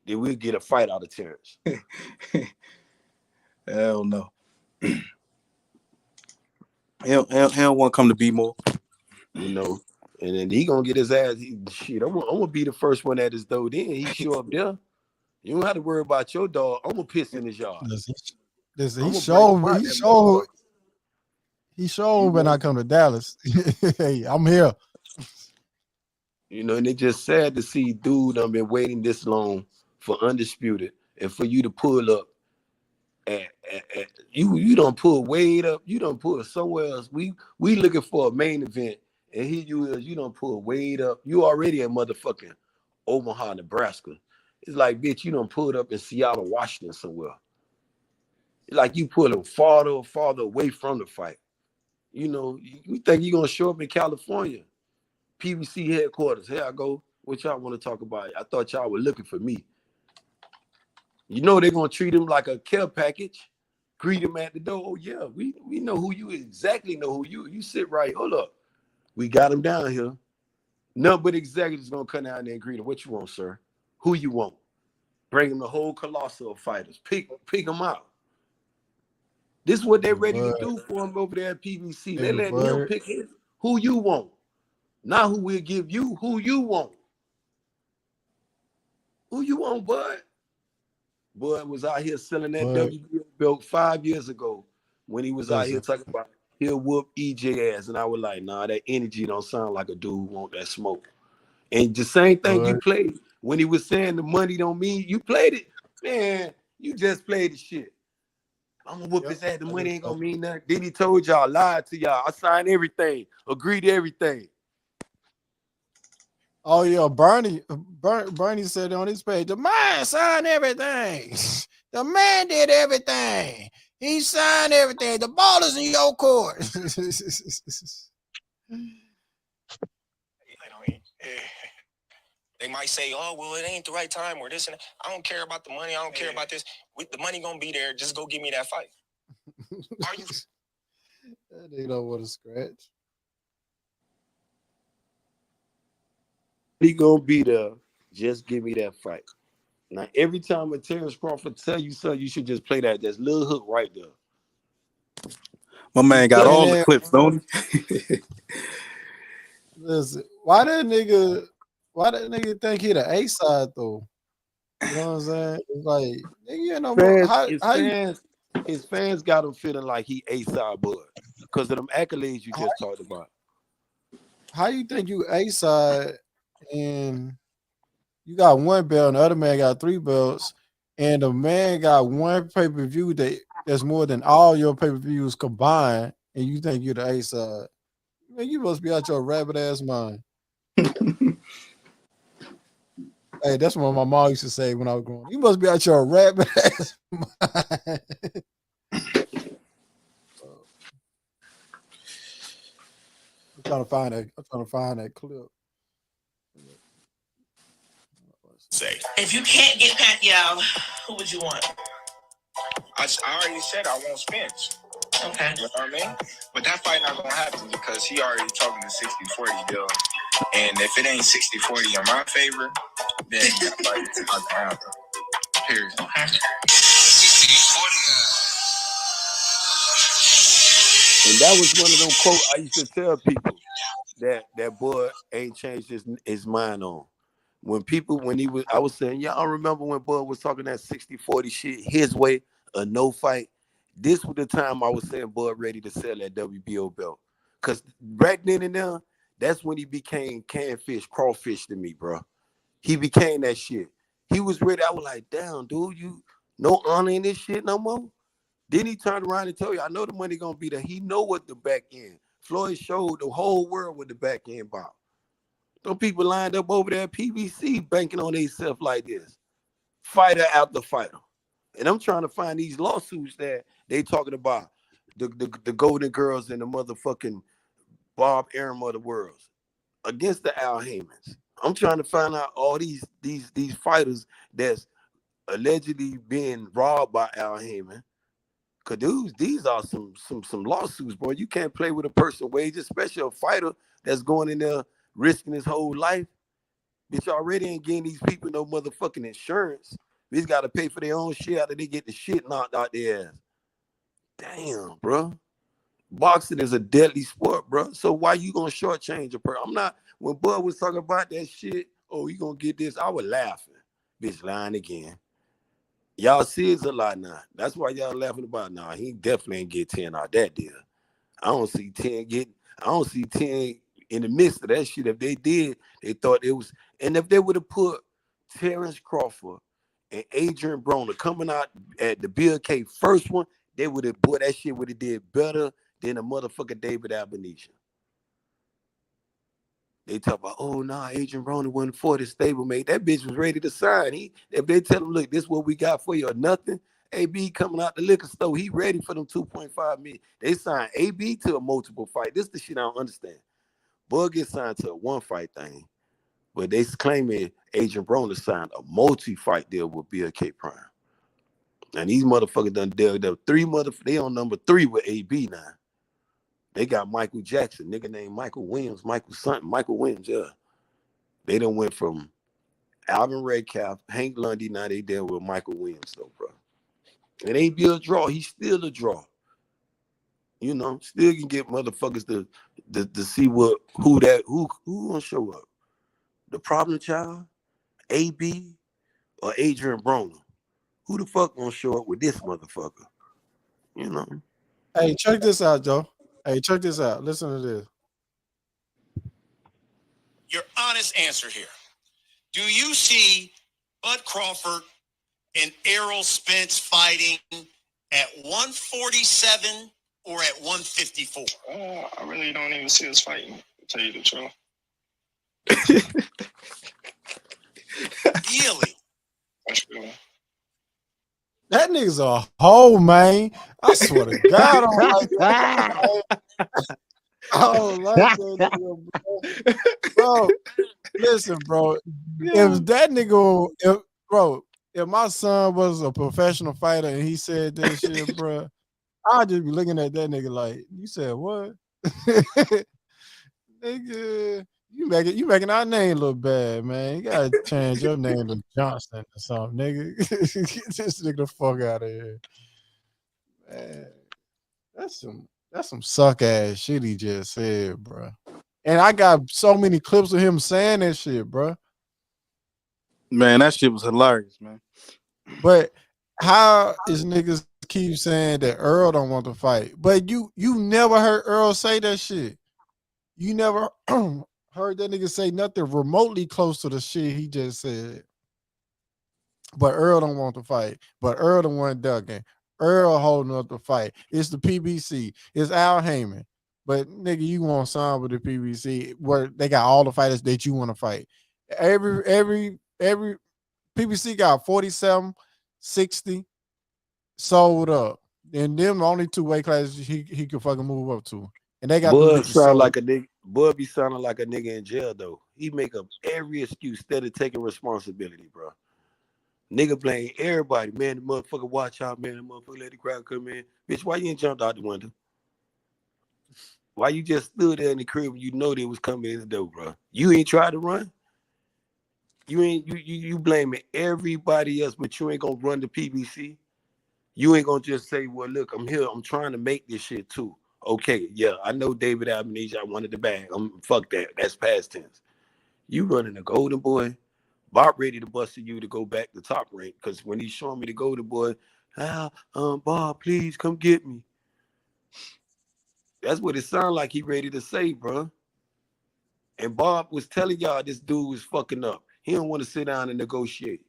Speaker 12: Then we'll get a fight out of Terrence.
Speaker 1: Hell no. He don't want to come to B-more.
Speaker 12: You know. And then he gonna get his ass. Shit, I'm gonna be the first one at his door. Then he show up there. You don't have to worry about your dog. I'm gonna piss in his yard.
Speaker 22: Listen, he showed when I come to Dallas. Hey, I'm here.
Speaker 12: You know, and it's just sad to see dude I've been waiting this long for Undisputed and for you to pull up. And you don't pull way up. You don't pull somewhere else. We looking for a main event, and here you don't pull way up. You already at motherfucking Omaha, Nebraska. It's like, bitch, you don't pull up in Seattle, Washington somewhere. Like you pulling farther away from the fight. You know, you think you're gonna show up in California, PBC headquarters. Here I go. What y'all want to talk about? I thought y'all were looking for me. You know they're gonna treat him like a care package, greet him at the door. Oh yeah, we know who you exactly know who you sit right. Hold up, we got him down here. None but executives gonna come down there and greet him. What you want, sir? Who you want? Bring him the whole colossal of fighters. Pick them out. This is what they're ready to do for him over there at PBC. They letting him pick who you want, not who we'll give you. Who you want? Who you want, bud? Bud was out here selling that WBO belt 5 years ago when he was out here talking about he'll whoop EJ ass. And I was like, nah, that energy don't sound like a dude who want that smoke. And the same thing you played when he was saying the money don't mean you played it. Man, you just played the shit. I'm gonna whoop his ass. The money ain't gonna mean nothing. Then he told y'all, lied to y'all. I signed everything, agreed to everything.
Speaker 22: Oh yeah, Bernie said on his page, the man signed everything. The man did everything. He signed everything. The ball is in your court.
Speaker 2: They might say, oh, well, it ain't the right time or this and that. I don't care about the money. I don't care about this. The money gonna be there. Just go give me that fight. Are you?
Speaker 22: They don't want to scratch.
Speaker 12: He gonna be there. Just give me that fight. Now, every time a Terence Crawford tell you something, you should just play that little hook right there.
Speaker 1: My man got all the clips, don't he?
Speaker 22: Listen, why that nigga think he the A side though? You know what I'm saying? It's like, nigga, you know,
Speaker 12: his fans got him feeling like he A side bud because of them accolades you just talked about.
Speaker 22: How you think you A side and you got one belt and the other man got 3 belts and the man got one pay-per-view that's more than all your pay-per-views combined and you think you're the A side? Man, you must be out your rabbit ass mind. Hey, that's what my mom used to say when I was growing up. You must be out your rabbit ass mind. I'm trying to find that clip.
Speaker 2: Say, if you can't get Pacquiao, who would you want? I already said I want Spence. Okay. You know what I mean? But that fight not going to happen because he already talking to 60-40 deal. And if it ain't 60-40 in my favor, then that fight is not going to happen. Period. Okay. 60-40.
Speaker 12: And that was one of them quotes I used to tell people that boy ain't changed his mind on. I was saying, y'all remember when Bud was talking that 60-40 shit, his way, a no fight. This was the time I was saying Bud ready to sell that WBO belt. Because back then and now, that's when he became canfish, crawfish to me, bro. He became that shit. He was ready. I was like, damn, dude, you no honor in this shit no more? Then he turned around and told you, I know the money gonna be there. He know what the back end. Floyd showed the whole world what the back end about. Those people lined up over there at PBC banking on themselves like this. Fighter after fighter. And I'm trying to find these lawsuits that they talking about. The Golden Girls and the motherfucking Bob Arum of the world against the Al Haymans. I'm trying to find out all these fighters that's allegedly being robbed by Al Heyman. Cause these are some lawsuits, bro. You can't play with a person's wages, especially a fighter that's going in there risking his whole life. Bitch already ain't getting these people no motherfucking insurance. Bitch got to pay for their own shit after they get the shit knocked out their ass. Damn, bro. Boxing is a deadly sport, bro. So why you gonna shortchange a person? I'm not. When Bud was talking about that shit, oh, you gonna get this? I was laughing. Bitch lying again. Y'all see it's a lot now. That's why y'all laughing about now. He definitely ain't get 10 out that deal. I don't see 10 in the midst of that shit. If they did, they thought it was. And if they would have put Terence Crawford and Adrian Broner coming out at the Bill K first one, they would have, boy, that shit would have did better than a motherfucker David Albanese. They talk about, oh, nah, Adrian Broner wasn't for the stablemate. That bitch was ready to sign. If they tell him, look, this is what we got for you or nothing, AB coming out the liquor store, he ready for them 2.5 million. They signed AB to a multiple fight. This is the shit I don't understand. Bud gets signed to a one fight thing, but they claiming Adrian Broner signed a multi-fight deal with BLK Prime. And these motherfuckers done dealt up they on number 3 with AB now. They got Michael Jackson, nigga named Michael Williams, Michael Williams, yeah. They done went from Alvin Redcalf, Hank Lundy, now they deal with Michael Williams though, bro. It ain't be a draw. He's still a draw. You know, still can get motherfuckers to see who gonna show up. The problem child, AB, or Adrian Broner. Who the fuck gonna show up with this motherfucker? You know.
Speaker 22: Hey, check this out, Joe. Hey, check this out. Listen to this.
Speaker 2: Your honest answer here. Do you see Bud Crawford and Errol Spence fighting at 147 or at 154? I really don't even see us fighting, to tell you the truth. Really?
Speaker 22: That nigga's a hoe, man. I swear to God, I don't like that. I don't like that nigga, bro. Listen, bro. If that nigga, if my son was a professional fighter and he said that shit, bro, I'd just be looking at that nigga like, you said what? Nigga, you making our name look bad, man. You gotta change your name to Johnson or something, nigga. Get this nigga the fuck out of here. Man, that's some suck ass shit he just said, bro. And I got so many clips of him saying that shit, bro.
Speaker 1: Man, that shit was hilarious, man.
Speaker 22: But how is niggas keep saying that Earl don't want to fight? But you never heard Earl say that shit. You never heard that nigga say nothing remotely close to the shit he just said. But Earl don't want to fight. But Earl the one ducking. Earl holding up the fight. It's the PBC. It's Al Heyman. But nigga, you want to sign with the PBC where they got all the fighters that you want to fight. Every PBC got 47, 60 sold up. And them only 2 weight classes he could fucking move up to. And they got
Speaker 12: Bud sound like a nigga. Bud be sounding like a nigga in jail though. He make up every excuse instead of taking responsibility, bro. Nigga blame everybody. Man, the motherfucker watch out, man. The motherfucker let the crowd come in. Bitch, why you ain't jumped out the window? Why you just stood there in the crib when you know they was coming in the door, bro? You ain't tried to run? You blaming everybody else, but you ain't gonna run the PBC. You ain't gonna just say, well, look, I'm here. I'm trying to make this shit too. Okay, yeah, I know David Albanese. I wanted the bag. Fuck that. That's past tense. You running the Golden Boy. Bob ready to bust you to go back to top rank. Because when he's showing me the Golden Boy, Bob, please come get me. That's what it sounded like he ready to say, bro. And Bob was telling y'all this dude was fucking up. He don't want to sit down and negotiate.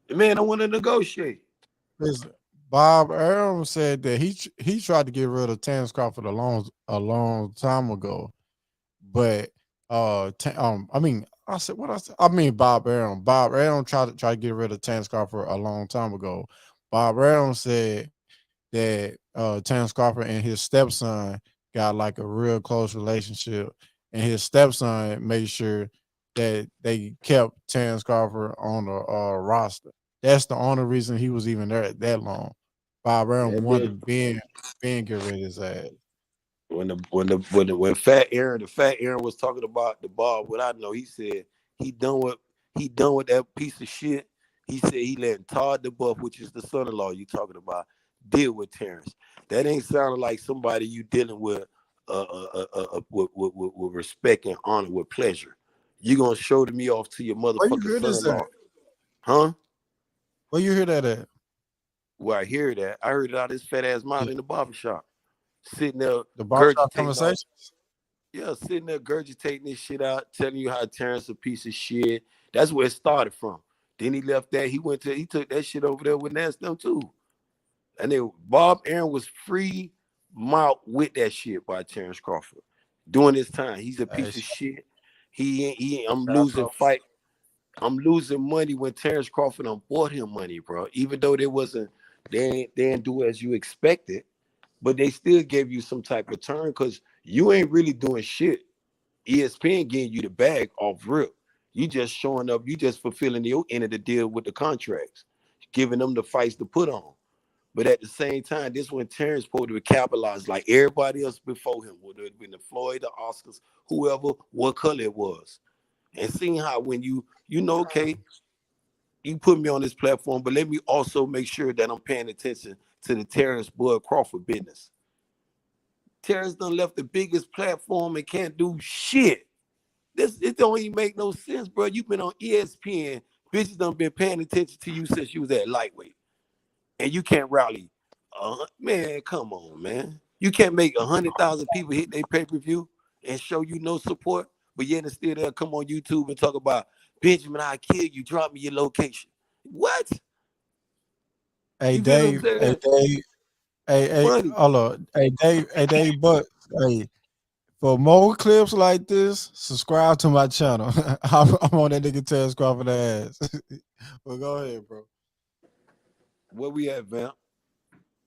Speaker 12: The man don't want to negotiate.
Speaker 22: Listen, Bob Arum said that he tried to get rid of Terence Crawford a long time ago, but Bob Arum. Bob Arum tried to get rid of Terence Crawford a long time ago. Bob Arum said that Terence Crawford and his stepson got like a real close relationship, and his stepson made sure that they kept Terence Crawford on the roster. That's the only reason he was even there that long. Bob Aaron wanted Ben get rid of his ass.
Speaker 12: When Fat Aaron was talking about the ball, what I know, he said he done with that piece of shit. He said he let Todd the Buff, which is the son-in-law you talking about, deal with Terrence. That ain't sounding like somebody you dealing with with respect and honor, with pleasure. You gonna show me off to your motherfucking son-in-law, huh?
Speaker 22: Where you hear that at?
Speaker 12: Where I hear that, I heard it out of his fat ass mouth in the barbershop, sitting there
Speaker 22: the barbershop conversation.
Speaker 12: Yeah, sitting there gurgitating this shit out, telling you how Terrence a piece of shit. That's where it started from. Then he left that. He took that shit over there with Nasdem too. And then Bob Aaron was free mouth with that shit by Terence Crawford. During this time, he's a piece of shit. I'm losing fight. I'm losing money when Terence Crawford bought him money, bro. Even though they didn't do as you expected, but they still gave you some type of turn because you ain't really doing shit. ESPN getting you the bag off rip. You just showing up. You just fulfilling the end of the deal with the contracts, giving them the fights to put on. But at the same time, this when Terrence supposed to capitalize like everybody else before him, whether it been the Floyd, the Oscars, whoever, what color it was. And seeing how when you know, okay, you put me on this platform, but let me also make sure that I'm paying attention to the Terrence Bud Crawford business. Terrence done left the biggest platform and can't do shit. It don't even make no sense, bro. You've been on ESPN. Bitches done been paying attention to you since you was at lightweight. And you can't rally. Man, come on, man. You can't make 100,000 people hit their pay-per-view and show you no support, but yet still they'll come on YouTube and talk about, Benjamin, I kill you. Drop me your location. What?
Speaker 22: Hey, Dave. Hey, Dave. Hey, hold on. Hey, Dave, but hey, for more clips like this, subscribe to my channel. I'm on that nigga Terence Crawford ass. Well, go ahead, bro.
Speaker 12: Where we at, Vamp?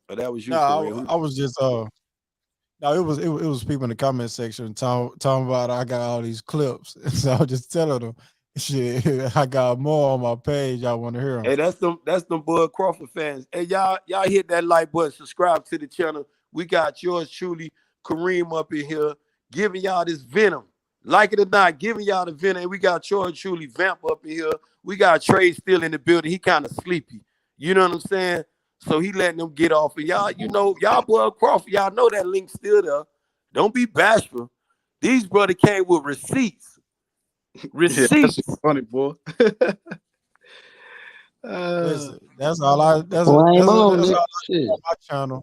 Speaker 12: Oh, that was you.
Speaker 22: No, I was just no, it was people in the comment section talking about I got all these clips. So I was just telling them, shit, I got more on my page. I want to hear them.
Speaker 12: Hey, that's them Bud Crawford fans. Hey, y'all hit that like button, subscribe to the channel. We got yours truly, Kareem, up in here, giving y'all this venom. Like it or not, giving y'all the venom. And we got yours truly, Vamp, up in here. We got Trey still in the building. He kind of sleepy. You know what I'm saying? So he letting them get off. And y'all, y'all Bud Crawford, y'all know that link's still there. Don't be bashful. These brothers came with receipts. Receipts.
Speaker 1: Yeah, funny, boy.
Speaker 22: Listen, that's all I. That's all on my channel.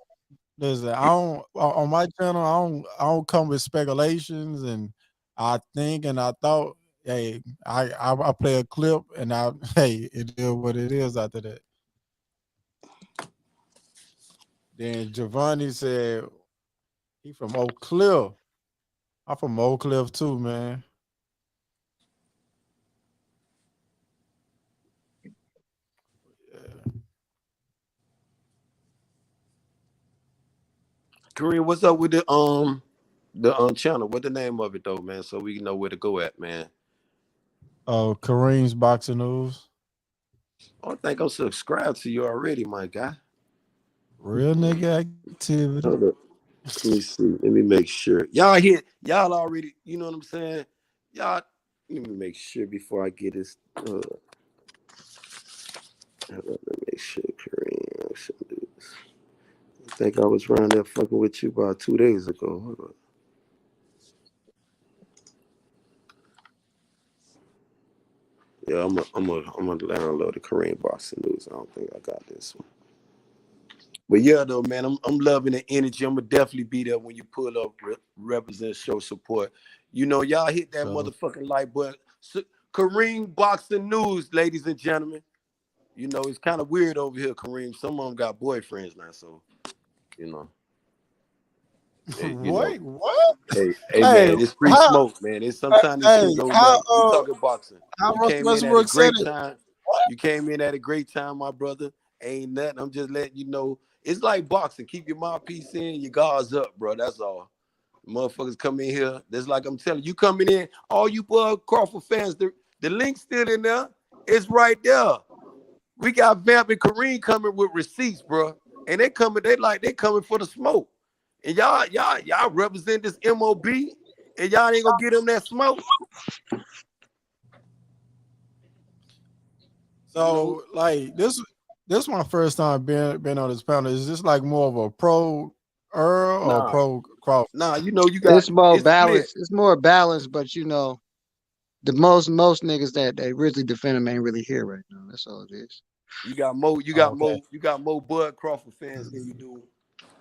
Speaker 22: Listen, I don't on my channel. I don't come with speculations and I think and I thought. Hey, I play a clip and hey, it is what it is after that. Then Gervonta said he from Oak Cliff. I'm from Oak Cliff too, man.
Speaker 12: Kareem, what's up with the channel? What's the name of it though, man? So we know where to go at, man.
Speaker 22: Oh, Kareem's Boxing News.
Speaker 12: I think I'm subscribed to you already, my guy.
Speaker 22: Real nigga activity.
Speaker 12: Hold up. Let me see. Let me make sure. Y'all already, you know what I'm saying? Y'all, let me make sure before I get this. Let me make sure, Kareem. I should do this. I think I was around there fucking with you about 2 days ago. Hold on. Yeah, I'm gonna download the Kareem Boxing News. I don't think I got this one. But yeah, though, man, I'm loving the energy. I'm gonna definitely be there when you pull up, represent, show support. You know, y'all hit that motherfucking like button. Kareem Boxing News, ladies and gentlemen. You know, it's kind of weird over here, Kareem. Some of them got boyfriends now, so you know. Hey,
Speaker 22: Wait, what?
Speaker 12: Hey, man, it's free smoke, man. It's sometimes this shit goes up. We talking boxing. You came in at a great time. You came in at a great time, my brother. Ain't nothing. I'm just letting you know. It's like boxing. Keep your mouthpiece in, your guards up, bro. That's all. Motherfuckers come in here. That's like I'm telling you, coming in, all you Crawford fans, the link's still in there. It's right there. We got Vamp and Kareem coming with receipts, bro. And they coming for the smoke. And y'all represent this MOB, and y'all ain't gonna get them that smoke.
Speaker 22: So, like, this my first time being on this panel. Is this like more of a pro Earl or pro Crawford?
Speaker 12: Nah, you got
Speaker 15: it's more balanced. It's more balanced, but the most niggas that really defend him ain't really here right now. That's all it is.
Speaker 12: You got more Bud Crawford fans than you do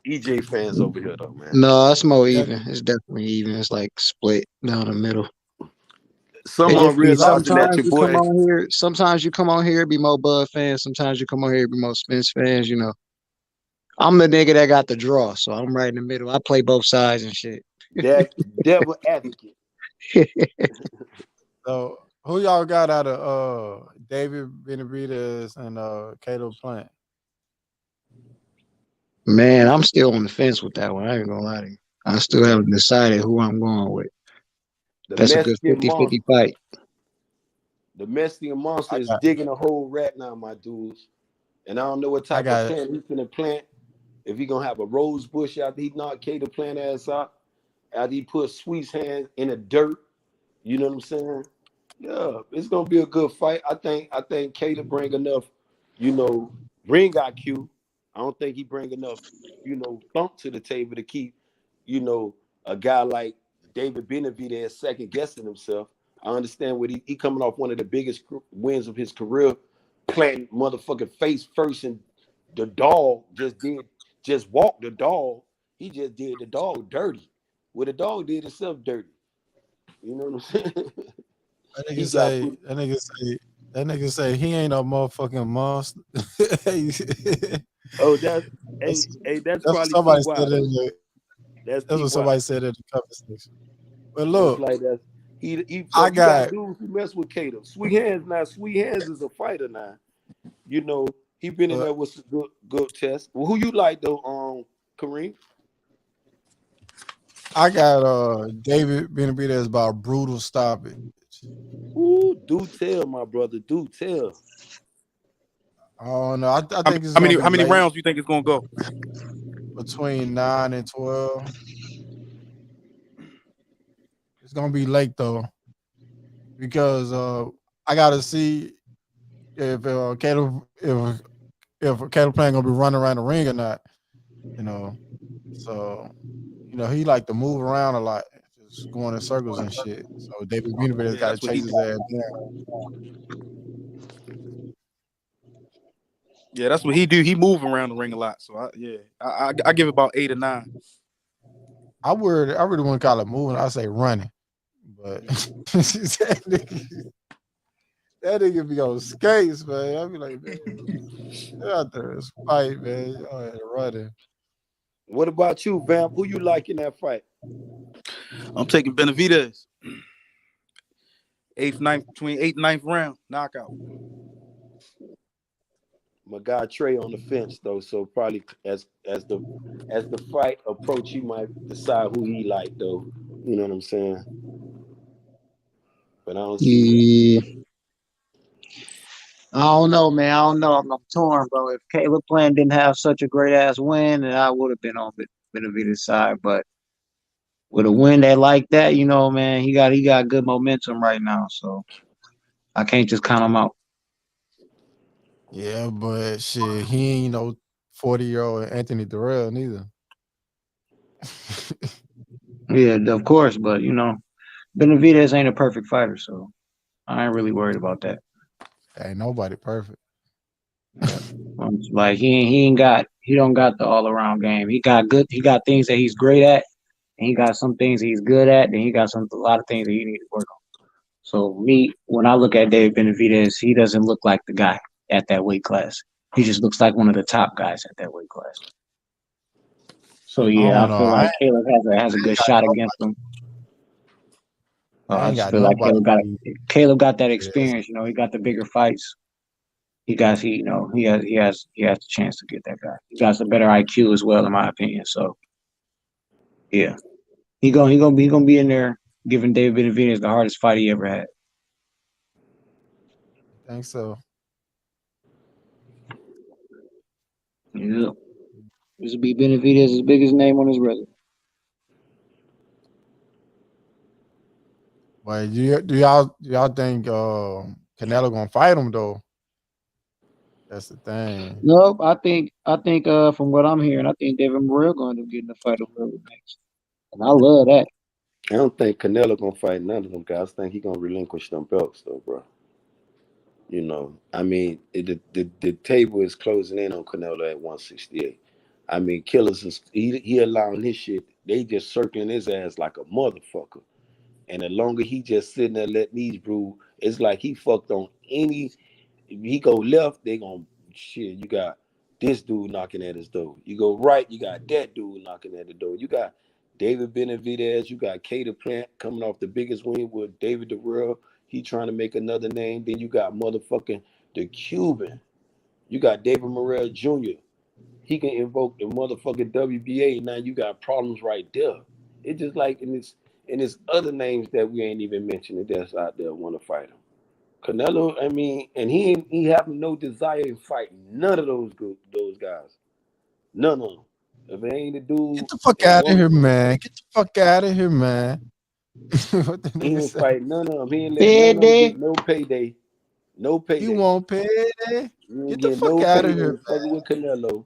Speaker 12: EJ fans over here, though, man.
Speaker 15: No, it's more even. It's definitely even. It's like split down the middle.
Speaker 12: Sometimes
Speaker 15: you come on here. Sometimes you come on here, be more Bud fans. Sometimes you come on here, be more Spence fans. I'm the nigga that got the draw, so I'm right in the middle. I play both sides and shit.
Speaker 12: Devil advocate.
Speaker 22: So who y'all got out of David Benavidez and Caleb Plant?
Speaker 15: Man, I'm still on the fence with that one. I ain't gonna lie to you. I still haven't decided who I'm going with. That's a good 50-50 fight.
Speaker 12: The Mexican monster is digging a hole right now, my dudes. And I don't know what type of plant he's gonna plant. If he gonna have a rose bush after he knocked Caleb Plant ass out, after he put Sweet's hand in the dirt. You know what I'm saying? Yeah, it's gonna be a good fight. I think Caleb bring enough, ring IQ. I don't think he bring enough, thump to the table to keep, a guy like David Benavidez second guessing himself. I understand what he coming off one of the biggest wins of his career, planting motherfucking face first, and the dog just walked the dog. He just did the dog dirty. Well, the dog did itself dirty. You know what I'm saying?
Speaker 22: That nigga say he ain't no motherfucking monster.
Speaker 12: Oh, that's probably
Speaker 22: somebody
Speaker 12: too
Speaker 22: said
Speaker 12: wild.
Speaker 22: That's what somebody said in the conversation. But look,
Speaker 12: like that. You got dudes who mess with Cato. Sweet Hands is a fighter now. He been in there with some good tests. Well, who you like though, Kareem?
Speaker 22: I got David Benavidez about brutal stoppage.
Speaker 12: Ooh, do tell, my brother. Do tell.
Speaker 22: Oh no, I think it's
Speaker 1: how many rounds do you think it's gonna go?
Speaker 22: Between 9 and 12. It's gonna be late though, because I gotta see if Caleb Plant gonna be running around the ring or not. So he like to move around a lot, just going in circles and shit. So David Benavidez got to chase his ass down.
Speaker 1: Yeah, that's what he do. He move around the ring a lot. So I give it about 8 or 9.
Speaker 22: I really wouldn't call it moving. I say running, but that nigga be on skates, man. I be like, man, get out there, it's fight, man. Y'all ain't running.
Speaker 12: What about you, Vamp? Who you like in that fight?
Speaker 1: I'm taking Benavidez. Between 8th and 9th round, knockout.
Speaker 12: My guy Trey on the fence though, so probably as the fight approach, he might decide who he like though. You know what I'm saying? But I don't see.
Speaker 15: I don't know, man. I don't know. I'm torn, bro. If Caleb Plant didn't have such a great ass win, then I would have been on Benavidez' side. But with a win that like that, man, he got good momentum right now. So I can't just count him out.
Speaker 22: Yeah, but shit, he ain't no 40-year-old Anthony Durrell neither.
Speaker 15: Yeah, of course, but Benavidez ain't a perfect fighter, so I ain't really worried about that.
Speaker 22: Ain't nobody perfect.
Speaker 15: Like he don't got the all around game. He got things that he's great at, and he got some things he's good at, and he got a lot of things that he need to work on. So when I look at David Benavidez, he doesn't look like the guy at that weight class. He just looks like one of the top guys at that weight class. So yeah, I feel like Caleb has a good shot against him. I just feel like Caleb got that experience. He got the bigger fights. He has the chance to get that guy. He got a better IQ as well, in my opinion. So yeah,
Speaker 11: He gonna be in there giving David Benavidez the hardest fight he ever had.
Speaker 22: I think so.
Speaker 11: Yeah. This will be Benavidez's biggest name on his resume.
Speaker 22: But do y'all think Canelo gonna fight him though? That's the thing.
Speaker 11: Nope, I think from what I'm hearing, I think David Morrell going to end up getting the fight of whoever next. And I love that.
Speaker 12: I don't think Canelo gonna fight none of them guys. I think he gonna relinquish them belts though, bro. You know, I mean, the table is closing in on Canelo at 168. I mean, Killers is he allowing his shit. They just circling his ass like a motherfucker. And the longer he just sitting there letting these brew, it's like he fucked on any. If he go left, they gonna shit. You got this dude knocking at his door. You go right, you got that dude knocking at the door. You got David Benavidez. You got Cater Plant coming off the biggest win with David Durrell. He trying to make another name. Then you got motherfucking the Cuban. You got David Morrell Jr. He can invoke the motherfucking WBA. Now you got problems right there. It's just like in this other names that we ain't even mentioning that's out there want to fight him. Canelo, I mean, and he have no desire to fight none of those guys. None of them. If it ain't a dude,
Speaker 22: Get the fuck out of here, man. Get the fuck out of here, man. What the
Speaker 12: he
Speaker 22: nigga
Speaker 12: ain't
Speaker 22: say?
Speaker 12: fight none of them. He ain't let none of them get no payday. No payday.
Speaker 22: You won't pay?
Speaker 12: You ain't
Speaker 22: Get the
Speaker 12: get
Speaker 22: fuck
Speaker 12: no
Speaker 22: out of
Speaker 12: payday
Speaker 22: here,
Speaker 12: fucking with Canelo.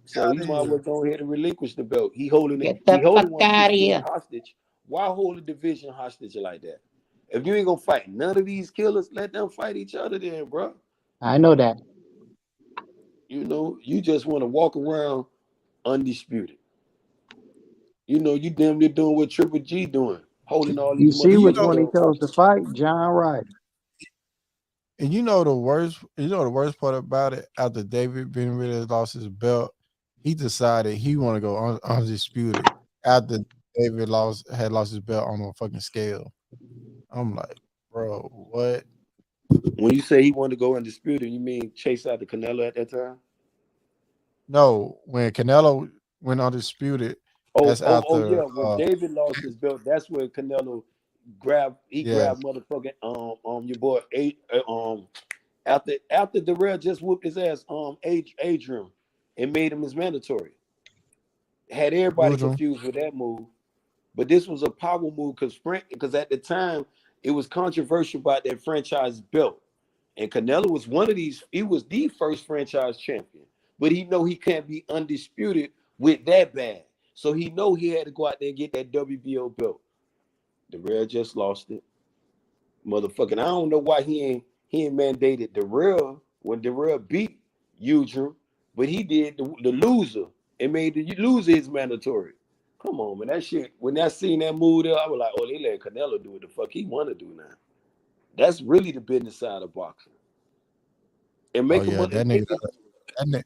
Speaker 12: So he
Speaker 22: man.
Speaker 12: might well go ahead and relinquish the belt. He holding it.
Speaker 11: Get the
Speaker 12: He holding
Speaker 11: fuck out of
Speaker 12: 168
Speaker 11: here.
Speaker 12: hostage. Why hold a division hostage like that? If you ain't gonna fight none of these killers, let them fight each other then, bro.
Speaker 11: I know that.
Speaker 12: You know, you just want to walk around undisputed. You know, you damn near doing what Triple G doing, holding all
Speaker 11: You
Speaker 12: these
Speaker 11: see which one he
Speaker 12: motherfuckers.
Speaker 11: chose to fight? John Ryder.
Speaker 22: And you know the worst part about it, after David Benavidez lost his belt, he decided he want to go undisputed after David had lost his belt on a fucking scale. I'm like, bro, what?
Speaker 12: When you say he wanted to go undisputed, you mean chase out the Canelo at that time?
Speaker 22: No, when Canelo went undisputed, that's after
Speaker 12: Yeah. When David lost his belt, that's when Canelo grabbed motherfucking your boy after Darrell just whooped his ass Adrian and made him his mandatory. Had everybody confused with that move. But this was a power move because at the time it was controversial about that franchise belt. And Canelo was one of these, he was the first franchise champion. But he know he can't be undisputed with that bad. So he know he had to go out there and get that WBO belt. Darrell just lost it. Motherfucking, I don't know why he ain't mandated Darrell when Darrell beat Eugene, but he did the loser and made the loser his mandatory. Come on, man. That shit, when I seen that move there, I was like, oh, they let Canelo do what the fuck he want to do now. That's really the business side of boxing. And make
Speaker 22: that nigga,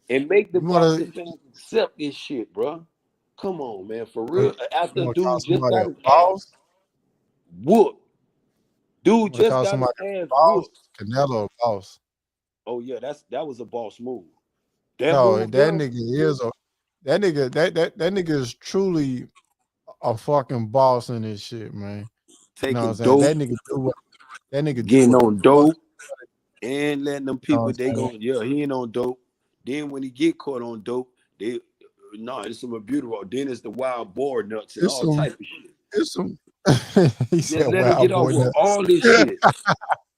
Speaker 12: and make the boxing fans accept this shit, bro. Come on, man. For real. After a dude just got his ass whooped. Dude just got his ass whooped.
Speaker 22: Canelo boss.
Speaker 12: Oh yeah, that was a boss move.
Speaker 22: That nigga is truly a fucking boss in this shit, man.
Speaker 12: Taking
Speaker 22: you know what I'm saying?
Speaker 12: Dope,
Speaker 22: that nigga
Speaker 12: getting
Speaker 22: do
Speaker 12: on dope and letting them people
Speaker 22: he
Speaker 12: ain't on dope. Then when he get caught on dope, it's some beautiful. Then it's the wild boar nuts and all type of shit.
Speaker 22: It's some
Speaker 12: he said let him get off with all this shit.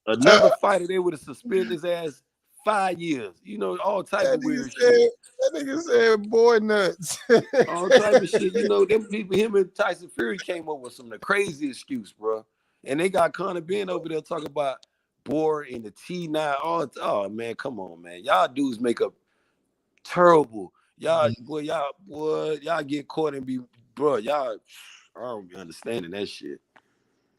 Speaker 12: Another fighter, they would have suspended his ass 5 years. You know, all type of weird shit.
Speaker 22: That nigga said boy nuts.
Speaker 12: All type of shit. You know, them people, him and Tyson Fury came up with some of the crazy excuse, bro. And they got Conor Ben over there talking about boar in the T9. Oh man, come on, man. Y'all dudes make up terrible. Y'all get caught and be, bro. Y'all, I don't be understanding that shit.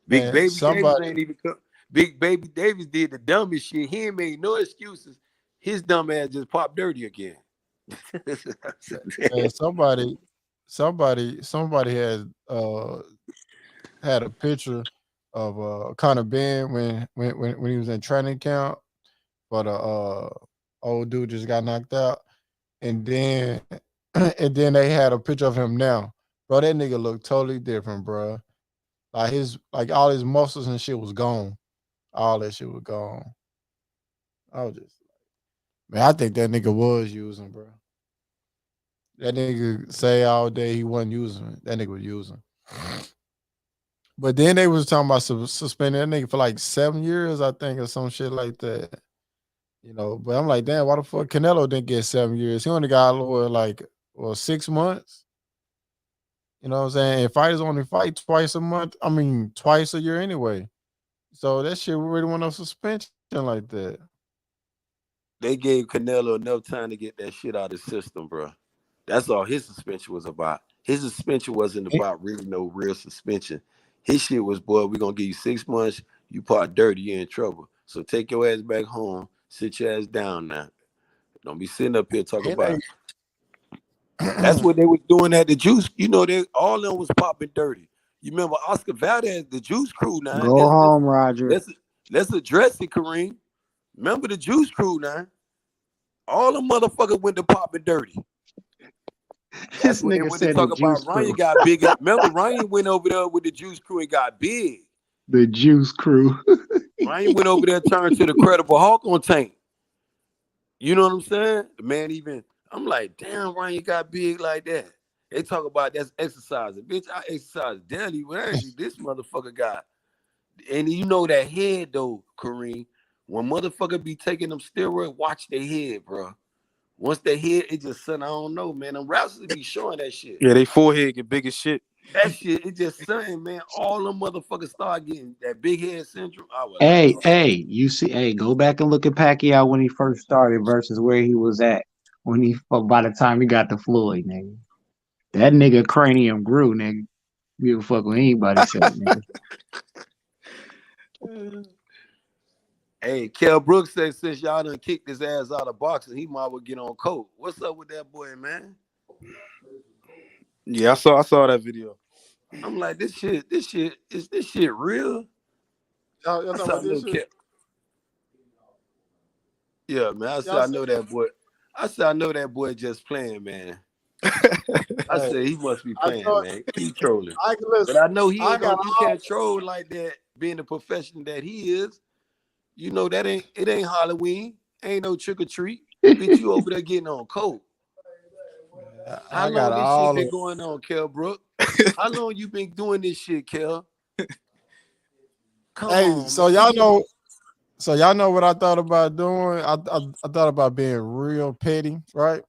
Speaker 12: Big Baby Davis ain't even come. Big Baby Davis did the dumbest shit. He ain't made no excuses. His dumb ass just popped dirty again.
Speaker 22: And somebody had a picture of Conor Ben when he was in training camp, but old dude just got knocked out, and then they had a picture of him now Bro, that nigga looked totally different, bro. Like all his muscles and shit was gone. All that shit was gone. I was just man, I think that nigga was using, bro. That nigga say all day he wasn't using it. That nigga was using. But then they was talking about suspending that nigga for like 7 years, I think, or some shit like that. You know, but I'm like, damn, why the fuck Canelo didn't get 7 years? He only got like 6 months. You know what I'm saying? And fighters only fight twice a month. I mean, twice a year anyway. So that shit really want no suspension like that.
Speaker 12: They gave Canelo enough time to get that shit out of the system, bro. That's all his suspension was about. His suspension wasn't about really no real suspension. His shit was, boy, we're going to give you 6 months. You part dirty, you're in trouble. So take your ass back home. Sit your ass down now. Don't be sitting up here talking about. That's what they was doing at the Juice. You know, all of them was popping dirty. You remember Oscar Valdez, the Juice Crew now.
Speaker 11: Go home, Roger.
Speaker 12: Let's address it, Kareem. Remember the Juice Crew now. All the motherfuckers went to popping dirty.
Speaker 11: This nigga said the Juice Crew.
Speaker 12: Ryan got big. Remember, Ryan went over there with the Juice Crew and got big.
Speaker 11: The Juice Crew.
Speaker 12: Ryan went over there, turned to the Credible Hulk on Tank. You know what I'm saying? The man even, I'm like, damn, Ryan got big like that. They talk about that's exercising. Bitch, I exercise daily. Where is this motherfucker got? And you know that head, though, Kareem. When motherfucker be taking them steroids, watch their head, bro. Once they head, it just something, I don't know, man. Them wrestlers be showing that shit.
Speaker 1: Yeah, they forehead get big as shit.
Speaker 12: That shit, it just something, man. All them motherfuckers start getting that big head syndrome.
Speaker 11: Hey, you see, go back and look at Pacquiao when he first started versus where he was at by the time he got to Floyd, nigga. That nigga cranium grew, nigga. You don't fuck with anybody said, nigga.
Speaker 12: Hey, Kell Brooks said since y'all done kicked his ass out of boxing, he might well get on coke. What's up with that boy, man?
Speaker 1: Yeah, I saw that video.
Speaker 12: I'm like, this shit real?
Speaker 22: Y'all talking about this shit?
Speaker 12: Yeah, man. I said I know that boy. I said I know that boy just playing, man. I said he must be playing, man. Keep trolling. But I know you can't troll like that, being the professional that he is. You know that it ain't Halloween. Ain't no trick or treat. Bitch, you over there getting on coke. How long this shit been going on, Kell Brook? How long you been doing this shit, Kell?
Speaker 22: Come on, so y'all know what I thought about doing? I thought about being real petty, right?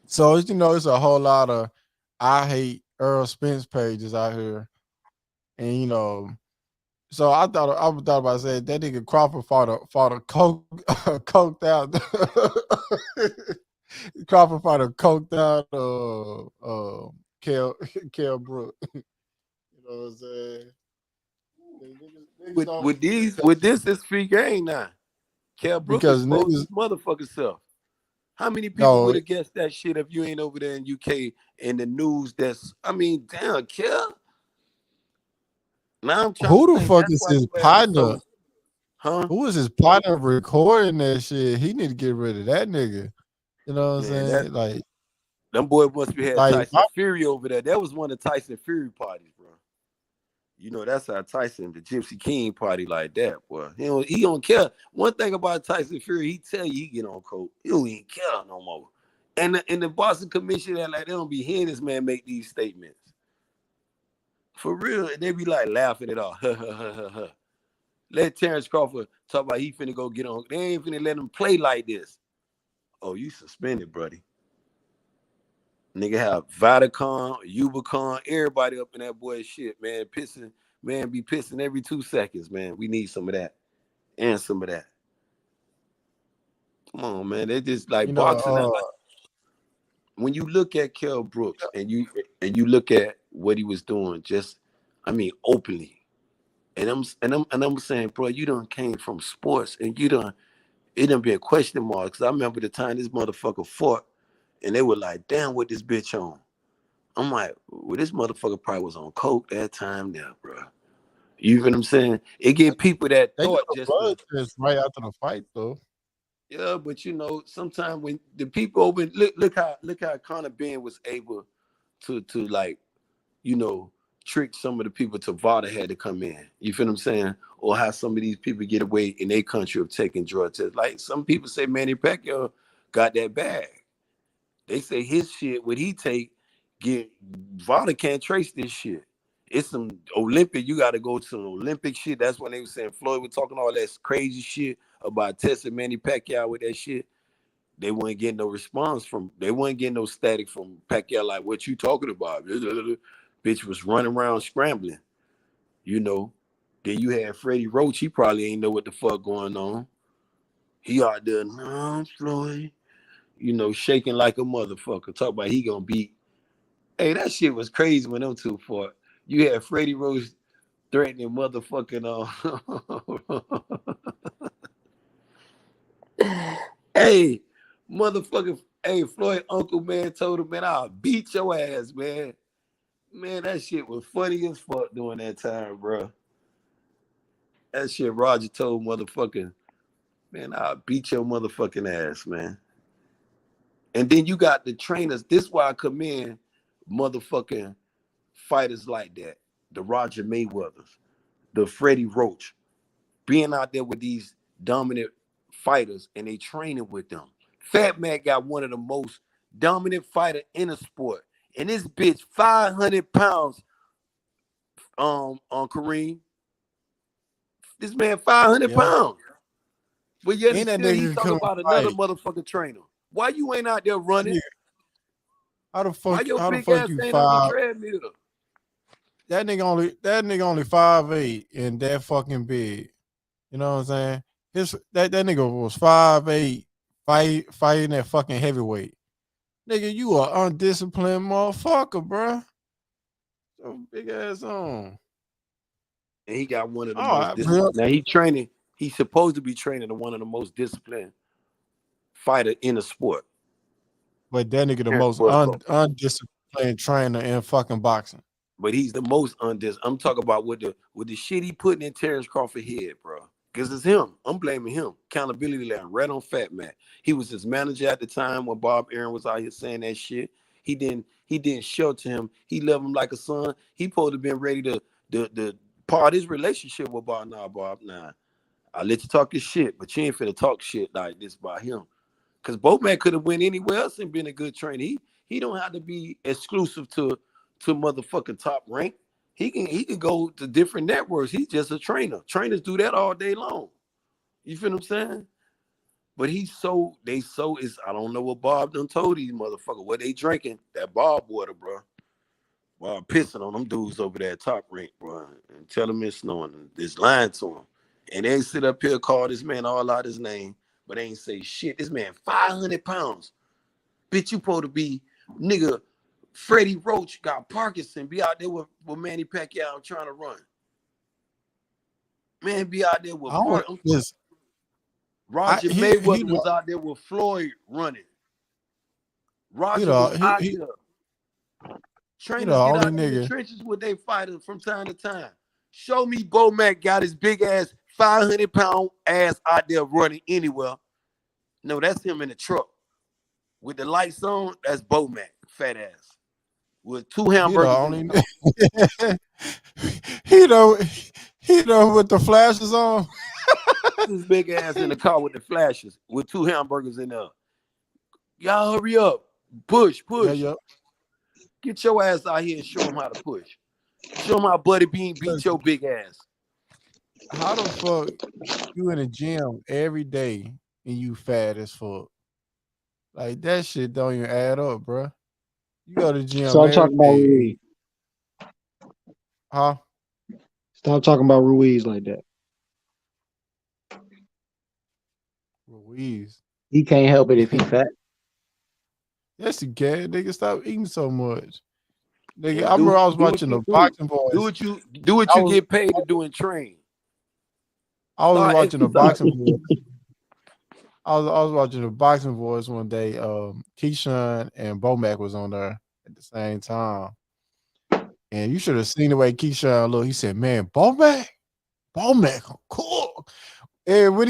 Speaker 22: So it's a whole lot of I hate Errol Spence pages out here. And so I thought about saying that nigga Crawford fought a coked out Crawford fought a coked out Kell Brook. You know what I'm saying?
Speaker 12: With this is free game now. Kell Brook is his motherfucking self. How many people would have guessed that shit if you ain't over there in UK in the news? Damn, Kell. Now I'm trying
Speaker 22: who the fuck is his partner? Who is his partner recording that shit? He need to get rid of that nigga. You know what I'm saying? Like,
Speaker 12: them boy must be had Tyson Fury over there. That was one of Tyson Fury parties, bro. You know, that's how Tyson, the Gypsy King party like that, boy. He don't care. One thing about Tyson Fury, he tell you he get on coke. He don't even care no more. And the Boston Commission, they don't be hearing this man make these statements. For real, they be like laughing it off. Let Terence Crawford talk about he finna go get on. They ain't finna let him play like this. Oh, you suspended, buddy. Nigga have Vodacon, Ubicon, everybody up in that boy's shit, man. Pissing, man, be pissing every 2 seconds, man. We need some of that. And some of that. Come on, man. They just like boxing out. When you look at Kell Brooks and you look at what he was doing, openly. And I'm saying, bro, you done came from sports and it done be a question mark. Because I remember the time this motherfucker fought and they were like, damn, what this bitch on? I'm like, well, this motherfucker probably was on coke that time now, bro. You know what I'm saying? It get people that thought just
Speaker 22: right after the fight, though.
Speaker 12: Yeah, but sometimes when the people look how Conor Ben was able like, you know, trick some of the people to Vada had to come in. You feel what I'm saying? Or how some of these people get away in their country of taking drug tests. Like some people say Manny Pacquiao got that bag. They say his shit, what he take, Vada can't trace this shit. It's some Olympic, you got to go to some Olympic shit. That's when they were saying Floyd was talking all that crazy shit about testing Manny Pacquiao with that shit. They weren't getting no response they weren't getting no static from Pacquiao like, what you talking about? Bitch was running around scrambling, you know. Then you had Freddie Roach, he probably ain't know what the fuck going on. He out there, no, Floyd, you know, shaking like a motherfucker. Talk about he gonna beat. Hey, that shit was crazy when them two fought. You had Freddie Roach threatening motherfucking hey, motherfucking, hey, Floyd uncle, man, told him, man, I'll beat your ass, man. Man, that shit was funny as fuck during that time, bro. That shit Roger told motherfucking, man, I'll beat your motherfucking ass, man. And then you got the trainers. This is why I commend motherfucking fighters like that. The Roger Mayweathers, the Freddie Roach, being out there with these dominant fighters and they training with them. Fat Mac got one of the most dominant fighter in the sport. And this bitch 500 pounds on Kareem. This man 500 pounds. But yet still he talking about another motherfucking trainer. Why you ain't out there running?
Speaker 22: Yeah. How the fuck?
Speaker 12: Why your
Speaker 22: how the
Speaker 12: big
Speaker 22: fuck
Speaker 12: ass
Speaker 22: you
Speaker 12: ain't on the
Speaker 22: 5?
Speaker 12: treadmill?
Speaker 22: That nigga only 5'8" and that fucking big. You know what I'm saying? That nigga was 5'8", fighting that fucking heavyweight. Nigga, you are undisciplined motherfucker, bro. So big ass on.
Speaker 12: And he got one of the most disciplined. Now he's supposed to be training to one of the most disciplined fighter in the sport.
Speaker 22: But that nigga the most undisciplined trainer in fucking boxing.
Speaker 12: But he's the most undisciplined. I'm talking about with the shit he putting in Terence Crawford head, bro. Because it's him. I'm blaming him. Accountability line right on Fat Mac. He was his manager at the time when Bob Aaron was out here saying that shit. He didn't shelter him. He loved him like a son. He supposed to been ready to part his relationship with Bob. Nah, Bob, nah. I let you talk your shit, but you ain't finna talk shit like this about him. Because Boatman could have went anywhere else and been a good trainer. He don't have to be exclusive to motherfucking Top Rank. He can go to different networks. He's just a trainer. Trainers do that all day long. You feel what I'm saying? But I don't know what Bob done told these motherfuckers. What they drinking? That Bob water, bro. Bob pissing on them dudes over there at Top Rank, bro. And tell them it's snowing. It's lying to them. And they sit up here, call this man all out his name, but they ain't say shit. This man 500 pounds. Bitch, you supposed to be, nigga, Freddie Roach got Parkinson, be out there with Manny Pacquiao trying to run. Man, be out there with Roger Mayweather was out there with Floyd running. Roger was out there. Trainers get out in the trenches with their fighters from time to time. Show me Bo Mac got his big ass 500-pound ass out there running anywhere. No, that's him in the truck. With the lights on, that's Bo Mac, fat ass. With 2 hamburgers.
Speaker 22: He know with the flashes on.
Speaker 12: This big ass in the car with the flashes, with 2 hamburgers in there. Y'all hurry up. Push.
Speaker 22: Yeah.
Speaker 12: Get your ass out here and show him how to push. Show him how Buddy Bean beat your big ass.
Speaker 22: How the fuck you in the gym every day and you fat as fuck? Like that shit don't even add up, bro. You go to the gym.
Speaker 15: Stop talking about Ruiz.
Speaker 22: Huh?
Speaker 15: Stop talking about Ruiz like that.
Speaker 22: Ruiz.
Speaker 15: He can't help it if he's fat.
Speaker 22: Yes, he can. Nigga, stop eating so much. Nigga, I remember I was watching the boxing boys.
Speaker 12: Do what you get paid to do and train.
Speaker 22: I was watching the boxing boys. I was watching the boxing boys one day. Keyshawn and Bomac was on there at the same time. And you should have seen the way Keyshawn looked. He said, man, Bomac, cool. And when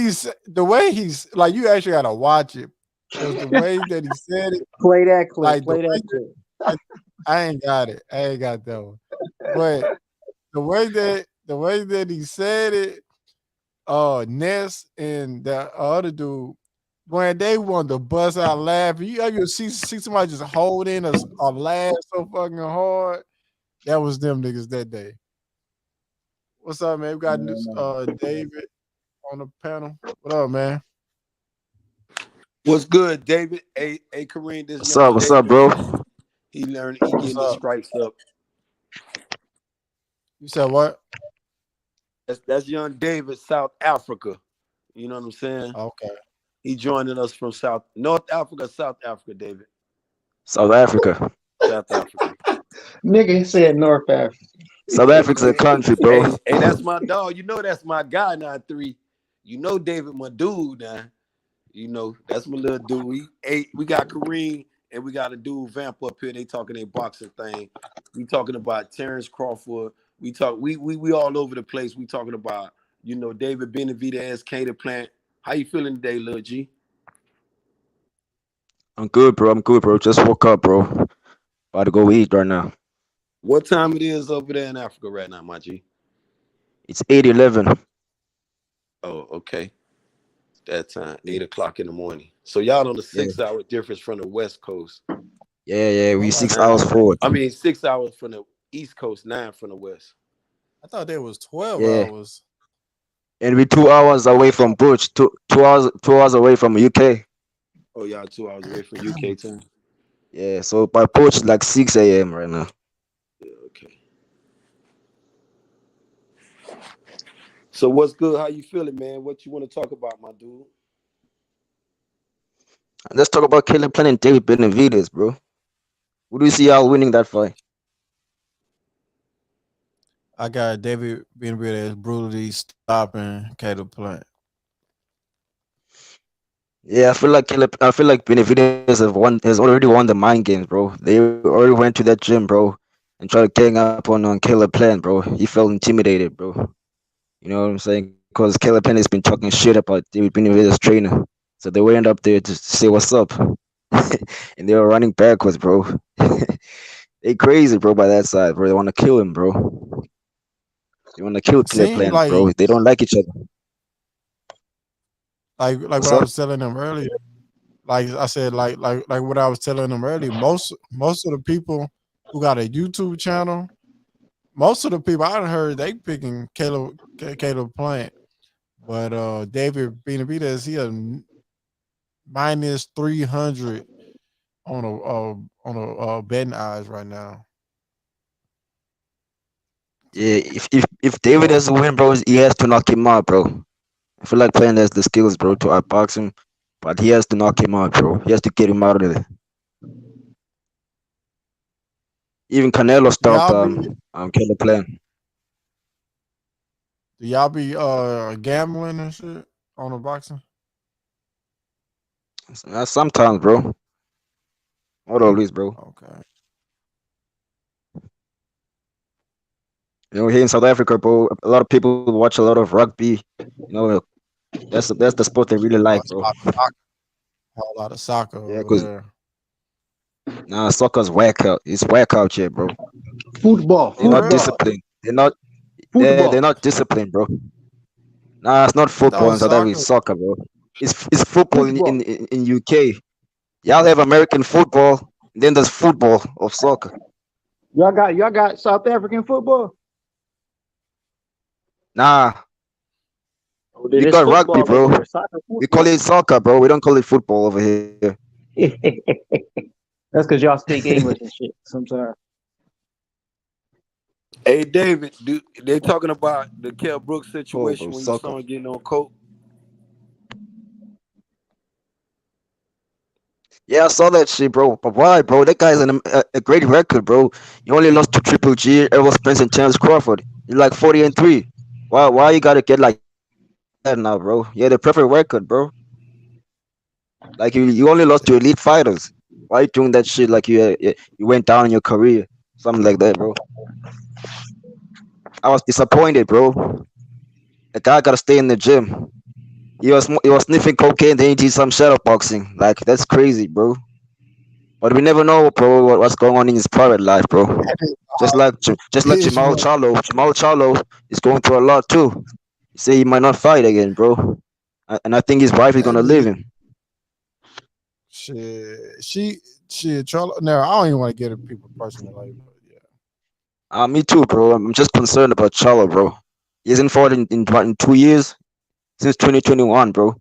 Speaker 22: the way he's like, you actually gotta watch it. Because the way that he said it.
Speaker 15: Play that clip.
Speaker 22: Like,
Speaker 15: play that clip.
Speaker 22: I ain't got it. I ain't got that one. But the way that he said it, Ness and the other dude, when they wanted to bust out laughing, you see somebody just hold in a laugh so fucking hard. That was them niggas that day. What's up, man? We got David on the panel. What up, man?
Speaker 12: What's good, David? Hey, Kareem, this
Speaker 13: What's
Speaker 12: young
Speaker 13: up? What's
Speaker 12: David,
Speaker 13: up, bro?
Speaker 12: man, he getting his stripes up.
Speaker 22: You said what?
Speaker 12: That's young David, South Africa. You know what I'm saying?
Speaker 22: Okay.
Speaker 12: He joining us from North Africa, South Africa, David.
Speaker 13: South Africa.
Speaker 12: South Africa.
Speaker 15: Nigga said North Africa.
Speaker 13: South Africa's a country, bro.
Speaker 12: Hey, that's my dog. You know that's my guy now, 3. You know David, my dude now. You know, that's my little dude. We got Kareem and we got a dude Vamp up here. They talking a boxing thing. We talking about Terence Crawford. We all over the place. We talking about, David Benavidez, Cater Plant. How you feeling today, Lil G?
Speaker 13: I'm good, bro. Just woke up, bro. About to go eat right now.
Speaker 12: What time it is over there in Africa right now, my G?
Speaker 13: It's 8:11.
Speaker 12: Oh, okay. That time, 8 o'clock in the morning. So y'all on the 6-hour difference from the West Coast.
Speaker 13: Yeah, we 6 hours forward.
Speaker 12: 6 hours from the East Coast, 9 from the West.
Speaker 22: I thought there was 12 hours.
Speaker 13: And we 2 hours away from Butch. 2 hours away from UK.
Speaker 12: Oh, y'all 2 hours away from UK time.
Speaker 13: Yeah, so by Butch like 6 a.m. right now.
Speaker 12: Yeah, okay. So what's good? How you feeling, man? What you want to talk about, my dude?
Speaker 13: Let's talk about Caleb Plant and David Benavidez, bro. Who do you see y'all winning that fight?
Speaker 22: I got David Benavidez brutally stopping Caleb Plant.
Speaker 13: Yeah, I feel like Benavidez has already won the mind games, bro. They already went to that gym, bro, and tried to gang up on Caleb Plant, bro. He felt intimidated, bro. You know what I'm saying? Because Caleb Plant has been talking shit about David Benavidez' trainer. So they went up there to say what's up. And they were running backwards, bro. They crazy, bro, by that side, bro. They want to kill him, bro. They want to kill Caleb Plant, bro. They don't like each other.
Speaker 22: Like what I was telling them earlier. Like I said, like what I was telling them earlier. Most of the people who got a YouTube channel, most of the people I heard they picking Caleb Plant, but David Benavidez, he a minus 300 on a betting odds right now.
Speaker 13: Yeah, if David doesn't win, bro, he has to knock him out, bro. I feel like Plant has the skills, bro, to outbox him, but he has to knock him out, bro. He has to get him out of there. Even Canelo stopped Caleb Plant.
Speaker 22: Do y'all be gambling and shit on the boxing?
Speaker 13: Sometimes, bro. Not always, bro.
Speaker 22: Okay.
Speaker 13: You know, here in South Africa, bro, a lot of people watch a lot of rugby. You know, that's the sport they really like, bro.
Speaker 22: A lot of soccer.
Speaker 13: Yeah, because soccer's whack out. It's whack out here, bro.
Speaker 15: Football.
Speaker 13: They're not disciplined. They're not disciplined, bro. Nah, it's not football in South Africa. It's soccer, bro. It's football in UK. Y'all have American football, then there's football of soccer.
Speaker 15: Y'all got South African football?
Speaker 13: Nah. We got rugby, bro. We call it soccer, bro. We don't call it football over here.
Speaker 15: That's because y'all speak English and shit sometimes.
Speaker 12: Hey, David, they talking about the Kell Brooks situation when you saw him getting on coke?
Speaker 13: Yeah, I saw that shit, bro. But why, bro? That guy's a great record, bro. You only lost to Triple G, Errol Spence, and Terence Crawford. You're like 40-3. Why you gotta get like that now, bro? You had a perfect record, bro. Like you only lost to elite fighters. Why you doing that shit like you went down in your career? Something like that, bro. I was disappointed, bro. The guy gotta stay in the gym. He was sniffing cocaine, then he did some shadow boxing. Like, that's crazy, bro.
Speaker 4: But we never know, bro, what's going on in his private life, bro. Just like Jamal Charlo. Jamal Charlo is going through a lot too. You say he might not fight again, bro. And I think his wife is gonna leave him.
Speaker 22: Shit, Charlo. No, I don't even want to get into people personal life.
Speaker 4: Me too, bro. I'm just concerned about Charlo, bro. He hasn't fought in 2 years since 2021, bro.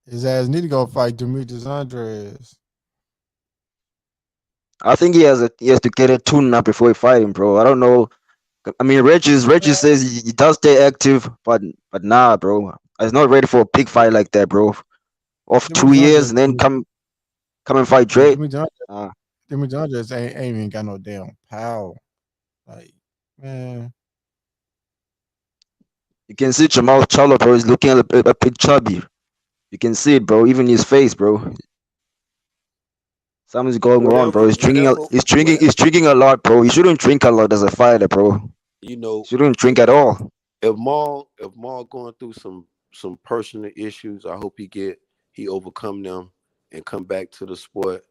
Speaker 22: His ass need to go fight Demetrius Andres.
Speaker 4: I think he has to get a tune up before he fight him, bro. I don't know. I mean, Reggie says he does stay active, but nah, bro. He's not ready for a big fight like that, bro. Off 2 years and then come and fight Dre.
Speaker 22: Demetrius Andres ain't even got no damn power. Like, man.
Speaker 4: You can see Jamal Charlo, bro. He's looking a bit chubby. You can see it, bro. Even his face, bro. Something's going wrong, bro. He's drinking a lot, bro. He shouldn't drink a lot as a fighter, bro.
Speaker 12: You know,
Speaker 4: shouldn't drink at all.
Speaker 12: If Maul going through some personal issues, I hope he overcome them and come back to the sport.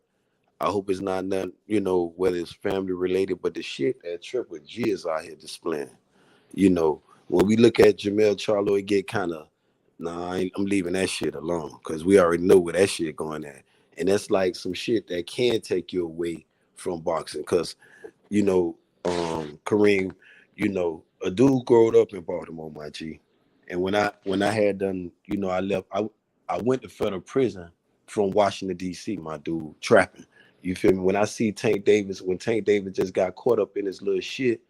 Speaker 12: I hope it's not nothing, you know, whether it's family related, but the shit that Triple G is out here displaying. You know, when we look at Jamel Charlo, it get kind of, I'm leaving that shit alone because we already know where that shit going at. And that's like some shit that can take you away from boxing because, you know, Kareem, you know, a dude growed up in Baltimore, my G. And when I had done, you know, I left, I went to federal prison from Washington, D.C., my dude, trapping. You feel me? When I see Tank Davis just got caught up in his little shit,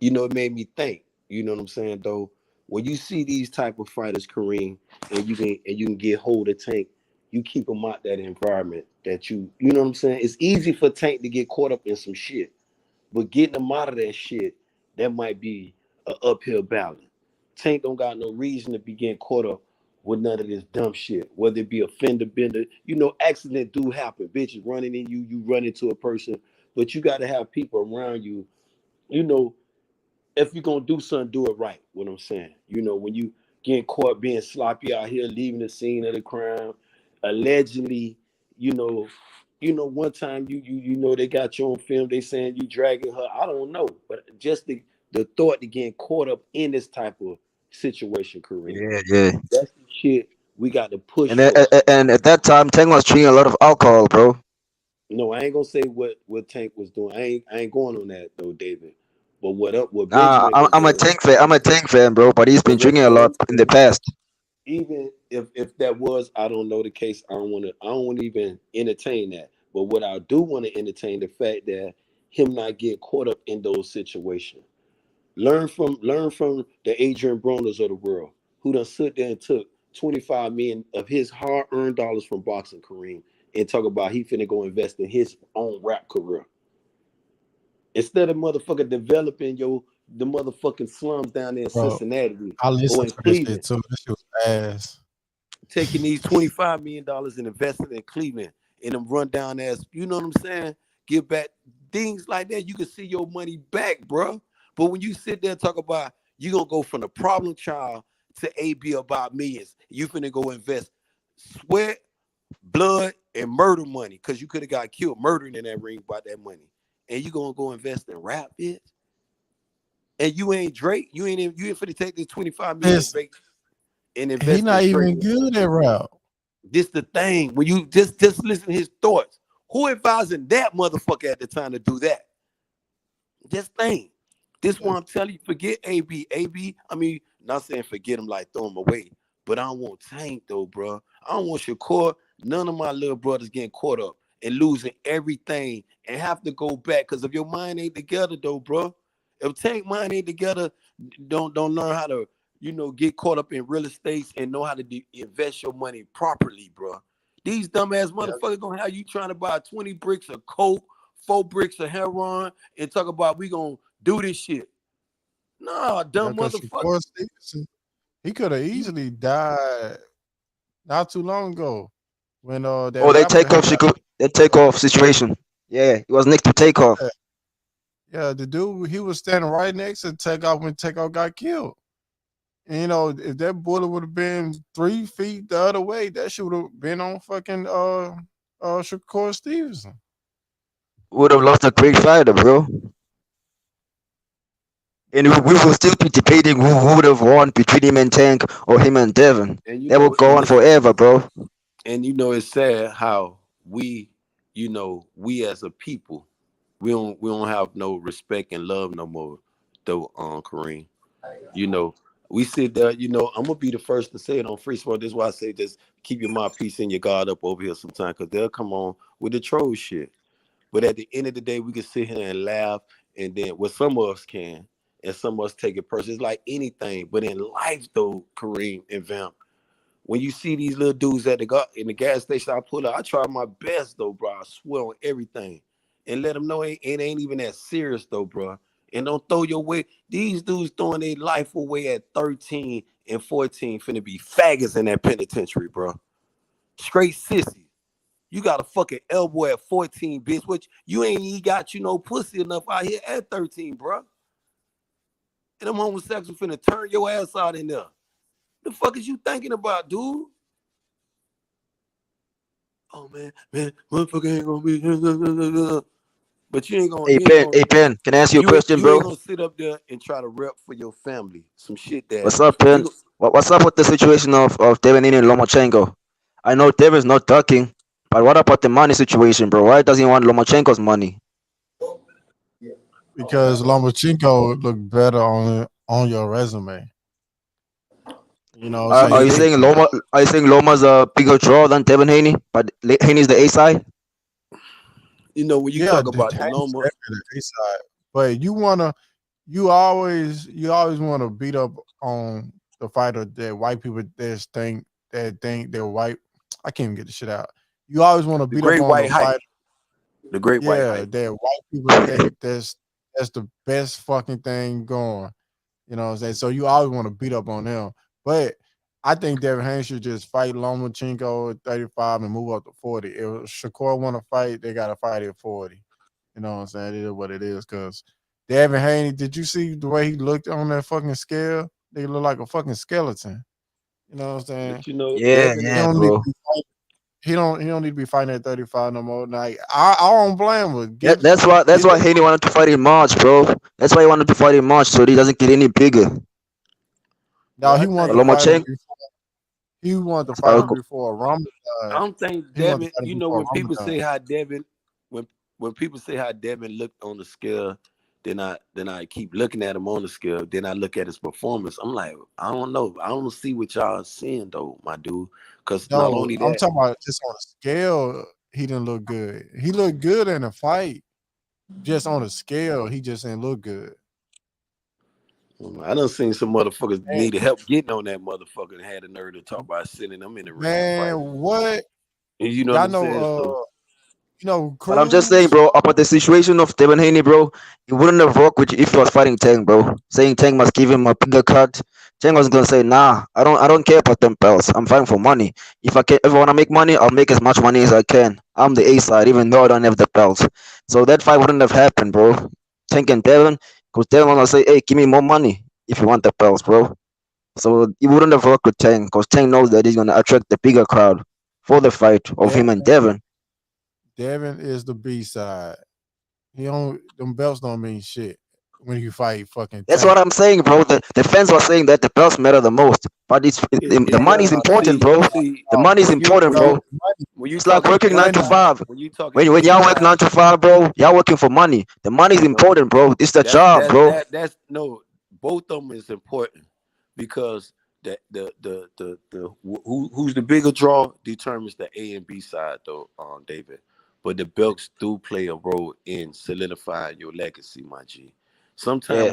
Speaker 12: you know, it made me think. You know what I'm saying, though? When you see these type of fighters, Kareem, and you can get hold of Tank, you keep them out that environment that you know what I'm saying? It's easy for Tank to get caught up in some shit, but getting them out of that shit, that might be an uphill battle. Tank don't got no reason to be getting caught up with none of this dumb shit, whether it be a fender bender. You know, accidents do happen. Bitches running in you run into a person, but you got to have people around you, you know, if you're going to do something, do it right, what I'm saying. You know, when you getting caught being sloppy out here, leaving the scene of the crime, allegedly, you know, one time you know they got you on film, they saying you dragging her. I don't know, but just the thought to getting caught up in this type of situation, Kareem.
Speaker 4: Yeah.
Speaker 12: That's the shit we got to push.
Speaker 4: And at that time, Tank was drinking a lot of alcohol, bro.
Speaker 12: No, I ain't gonna say what Tank was doing. I ain't going on that though, David. But what
Speaker 4: Benjamin I'm a Tank fan. I'm a Tank fan, bro. But he's been drinking a lot in the past.
Speaker 12: Even if that was, I don't know the case. I don't want to even entertain that. But what I do want to entertain the fact that him not get caught up in those situations. Learn from the Adrian Broner's of the world, who done stood there and took 25 million of his hard-earned dollars from boxing, Kareem, and talk about he finna go invest in his own rap career. Instead of motherfucker developing the motherfucking slums down there in Cincinnati
Speaker 22: I listened
Speaker 12: or in
Speaker 22: to
Speaker 12: Cleveland.
Speaker 22: This shit too. This shit was ass.
Speaker 12: Taking these $25 million and investing in Cleveland and them run down ass, you know what I'm saying? Give back things like that. You can see your money back, bro. But when you sit there and talk about you gonna go from the problem child to AB about millions, you finna go invest sweat, blood, and murder money because you could have got killed murdering in that ring about that money. And you gonna go invest in rap, bitch? And you ain't Drake. You ain't finna take this 25 million and invest.
Speaker 22: He not even good at rap.
Speaker 12: This the thing. When you just listen to his thoughts, who advising that motherfucker at the time to do that? Just think. This one I'm telling you, forget AB. AB, I mean, not saying forget him like throw him away, but I don't want Tank though, bro. I don't want Shakur, none of my little brothers getting caught up and losing everything and have to go back. Because if your mind ain't together though, bro, if Tank mind ain't together, don't learn how to, you know, get caught up in real estate and know how to invest your money properly, bro. These dumbass motherfuckers gonna have you trying to buy 20 bricks of coke, 4 bricks of heroin, and talk about we gonna do this shit. Nah, dumb motherfucker.
Speaker 22: He could have easily died not too long ago when
Speaker 4: that takeoff situation. Yeah, it was next to Takeoff.
Speaker 22: Yeah, the dude, he was standing right next to Takeoff when Takeoff got killed. And, you know, if that bullet would have been 3 feet the other way, that shit would have been on fucking Shakur Stevenson.
Speaker 4: Would have lost a great fighter, bro. And we will still be debating who would have won between him and Tank or him and Devin.
Speaker 12: And
Speaker 4: That will go on forever, bro.
Speaker 12: And it's sad how we as a people, we don't have no respect and love no more, though, Kareem. We sit there, I'm gonna be the first to say it on Free Sport. This is why I say just keep your mouthpiece and your guard up over here sometimes, because they'll come on with the troll shit. But at the end of the day, we can sit here and laugh, and then some of us can, and some of us take it personal. It's like anything. But in life, though, Kareem and Vamp, when you see these little dudes in the gas station, I pull up. I try my best, though, bro. I swear on everything, and let them know it ain't even that serious, though, bro. And don't throw your way. These dudes throwing their life away at 13 and 14, finna be faggots in that penitentiary, bro. Straight sissy. You got a fucking elbow at 14, bitch. Which you ain't even got no pussy enough out here at 13, bro. And them homosexuals finna turn your ass out in there. The fuck is you thinking about, dude? Oh man, motherfucker ain't gonna be. But you ain't gonna.
Speaker 4: Hey Ben, can I ask you a question,
Speaker 12: you
Speaker 4: bro?
Speaker 12: ain't gonna sit up there and try to rep for your family. Some shit that.
Speaker 4: What's up, Ben? What's up with the situation of Devin and Lomachenko? I know Devin's not ducking, but what about the money situation, bro? Why does he want Lomachenko's money?
Speaker 22: Because Lomachenko look better on your resume.
Speaker 4: Are you saying Loma's a bigger draw than Devin Haney, but Haney's the A side?
Speaker 12: When you talk about the Loma,
Speaker 22: A side, but you always want to beat up on the fighter that white people think they're white. I can't even get the shit out. You always want to beat up on the fighter.
Speaker 12: The great white hype.
Speaker 22: That white people think that's the best fucking thing going. You know what I'm saying? So you always want to beat up on them. But I think Devin Haney should just fight Lomachenko at 35 and move up to 40. If Shakur want to fight, they got to fight at 40. You know what I'm saying? It is what it is. Because Devin Haney, did you see the way he looked on that fucking scale? They look like a fucking skeleton. You know what I'm saying?
Speaker 4: Yeah, bro.
Speaker 22: He don't need to be fighting at 35 no more. Like I don't blame him.
Speaker 4: That's why Haney wanted to fight in March, bro. That's why he wanted to fight in March so he doesn't get any bigger.
Speaker 22: No, he wanted to fight him before. He wanted to fight him before Ramadan.
Speaker 12: I don't think Devin. When people say how Devin, when people say how Devin looked on the scale, then I keep looking at him on the scale. Then I look at his performance. I'm like, I don't know. I don't see what y'all seeing though, my dude. Because not only that,
Speaker 22: I'm talking about just on the scale. He didn't look good. He looked good in a fight. Just on the scale, he just didn't look good.
Speaker 12: I done seen some motherfuckers needed help getting on that motherfucker and had the nerve to talk about sending them in the ring.
Speaker 22: Man, what?
Speaker 12: And you know what I'm saying?
Speaker 4: But I'm just saying, bro, about the situation of Devin Haney, bro, he wouldn't have worked with you if he was fighting Tank, bro. Saying Tank must give him a bigger cut. Tank was gonna say, nah, I don't care about them belts. I'm fighting for money. If I wanna make money, I'll make as much money as I can. I'm the A side, even though I don't have the belts. So that fight wouldn't have happened, bro. Tank and Devin, because Devin was gonna say, hey, give me more money if you want the belts, bro. So he wouldn't have worked with Tank, because Tank knows that he's gonna attract the bigger crowd for the fight of him and Devin.
Speaker 22: Devin is the B side. Them belts don't mean shit when you fight fucking.
Speaker 4: That's what I'm saying, bro. The fans were saying that the belts matter the most, but the money's important, bro. The money's important, bro. It's like working 9 to 5. When y'all work 9 to 5, bro, y'all working for money. The money's important, bro. It's the job, bro.
Speaker 12: That's both of them is important because who's the bigger draw determines the A and B side, though, David. But the belts do play a role in solidifying your legacy, my G. Sometimes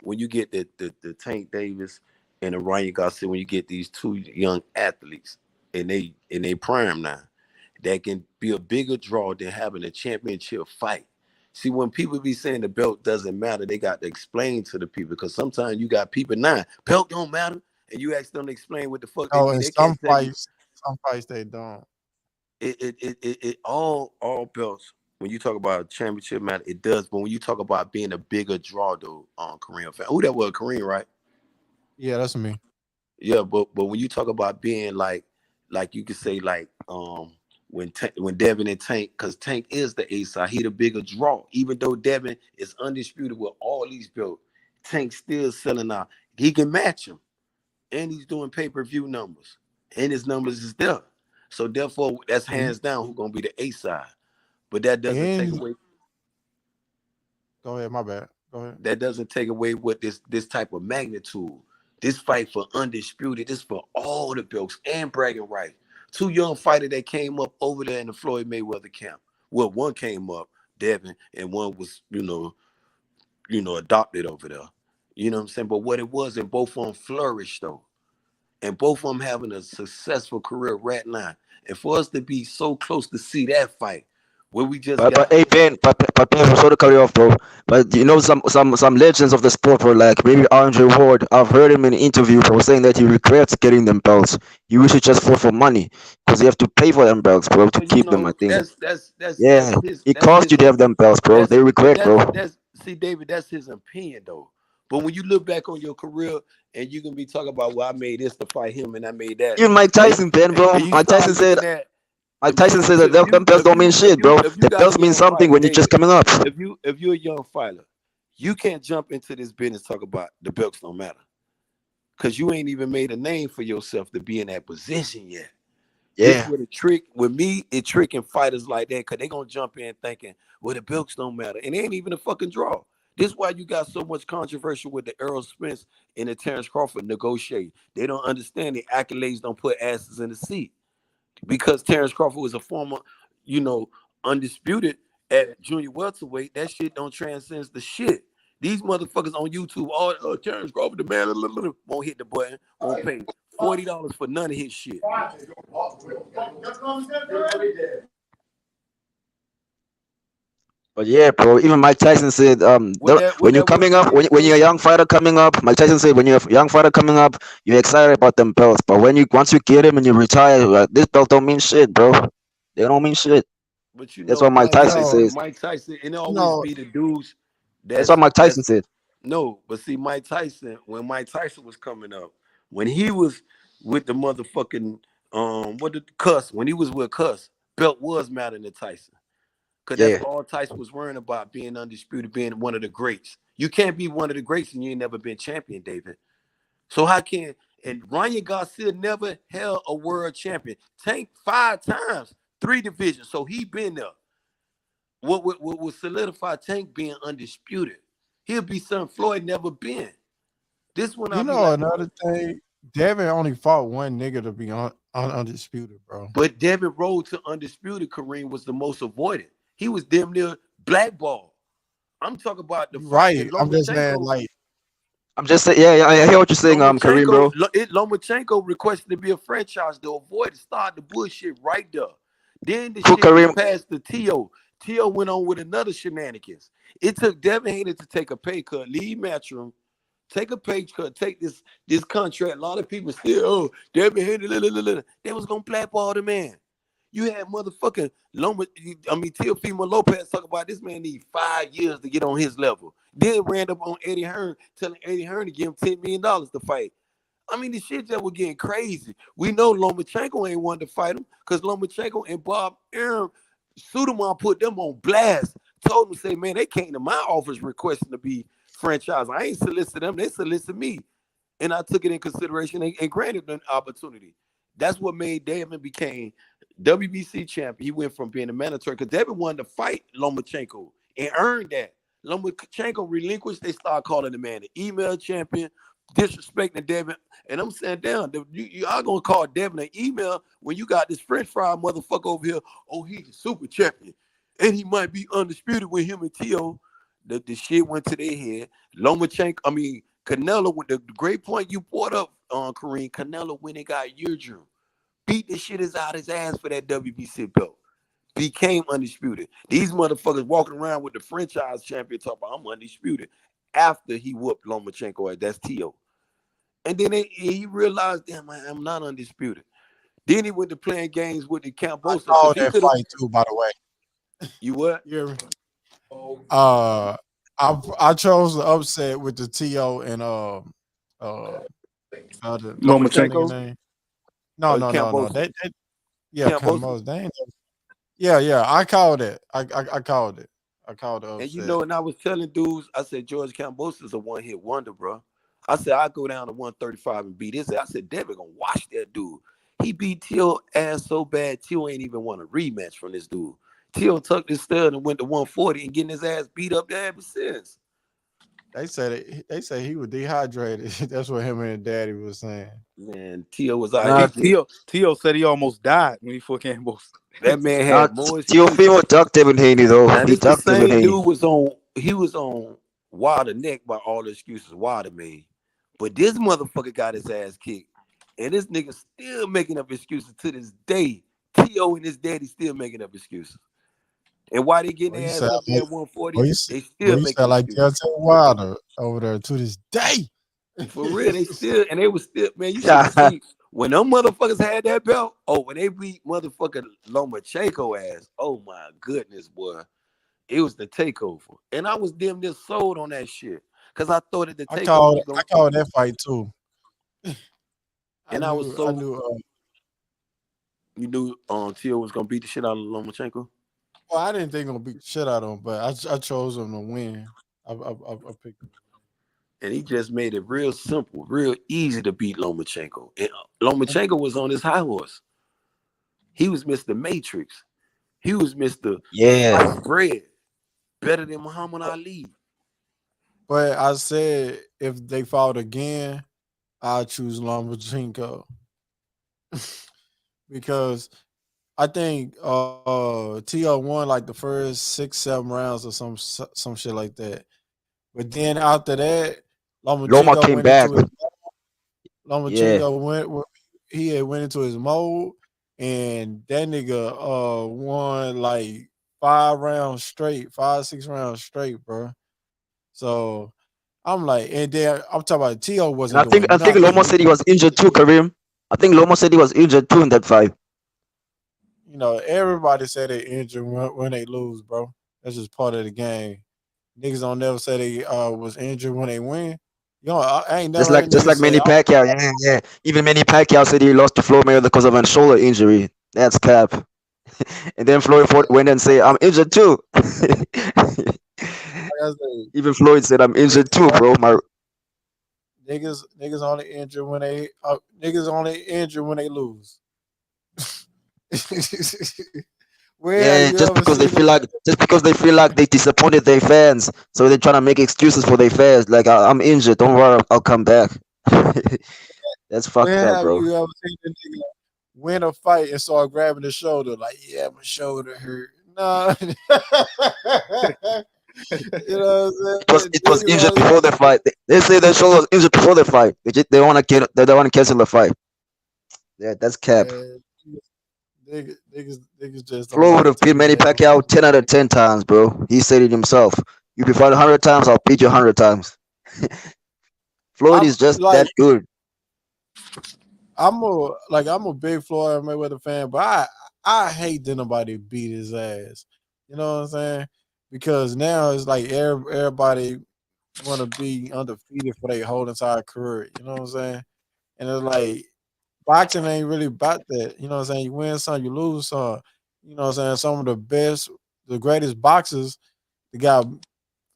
Speaker 12: when you get the Tank Davis and the Ryan Garcia, when you get these two young athletes in they prime now, that can be a bigger draw than having a championship fight. See, when people be saying the belt doesn't matter, they got to explain to the people, because sometimes you got people belt don't matter, and you ask them to explain what the fuck
Speaker 22: they
Speaker 12: do.
Speaker 22: They some fights they don't.
Speaker 12: It all belts. When you talk about championship matter, it does. But when you talk about being a bigger draw, though, on Korean fan, that was Korean, right?
Speaker 22: Yeah, that's me.
Speaker 12: Yeah, but when you talk about being like you could say when Devin and Tank, because Tank is the A side, he the bigger draw. Even though Devin is undisputed with all these belts, Tank still selling out. He can match him, and he's doing pay-per-view numbers, and his numbers is there. So therefore, that's hands down who's gonna be the A side. But that doesn't take away.
Speaker 22: Go ahead, my bad. Go ahead.
Speaker 12: That doesn't take away what this type of magnitude. This fight for undisputed, this for all the belts and bragging rights. Two young fighters that came up over there in the Floyd Mayweather camp. Well, one came up, Devin, and one was, adopted over there. You know what I'm saying? But what it was, and both of them flourished though. And both of them having a successful career right now. And for us to be so close to see that fight, where we just
Speaker 4: but hey Ben, but Ben, sorry to cut you off, bro. But some legends of the sport were like maybe Andre Ward. I've heard him in an interview, bro, saying that he regrets getting them belts. He wish he just fought for money because you have to pay for them belts, bro, to keep them. I think. It cost you to have them belts, bro. They regret, bro.
Speaker 12: See, David, that's his opinion though. But when you look back on your career and you can be talking about, well, I made this to fight him and I made that.
Speaker 4: Even Mike Tyson, Ben, bro. Mike Tyson said that them belts don't mean shit, bro. The belts mean something when you're just coming up.
Speaker 12: If you're a young fighter, you can't jump into this business talk about the belts don't matter. Because you ain't even made a name for yourself to be in that position yet.
Speaker 4: Yeah.
Speaker 12: This with a trick with me, it's tricking fighters like that because they gonna jump in thinking, well, the belts don't matter. And it ain't even a fucking draw. This is why you got so much controversy with the Errol Spence and the Terence Crawford negotiating. They don't understand the accolades don't put asses in the seat. Because Terence Crawford was a former, undisputed at junior welterweight, that shit don't transcend the shit. These motherfuckers on YouTube, Terence Crawford, the man, won't hit the button, won't pay $40 for none of his shit.
Speaker 4: But yeah, bro. Even Mike Tyson said, when you're a young fighter coming up, Mike Tyson said, when you're a young fighter coming up, you're excited about them belts. But once you get him and you retire, this belt don't mean shit, bro. They don't mean shit.
Speaker 12: But
Speaker 4: that's what Mike Tyson says.
Speaker 12: Mike Tyson, and it always be the dudes.
Speaker 4: That's what Mike Tyson said.
Speaker 12: No, but see, Mike Tyson, when Mike Tyson was coming up, when he was with the motherfucking when he was with Cuss, belt was mattering to Tyson. Because that's all Tyson was worrying about, being undisputed, being one of the greats. You can't be one of the greats and you ain't never been champion, David. So how can, and Ryan Garcia never held a world champion. Tank 5 times, 3 divisions. So he been there. What would solidify Tank being undisputed? He'll be something Floyd never been. This one,
Speaker 22: another thing, Devin only fought one nigga to be undisputed, bro.
Speaker 12: But Devin road to undisputed, Kareem, was the most avoided. He was damn near blackball. I'm talking about the
Speaker 22: right. I'm just saying,
Speaker 4: I hear what you're saying, Kareem, bro.
Speaker 12: Lomachenko requested to be a franchise to avoid to start the bullshit right there. Then the shit was passed to T.O. T.O. went on with another shenanigans. It took Devin Haney to take a pay cut, leave Matchroom, take a pay cut, take this contract. A lot of people still, Devin Haney, they was gonna blackball the man. You had motherfucking Teofimo Lopez talk about this man need 5 years to get on his level. Then ran up on Eddie Hearn, telling Eddie Hearn to give him $10 million to fight. I mean, the shit that was getting crazy. We know Lomachenko ain't wanted to fight him because Lomachenko and Bob Arum, Suleiman put them on blast. Told them, say, man, they came to my office requesting to be franchised. I ain't solicit them, they solicit me. And I took it in consideration and granted an opportunity. That's what made Devin became WBC champion. He went from being a mandatory because Devin wanted to fight Lomachenko and earned that. Lomachenko relinquished. They started calling the man the email champion, disrespecting Devin. And I'm saying, damn, you are gonna call Devin an email when you got this French fry motherfucker over here. Oh, he's a super champion, and he might be undisputed with him and T.O. The shit went to their head. Canelo, with the great point you brought up, Kareem, Canelo when he got Yurju, beat the shit out his ass for that WBC belt. Became undisputed. These motherfuckers walking around with the franchise champion talking about I'm undisputed after he whooped Lomachenko. That's T.O. And then he realized, damn, I'm not undisputed. Then he went to playing games with the Cambosa.
Speaker 22: Oh, that fight too, by the way.
Speaker 12: You what?
Speaker 22: Yeah. I chose the upset with the T.O. and
Speaker 12: Lomachenko.
Speaker 22: No. Cambosa. They ain't Yeah. I called it. I called it. I called the
Speaker 12: And
Speaker 22: upset.
Speaker 12: and I was telling dudes, I said George Kambosos a one-hit wonder, bro. I said I go down to 135 and beat his ass. I said Devin gonna watch that dude. He beat Till ass so bad, Till ain't even want a rematch from this dude. Till tucked his stud and went to 140 and getting his ass beat up there ever since.
Speaker 22: They say he was dehydrated. That's what him and Daddy was saying.
Speaker 12: Man, Till was out.
Speaker 1: Nah, Tio said he almost died when he fought Campbell.
Speaker 12: That man
Speaker 4: Nah,
Speaker 12: had more excuses.
Speaker 4: Teofimo ducked Devin Haney though.
Speaker 12: Now
Speaker 4: He
Speaker 12: this the
Speaker 4: ducked Devin
Speaker 12: same
Speaker 4: Haney.
Speaker 12: dude he was on Wilder neck by all the excuses Wilder made. But this motherfucker got his ass kicked. And this nigga still making up excuses to this day. T.O. and his daddy still making up excuses. And why they getting their ass up there at 140, they still
Speaker 22: You
Speaker 12: making
Speaker 22: sound like
Speaker 12: excuses.
Speaker 22: Deontay Wilder over there to this day.
Speaker 12: For real, they was still, man, you should have seen when them motherfuckers had that belt. Oh, when they beat motherfucking Lomachenko ass. Oh my goodness, boy. It was the takeover. And I was damn near sold on that shit. Cause I thought that the takeover was going
Speaker 22: I called that fight too.
Speaker 12: and I was so you knew Tio was gonna beat the shit out of Lomachenko.
Speaker 22: Well, I didn't think he was gonna beat the shit out of him, but I chose him to win. I picked him.
Speaker 12: And he just made it real simple, real easy to beat Lomachenko. And Lomachenko was on his high horse. He was Mr. Matrix. He was Mr. Sliced bread. Better than Muhammad Ali.
Speaker 22: But I said if they fought again, I'll choose Lomachenko. Because I think T.O. won like the first 6-7 rounds or some shit like that. But then after that,
Speaker 4: Loma came back.
Speaker 22: Lomachenko went into his mode, and that nigga won like 5 rounds straight, 5-6 rounds straight, bro. So I'm like, and then I'm talking about T.O. wasn't.
Speaker 4: I think Loma said he was injured too, Kareem. I think Loma said he was injured too in that fight.
Speaker 22: You know, everybody say they injured when they lose, bro. That's just part of the game. Niggas don't never say they was injured when they win. You know, I ain't never
Speaker 4: Just like Manny Pacquiao, yeah. Even Manny Pacquiao said he lost to Floyd Mayweather because of a shoulder injury. That's cap. And then Floyd went and say, "I'm injured too." Even Floyd said, "I'm injured too, bro."
Speaker 22: Niggas only injured when they lose.
Speaker 4: Just because they feel like they disappointed their fans, so they're trying to make excuses for their fans. Like, I'm injured, don't worry, I'll come back. That's fucked up, bro.
Speaker 22: You ever seen the nigga win a fight and start grabbing the shoulder like, yeah, my shoulder hurt? No. You know what I'm saying?
Speaker 4: It was injured before the fight. They say their shoulder was injured before the fight. They want to cancel the fight. Yeah, that's cap.
Speaker 22: Niggas just
Speaker 4: Flo would have beat Manny Pacquiao 10 out of 10 times, bro. He said it himself. You be fight 100 times, I'll beat you 100 times. Floyd is just that good.
Speaker 22: I'm a big Floyd Mayweather fan, but I hate that nobody beat his ass. You know what I'm saying? Because now it's like everybody want to be undefeated for their whole entire career. You know what I'm saying? And it's like boxing ain't really about that. You know what I'm saying? You win some, you lose some. You know what I'm saying? Some of the greatest boxers, they got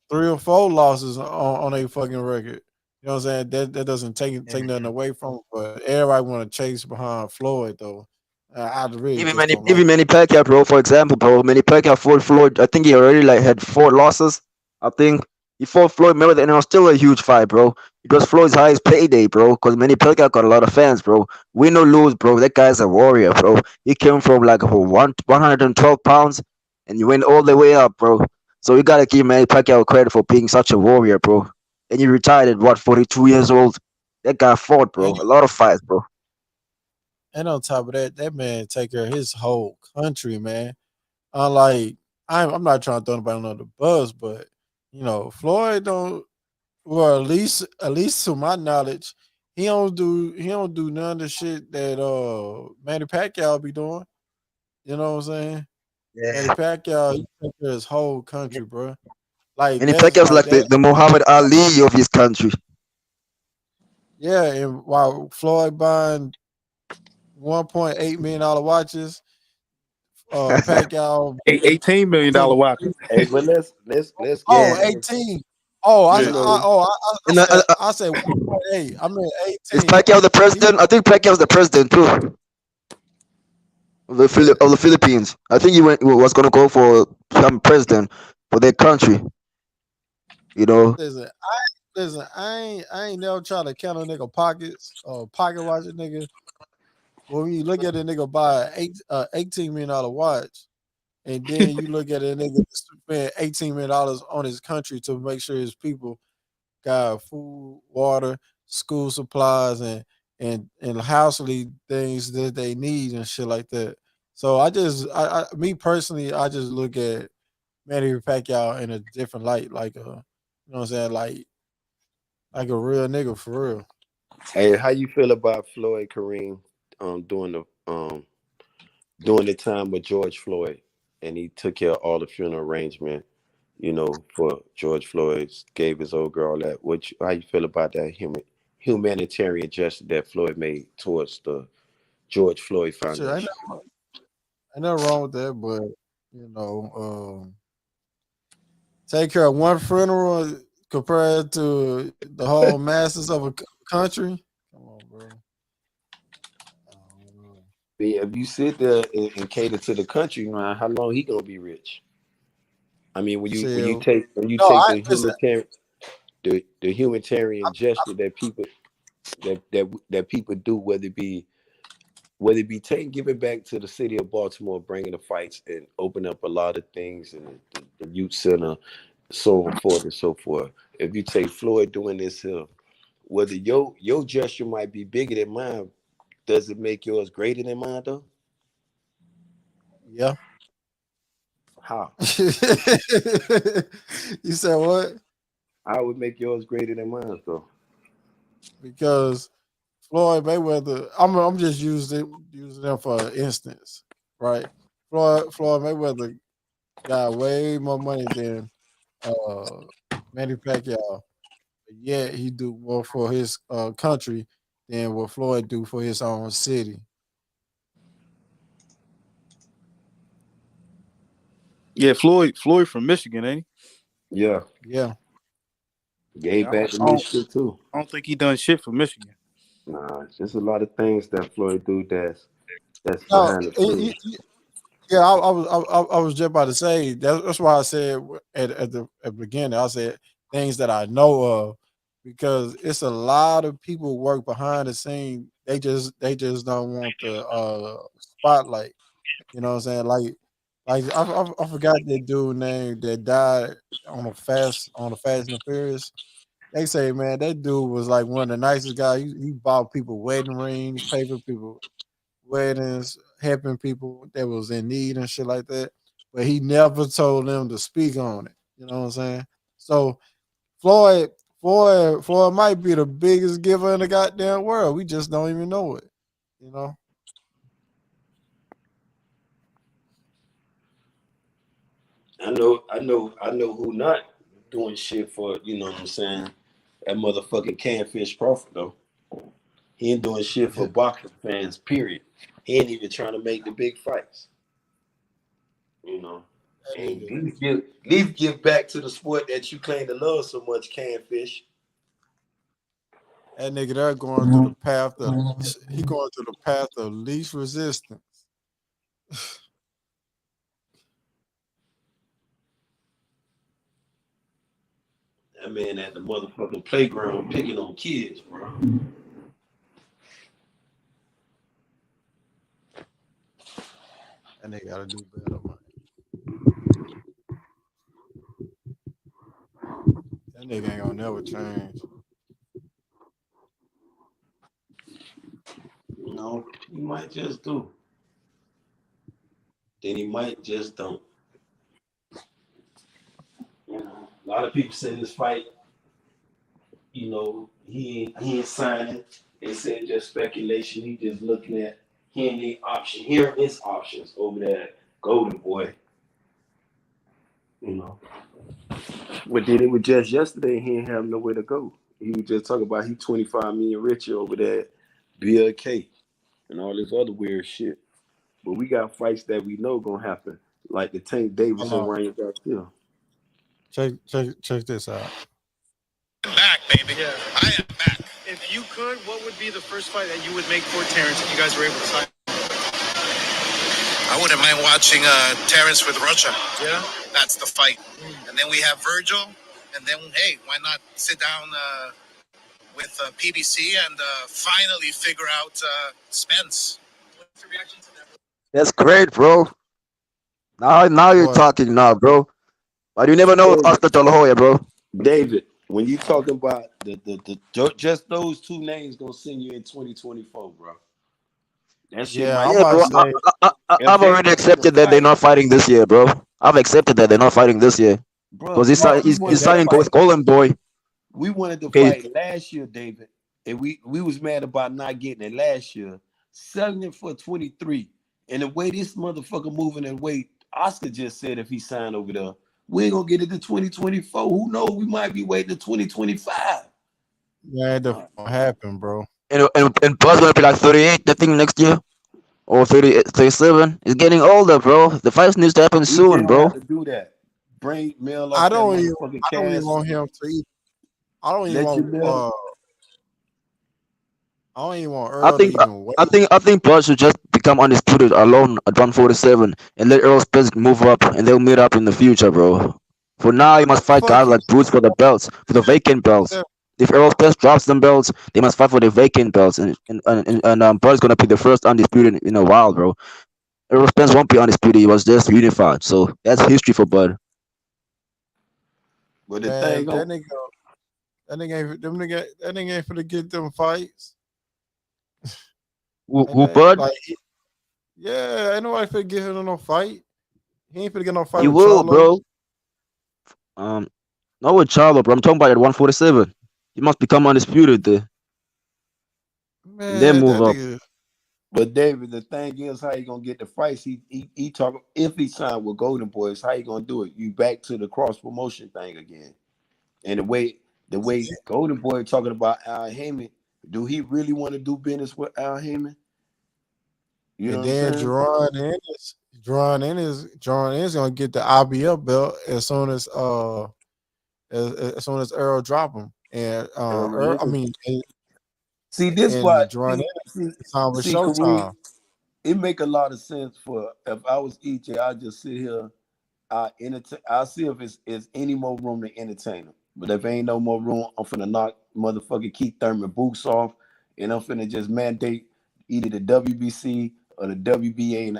Speaker 22: 3 or 4 losses on their fucking record. You know what I'm saying? That doesn't take nothing away from it. But everybody want to chase behind Floyd, though. I really
Speaker 4: even Manny Pacquiao, bro. For example, bro, Manny Pacquiao fought Floyd. I think he already had 4 losses. I think he fought Floyd Mayweather, and it was still a huge fight, bro. It was Floyd's highest payday, bro. Because Manny Pacquiao got a lot of fans, bro. Win or lose, bro. That guy's a warrior, bro. He came from like 112 pounds, and you went all the way up, bro. So you gotta give Manny Pacquiao credit for being such a warrior, bro. And he retired at 42 years old. That guy fought, bro. A lot of fights, bro.
Speaker 22: And on top of that, that man take care of his whole country, man. Unlike, I'm not trying to throw anybody under the bus, but you know, Floyd don't. Well, at least to my knowledge, he don't do none of the shit that Manny Pacquiao be doing. You know what I'm saying?
Speaker 4: Yeah.
Speaker 22: Manny Pacquiao, he take care of his whole country, bro. Like
Speaker 4: Manny Pacquiao's like the Muhammad Ali of his country.
Speaker 22: Yeah, and while Floyd buying $1.8 million watches, Pacquiao.
Speaker 1: $18 million watches.
Speaker 12: Hey, but let's
Speaker 22: Oh,
Speaker 12: get
Speaker 22: 18. Oh, I
Speaker 4: And
Speaker 22: said 1.8. I mean
Speaker 4: is
Speaker 22: 18.
Speaker 4: Pacquiao the president? I think Pacquiao's the president too of the Philippines. I think was gonna go for some president for their country. You know.
Speaker 22: Listen, I ain't never try to count a nigga pockets or pocket watch a nigga. When you look at a nigga buy $18 million watch, and then you look at a nigga spend $18 million on his country to make sure his people got food, water, school supplies, and housely things that they need and shit like that. So me personally, I just look at Manny Pacquiao in a different light, like you know what I'm saying, like a real nigga for real.
Speaker 12: Hey, how you feel about Floyd Kareem during the time with George Floyd, and he took care of all the funeral arrangement, for George Floyd, gave his old girl that. How you feel about that humanitarian gesture that Floyd made towards the George Floyd Foundation?
Speaker 22: Sure, ain't nothing wrong with that, but take care of one funeral compared to the whole masses of a country. Come on, bro.
Speaker 12: If you sit there and cater to the country, man, how long he gonna be rich? I mean, when you take the humanitarian gesture that people that people do, whether it be giving back to the city of Baltimore, bringing the fights and open up a lot of things and the youth center, so on forth and so forth. If you take Floyd doing this here, whether your gesture might be bigger than mine, does it make yours greater than mine though?
Speaker 22: Yeah.
Speaker 12: How?
Speaker 22: You said what?
Speaker 12: I would make yours greater than mine though.
Speaker 22: Because Floyd Mayweather, I'm just using them for instance, right? Floyd Mayweather got way more money than Manny Pacquiao, but yet he do more for his country than what Floyd do for his own city.
Speaker 1: Yeah, Floyd from Michigan, ain't
Speaker 12: he? Yeah.
Speaker 22: Yeah.
Speaker 12: Gave back to Michigan too.
Speaker 1: I don't think he done shit for Michigan.
Speaker 12: Nah, it's just a lot of things that Floyd do that's behind the scenes.
Speaker 22: Yeah, I was just about to say that's why I said at the beginning, I said things that I know of, because it's a lot of people work behind the scene. They just don't want the spotlight. You know what I'm saying? Like I forgot that dude name that died on the Fast and the Furious. They say, man, that dude was like one of the nicest guys. He bought people wedding rings, paid for people weddings, helping people that was in need and shit like that. But he never told them to speak on it. You know what I'm saying? So Floyd might be the biggest giver in the goddamn world. We just don't even know it. You know?
Speaker 12: I know who not doing shit for, you know what I'm saying? That motherfucking Canfish Crawford though. He ain't doing shit for boxing fans, period. He ain't even trying to make the big fights. You know. And give back to the sport that you claim to love so much, Canfish.
Speaker 22: That nigga there going through the path of least resistance.
Speaker 12: That man at the motherfucking playground picking on kids, bro.
Speaker 22: And they gotta do better, man. That nigga ain't gonna never change.
Speaker 12: No, he might just do. Then he might just don't. You know, a lot of people say this fight, you know, he ain't signing. They said just speculation. He just looking at hearing his options over that Golden Boy. You know. What did it with just yesterday, he didn't have nowhere to go. He was just talking about he 25 million richer over there, BLK, and all this other weird shit. but we got fights that we know gonna happen, like the Tank Davis and Ryan Garcia.
Speaker 22: Check this out.
Speaker 2: I'm back, baby. Yeah. I am back. If you could, what would be the first fight that you would make for Terence if you guys were able to sign? I wouldn't mind watching Terence with Rocha. Yeah? That's the fight. And then we have Virgil. And then, hey, why not sit down with PBC and finally figure out Spence? What's your reaction to that?
Speaker 4: That's great, bro. Now you're talking now, bro. But you never know Oscar De La Hoya, bro.
Speaker 12: David, when you talking about the just those two names gonna send you in 2024, bro. That shit
Speaker 4: Bro. I've already accepted that they're not fighting this year, bro. I've accepted that they're not fighting this year. Because he's signing with Golden Boy.
Speaker 12: We wanted to fight last year, David, and we was mad about not getting it last year. Selling it for 23, and the way this motherfucker moving and weight, Oscar just said if he signed over there, we ain't gonna get it to 2024. Who knows? We might be waiting to 2025.
Speaker 22: Yeah, it don't happen, bro.
Speaker 4: And Buzz gonna be like 38, I think, next year. Or 37. He's getting older, bro. The fight needs to happen soon, bro.
Speaker 12: Have to do that. Bring Mel.
Speaker 22: I don't even want him to eat. I don't even want. I don't even want Earl
Speaker 4: I think Buzz should just become undisputed alone at 147 and let Errol Spence move up, and they'll meet up in the future, bro. For now, you must fight guys like Bruce for the belts, for the vacant belts. Yeah. If Errol Spence drops them belts, they must fight for the vacant belts, and Buzz gonna be the first undisputed in a while, bro. Errol Spence won't be undisputed; he was just unified, so that's history for Bud.
Speaker 12: But the thing,
Speaker 22: that nigga ain't finna get them fights.
Speaker 4: Who Bud?
Speaker 22: Yeah, ain't nobody finna get him no fight. He ain't finna get no fight.
Speaker 4: He
Speaker 22: with
Speaker 4: will,
Speaker 22: Charlo.
Speaker 4: bro. Not with Charlo, bro. I'm talking about at 147. He must become undisputed there.
Speaker 22: Man,
Speaker 4: then move up.
Speaker 12: But David, the thing is, how you gonna get the fights? He talking if he signed with Golden Boys, how you gonna do it? You back to the cross promotion thing again. And the way Golden Boy talking about Al Heyman, do he really want to do business with Al Heyman? You know
Speaker 22: and then Jerron Ennis gonna get the IBF belt as soon as Earl drop him. And Earl, I mean,
Speaker 12: see this why
Speaker 22: Showtime.
Speaker 12: It make a lot of sense for if I was EJ, I'd just sit here. I'll see if it's any more room to entertain him. But if ain't no more room, I'm finna knock motherfucking Keith Thurman boots off, and I'm finna just mandate either the WBC or the WBA, and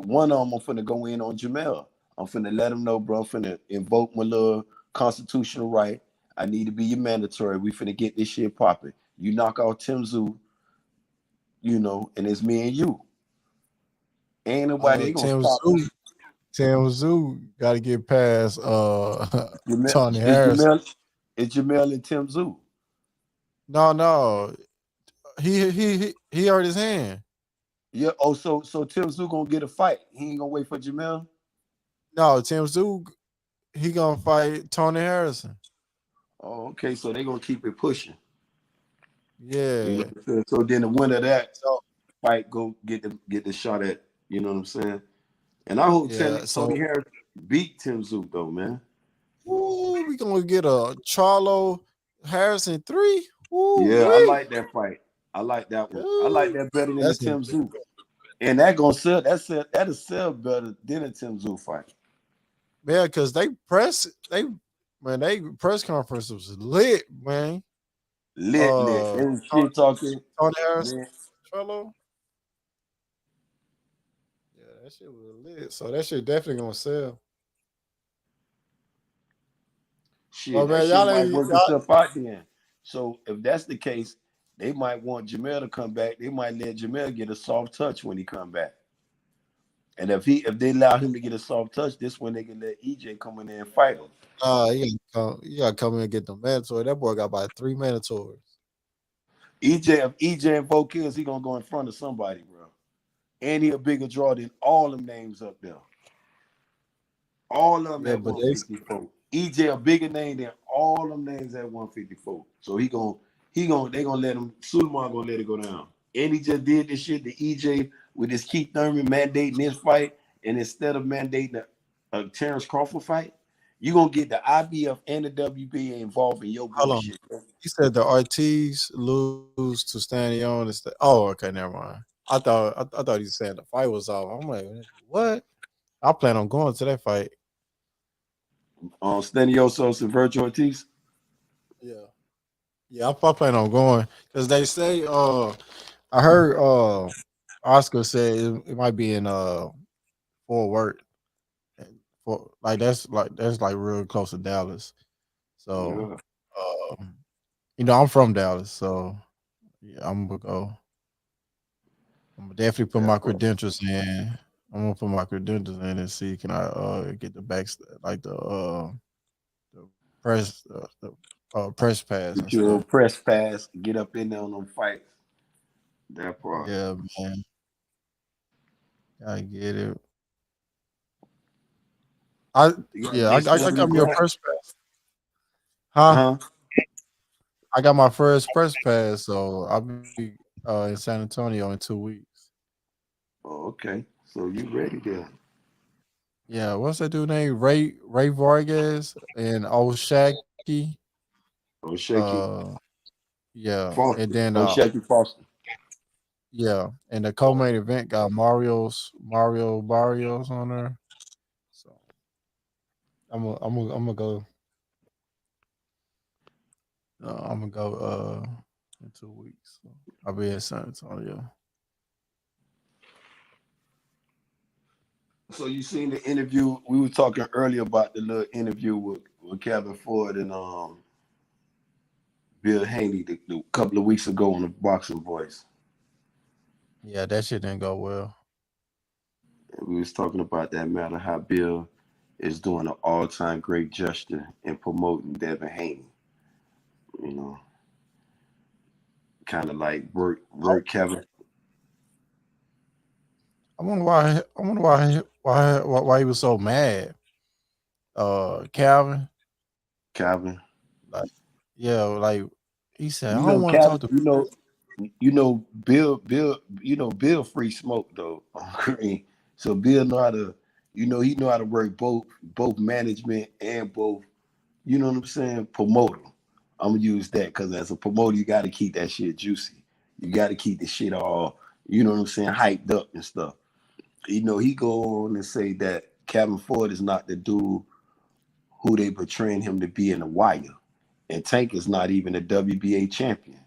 Speaker 12: one of them I'm finna go in on Jamel. I'm finna let him know, bro. I'm finna invoke my little constitutional right. I need to be your mandatory. We finna get this shit popping. You knock out Tim Tszyu, you know, and it's me and you. Ain't nobody gonna stop him.
Speaker 22: Tim Tszyu got to get past Tony Harris.
Speaker 12: It's Jamel and Tim Tszyu.
Speaker 22: No. He hurt his hand.
Speaker 12: Yeah. Oh, so Tim Tszyu gonna get a fight. He ain't gonna wait for Jamel.
Speaker 22: No, Tim Tszyu, he gonna fight Tony Harrison.
Speaker 12: Oh, okay. So they gonna keep it pushing.
Speaker 22: Yeah.
Speaker 12: You know, so then the winner of that fight go get the shot at. You know what I'm saying? And I hope Tony Harris beat Tim Tszyu though, man.
Speaker 22: Ooh, we gonna get a Charlo Harrison 3. Ooh,
Speaker 12: yeah, I like that fight. I like that one. I like that better than the Tim Tszyu. And that gonna sell. That'll sell better than a Tim Tszyu fight.
Speaker 22: Yeah, because they press conference was lit, man.
Speaker 12: Lit. And shit talking.
Speaker 22: Tony Harrison, Charlo. Yeah, that shit was lit. So that shit definitely gonna sell.
Speaker 12: Shit, oh, man, y'all might work itself out then. So if that's the case, they might want Jamel to come back. They might let Jamel get a soft touch when he come back. And if they allow him to get a soft touch, this one they can let EJ come in there and fight him.
Speaker 22: You gotta come in and get the mandatory. That boy got about 3 mandatories.
Speaker 12: If EJ invoke kills, he gonna go in front of somebody, bro. And he a bigger draw than all them names up there. All of them at 154. EJ a bigger name than all them names at 154. So they gonna let him. Sulman gonna let it go down. And he just did this shit to EJ with this Keith Thurman mandating this fight, and instead of mandating a Terence Crawford fight, you're gonna get the IBF and the WBA involved in your
Speaker 22: Hold on.
Speaker 12: bullshit.
Speaker 22: He said the Ortiz lose to Stanion. Oh, okay, never mind. I thought he said the fight was off. I'm like, what? I plan on going to that fight.
Speaker 12: Staniosos and Virgil Ortiz.
Speaker 22: Yeah, I plan on going because they say. I heard Oscar say it might be in Fort Worth. For that's real close to Dallas. So, I'm from Dallas, so yeah, I'm gonna go. I'm gonna definitely put my credentials in. I'm gonna put my credentials in and see can I get the back the press press pass and
Speaker 12: Get your
Speaker 22: stuff.
Speaker 12: press pass, get up in there on them fights. That part.
Speaker 22: Yeah, man. I get it. I got me a press pass. Huh? I got my first press pass, so I'll be in San Antonio in 2 weeks.
Speaker 12: Oh, okay. So you ready there?
Speaker 22: Yeah, what's that dude name? Ray Vargas and O'Shaky. Yeah,
Speaker 12: Foster.
Speaker 22: and then
Speaker 12: O'Shaky Foster.
Speaker 22: Yeah, and the co-main event got Mario Barrios on there. So I'm gonna go. I'm gonna go in 2 weeks. So I'll be in San Antonio.
Speaker 12: So you seen the interview? We were talking earlier about the little interview with Kevin Ford and Bill Haney the couple of weeks ago on the Boxing Voice.
Speaker 22: Yeah, that shit didn't go well.
Speaker 12: We was talking about that matter, how Bill is doing an all-time great gesture in promoting Devin Haney. You know, kind of like work Kevin.
Speaker 22: I wonder why he was so mad. Calvin. Like, yeah, like he said, I don't want to talk to
Speaker 12: Bill, Bill free smoke though on Green. So Bill know how to, he know how to work both management and both, you know what I'm saying, promoter. I'm gonna use that because as a promoter, you got to keep that shit juicy. You got to keep the shit all, you know what I'm saying, hyped up and stuff. He go on and say that Kevin Ford is not the dude who they portraying him to be in The Wire. And Tank is not even a WBA champion.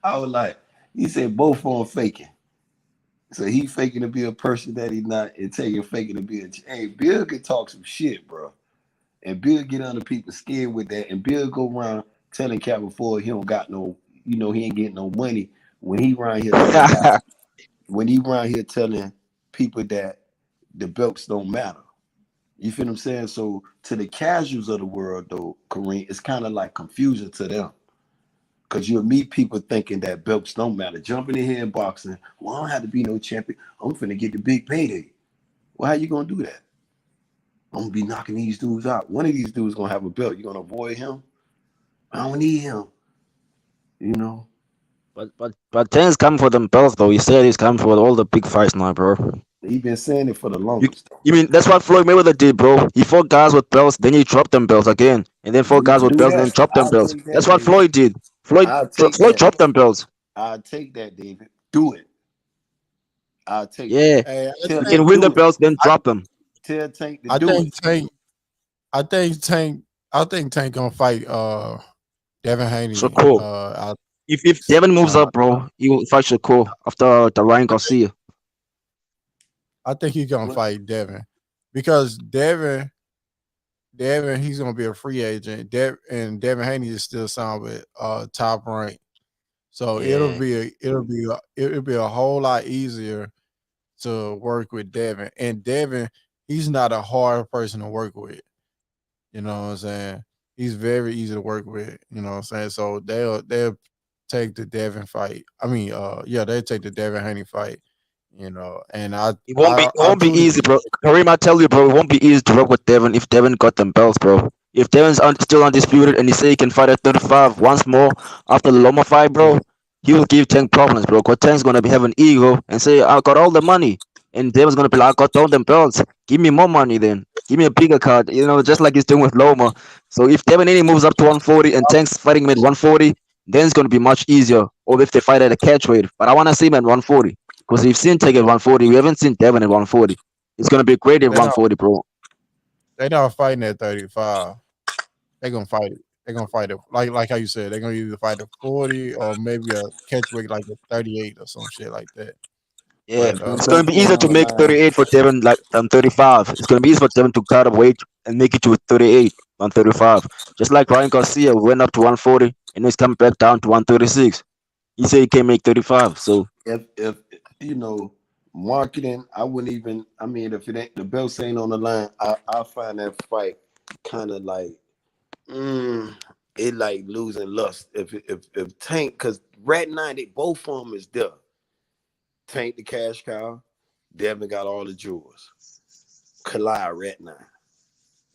Speaker 12: I was like, he said both of them faking. So he faking to be a person that he's not, and Tank faking to be a. Hey, Bill can talk some shit, bro. And Bill get under people's skin with that. And Bill go around telling Kevin Ford he don't got no, he ain't getting no money when he around here telling people that the belts don't matter. You feel what I'm saying? So to the casuals of the world, though, Kareem, it's kind of like confusing to them. Because you'll meet people thinking that belts don't matter. Jumping in here in boxing, well, I don't have to be no champion. I'm finna get the big payday. Well, how you gonna do that? I'm gonna be knocking these dudes out. One of these dudes gonna have a belt. You gonna avoid him? I don't need him.
Speaker 4: But Tank's coming for them belts though. He said he's coming for all the big fights now, bro.
Speaker 12: He been saying it for the longest.
Speaker 4: You mean that's what Floyd Mayweather did, bro? He fought guys with belts, then he dropped them belts again, and then fought guys with belts, and then dropped them belts. That's what Floyd did. Floyd dropped them belts.
Speaker 12: I'll take that, David. Do it. I'll take
Speaker 4: it.
Speaker 22: Hey,
Speaker 4: you can win the belts, then drop them.
Speaker 12: Tell Tank to do it.
Speaker 22: I think Tank gonna fight Devin Haney.
Speaker 4: So cool. If Devin moves up, bro, he will fight Shakur after the Ryan Garcia.
Speaker 22: I think he's gonna fight Devin because Devin, he's gonna be a free agent. And Devin Haney is still signed with Top Rank, so it'll be a whole lot easier to work with Devin. And Devin, he's not a hard person to work with. You know what I'm saying? He's very easy to work with. You know what I'm saying? So they'll take the Devin fight. I mean, they'll take the Devin Haney fight. And it
Speaker 4: won't be easy, bro. Kareem, I tell you, bro, it won't be easy to work with Devin if Devin got them belts, bro. If Devin's still undisputed and he say he can fight at 35 once more after the Loma fight, bro, he will give Tank problems, bro. Cause Tank's gonna be having ego and say, "I got all the money," and Devin's gonna be like, "I got all them belts. Give me more money, then. Give me a bigger card." Just like he's doing with Loma. So if Devin Haney moves up to 140 and Tank's fighting him at 140, then it's gonna be much easier. Or if they fight at a catch weight, but I wanna see him at 140 because we've seen Tank at 140. We haven't seen Devin at 140. It's gonna be great at
Speaker 22: They're not
Speaker 4: 140, bro.
Speaker 22: they're not fighting at 35. They're gonna fight it. They're gonna fight it like how you said. They're gonna either fight a 40 or maybe a catch weight like a 38 or some shit like that.
Speaker 4: Yeah,
Speaker 22: But
Speaker 4: it's gonna be easier to make 38 for Devin, like 35. It's gonna be easier for Devin to cut a weight and make it to 38 on 35. Just like Ryan Garcia went up to 140 and he's coming back down to 136. He said he can make 35. So
Speaker 12: If marketing, I wouldn't even. I mean, if it ain't the belts ain't on the line, I find that fight kind of like it like losing lust. If Tank, because right now they both of them is there. Tank the cash cow, Devin got all the jewels. Collide right now.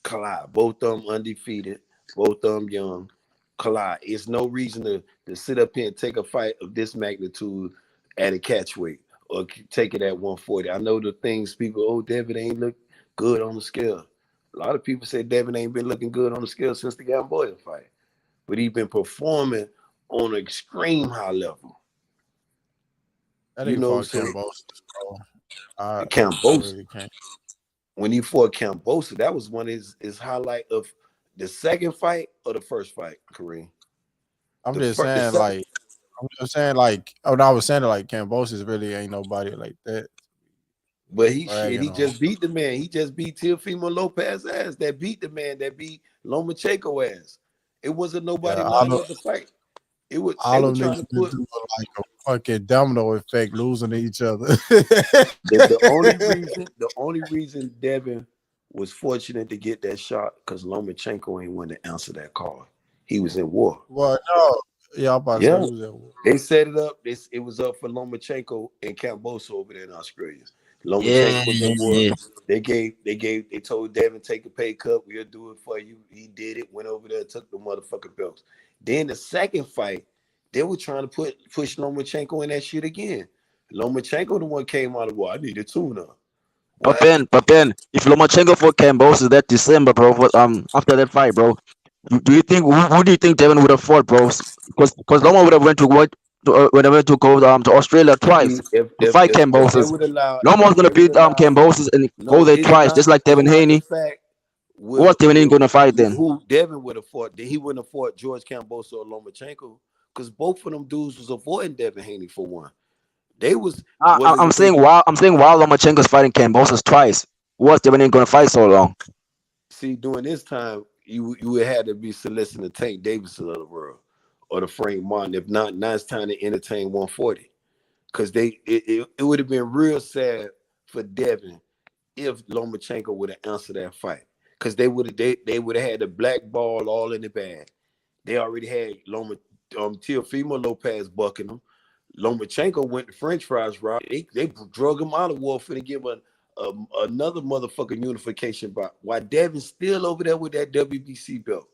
Speaker 12: Collide, both of them undefeated, both of them young. Collide. It's no reason to sit up here and take a fight of this magnitude at a catch weight or take it at 140. I know the things people, Devin ain't look good on the scale. A lot of people say Devin ain't been looking good on the scale since the Gamboa fight, but he been performing on an extreme high level.
Speaker 22: that ain't fought Cambosis, bro. I really can't.
Speaker 12: When he fought Cambosa, that was one of his highlight of the second fight or the first fight, Kareem.
Speaker 22: I was saying like Cambosis really ain't nobody like that.
Speaker 12: But he just beat the man. He just beat Teofimo Lopez ass. That beat the man. That beat Lomachenko ass. It wasn't nobody lining up the fight. It was
Speaker 22: all of them niggas do like a fucking domino effect, losing to each other.
Speaker 12: the only reason Devin was fortunate to get that shot because Lomachenko ain't want to answer that call. He was in war.
Speaker 22: Well, no, yeah, I'm about to say he was in war.
Speaker 12: They set it up. It was up for Lomachenko and Cambosa over there in Australia. Lomachenko was in war. They told Devin, take a pay cut. We'll do it for you. He did it. Went over there, took the motherfucking belts. Then the second fight, they were trying to push Lomachenko in that shit again. Lomachenko the one came out of war. I need a tune-up.
Speaker 4: But then, if Lomachenko fought Cambosis that December, bro, after that fight, bro, do you think who do you think Devin would have fought, bro? Because Loma would have went to to Australia twice to fight Cambosis. Loma was gonna beat Cambosis and go there twice, just like Devin Haney. Who was Devin Haney gonna fight then?
Speaker 12: Who Devin would have fought? He wouldn't have fought George Cambosa or Lomachenko because both of them dudes was avoiding Devin Haney for one.
Speaker 4: I'm saying while Lomachenko's fighting Cambosis twice, what's Devin Haney gonna fight so long?
Speaker 12: See, during this time, you would have to be soliciting the Tank Davidson of the world or the Frank Martin. If not, now it's time to entertain 140. Because it would have been real sad for Devin if Lomachenko would have answered that fight. Because they would have had the black ball all in the bag. They already had Teofimo Lopez bucking them. Lomachenko went the French fries route. They drug him out of war for to give another motherfucking unification bout. While Devin's still over there with that WBC belt.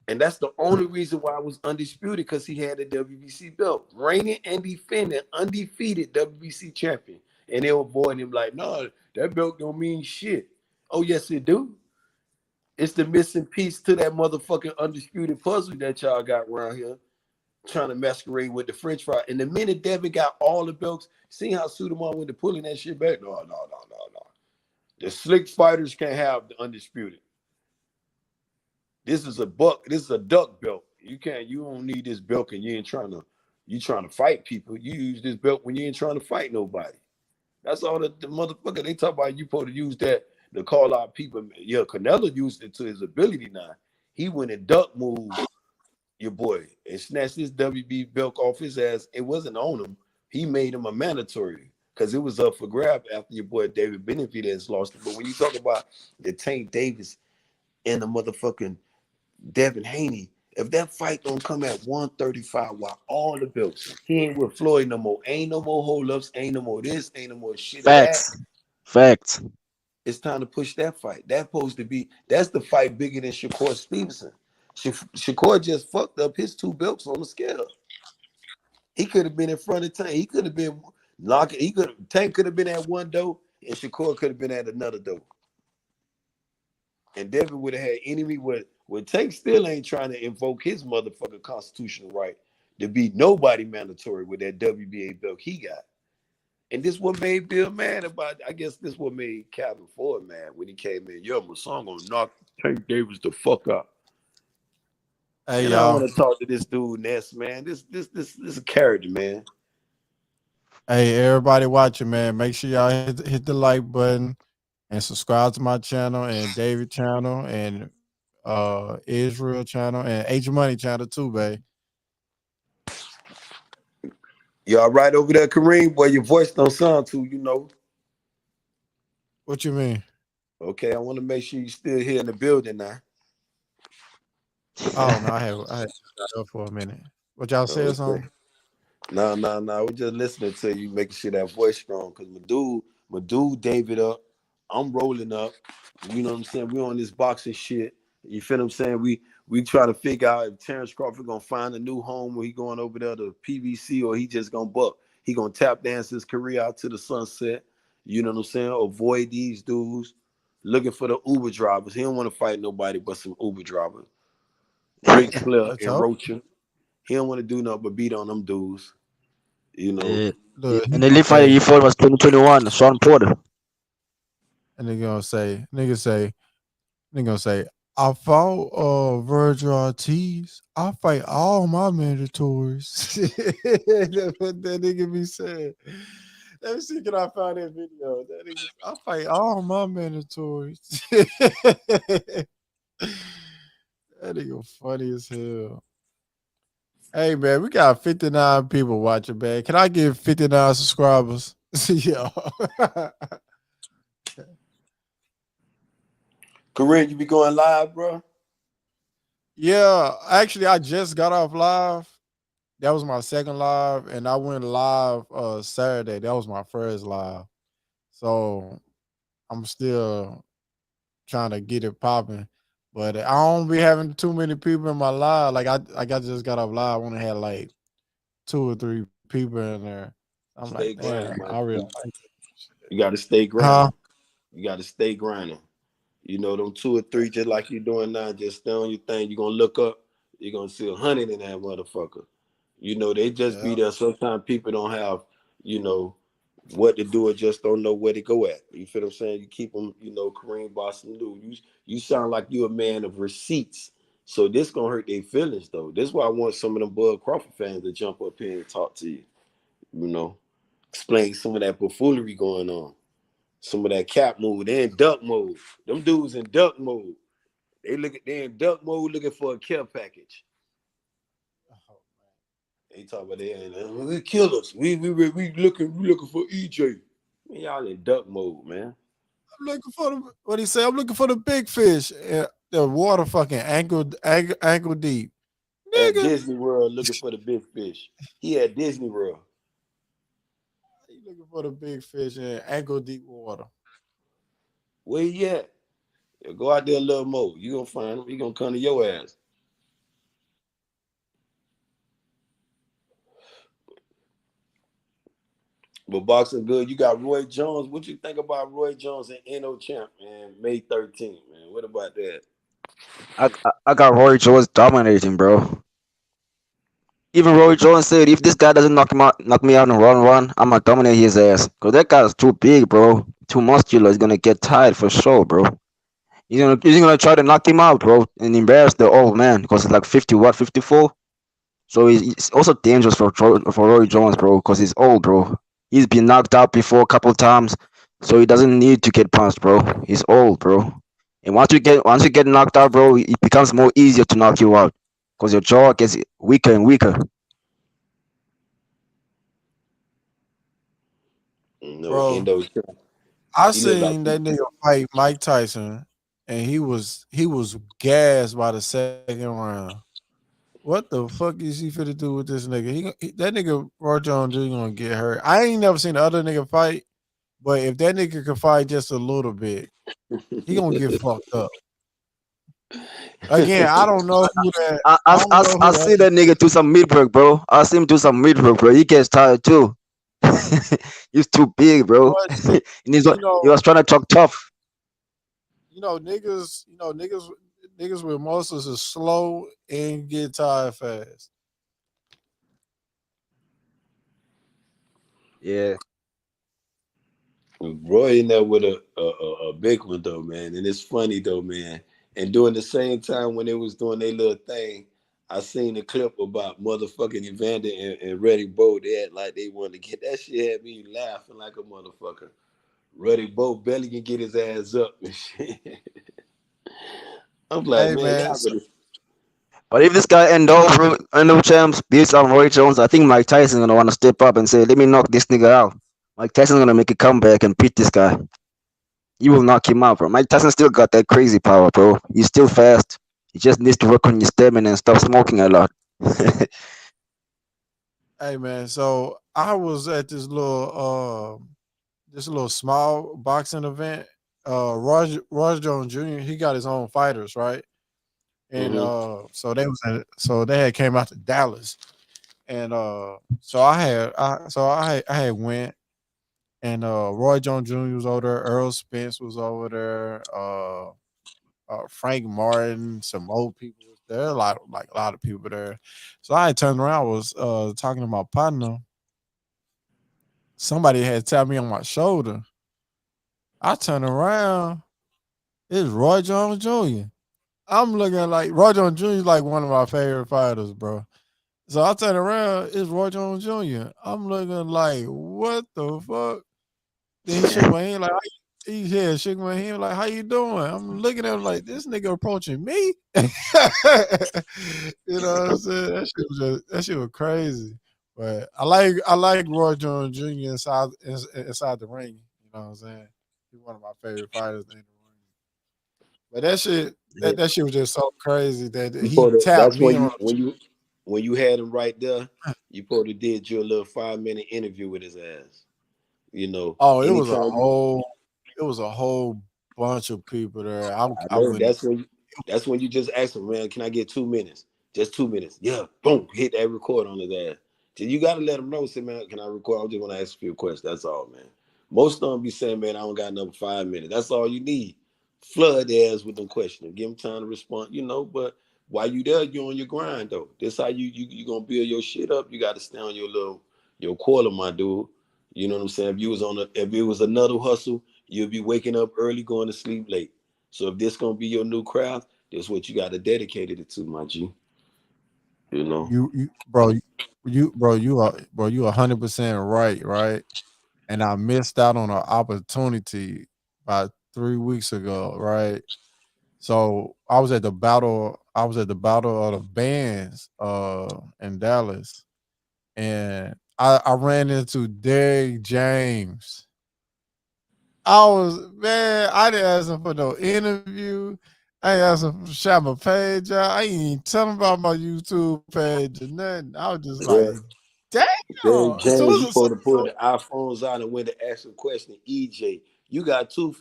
Speaker 12: And that's the only reason why I was undisputed, because he had a WBC belt. Reigning and defending, undefeated WBC champion. And they were avoiding him like, no, that belt don't mean shit. Oh, yes, it do. It's the missing piece to that motherfucking undisputed puzzle that y'all got around here, trying to masquerade with the French fry. And the minute Devin got all the belts, seeing how Suleiman went to pulling that shit back, no. The slick fighters can't have the undisputed. This is a duck belt. You don't need this belt and you trying to fight people. You use this belt when you ain't trying to fight nobody. That's all the motherfucker they talk about. You supposed to use that to call out people. Yeah, Canelo used it to his ability now. He went and duck moved your boy and snatched his WB belt off his ass. It wasn't on him. He made him a mandatory because it was up for grab after your boy David Benavidez lost it. But when you talk about the Tank Davis and the motherfucking Devin Haney, if that fight don't come at 135 while all the belts, he ain't with Floyd no more. Ain't no more hold-ups, ain't no more this, ain't no more shit.
Speaker 4: Facts.
Speaker 12: It's time to push that fight. That's the fight bigger than Shakur Stevenson. Shakur just fucked up his 2 belts on the scale. He could have been in front of Tank. He could have been knocking. Tank could have been at one door, and Shakur could have been at another door. And Devin would have had enemy with Tank still ain't trying to invoke his motherfucking constitutional right to be nobody mandatory with that WBA belt he got. And this what made Bill mad about. I guess this what made Calvin Ford mad when he came in. Yo, my son gonna knock Tank Davis the fuck out.
Speaker 22: Hey,
Speaker 12: and
Speaker 22: y'all.
Speaker 12: I want to talk to this dude Ness, man. This is a character, man.
Speaker 22: Hey, everybody watching, man. Make sure y'all hit the like button and subscribe to my channel and David channel and Israel channel and Age Money channel too, babe.
Speaker 12: Y'all right over there, Kareem? Boy, your voice don't sound too,
Speaker 22: What you mean?
Speaker 12: Okay, I want to make sure you still here in the building now.
Speaker 22: Oh no, I had up for a minute. What y'all say or something?
Speaker 12: No. We're just listening to you, making sure that voice strong. Cause my dude David up. I'm rolling up. You know what I'm saying? We on this boxing shit. You feel what I'm saying? We try to figure out if Terence Crawford gonna find a new home, or he going over there to PVC, or he just gonna buck. He gonna tap dance his career out to the sunset. You know what I'm saying? Avoid these dudes. Looking for the Uber drivers. He don't want to fight nobody but some Uber drivers. Ric Flair and Rocha. He don't want to do nothing but beat on them dudes. You know.
Speaker 4: And the lead fighter he fought was 2021, Sean Porter.
Speaker 22: And they're gonna say, I fought Virgil Ortiz. I fight all my mandatories. That's what that nigga be saying. Let me see, can I find that video? That nigga, I fight all my mandatories. That nigga funny as hell. Hey man, we got 59 people watching, man. Can I get 59 subscribers? Yeah.
Speaker 12: Kareem, you be going live, bro?
Speaker 22: Yeah, actually, I just got off live. That was my second live, and I went live Saturday. That was my first live. So I'm still trying to get it popping. But I don't be having too many people in my live. Like I just got off live. I only had like 2 or 3 people in there. I'm
Speaker 12: stay
Speaker 22: like, damn, I really like it.
Speaker 12: You gotta stay grinding. You gotta stay grinding. You know, them 2 or 3, just like you doing now, just stay on your thing. You're gonna look up, you're gonna see 100 in that motherfucker. You know, they just be there. Sometimes people don't have, what to do or just don't know where to go at. You feel what I'm saying? You keep them, Kareem Boston dude. You sound like you a man of receipts. So this gonna hurt their feelings though. This is why I want some of them Bud Crawford fans to jump up here and talk to you. Explain some of that buffoonery going on. Some of that cap move. They in duck mode. Them dudes in duck mode. They in duck mode looking for a care package. They talk about we kill us. We looking for EJ. Man, y'all in duck mode, man.
Speaker 22: I'm looking for what he say? I'm looking for the big fish. The water fucking ankle deep.
Speaker 12: At Disney World looking for the big fish. He at Disney World.
Speaker 22: He looking for the big fish in ankle deep water.
Speaker 12: Where he at? Go out there a little more. You gonna find him. He gonna come to your ass. But boxing good. You got Roy Jones. What you think about Roy Jones and NO Champ, man? May 13th, man. What about that?
Speaker 4: I got Roy Jones dominating, bro. Even Roy Jones said, if this guy doesn't knock me out in round 1, I'm gonna dominate his ass. Cause that guy's too big, bro. Too muscular. He's gonna get tired for sure, bro. He's gonna try to knock him out, bro, and embarrass the old man because he's like 54. So he's also dangerous for Roy Jones, bro, because he's old, bro. He's been knocked out before a couple times, so he doesn't need to get punched, bro. He's old, bro. And once you get knocked out, bro, it becomes more easier to knock you out because your jaw gets weaker and weaker.
Speaker 22: Bro, I seen that nigga fight Mike Tyson, and he was gassed by the second round. What the fuck is he finna do with this nigga? That nigga Roy Jones Jr. gonna get hurt. I ain't never seen the other nigga fight, but if that nigga can fight just a little bit, he gonna get fucked up. Again, I don't know who that.
Speaker 4: I,
Speaker 22: I
Speaker 4: I,
Speaker 22: don't
Speaker 4: I,
Speaker 22: know
Speaker 4: I
Speaker 22: who that
Speaker 4: see that nigga do some mid work, bro. I see him do some mid work, bro. He gets tired too. He's too big, bro.
Speaker 22: was.
Speaker 4: And
Speaker 22: You
Speaker 4: he
Speaker 22: know,
Speaker 4: was trying to talk tough.
Speaker 22: niggas with muscles is slow and get tired fast.
Speaker 4: Yeah.
Speaker 12: Roy in there with a big one though, man, and it's funny though, man. And during the same time when they was doing their little thing, I seen a clip about motherfucking Evander and Reddy Bo. They had like they wanted to get that shit had me laughing like a motherfucker. Reddy Bo barely can get his ass up and shit. I'm like,
Speaker 22: Hey
Speaker 12: man,
Speaker 22: man,
Speaker 12: y'all better.
Speaker 4: But if this guy end up champs beats on Roy Jones, I think Mike Tyson gonna want to step up and say, "Let me knock this nigga out." Mike Tyson gonna make a comeback and beat this guy. You will knock him out, bro. Mike Tyson still got that crazy power, bro. He's still fast. He just needs to work on his stamina and stop smoking a lot.
Speaker 22: hey man. So I was at this little small boxing event. Roy Jones Jr. He got his own fighters, right? And so they had came out to Dallas, and so I had went, and Roy Jones Jr. was over there, Errol Spence was over there, Frank Martin, some old people was there, a lot of people there. So I had turned around, was talking to my partner. Somebody had tapped me on my shoulder. I turned around, it's Roy Jones Jr. I'm looking like Roy Jones Jr. is like one of my favorite fighters, bro. So I turn around, it's Roy Jones Jr. I'm looking like, what the fuck? Then he shook my hand like, shook my hand like, how you doing? I'm looking at him like, this nigga approaching me. You know what I'm saying? That shit was crazy. But I like Roy Jones Jr. inside the ring. You know what I'm saying? He's one of my favorite fighters in the ring. But that shit was just so crazy that he tapped
Speaker 12: That's
Speaker 22: me on.
Speaker 12: when you had him right there, you probably did your little 5-minute interview with his ass. You know,
Speaker 22: Oh, it was
Speaker 12: anytime
Speaker 22: a whole bunch of people there.
Speaker 12: I
Speaker 22: I
Speaker 12: know
Speaker 22: wouldn't.
Speaker 12: that's when you just ask him, man, can I get 2 minutes? Just 2 minutes. Yeah, boom, hit that record on his ass. So you gotta let him know, say, man, can I record? I just want to ask a few questions. That's all, man. Most of them be saying, man, I don't got another 5 minutes. That's all you need. Flood their ass with them questions. Give them time to respond, but while you there, you on your grind though. This how you gonna build your shit up. You gotta stay on your quarter, my dude. You know what I'm saying? If it was another hustle, you'll be waking up early, going to sleep late. So if this gonna be your new craft, this what you gotta dedicate it to, my G. You know.
Speaker 22: You you 100% right. And I missed out on an opportunity about 3 weeks ago, right? So I was at the battle. I was at the battle of the bands in Dallas, and I ran into Derrick James. I didn't ask him for no interview. I ain't asked him to shout my page out. I ain't even tell him about my YouTube page or nothing. I was just like,
Speaker 12: Well,
Speaker 22: damn.
Speaker 12: then
Speaker 22: As soon
Speaker 12: James, you
Speaker 22: as
Speaker 12: supposed to pull the iPhones out and went to ask a question. EJ, you got two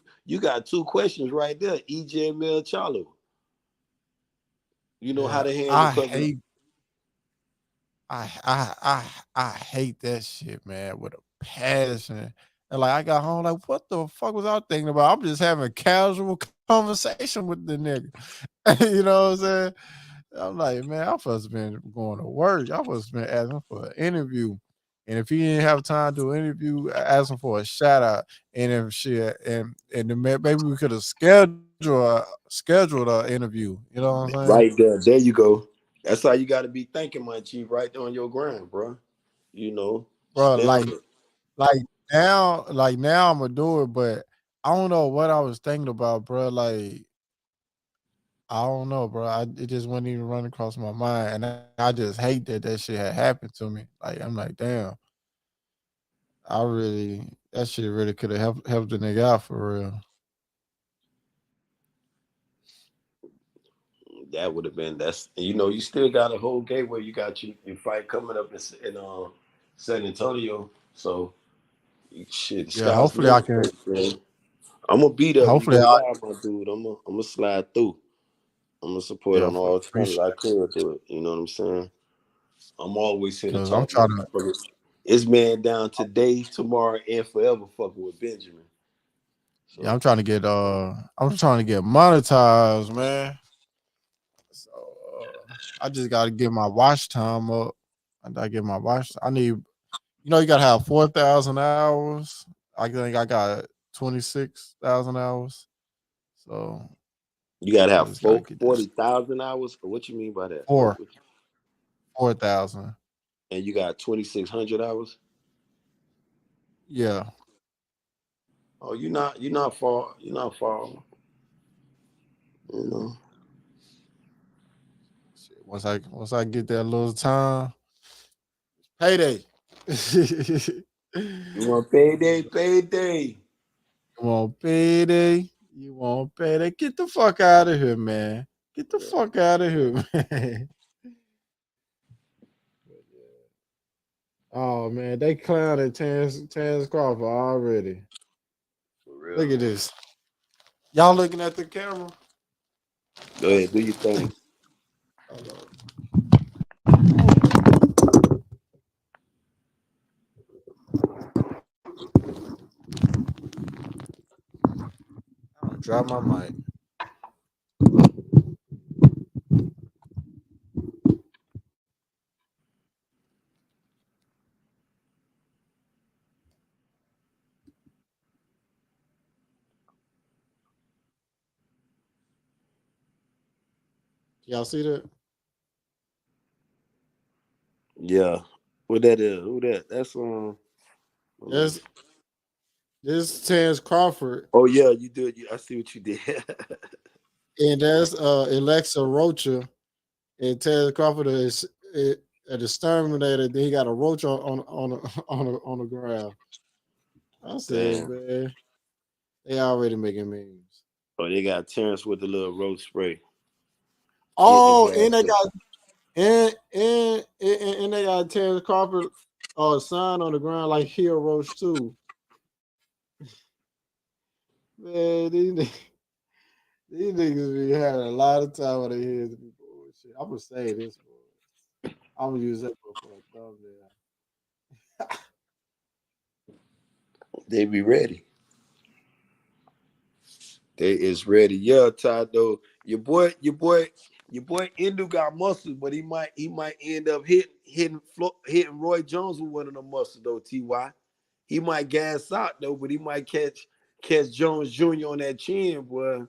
Speaker 12: questions right there. EJ and Mel Chalo. You know how
Speaker 22: yeah,
Speaker 12: to handle
Speaker 22: I
Speaker 12: cousin.
Speaker 22: hate I hate that shit, man, with a passion. And like I got home, like, what the fuck was I thinking about? I'm just having a casual conversation with the nigga. You know what I'm saying? I'm like, man, I supposed to been going to work. I supposed to been asking for an interview. And if he didn't have time to do an interview, ask him for a shout out. And if shit, and then maybe we could have scheduled an interview. You know what I'm saying?
Speaker 12: Right there. There you go. That's how you got to be thinking, my chief, right there on your grind, bro. You know,
Speaker 22: Bro,
Speaker 12: stay on it.
Speaker 22: like now I'm gonna do it, but I don't know what I was thinking about, bro. Like, I don't know, bro. It just wouldn't even run across my mind, and I just hate that shit had happened to me. Like, I'm like, damn, that shit really could have helped the nigga out for real.
Speaker 12: That would have been you still got a whole game where you got your fight coming up in San Antonio. So shit, the
Speaker 22: Yeah,
Speaker 12: sky's the
Speaker 22: hopefully I
Speaker 12: limit,
Speaker 22: can.
Speaker 12: man. I'm gonna be there when you
Speaker 22: Hopefully
Speaker 12: go
Speaker 22: I
Speaker 12: live, my dude. I'm gonna slide through. I'm gonna support on all channels I could do it. You know what I'm saying? I'm always here to talk.
Speaker 22: I'm trying to.
Speaker 12: It's man down today, tomorrow, and forever fucking with Benjamin. So.
Speaker 22: Yeah, I'm trying to get monetized, man. So I just gotta get my watch time up. I gotta get my watch. I need, you gotta have 4,000 hours. I think I got 26,000 hours. So
Speaker 12: you gotta have 40,000 hours. Or what you mean by that?
Speaker 22: 4,000.
Speaker 12: And you got 2,600 hours.
Speaker 22: Yeah.
Speaker 12: Oh, you're not far. You're not far. You know.
Speaker 22: Once I get that little time, payday.
Speaker 12: You want payday? Payday.
Speaker 22: You want payday? You want payday? Get the fuck out of here, man. Get the fuck out of here, man. Oh man, they clowning Terence Crawford already.
Speaker 12: Real,
Speaker 22: look at this. Y'all looking at the camera?
Speaker 12: Go ahead, do your thing.
Speaker 22: Drop my mic. Y'all see that?
Speaker 12: Yeah. What that is? Who that? That's
Speaker 22: This Terence Crawford.
Speaker 12: Oh yeah, you do it. I see what you did.
Speaker 22: And that's Alexis Rocha. And Terence Crawford is an exterminator. Then he got a roach on the ground. I said, man, they already making memes.
Speaker 12: Oh, they got Terence with the little roach spray.
Speaker 22: Oh, and they got and they got Terence Crawford sign on the ground like he a roach too. Man, these niggas be having a lot of time when they hear the people bullshit. I'm gonna say this, boy. I'm gonna use that for a thumbnail.
Speaker 12: They be ready. They is ready. Yeah, Todd though. Your boy Indu got muscles, but he might end up hitting Roy Jones with one of them muscles though. Ty, he might gas out though, but he might catch Jones Jr. on that chin, boy.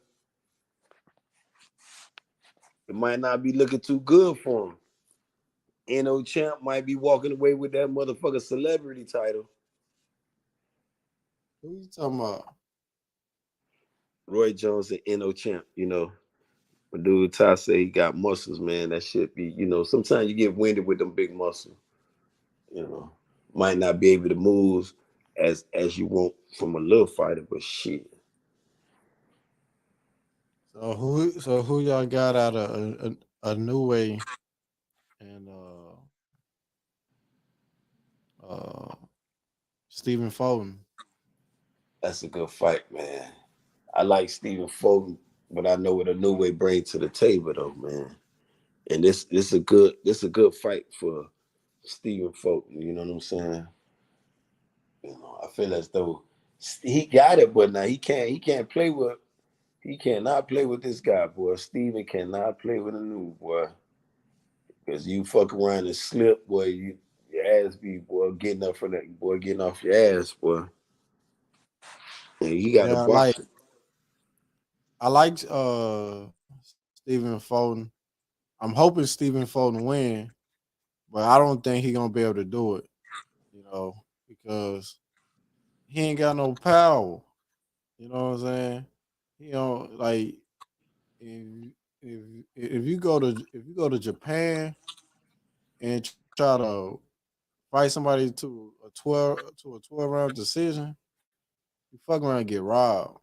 Speaker 12: It might not be looking too good for him. NO Champ might be walking away with that motherfucker celebrity title.
Speaker 22: Who you talking about?
Speaker 12: Roy Jones and NO Champ, But dude, Ty say he got muscles, man. That shit be, sometimes you get winded with them big muscles. Might not be able to move as you want from a little fighter, but shit.
Speaker 22: So who y'all got out of a new way and Stephen Fulton?
Speaker 12: That's a good fight, man. I like Stephen Fulton, but I know what a new way brings to the table, though, man. And this a good fight for Stephen Fulton. You know what I'm saying? I feel as though he got it, but now he cannot play with this guy, boy. Stephen cannot play with a new boy. Because you fuck around and slip, boy, your ass be, boy, getting off your ass, boy. And he got a box.
Speaker 22: I like Stephen Fulton. I'm hoping Stephen Fulton win, but I don't think he's gonna be able to do it, because he ain't got no power. You know what I'm saying? Like if you go to Japan and try to fight somebody to a 12 round decision, you fuck around and get robbed.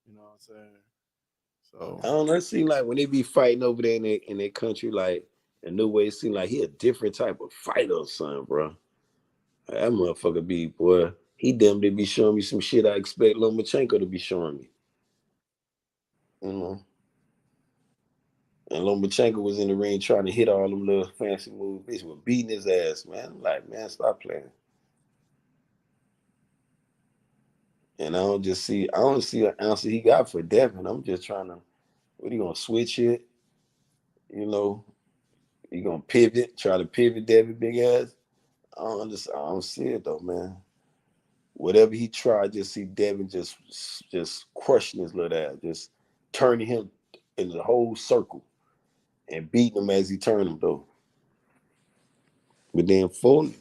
Speaker 22: You know what I'm saying? So
Speaker 12: I don't know. It seems like when they be fighting over there in their country, like a new way, it seems like he a different type of fighter or something, bro. That motherfucker be, boy. He damn near be showing me some shit I expect Lomachenko to be showing me. And Lomachenko was in the ring trying to hit all them little fancy moves. Bitch was beating his ass, man. I'm like, man, stop playing. And I don't see an answer he got for Devin. I'm just trying to, what, he gonna switch it? You know, he gonna pivot, try to pivot Devin big ass. I don't see it though, man. Whatever he tried, just see Devin just crushing his little ass, just turning him in the whole circle and beating him as he turned him though. But then Fulton,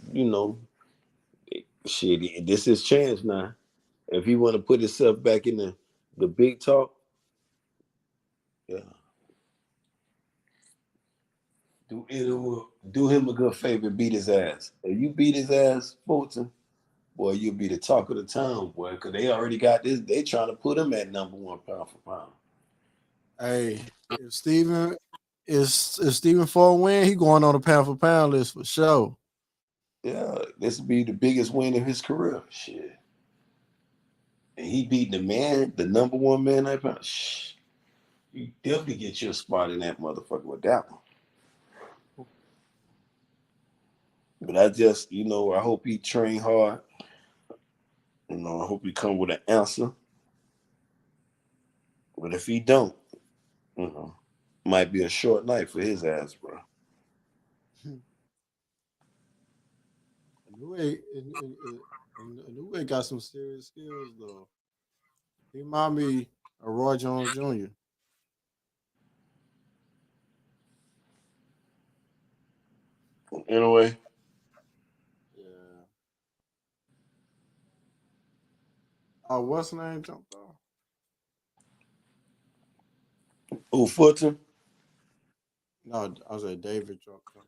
Speaker 12: shit, this is chance now. If he want to put himself back in the big talk, yeah. Do him a good favor and beat his ass. If you beat his ass, Fulton, boy, you'll be the talk of the town, boy, because they already got this. They trying to put him at number 1 pound for pound.
Speaker 22: Hey, if Stephen Ford win, he going on the pound for pound list for sure.
Speaker 12: Yeah, this will be the biggest win of his career. Shit. And he beat the number 1 man that pound. Shh. You definitely get your spot in that motherfucker with that one. But I just, I hope he train hard. I hope he come with an answer. But if he don't, might be a short night for his ass, bro.
Speaker 22: Inoue got some serious skills though. He remind me of Roy Jones Jr.
Speaker 12: In a way.
Speaker 22: Yeah. Oh, what's the name jumped off?
Speaker 12: Oh, Fulton?
Speaker 22: No, I was like David jumped off.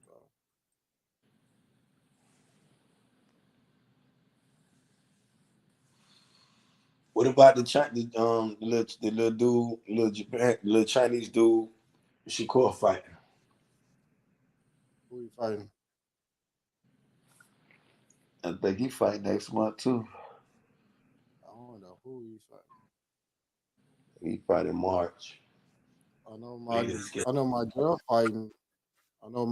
Speaker 12: What about the little dude, little Chinese dude, Shakur fighting?
Speaker 22: Who you fighting?
Speaker 12: I think he fight next month too.
Speaker 22: I don't know who he fighting.
Speaker 12: He fight in March.
Speaker 22: I know my girl fighting. I know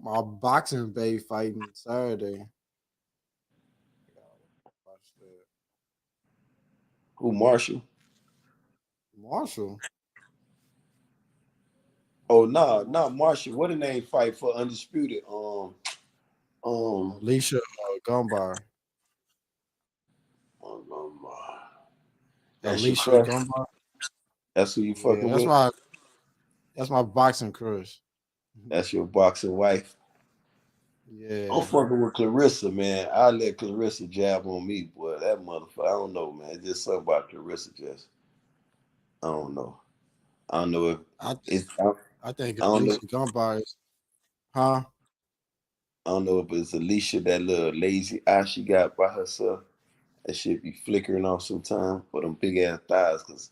Speaker 22: my boxing bae fighting Saturday.
Speaker 12: Who, Marshall?
Speaker 22: Marshall?
Speaker 12: Oh, no, not Marshall. What the name fight for undisputed?
Speaker 22: Alicia Gumbar.
Speaker 12: That's
Speaker 22: Alicia
Speaker 12: your crush?
Speaker 22: Gumbar.
Speaker 12: That's who you fucking with?
Speaker 22: That's my boxing crush.
Speaker 12: That's your boxing wife?
Speaker 22: Yeah.
Speaker 12: I'm fucking with Clarissa, man. I let Clarissa jab on me, boy. That motherfucker, I don't know, man. Just something about Clarissa, I don't know. I don't know if
Speaker 22: I think Alicia Gumbar is, huh?
Speaker 12: I don't know if it's Alicia, that little lazy eye she got by herself. That shit be flickering off sometimes for them big ass thighs, cause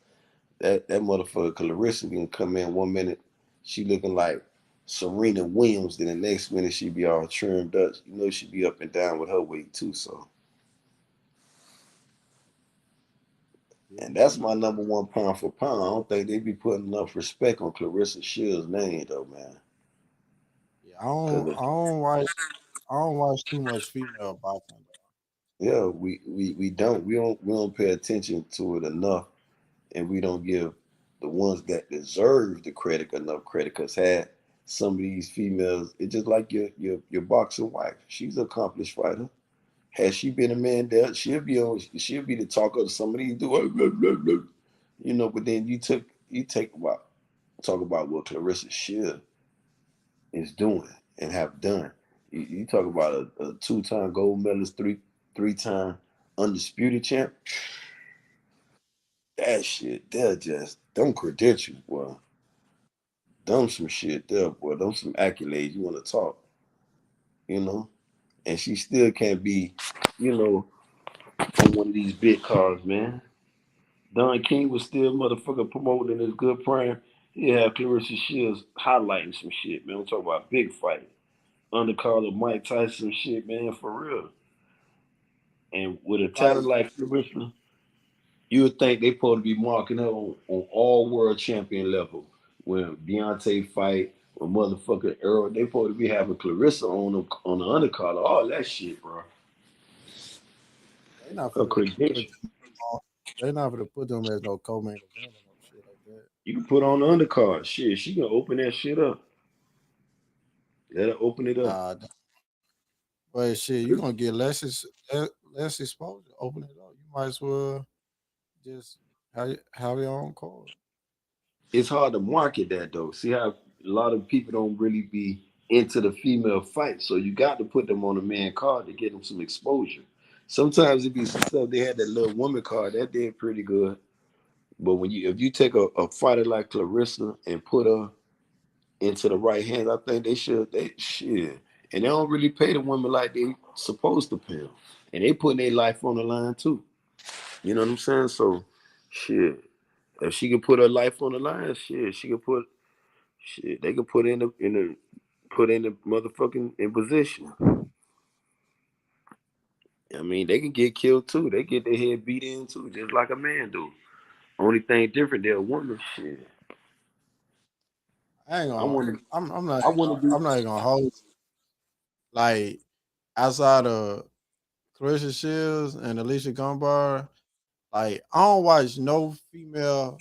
Speaker 12: that motherfucker Clarissa can come in 1 minute, she looking like Serena Williams, then the next minute she be all trimmed up. She be up and down with her weight too, so. And that's my number 1 pound for pound. I don't think they be putting enough respect on Clarissa Shields' name though, man.
Speaker 22: Yeah, I don't watch too much female boxing.
Speaker 12: Yeah, we don't pay attention to it enough, and we don't give the ones that deserve the credit enough credit. Cause had some of these females, it's just like your boxing wife. She's an accomplished fighter. Had she been a man there, she'll be the talk of some of these do, but then you talk about what Clarissa Shield is doing and have done. You talk about a 2-time gold medalist, three-time undisputed champ. That shit, they're just them credentials, boy. Them some shit there, boy. Them some accolades you want to talk, and she still can't be, on one of these big cars, man. Don King was still motherfucker promoting his good prime. He had Clarissa Shields highlighting some shit, man. I'm talking about big fight. Undercard of Mike Tyson shit, man, for real. And with a talent like Clarissa,
Speaker 21: You would think they supposed to be marking up on all world champion level. When Beyonce fight, when motherfucking Errol, they supposed to be having Clarissa on the undercard, all that shit, bro.
Speaker 22: They not
Speaker 21: Her
Speaker 22: finna put
Speaker 21: credentials.
Speaker 22: they not gonna put them as no co-main event or no shit like that.
Speaker 21: You can put on the undercard. Shit, she gonna open that shit up. Let her open it up.
Speaker 22: Nah, but shit, you gonna get less exposure. Open it up. You might as well just have your own card.
Speaker 21: It's hard to market that though. See how a lot of people don't really be into the female fight, so you got to put them on a man card to get them some exposure. Sometimes it be some stuff. They had that little woman card that did pretty good, but if you take a fighter like Clarissa and put her into the right hands, I think they should. They should, and they don't really pay the women like they supposed to pay them, and they putting their life on the line too. You know what I'm saying? So, shit. If she can put her life on the line, shit, she can put shit. They can put in the motherfucking in position. I mean, they can get killed too. They get their head beat in too, just like a man do. Only thing different, they're a woman. Shit.
Speaker 22: I ain't
Speaker 21: I
Speaker 22: gonna.
Speaker 21: want to.
Speaker 22: I'm not.
Speaker 21: I want to
Speaker 22: I'm not even gonna hold you. Like outside of Clarissa Shields and Alicia Gunbar, like I don't watch no female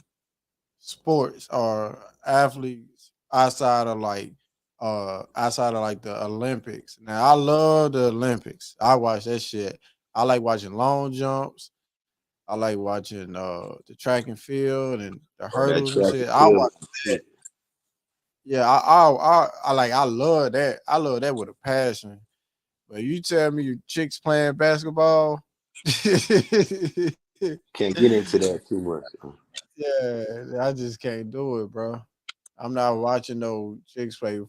Speaker 22: sports or athletes outside of like the Olympics. Now I love the Olympics. I watch that shit. I like watching long jumps. I like watching the track and field and the
Speaker 21: Oh, that
Speaker 22: hurdles and
Speaker 21: track
Speaker 22: shit.
Speaker 21: and
Speaker 22: I
Speaker 21: field.
Speaker 22: watch that. Yeah, I love that. I love that with a passion. But you tell me you chicks playing basketball.
Speaker 21: Can't get into that too much.
Speaker 22: Yeah, I just can't do it, bro. I'm not watching no chicks play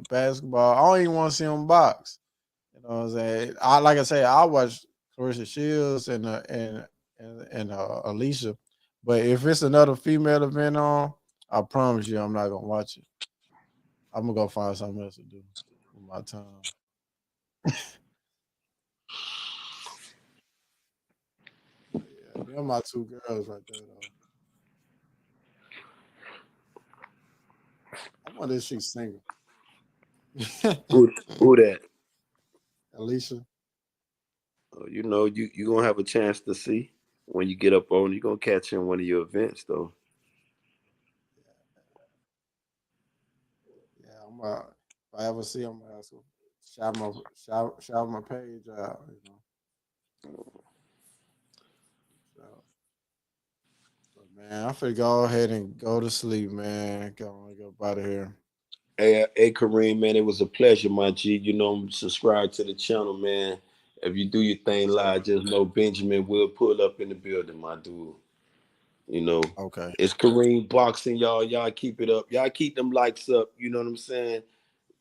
Speaker 22: basketball. I don't even want to see them box. You know what I'm saying? Like I say, I watch Clarissa Shields and Alicia. But if it's another female event on, I promise you I'm not gonna watch it. I'm gonna go find something else to do with my time. Yeah, they're my two girls right there though. I wonder if she's single.
Speaker 21: Who that?
Speaker 22: Alicia.
Speaker 21: You know, you gonna have a chance to see when you get up on. You gonna catch her in one of your events though.
Speaker 22: Yeah, if I ever see them, I'm gonna ask them. Shout my page out, you know. So, but man, I'm finna go ahead and go to sleep, man. Go out of here.
Speaker 21: Hey, Kareem, man, it was a pleasure, my G. You know, subscribe to the channel, man. If you do your thing live, just know Benjamin will pull up in the building, my dude. You know,
Speaker 22: Okay.
Speaker 21: it's Kareem Boxing, y'all. Y'all keep it up. Y'all keep them likes up. You know what I'm saying?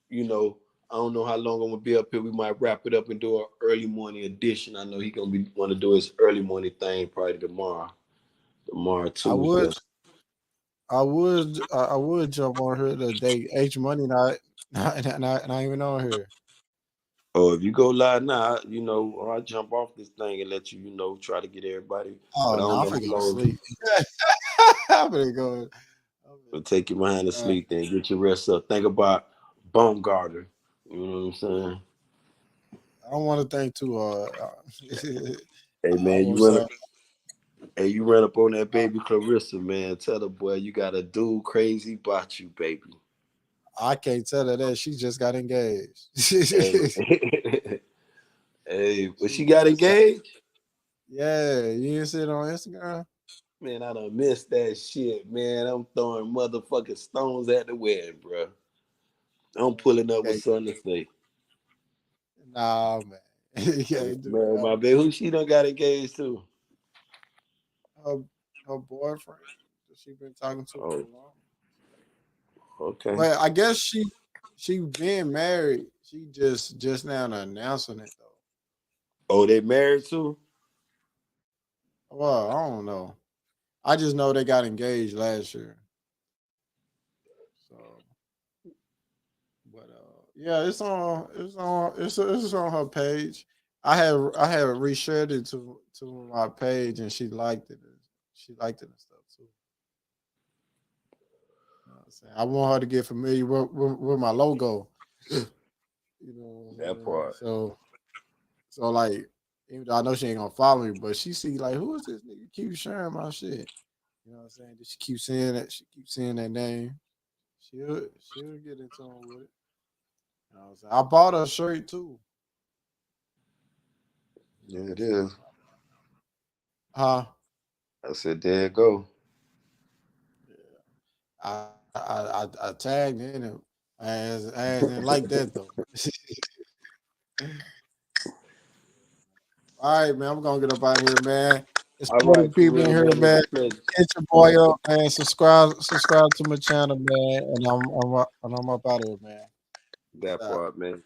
Speaker 21: You know, I don't know how long I'm gonna be up here. We might wrap it up and do an early morning edition. I know he gonna be want to do his early morning thing probably tomorrow. Tomorrow,
Speaker 22: I would
Speaker 21: Tuesday.
Speaker 22: I would jump on here today. H Money not even on here.
Speaker 21: Oh, if you go live now, you know, or I jump off this thing and let you, try to get everybody. But
Speaker 22: Oh
Speaker 21: I
Speaker 22: no,
Speaker 21: don't
Speaker 22: I'm
Speaker 21: know how
Speaker 22: finna go to
Speaker 21: long.
Speaker 22: sleep. I'm finna go.
Speaker 21: It'll take you behind the sleep, then get your rest up. Think about Baumgartner. You know what I'm saying?
Speaker 22: I don't want to think too hard.
Speaker 21: Hey
Speaker 22: I
Speaker 21: man,
Speaker 22: want some.
Speaker 21: you run up on that baby Clarissa, man. Tell the boy you got a dude crazy about you, baby.
Speaker 22: I can't tell her that she just got engaged.
Speaker 21: Hey, hey, but she got engaged?
Speaker 22: Yeah, you didn't see it on Instagram?
Speaker 21: Man, I done missed that shit, man. I'm throwing motherfucking stones at the wedding, bro. I'm pulling up with
Speaker 22: Okay.
Speaker 21: something to say.
Speaker 22: Nah, man. You can't do
Speaker 21: Man,
Speaker 22: that.
Speaker 21: my baby, who she done got engaged to?
Speaker 22: Her boyfriend that she been talking to for
Speaker 21: Oh,
Speaker 22: long.
Speaker 21: okay.
Speaker 22: But I guess she been married. She just now announcing it though.
Speaker 21: Oh, they married too?
Speaker 22: Well, I don't know. I just know they got engaged last year. So, but yeah, it's on her page. I had reshared it to my page, and she liked it. She liked it and stuff too. You know what I'm saying? I want her to get familiar with my logo. You know
Speaker 12: that part.
Speaker 22: So like, even though I know she ain't gonna follow me, but she see like, who is this nigga? Keep sharing my shit. You know what I'm saying? She keeps saying that. She keeps saying that name. She'll get in tune with it. You know what I'm saying? I bought her a shirt too.
Speaker 12: Yeah, it is.
Speaker 22: Huh?
Speaker 12: I said, there it go.
Speaker 22: I tagged in it. As didn't like that though. All right, man. I'm gonna get up out of here, man. It's
Speaker 12: All
Speaker 22: 40
Speaker 12: right, for
Speaker 22: people in
Speaker 12: real,
Speaker 22: here,
Speaker 12: man.
Speaker 22: man.
Speaker 12: It's a pleasure.
Speaker 22: Hit your boy up, man. Subscribe to my channel, man. And I'm up out of here, man.
Speaker 12: That part, man.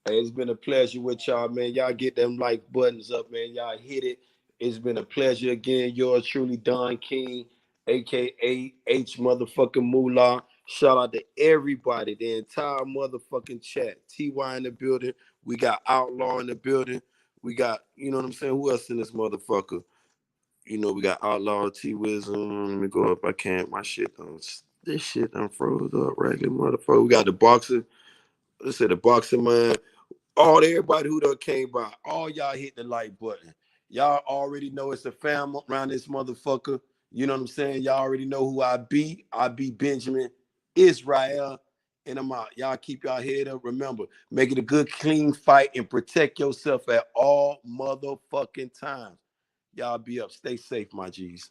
Speaker 12: Hey, it's been a pleasure with y'all, man. Y'all get them like buttons up, man. Y'all hit it. It's been a pleasure again. Yours truly, Don King, aka H motherfucking Moolah. Shout out to everybody, the entire motherfucking chat. TY in the building. We got Outlaw in the building. We got, you know what I'm saying? Who else in this motherfucker? You know, we got Outlaw, T-Wism. Let me go up. I can't. My shit done. This shit done froze up, regular motherfucker. We got the boxer. Let's say the boxing man. All everybody who done came by, all y'all hit the like button. Y'all already know it's a fam around this motherfucker. You know what I'm saying? Y'all already know who I be. I be Benjamin Israel, and I'm out. Y'all keep y'all head up. Remember, make it a good, clean fight and protect yourself at all motherfucking times. Y'all be up. Stay safe, my G's.